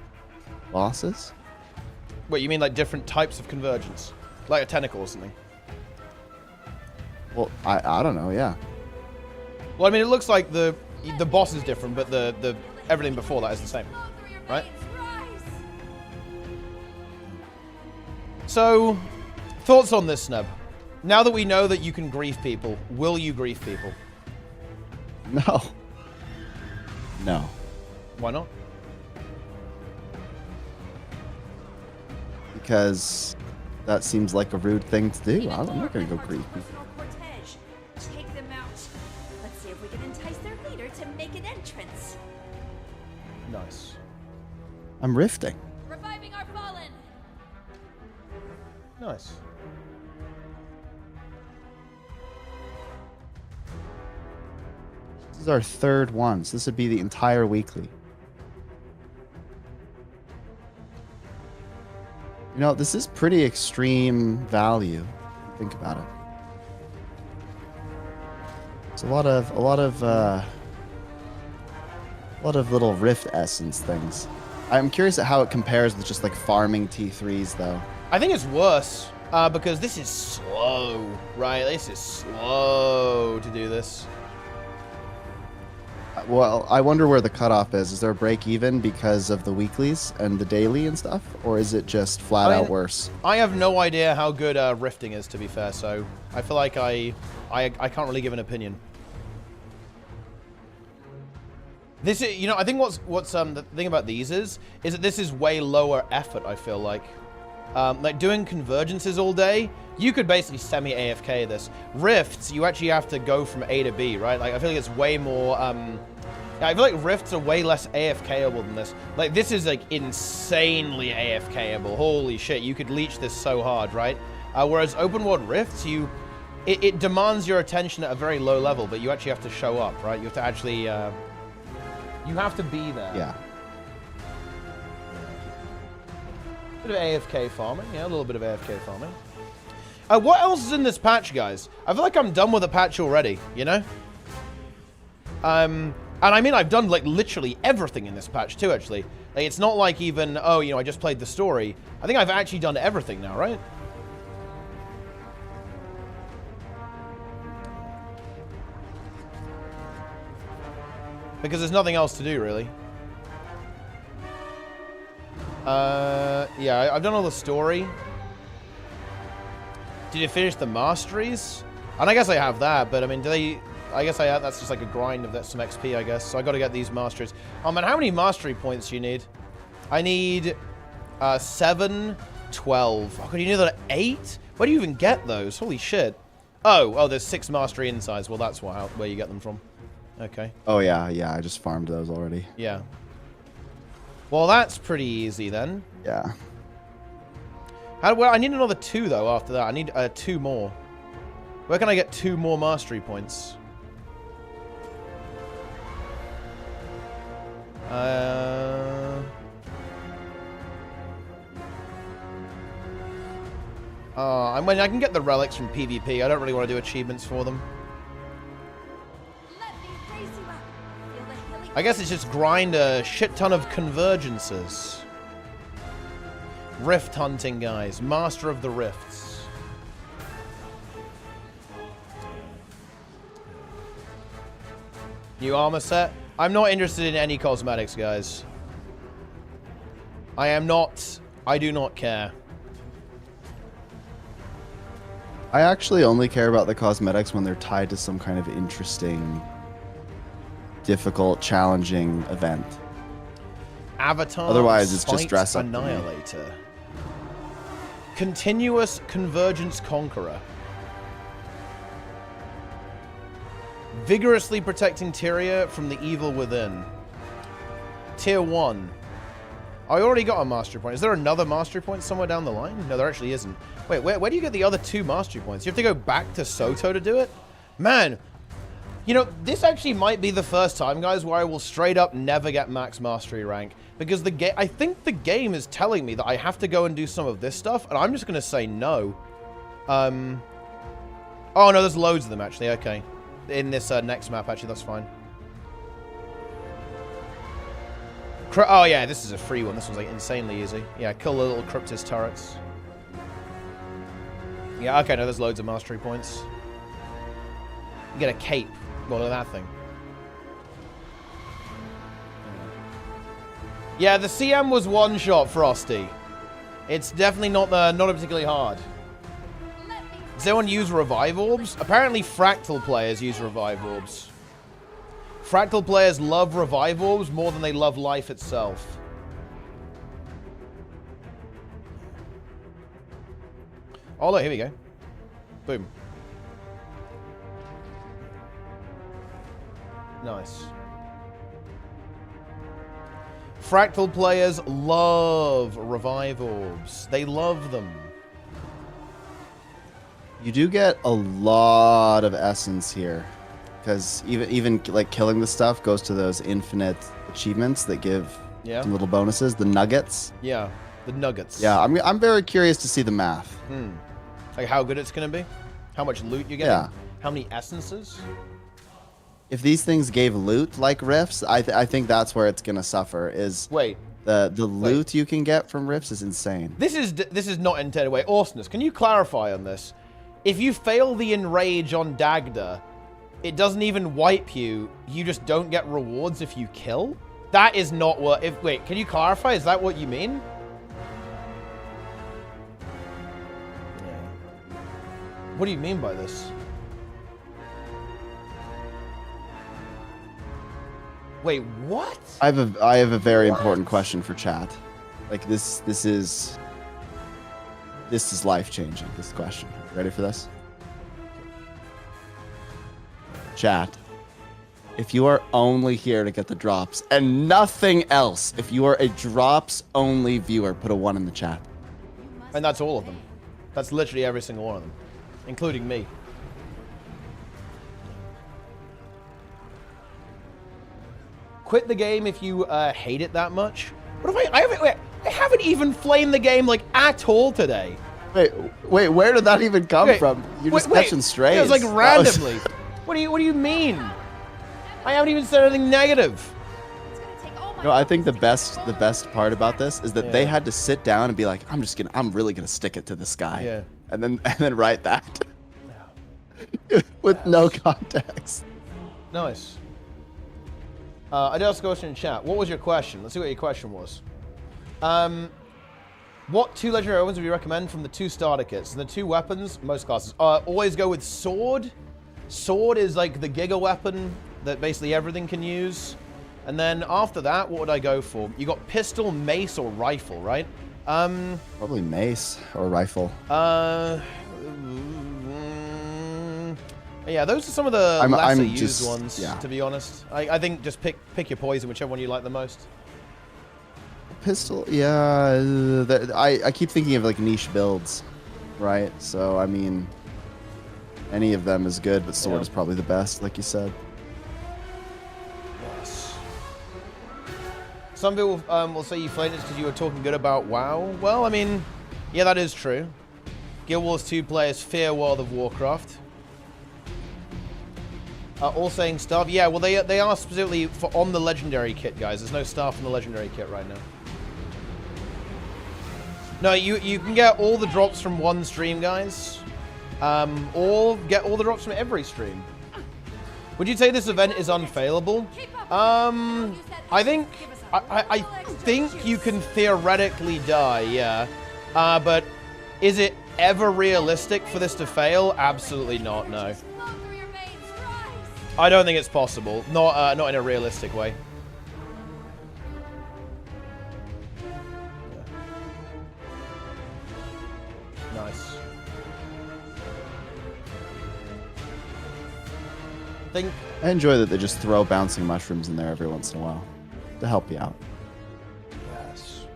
bosses. Wait, you mean like different types of convergence, like a tentacle or something? Well, I don't know. Yeah. Well, I mean, it looks like the boss is different, but the everything before that is the same, right? So, thoughts on this, Snub? Now that we know that you can grief people, will you grief people? No. No. Why not? Because that seems like a rude thing to do. I'm not going to go grief people. Take them out. Let's see if we can entice their leader to make an entrance. Nice. I'm rifting. Reviving our fallen. Nice. This is our third one, so this would be the entire weekly. This is pretty extreme value. Think about it. It's a lot of little Rift essence things. I'm curious at how it compares with just like farming T3s, though. I think it's worse because this is slow, right? This is slow to do this. Well, I wonder where the cutoff is. Is there a break even because of the weeklies and the daily and stuff? Or is it just flat out worse? I have no idea how good rifting is, to be fair, so I feel like I can't really give an opinion. This is, I think what's the thing about these is that this is way lower effort, I feel like. Like doing convergences all day, you could basically semi-AFK this. Rifts, you actually have to go from A to B, right? Like, I feel like it's way more, I feel like Rifts are way less AFKable than this. Like, this is, like, insanely AFKable. Holy shit, you could leech this so hard, right? Whereas open world Rifts, it demands your attention at a very low level, but you actually have to show up, right? You have to actually, you have to be there. Yeah. Bit of AFK farming, yeah, a little bit of AFK farming. What else is in this patch, guys? I feel like I'm done with the patch already, And I mean, I've done, like, literally everything in this patch, too, actually. Like, it's not like even, I just played the story. I think I've actually done everything now, right? Because there's nothing else to do, really. Yeah, I've done all the story. Did you finish the masteries? And I guess I have that, but I mean, I guess that's just like a grind of some XP, I guess. So I got to get these masteries. Oh man, how many mastery points do you need? I need 7, 12. Oh, could you need that 8? Where do you even get those? Holy shit. Oh, there's 6 mastery insides. Well, that's where you get them from. Okay. Oh yeah, I just farmed those already. Yeah. Well, that's pretty easy then. Yeah. Well, I need another 2 though. After that, I need 2 more. Where can I get 2 more mastery points? I mean, I can get the relics from PvP. I don't really want to do achievements for them. I guess it's just grind a shit ton of convergences. Rift hunting, guys. Master of the Rifts. New armor set. I'm not interested in any cosmetics, guys. I am not. I do not care. I actually only care about the cosmetics when they're tied to some kind of interesting, difficult, challenging event. Avatar. Otherwise, it's just dress up. Annihilator. Continuous Convergence Conqueror. Vigorously protecting Tyria from the evil within. Tier 1. I already got a mastery point. Is there another mastery point somewhere down the line? No, there actually isn't. Wait, where do you get the other 2 mastery points? You have to go back to Soto to do it? Man, You know, this actually might be the first time, guys, where I will straight up never get max mastery rank. Because I think the game is telling me that I have to go and do some of this stuff, and I'm just going to say no. Oh, no, there's loads of them, actually. Okay. In this next map, actually, that's fine. Oh, yeah, this is a free one. This one's, like, insanely easy. Yeah, kill the little Cryptis turrets. Yeah, okay, no, there's loads of mastery points. You get a cape. Well, look at that thing. Yeah, the CM was one shot, Frosty. It's definitely not particularly hard. Does anyone use revive orbs? Apparently Fractal players use revive orbs. Fractal players love revive orbs more than they love life itself. Oh, look, here we go. Boom. Nice. Fractal players love revive orbs. They love them. You do get a lot of essence here, because even like killing the stuff goes to those infinite achievements that give some little bonuses, the nuggets. Yeah, the nuggets. Yeah, I'm very curious to see the math. Like how good it's gonna be, how much loot you get, how many essences. If these things gave loot like rifts, I think that's where it's gonna suffer. Is the loot you can get from rifts is insane. This is not intended way. Awesomeness, can you clarify on this? If you fail the enrage on Dagda, it doesn't even wipe you. You just don't get rewards if you kill. That is not what. Wait, can you clarify? Is that what you mean? What do you mean by this? Wait, what? I have a very important question for chat. Like this is life changing. This question. Ready for this? Chat. If you are only here to get the drops and nothing else, if you are a drops only viewer, put a 1 in the chat. And that's all of them. That's literally every single one of them, including me. Quit the game if you hate it that much. What if I haven't even flamed the game like at all today. Wait, where did that even come from? You're just catching strays. It was like randomly. What do you mean? I haven't even said anything negative. No, I think the best part about this is that they had to sit down and be like, I'm really gonna stick it to this guy. Yeah. And then write that. With no context. Nice. I did ask a question in chat. What was your question? Let's see what your question was. What 2 legendary weapons would you recommend from the 2 starter kits? And the 2 weapons, most classes. Always go with sword. Sword is like the giga weapon that basically everything can use. And then after that, what would I go for? You got pistol, mace, or rifle, right? Probably mace or rifle. Yeah, those are some of the lesser used ones, to be honest. I think just pick your poison, whichever one you like the most. Pistol, yeah. I keep thinking of like niche builds, right? So I mean, any of them is good, but sword is probably the best, like you said. Yes. Some people will say you flamed it because you were talking good about WoW. Well, I mean, yeah, that is true. Guild Wars 2 players fear World of Warcraft. All saying stuff. Yeah, well, they are specifically on the legendary kit, guys. There's no stuff in the legendary kit right now. No, you can get all the drops from one stream, guys. Or get all the drops from every stream. Would you say this event is unfailable? I think you can theoretically die, yeah. But is it ever realistic for this to fail? Absolutely not, no. I don't think it's possible. Not in a realistic way. Yeah. Nice. I enjoy that they just throw bouncing mushrooms in there every once in a while to help you out. Yes.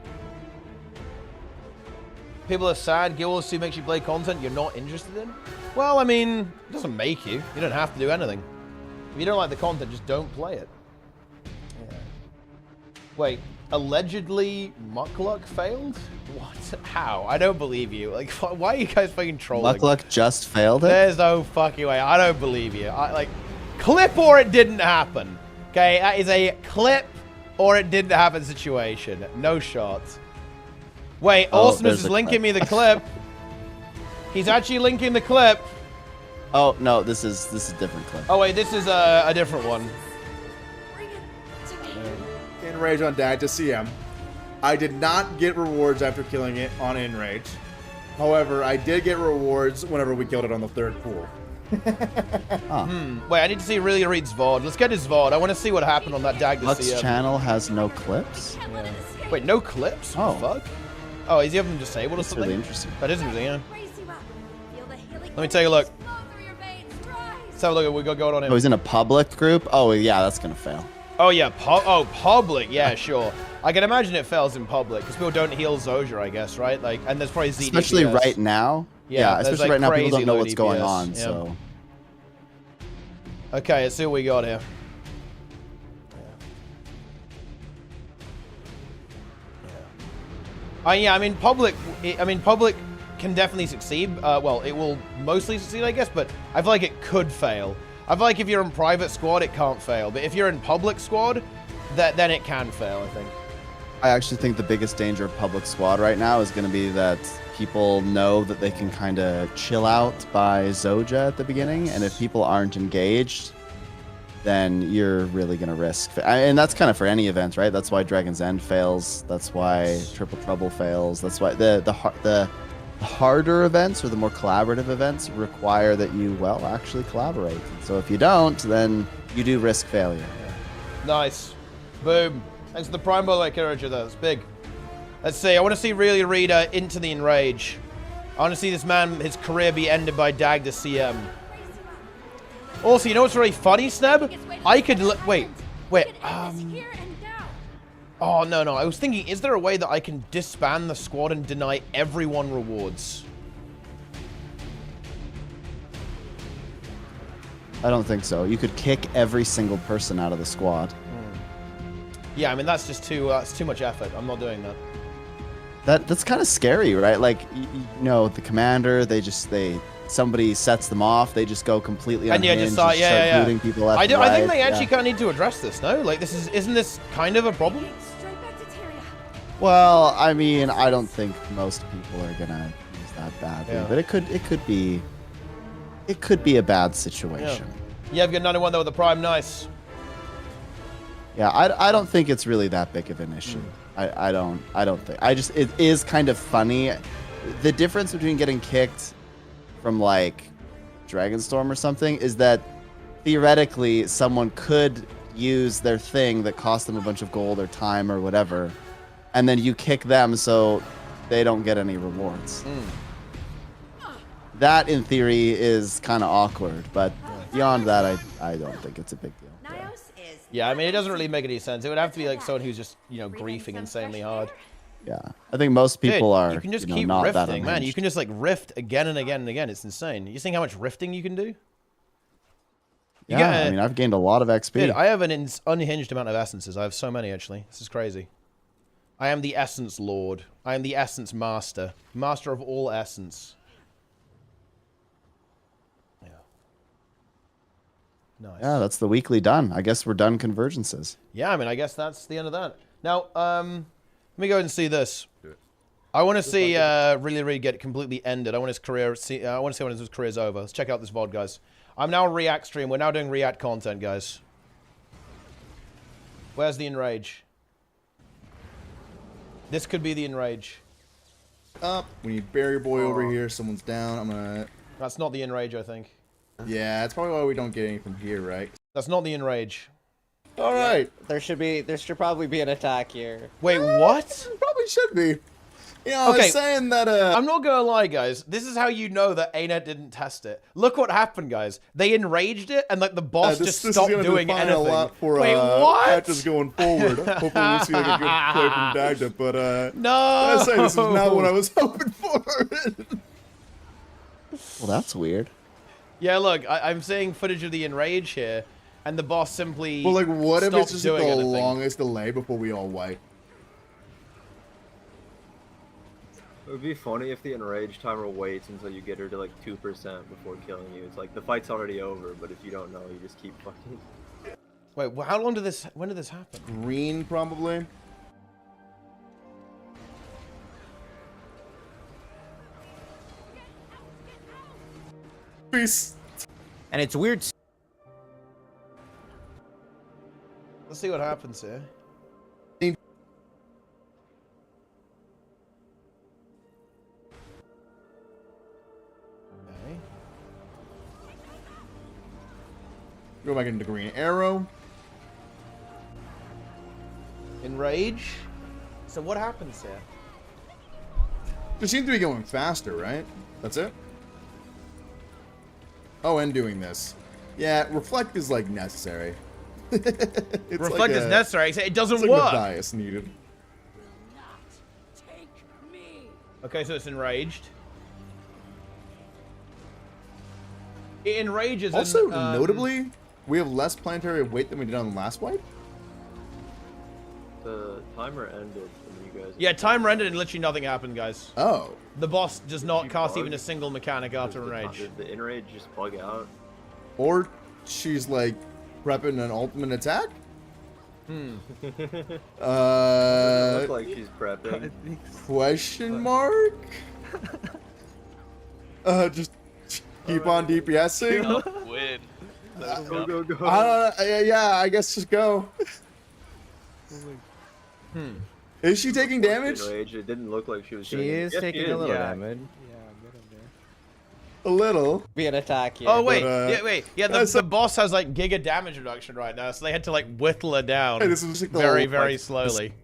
People are sad Guild Wars 2 makes you play content you're not interested in? Well, I mean, it doesn't make you. You don't have to do anything. If you don't like the content, just don't play it. Yeah. Wait, allegedly Muckluck failed? What? How? I don't believe you. Like, why are you guys fucking trolling? Muckluck just failed it? There's no fucking way. I don't believe you. Like, clip or it didn't happen. Okay, that is a clip or it didn't happen situation. No shot. Wait, Awesomeness is linking me the clip. He's actually linking the clip. Oh no, this is a different clip. Oh wait, this is a different one. Enrage on Dagda CM. I did not get rewards after killing it on Enrage. However, I did get rewards whenever we killed it on the third pool. Wait, I need to see Really Reed's VOD. Let's get his VOD. I want to see what happened on that Dagda Lux CM. channel has no clips? Yeah. Wait, no clips? Oh. What the fuck? Oh, is he having them disabled or That's something? really interesting. That is interesting, yeah. Let me take a look. Let's have a look at what we got going on here. Oh, he's in a public group? Oh, yeah, that's gonna fail. Oh, yeah. Public. Yeah, sure. I can imagine it fails in public because people don't heal Zoja, I guess, right? Like, and there's probably ZDPS. Especially right now. Yeah, especially like right now, people crazy don't know low what's going DPS. on, Yeah. so. Okay, let's see what we got here. Yeah, I mean, public can definitely succeed. Well, it will mostly succeed, I guess, but I feel like it could fail. I feel like if you're in private squad, it can't fail. But if you're in public squad, then it can fail, I think. I actually think the biggest danger of public squad right now is going to be that people know that they can kind of chill out by Zoja at the beginning, and if people aren't engaged, then you're really going to risk. And that's kind of for any event, right? That's why Dragon's End fails. That's why Triple Trouble fails. That's why the harder events or the more collaborative events require that you, well, actually collaborate. So if you don't, then you do risk failure. Yeah. Nice. Boom. Thanks for the Prime Ball encourager, though. It's big. Let's see. I want to see Really Reed into the Enrage. I want to see this man, his career be ended by Dagda CM. Also, you know what's really funny, Sneb? I could wait. Oh, no. I was thinking, is there a way that I can disband the squad and deny everyone rewards? I don't think so. You could kick every single person out of the squad. Yeah, I mean, that's just too much effort. I'm not doing that. That's kind of scary, right? Like, you know, the commander, somebody sets them off, they just go completely unhinged and start booting people left I and right. think they actually kind of need to address this, no? Like, isn't this kind of a problem? Well, I mean, I don't think most people are gonna use that badly, but it could be a bad situation. Yeah, I've got 91 though with the Prime, nice. Yeah, I don't think it's really that big of an issue. I don't think. It is kind of funny. The difference between getting kicked from like Dragonstorm or something is that theoretically someone could use their thing that cost them a bunch of gold or time or whatever, and then you kick them so they don't get any rewards. That in theory is kind of awkward, but beyond that, I don't think it's a big deal. Yeah, I mean, it doesn't really make any sense. It would have to be like someone who's just, you know, griefing insanely hard. Yeah, I think most people are. You can just keep keep rifting, man. You can just like rift again and again and again. It's insane. You seeing how much rifting you can do? I mean, I've gained a lot of XP. Dude, I have an unhinged amount of essences. I have so many, actually. This is crazy. I am the Essence Lord. I am the Essence Master. Master of all essence. Yeah. Nice. Yeah, that's the weekly done. I guess we're done convergences. Yeah, I mean, I guess that's the end of that. Now, let me go ahead and see this. I want to see Really get completely ended. I want his career. I want to see when his career's over. Let's check out this VOD, guys. I'm now a React stream. We're now doing React content, guys. Where's the Enrage? This could be the Enrage. Up. We need Barrier Boy over here. Someone's down. I'm gonna. That's not the Enrage, I think. Yeah, that's probably why we don't get any from here, right? That's not the Enrage. All right. There should probably be an attack here. Wait, what? Probably should be. You know, I was saying that, I'm not gonna lie, guys. This is how you know that ANET didn't test it. Look what happened, guys. They enraged it, and like the boss just stopped doing anything. A lot for, wait, what? Patches going forward. Hopefully we'll see like a good play from Dagda, but no. I say this is not what I was hoping for. Well, that's weird. Yeah, look, I'm seeing footage of the Enrage here, and the boss simply Well, like, what if it's stops just doing the anything. longest delay before we all wipe? It would be funny if the enrage timer waits until you get her to like 2% before killing you. It's like the fight's already over, but if you don't know, you just keep fucking. Wait, how long did this? When did this happen? Green, probably. Peace. And it's weird. Let's see what happens here. Okay. Go back into green arrow. Enrage. So what happens here? It seems to be going faster, right? That's it? Oh, and doing this. Yeah, reflect is like necessary. Reflect is necessary. It doesn't it's like work. The bias needed. Okay, so it's enraged. It enrages. Also, and, notably, we have less planetary weight than we did on the last wipe. The timer ended and you guys. Yeah, timer ended and literally nothing happened, guys. Oh. The boss does not cast even a single mechanic after enrage. Did the enrage just bug out? Or she's like prepping an ultimate attack. Doesn't look like she's prepping. Question mark? Just keep on DPSing. Win. Go. Yeah, I guess just go. Is she taking damage? Enrage. It didn't look like she was. She is taking a little damage. A little. Be an attack here. Oh wait, But, yeah, the boss has like giga damage reduction right now, so they had to like whittle her down Hey, this is like the very, whole, very like, slowly.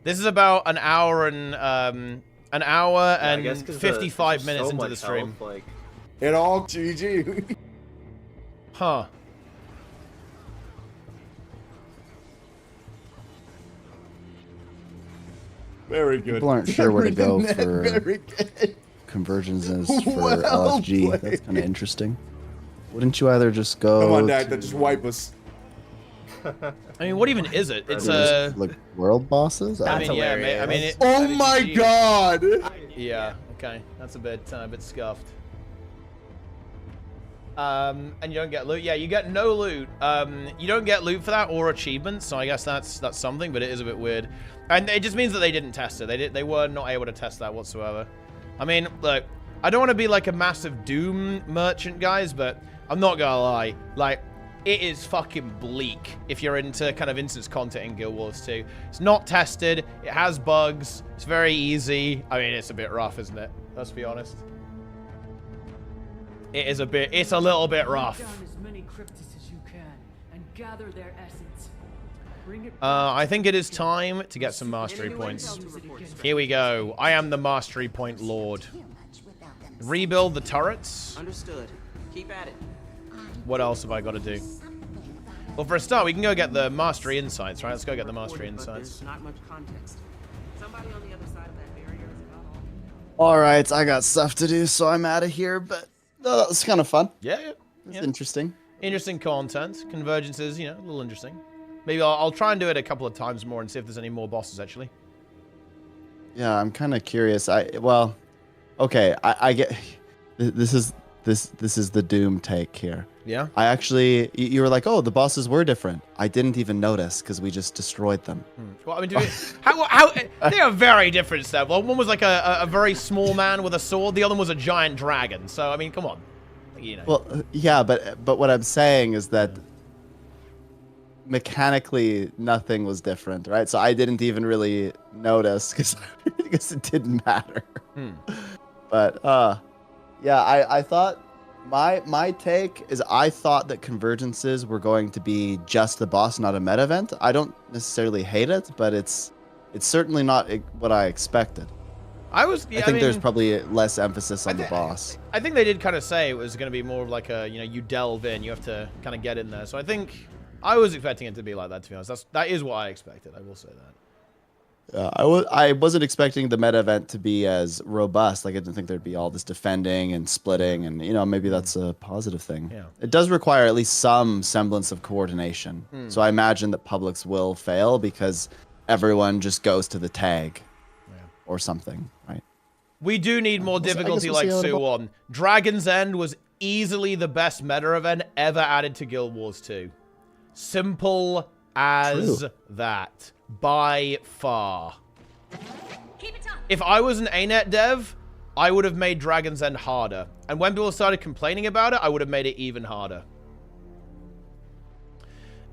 This is about an hour and I guess 'cause 55 there's minutes so into the much stream. health, like, It all GG. Huh. Very good. People aren't sure where to go Very for good. convergences for Well LFG. played. That's kind of interesting. Wouldn't you either just go? Come on, Dad. to, That just wipe us. I mean, what even is it? It's just, like world bosses. I mean, yeah, I mean, it, Oh I mean, my geez. God. Yeah. Okay, that's a bit scuffed. And you don't get loot. Yeah, you get no loot. You don't get loot for that or achievements. So I guess that's something, but it is a bit weird. And it just means that they didn't test it. They were not able to test that whatsoever. I mean, look, I don't want to be like a massive Doom merchant, guys, but I'm not gonna lie. Like, it is fucking bleak if you're into kind of instance content in Guild Wars 2. It's not tested. It has bugs. It's very easy. I mean, it's a bit rough, isn't it? Let's be honest. It's a little bit rough. Down as many cryptids as you can and gather their essence. Bring it I think it is time to get some mastery points. Here we go. I am the mastery point lord. Rebuild the turrets. Understood. Keep at it. What else have I got to do? Well, for a start, we can go get the mastery insights, right? Let's go get the mastery insights. There's not much context. Somebody on the other side of that barrier is about All right, I got stuff to do, so I'm out of here. But that was kind of fun. Yeah. It's interesting. Interesting content. Convergences, you know, a little interesting. Maybe I'll try and do it a couple of times more and see if there's any more bosses, actually. Yeah, I'm kind of curious. Okay, I get this is the Doom take here. Yeah. I actually, you were like, oh, the bosses were different. I didn't even notice because we just destroyed them. Well, I mean, how they are very different stuff. Well, one was like a very small man with a sword. The other one was a giant dragon. So I mean, come on, you know. Well, yeah, but what I'm saying is that mechanically nothing was different, right? So I didn't even really notice because it didn't matter. But yeah, I thought my take is I thought that convergences were going to be just the boss, not a meta event. I don't necessarily hate it, but it's certainly not what I expected. I think there's probably less emphasis on the boss. I think they did kind of say it was going to be more of like a, you know, you delve in, you have to kind of get in there. So I think I was expecting it to be like that, to be honest. That is what I expected. I will say that. I wasn't expecting the meta event to be as robust. Like I didn't think there'd be all this defending and splitting, and maybe that's a positive thing. Yeah. It does require at least some semblance of coordination. So I imagine that publics will fail because everyone just goes to the tag or something, right? We do need more difficulty we'll like see how it Suwon. Dragon's End was easily the best meta event ever added to Guild Wars 2. Simple as True. that. By far. If I was an ANET dev, I would have made Dragon's End harder. And when people started complaining about it, I would have made it even harder.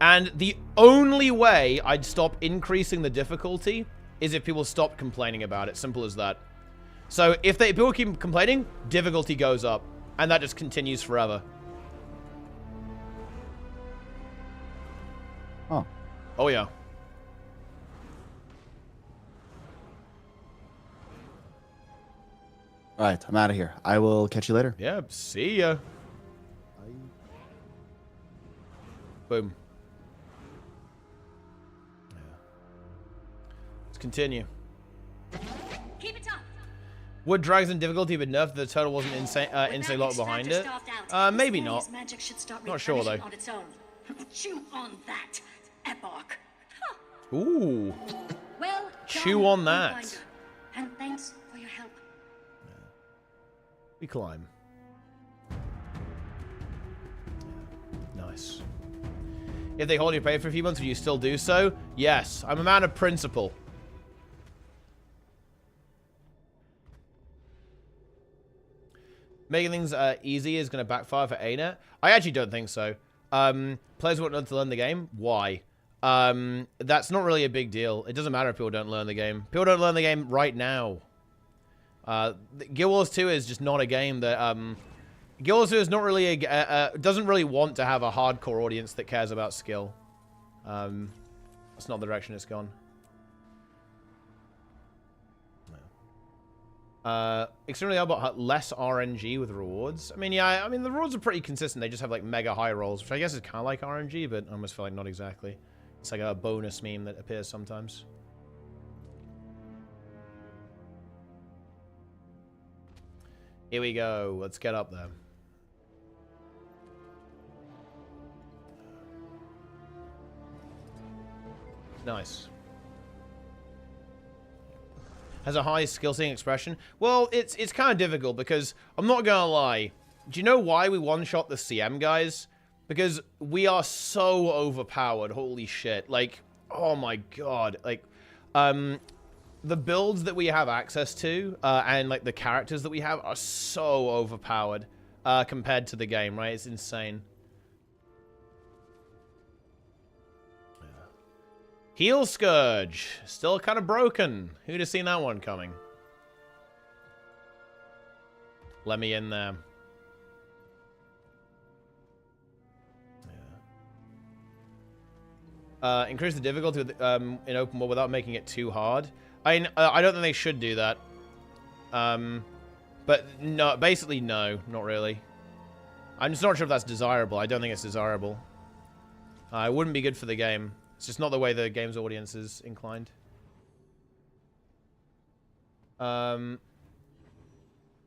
And the only way I'd stop increasing the difficulty is if people stopped complaining about it. Simple as that. So if people keep complaining, difficulty goes up. And that just continues forever. Oh. Oh, yeah. All right, I'm out of here. I will catch you later. Yeah, see ya. Boom. Yeah. Let's continue. Keep it up. Would Dragon's End difficulty have been nerfed if the total wasn't insane lot behind it? Maybe not. Not sure though. Chew on that, Epoch. Ooh. Well, Chew on that. And thanks for your help. We climb. Nice. If they hold your pay for a few months, would you still do so? Yes. I'm a man of principle. Making things easy is going to backfire for ANET. I actually don't think so. Players want to learn the game. Why? That's not really a big deal. It doesn't matter if people don't learn the game. People don't learn the game right now. Guild Wars 2 is just not a game that... Guild Wars 2 is not really doesn't really want to have a hardcore audience that cares about skill. That's not the direction it's gone. Extremely hard, but less RNG with rewards. I mean, yeah, I mean, the rewards are pretty consistent. They just have, like, mega high rolls, which I guess is kind of like RNG, but I almost feel like not exactly. It's like a bonus meme that appears sometimes. Here we go. Let's get up there. Nice. Has a high skill seeing expression. Well, it's kind of difficult because I'm not gonna lie. Do you know why we one-shot the CM guys? Because we are so overpowered. Holy shit! Like, oh my god! Like, the builds that we have access to and like the characters that we have are so overpowered compared to the game. Right? It's insane. Heel Scourge. Still kind of broken. Who'd have seen that one coming? Let me in there. Yeah. Increase the difficulty with, in open world without making it too hard. I don't think they should do that. But no, basically no, not really. I'm just not sure if that's desirable. I don't think it's desirable. It wouldn't be good for the game. It's just not the way the game's audience is inclined. About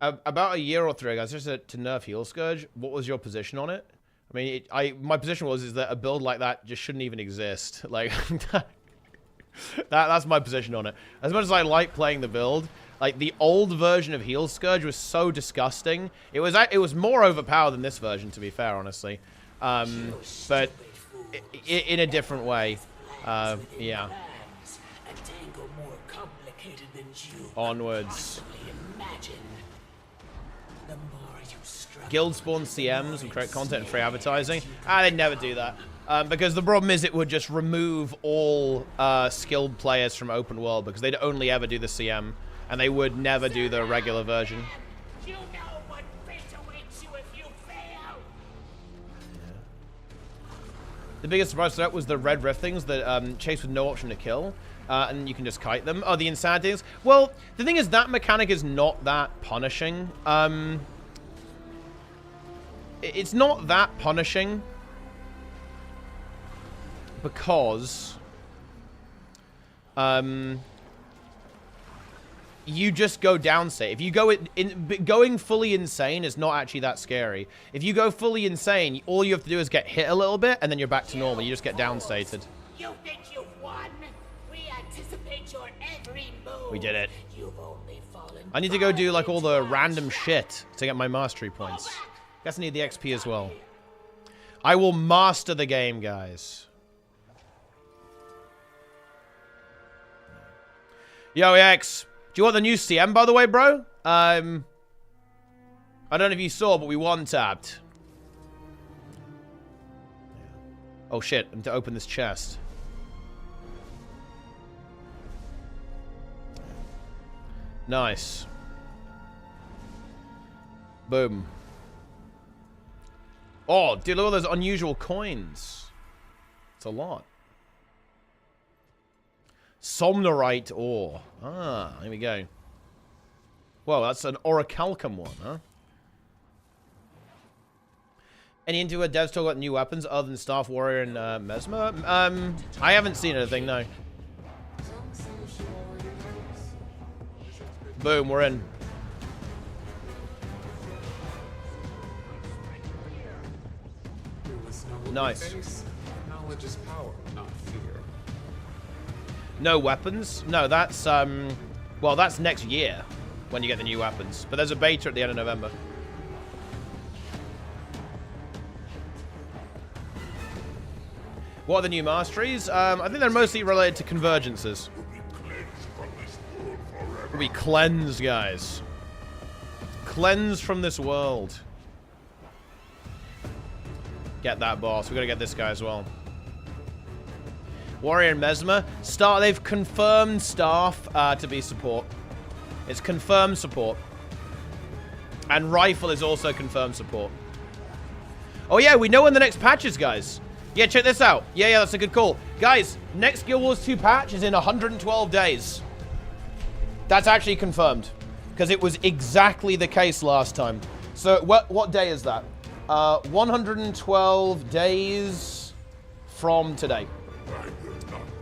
a year or three ago, just to nerf Heel Scourge, what was your position on it? I mean, my position is that a build like that just shouldn't even exist. Like, that's my position on it. As much as I like playing the build, like the old version of Heel Scourge was so disgusting. It was more overpowered than this version, to be fair, honestly. But in a different way. Yeah. Onwards. Guild spawn CMs and create content and free advertising. They'd never do that. Because the problem is it would just remove all skilled players from open world because they'd only ever do the CM and they would never do the regular version. You know what fate awaits you if you fail. The biggest surprise to that was the red rift things that chase with no option to kill. And you can just kite them. Oh, the insanity things. Well, the thing is that mechanic is not that punishing. It's not that punishing because you just go downstate. If you go going fully insane is not actually that scary. If you go fully insane, all you have to do is get hit a little bit, and then you're back to normal. You just get downstated. You think you've won? We anticipate your every move. We did it. You've only fallen. I need to go do like all the random shit to get my mastery points. Guess I need the XP as well. I will master the game, guys. Yo, X. Do you want the new CM, by the way, bro? I don't know if you saw, but we one-tapped. Oh, shit. I need to open this chest. Nice. Boom. Oh, dude, look at all those unusual coins. It's a lot. Somnorite ore. Ah, here we go. Whoa, that's an orichalcum one, huh? Any into a devs talk about new weapons other than Staff Warrior and Mesmer? I haven't seen anything, no. Boom, we're in. Nice. Knowledge is power, not fear. No weapons? No, that's, well, that's next year when you get the new weapons. But there's a beta at the end of November. What are the new masteries? I think they're mostly related to convergences. We cleanse, guys. Cleanse from this world. Get that boss. We gotta get this guy as well. Warrior and Mesmer. They've confirmed Staff to be support. It's confirmed support. And Rifle is also confirmed support. Oh yeah, we know when the next patch is, guys. Yeah, check this out. Yeah, that's a good call. Guys, next Guild Wars 2 patch is in 112 days. That's actually confirmed. Because it was exactly the case last time. So, what day is that? 112 days from today.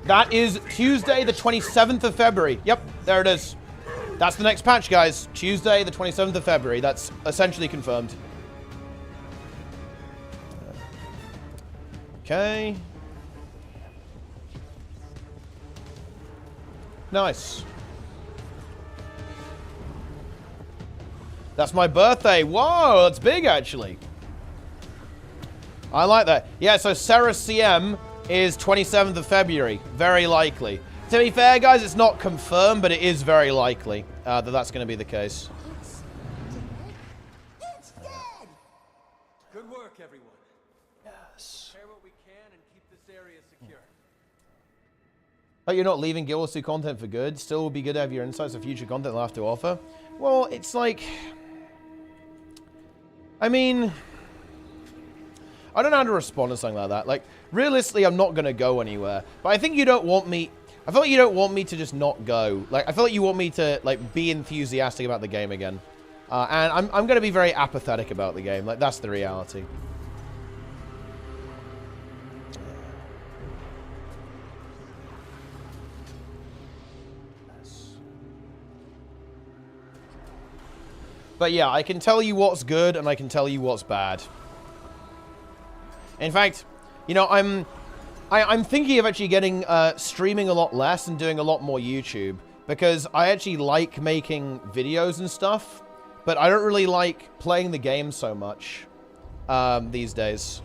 That is Tuesday, the 27th of February. Yep, there it is. That's the next patch, guys. Tuesday, the 27th of February. That's essentially confirmed. Okay. Nice. That's my birthday. Whoa, that's big, actually. I like that. Yeah, so Sarah CM is 27th of February. Very likely. To be fair, guys, it's not confirmed, but it is very likely that that's going to be the case. It's dead. Good work, everyone. Yes. Repair what we can and keep this area secure. Oh, you're not leaving Guild Wars 2 content for good? Still will be good to have your insights of future content they'll have to offer? Well, it's like... I mean... I don't know how to respond to something like that. Like, realistically, I'm not going to go anywhere. But I think you don't want me... I feel like you don't want me to just not go. Like, I feel like you want me to, like, be enthusiastic about the game again. And I'm going to be very apathetic about the game. Like, that's the reality. But yeah, I can tell you what's good and I can tell you what's bad. In fact, you know, I'm thinking of actually getting streaming a lot less and doing a lot more YouTube, because I actually like making videos and stuff, but I don't really like playing the game so much these days.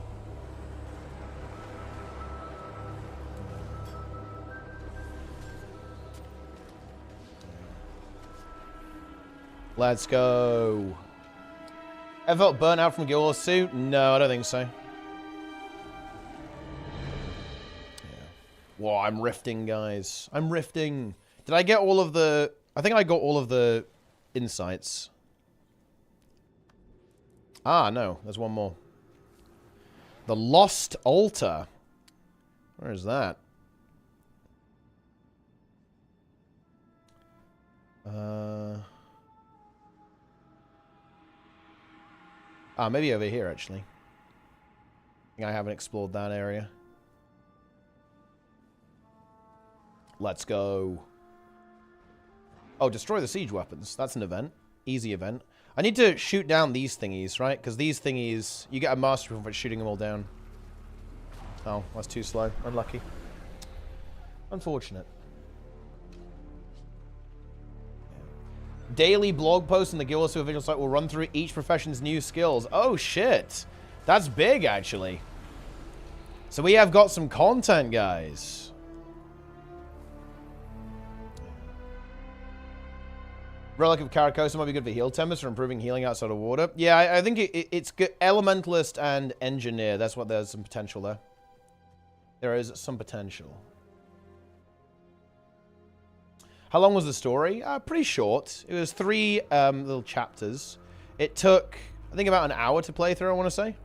Let's go. Ever felt burnt out from Guild Wars 2? No, I don't think so. Whoa, I'm rifting, guys. I'm rifting. Did I get all of the... I think I got all of the insights. Ah, no. There's one more. The Lost Altar. Where is that? Maybe over here, actually. I think I haven't explored that area. Let's go. Oh, destroy the siege weapons. That's an event. Easy event. I need to shoot down these thingies, right? Because these thingies, you get a mastery for shooting them all down. Oh, that's too slow. Unlucky. Unfortunate. Daily blog posts in the Guild official site will run through each profession's new skills. Oh, shit. That's big, actually. So we have got some content, guys. Relic of Caracosa might be good for heal tempers for improving healing outside of water. Yeah, I think it's good. Elementalist and Engineer. That's what there's some potential there. There is some potential. How long was the story? Pretty short. It was 3 little chapters. It took, I think, about an hour to play through, I want to say.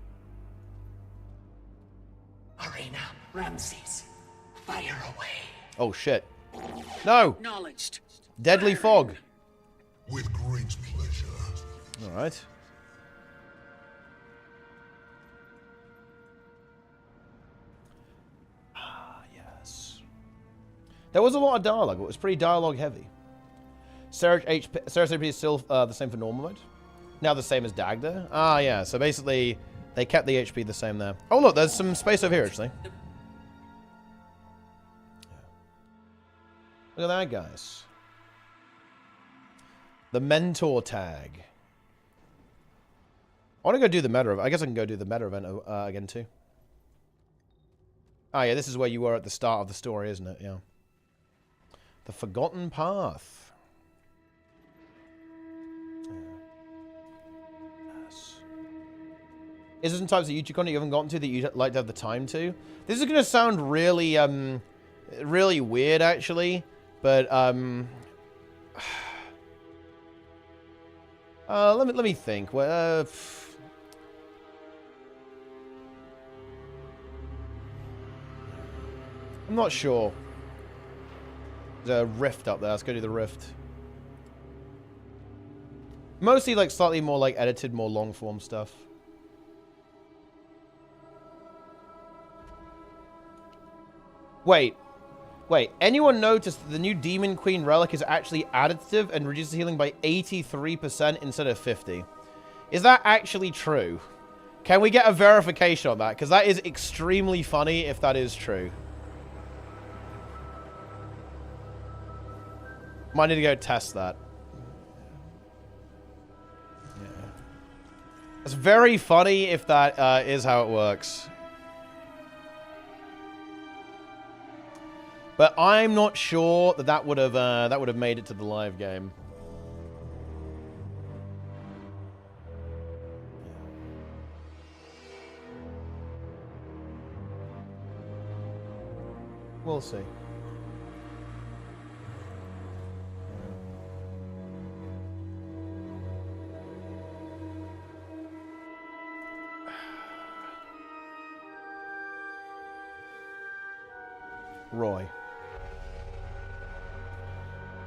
Arena, Ramses, fire away. Oh, shit. No! Acknowledged. Deadly fog. With great pleasure. All right. Ah, yes. There was a lot of dialogue. It was pretty dialogue heavy. Sarah's HP is still the same for normal mode. Now the same as Dagda. Ah, yeah. So basically, they kept the HP the same there. Oh, look, there's some space over here, actually. Look at that, guys. The mentor tag. I want to go do the meta event. I guess I can go do the meta event again, too. Ah, yeah, this is where you were at the start of the story, isn't it? Yeah. The Forgotten Path. Yes. Is there some types of YouTube content you haven't gotten to that you'd like to have the time to? This is going to sound really, really weird, actually. But, let me think. Well, I'm not sure. There's a rift up there. Let's go do the rift. Mostly like slightly more like edited, more long form stuff. Wait. Anyone noticed that the new Demon Queen relic is actually additive and reduces healing by 83% instead of 50%? Is that actually true? Can we get a verification on that? Because that is extremely funny if that is true. Might need to go test that. Yeah. It's very funny if that is how it works. But I'm not sure that that would have made it to the live game. We'll see.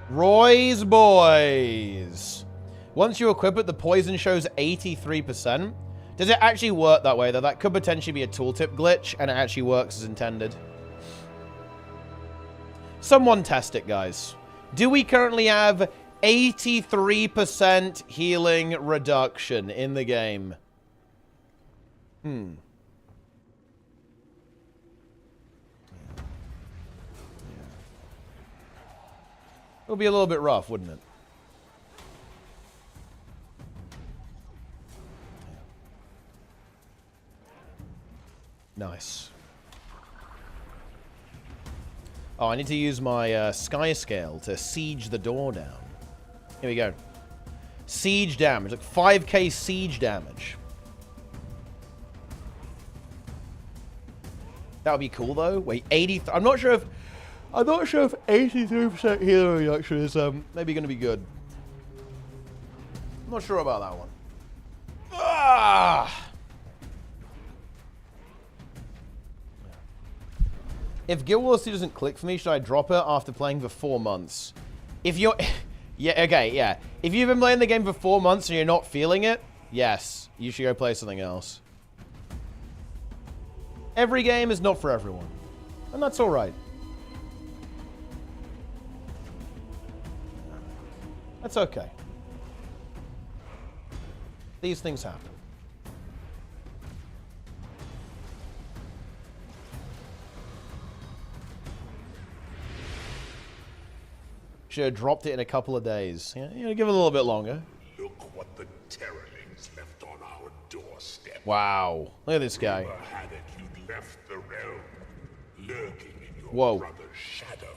Roy's Boys. Once you equip it, the poison shows 83%. Does it actually work that way, though? That could potentially be a tooltip glitch, and it actually works as intended. Someone test it, guys. Do we currently have 83% healing reduction in the game? It would be a little bit rough, wouldn't it? Nice. Oh, I need to use my sky scale to siege the door down. Here we go. Siege damage, like 5k siege damage. That would be cool, though. Wait, 80. I'm not sure if 83% healing reduction is maybe going to be good. I'm not sure about that one. Ah! If Guild Wars 2 doesn't click for me, should I drop it after playing for 4 months? If you're... yeah, okay, yeah. If you've been playing the game for 4 months and you're not feeling it, yes, you should go play something else. Every game is not for everyone. And that's alright. That's okay. These things happen. Should have dropped it in a couple of days. Yeah, you know, give it a little bit longer. Look what the Terrorlings left on our doorstep. Wow. Look at this guy. Rumor had it you'd left the realm, lurking in your Whoa. brother's shadow.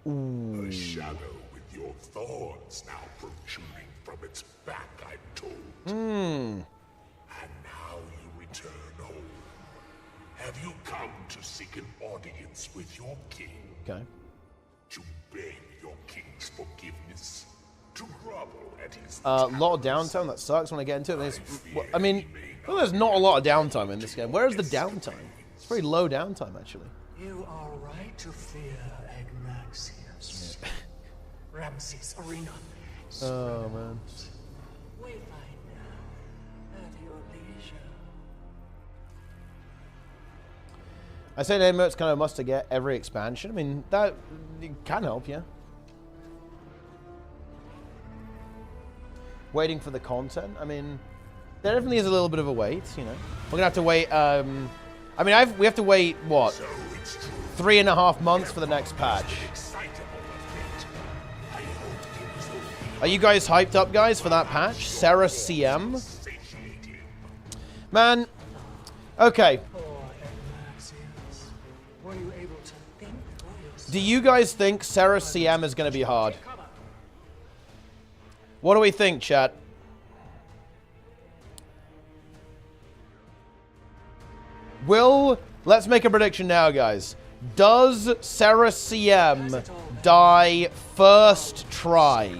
Ooh. A shadow with your thorns now protruding from its back, I'm told. Hmm. And now you return home. Have you come to seek an audience with your king? Okay. To beg your king's forgiveness? To grovel at his A lot of downtime, that sucks when I get into it. Well, I mean, well, there's not a lot of downtime in this game. Where is the downtime? It's very low downtime, actually. You are right to fear Agnaxius. Ramses Arena. Oh, man. We fight now at your leisure. I say the emotes kind of must have get every expansion. I mean, that can help, yeah. Waiting for the content. I mean, there definitely is a little bit of a wait, you know. We're gonna have to wait. I mean, we have to wait what, 3.5 months for the next patch. Are you guys hyped up, guys, for that patch? Sarah CM. Man. Okay. Do you guys think Sarah CM is going to be hard? What do we think, chat? Let's make a prediction now, guys. Does Sarah CM die first try?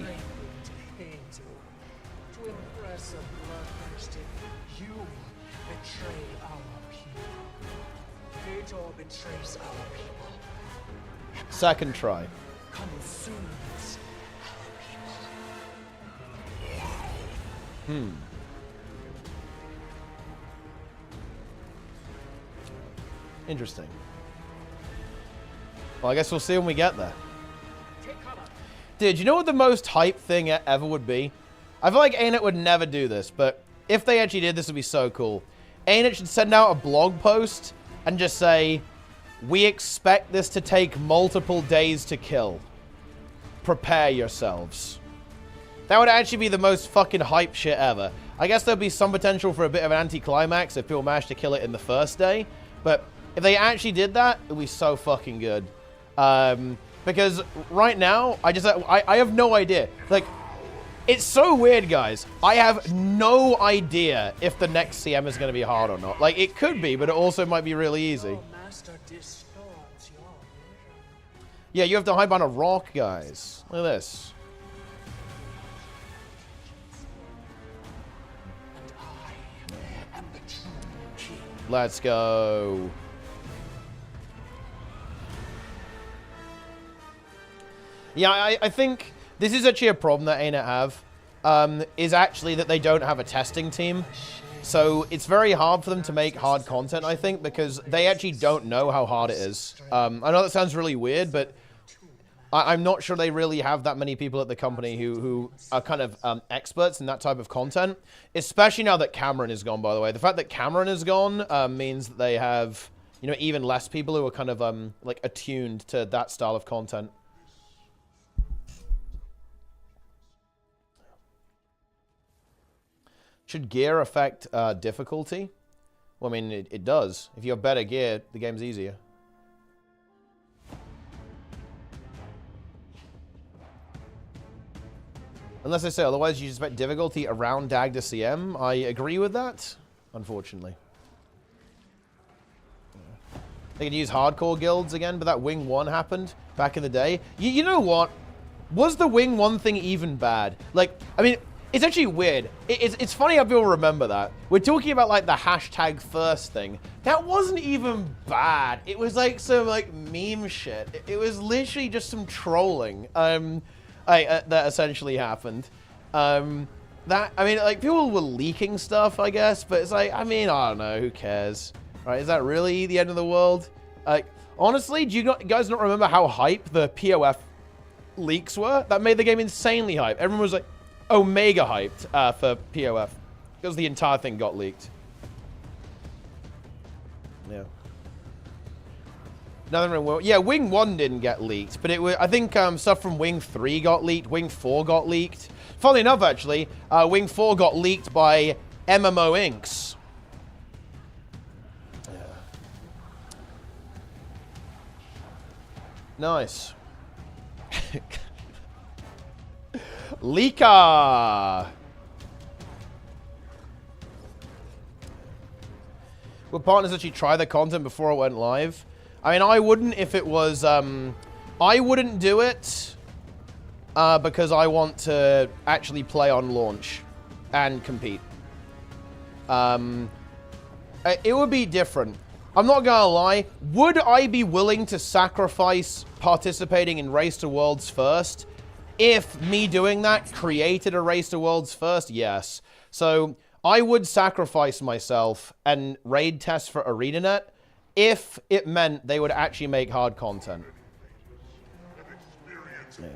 Second try. Interesting. Well, I guess we'll see when we get there. Dude, you know what the most hype thing ever would be? I feel like ANET would never do this, but if they actually did, this would be so cool. ANET should send out a blog post and just say, we expect this to take multiple days to kill. Prepare yourselves. That would actually be the most fucking hype shit ever. I guess there'd be some potential for a bit of an anticlimax if people managed to kill it in the first day. But if they actually did that, it would be so fucking good. Because right now, I have no idea. Like, it's so weird, guys. I have no idea if the next CM is going to be hard or not. Like, it could be, but it also might be really easy. Yeah, you have to hide behind a rock, guys. Look at this. Let's go. Yeah, I think this is actually a problem that ANET have, is actually that they don't have a testing team. So it's very hard for them to make hard content, I think, because they actually don't know how hard it is. I know that sounds really weird, but I'm not sure they really have that many people at the company who are kind of experts in that type of content, especially now that Cameron is gone, by the way. The fact that Cameron is gone means that they have, you know, even less people who are kind of like attuned to that style of content. Should gear affect difficulty? Well, I mean, it does. If you have better gear, the game's easier. Unless I say otherwise, you expect difficulty around Dagda CM. I agree with that, unfortunately. They could use hardcore guilds again, but that Wing 1 happened back in the day. You know what? Was the Wing 1 thing even bad? Like, I mean, it's actually weird. It's funny how people remember that. We're talking about, like, the hashtag first thing. That wasn't even bad. It was, like, some, like, meme shit. It was literally just some trolling. That essentially happened. I mean, like, people were leaking stuff, I guess, but it's like, I mean, I don't know, who cares? Right, is that really the end of the world? Like, honestly, do you guys not remember how hype the POF leaks were? That made the game insanely hyped. Everyone was like, Omega hyped for POF. Because the entire thing got leaked. Yeah. Nothing wrong. Yeah, Wing 1 didn't get leaked, but it was, I think stuff from Wing 3 got leaked, Wing 4 got leaked. Funnily enough, actually, Wing 4 got leaked by MMO Inks. Yeah. Nice. Leaker! Will partners actually try the content before it went live? I mean, I wouldn't if it was, I wouldn't do it because I want to actually play on launch and compete. It would be different. I'm not gonna lie. Would I be willing to sacrifice participating in Race to Worlds first if me doing that created a Race to Worlds first? Yes. So I would sacrifice myself and raid test for ArenaNet if it meant they would actually make hard content. Yeah.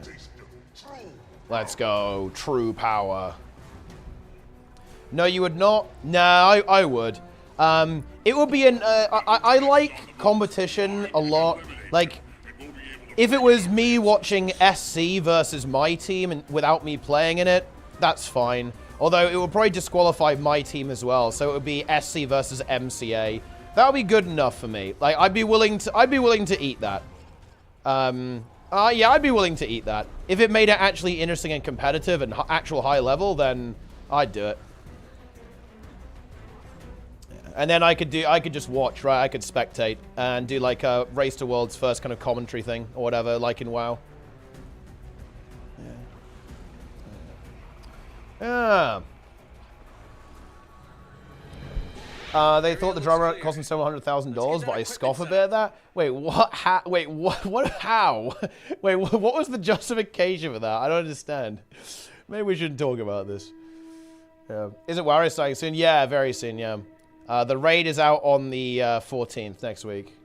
Let's go. True power. No, you would not? No, I would. It would be an... I like competition a lot. Like, if it was me watching SC versus my team and without me playing in it, that's fine. Although it would probably disqualify my team as well, so it would be SC versus MCA. That would be good enough for me. Like, I'd be willing to eat that. Yeah, I'd be willing to eat that. If it made it actually interesting and competitive and actual high level, then I'd do it. And then I could just watch, right? I could spectate and do like a Race to Worlds first kind of commentary thing or whatever, like in WoW. Yeah. They thought the drama cost them $700,000, but I scoff a bit at that. Wait, what? How? Wait, what? What? How? Wait, what was the justification for that? I don't understand. Maybe we shouldn't talk about this. Yeah. Isn't WoW starting soon? Yeah, very soon. Yeah. The raid is out on the 14th next week.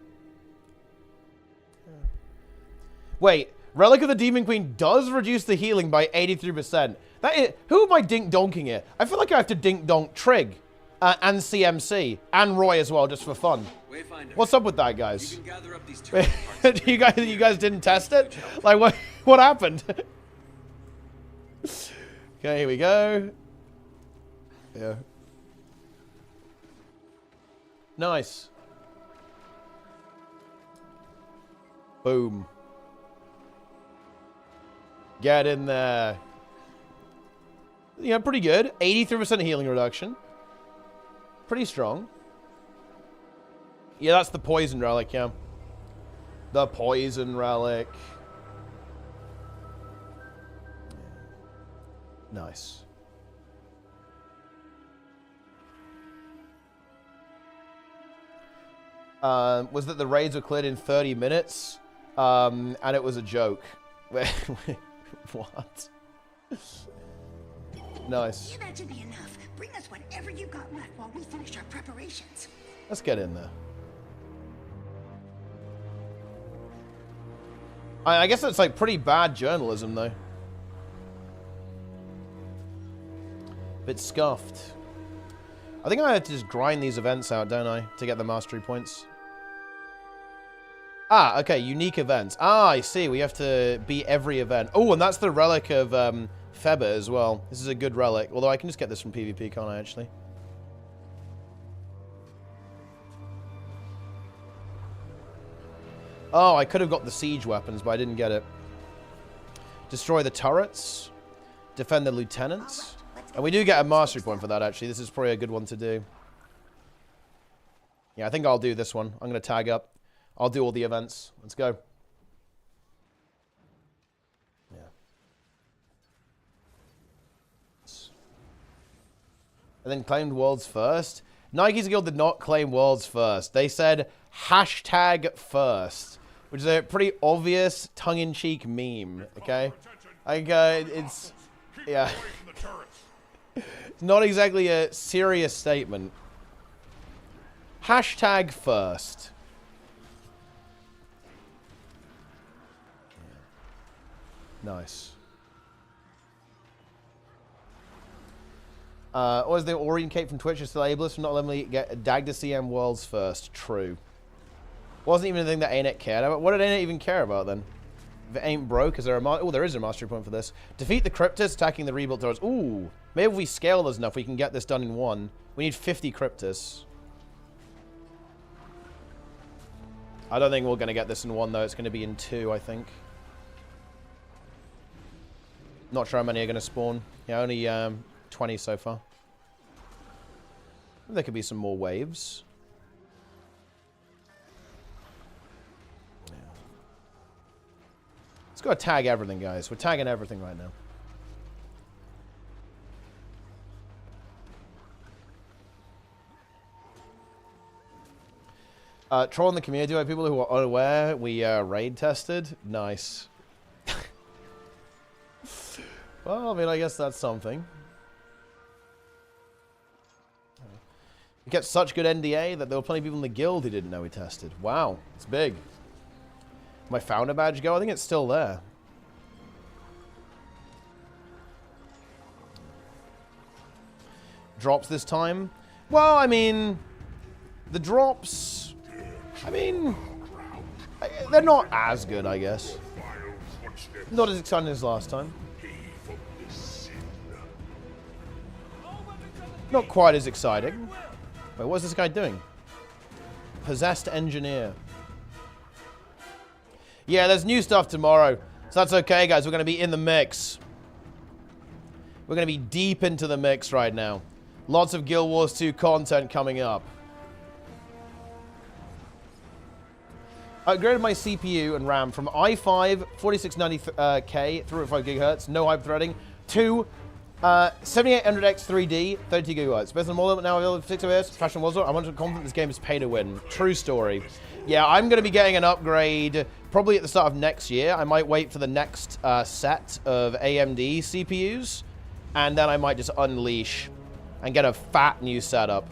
Wait, Relic of the Demon Queen does reduce the healing by 83%. That is, who am I dink-donking here? I feel like I have to dink-donk Trig. And CMC and Roy as well, just for fun. What's up with that, guys? You guys didn't test it? Like, what happened? Okay, here we go. Yeah. Nice. Boom. Get in there. Yeah, pretty good. 83% healing reduction. Pretty strong. Yeah, that's the poison relic, yeah. The poison relic. Nice. Was that the raids were cleared in 30 minutes? And it was a joke. What? Nice. Yeah, that should be enough. Bring us whatever you got left while we finish our preparations. Let's get in there. I guess that's like pretty bad journalism, though. Bit scuffed. I think I have to just grind these events out, don't I, to get the mastery points? Ah, okay, unique events. Ah, I see. We have to beat every event. Oh, and that's the relic of Feba as well. This is a good relic. Although I can just get this from PvP, can't I, actually? Oh, I could have got the siege weapons, but I didn't get it. Destroy the turrets. Defend the lieutenants. And we do get a mastery point for that, actually. This is probably a good one to do. Yeah, I think I'll do this one. I'm going to tag up. I'll do all the events. Let's go. Yeah. And then claimed worlds first. Nike's Guild did not claim worlds first. They said hashtag first, which is a pretty obvious tongue-in-cheek meme, okay? Like, it's... yeah. It's not exactly a serious statement. Hashtag first. Nice. Or is the Orient Cape from Twitch is still ableist for not letting me get Dagda CM Worlds first? True. Wasn't even a thing that ANET cared about. What did ANET even care about then? If it ain't broke, is there a oh, there is a mastery point for this. Defeat the Cryptus, attacking the rebuilt doors. Ooh, maybe if we scale those enough, we can get this done in one. We need 50 Cryptus. I don't think we're going to get this in one, though. It's going to be in two, I think. Not sure how many are going to spawn. Yeah, only 20 so far. There could be some more waves. Let's go tag everything, guys. We're tagging everything right now. Troll in the community by people who are unaware. We raid tested. Nice. Well, I mean, I guess that's something. We kept such good NDA that there were plenty of people in the guild who didn't know we tested. Wow, it's big. My founder badge go? I think it's still there. Drops this time? Well, I mean, the drops, I mean, they're not as good, I guess. Not as exciting as last time. Not quite as exciting. Wait, what's this guy doing? Possessed Engineer. Yeah, there's new stuff tomorrow. So that's okay, guys. We're going to be in the mix. We're going to be deep into the mix right now. Lots of Guild Wars 2 content coming up. I upgraded my CPU and RAM from i5 4690K through at 5 GHz, no hyper-threading, to 7800X 3D, 32 GHz. Based on model now available 6 OS, Fashion was. I'm confident this game is pay to win. True story. Yeah, I'm going to be getting an upgrade probably at the start of next year. I might wait for the next set of AMD CPUs, and then I might just unleash and get a fat new setup.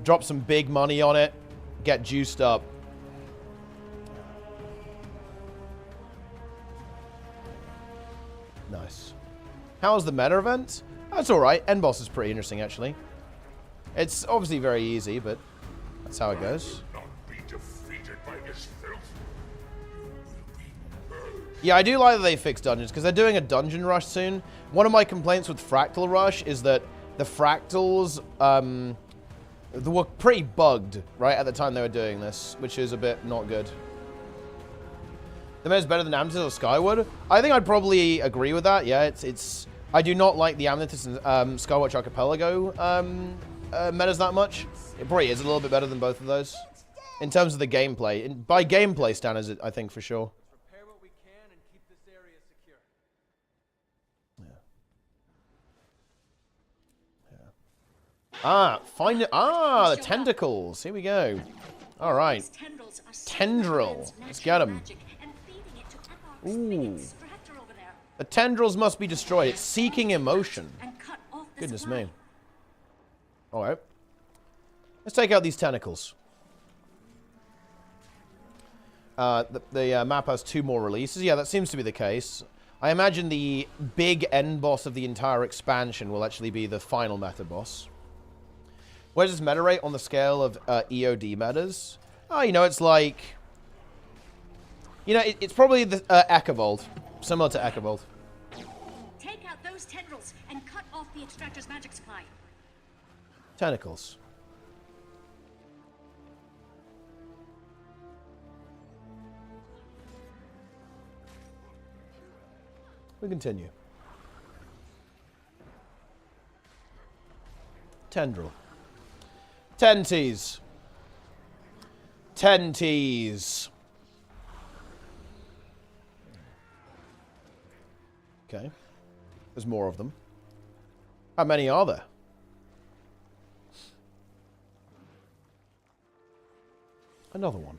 Drop some big money on it, get juiced up. Nice. How's the meta event? That's alright. End boss is pretty interesting, actually. It's obviously very easy, but that's how it goes. Yeah, I do like that they fixed dungeons, because they're doing a dungeon rush soon. One of my complaints with Fractal Rush is that the fractals they were pretty bugged, right, at the time they were doing this, which is a bit not good. The meta's better than Amethyst or Skyward? I think I'd probably agree with that, yeah. It's I do not like the Amethyst and Skywatch Archipelago metas that much. It probably is a little bit better than both of those. In terms of the gameplay. By gameplay standards, I think, for sure. Repair what we can and keep this area secure. Ah, find it. Ah, the tentacles. Here we go. All right. Tendril. Let's get them. Ooh. The tendrils must be destroyed. It's seeking emotion. Goodness me. All right. Let's take out these tentacles. The map has 2 more releases. Yeah, that seems to be the case. I imagine the big end boss of the entire expansion will actually be the final meta boss. Where's this meta rate on the scale of EOD metas? Oh, you know, it's like... You know, it's probably the Echavold. Similar to Echavold. Take out those tendrils and cut off the extractor's magic supply. Tentacles. We continue. Tendril. Tenties. Tenties. Okay. There's more of them. How many are there? Another one.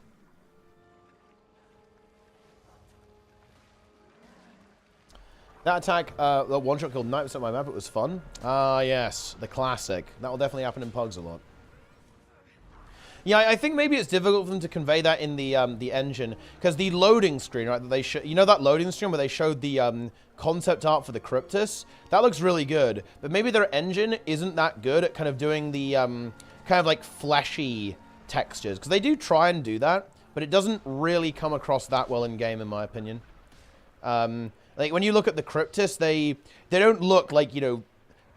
That attack, the one-shot killed 90% of my map. It was fun. Ah, yes. The classic. That will definitely happen in Pugs a lot. Yeah, I think maybe it's difficult for them to convey that in the engine, because the loading screen, right, that they you know that loading screen where they showed the concept art for the Cryptus? That looks really good, but maybe their engine isn't that good at kind of doing the kind of like fleshy textures, because they do try and do that, but it doesn't really come across that well in game, in my opinion. Like when you look at the Cryptus, they don't look like, you know,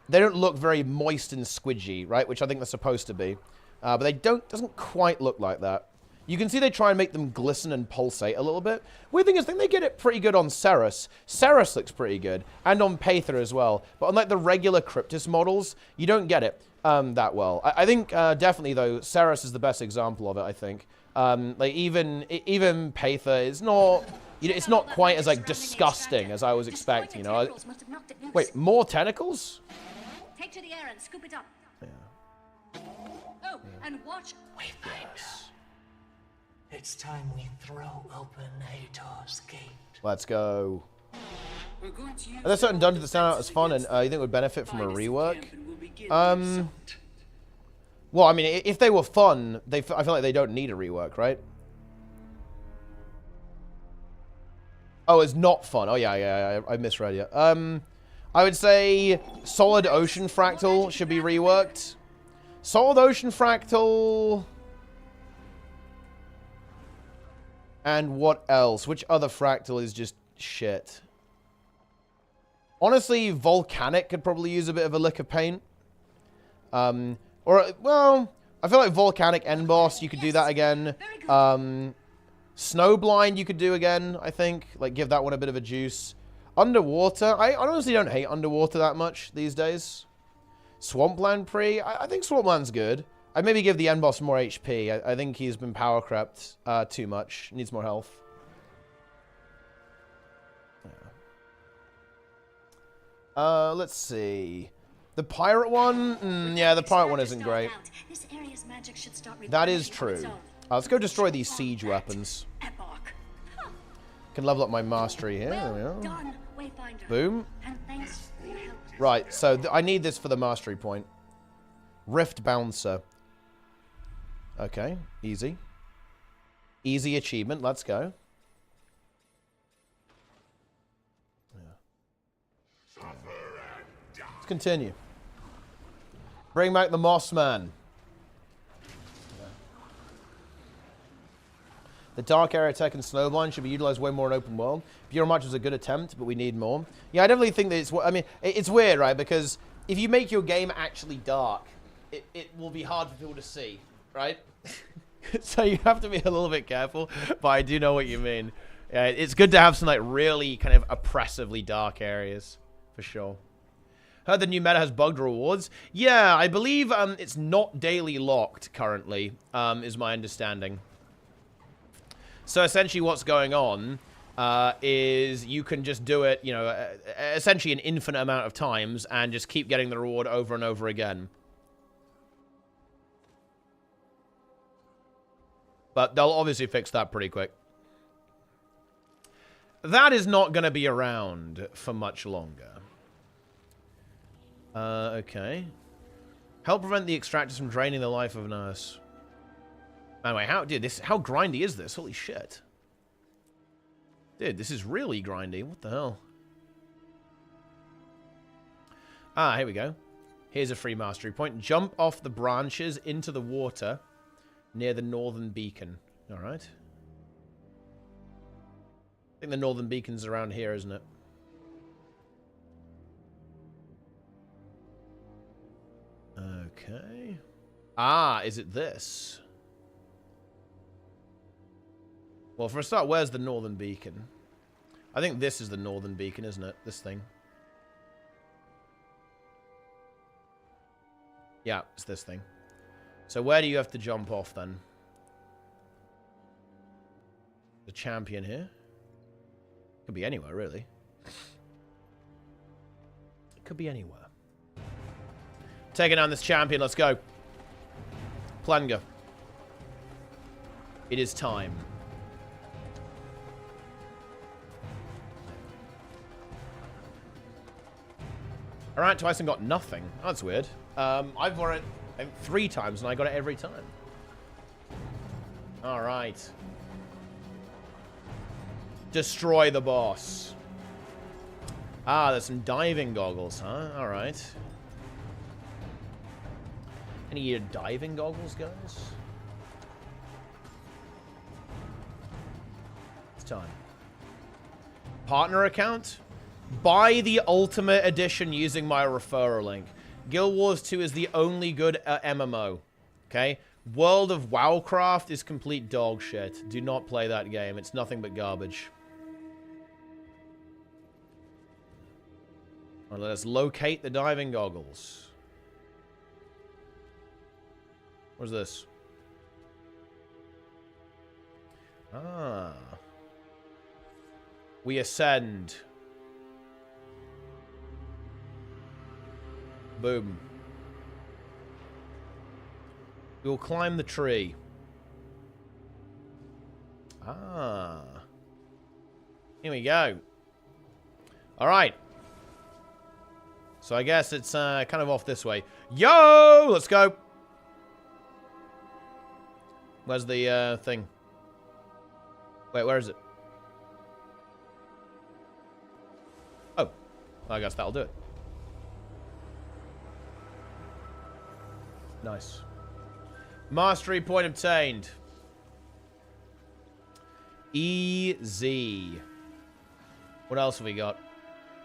they don't look very moist and squidgy, right? Which I think they're supposed to be. But they doesn't quite look like that. You can see they try and make them glisten and pulsate a little bit. Weird thing is, I think they get it pretty good on Ceres. Ceres looks pretty good, and on Paether as well. But on like the regular Cryptus models, you don't get it that well. I think definitely though, Ceres is the best example of it. I think like even Paether is not, you know, it's not quite as like disgusting as I was expecting. You know, wait, more tentacles? Take to the air and scoop it up. Yeah. Oh, and watch Wayfinder. It's time we throw open Hator's gate. Let's go. Are there certain dungeons that stand out as fun and you think would benefit from a rework? Well, I mean, if they were fun, I feel like they don't need a rework, right? Oh, it's not fun. Oh, yeah, I misread you. I would say Solid Ocean Fractal should be reworked. Solid Ocean Fractal... And what else? Which other Fractal is just shit? Honestly, Volcanic could probably use a bit of a lick of paint. Or, well, I feel like Volcanic End Boss, you could do that again. Snowblind you could do again, I think. Like, give that one a bit of a juice. Underwater, I honestly don't hate Underwater that much these days. Swampland Pre, I think Swampland's good. I'd maybe give the end boss more HP. I think he's been power crept too much. Needs more health. Yeah. Let's see. The pirate one? Yeah, the pirate one isn't great. That is true. Let's go destroy these siege weapons. Can level up my mastery here. There we are. Boom. Right, so I need this for the mastery point. Rift Bouncer. Okay, easy. Easy achievement, let's go. Yeah. Let's continue. Bring back the Moss Man. Yeah. The Dark Area Tech and Snowblind should be utilized way more in open world. Pure March was a good attempt, but we need more. Yeah, I definitely think that it's... I mean, it's weird, right? Because if you make your game actually dark, it will be hard for people to see, right? So you have to be a little bit careful, but I do know what you mean. Yeah, it's good to have some like really kind of oppressively dark areas, for sure. Heard the new meta has bugged rewards. Yeah, I believe it's not daily locked currently, is my understanding. So essentially what's going on is you can just do it, you know, essentially an infinite amount of times and just keep getting the reward over and over again. But they'll obviously fix that pretty quick. That is not going to be around for much longer. Okay. Help prevent the extractors from draining the life of a nurse. Anyway, how grindy is this? Holy shit. Dude, this is really grindy. What the hell? Ah, here we go. Here's a free mastery point. Jump off the branches into the water near the northern beacon. All right. I think the northern beacon's around here, isn't it? Okay. Ah, is it this? Well, for a start, where's the northern beacon? I think this is the northern beacon, isn't it? This thing. Yeah, it's this thing. So where do you have to jump off, then? The champion here? Could be anywhere, really. It could be anywhere. Taking down this champion, let's go. Plunger. It is time. Alright, twice and got nothing. Oh, that's weird. I've won it 3 times and I got it every time. All right. Destroy the boss. Ah, there's some diving goggles, huh? All right. Any diving goggles, guys? It's time. Partner account? Buy the Ultimate Edition using my referral link. Guild Wars 2 is the only good MMO. Okay? World of Wowcraft is complete dog shit. Do not play that game. It's nothing but garbage. All right, let us locate the diving goggles. What's this? Ah. We ascend. Boom. We will climb the tree. Ah. Here we go. All right. So I guess it's kind of off this way. Yo! Let's go. Where's the thing? Wait, where is it? Oh. I guess that'll do it. Nice. Mastery point obtained. Easy. What else have we got?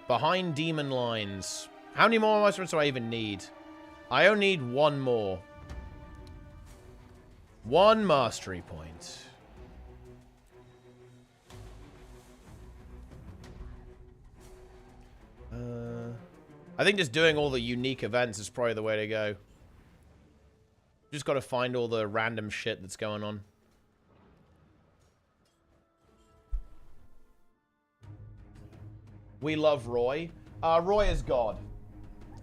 Behind demon lines. How many more mastery points do I even need? I only need one more. One mastery point. I think just doing all the unique events is probably the way to go. Just got to find all the random shit that's going on. We love Roy. Roy is God.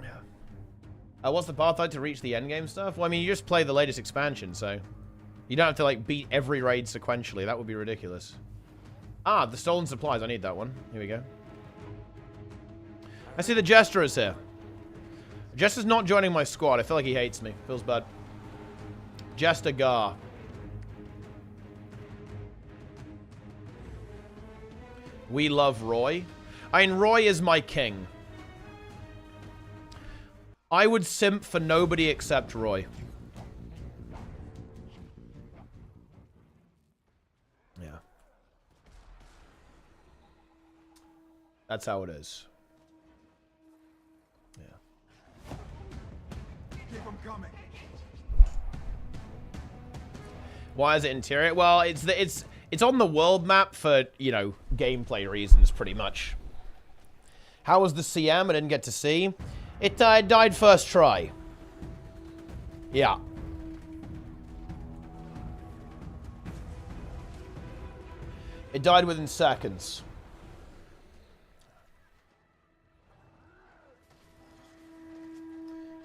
Yeah. What's the path like to reach the endgame stuff? Well, I mean, you just play the latest expansion, so... You don't have to, like, beat every raid sequentially. That would be ridiculous. Ah, the stolen supplies. I need that one. Here we go. I see the Jester is here. Jester's not joining my squad. I feel like he hates me. Feels bad. Jester Gar. We love Roy. I mean, Roy is my king. I would simp for nobody except Roy. Yeah. That's how it is. Yeah. Keep them coming. Why is it interior? Well, it's on the world map for, you know, gameplay reasons, pretty much. How was the CM? I didn't get to see. It died first try. Yeah. It died within seconds.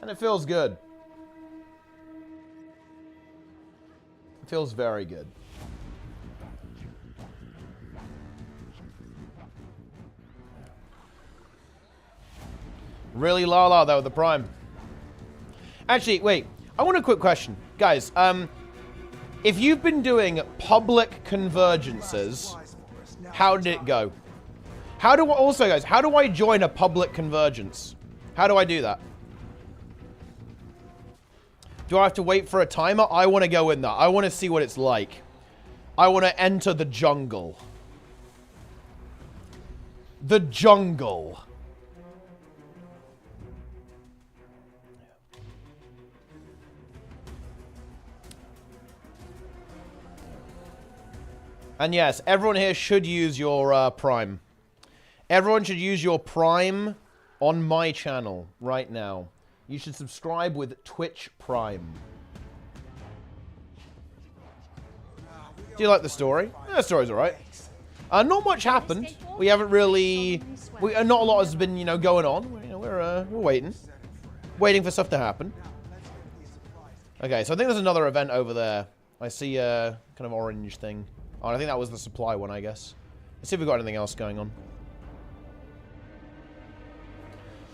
And it feels good. It feels very good. Really la though with the Prime. Actually, wait. I want a quick question. Guys, if you've been doing public convergences, how did it go? How do I join a public convergence? How do I do that? Do I have to wait for a timer? I want to go in there. I want to see what it's like. I want to enter the jungle. The jungle. And yes, everyone here should use your Prime. Everyone should use your Prime on my channel right now. You should subscribe with Twitch Prime. Do you like the story? Yeah, the story's alright. Not much happened. We haven't really... not a lot has been, you know, going on. You know, we're waiting. Waiting for stuff to happen. Okay, so I think there's another event over there. I see a kind of orange thing. Oh, I think that was the supply one, I guess. Let's see if we've got anything else going on.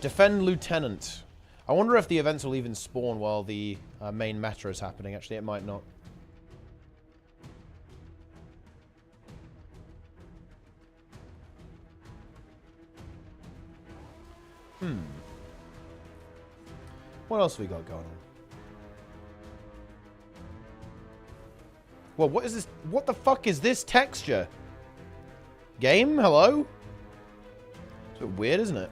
Defend Lieutenant. I wonder if the events will even spawn while the main meta is happening. Actually, it might not. What else we got going on? Well, what is this? What the fuck is this texture? Game? Hello? It's a bit weird, isn't it?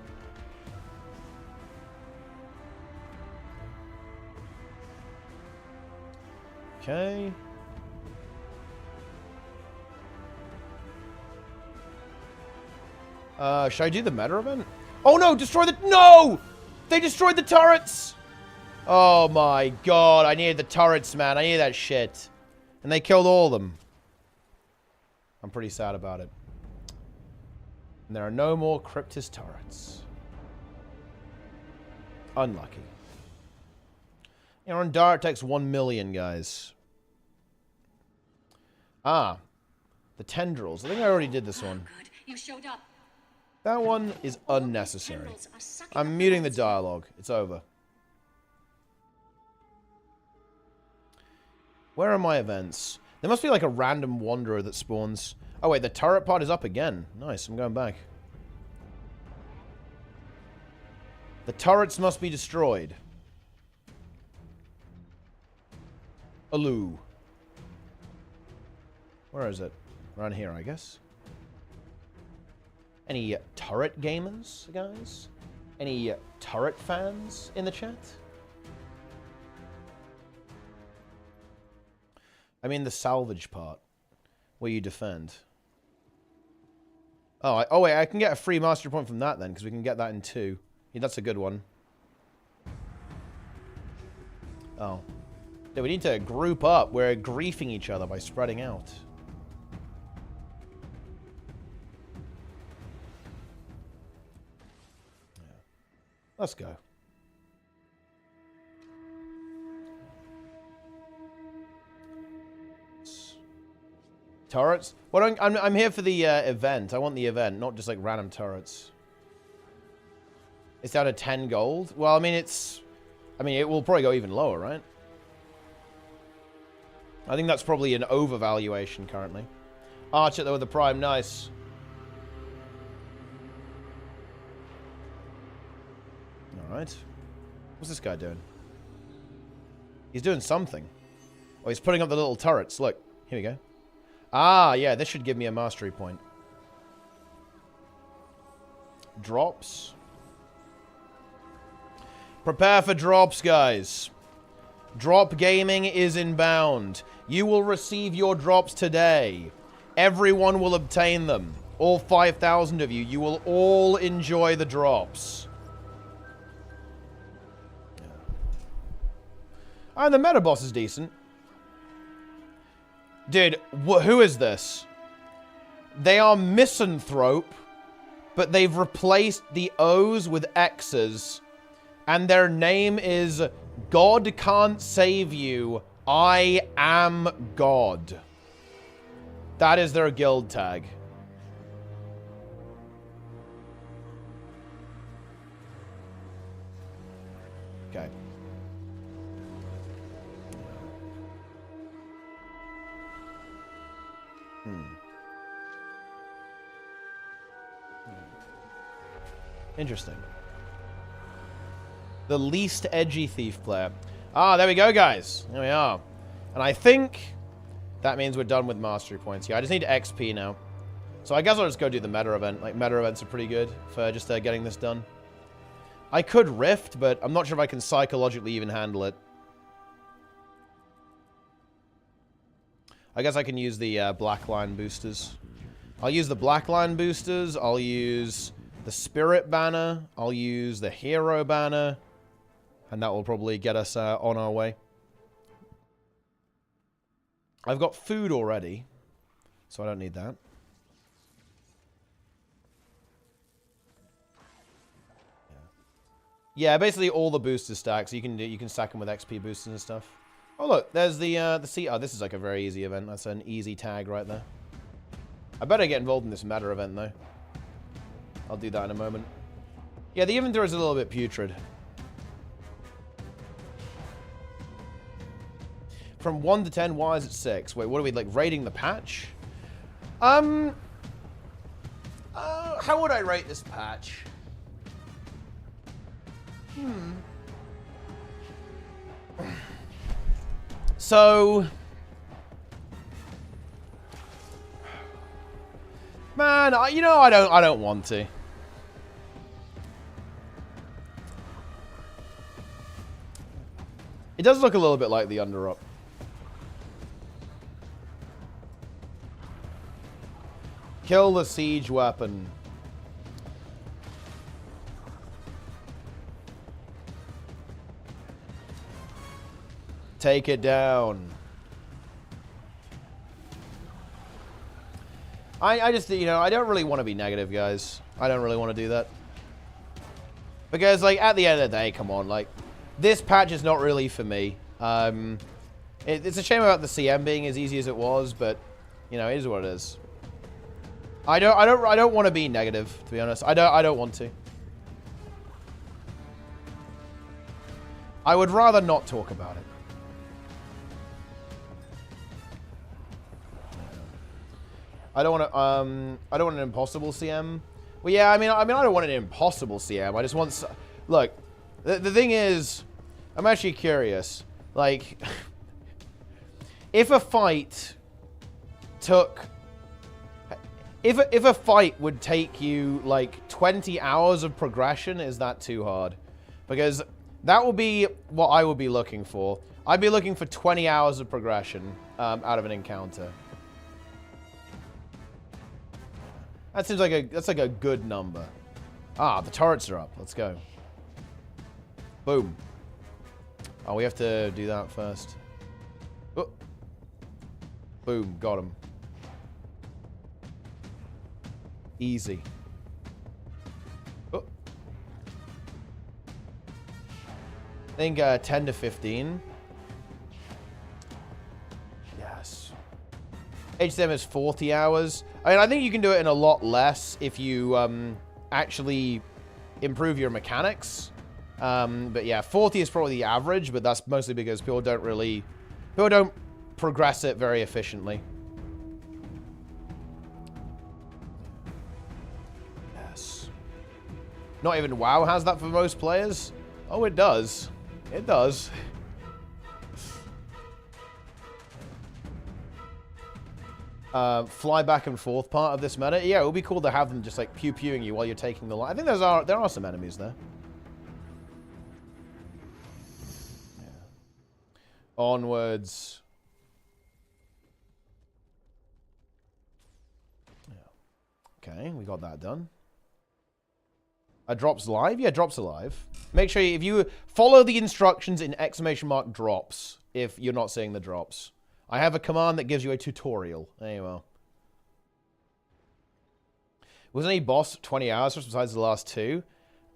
Okay. Should I do the meta event? Oh no! Destroy the— No! They destroyed the turrets! Oh my god, I needed the turrets, man. I needed that shit. And they killed all of them. I'm pretty sad about it. And there are no more Cryptis turrets. Unlucky. You're on DirectX 1 million, guys. Ah. The tendrils. I think I already did this one. Good. You showed up. That one is unnecessary. I'm muting the dialogue. It's over. Where are my events? There must be like a random wanderer that spawns. Oh wait, the turret part is up again. Nice, I'm going back. The turrets must be destroyed. Aloo. Where is it? Around here, I guess. Any turret gamers, guys? Any turret fans in the chat? I mean the salvage part, where you defend. Oh, wait, I can get a free mastery point from that then, because we can get that in 2. Yeah, that's a good one. Oh. Yeah, we need to group up. We're griefing each other by spreading out. Yeah. Let's go. Turrets? Well, I'm here for the event. I want the event, not just like random turrets. It's down to 10 gold. Well, I mean, it will probably go even lower, right? I think that's probably an overvaluation currently. Archer though with the prime, nice. All right. What's this guy doing? He's doing something. Oh, he's putting up the little turrets. Look, here we go. Ah, yeah, this should give me a mastery point. Drops. Prepare for drops, guys. Drop gaming is inbound. You will receive your drops today. Everyone will obtain them. All 5,000 of you. You will all enjoy the drops. And the meta boss is decent. Dude, who is this? They are misanthrope, but they've replaced the O's with X's. And their name is God Can't Save You, I Am God. That is their guild tag. Okay. Interesting. The least edgy thief player. Ah, there we go, guys. There we are. And I think that means we're done with mastery points. Yeah, I just need XP now. So I guess I'll just go do the meta event. Like, meta events are pretty good for just getting this done. I could rift, but I'm not sure if I can psychologically even handle it. I guess I can use the black line boosters. I'll use the black line boosters. I'll use the spirit banner. I'll use the hero banner. And that will probably get us on our way. I've got food already, so I don't need that. Yeah, basically all the boosters stack, so you can stack them with XP boosters and stuff. Oh look, there's the seat. Oh, this is like a very easy event. That's an easy tag right there. I better get involved in this meta event though. I'll do that in a moment. Yeah, the inventory is a little bit putrid. From 1 to 10, why is it 6? Wait, what are we, like, rating the patch? How would I rate this patch? So, man, you know, I don't want to. It does look a little bit like the under-up. Kill the siege weapon. Take it down. I just, you know, I don't really want to be negative, guys. I don't really want to do that. Because, like, at the end of the day, come on, like, this patch is not really for me. It's a shame about the CM being as easy as it was, but, you know, it is what it is. I don't want to be negative, to be honest. I don't want to. I would rather not talk about it. I don't want an impossible CM. Well, yeah, I mean, I don't want an impossible CM. I just want, look, the thing is, I'm actually curious. Like, if a fight took, if a fight would take you like 20 hours of progression, is that too hard? Because that will be what I would be looking for. I'd be looking for 20 hours of progression out of an encounter. That seems like that's like a good number. Ah, the turrets are up. Let's go. Boom. Oh, we have to do that first. Oh. Boom, got him. Easy. Oh. I think 10 to 15. Yes. HCM is 40 hours. I mean, I think you can do it in a lot less if you actually improve your mechanics. But yeah, 40 is probably the average, but that's mostly because people don't progress it very efficiently. Yes. Not even WoW has that for most players. Oh, it does. It does. Fly back and forth part of this meta. Yeah, it would be cool to have them just like pew-pewing you while you're taking the line. I think there are some enemies there. Yeah. Onwards. Yeah. Okay, we got that done. Drops live? Yeah, drops alive. Make sure if you follow the instructions in ! drops if you're not seeing the drops. I have a command that gives you a tutorial. There you are. Was any boss 20 hours besides the last two?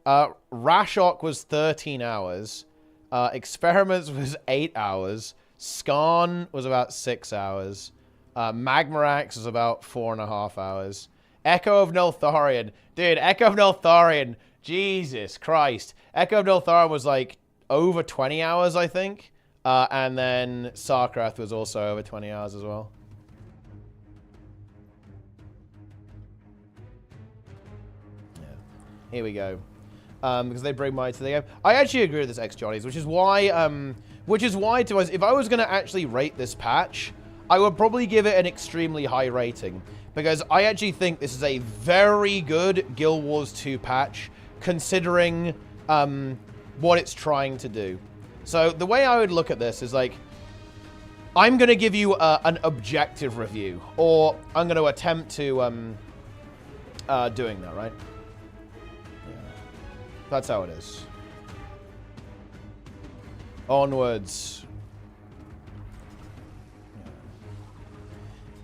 Rashok was 13 hours. Experiments was 8 hours. Skarn was about 6 hours. Magmarax was about 4.5 hours. Echo of Neltharion. Dude, Echo of Neltharion. Jesus Christ. Echo of Neltharion was like over 20 hours, I think. And then Sarkrath was also over 20 hours as well. Yeah. Here we go. Because they bring money to the game. I actually agree with this X-Johnny's, which is why to us, if I was going to actually rate this patch, I would probably give it an extremely high rating. Because I actually think this is a very good Guild Wars 2 patch, considering what it's trying to do. So the way I would look at this is like, I'm going to give you an objective review, or I'm going to attempt to doing that, right? Yeah. That's how it is. Onwards.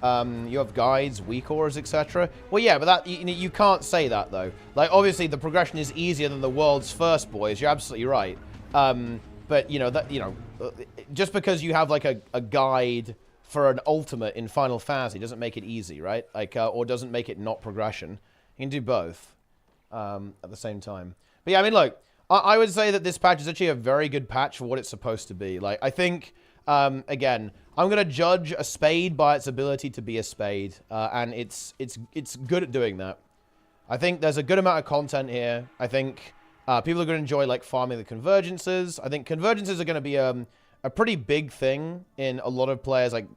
You have guides, weak auras, etc. Well, yeah, but that you can't say that though. Like, obviously, the progression is easier than the world's first boys. You're absolutely right. But just because you have like a guide for an ultimate in Final Fantasy doesn't make it easy, right? Like, or doesn't make it not progression. You can do both at the same time. But yeah, I mean, look, I would say that this patch is actually a very good patch for what it's supposed to be. Like, I think, again, I'm gonna judge a spade by its ability to be a spade, and it's good at doing that. I think there's a good amount of content here. I think People are going to enjoy, like, farming the convergences. I think convergences are going to be a pretty big thing in a lot of players, like,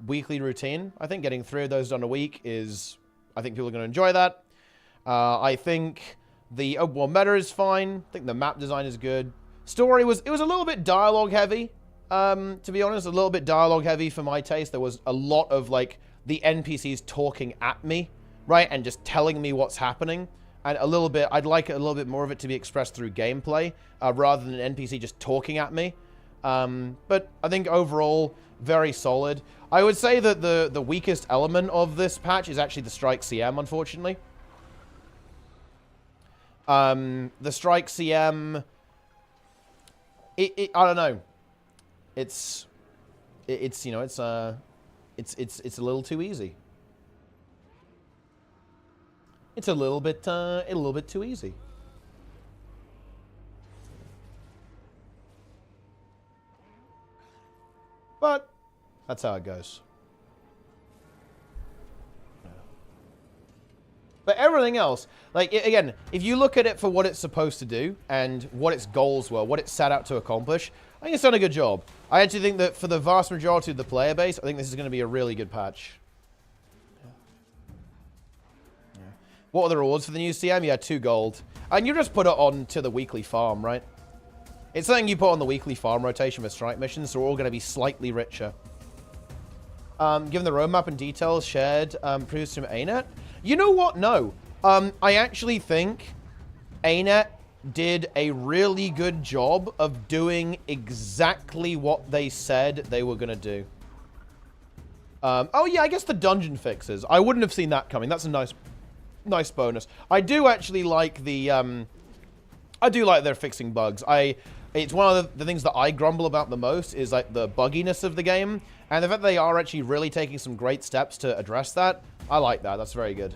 weekly routine. I think getting 3 of those done a week is... I think people are going to enjoy that. I think the open world meta is fine. I think the map design is good. Story was... It was a little bit dialogue heavy, to be honest. A little bit dialogue heavy for my taste. There was a lot of, like, the NPCs talking at me, right? And just telling me what's happening. And a little bit... I'd like a little bit more of it to be expressed through gameplay, rather than an NPC just talking at me. But I think overall, very solid. I would say that the weakest element of this patch is actually the Strike CM, unfortunately. The Strike CM... I don't know. It's you know, it's a little too easy. It's a little bit too easy. But that's how it goes. But everything else, like, again, if you look at it for what it's supposed to do and what its goals were, what it set out to accomplish, I think it's done a good job. I actually think that for the vast majority of the player base, I think this is going to be a really good patch. Yeah. What are the rewards for the new CM? Yeah, 2 gold. And you just put it on to the weekly farm, right? It's something you put on the weekly farm rotation for strike missions, so we're all going to be slightly richer. Given the roadmap and details shared previously from ANET, you know what? No. I actually think ANET did a really good job of doing exactly what they said they were going to do. Oh, yeah, I guess the dungeon fixes. I wouldn't have seen that coming. That's a nice bonus. I do actually like the... I do like they're fixing bugs. It's one of the things that I grumble about the most is, like, the bugginess of the game. And the fact that they are actually really taking some great steps to address that, I like that. That's very good.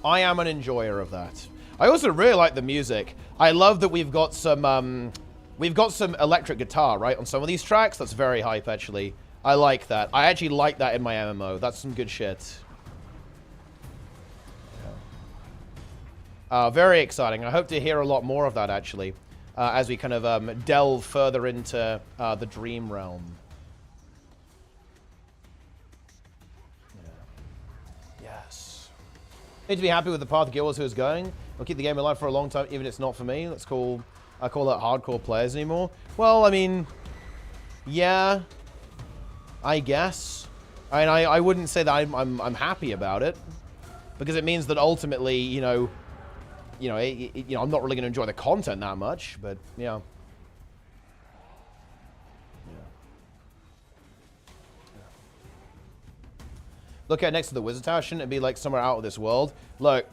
I am an enjoyer of that. I also really like the music. I love that we've got some electric guitar, right, on some of these tracks. That's very hype, actually. I like that. I actually like that in my MMO. That's some good shit. Very exciting. I hope to hear a lot more of that, actually, as we kind of delve further into the dream realm. Yeah. Yes. Need to be happy with the path Guild Wars who is going. I'll keep the game alive for a long time, even if it's not for me. I call that hardcore players anymore. Well, I mean, yeah, I guess. I mean, I wouldn't say that I'm happy about it, because it means that ultimately, you know, I'm not really going to enjoy the content that much, but, yeah. Look at next to the Wizard Tower. Shouldn't it be, like, somewhere out of this world? Look,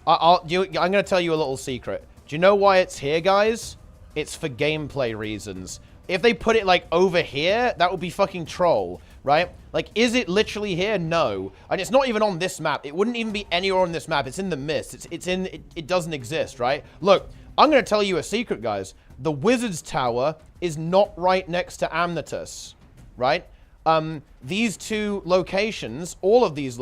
I'm going to tell you a little secret. Do you know why it's here, guys? It's for gameplay reasons. If they put it, like, over here, that would be fucking troll, right? Like, is it literally here? No. And it's not even on this map. It wouldn't even be anywhere on this map. It's in the mist. It doesn't exist, right? Look, I'm going to tell you a secret, guys. The Wizard's Tower is not right next to Amnitus, right? These 2 locations, all of these,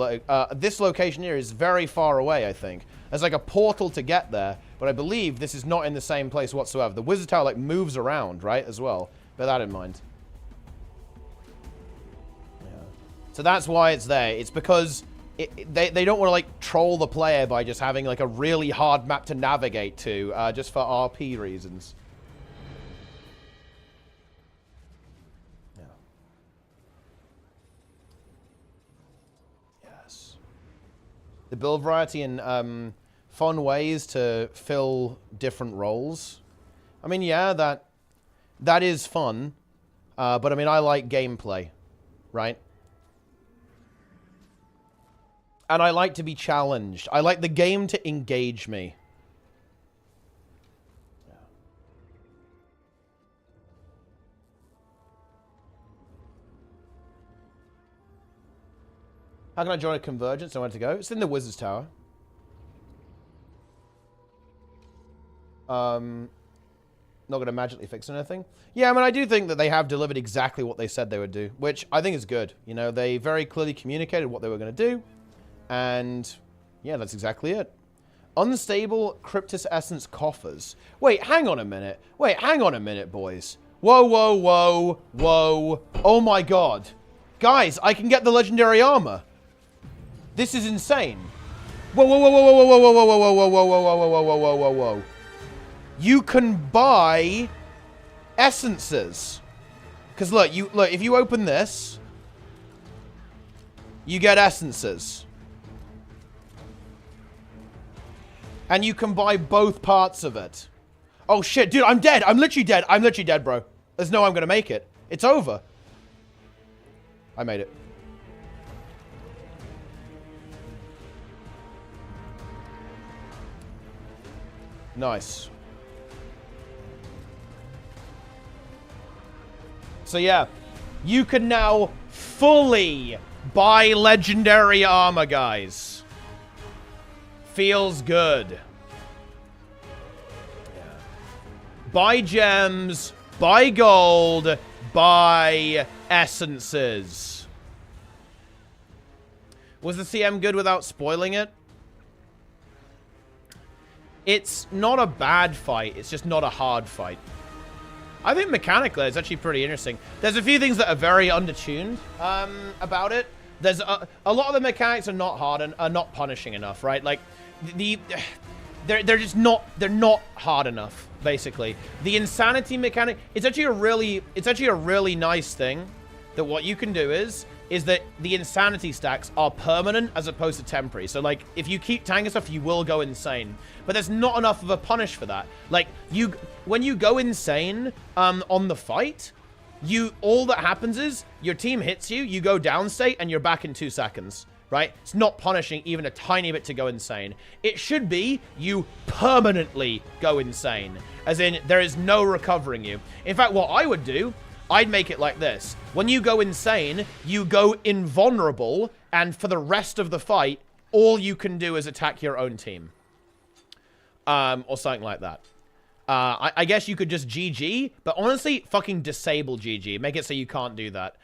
this location here is very far away, I think. There's like a portal to get there, but I believe this is not in the same place whatsoever. The Wizard Tower, like, moves around, right, as well. Bear that in mind. So that's why it's there. It's because they don't want to, like, troll the player by just having, like, a really hard map to navigate to, just for RP reasons. Yeah. Yes. The build variety and fun ways to fill different roles. I mean, yeah, that is fun. But, I mean, I like gameplay, right? And I like to be challenged. I like the game to engage me. Yeah. How can I join a convergence? I want to go. It's in the Wizard's Tower. Not going to magically fix anything. Yeah, I mean, I do think that they have delivered exactly what they said they would do, which I think is good. You know, they very clearly communicated what they were going to do. And, yeah, that's exactly it. Unstable Cryptus Essence coffers. Wait, hang on a minute. Wait, hang on a minute, boys. Whoa, whoa, whoa, whoa. Oh my god. Guys, I can get the legendary armor. This is insane. Whoa, whoa, whoa, whoa, whoa, whoa, whoa, whoa, whoa, whoa, whoa, whoa, whoa, whoa, whoa, whoa, whoa, whoa. You can buy essences. Because look, if you open this, you get essences. And you can buy both parts of it. Oh shit, dude, I'm dead. I'm literally dead. I'm literally dead, bro. There's no way I'm gonna make it. It's over. I made it. Nice. So yeah, you can now fully buy legendary armor, guys. Feels good. Yeah. Buy gems, buy gold, buy essences. Was the CM good without spoiling it? It's not a bad fight, it's just not a hard fight. I think mechanically it's actually pretty interesting. There's a few things that are very undertuned about it. There's a lot of the mechanics are not hard and are not punishing enough, right? Like they're just not hard enough, basically. The insanity mechanic, it's actually a really nice thing that what you can do is that the insanity stacks are permanent as opposed to temporary. So like if you keep tanking stuff, you will go insane. But there's not enough of a punish for that. Like when you go insane on the fight, all that happens is your team hits you, you go down state, and you're back in 2 seconds, right? It's not punishing even a tiny bit to go insane. It should be you permanently go insane, as in there is no recovering you. In fact, what I would do, I'd make it like this. When you go insane, you go invulnerable, and for the rest of the fight, all you can do is attack your own team. Or something like that. I guess you could just GG, but honestly, fucking disable GG. Make it so you can't do that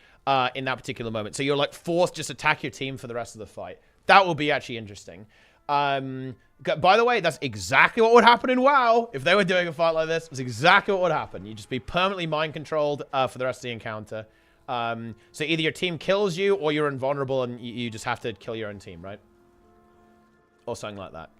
in that particular moment. So you're like forced just attack your team for the rest of the fight. That will be actually interesting. By the way, that's exactly what would happen in WoW. If they were doing a fight like this, that's exactly what would happen. You'd just be permanently mind-controlled for the rest of the encounter. So either your team kills you, or you're invulnerable and you just have to kill your own team, right? Or something like that.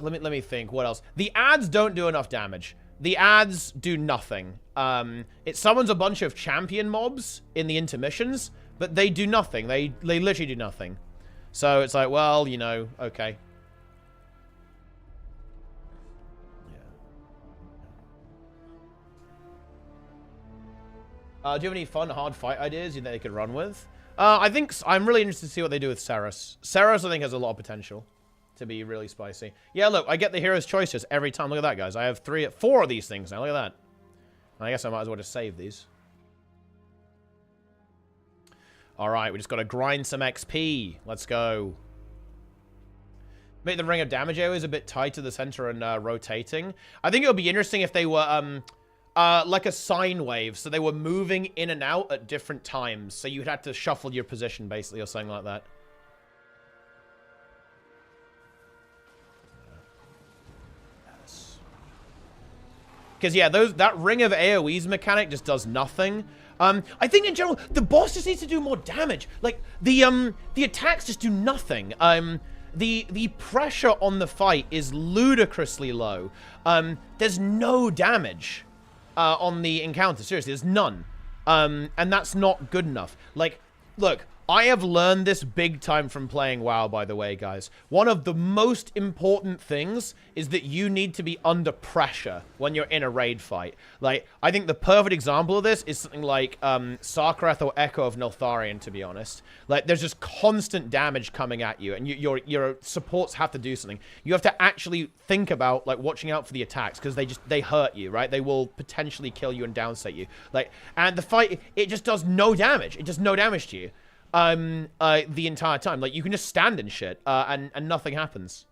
Let me think. What else? The ads don't do enough damage. The ads do nothing. It summons a bunch of champion mobs in the intermissions, but they do nothing. They literally do nothing. So it's like, well, you know, okay. Do you have any fun hard fight ideas you think they could run with? I think I'm really interested to see what they do with Saros. Saros, I think, has a lot of potential to be really spicy. Yeah, look, I get the hero's choices every time. Look at that, guys. I have 4 of these things now. Look at that. I guess I might as well just save these. All right, we just got to grind some XP. Let's go. Make the ring of damage areas a bit tight to the center and rotating. I think it would be interesting if they were like a sine wave, so they were moving in and out at different times. So you'd have to shuffle your position, basically, or something like that. Because, yeah, that ring of AoEs mechanic just does nothing. I think, in general, the boss just needs to do more damage. Like, the attacks just do nothing. The pressure on the fight is ludicrously low. There's no damage on the encounter. Seriously, there's none. And that's not good enough. Like, look, I have learned this big time from playing WoW, by the way, guys. One of the most important things is that you need to be under pressure when you're in a raid fight. Like, I think the perfect example of this is something like Sarkareth or Echo of Neltharion, to be honest. Like, there's just constant damage coming at you, and your supports have to do something. You have to actually think about, like, watching out for the attacks, because they hurt you, right? They will potentially kill you and downstate you. Like, and the fight, it just does no damage. It does no damage to you. The entire time. Like, you can just stand and shit, and nothing happens.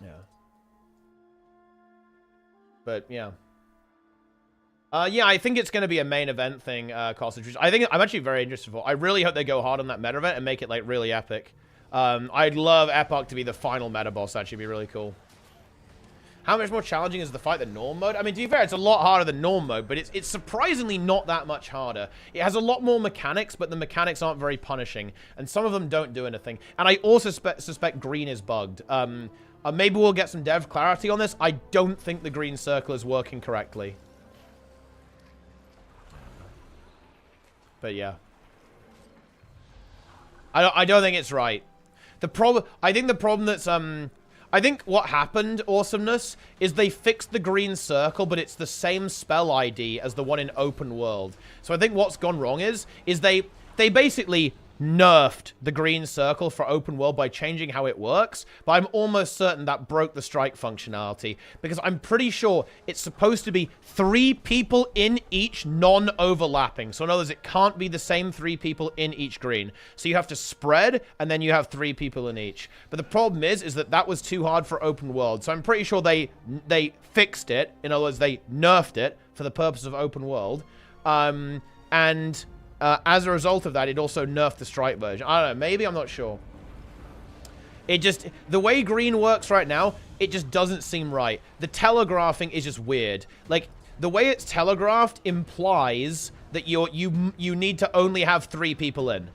Yeah. But, yeah. Yeah, I think it's going to be a main event thing, Costage. I'm actually very interested for. I really hope they go hard on that meta event and make it like really epic. I'd love Epoch to be the final meta boss. That should be really cool. How much more challenging is the fight than norm mode? I mean, to be fair, it's a lot harder than norm mode, but it's surprisingly not that much harder. It has a lot more mechanics, but the mechanics aren't very punishing, and some of them don't do anything. And I also suspect green is bugged. Maybe we'll get some dev clarity on this. I don't think the green circle is working correctly. But yeah. I don't think it's right. I think the problem that's, I think what happened, Awesomeness, is they fixed the green circle, but it's the same spell ID as the one in open world. So I think what's gone wrong is they basically nerfed the green circle for open world by changing how it works, but I'm almost certain that broke the strike functionality, because I'm pretty sure it's supposed to be 3 people in each non-overlapping. So in other words, it can't be the same 3 people in each green. So you have to spread, and then you have 3 people in each. But the problem is that was too hard for open world. So I'm pretty sure they fixed it. In other words, they nerfed it for the purpose of open world. As a result of that, it also nerfed the strike version. I don't know. Maybe. I'm not sure. The way green works right now, it just doesn't seem right. The telegraphing is just weird. Like, the way it's telegraphed implies that you need to only have 3 people in.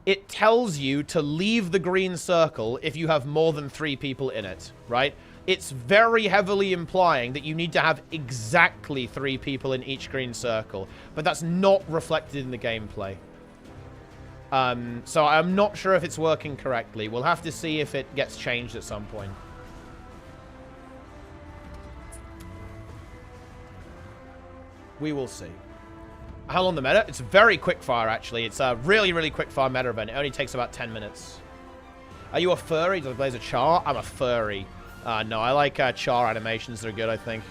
It tells you to leave the green circle if you have more than 3 people in it, right? It's very heavily implying that you need to have exactly 3 people in each green circle, but that's not reflected in the gameplay. So I'm not sure if it's working correctly. We'll have to see if it gets changed at some point. We will see. How long the meta? It's very quick fire, actually. It's a really, really quick fire meta event. It only takes about 10 minutes. Are you a furry? Does it blaze a char? I'm a furry. No, I like char animations. They're good, I think.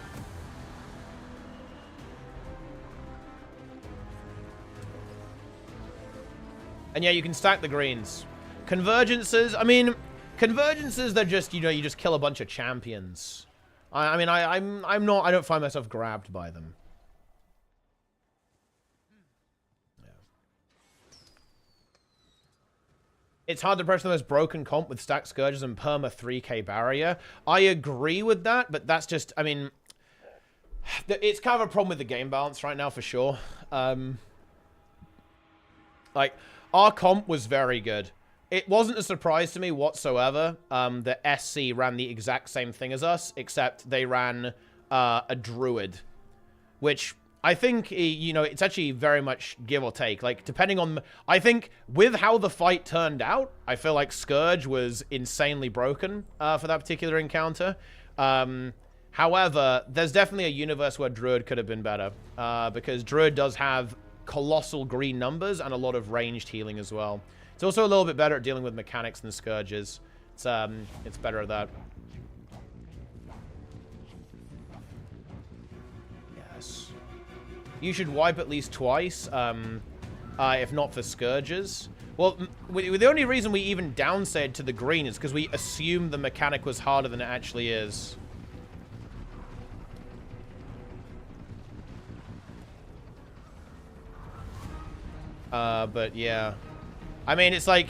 And yeah, you can stack the greens. Convergences, I mean, convergences, they're just, you know, you just kill a bunch of champions. I mean, I don't find myself grabbed by them. It's hard to pressure the most broken comp with stacked Scourges and perma 3k barrier. I agree with that, but that's just, I mean, it's kind of a problem with the game balance right now for sure. Like, our comp was very good. It wasn't a surprise to me whatsoever that SC ran the exact same thing as us, except they ran a druid, which I think, you know, it's actually very much give or take. Like, depending on... I think with how the fight turned out, I feel like Scourge was insanely broken for that particular encounter. However, there's definitely a universe where Druid could have been better, because Druid does have colossal green numbers and a lot of ranged healing as well. It's also a little bit better at dealing with mechanics than Scourges. It's better at that. Yes. You should wipe at least twice, if not for Scourges. Well, the only reason we even downside to the green is because we assumed the mechanic was harder than it actually is. But yeah. I mean, it's like,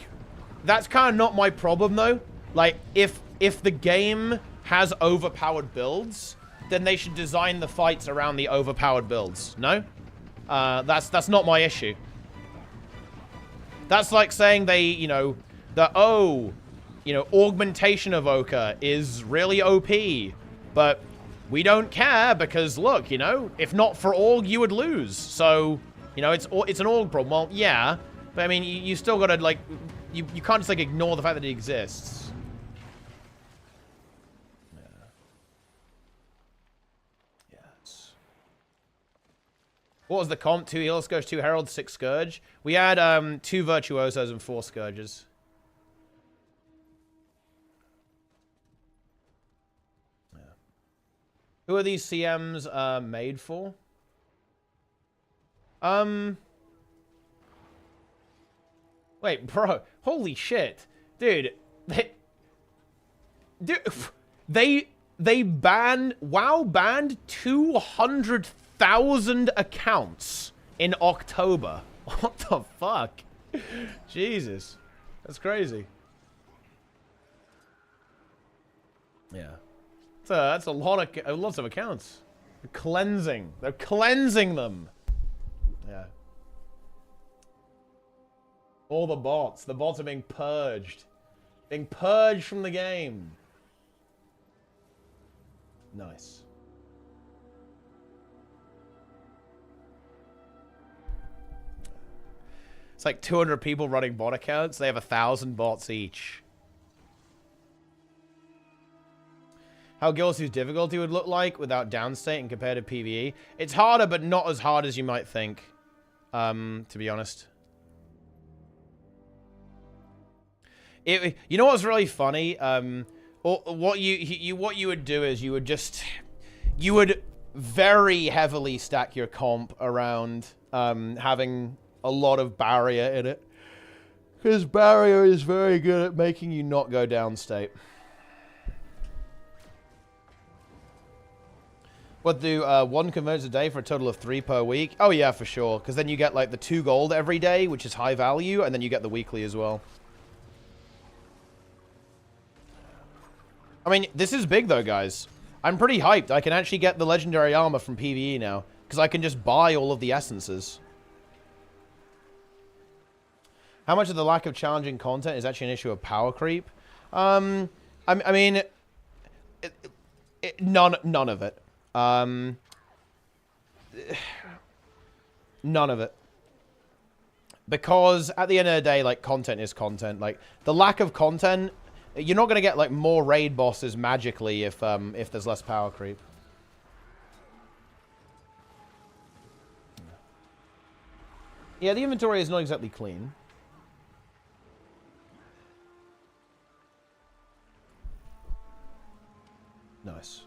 that's kind of not my problem, though. Like, if the game has overpowered builds, then they should design the fights around the overpowered builds. No? That's not my issue. That's like saying they, you know, Augmentation Evoker is really OP, but we don't care because, look, you know, if not for Aug, you would lose. So, you know, it's an Aug problem. Well, yeah, but I mean, you still gotta, like, you can't just, like, ignore the fact that it exists. Yeah. Yes. What was the comp? 2 Heal Scourge, 2 Herald, 6 Scourge. We had 2 Virtuosos and 4 Scourges. Yeah. Who are these CMs made for? Wait, bro. Holy shit. Dude. WoW banned 200,000 1,000 accounts in October. What the fuck? Jesus. That's crazy. Yeah. So that's a lot of lots of accounts. They're cleansing. They're cleansing them. Yeah. All the bots. The bots are being purged. Being purged from the game. Nice. It's like 200 people running bot accounts. They have 1,000 bots each. How Guild 2's difficulty would look like without downstate and compared to PvE. It's harder, but not as hard as you might think. To be honest. You know what's really funny? What you would do is you would very heavily stack your comp around having a lot of barrier in it, because barrier is very good at making you not go downstate. What do 1 conversions a day for a total of 3 per week? Oh yeah, for sure. Because then you get like the 2 gold every day, which is high value, and then you get the weekly as well. I mean, this is big though, guys. I'm pretty hyped. I can actually get the legendary armor from PvE now, because I can just buy all of the essences. How much of the lack of challenging content is actually an issue of power creep? I mean, none of it. None of it. Because at the end of the day, like, content is content. Like, the lack of content, you're not going to get, like, more raid bosses magically if there's less power creep. Yeah, the inventory is not exactly clean. Nice.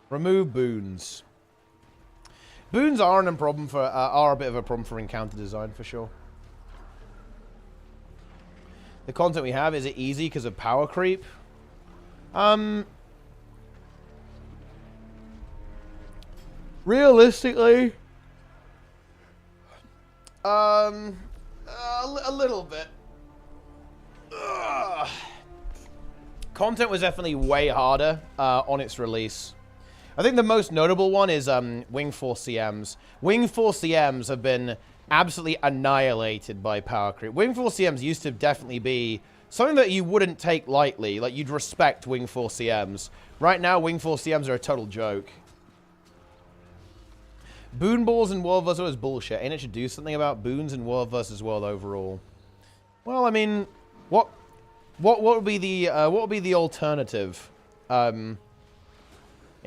Remove boons. Boons are a problem for are a bit of a problem for encounter design for sure. The content we have, is it easy because of power creep? Realistically, a little bit. Ugh. Content was definitely way harder on its release. I think the most notable one is Wing 4 CMs. Wing 4 CMs have been absolutely annihilated by power creep. Wing 4 CMs used to definitely be something that you wouldn't take lightly. Like, you'd respect Wing 4 CMs. Right now, Wing 4 CMs are a total joke. Boon balls in World vs. World is bullshit. Ain't it should do something about boons in World vs. World overall? Well, I mean, what would be the alternative in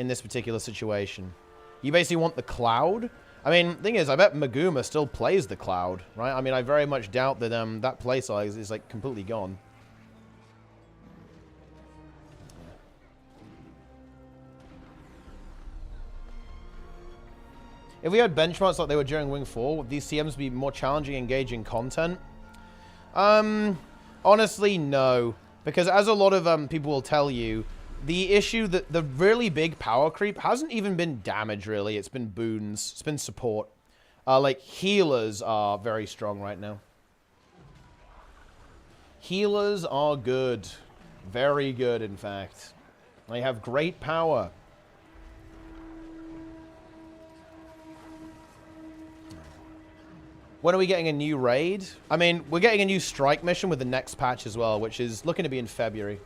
this particular situation? You basically want the cloud? I mean, the thing is, I bet Maguma still plays the cloud, right? I mean, I very much doubt that that play size is like completely gone. If we had benchmarks like they were during Wing 4, would these CMs be more challenging, engaging content? Honestly, no. Because as a lot of people will tell you, the issue that the really big power creep hasn't even been damage, really. It's been boons. It's been support. Like, healers are very strong right now. Healers are good. Very good, in fact. They have great power. When are we getting a new raid? I mean, we're getting a new strike mission with the next patch as well, which is looking to be in February.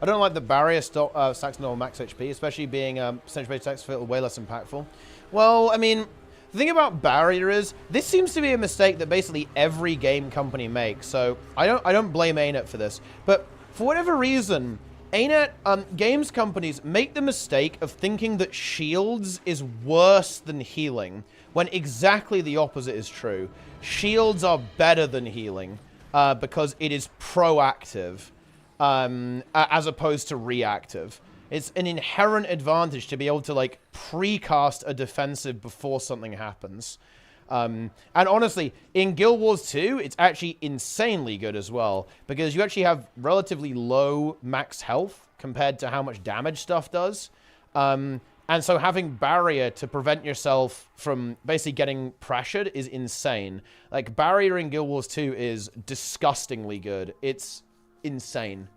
I don't like the barrier stacks normal max HP, especially being percentage-based attacks feel way less impactful. Well, I mean, the thing about barrier is this seems to be a mistake that basically every game company makes. So I don't blame ANET for this, but for whatever reason, ANET games companies make the mistake of thinking that shields is worse than healing, when exactly the opposite is true. Shields are better than healing because it is proactive. As opposed to reactive. It's an inherent advantage to be able to, like, precast a defensive before something happens. And honestly, in Guild Wars 2, it's actually insanely good as well, because you actually have relatively low max health compared to how much damage stuff does. And so having barrier to prevent yourself from basically getting pressured is insane. Like, barrier in Guild Wars 2 is disgustingly good. It's insane.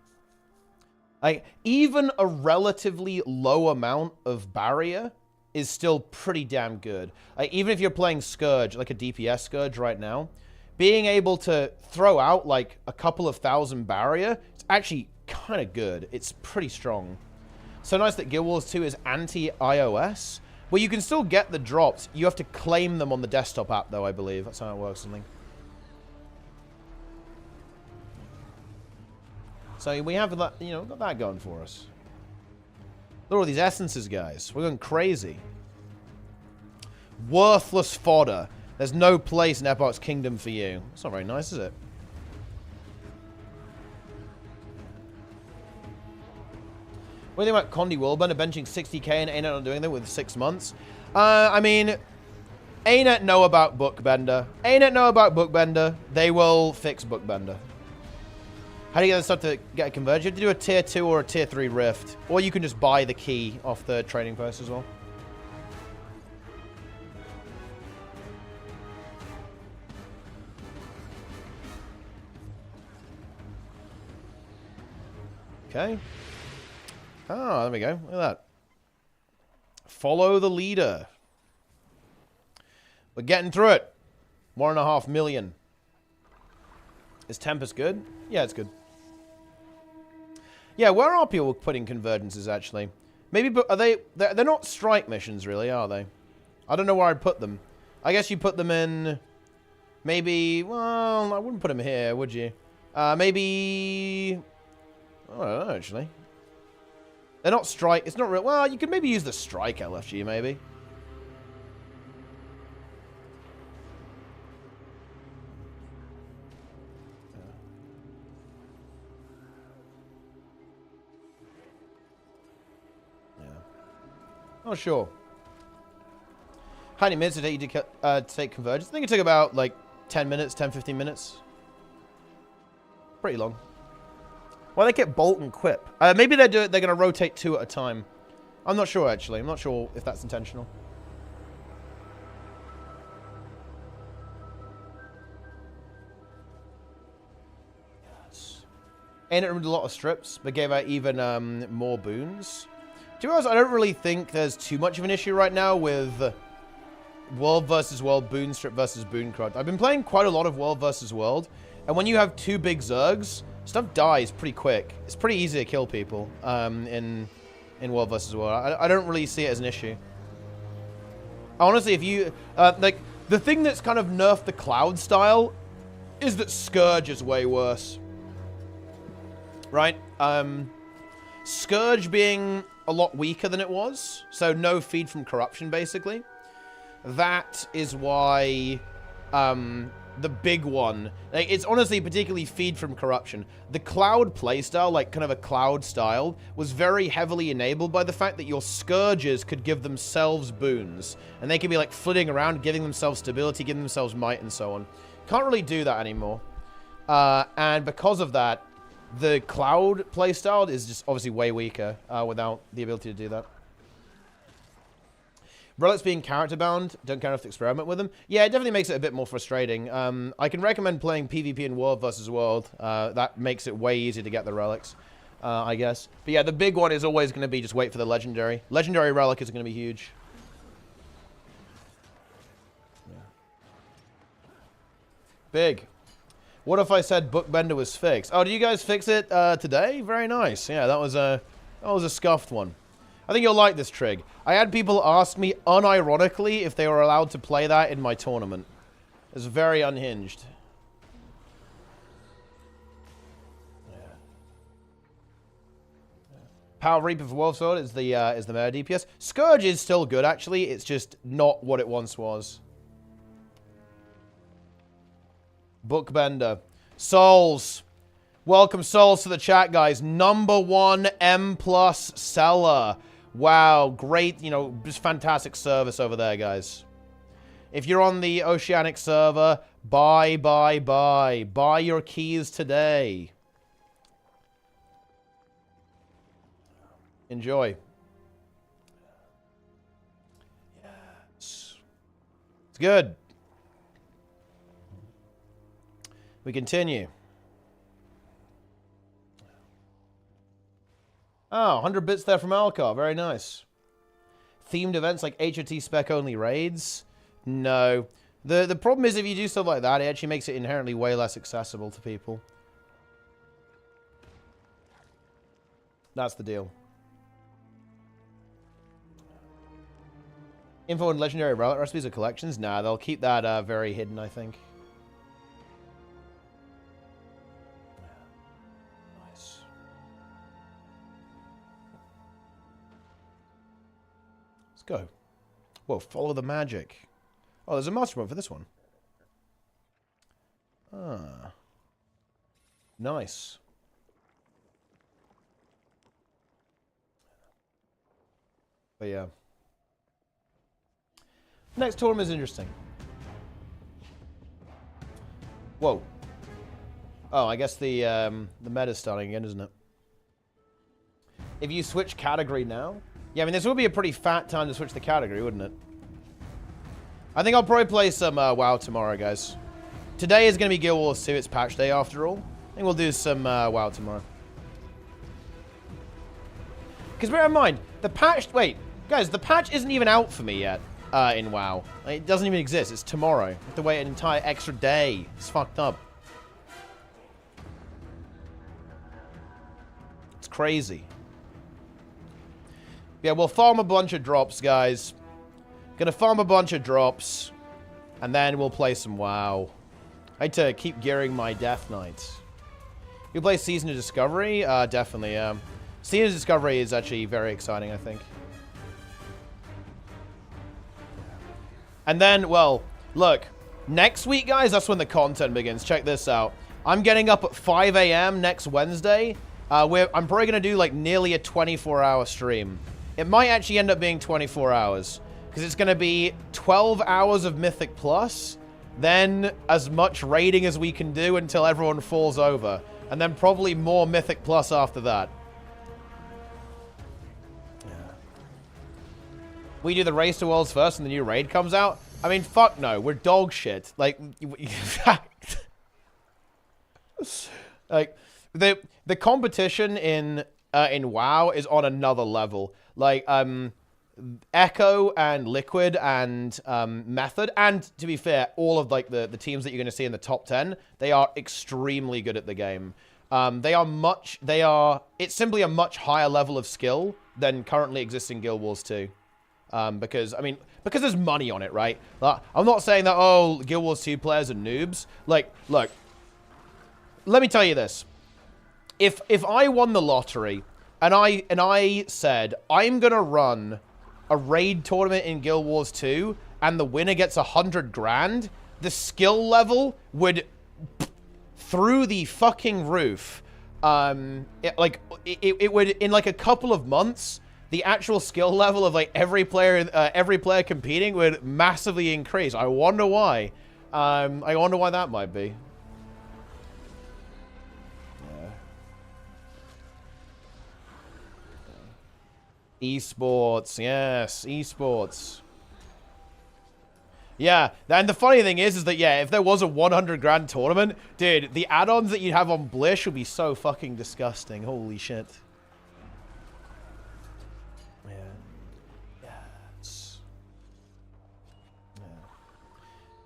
Like, even a relatively low amount of barrier is still pretty damn good. Like, even if you're playing Scourge, like a DPS Scourge right now, being able to throw out, like, a couple of thousand barrier, it's actually kind of good. It's pretty strong. So nice that Guild Wars 2 is anti-iOS. Well, you can still get the drops. You have to claim them on the desktop app, though, I believe. That's how it works, something. So we have that, you know, got that going for us. Look at all these essences, guys. We're going crazy. Worthless fodder. There's no place in Epoch's Kingdom for you. It's not very nice, is it? What do you think about Condi Wilburn benching 60k and ANET not doing that with 6 months? I mean, ANET know about Bookbender. ANET know about Bookbender. They will fix Bookbender. How do you get this stuff to get a converge? You have to do a tier 2 or a tier 3 rift. Or you can just buy the key off the trading post as well. Okay. Oh, there we go. Look at that. Follow the leader. We're getting through it. 1.5 million. Is Tempest good? Yeah, it's good. Yeah, where are people putting convergences, actually? Maybe, but are they... They're not strike missions, really, are they? I don't know where I'd put them. I guess you put them in... Maybe... Well, I wouldn't put them here, would you? Maybe... I don't know, actually. They're not strike... It's not real... Well, you could maybe use the strike LFG, maybe. Not sure. How many minutes did it take you to take convergence? I think it took about, like, 10 minutes, 10, 15 minutes. Pretty long. Well, they get Bolt and Quip. Maybe they're going to rotate 2 at a time. I'm not sure, actually. I'm not sure if that's intentional. Yes. And it removed a lot of strips, but gave out even more boons. To be honest, I don't really think there's too much of an issue right now with World versus World, Boon Strip versus Boon Crud. I've been playing quite a lot of World versus World, and when you have 2 big Zergs, stuff dies pretty quick. It's pretty easy to kill people in World versus World. I don't really see it as an issue. Honestly, if you... like, the thing that's kind of nerfed the Cloud style is that Scourge is way worse. Right? Scourge being a lot weaker than it was, so no feed from corruption, basically. That is why the big one, like, it's honestly particularly feed from corruption. The Cloud playstyle, like kind of a Cloud style, was very heavily enabled by the fact that your Scourges could give themselves boons, and they could be like flitting around, giving themselves stability, giving themselves might, and so on. Can't really do that anymore, and because of that, the Cloud playstyle is just obviously way weaker without the ability to do that. Relics being character bound, don't care enough to experiment with them. Yeah, it definitely makes it a bit more frustrating. I can recommend playing PvP in World versus World. That makes it way easier to get the relics, I guess. But yeah, the big one is always going to be just wait for the legendary. Legendary relic is going to be huge. Yeah. Big. What if I said Bookbender was fixed? Oh, did you guys fix it today? Very nice. Yeah, that was a scuffed one. I think you'll like this trig. I had people ask me unironically if they were allowed to play that in my tournament. It's very unhinged. Yeah. Power Reaper for Wolf Sword is the meta DPS. Scourge is still good, actually. It's just not what it once was. Bookbender. Souls. Welcome, Souls, to the chat, guys. #1 M+ seller. Wow, great, you know, just fantastic service over there, guys. If you're on the Oceanic server, buy. Buy your keys today. Enjoy. Yes. It's good. We continue. Oh, 100 bits there from Alcar. Very nice. Themed events like HOT spec only raids? No. The problem is if you do stuff like that, it actually makes it inherently way less accessible to people. That's the deal. Info on legendary relic recipes or collections? Nah, they'll keep that very hidden, I think. Nice. Let's go. Whoa, follow the magic. Oh, there's a master mode for this one. Ah. Nice. But yeah. Next tournament is interesting. Whoa. Oh, I guess the meta's starting again, isn't it? If you switch category now? Yeah, I mean, this would be a pretty fat time to switch the category, wouldn't it? I think I'll probably play some WoW tomorrow, guys. Today is going to be Guild Wars 2. It's patch day, after all. I think we'll do some WoW tomorrow. Because bear in mind, the patch... Wait, guys, the patch isn't even out for me yet in WoW. It doesn't even exist. It's tomorrow. I have to wait an entire extra day. It's fucked up. It's crazy. Yeah, we'll farm a bunch of drops, guys. Gonna farm a bunch of drops. And then we'll play some WoW. I need to keep gearing my Death Knights. You play Season of Discovery? Definitely, yeah. Season of Discovery is actually very exciting, I think. And then, well, look. Next week, guys, that's when the content begins. Check this out. I'm getting up at 5 a.m. next Wednesday. I'm probably going to do, like, nearly a 24-hour stream. It might actually end up being 24 hours. Because it's going to be 12 hours of Mythic Plus, then as much raiding as we can do until everyone falls over, and then probably more Mythic Plus after that. Yeah. We do the Race to Worlds first and the new raid comes out? I mean, fuck no. We're dog shit. Like, like the competition in WoW is on another level. Like, Echo and Liquid and Method, and to be fair, all of like the teams that you're going to see in the top 10, they are extremely good at the game. It's simply a much higher level of skill than currently existing Guild Wars 2. Because there's money on it, right? I'm not saying that, oh, Guild Wars 2 players are noobs. Like, look, let me tell you this. If I won the lottery and I said, I'm going to run a raid tournament in Guild Wars 2 and the winner gets 100 grand, the skill level would through the fucking roof. It would, in like a couple of months, the actual skill level of like every player competing would massively increase. I wonder why. I wonder why that might be. Esports, yes, esports. Yeah, and the funny thing is that, yeah, if there was a 100 grand tournament, dude, the add-ons that you'd have on Blish would be so fucking disgusting. Holy shit. Yeah. Yeah.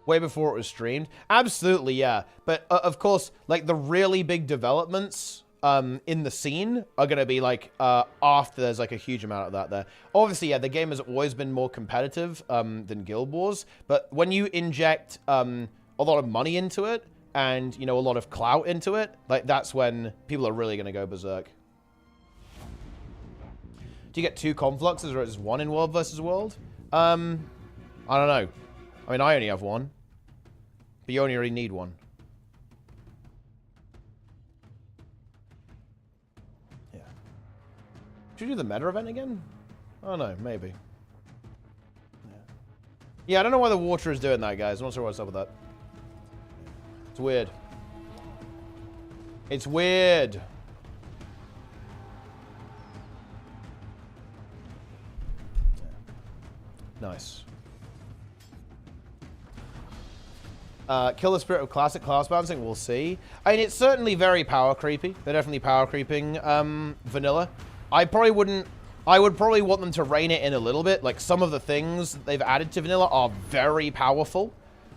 Way before it was streamed? Absolutely, yeah. But, of course, like, the really big developments in the scene are going to be like after there's like a huge amount of that there. Obviously, yeah, the game has always been more competitive than Guild Wars, but when you inject a lot of money into it and, you know, a lot of clout into it, like that's when people are really going to go berserk. Do you get 2 confluxes or just 1 in World versus World? I don't know. I mean, I only have 1, but you only really need 1. Should we do the meta event again? Oh no, maybe. Yeah, I don't know why the water is doing that, guys. I'm not sure what's up with that. It's weird. It's weird. Nice. Kill the spirit of classic class balancing, we'll see. I mean, it's certainly very power creepy. They're definitely power creeping vanilla. I would probably want them to rein it in a little bit. Like, some of the things that they've added to vanilla are very powerful.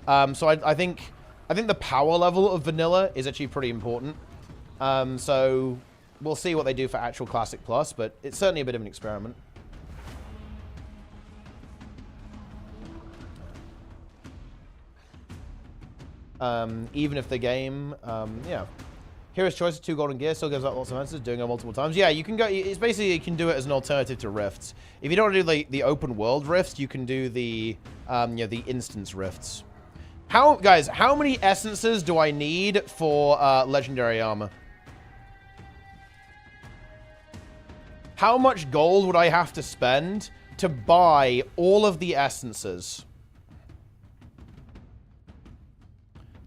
So I think the power level of vanilla is actually pretty important. So we'll see what they do for actual Classic Plus, but it's certainly a bit of an experiment. Even if the game, yeah. Hero's Choice of 2 golden gear still gives out lots of answers, doing it multiple times. Yeah, you can go, it's basically, you can do it as an alternative to rifts. If you don't want to do the open world rifts, you can do the, the instance rifts. Guys, how many essences do I need for, legendary armor? How much gold would I have to spend to buy all of the essences?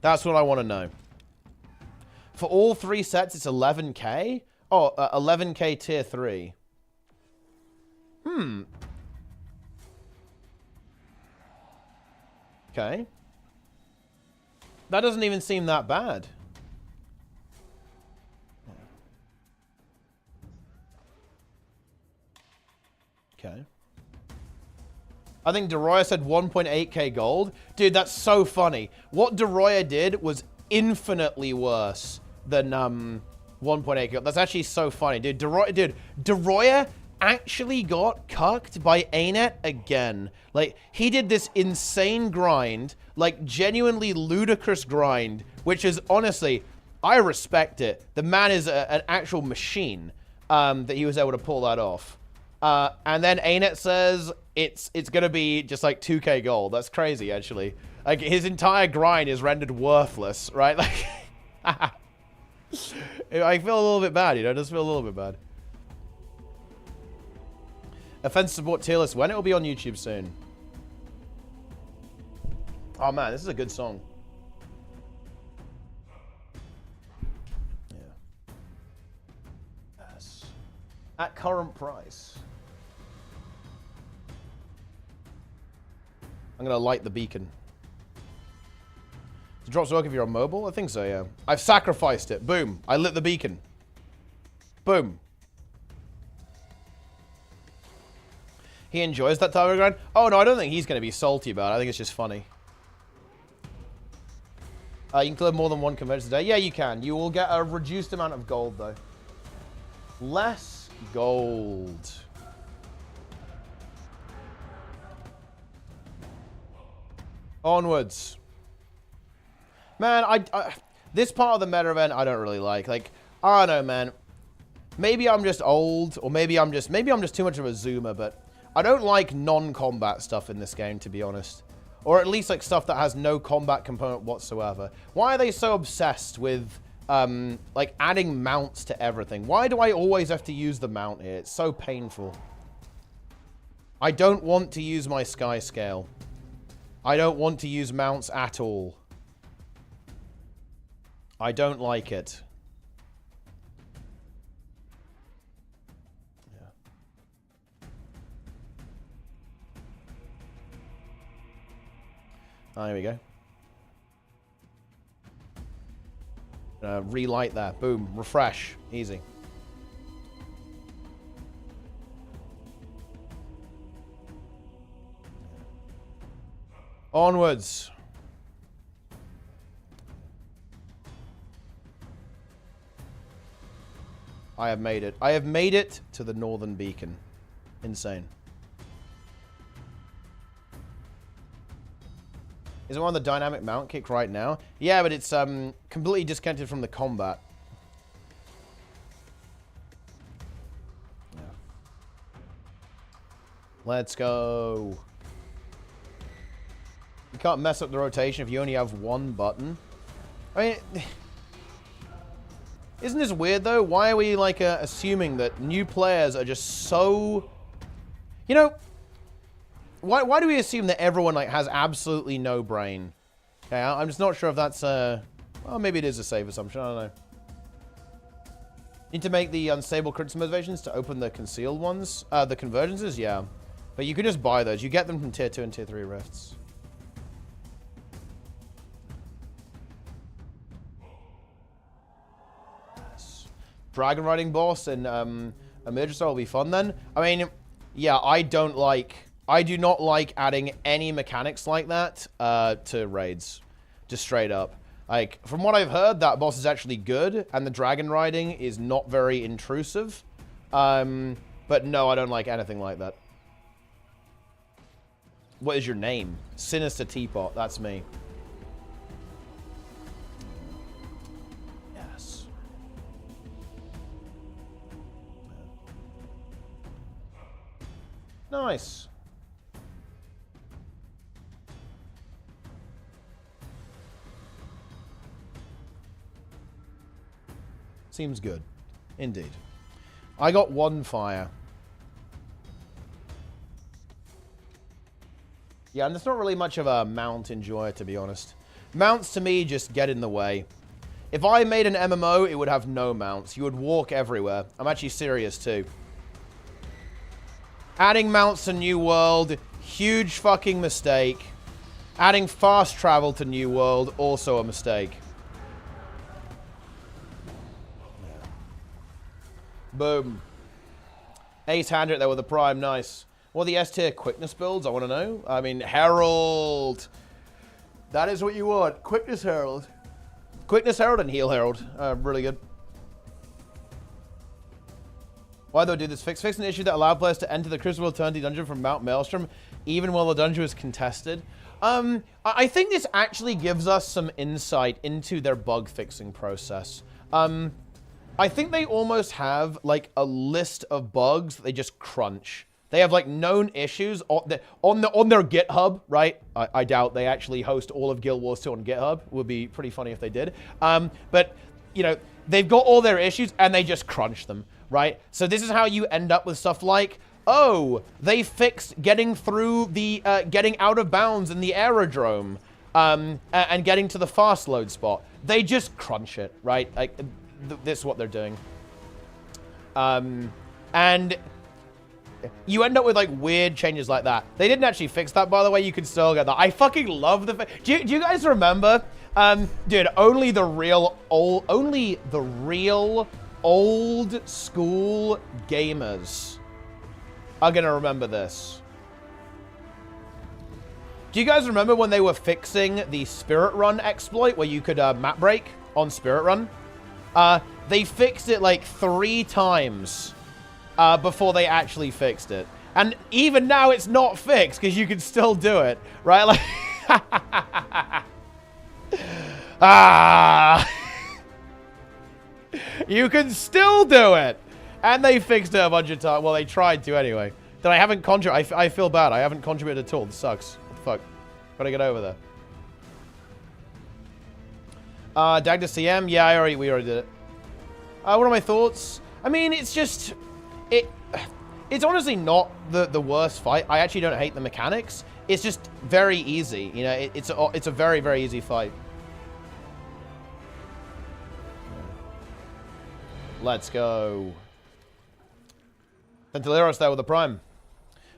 That's what I want to know. For all 3 sets, it's 11k? Oh, 11k tier 3. Okay. That doesn't even seem that bad. Okay. I think Doroya said 1.8k gold. Dude, that's so funny. What Doroya did was infinitely worse than 1.8k gold. That's actually so funny. Dude, Doroya actually got cucked by Anet again. Like, he did this insane grind, like genuinely ludicrous grind, which is honestly, I respect it. The man is an actual machine that he was able to pull that off. And then Anet says it's gonna be just like 2k gold. That's crazy, actually. Like, his entire grind is rendered worthless, right? Like, I feel a little bit bad, you know? I just feel a little bit bad. Offense support tier list. When it will be on YouTube soon. Oh man, this is a good song. Yeah. Yes. At current price. I'm gonna light the beacon. Does drops work if you're on mobile? I think so, yeah. I've sacrificed it. Boom. I lit the beacon. Boom. He enjoys that type of grind? Oh, no, I don't think he's going to be salty about it. I think it's just funny. You can clear more than 1 convention a day? Yeah, you can. You will get a reduced amount of gold, though. Less gold. Onwards. Man, this part of the meta event I don't really like. Like, I don't know, man. Maybe I'm just old, or maybe I'm just too much of a zoomer, but I don't like non-combat stuff in this game, to be honest. Or at least like stuff that has no combat component whatsoever. Why are they so obsessed with like adding mounts to everything? Why do I always have to use the mount here? It's so painful. I don't want to use my sky scale. I don't want to use mounts at all. I don't like it. Yeah. Oh, here we go. Relight that. Boom. Refresh. Easy. Onwards. I have made it. I have made it to the northern beacon. Insane. Is it on the dynamic mount kick right now? Yeah, but it's completely disconnected from the combat. Yeah. Let's go. You can't mess up the rotation if you only have 1 button. I mean, isn't this weird though? Why are we like assuming that new players are just so, you know, why do we assume that everyone like has absolutely no brain? Okay, I'm just not sure if that's well, maybe it is a safe assumption. I don't know. Need to make the unstable criticism motivations to open the concealed ones, the convergences. Yeah, But you can just buy those. You get them from tier 2 and tier 3 rifts. Dragon riding boss and Emergency will be fun then. I mean, yeah, I do not like adding any mechanics like that to raids. Just straight up. Like, from what I've heard, that boss is actually good, and the dragon riding is not very intrusive. But no, I don't like anything like that. What is your name? Sinister Teapot, that's me. Yes. Nice. Seems good. Indeed. I got 1 fire. Yeah, and there's not really much of a mount enjoyer, to be honest. Mounts, to me, just get in the way. If I made an MMO, it would have no mounts. You would walk everywhere. I'm actually serious, too. Adding mounts to New World, huge fucking mistake. Adding fast travel to New World, also a mistake. Boom. 800 there with the Prime, nice. What are the S-tier quickness builds? I want to know. I mean, Herald. That is what you want. Quickness Herald. Quickness Herald and Heal Herald. Really good. Why though do this? Fix an issue that allowed players to enter the Crucible Eternity dungeon from Mount Maelstrom, even while the dungeon was contested. I think this actually gives us some insight into their bug fixing process. I think they almost have like a list of bugs that they just crunch. They have like known issues on their GitHub, right? I doubt they actually host all of Guild Wars 2 on GitHub. Would be pretty funny if they did. But you know, they've got all their issues and they just crunch them, right? So this is how you end up with stuff like, oh, they fixed getting through the getting out of bounds in the aerodrome and getting to the fast load spot. They just crunch it, right? Like this is what they're doing. And you end up with like weird changes like that. They didn't actually fix that, by the way. You can still get that. I fucking love the. Do you guys remember? Dude, only the real old school gamers are gonna remember this. Do you guys remember when they were fixing the Spirit Run exploit where you could map break on Spirit Run? They fixed it like 3 times before they actually fixed it. And even now it's not fixed because you can still do it, right? Like, you can still do it. And they fixed it a bunch of times. Well, they tried to anyway. That I haven't contributed. I feel bad. I haven't contributed at all. This sucks. What the fuck? Gotta get over there. Dagda CM. Yeah, we already did it. What are my thoughts? I mean, it's just... It's honestly not the worst fight. I actually don't hate the mechanics. It's just very easy. You know, it's a very, very easy fight. Let's go. Ventileros there with the Prime.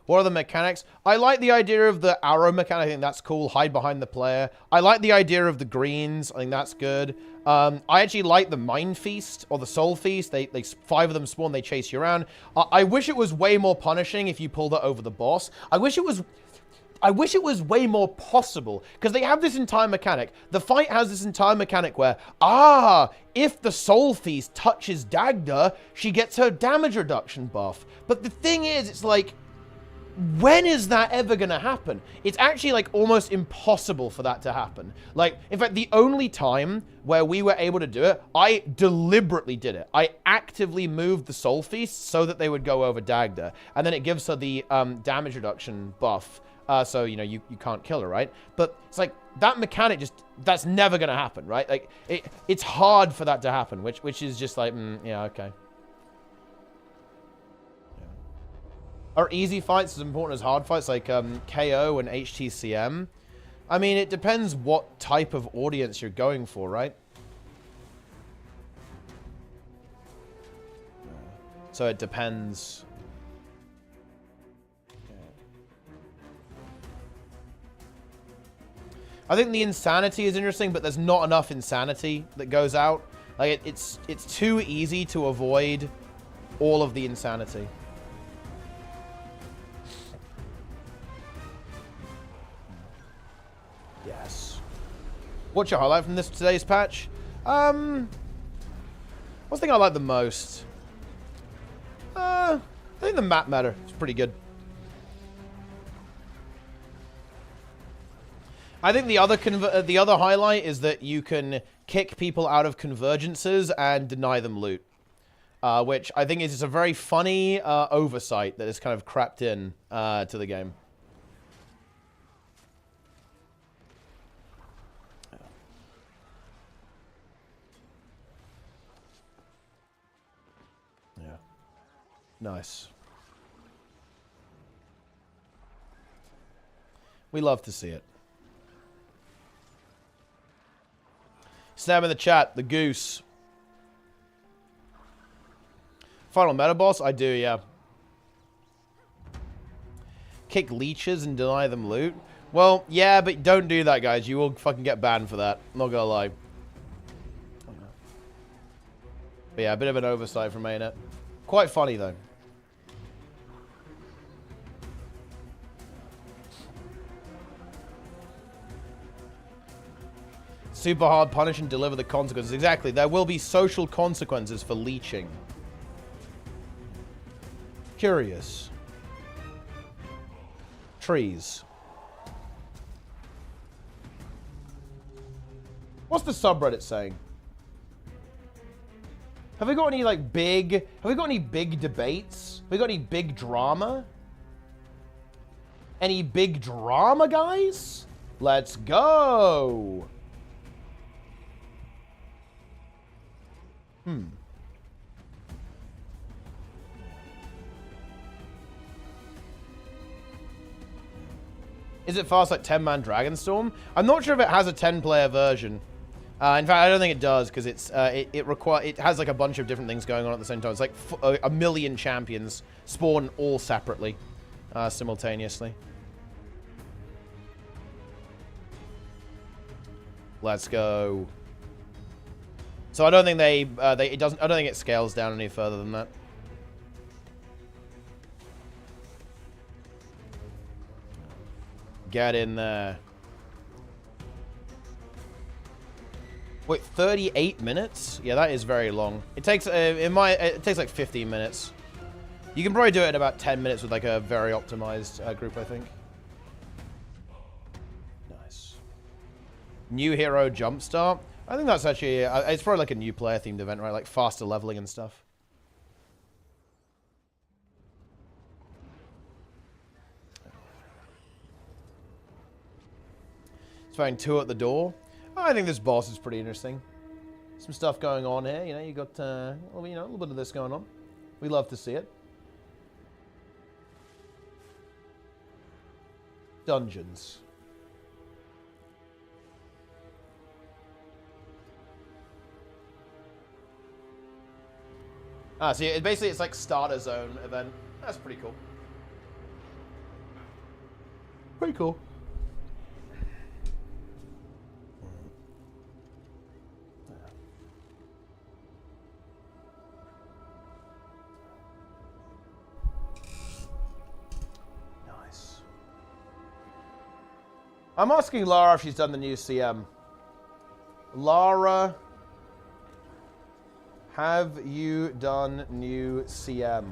What are the mechanics? I like the idea of the arrow mechanic. I think that's cool. Hide behind the player. I like the idea of the greens. I think that's good. I actually like the Mind Feast or the Soul Feast. They 5 of them spawn. They chase you around. I wish it was way more punishing if you pulled it over the boss. I wish it was way more possible, because they have this entire mechanic. The fight has this entire mechanic where, if the Soul Feast touches Dagda, she gets her damage reduction buff. But the thing is, it's like, when is that ever going to happen? It's actually like almost impossible for that to happen. Like, in fact, the only time where we were able to do it, I deliberately did it. I actively moved the Soul Feast so that they would go over Dagda. And then it gives her the damage reduction buff. So, you know, you can't kill her, right? But it's like, that mechanic just, that's never going to happen, right? Like, it's hard for that to happen, which is just like, yeah, okay. Are easy fights as important as hard fights like KO and HTCM? I mean, it depends what type of audience you're going for, right? So it depends. I think the insanity is interesting, but there's not enough insanity that goes out. Like, it's too easy to avoid all of the insanity. Yes. What's your highlight from today's patch? What's the thing I like the most? I think the map meta is pretty good. I think the other highlight is that you can kick people out of convergences and deny them loot, which I think is just a very funny oversight that has kind of crept in to the game. Yeah. Nice. We love to see it. Snap in the chat, the goose. Final meta boss? I do, yeah. Kick leeches and deny them loot? Well, yeah, but don't do that, guys. You will fucking get banned for that. Not gonna lie. But yeah, a bit of an oversight from mainnet. Quite funny, though. Super hard punish and deliver the consequences. Exactly. There will be social consequences for leeching. Curious. Trees. What's the subreddit saying? Have we got any like big... Have we got any big debates? Have we got any big drama? Any big drama, guys? Let's go! Is it fast like 10-man Dragonstorm? I'm not sure if it has a 10-player version. In fact, I don't think it does because it has like a bunch of different things going on at the same time. It's like a million champions spawn all separately, simultaneously. Let's go. So I don't think I don't think it scales down any further than that. Get in there. Wait, 38 minutes? Yeah, that is very long. It takes it takes like 15 minutes. You can probably do it in about 10 minutes with like a very optimized group, I think. Nice. New hero jumpstart. I think that's actually, it's probably like a new player themed event, right? Like faster leveling and stuff. It's found 2 at the door. I think this boss is pretty interesting. Some stuff going on here, you know, you got, a little bit of this going on. We love to see it. Dungeons. Ah, so basically it's like starter zone event. That's pretty cool. Pretty cool. Nice. I'm asking Lara if she's done the new CM. Lara... Have you done new CM?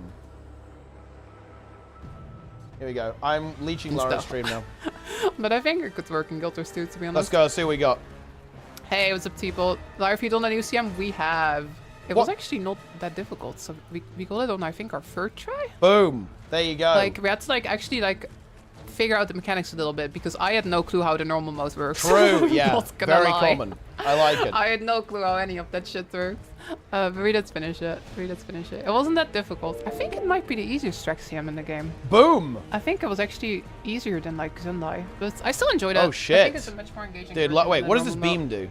Here we go. I'm leeching Lara's stream now. But I think it could work in Guild Wars 2, to be honest. Let's go, see what we got. Hey, what's up, people? Lara, have you done a new CM? We have. It was actually not that difficult, so we got it on, I think, our 3rd try? Boom! There you go. Like, we had to, like, actually, figure out the mechanics a little bit, because I had no clue how the normal mode works. True, yeah. Very common. I like it. I had no clue how any of that shit works. But we did finish it. It wasn't that difficult. I think it might be the easiest track CM in the game. Boom! I think it was actually easier than like Zendai, but I still enjoyed it. Oh shit! I think it's a much more engaging. Dude, wait, what does this beam do?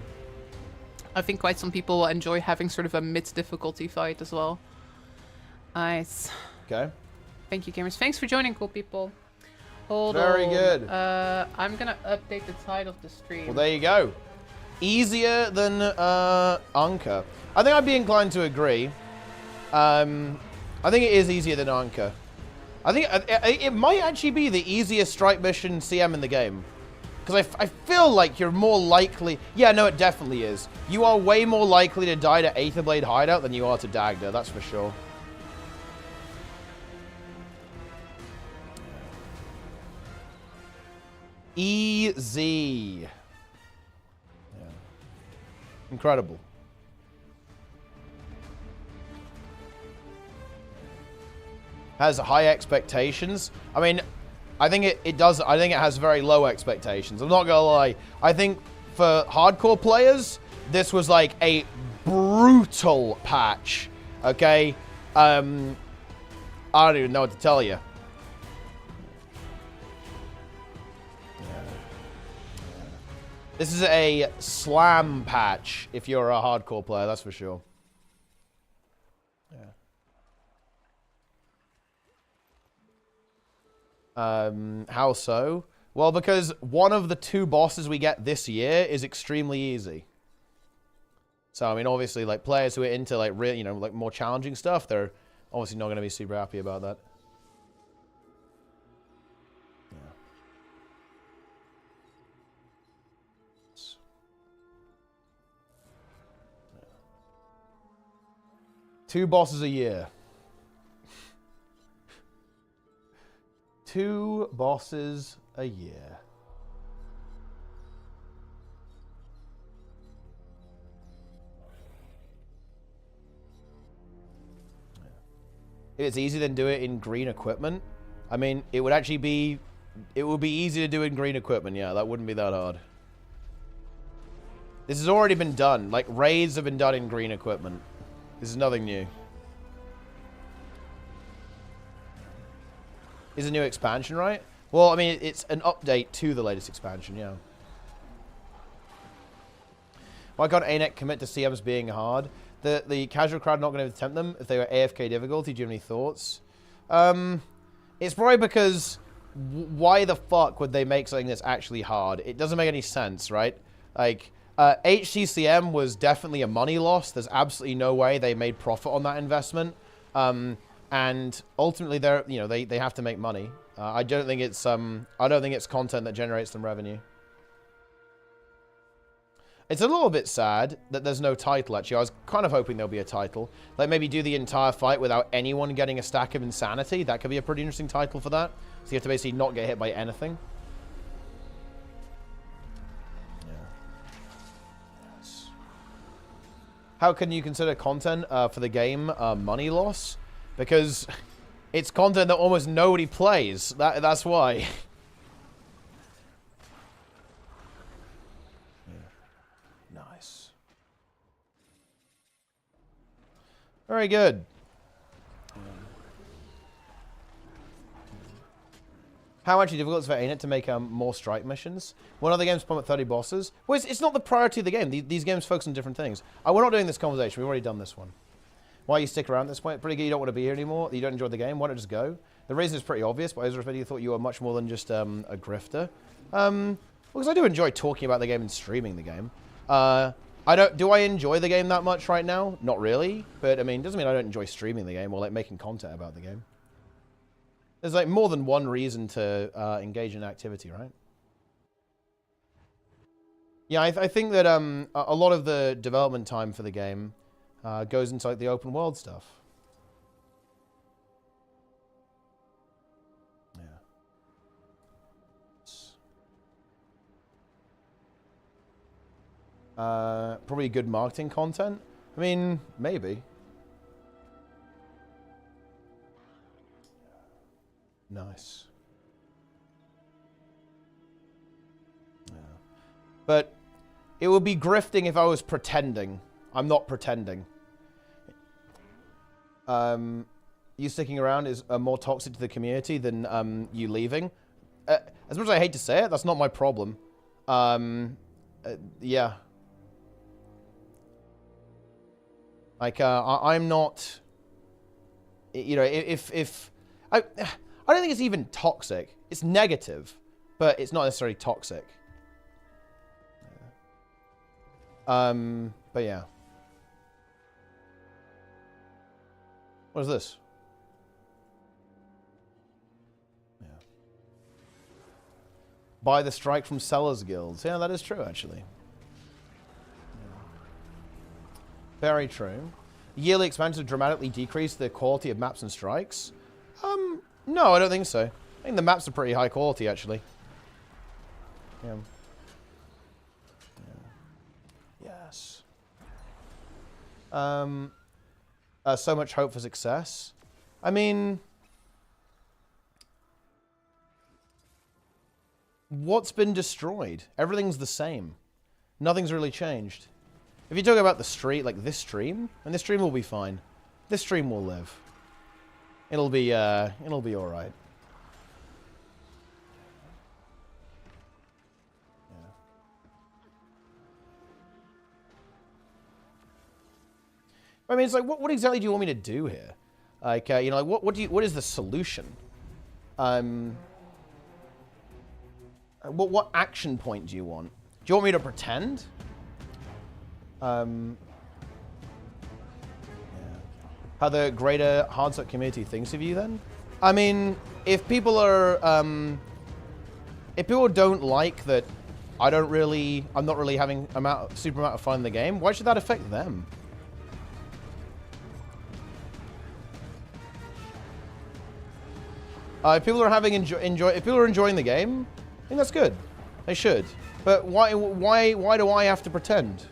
I think quite some people enjoy having sort of a mid-difficulty fight as well. Nice. Okay. Thank you, gamers. Thanks for joining, cool people. Hold Very on. good. I'm gonna update the title of the stream. Well, there you go. Easier than Anka. I think I'd be inclined to agree. I think it is easier than Anka. I think it might actually be the easiest strike mission CM in the game. Because I feel like you're more likely... Yeah, no, it definitely is. You are way more likely to die to Aetherblade Hideout than you are to Dagda, that's for sure. Easy. Yeah. Incredible. Has high expectations. I mean, I think it does. I think it has very low expectations. I'm not gonna lie. I think for hardcore players, this was like a brutal patch. Okay, I don't even know what to tell you. This is a slam patch if you're a hardcore player, that's for sure. How so? Well, because one of the 2 bosses we get this year is extremely easy. So, I mean, obviously, like, players who are into, like, real, you know, like, more challenging stuff, they're obviously not going to be super happy about that. Yeah. 2 bosses a year. 2 bosses a year. If it's easy, then do it in green equipment. I mean, it would actually be... It would be easy to do in green equipment, yeah. That wouldn't be that hard. This has already been done. Like, raids have been done in green equipment. This is nothing new. Is a new expansion, right? Well, I mean, it's an update to the latest expansion, yeah. Why can't ANEC commit to CMs being hard? The casual crowd not going to attempt them if they were AFK difficulty. Do you have any thoughts? It's probably because why the fuck would they make something that's actually hard? It doesn't make any sense, right? Like, HCCM was definitely a money loss. There's absolutely no way they made profit on that investment. And ultimately, they're, you know, they have to make money. I don't think it's content that generates them revenue. It's a little bit sad that there's no title, actually. I was kind of hoping there'll be a title. Like, maybe do the entire fight without anyone getting a stack of insanity. That could be a pretty interesting title for that. So you have to basically not get hit by anything. Yeah. Yes. How can you consider content for the game money loss? Because it's content that almost nobody plays. That's why. Nice. Very good. How actually difficult is it for ANET to make more strike missions? When other games pump at 30 bosses? Well, it's not the priority of the game. These games focus on different things. We're not doing this conversation. We've already done this one. Why you stick around at this point? Pretty good. You don't want to be here anymore. You don't enjoy the game. Why don't you just go? The reason is pretty obvious, but I was respecting you thought you were much more than just a grifter. Well, because I do enjoy talking about the game and streaming the game. Do I enjoy the game that much right now? Not really. But I mean, doesn't mean I don't enjoy streaming the game or like making content about the game. There's like more than one reason to engage in activity, right? Yeah, I think that a lot of the development time for the game goes into like the open world stuff. Yeah. Probably good marketing content. I mean, maybe. Nice. Yeah. But it would be grifting if I was pretending. I'm not pretending. You sticking around is more toxic to the community than you leaving. As much as I hate to say it, that's not my problem. Yeah. Like, I'm not... You know, if I don't think it's even toxic. It's negative, but it's not necessarily toxic. But yeah. What is this? Yeah. Buy the strike from sellers guilds. Yeah, that is true, actually. Yeah. Very true. Yearly expansions dramatically decrease the quality of maps and strikes. No, I don't think so. I think the maps are pretty high quality, actually. Yeah. Yes. So much hope for success. I mean, what's been destroyed? Everything's the same. Nothing's really changed. If you talk about the street, like this stream, and this stream will be fine. This stream will live. It'll be all right. I mean, it's like, what exactly do you want me to do here? Like, you know, like, what is the solution? What action point do you want? Do you want me to pretend? Yeah. How the greater hardsuck community thinks of you, then? I mean, if people are, if people don't like that, I'm not really having super amount of fun in the game. Why should that affect them? If people are if people are enjoying the game, I think that's good. They should. But why do I have to pretend?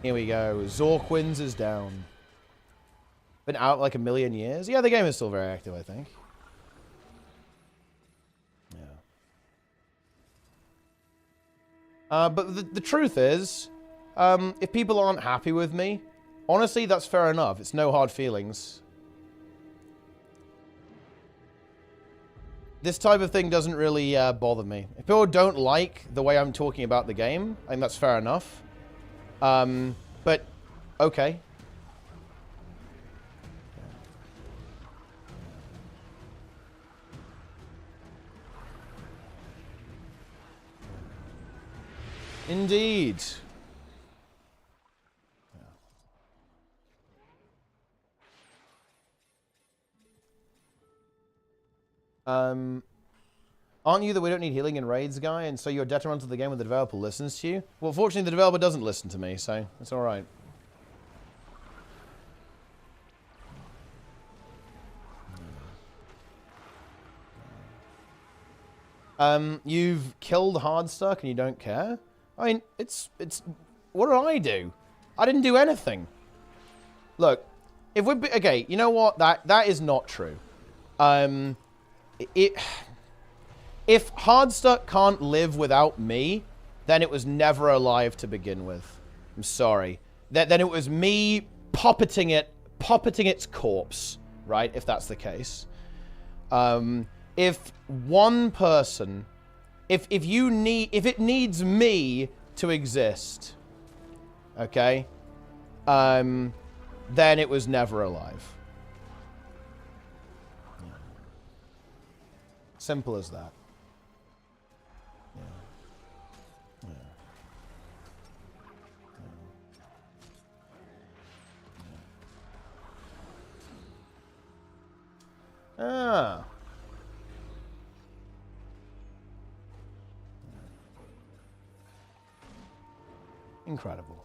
Here we go. Zorquins is down. Been out like a million years. Yeah, the game is still very active, I think. Yeah. But the truth is, if people aren't happy with me, honestly, that's fair enough. It's no hard feelings. This type of thing doesn't really bother me. If people don't like the way I'm talking about the game, I think that's fair enough. But, okay. Indeed. Aren't you the we don't need healing in raids guy, and so you're detrimental to the game when the developer listens to you? Well, fortunately, the developer doesn't listen to me, so it's all right. You've killed Hardstuck and you don't care? I mean, it's what did I do? I didn't do anything. Look, if we're okay, you know what? That is not true. If Hardstuck can't live without me, then it was never alive to begin with. I'm sorry. Then it was me puppeting its corpse, right? If that's the case. If one person, if it needs me to exist, okay, then it was never alive. Yeah. Simple as that. Ah. Incredible.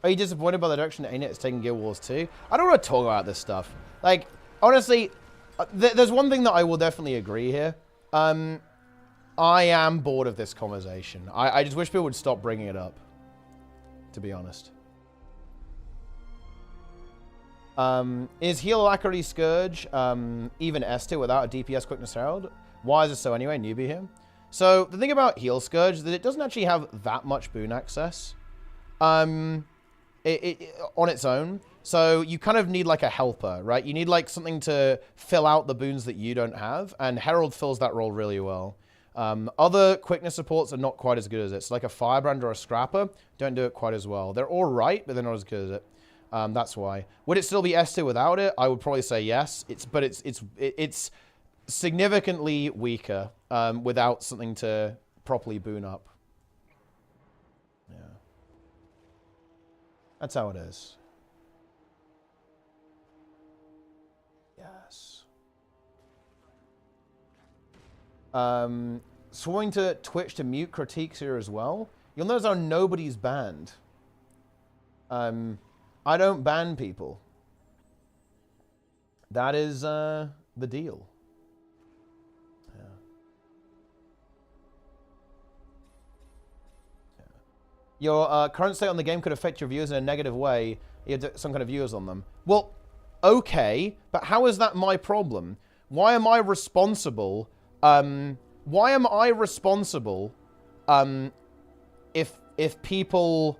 Are you disappointed by the direction that ANET is taking Guild Wars 2? I don't want to talk about this stuff. Like, honestly, there's one thing that I will definitely agree here. I am bored of this conversation. I just wish people would stop bringing it up, to be honest. Is Heal Alacrity Scourge even S tier without a DPS Quickness Herald? Why is it so anyway? Newbie here. So the thing about Heal Scourge is that it doesn't actually have that much boon access on its own. So you kind of need like a helper, right? You need like something to fill out the boons that you don't have, and Herald fills that role really well. Other quickness supports are not quite as good as it. So like a Firebrand or a Scrapper don't do it quite as well. They're all right, but they're not as good as it. That's why. Would it still be S tier without it? I would probably say yes. It's significantly weaker without something to properly boon up. Yeah, that's how it is. Yes. Switching to Twitch to mute critiques here as well. You'll notice how nobody's banned. I don't ban people. That is the deal. Yeah. Yeah. Your current state on the game could affect your views in a negative way. You had some kind of viewers on them. Well, okay, but how is that my problem? Why am I responsible? Why am I responsible if people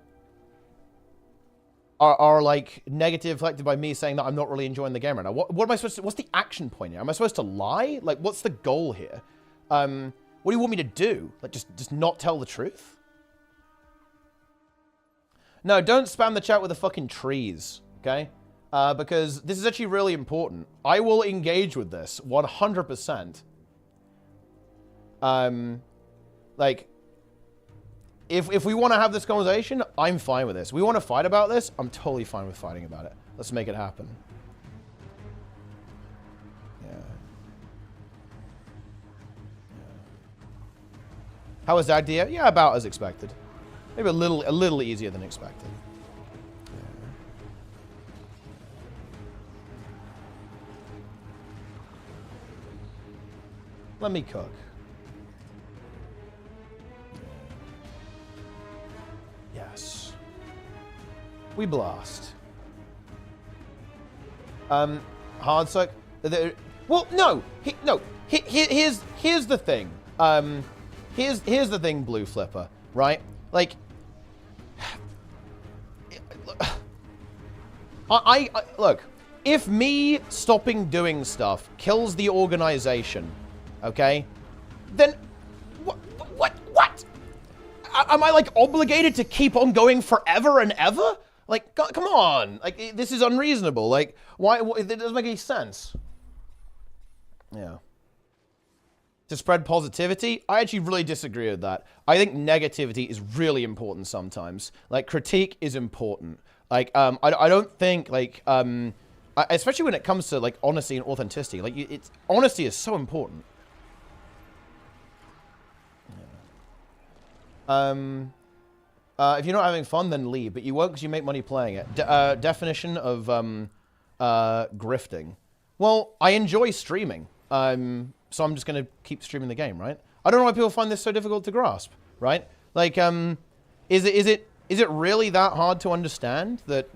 are like negative affected by me saying that I'm not really enjoying the game right now? What am I supposed to, what's the action point here? Am I supposed to lie? Like, what's the goal here? What do you want me to do? Like, just not tell the truth? No, don't spam the chat with the fucking trees, okay? Because this is actually really important. I will engage with this 100%. Like, if we want to have this conversation, I'm fine with this. We want to fight about this, I'm totally fine with fighting about it. Let's make it happen. Yeah. How was that, dear? Yeah, about as expected. Maybe a little easier than expected. Yeah. Let me cook. Yes. We blast. Hard suck. Well, no. Here's the thing. Here's the thing, Blue Flipper. Right? Like, I look. If me stopping doing stuff kills the organization, okay, then what? Am I, like, obligated to keep on going forever and ever? Like, come on. Like, this is unreasonable. Like, why? It doesn't make any sense. Yeah. To spread positivity, I actually really disagree with that. I think negativity is really important sometimes. Like, critique is important. Like, I don't think, like, especially when it comes to, like, honesty and authenticity. Like, honesty is so important. If you're not having fun, then leave. But you won't because you make money playing it. Definition of grifting. Well, I enjoy streaming. So I'm just going to keep streaming the game, right? I don't know why people find this so difficult to grasp, right? Like, is it really that hard to understand that,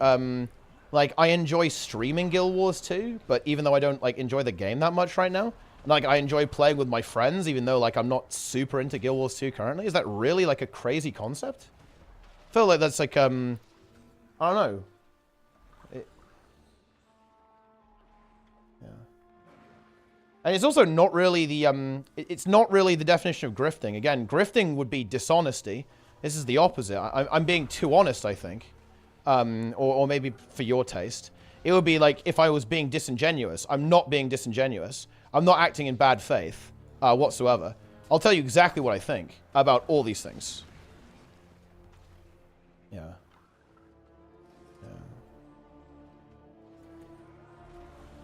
like, I enjoy streaming Guild Wars 2, but even though I don't, like, enjoy the game that much right now, like, I enjoy playing with my friends, even though, like, I'm not super into Guild Wars 2 currently? Is that really, like, a crazy concept? I feel like that's, like, I don't know. Yeah. And it's also not really the, it's not really the definition of grifting. Again, grifting would be dishonesty. This is the opposite. I'm being too honest, I think. Or maybe for your taste. It would be like if I was being disingenuous. I'm not being disingenuous. I'm not acting in bad faith whatsoever. I'll tell you exactly what I think about all these things. Yeah.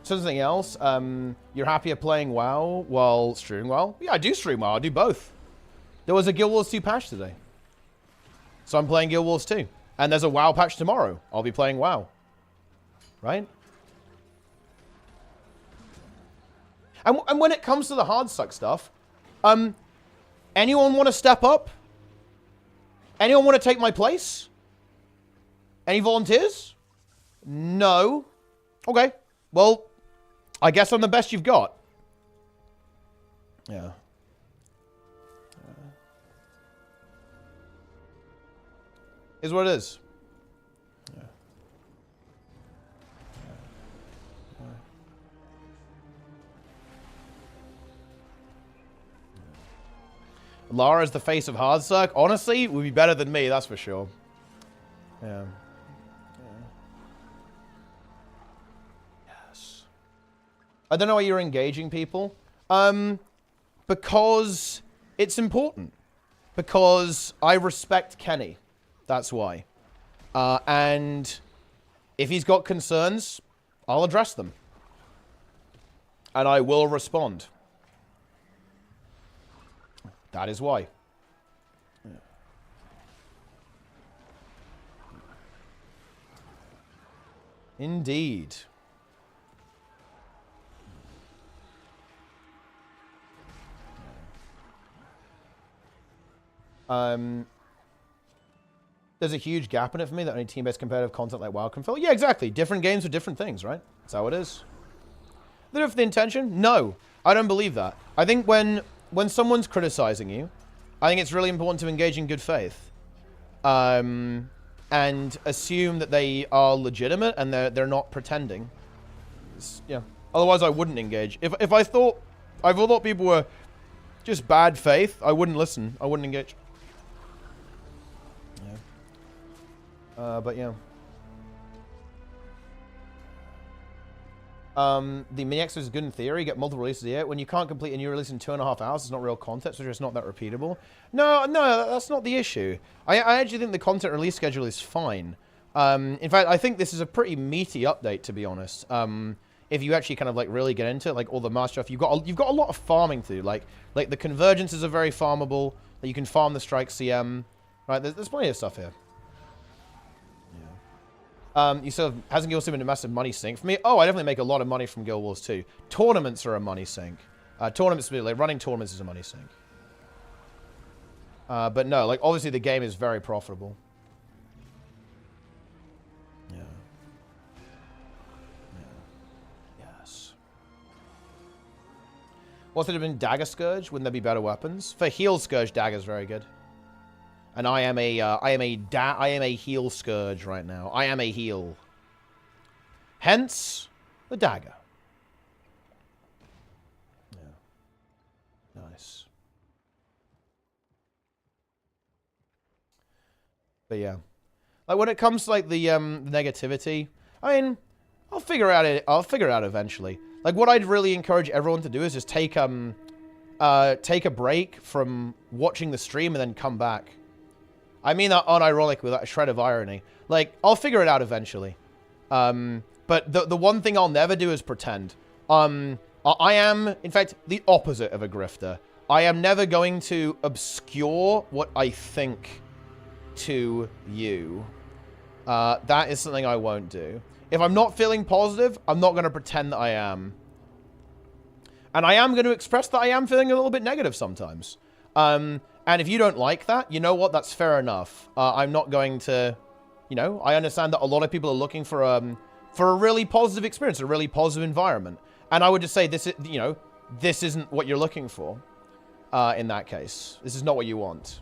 Something else, you're happier playing WoW while streaming WoW? Yeah, I do stream WoW. I do both. There was a Guild Wars 2 patch today. So I'm playing Guild Wars 2. And there's a WoW patch tomorrow. I'll be playing WoW. Right? And when it comes to the hard suck stuff, anyone want to step up? Anyone want to take my place? Any volunteers? No. Okay. Well, I guess I'm the best you've got. Yeah. Is what it is. Yeah. Lara's the face of Hardsuck. Honestly, would be better than me, that's for sure. Yeah. Yes. I don't know why you're engaging people. Because it's important. Because I respect Kenny. That's why. And if he's got concerns, I'll address them. And I will respond. That is why. Yeah. Indeed. There's a huge gap in it for me that only team-based competitive content like WoW can fill. Yeah, exactly. Different games with different things, right? That's how it is. Did it for the intention? No, I don't believe that. I think when someone's criticizing you, I think it's really important to engage in good faith, and assume that they are legitimate and they're not pretending. Yeah. Otherwise, I wouldn't engage. If I thought people were just bad faith, I wouldn't listen. I wouldn't engage. Yeah. But yeah. The mini X is good in theory. Get multiple releases a year. When you can't complete a new release in 2.5 hours, it's not real content, so it's not that repeatable. No, that's not the issue. I actually think the content release schedule is fine. In fact, I think this is a pretty meaty update, to be honest. If you actually kind of like really get into it, like all the master stuff, you've got a lot of farming to do. Like the convergences are very farmable. You can farm the strike CM. Right, there's plenty of stuff here. You sort of, hasn't Guild Wars been a massive money sink for me? Oh, I definitely make a lot of money from Guild Wars 2. Tournaments are a money sink. Tournaments, like running tournaments is a money sink. But no, like obviously the game is very profitable. Yeah. Yes. What's it have been Dagger Scourge? Wouldn't there be better weapons? For heal Scourge, Dagger's very good. And I am a heal Scourge right now. I am a heal. Hence, the dagger. Yeah. Nice. But yeah. Like when it comes to like the negativity, I mean, I'll figure it out eventually. Like what I'd really encourage everyone to do is just take a break from watching the stream and then come back. I mean that unironically, with a shred of irony. Like, I'll figure it out eventually. But the one thing I'll never do is pretend. I am, in fact, the opposite of a grifter. I am never going to obscure what I think to you. That is something I won't do. If I'm not feeling positive, I'm not going to pretend that I am. And I am going to express that I am feeling a little bit negative sometimes. And if you don't like that, you know what? That's fair enough. I'm not going to, you know, I understand that a lot of people are looking for a really positive experience, a really positive environment. And I would just say this is, you know, this isn't what you're looking for in that case. This is not what you want.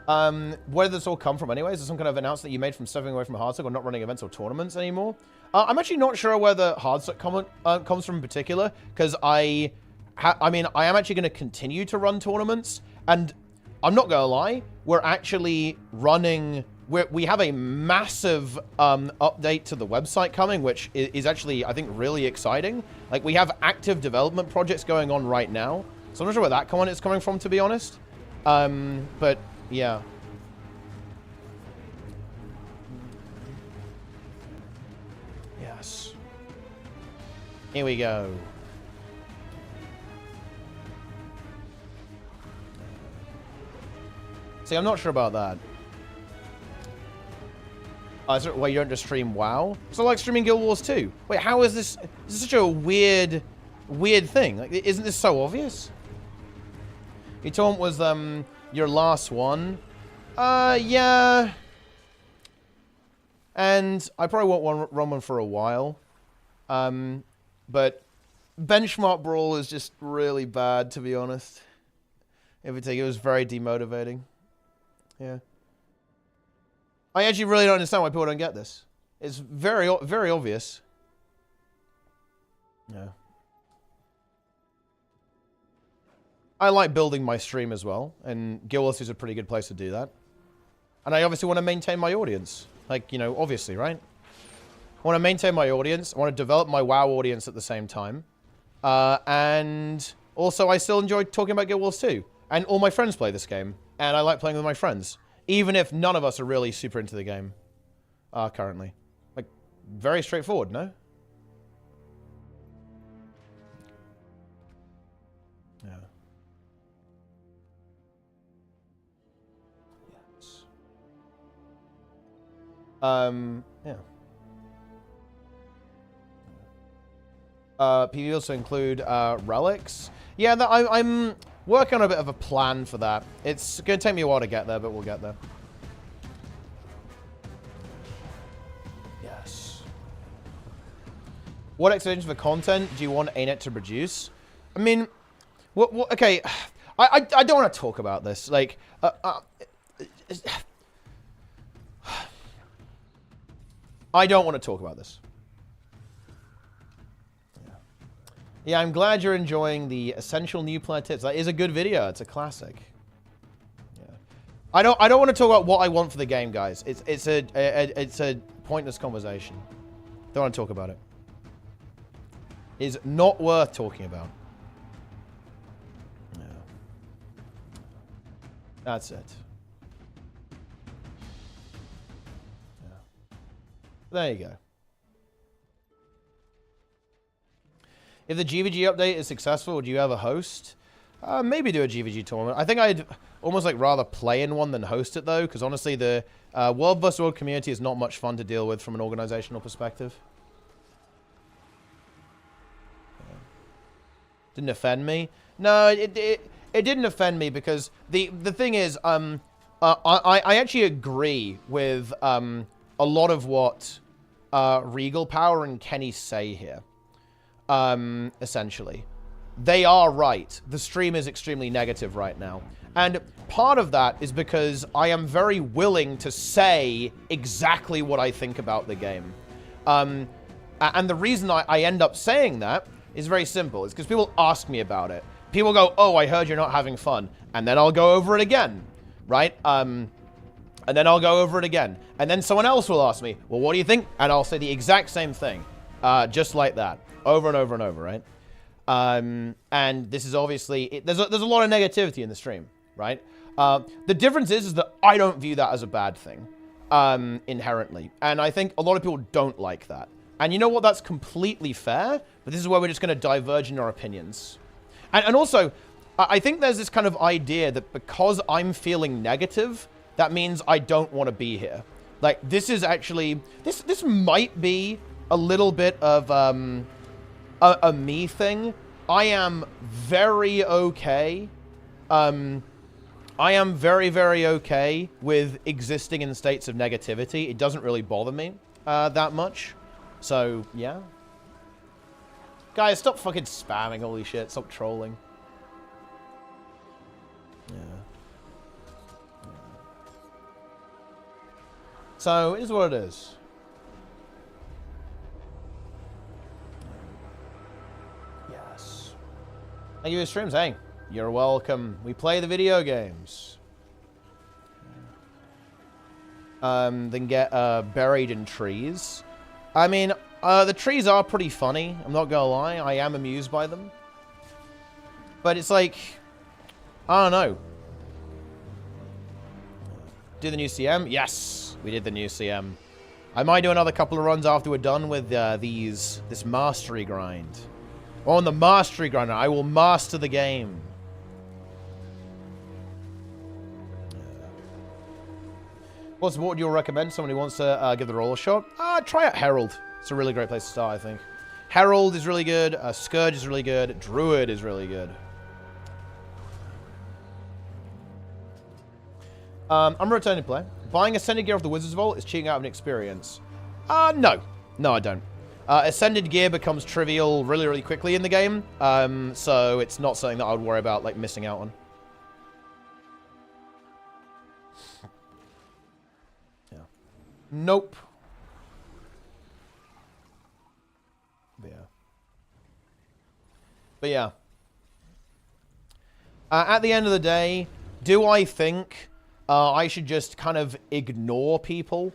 Where did this all come from anyways? Is there some kind of announcement that you made from stepping away from Hardsuck or not running events or tournaments anymore? I'm actually not sure where the Hardsuck comment comes from in particular, because I mean, I am actually going to continue to run tournaments, and I'm not going to lie, we're actually running, we have a massive update to the website coming, which is actually, I think, really exciting. Like, we have active development projects going on right now, so I'm not sure where that comment is coming from, to be honest. But, yeah. Yes. Here we go. See, I'm not sure about that. Wait, you don't just stream WoW? So like streaming Guild Wars 2. Wait, how is this? This is such a weird thing. Like, isn't this so obvious? Your taunt was your last one. Yeah. And I probably won't run one for a while. But benchmark brawl is just really bad, to be honest. It was very demotivating. Yeah. I actually really don't understand why people don't get this. It's very, very obvious. Yeah. I like building my stream as well, and Guild is a pretty good place to do that. And I obviously want to maintain my audience. Like, you know, obviously, right? I want to maintain my audience. I want to develop my WoW audience at the same time. And also, I still enjoy talking about Guild Wars 2. And all my friends play this game. And I like playing with my friends. Even if none of us are really super into the game currently. Like, very straightforward, no? Yeah. Yes. Yeah. PvP also include relics. Yeah, I'm working on a bit of a plan for that. It's going to take me a while to get there, but we'll get there. Yes. What extensions for content do you want ANET to produce? I mean, what okay, I don't want to talk about this. Like, I don't want to talk about this. Yeah, I'm glad you're enjoying the essential new player tips. That is a good video. It's a classic. Yeah. I don't want to talk about what I want for the game, guys. It's a pointless conversation. Don't want to talk about it. It's not worth talking about. Yeah. That's it. Yeah. There you go. If the GVG update is successful, would you ever host? Maybe do a GVG tournament. I think I'd almost like rather play in one than host it though, because honestly the World vs. World community is not much fun to deal with from an organizational perspective. Didn't offend me? No, it didn't offend me because the thing is, I actually agree with a lot of what Regal Power and Kenny say here. Essentially. They are right. The stream is extremely negative right now. And part of that is because I am very willing to say exactly what I think about the game. And the reason I end up saying that is very simple. It's because people ask me about it. People go, oh, I heard you're not having fun. And then I'll go over it again. Right? And then I'll go over it again. And then someone else will ask me, well, what do you think? And I'll say the exact same thing. Just like that. Over and over and over, right? And this is obviously... there's a lot of negativity in the stream, right? The difference is that I don't view that as a bad thing, inherently. And I think a lot of people don't like that. And you know what? That's completely fair, but this is where we're just going to diverge in our opinions. And also, I think there's this kind of idea that because I'm feeling negative, that means I don't want to be here. Like, this is actually... This might be a little bit of... a me thing. I am very okay. I am very, very okay with existing in states of negativity. It doesn't really bother me that much. So, yeah. Guys, stop fucking spamming, holy shit. Stop trolling. Yeah. So, it is what it is. Thank you for streams. Hey, you're welcome. We play the video games. Then get buried in trees. I mean, the trees are pretty funny. I'm not gonna lie. I am amused by them. But it's like, I don't know. Do the new CM? Yes, we did the new CM. I might do another couple of runs after we're done with this mastery grind. On the mastery grind, I will master the game. What support would you recommend? Someone who wants to give the role a shot? Try out Herald. It's a really great place to start, I think. Herald is really good. Scourge is really good. Druid is really good. I'm a returning player. Buying Ascended Gear off the Wizard's Vault is cheating out of an experience. No. No, I don't. Ascended Gear becomes trivial really, really quickly in the game. So it's not something that I would worry about, like, missing out on. Yeah. Nope. But yeah. At the end of the day, do I think I should just kind of ignore people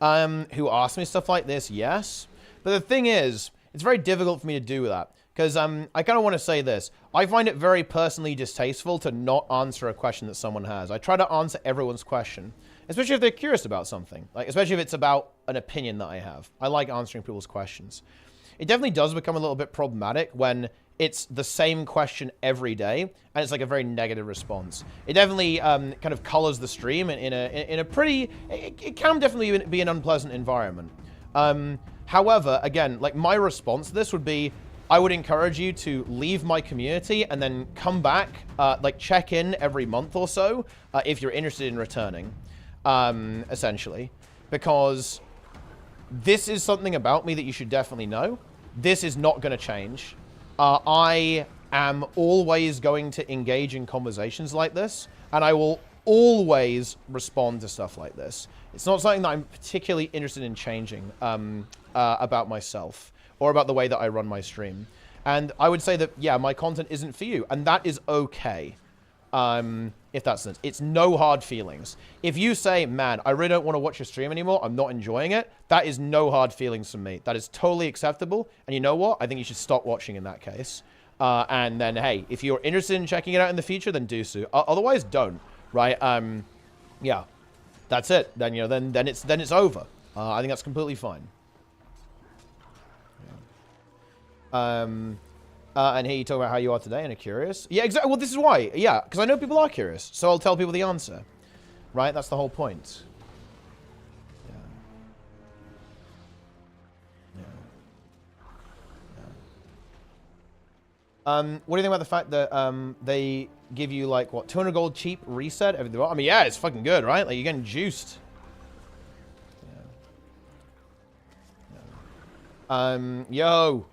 who ask me stuff like this? Yes. But the thing is, it's very difficult for me to do that. Because I kind of want to say this. I find it very personally distasteful to not answer a question that someone has. I try to answer everyone's question. Especially if they're curious about something. Like, especially if it's about an opinion that I have. I like answering people's questions. It definitely does become a little bit problematic when it's the same question every day, and it's like a very negative response. It definitely kind of colors the stream in a pretty... It can definitely be an unpleasant environment. However, again, like my response to this would be, I would encourage you to leave my community and then come back, like check in every month or so if you're interested in returning, essentially. Because this is something about me that you should definitely know. This is not going to change. I am always going to engage in conversations like this, and I will always respond to stuff like this. It's not something that I'm particularly interested in changing about myself or about the way that I run my stream. And I would say that, yeah, my content isn't for you, and that is okay. If that's sense. It's no hard feelings. If you say, man, I really don't want to watch your stream anymore, I'm not enjoying it, that is no hard feelings from me. That is totally acceptable. And you know what? I think you should stop watching in that case. And then, hey, if you're interested in checking it out in the future, then do so. Otherwise, don't. Right? Yeah. That's it. Then, you know, then it's over. I think that's completely fine. Yeah. And here you talk about how you are today and are curious. Yeah, exactly. Well, this is why. Yeah, because I know people are curious. So I'll tell people the answer. Right? That's the whole point. Yeah. Yeah. What do you think about the fact that they give you, like, what, 200 gold cheap reset? Everything? I mean, yeah, it's fucking good, right? Like, you're getting juiced. Yeah. Yo.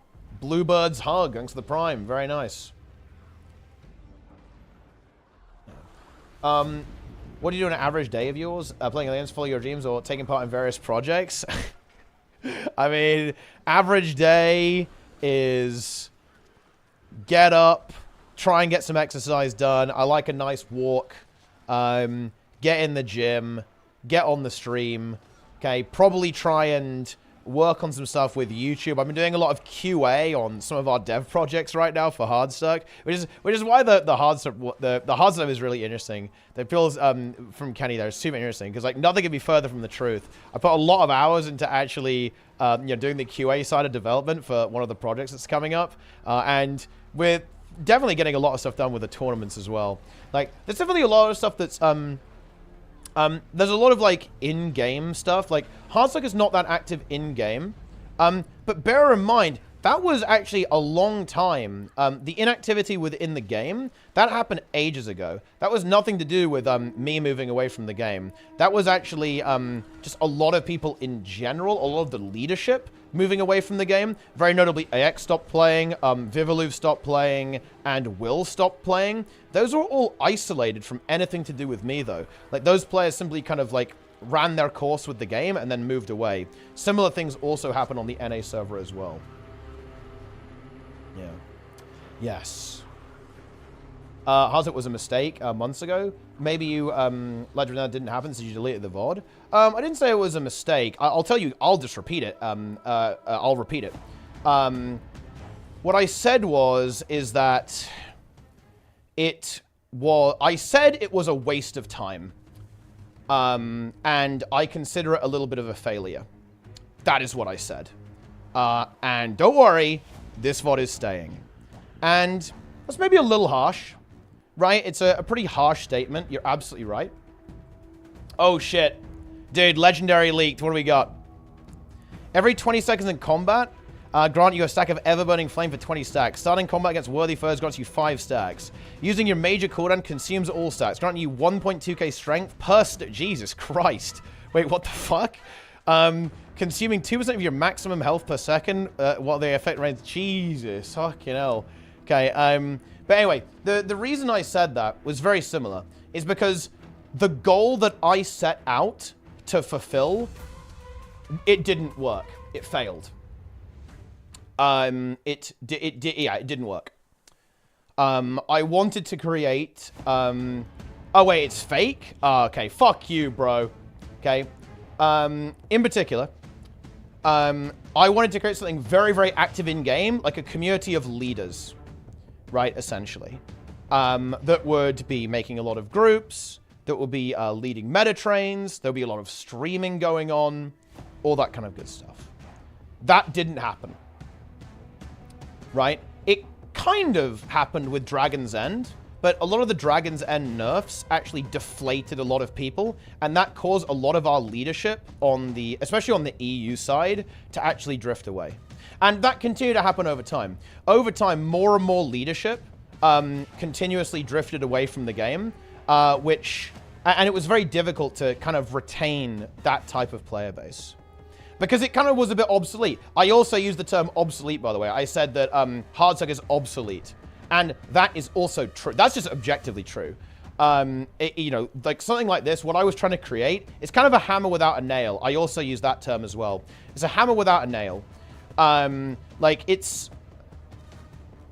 Bluebird's hug, thanks for the prime. Very nice. What do you do on an average day of yours? Playing Aliens, follow your dreams, or taking part in various projects? I mean, average day is get up, try and get some exercise done. I like a nice walk. Get in the gym, get on the stream. Okay, probably try and work on some stuff with YouTube. I've been doing a lot of QA on some of our dev projects right now for Hardstuck, which is why the hard stuff is really interesting. The feels from Kenny there is super interesting because like nothing could be further from the truth. I put a lot of hours into actually you know, doing the QA side of development for one of the projects that's coming up, and we're definitely getting a lot of stuff done with the tournaments as well. Like there's definitely a lot of stuff that's there's a lot of, like, in-game stuff. Like, Hardstuck is not that active in-game. But bear in mind, that was actually a long time. The inactivity within the game, that happened ages ago. That was nothing to do with me moving away from the game. That was actually just a lot of people in general, a lot of the leadership moving away from the game. Very notably, AX stopped playing, Vivaluve stopped playing, and Will stopped playing. Those were all isolated from anything to do with me, though. Like, those players simply kind of, like, ran their course with the game and then moved away. Similar things also happen on the NA server as well. Yeah. Yes. Hardstuck was a mistake months ago. Maybe you let that didn't happen, so you deleted the VOD. I didn't say it was a mistake. I'll tell you, I'll just repeat it. I'll repeat it. What I said is that I said it was a waste of time. And I consider it a little bit of a failure. That is what I said. And don't worry, this VOD is staying. And that's maybe a little harsh, right? It's a pretty harsh statement. You're absolutely right. Oh, shit. Dude, legendary leaked. What do we got? Every 20 seconds in combat, grant you a stack of Ever-Burning Flame for 20 stacks. Starting combat against worthy foes grants you 5 stacks. Using your major cooldown consumes all stacks, granting you 1.2k strength per Jesus Christ. Wait, what the fuck? Consuming 2% of your maximum health per second while they affect range. Jesus, fucking hell. Okay, but anyway, the reason I said that was very similar. Is because the goal that I set out to fulfill, it didn't work. It failed. It didn't work. I wanted to create, oh wait, it's fake? Okay, fuck you, bro. Okay. In particular, I wanted to create something very, very active in-game, like a community of leaders, right, essentially, that would be making a lot of groups, that would be leading meta trains, there'll be a lot of streaming going on, all that kind of good stuff. That didn't happen, right? It kind of happened with Dragon's End, but a lot of the Dragon's End nerfs actually deflated a lot of people, and that caused a lot of our leadership on the, especially on the EU side, to actually drift away. And that continued to happen over time. Over time, more and more leadership continuously drifted away from the game, and it was very difficult to kind of retain that type of player base. Because it kind of was a bit obsolete. I also used the term obsolete, by the way. I said that Hardsuck is obsolete. And that is also true. That's just objectively true. You know, like something like this, what I was trying to create, it's kind of a hammer without a nail. I also use that term as well. It's a hammer without a nail. Like, it's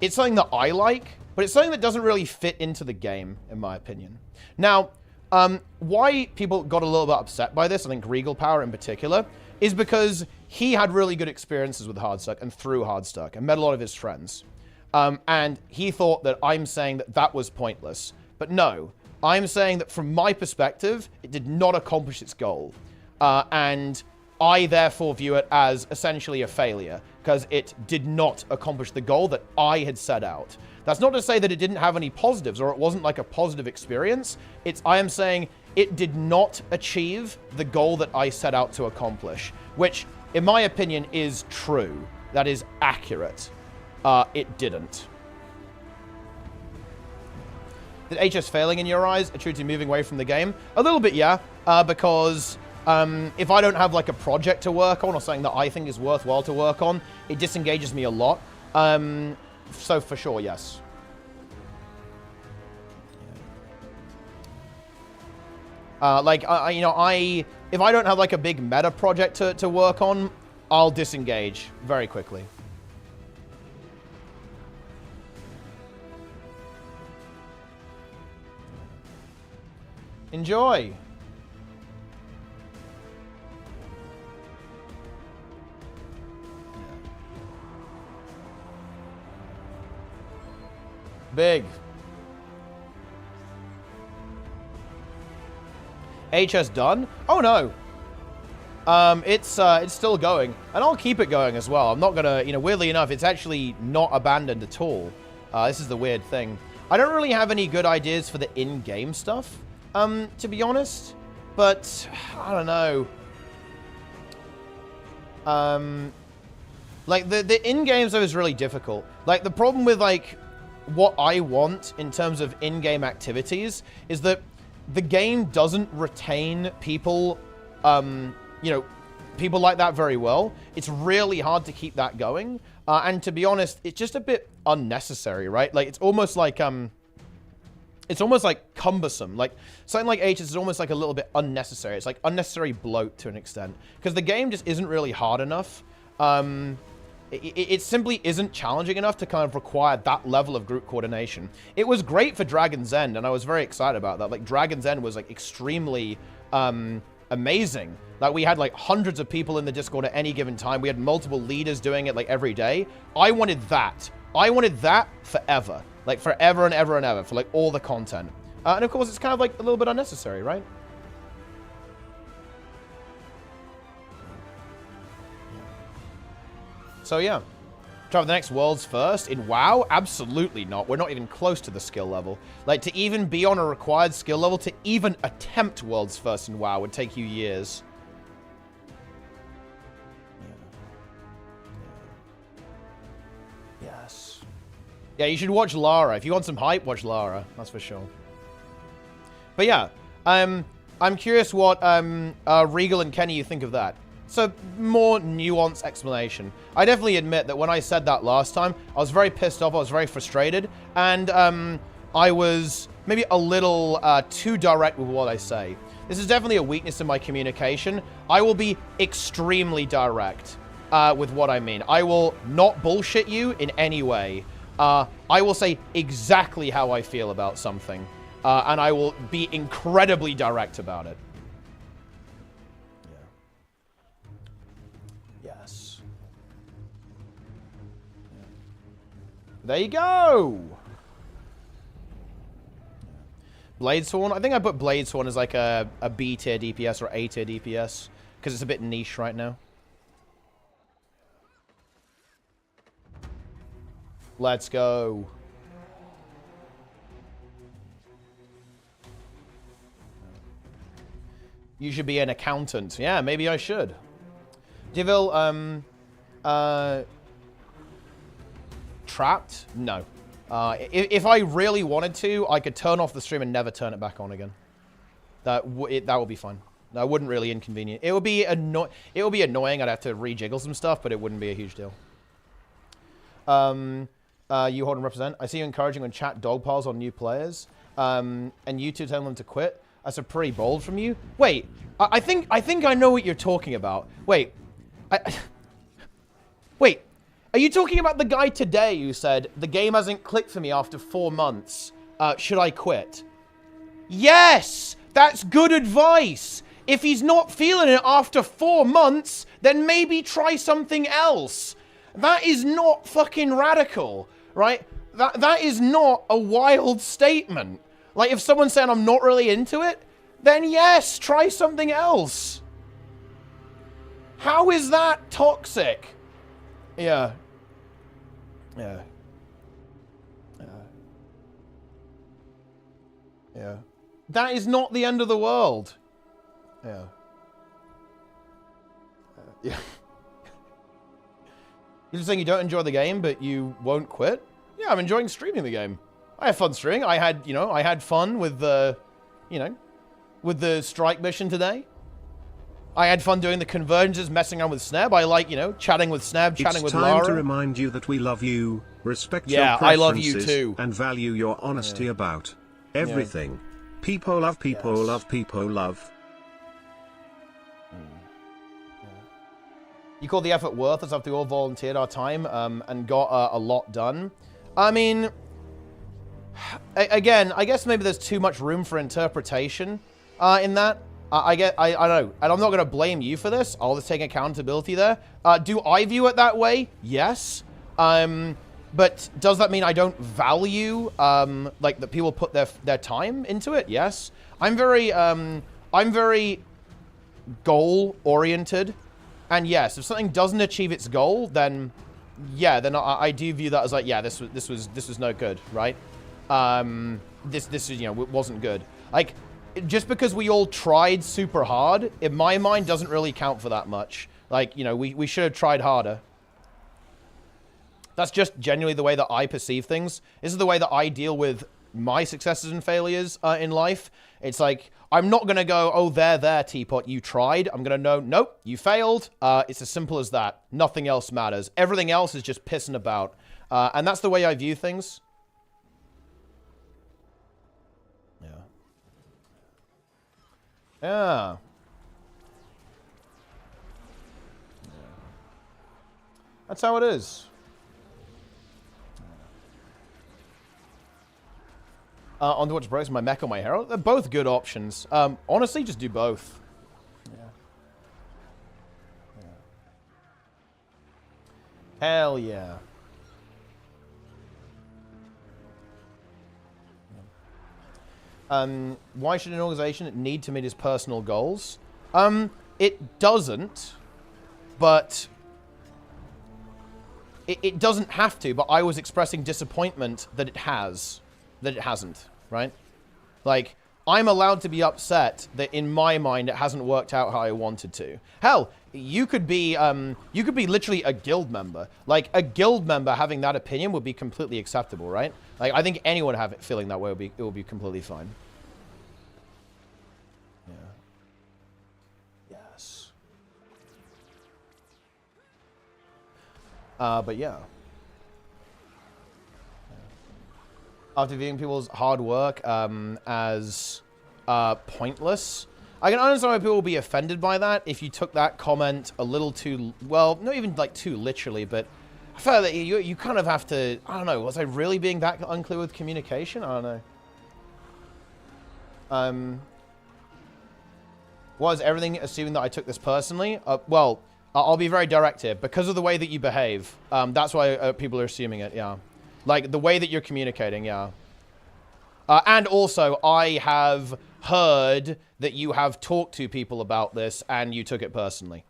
something that I like, but it's something that doesn't really fit into the game, in my opinion. Now, why people got a little bit upset by this, I think Regal Power in particular, is because he had really good experiences with Hardstuck and through Hardstuck and met a lot of his friends. And he thought that I'm saying that that was pointless. But no, I'm saying that from my perspective, it did not accomplish its goal. And I therefore view it as essentially a failure because it did not accomplish the goal that I had set out. That's not to say that it didn't have any positives or it wasn't like a positive experience. I am saying it did not achieve the goal that I set out to accomplish, which, in my opinion, is true. That is accurate. It didn't. Did HS failing in your eyes attribute to moving away from the game? A little bit, yeah, because if I don't have like a project to work on or something that I think is worthwhile to work on, it disengages me a lot. So for sure, yes. Like, you know, if I don't have like a big meta project to work on, I'll disengage very quickly. Enjoy. Big. HS done? Oh no. It's still going, and I'll keep it going as well. I'm not gonna, you know, weirdly enough, it's actually not abandoned at all. This is the weird thing. I don't really have any good ideas for the in-game stuff, to be honest, but I don't know. Like the in-game stuff is really difficult. Like the problem with like what I want in terms of in-game activities is that the game doesn't retain people, you know, people like that very well. It's really hard to keep that going. And to be honest, it's just a bit unnecessary, right? Like, it's almost like cumbersome. Like, something like HS is almost like a little bit unnecessary. It's like unnecessary bloat to an extent. Because the game just isn't really hard enough. It simply isn't challenging enough to kind of require that level of group coordination. It was great for Dragon's End, and I was very excited about that. Like, Dragon's End was, like, extremely amazing. Like, we had, like, hundreds of people in the Discord at any given time. We had multiple leaders doing it, like, every day. I wanted that. I wanted that forever. Like, forever and ever and ever, for, like, all the content. And, of course, it's kind of, like, a little bit unnecessary, right? So, yeah. Try the next world's first in WoW? Absolutely not. We're not even close to the skill level. Like, to even be on a required skill level, to even attempt world's first in WoW would take you years. Yes. Yeah, you should watch Lara. If you want some hype, watch Lara. That's for sure. But yeah, I'm curious what Regal and Kenny you think of that. So, more nuanced explanation. I definitely admit that when I said that last time, I was very pissed off, I was very frustrated, and I was maybe a little too direct with what I say. This is definitely a weakness in my communication. I will be extremely direct with what I mean. I will not bullshit you in any way. I will say exactly how I feel about something, and I will be incredibly direct about it. Yeah. Yes. There you go! Bladesworn? I think I put Bladesworn as like a B tier DPS or A tier DPS, because it's a bit niche right now. Let's go. You should be an accountant. Yeah, maybe I should. Devil, trapped? No. If I really wanted to, I could turn off the stream and never turn it back on again. That would be fine. That wouldn't really inconvenient. It would be annoying. I'd have to rejiggle some stuff, but it wouldn't be a huge deal. You hold and represent. I see you encouraging on chat dog piles on new players. And you two telling them to quit. That's a pretty bold from you. Wait, I think I know what you're talking about. Wait, wait. Are you talking about the guy today who said, the game hasn't clicked for me after 4 months? Should I quit? Yes! That's good advice! If he's not feeling it after 4 months, then maybe try something else. That is not fucking radical, right? That is not a wild statement. Like, if someone's saying I'm not really into it, then yes, try something else. How is that toxic? Yeah. Yeah. Yeah. That is not the end of the world. Yeah. Yeah. You're just saying you don't enjoy the game, but you won't quit? Yeah, I'm enjoying streaming the game. I have fun streaming. I had fun with the, with the strike mission today. I had fun doing the convergences, messing around with Sneb. I like, chatting with Sneb, chatting with Lara. It's time to remind you that we love you, respect your I preferences, love you too. and value your honesty about everything. People love, people love, people love. You call the effort worthless after we all volunteered our time and got a lot done. I mean, again, I guess maybe there's too much room for interpretation in that. I know, and I'm not going to blame you for this. I'll just take accountability there. Do I view it that way? Yes. But does that mean I don't value, like, that people put their time into it? Yes. I'm very goal-oriented. And yes, if something doesn't achieve its goal, then, yeah, then I do view that as like, yeah, this was no good, right? This is, it wasn't good. Like, just because we all tried super hard, in my mind, doesn't really count for that much. Like, we should have tried harder. That's just genuinely the way that I perceive things. This is the way that I deal with my successes and failures in life. It's like, I'm not going to go, oh, there, Teapot, you tried. I'm going to know, nope, you failed. It's as simple as that. Nothing else matters. Everything else is just pissing about. And that's the way I view things. Yeah. That's how it is. On to watch breaks, my mech or my hero. They're both good options. Honestly, just do both. Hell yeah. Why should an organization need to meet its personal goals? It doesn't, but it doesn't have to, but I was expressing disappointment that it hasn't, right? Like, I'm allowed to be upset that in my mind it hasn't worked out how I wanted to. Hell, you could be literally a guild member. Like, a guild member having that opinion would be completely acceptable, right? Like, I think anyone feeling that way it would be completely fine. Yeah. Yes. But yeah. After viewing people's hard work as pointless, I can understand why people will be offended by that if you took that comment a little too, well, not even like too literally, but feel that you kind of have to, I don't know, was I really being that unclear with communication? I don't know. Was everything assuming that I took this personally? Well, I'll be very direct here. Because of the way that you behave, that's why people are assuming it, yeah. Like, the way that you're communicating, yeah. And also, I have heard that you have talked to people about this, and you took it personally.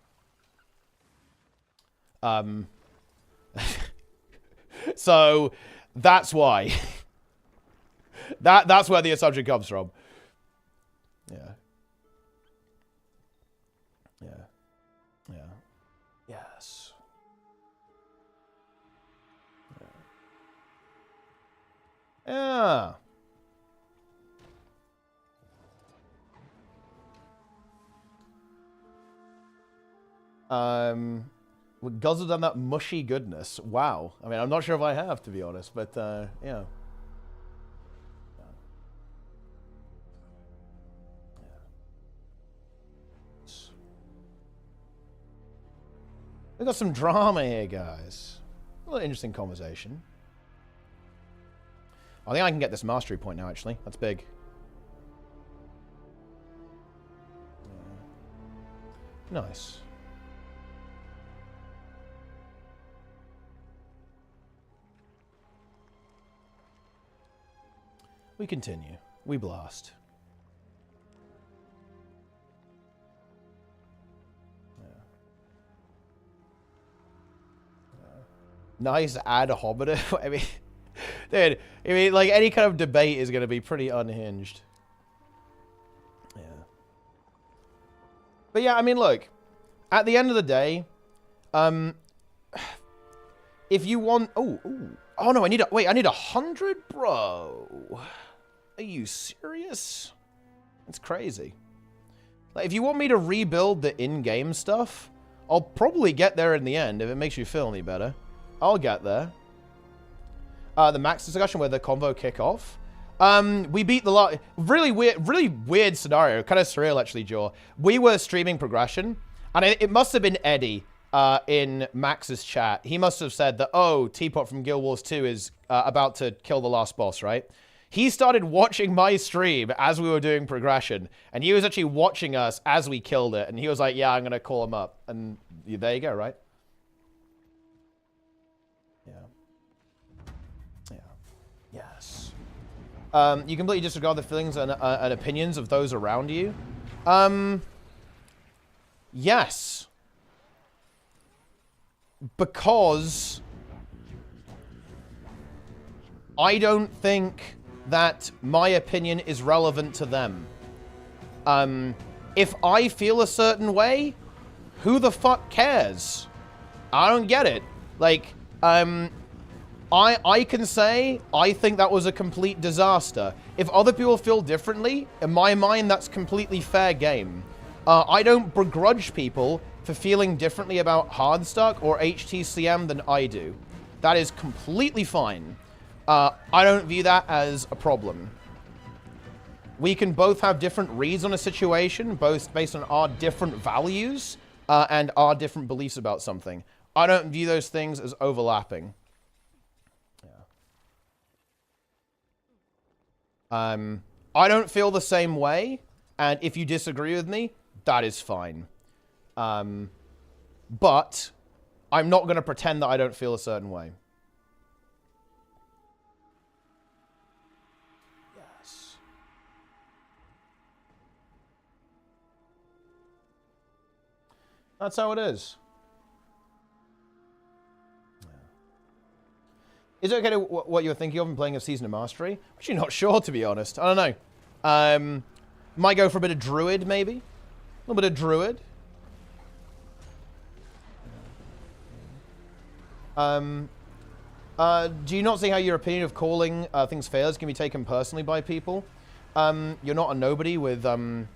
So, that's why. That's where the assumption comes from. Yeah. Yeah. Yeah. Yes. Yeah. Guzzled down that mushy goodness. Wow. I mean, I'm not sure if I have, to be honest, but, yeah. We've got some drama here, guys. A little interesting conversation. I think I can get this mastery point now, actually. That's big. Nice. We continue. We blast. Nice add Hobbiter. I mean, dude, I mean, like, any kind of debate is going to be pretty unhinged. Yeah. But yeah, I mean, look, at the end of the day, if you want, oh no, I need 100, bro. Are you serious? That's crazy. Like, if you want me to rebuild the in-game stuff, I'll probably get there in the end if it makes you feel any better. I'll get there. The max discussion where the convo kick off. We beat the lot. Really weird scenario. Kind of surreal, actually, Joe. We were streaming progression, and it must have been Eddie in Max's chat. He must have said that, oh, Teapot from Guild Wars 2 is about to kill the last boss, right? He started watching my stream as we were doing progression, and he was actually watching us as we killed it, and he was like, yeah, I'm going to call him up. And there you go, right? Yes. You completely disregard the feelings and opinions of those around you. Yes. Because I don't think that my opinion is relevant to them. If I feel a certain way, who the fuck cares? I don't get it. Like, I can say, I think that was a complete disaster. If other people feel differently, in my mind, that's completely fair game. I don't begrudge people for feeling differently about Hardstuck or HTCM than I do. That is completely fine. I don't view that as a problem. We can both have different reads on a situation, both based on our different values and our different beliefs about something. I don't view those things as overlapping. I don't feel the same way, and if you disagree with me, that is fine. But I'm not going to pretend that I don't feel a certain way. Yes. That's how it is. Is it okay to what you're thinking of in playing a Season of Mastery? I'm actually not sure, to be honest. I don't know. Might go for a bit of Druid, maybe. A little bit of Druid. Do you not see how your opinion of calling things failures can be taken personally by people? You're not a nobody with a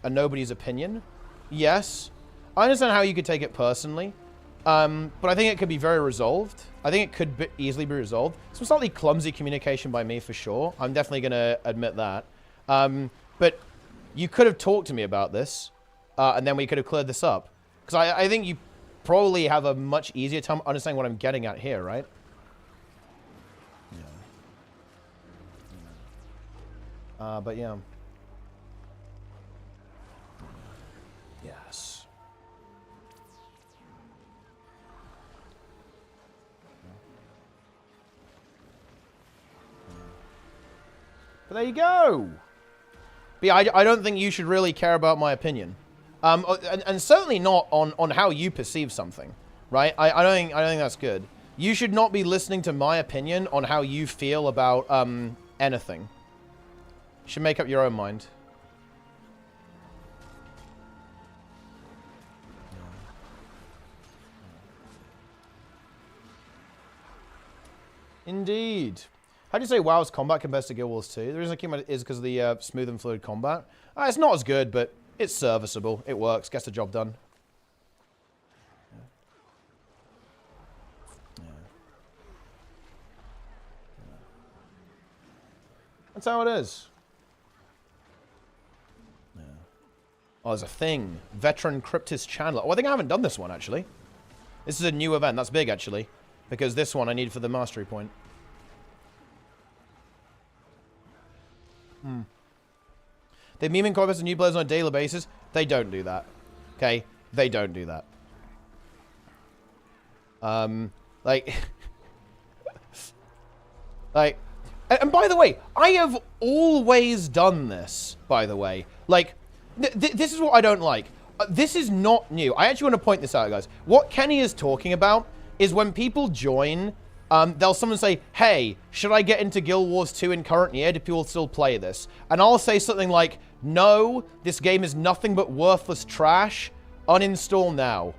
nobody's opinion. Yes. I understand how you could take it personally. But I think it could be very resolved. I think it could easily be resolved. Some slightly clumsy communication by me, for sure. I'm definitely going to admit that. But you could have talked to me about this, and then we could have cleared this up. Because I think you probably have a much easier time understanding what I'm getting at here, right? Yeah. But yeah. Yes. But there you go. But yeah, I don't think you should really care about my opinion. And certainly not on how you perceive something, right? I don't think that's good. You should not be listening to my opinion on how you feel about anything. You should make up your own mind. Indeed. How do you say WoW's combat compares to Guild Wars 2? The reason I came out is because of the smooth and fluid combat. It's not as good, but it's serviceable. It works. Gets the job done. Yeah. That's how it is. Yeah. Oh, there's a thing. Veteran Cryptist Channeler. Oh, I think I haven't done this one, actually. This is a new event. That's big, actually. Because this one I need for the mastery point. They meme in comments and new players on a daily basis. They don't do that. Okay? They don't do that. Like... like... And by the way, I have always done this, by the way. Like, this is what I don't like. This is not new. I actually want to point this out, guys. What Kenny is talking about is when people join... they'll someone say, hey, should I get into Guild Wars 2 in current year? Do people still play this? And I'll say something like, no, this game is nothing but worthless trash. Uninstall now.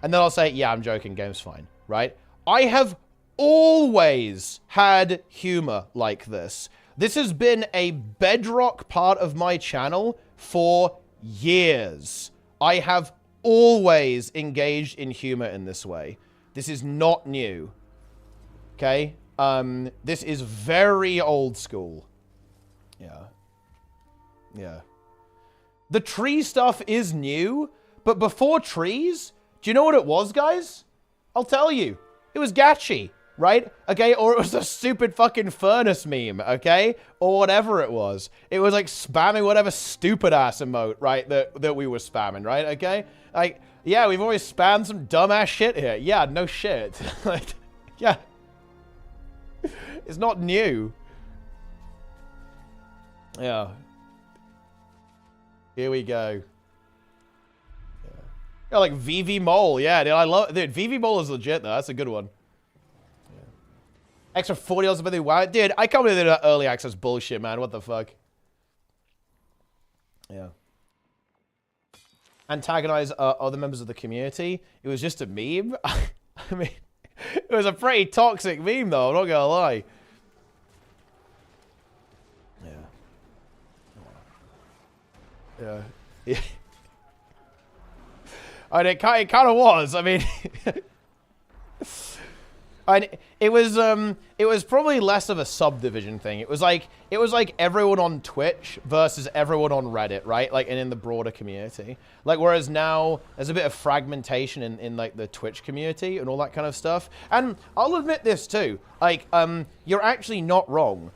And then I'll say, yeah, I'm joking. Game's fine. Right? I have always had humor like this. This has been a bedrock part of my channel for years. I have always engaged in humor in this way. This is not new. Okay? This is very old school. Yeah. Yeah. The tree stuff is new, but before trees, do you know what it was, guys? I'll tell you. It was Gacha, right? Okay? Or it was a stupid fucking furnace meme, okay? Or whatever it was. It was like spamming whatever stupid ass emote, right? That we were spamming, right? Okay? Like, yeah, we've always spammed some dumbass shit here. Yeah, no shit. Like, yeah. It's not new. Yeah. Here we go. Yeah, like VV Mole. Yeah, dude, I love it. Dude, VV Mole is legit, though. That's a good one. Yeah. Extra $40 about the WoW. Dude, I can't believe they do that early access bullshit, man. What the fuck? Yeah. Antagonize other members of the community. It was just a meme. I mean, it was a pretty toxic meme, though. I'm not gonna lie. Yeah. Yeah. And it kind of was. I mean, and it was probably less of a subdivision thing. It was like everyone on Twitch versus everyone on Reddit, right? Like, and in the broader community. Like, whereas now there's a bit of fragmentation in like the Twitch community and all that kind of stuff. And I'll admit this too. Like, you're actually not wrong.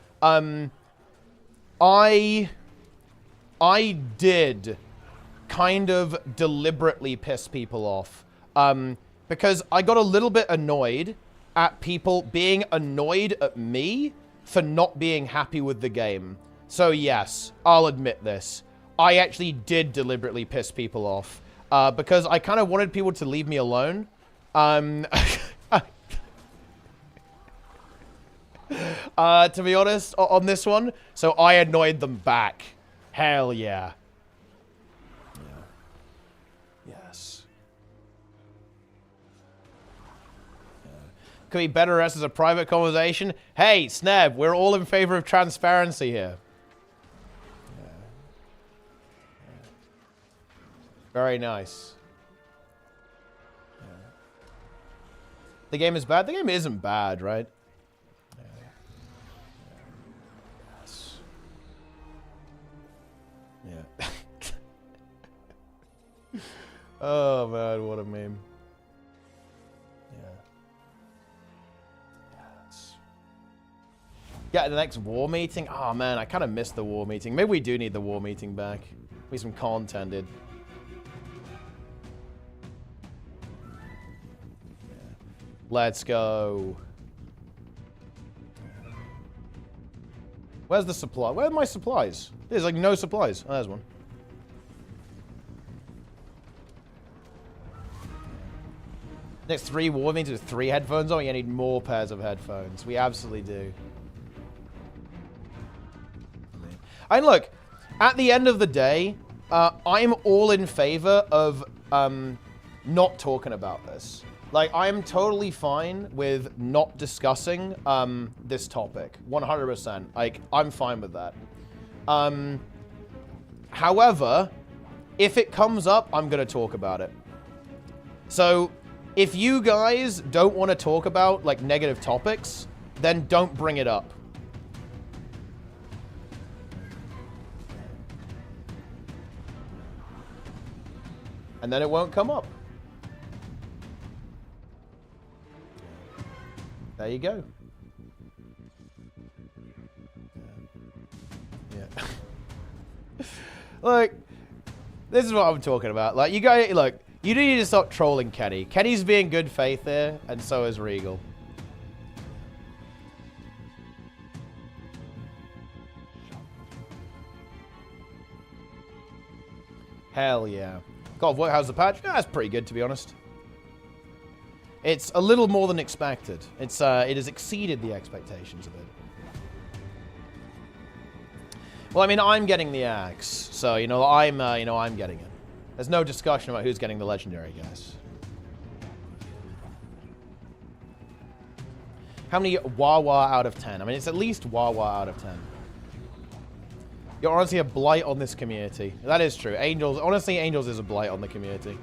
I did kind of deliberately piss people off. Because I got a little bit annoyed at people being annoyed at me for not being happy with the game. So yes, I'll admit this. I actually did deliberately piss people off. Because I kind of wanted people to leave me alone. To be honest, on this one. So I annoyed them back. Hell yeah. Yeah. Yes. Yeah. Could be better as a private conversation. Hey, Sneb, we're all in favor of transparency here. Yeah. Yeah. Very nice. Yeah. The game is bad? The game isn't bad, right? Yeah. Oh man, what a meme. Get the next war meeting. Oh man, I kind of missed the war meeting. Maybe we do need the war meeting back. Need some content, dude. Let's go. Where's the supply? Where are my supplies? There's like no supplies. Oh, there's one. Next 3 war meetings with 3 headphones on. You need more pairs of headphones. We absolutely do. And look, at the end of the day, I'm all in favor of not talking about this. Like, I am totally fine with not discussing this topic, 100%. Like, I'm fine with that. However, if it comes up, I'm going to talk about it. So, if you guys don't want to talk about, like, negative topics, then don't bring it up. And then it won't come up. There you go. Yeah. Look, this is what I'm talking about. Like, you guys, look, you do need to stop trolling Kenny. Kenny's being good faith here, and so is Regal. Hell yeah. God of War, how's the patch? Yeah, that's pretty good, to be honest. It's a little more than expected. It has exceeded the expectations a bit. Well, I mean, I'm getting the axe, so I'm getting it. There's no discussion about who's getting the legendary, guys. How many Wawa out of 10? I mean, it's at least Wawa out of 10. You're honestly a blight on this community. That is true. Angels, honestly, Angels is a blight on the community.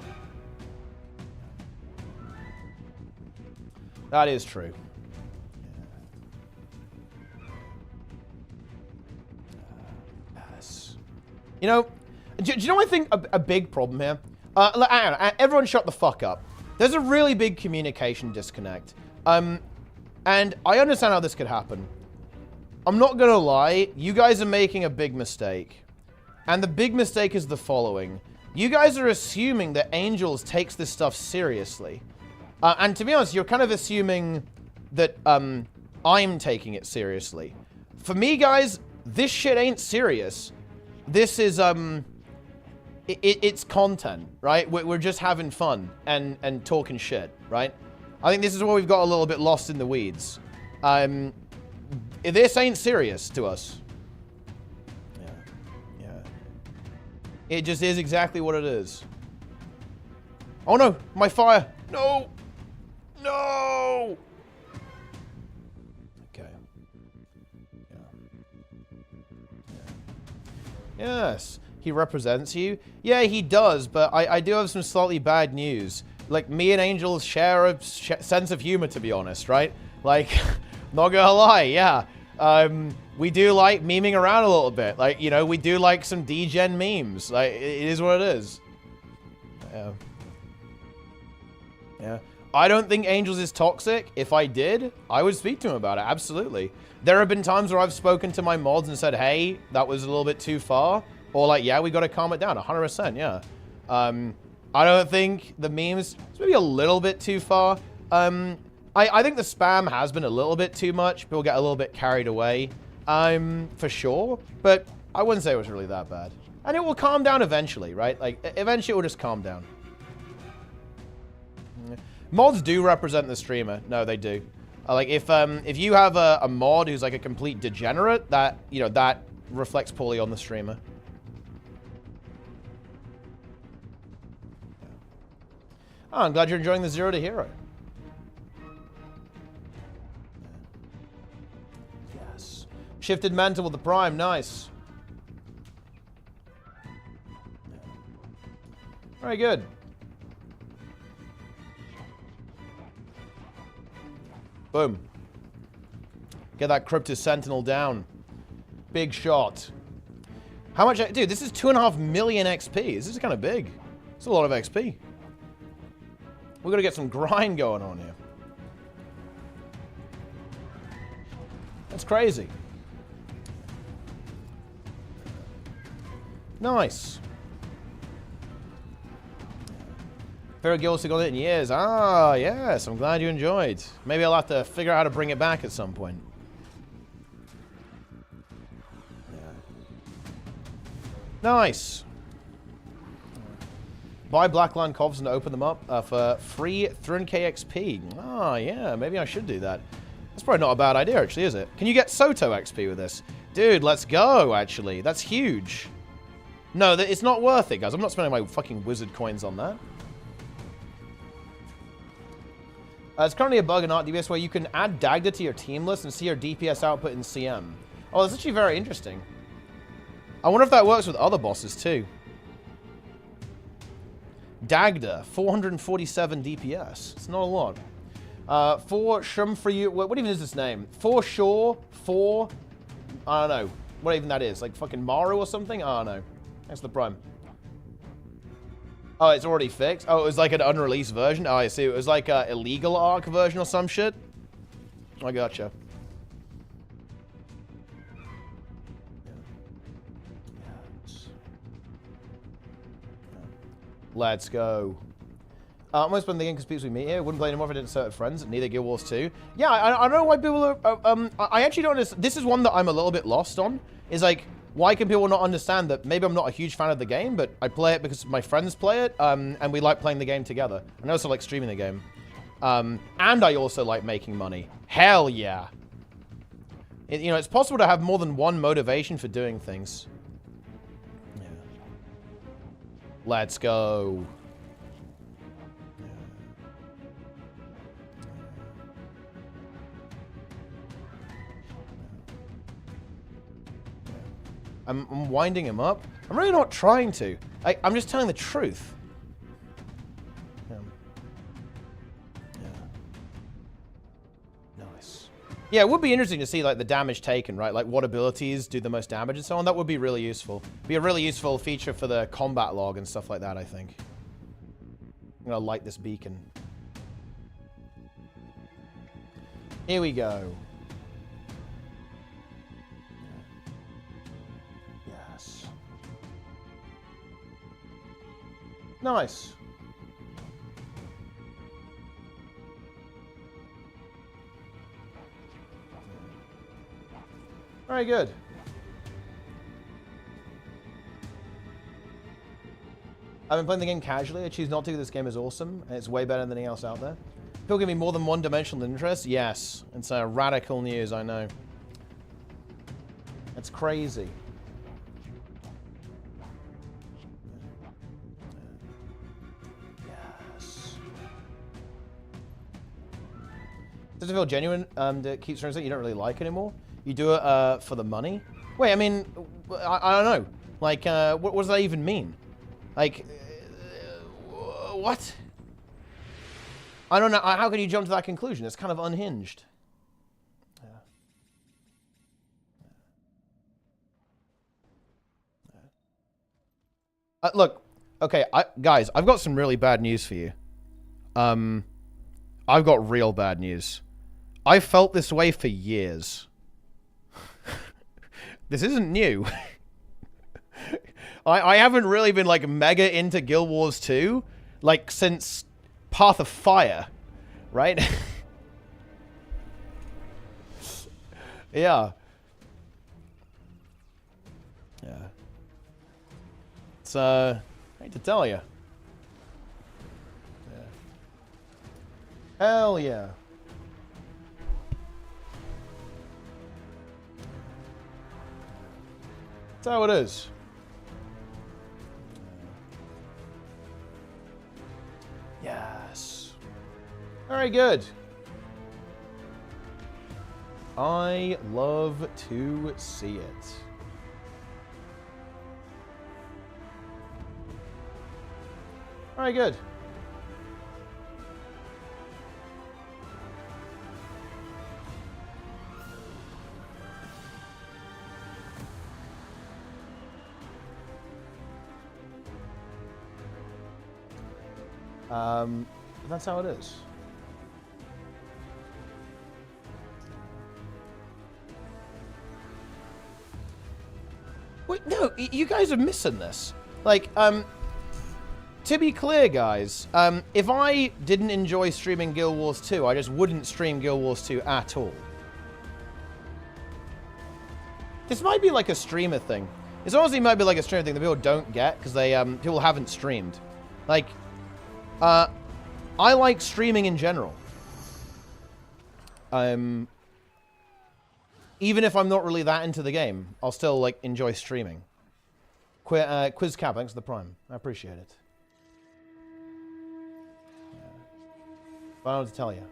That is true. Yes. You know, do you know what I think a big problem here? Everyone shut the fuck up. There's a really big communication disconnect. And I understand how this could happen. I'm not gonna lie, you guys are making a big mistake. And the big mistake is the following. You guys are assuming that Angels takes this stuff seriously. And to be honest, you're kind of assuming that I'm taking it seriously. For me, guys, this shit ain't serious. This is, it's content, right? We're just having fun and talking shit, right? I think this is where we've got a little bit lost in the weeds. This ain't serious to us. Yeah. It just is exactly what it is. Oh no, my fire. No. No. Okay. Yeah. Yes. He represents you? Yeah, he does, but I do have some slightly bad news. Like, me and Angels share a sense of humor, to be honest, right? Like, not gonna lie, yeah. We do like memeing around a little bit. Like, you know, we do like some degen memes. Like, it is what it is. Yeah. Yeah. I don't think Angels is toxic. If I did, I would speak to him about it. Absolutely. There have been times where I've spoken to my mods and said, hey, that was a little bit too far. Or like, yeah, we got to calm it down. 100%, yeah. I don't think the memes, it's maybe a little bit too far. I think the spam has been a little bit too much. People get a little bit carried away, for sure. But I wouldn't say it was really that bad. And it will calm down eventually, right? Like, eventually it will just calm down. Mods do represent the streamer. No, they do. Like, if you have a mod who's like a complete degenerate, that, you know, that reflects poorly on the streamer. Oh, I'm glad you're enjoying the 0 to Hero. Yes. Shifted Mantle with the Prime. Nice. Very good. Boom. Get that Cryptus Sentinel down. Big shot. How much? Dude, this is 2.5 million XP. This is kind of big. It's a lot of XP. We've got to get some grind going on here. That's crazy. Nice. Favorite guild still got it in years. Ah, yes. I'm glad you enjoyed. Maybe I'll have to figure out how to bring it back at some point. Nice. Buy Blackline Covs and open them up for free 300k XP. Ah, yeah, maybe I should do that. That's probably not a bad idea, actually, is it? Can you get Soto XP with this? Dude, let's go, actually. That's huge. No, it's not worth it, guys. I'm not spending my fucking wizard coins on that. There's currently a bug in ArcDPS where you can add Dagda to your team list and see your DPS output in CM. Oh, that's actually very interesting. I wonder if that works with other bosses, too. Dagda, 447 DPS. It's not a lot. For Shum for you. What even is this name? For sure. For. I don't know. What even that is. Like fucking Maru or something? I don't know. That's the prime. Oh, it's already fixed? Oh, it was like an unreleased version? Oh, I see. It was like an illegal ARC version or some shit? I gotcha. Let's go. I'm always playing the game because people we meet here. Wouldn't play anymore if I didn't start with friends. Neither Guild Wars 2. Yeah, I don't know why people are... I actually don't understand. This is one that I'm a little bit lost on. Is like, why can people not understand that maybe I'm not a huge fan of the game, but I play it because my friends play it, and we like playing the game together. And I also like streaming the game. And I also like making money. Hell yeah. You know, it's possible to have more than one motivation for doing things. Yeah. Let's go. I'm winding him up. I'm really not trying to. I'm just telling the truth. Yeah. Nice. Yeah, it would be interesting to see like the damage taken, right? Like what abilities do the most damage and so on. That would be really useful. Be a really useful feature for the combat log and stuff like that, I think. I'm gonna light this beacon. Here we go. Nice. Very good. I've been playing the game casually. I choose not to. This game is awesome, and it's way better than anything else out there. People give me more than one-dimensional interest. Yes, it's radical news. I know. It's crazy. Does it feel genuine that keeps things that you don't really like anymore? You do it for the money? Wait, I mean, I don't know. Like, what does that even mean? Like, what? I don't know. How can you jump to that conclusion? It's kind of unhinged. Look, okay, guys, I've got some really bad news for you. I've got real bad news. I felt this way for years. This isn't new. I haven't really been like mega into Guild Wars 2 like since Path of Fire, right? Yeah. Yeah. It's I hate to tell you. Yeah. Hell yeah. That's how it is. Yes. Very good. I love to see it. Very good. That's how it is. Wait, no, you guys are missing this. Like, to be clear, guys, if I didn't enjoy streaming Guild Wars 2, I just wouldn't stream Guild Wars 2 at all. This might be like a streamer thing. This honestly might be like a streamer thing that people don't get because they people haven't streamed. Like, I like streaming in general. Even if I'm not really that into the game, I'll still like enjoy streaming. Quiz Cap, thanks for the Prime. I appreciate it. I don't know what to tell you.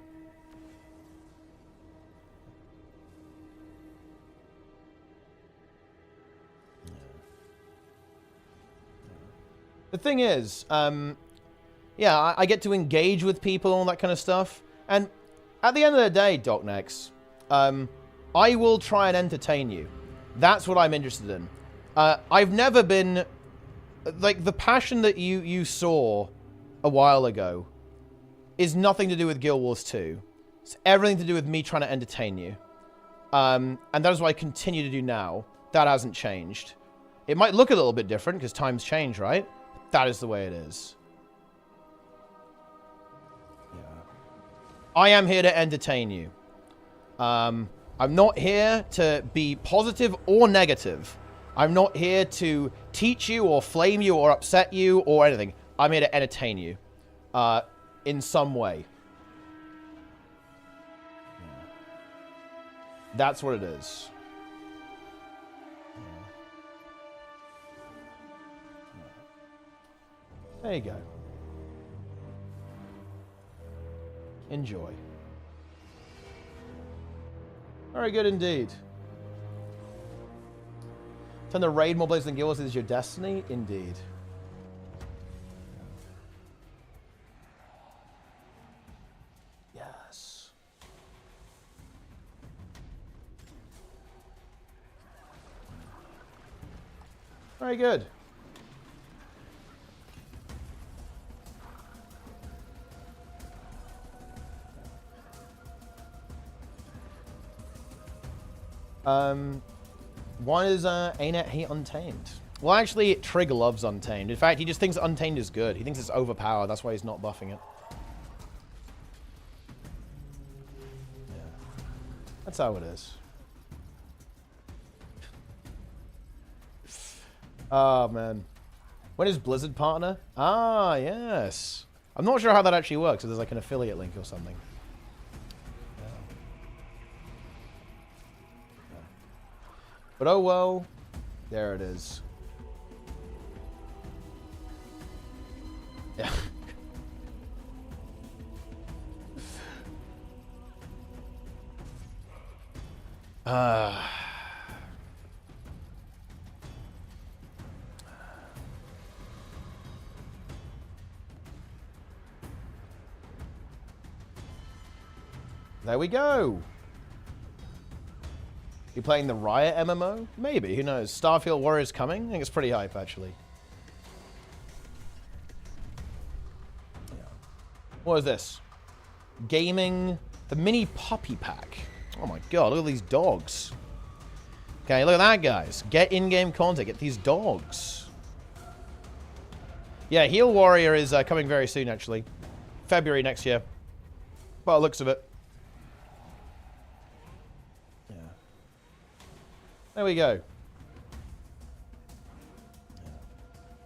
The thing is, yeah, I get to engage with people and that kind of stuff. And at the end of the day, Docnex, I will try and entertain you. That's what I'm interested in. I've never been... Like, the passion that you saw a while ago is nothing to do with Guild Wars 2. It's everything to do with me trying to entertain you. And that is what I continue to do now. That hasn't changed. It might look a little bit different because times change, right? That is the way it is. Yeah. I am here to entertain you. I'm not here to be positive or negative. I'm not here to teach you or flame you or upset you or anything. I'm here to entertain you in some way. Yeah. That's what it is. There you go. Enjoy. Very good indeed. Turn the raid more blades than Guild Wars is your destiny? Indeed. Yes. Very good. Why does Anet hate Untamed? Well, actually, Trig loves Untamed. In fact, he just thinks Untamed is good. He thinks it's overpowered. That's why he's not buffing it. Yeah. That's how it is. Oh, man. When is Blizzard partner? Ah, yes. I'm not sure how that actually works. If there's like an affiliate link or something. But oh well, there it is. Yeah. There we go. You playing the Riot MMO? Maybe, who knows? Starfield Warriors coming? I think it's pretty hype, actually. Yeah. What is this? Gaming, the mini puppy pack. Oh my god, look at these dogs. Okay, look at that, guys. Get in-game content, get these dogs. Yeah, Heal Warrior is coming very soon, actually. February next year. By the looks of it. There we go.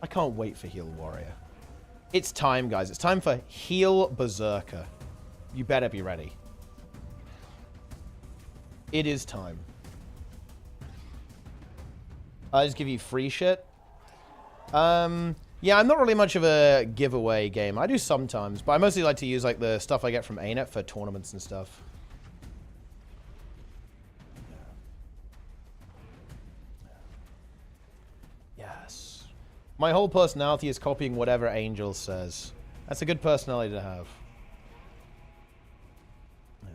I can't wait for Heal Warrior. It's time, guys. It's time for Heal Berserker. You better be ready. It is time. I'll just give you free shit. Yeah, I'm not really much of a giveaway game. I do sometimes, but I mostly like to use like the stuff I get from ANET for tournaments and stuff. My whole personality is copying whatever Angel says. That's a good personality to have. Yeah.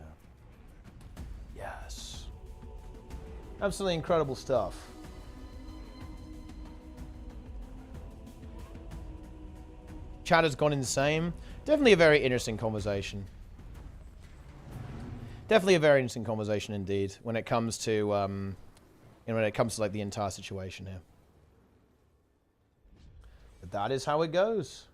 Yes. Absolutely incredible stuff. Chat has gone insane. Definitely a very interesting conversation. Definitely a very interesting conversation indeed when it comes to when it comes to like the entire situation here. But that is how it goes.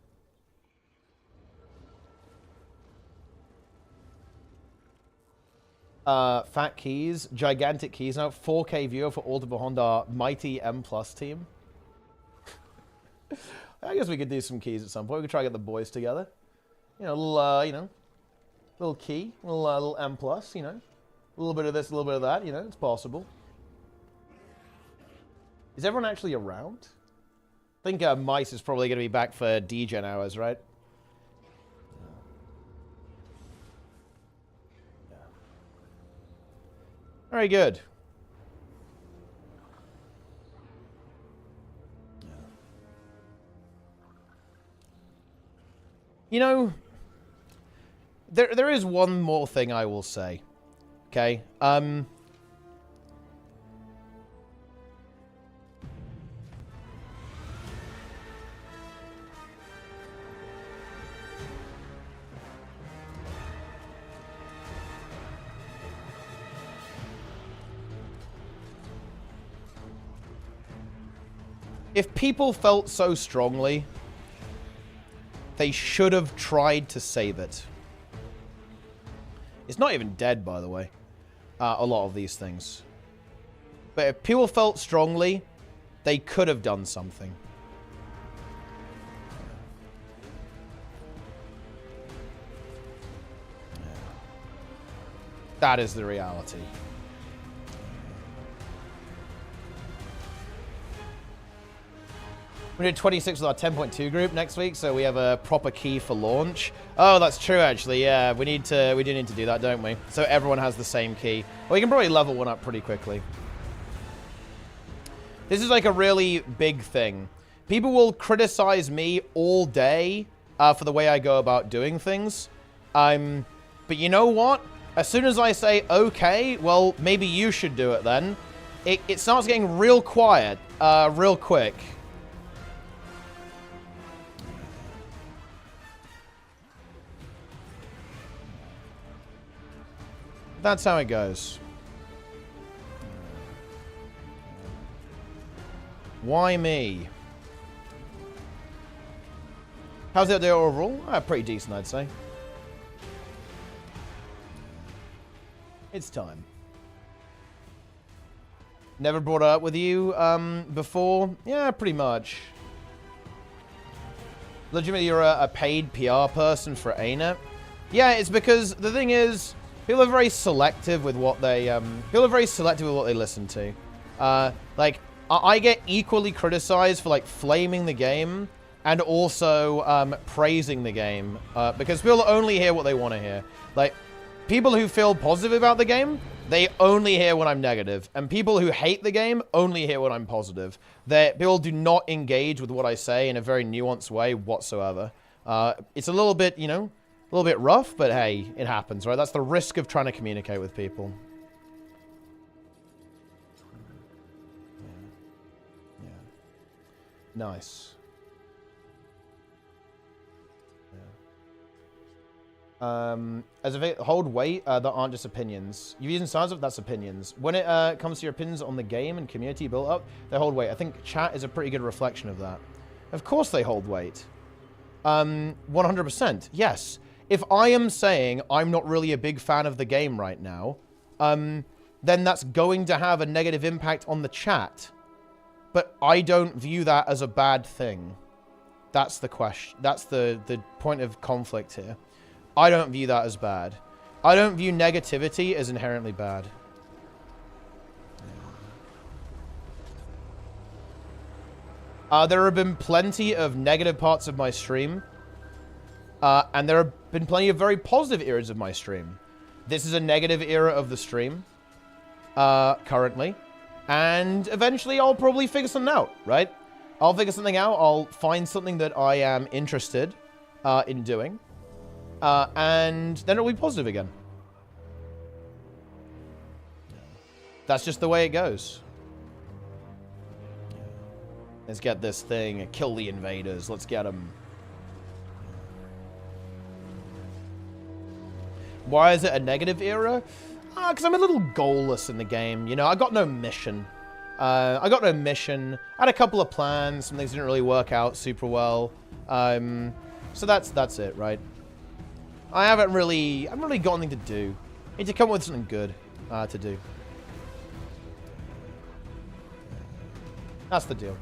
Fat keys, gigantic keys now. 4K viewer for Alta Honda mighty M Plus team. I guess we could do some keys at some point. We could try to get the boys together. You know, little key, little M Plus. You know, a little bit of this, a little bit of that. You know, it's possible. Is everyone actually around? I think Mice is probably going to be back for DGen hours, right? Very good. You know, there is one more thing I will say. Okay? If people felt so strongly, they should have tried to save it. It's not even dead, by the way. A lot of these things. But if people felt strongly, they could have done something. That is the reality. We did 26 with our 10.2 group next week, so we have a proper key for launch. Oh, that's true, actually. Yeah, we do need to do that, don't we? So everyone has the same key. Well, we can probably level one up pretty quickly. This is like a really big thing. People will criticize me all day for the way I go about doing things. But you know what? As soon as I say, okay, well, maybe you should do it then, it starts getting real quiet real quick. That's how it goes. Why me? How's it overall? Pretty decent, I'd say. It's time. Never brought it up with you before? Yeah, pretty much. Legitimately, you're a paid PR person for ANET? Yeah, it's because the thing is, people are very selective with what they listen to. Like, I get equally criticized for like flaming the game and also praising the game because people only hear what they want to hear. Like, people who feel positive about the game, they only hear when I'm negative, and people who hate the game only hear when I'm positive. People do not engage with what I say in a very nuanced way whatsoever. It's a little bit, you know, a little bit rough, but hey, it happens, right? That's the risk of trying to communicate with people. Yeah. Nice. As a hold weight, that aren't just opinions. You're using signs of that's opinions. When it comes to your opinions on the game and community built up, they hold weight. I think chat is a pretty good reflection of that. Of course they hold weight. 100%. Yes. If I am saying I'm not really a big fan of the game right now, then that's going to have a negative impact on the chat. But I don't view that as a bad thing. That's the question. That's the point of conflict here. I don't view that as bad. I don't view negativity as inherently bad. There have been plenty of negative parts of my stream. And there have been plenty of very positive eras of my stream. This is a negative era of the stream. Currently. And eventually I'll probably figure something out, right? I'll figure something out. I'll find something that I am interested in doing. And then it'll be positive again. That's just the way it goes. Let's get this thing. Kill the invaders. Let's get them. Why is it a negative era? Because I'm a little goalless in the game. You know, I got no mission. I got no mission. I had a couple of plans. Some things didn't really work out super well. So that's it, right? I haven't really got anything to do. I need to come up with something good to do. That's the deal.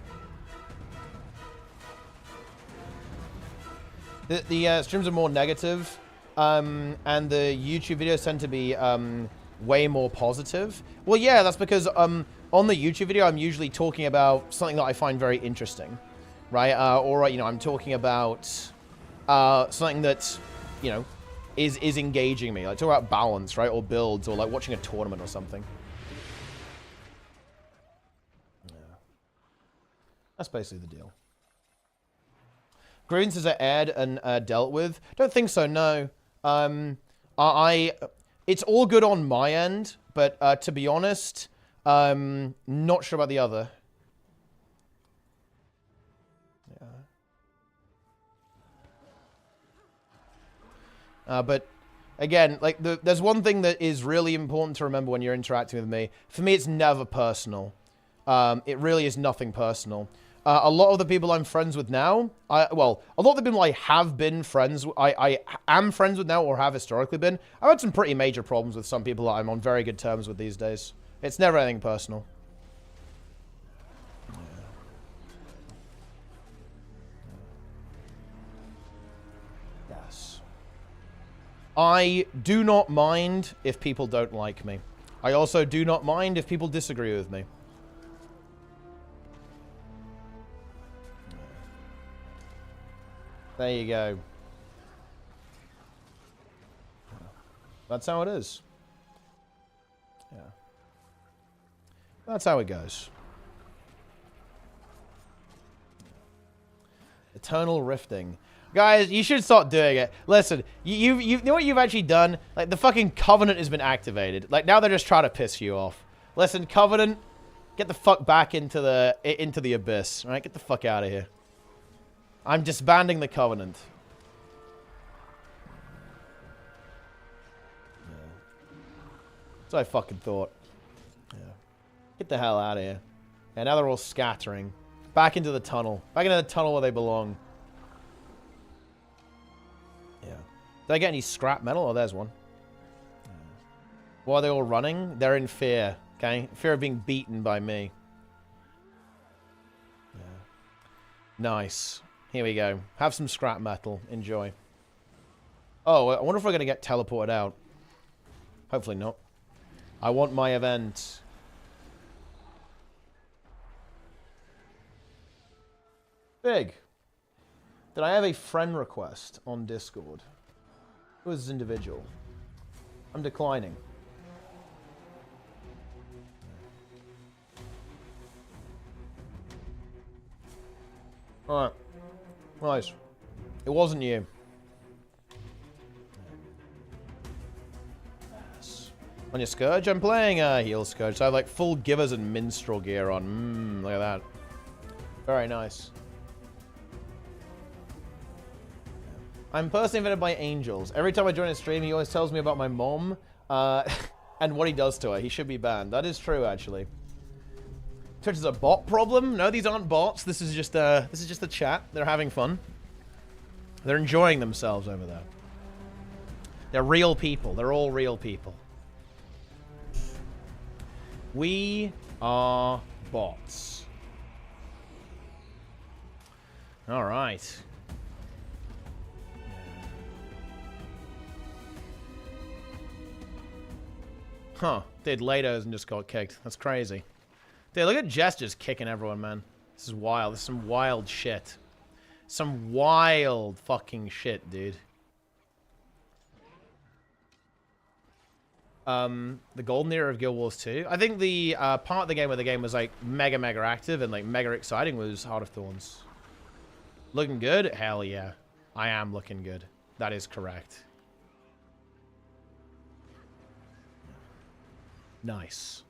The streams are more negative, and the YouTube videos tend to be way more positive. Well, yeah, that's because on the YouTube video, I'm usually talking about something that I find very interesting, right? Or, you know, I'm talking about something that, you know, is engaging me. Like, talk about balance, right? Or builds, or, like, watching a tournament or something. Yeah. That's basically the deal. Grievances are aired and dealt with. Don't think so, no. It's all good on my end, but to be honest, not sure about the other. Yeah. But again, like there's one thing that is really important to remember when you're interacting with me. For me, it's never personal. It really is nothing personal. A lot of the people I'm friends with now, well, a lot of the people I have been friends, I am friends with now or have historically been, I've had some pretty major problems with some people that I'm on very good terms with these days. It's never anything personal. Yes. I do not mind if people don't like me. I also do not mind if people disagree with me. There you go. That's how it is. Yeah. That's how it goes. Eternal rifting. Guys, you should start doing it. Listen, you know what you've actually done? Like, the fucking Covenant has been activated. Like, now they're just trying to piss you off. Listen, Covenant, get the fuck back into the abyss. Alright, get the fuck out of here. I'm disbanding the Covenant. Yeah. That's what I fucking thought. Yeah. Get the hell out of here. And now they're all scattering. Back into the tunnel. Back into the tunnel where they belong. Yeah. Did I get any scrap metal? Oh, there's one. Yeah. Why are they all running? They're in fear. Okay? Fear of being beaten by me. Yeah. Nice. Here we go. Have some scrap metal. Enjoy. Oh, I wonder if we're going to get teleported out. Hopefully not. I want my event. Big. Did I have a friend request on Discord? Who is this individual? I'm declining. Alright. Nice. It wasn't you. Yes. On your Scourge? I'm playing Heal Scourge, so I have like full Givers and Minstrel gear on. Look at that. Very nice. I'm personally invented by angels. Every time I join a stream, he always tells me about my mom and what he does to her. He should be banned. That is true, actually. Twitch is a bot problem? No, these aren't bots. This is just a chat. They're having fun. They're enjoying themselves over there. They're real people. They're all real people. We are bots. All right. Huh. Did Lados and just got kicked. That's crazy. Dude, look at Jess just kicking everyone, man. This is wild. This is some wild shit. Some wild fucking shit, dude. The golden era of Guild Wars 2. I think the part of the game where the game was like mega active and like mega exciting was Heart of Thorns. Looking good? Hell yeah. I am looking good. That is correct. Nice.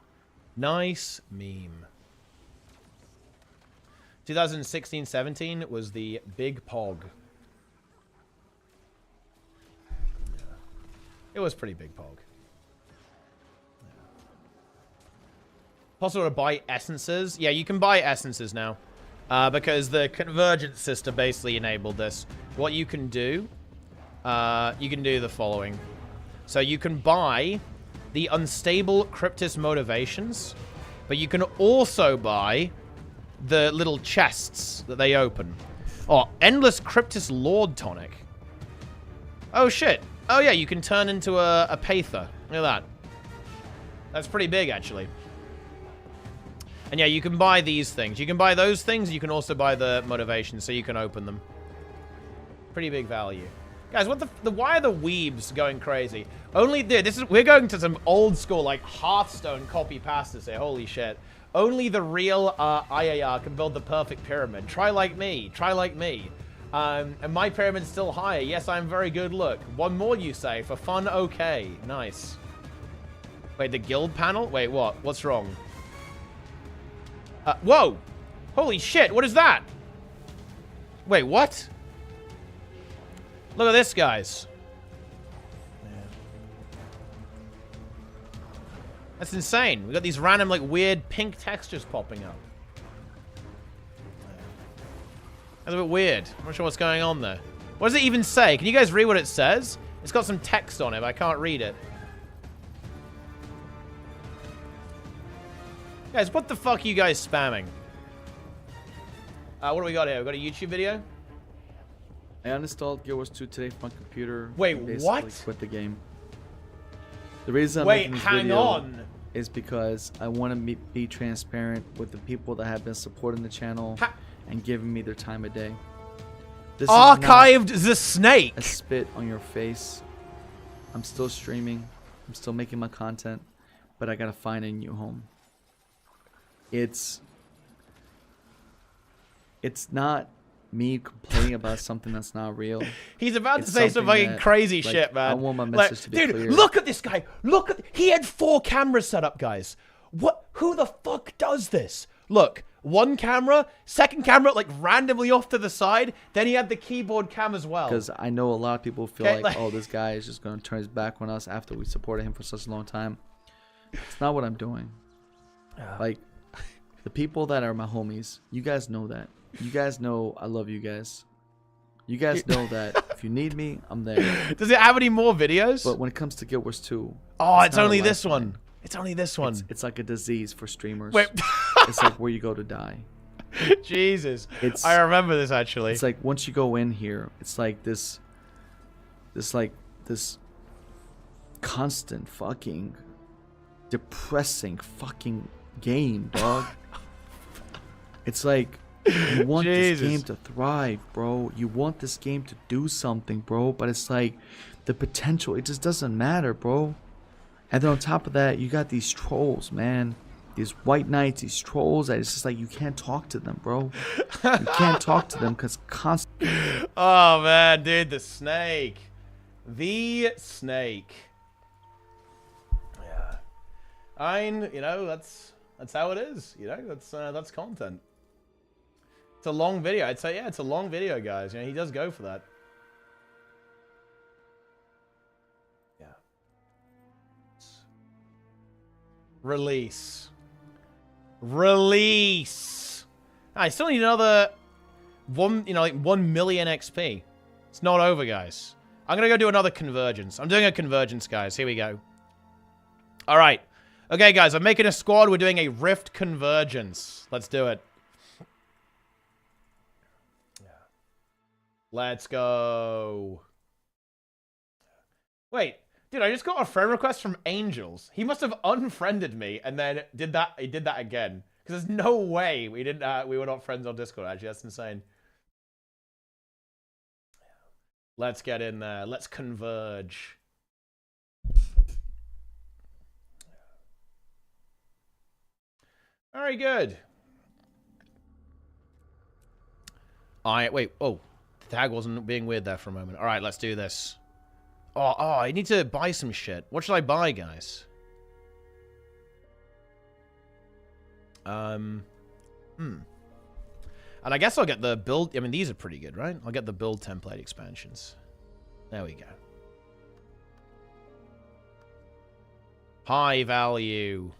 Nice meme. 2016-17 was the big pog. Yeah. It was pretty big pog. Possible to buy essences. Yeah, you can buy essences now. Because the convergence sister basically enabled this. What you can do the following. So you can buy the unstable Cryptis motivations, but you can also buy the little chests that they open. Oh, endless Cryptis Lord tonic. Oh shit. Oh yeah, you can turn into a Pather. Look at that. That's pretty big actually. And yeah, you can buy these things. You can buy those things. You can also buy the motivations, so you can open them. Pretty big value. Guys, what the why are the weebs going crazy? Only we're going to some old school like Hearthstone copy pastas here. Holy shit. Only the real IAR can build the perfect pyramid. Try like me. Try like me. And my pyramid's still higher. Yes, I'm very good. Look, one more you say for fun. Okay, nice. Wait, the guild panel? Wait, what? What's wrong? Whoa! Holy shit! What is that? Wait, what? Look at this, guys. That's insane. We got these random, like, weird pink textures popping up. That's a bit weird. I'm not sure what's going on there. What does it even say? Can you guys read what it says? It's got some text on it, but I can't read it. Guys, what the fuck are you guys spamming? What do we got here? We got a YouTube video? I uninstalled Guild Wars 2 today from my computer. Wait, what? Quit the game. The reason I'm making this video is because I want to be transparent with the people that have been supporting the channel and giving me their time of day. This Archived the snake. A spit on your face. I'm still streaming. I'm still making my content, but I gotta find a new home. It's not me complaining about something that's not real. He's about to say some fucking crazy shit, man. I want my message to be dude, clear. Look at this guy. Look at he had 4 cameras set up, guys. Who the fuck does this? Look, one camera, second camera like randomly off to the side, then he had the keyboard cam as well. Because I know a lot of people feel like, oh, this guy is just going to turn his back on us after we supported him for such a long time. It's not what I'm doing. Like, the people that are my homies, you guys know that. You guys know I love you guys. You guys know that if you need me, I'm there. Does it have any more videos? But when it comes to Guild Wars 2... Oh, it's only this one. It's only this one. It's like a disease for streamers. Wait. It's like where you go to die. Jesus. I remember this, actually. It's like once you go in here, it's like this constant fucking depressing fucking game, dog. It's like you want this game to thrive, bro. You want this game to do something, bro. But it's like the potential, it just doesn't matter, bro. And then on top of that, you got these trolls, man. These white knights, these trolls. That it's just like you can't talk to them, bro. You can't talk to them because constantly. Oh man, dude, the snake. The snake. Yeah. You know, that's how it is. You know, that's content. It's a long video. I'd say, yeah, it's a long video, guys. You know, he does go for that. Yeah. Release. I still need another 1 million XP. It's not over, guys. I'm gonna go do another convergence. I'm doing a convergence, guys. Here we go. All right. Okay, guys, I'm making a squad. We're doing a Rift convergence. Let's do it. Let's go. Wait, dude, I just got a friend request from Angels. He must have unfriended me and then did that. He did that again. Because there's no way we didn't. We were not friends on Discord. Actually, that's insane. Let's get in there. Let's converge. Very good. Wait. Oh. The tag wasn't being weird there for a moment. All right, let's do this. Oh, I need to buy some shit. What should I buy, guys? And I guess I'll get the build. I mean, these are pretty good, right? I'll get the build template expansions. There we go. High value.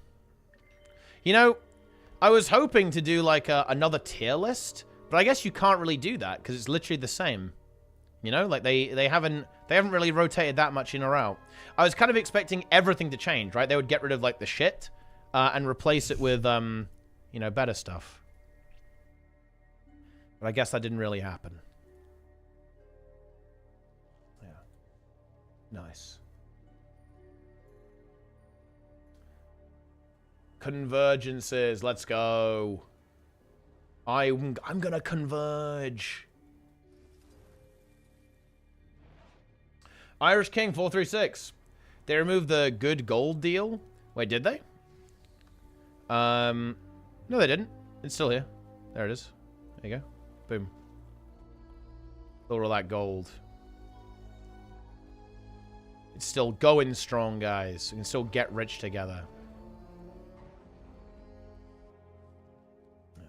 You know, I was hoping to do like another tier list, but I guess you can't really do that because it's literally the same. You know, like they haven't really rotated that much in or out. I was kind of expecting everything to change, right? They would get rid of like the shit and replace it with you know, better stuff. But I guess that didn't really happen. Yeah. Nice. Convergences, let's go. I'm gonna converge. Irish King 436. They removed the good gold deal. Wait, did they? No, they didn't. It's still here. There it is. There you go. Boom. All that gold. It's still going strong, guys. We can still get rich together. Yeah.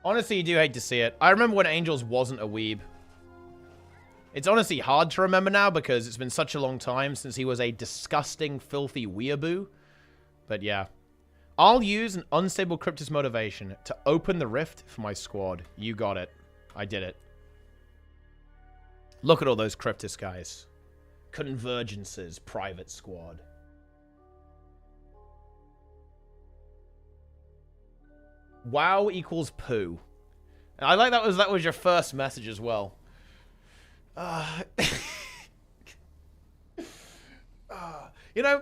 Honestly, you do hate to see it. I remember when Angels wasn't a weeb. It's honestly hard to remember now because it's been such a long time since he was a disgusting, filthy weeaboo. But yeah. I'll use an unstable Cryptus motivation to open the rift for my squad. You got it. I did it. Look at all those Cryptus guys. Convergences, private squad. WoW equals poo. I like that was your first message as well. You know,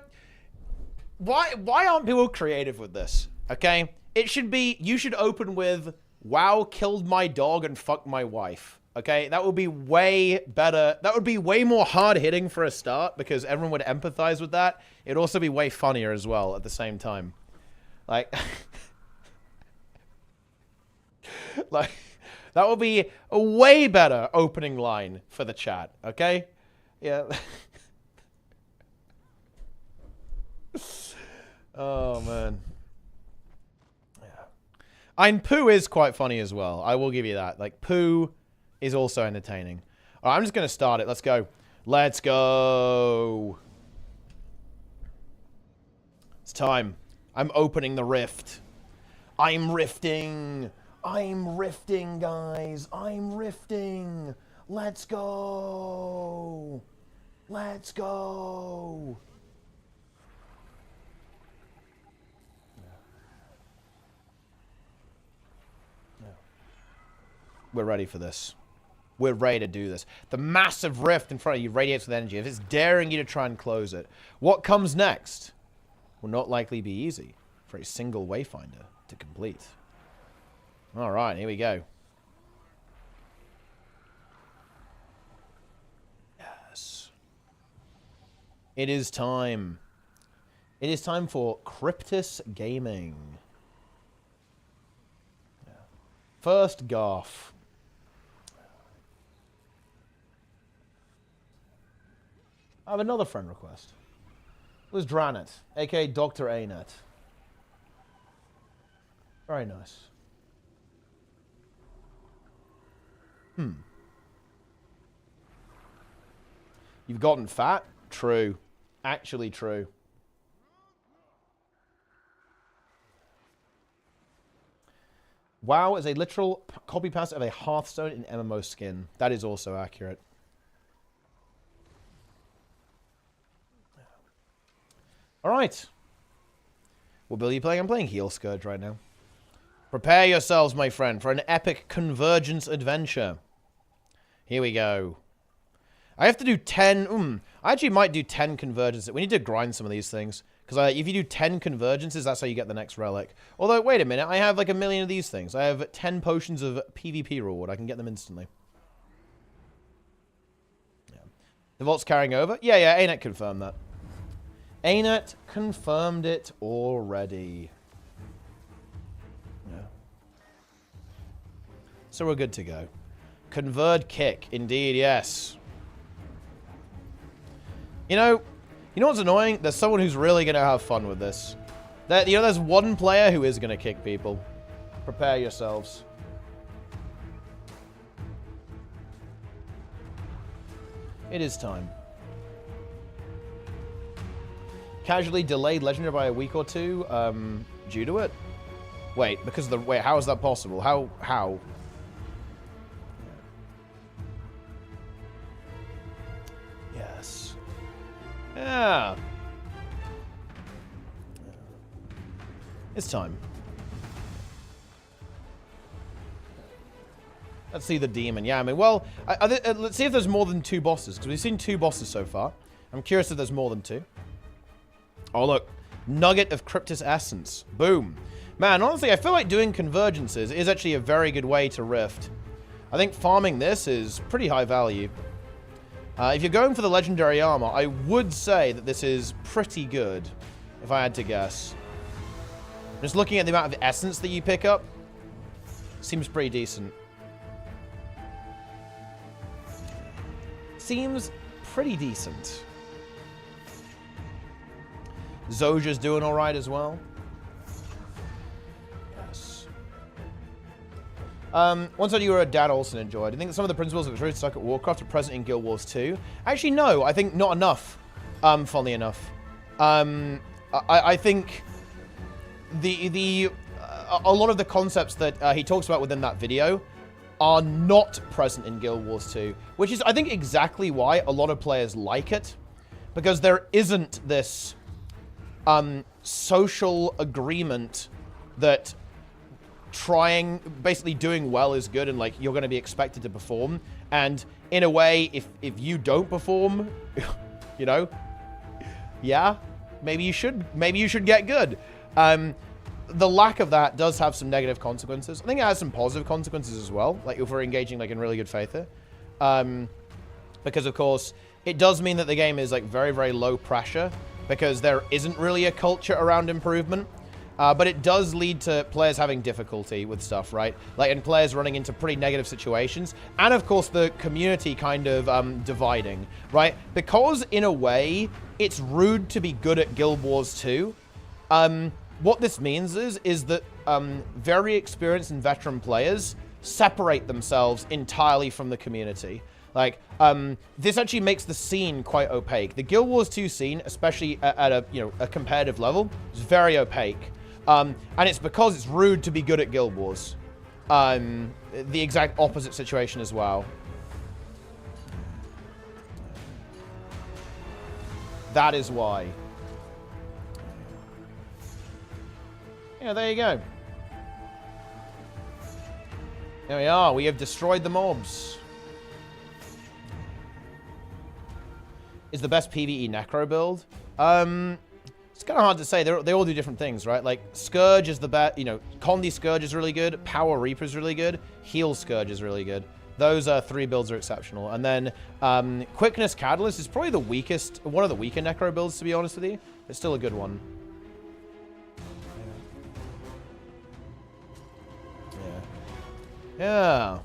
why aren't people creative with this? Okay, it should be, you should open with WoW killed my dog and fucked my wife. Okay, that would be way better. That would be way more hard hitting for a start because everyone would empathize with that. It'd also be way funnier as well at the same time. Like, like. That would be a way better opening line for the chat, okay? Yeah. Oh, man. Yeah. And poo is quite funny as well. I will give you that. Like, poo is also entertaining. All right, I'm just going to start it. Let's go. Let's go. It's time. I'm opening the rift. I'm rifting. I'm rifting, guys. I'm rifting. Let's go. Let's go. Yeah. We're ready for this. We're ready to do this. The massive rift in front of you radiates with energy. If it's daring you to try and close it, what comes next will not likely be easy for a single wayfinder to complete. All right, here we go. Yes. It is time. It is time for Cryptus Gaming. Yeah. First Garth. I have another friend request. It was Dranet, aka Dr. Anet. Very nice. You've gotten fat? True. Actually true. WoW is a literal copy-paste of a Hearthstone in MMO Skin. That is also accurate. Alright. What build are you playing? I'm playing Heel Scourge right now. Prepare yourselves, my friend, for an epic convergence adventure. Here we go. I have to do 10... I actually might do 10 convergences. We need to grind some of these things. Because if you do 10 convergences, that's how you get the next relic. Although, wait a minute. I have like a million of these things. I have 10 potions of PvP reward. I can get them instantly. Yeah. The vault's carrying over? Yeah, Anet confirmed that. Anet confirmed it already. Yeah. So we're good to go. Convert kick. Indeed, yes. You know what's annoying? There's someone who's really going to have fun with this. There's one player who is going to kick people. Prepare yourselves. It is time. casually delayed legendary by a week or two due to it? Wait, because of the... Wait, how is that possible? How? Yes. Yeah. It's time. Let's see the demon. Yeah, I mean, well, let's see if there's more than 2 bosses, because we've seen 2 bosses so far. I'm curious if there's more than 2. Oh, look. Nugget of Cryptus Essence. Boom. Man, honestly, I feel like doing convergences is actually a very good way to Rift. I think farming this is pretty high value. If you're going for the legendary armor, I would say that this is pretty good, if I had to guess. Just looking at the amount of essence that you pick up, seems pretty decent. Seems pretty decent. Zoja's doing alright as well. Yes. Once you were a dad also enjoyed. I think that some of the principles of Victoria's stuck at Warcraft are present in Guild Wars 2. Actually, no. I think not enough. Funnily enough. I think a lot of the concepts that he talks about within that video are not present in Guild Wars 2, which is, I think, exactly why a lot of players like it, because there isn't this social agreement that basically doing well is good and, like, you're going to be expected to perform. And in a way, if you don't perform, you know, yeah, maybe you should get good. The lack of that does have some negative consequences. I think it has some positive consequences as well, like if we're engaging like in really good faith here. Because of course, it does mean that the game is like very, very low pressure because there isn't really a culture around improvement. But it does lead to players having difficulty with stuff, right? Like, and players running into pretty negative situations. And of course, the community kind of dividing, right? Because in a way, it's rude to be good at Guild Wars 2. What this means is that very experienced and veteran players separate themselves entirely from the community. Like, this actually makes the scene quite opaque. The Guild Wars 2 scene, especially at a competitive level, is very opaque. And it's because it's rude to be good at Guild Wars. The exact opposite situation as well. That is why. Yeah, there you go. There we are. We have destroyed the mobs. Is the best PvE Necro build? It's kind of hard to say. They all do different things, right? Like, Scourge is the best, you know, Condi Scourge is really good, Power Reaper is really good, Heal Scourge is really good. Those 3 builds are exceptional. And then Quickness Catalyst is probably the weakest, one of the weaker Necro builds, to be honest with you. It's still a good one. Yeah.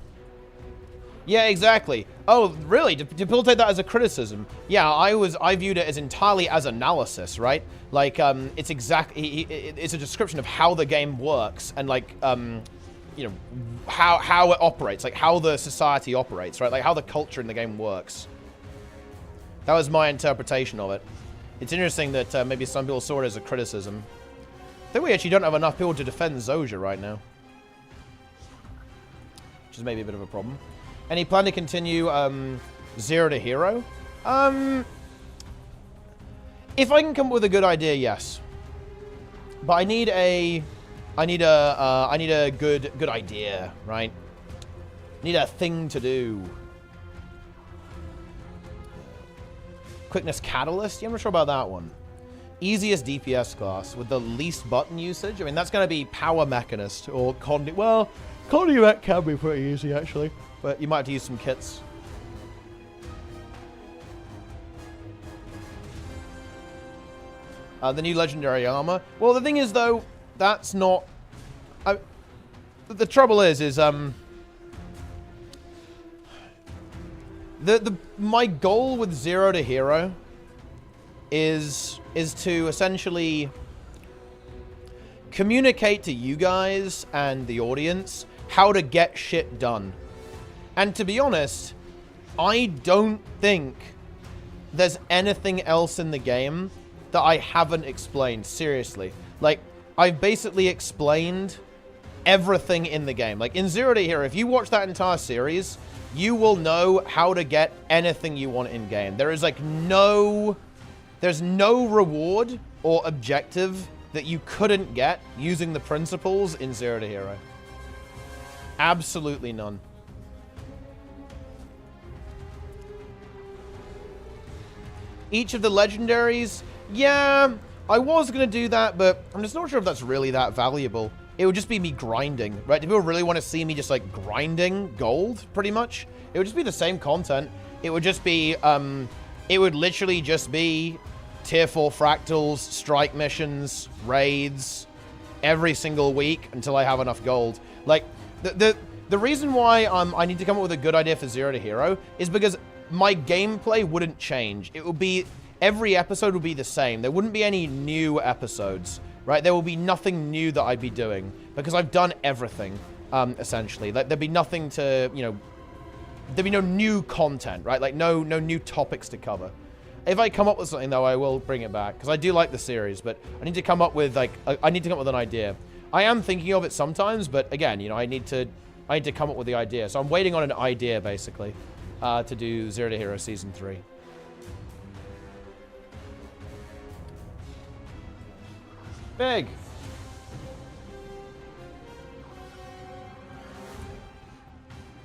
Yeah, exactly. Oh, really? Do people take that as a criticism? Yeah, I viewed it as entirely as analysis, right? Like, it's it's a description of how the game works and, like, you know, how it operates, like how the society operates, right? Like how the culture in the game works. That was my interpretation of it. It's interesting that maybe some people saw it as a criticism. I think we actually don't have enough people to defend Zoja right now. Which is maybe a bit of a problem. Any plan to continue 0 to Hero? If I can come up with a good idea, yes. But I need a good idea, right? Need a thing to do. Quickness Catalyst? Yeah, I'm not sure about that one. Easiest DPS class with the least button usage? I mean, that's going to be Power Mechanist or Condi. Well, Condi Mech can be pretty easy, actually. But you might have to use some kits. The new Legendary Armor. Well, the thing is, though, that's not... the trouble is my goal with 0 to Hero is to essentially communicate to you guys and the audience how to get shit done. And to be honest, I don't think there's anything else in the game that I haven't explained, seriously. Like, I've basically explained everything in the game. Like, in Zero Day Hero, if you watch that entire series, you will know how to get anything you want in-game. There is, like, there's no reward or objective that you couldn't get using the principles in Zero Day Hero. Absolutely none. Each of the legendaries, yeah, I was going to do that, but I'm just not sure if that's really that valuable. It would just be me grinding, right? Do people really want to see me just, like, grinding gold, pretty much? It would just be the same content. It would just be, it would literally just be tier 4 fractals, strike missions, raids, every single week until I have enough gold. Like, the reason why I need to come up with a good idea for Zero Day Hero is because my gameplay wouldn't change. It would be, every episode would be the same. There wouldn't be any new episodes, right? There will be nothing new that I'd be doing because I've done everything, essentially. Like, there'd be nothing to, you know, there'd be no new content, right? Like, no new topics to cover. If I come up with something, though, I will bring it back because I do like the series, but I need to come up with, like, I need to come up with an idea. I am thinking of it sometimes, but again, you know, I need to come up with the idea. So I'm waiting on an idea, basically, to do Zero Day Hero Season 3. Big.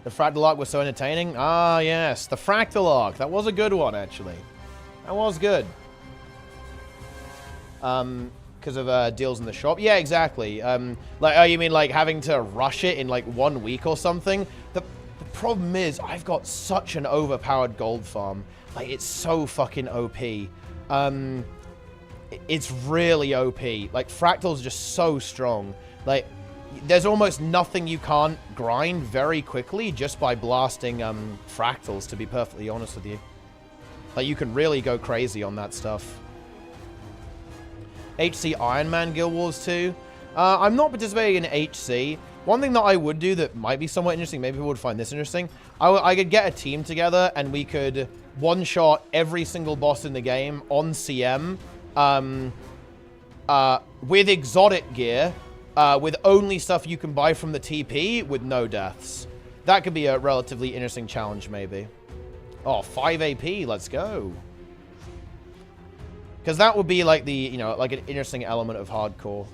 The Fractal Arc was so entertaining. Ah, yes. The Fractal Arc. That was a good one, actually. That was good. Because of deals in the shop. Yeah, exactly. Like, oh, you mean like having to rush it in like 1 week or something? The problem is I've got such an overpowered gold farm. Like, it's so fucking OP. It's really OP. Like, Fractal's just so strong. Like, there's almost nothing you can't grind very quickly just by blasting Fractals, to be perfectly honest with you. Like, you can really go crazy on that stuff. HC Iron Man Guild Wars 2. I'm not participating in HC. One thing that I would do that might be somewhat interesting, maybe people would find this interesting, I could get a team together and we could one-shot every single boss in the game on CM with exotic gear, with only stuff you can buy from the TP with no deaths. That could be a relatively interesting challenge, maybe. Oh, 5 AP, let's go. Because that would be like the, you know, like an interesting element of hardcore.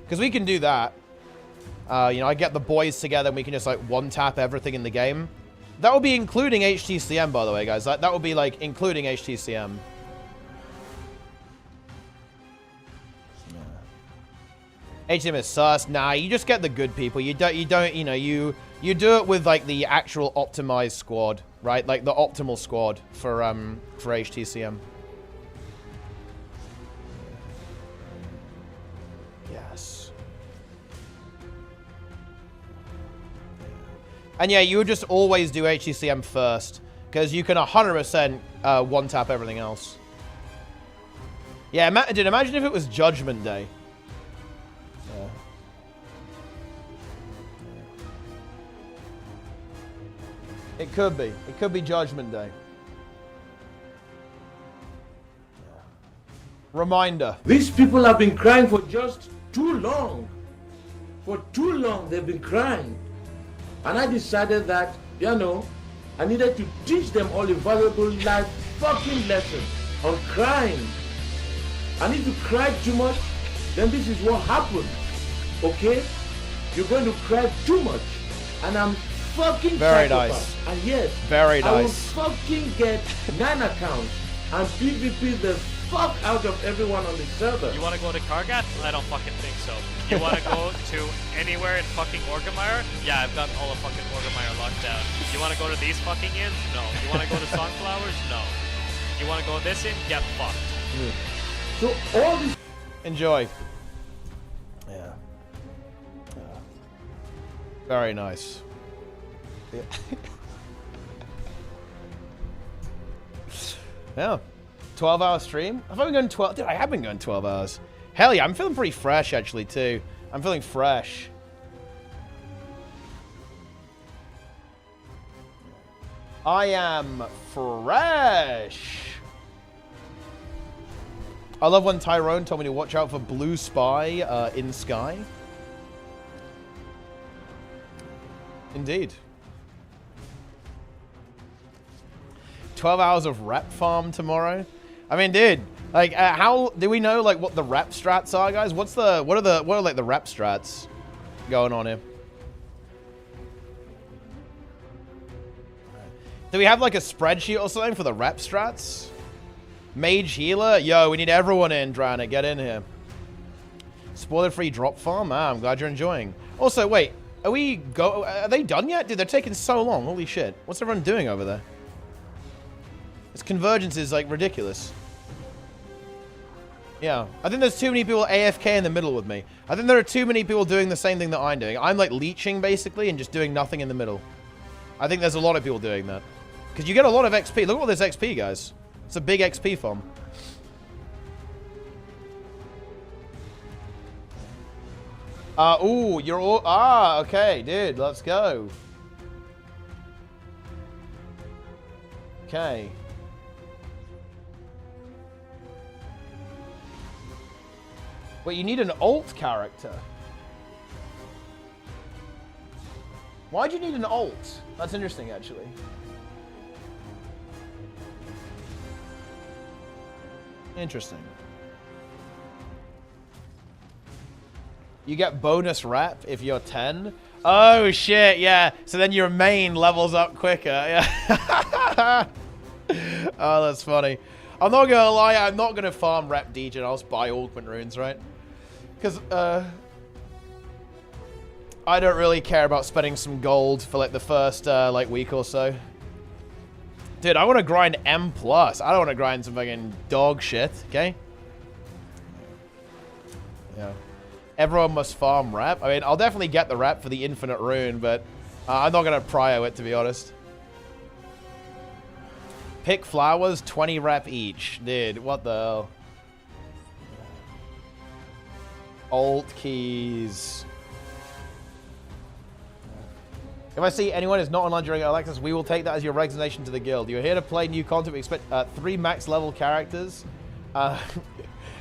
Because we can do that. You know, I get the boys together and we can just like one-tap everything in the game. That would be including HTCM, by the way, guys. That would be like including HTCM. HTCM is sus. Nah, you just get the good people. You don't, you know, you do it with like the actual optimized squad, right? Like the optimal squad for HTCM. Yes. And yeah, you would just always do HTCM first, because you can 100% one-tap everything else. Yeah, dude, imagine if it was Judgment Day. Yeah. It could be. It could be Judgment Day. Yeah. Reminder. These people have been crying for just too long. For too long they've been crying. And I decided that, you know, I needed to teach them all a valuable life fucking lesson on crying. And if you cry too much, then this is what happens. Okay? You're going to cry too much. And I'm fucking very psychopath. Nice. And yes, very nice. I will fucking get 9 accounts and PvP the fuck out of everyone on the server. You want to go to Kargat? I don't fucking think so. You want to go to anywhere in fucking Orgrimmar? Yeah, I've got all of fucking Orgrimmar locked down. You want to go to these fucking inns? No. You want to go to Sunflowers? No. You want to go this inn? Get fucked. So all this... Enjoy. Yeah. Very nice. Yeah. Yeah. 12-hour stream? I've only gone 12. Dude, I have been going 12 hours. Hell yeah, I'm feeling pretty fresh actually too. I'm feeling fresh. I am fresh. I love when Tyrone told me to watch out for blue spy in sky. Indeed. 12 hours of rep farm tomorrow. I mean, dude, like, how do we know like what the rep strats are, guys? What are like the rep strats going on here? Do we have like a spreadsheet or something for the rep strats? Mage healer? Yo, we need everyone in, Drana. Get in here. Spoiler-free drop farm? Ah, I'm glad you're enjoying. Also, wait. Are they done yet? Dude, they're taking so long. Holy shit. What's everyone doing over there? This convergence is, like, ridiculous. Yeah. I think there's too many people AFK in the middle with me. I think there are too many people doing the same thing that I'm doing. I'm, like, leeching, basically, and just doing nothing in the middle. I think there's a lot of people doing that. Because you get a lot of XP. Look at all this XP, guys. It's a big XP farm. Ooh, you're all... Ah, okay, dude, let's go. Okay. Wait, you need an alt character. Why'd you need an alt? That's interesting, actually. Interesting. You get bonus rep if you're 10. Oh, shit, yeah. So then your main levels up quicker. Yeah. Oh, that's funny. I'm not going to lie. I'm not going to farm rep Degen. I'll just buy augment runes, right? Because I don't really care about spending some gold for, like, the first, like, week or so. Dude, I want to grind M+. I don't want to grind some fucking dog shit, okay? Yeah. Everyone must farm rep. I mean, I'll definitely get the rep for the infinite rune, but I'm not going to prio it, to be honest. Pick flowers, 20 rep each. Dude, what the hell? Alt keys. If I see anyone is not online during early access, we will take that as your resignation to the guild. You're here to play new content. We expect 3 max level characters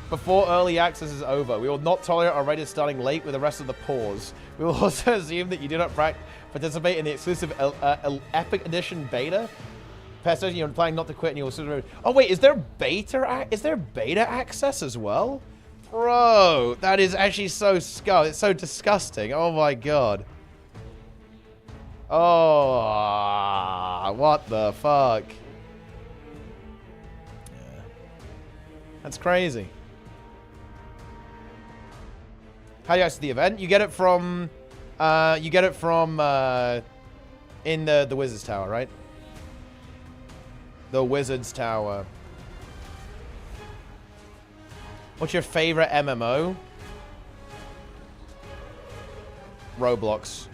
before early access is over. We will not tolerate our raiders starting late with the rest of the pause. We will also assume that you do not participate in the exclusive Epic Edition beta. Pesto, you're planning not to quit and you will... Oh wait, is there beta access as well? Bro, that is actually so it's so disgusting. Oh my god. Oh, what the fuck? Yeah. That's crazy. How do you access the event? You get it from in the Wizard's Tower, right? The Wizard's Tower. What's your favorite MMO? Roblox.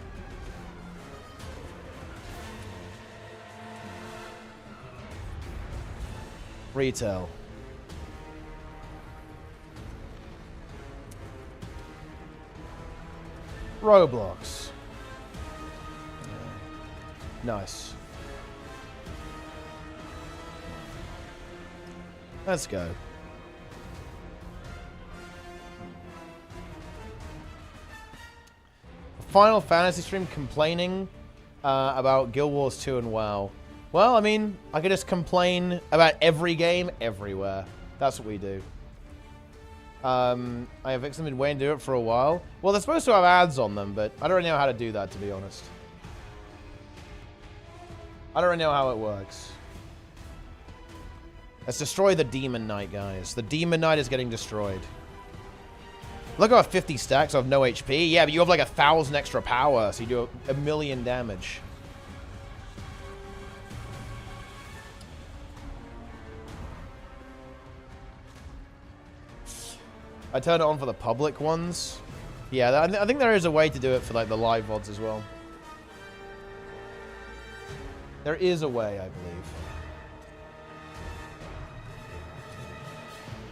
Retail. Roblox. Yeah. Nice. Let's go. Final Fantasy stream complaining about Guild Wars 2 and WoW. Well, I mean, I could just complain about every game everywhere. That's what we do. I have been waiting to do it for a while. Well, they're supposed to have ads on them, but I don't really know how to do that, to be honest. I don't really know how it works. Let's destroy the Demon Knight, guys. The Demon Knight is getting destroyed. Look, I have 50 stacks, I have no HP. Yeah, but you have like 1,000 extra power, so you do a million damage. I turn it on for the public ones. Yeah, I think there is a way to do it for like the live VODs as well. There is a way, I believe.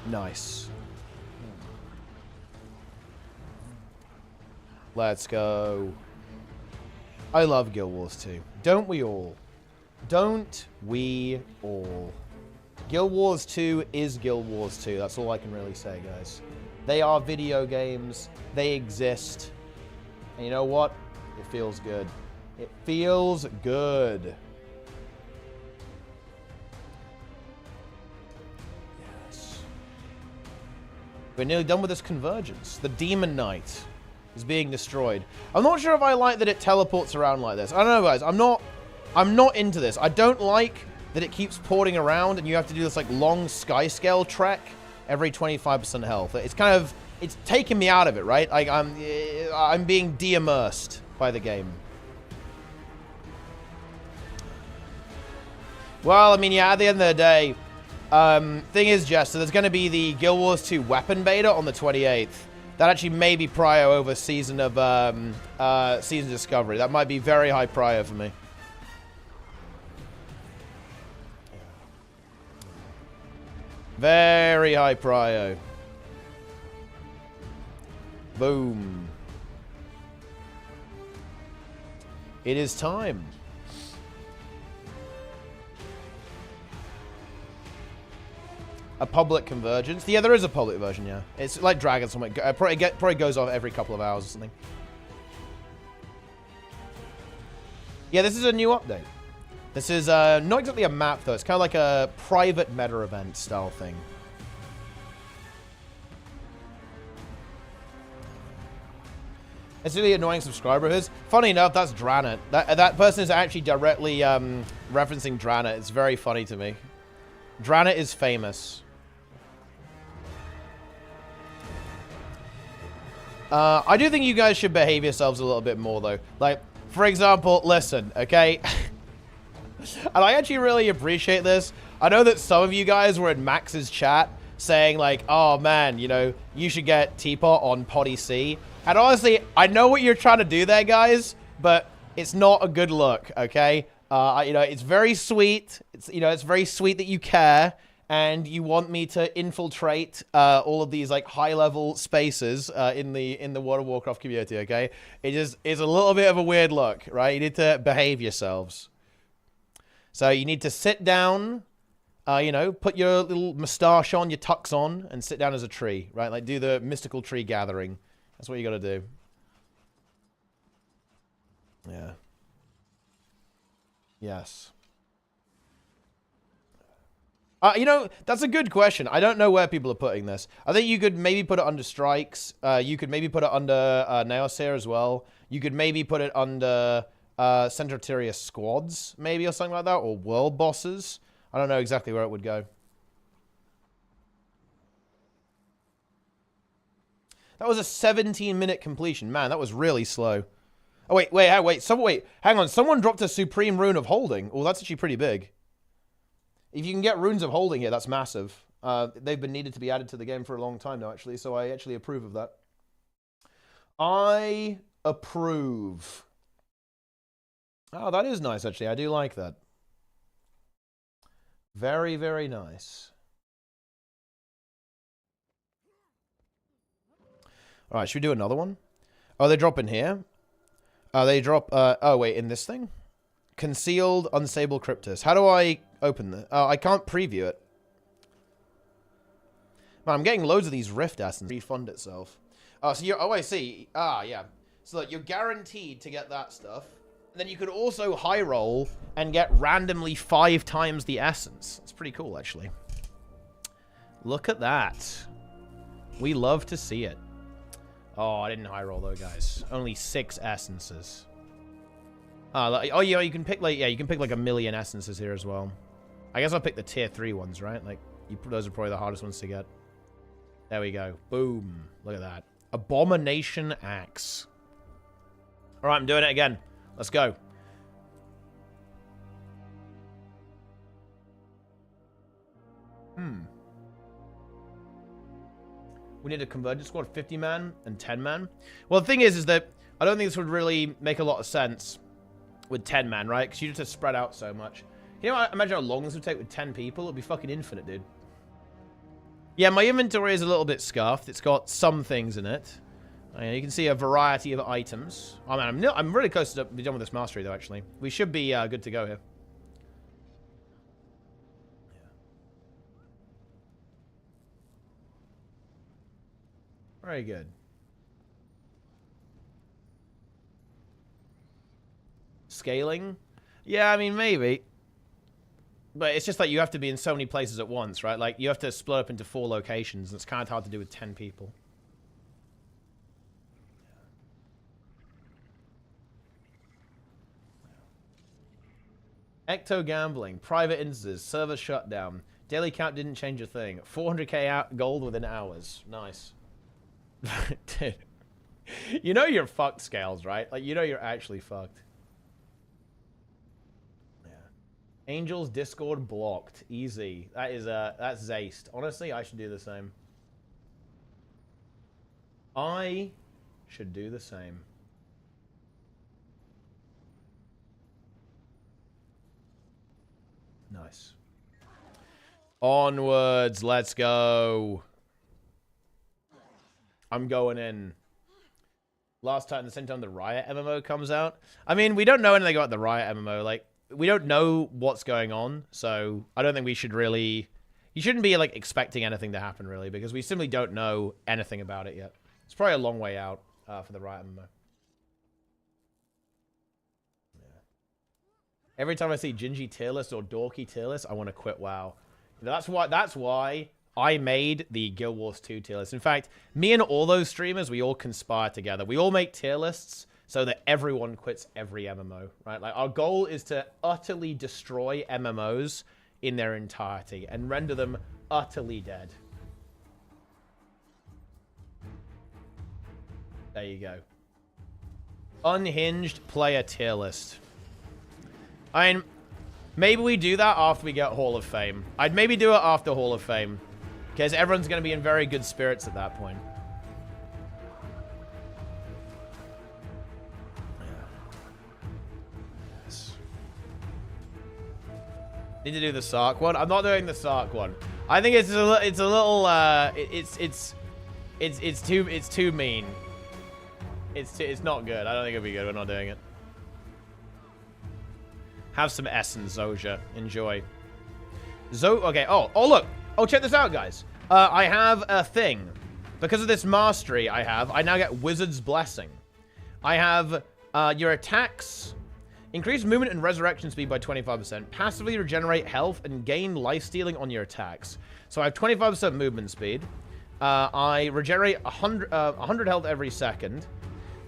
Nice. Let's go. I love Guild Wars 2. Don't we all? Don't we all? Guild Wars 2 is Guild Wars 2. That's all I can really say, guys. They are video games. They exist. And you know what? It feels good. It feels good. Yes. We're nearly done with this convergence. The Demon Knight is being destroyed. I'm not sure if I like that it teleports around like this. I don't know, guys. I'm not into this. I don't like that it keeps porting around and you have to do this like long sky scale trek every 25% health. It's kind of, it's taking me out of it, right? Like I'm being de-immersed by the game. Well, I mean, yeah, at the end of the day, thing is, Jess, so there's going to be the Guild Wars 2 weapon beta on the 28th. That actually may be prio over Season of Season Discovery. That might be very high prio for me. Very high prio. Boom. It is time. A public convergence. Yeah, there is a public version, yeah. It's like Dragon something. Probably goes off every couple of hours or something. Yeah, this is a new update. This is not exactly a map, though. It's kind of like a private meta event style thing. It's really annoying subscriber of his. Funny enough, that's Dranit. That person is actually directly referencing Dranit. It's very funny to me. Dranit is famous. I do think you guys should behave yourselves a little bit more, though. Like, for example, listen, okay? And I actually really appreciate this. I know that some of you guys were in Max's chat saying, like, oh, man, you know, you should get Teapot on Potty C. And honestly, I know what you're trying to do there, guys, but it's not a good look, okay? You know, it's very sweet. It's, you know, it's very sweet that you care and you want me to infiltrate all of these like high-level spaces in the World of Warcraft community. Okay, it just is a little bit of a weird look, right? You need to behave yourselves. So you need to sit down, you know, put your little moustache on, your tux on, and sit down as a tree, right? Like do the mystical tree gathering. That's what you got to do. Yeah. Yes. You know, that's a good question. I don't know where people are putting this. I think you could maybe put it under strikes. You could maybe put it under Naoseer as well. You could maybe put it under Centrateria squads, maybe, or something like that, or world bosses. I don't know exactly where it would go. That was a 17-minute completion. Man, that was really slow. Oh, wait, hang on. Someone dropped a Supreme Rune of Holding. Oh, that's actually pretty big. If you can get Runes of Holding here, that's massive. They've been needed to be added to the game for a long time now, actually, so I actually approve of that. I approve. Oh, that is nice, actually. I do like that. Very, very nice. All right, should we do another one? Oh, they drop in here. They drop, oh, wait, in this thing? Concealed Unsable Cryptus. How do I open this? Oh, I can't preview it. Man, I'm getting loads of these Rift Essence. Refund itself. Oh, so you're, oh, I see. Ah, yeah. So look, you're guaranteed to get that stuff. And then you could also high roll and get randomly 5 times the Essence. It's pretty cool, actually. Look at that. We love to see it. Oh, I didn't high roll though, guys. Only 6 essences. Oh yeah, you can pick like you can pick like 1,000,000 essences here as well. I guess I'll pick the tier 3 ones, right? Like those are probably the hardest ones to get. There we go. Boom. Look at that. Abomination Axe. All right, I'm doing it again. Let's go. We need a convergence squad, 50-man and 10-man. Well, the thing is that I don't think this would really make a lot of sense with 10-man, right? Because you just have to spread out so much. You know, imagine how long this would take with 10 people. It'd be fucking infinite, dude. Yeah, my inventory is a little bit scuffed. It's got some things in it. You can see a variety of items. Oh, man, I'm really close to be done with this mastery, though, actually. We should be good to go here. Very good. Scaling? Yeah, I mean, maybe. But it's just like you have to be in so many places at once, right? Like, you have to split up into 4 locations, and it's kind of hard to do with 10 people. Ecto gambling, private instances, server shutdown. Daily count didn't change a thing. 400k out gold within hours. Nice. Dude. You know you're fucked, Scales, right? Like, you know you're actually fucked. Yeah. Angels Discord blocked. Easy. That is, that's zaced. Honestly, I should do the same. I should do the same. Nice. Onwards, let's go. I'm going in. Last time, the same time the Riot MMO comes out. I mean, we don't know anything about the Riot MMO. Like, we don't know what's going on, so I don't think we should really... You shouldn't be, like, expecting anything to happen, really, because we simply don't know anything about it yet. It's probably a long way out for the Riot MMO. Every time I see Gingy tier list or Dorky tier list, I want to quit WoW. That's why I made the Guild Wars 2 tier list. In fact, me and all those streamers, we all conspire together. We all make tier lists so that everyone quits every MMO, right? Like, our goal is to utterly destroy MMOs in their entirety and render them utterly dead. There you go. Unhinged player tier list. I mean, maybe we do that after we get Hall of Fame. I'd maybe do it after Hall of Fame, because everyone's going to be in very good spirits at that point. Yes. Need to do the Sark one. I'm not doing the Sark one. I think it's a little it's too mean. It's not good. I don't think it'll be good. We're not doing it. Have some essence, Zoja. Enjoy. Okay. Oh, look. Oh, check this out, guys. I have a thing. Because of this mastery I now get Wizard's Blessing. I have your attacks. Increase movement and resurrection speed by 25%. Passively regenerate health and gain lifestealing on your attacks. So I have 25% movement speed. I regenerate 100 health every second.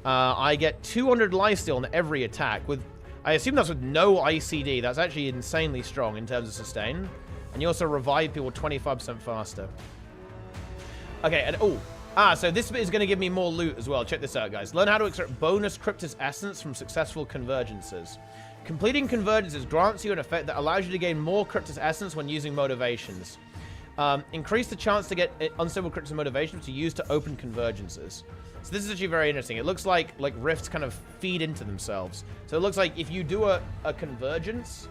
I get 200 lifesteal on every attack with... I assume that's with no ICD. That's actually insanely strong in terms of sustain. And you also revive people 25% faster. Okay, and so this bit is going to give me more loot as well. Check this out, guys. Learn how to extract bonus Cryptus Essence from successful convergences. Completing convergences grants you an effect that allows you to gain more Cryptus Essence when using motivations. Increase the chance to get unstable Cryptus motivations to use to open convergences. So this is actually very interesting. It looks like rifts kind of feed into themselves. So it looks like if you do a convergence,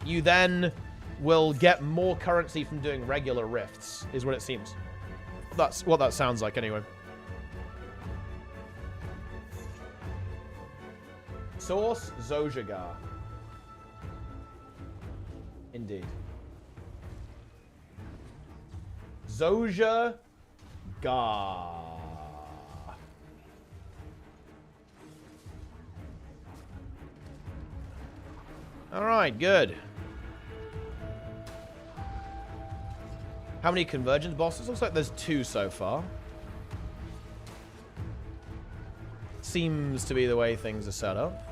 you then will get more currency from doing regular rifts, is what it seems. That's what that sounds like anyway. Source Zojagar. Indeed. Zojagar. Alright, good. How many convergence bosses? Looks like there's 2 so far. Seems to be the way things are set up.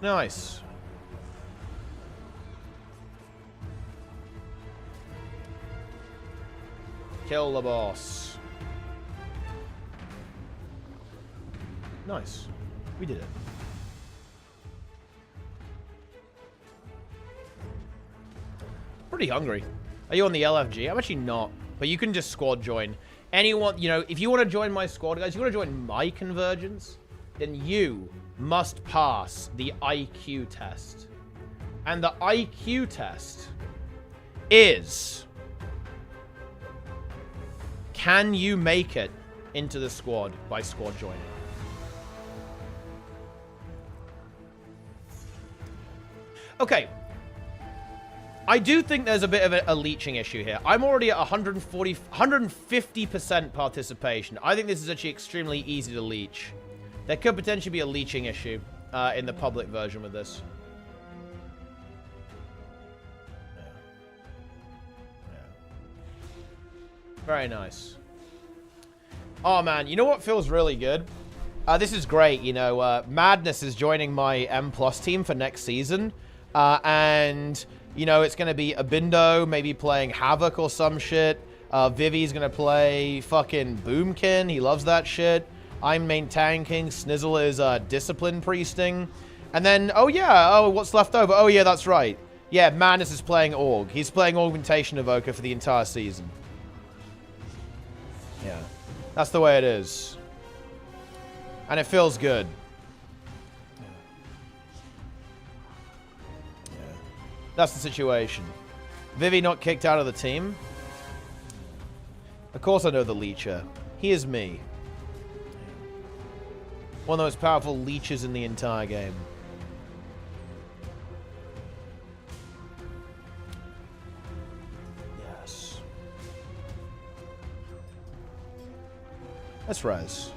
Nice. Kill the boss. Nice. We did it. Pretty hungry. Are you on the LFG? I'm actually not. But you can just squad join. Anyone, you know, if you want to join my squad, guys, you want to join my convergence, then you must pass the IQ test. And the IQ test is... Can you make it into the squad by squad joining? Okay. I do think there's a bit of a leeching issue here. I'm already at 150% participation. I think this is actually extremely easy to leech. There could potentially be a leeching issue in the public version with this. Very nice. Oh, man. You know what feels really good? This is great. You know, Madness is joining my M+ team for next season. And, you know, it's going to be Abindo maybe playing Havoc or some shit. Vivi's going to play fucking Boomkin. He loves that shit. I'm main tanking. Snizzle is Discipline Priesting. And then, oh, yeah. Oh, what's left over? Oh, yeah, that's right. Yeah, Madness is playing Aug. He's playing Augmentation Evoker for the entire season. Yeah, that's the way it is. And it feels good. Yeah. That's the situation. Vivi not kicked out of the team? Of course I know the Leecher. He is me. One of the most powerful leeches in the entire game. Yes. Let's res.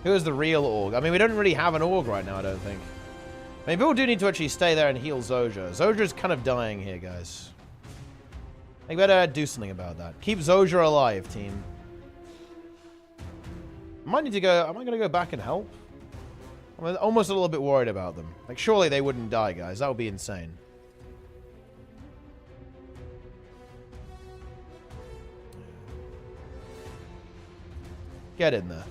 Who is the real Org? I mean, we don't really have an Org right now, I don't think. I mean, people do need to actually stay there and heal Zoja. Zoja's kind of dying here, guys. I think we better do something about that. Keep Zoja alive, team. I might need to go... Am I going to go back and help? I'm almost a little bit worried about them. Like, surely they wouldn't die, guys. That would be insane. Get in there.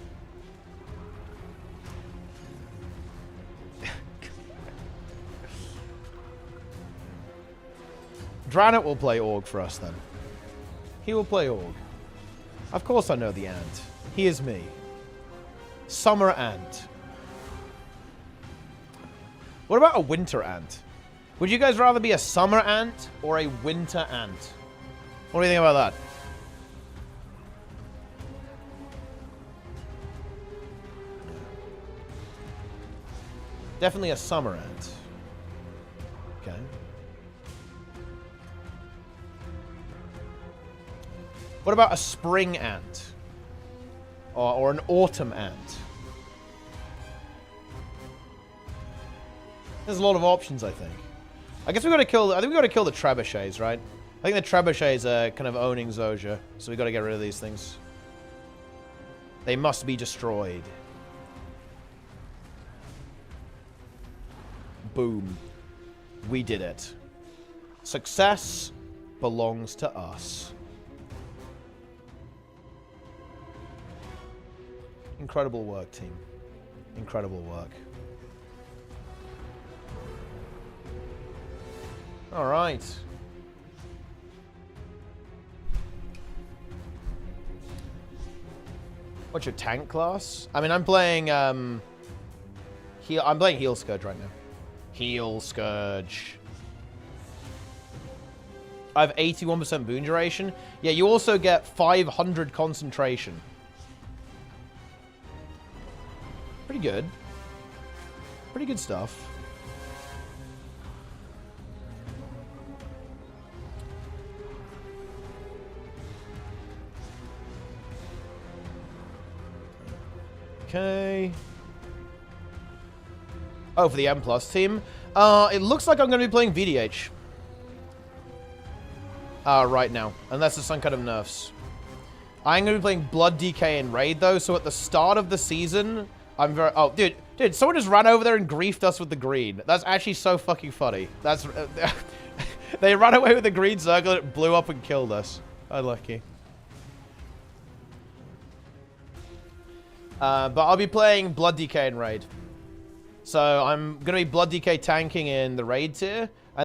Dranet will play Org for us, then. He will play Org. Of course I know the Ant. He is me. Summer Ant. What about a winter ant? Would you guys rather be a summer ant or a winter ant? What do you think about that? Definitely a summer ant. Okay. What about a spring ant? Or an autumn ant? There's a lot of options, I think. I guess we got to kill... I think we got to kill the trebuchets, right? I think the trebuchets are kind of owning Zoja, so we got to get rid of these things. They must be destroyed. Boom. We did it. Success belongs to us. Incredible work, team. Incredible work. All right. What's your tank class? I mean, I'm playing I'm playing Heal Scourge right now. Heal Scourge. I have 81% boon duration. Yeah, you also get 500 concentration. Pretty good. Pretty good stuff. Okay. Oh, for the M+ team? It looks like I'm going to be playing VDH. Right now. Unless there's some kind of nerfs. I'm going to be playing Blood DK and Raid, though, so at the start of the season, I'm very... Oh, dude, someone just ran over there and griefed us with the green. That's actually so fucking funny. That's... They ran away with the green circle, it blew up and killed us. Unlucky. But I'll be playing Blood DK and Raid. So I'm going to be Blood DK tanking in the Raid tier.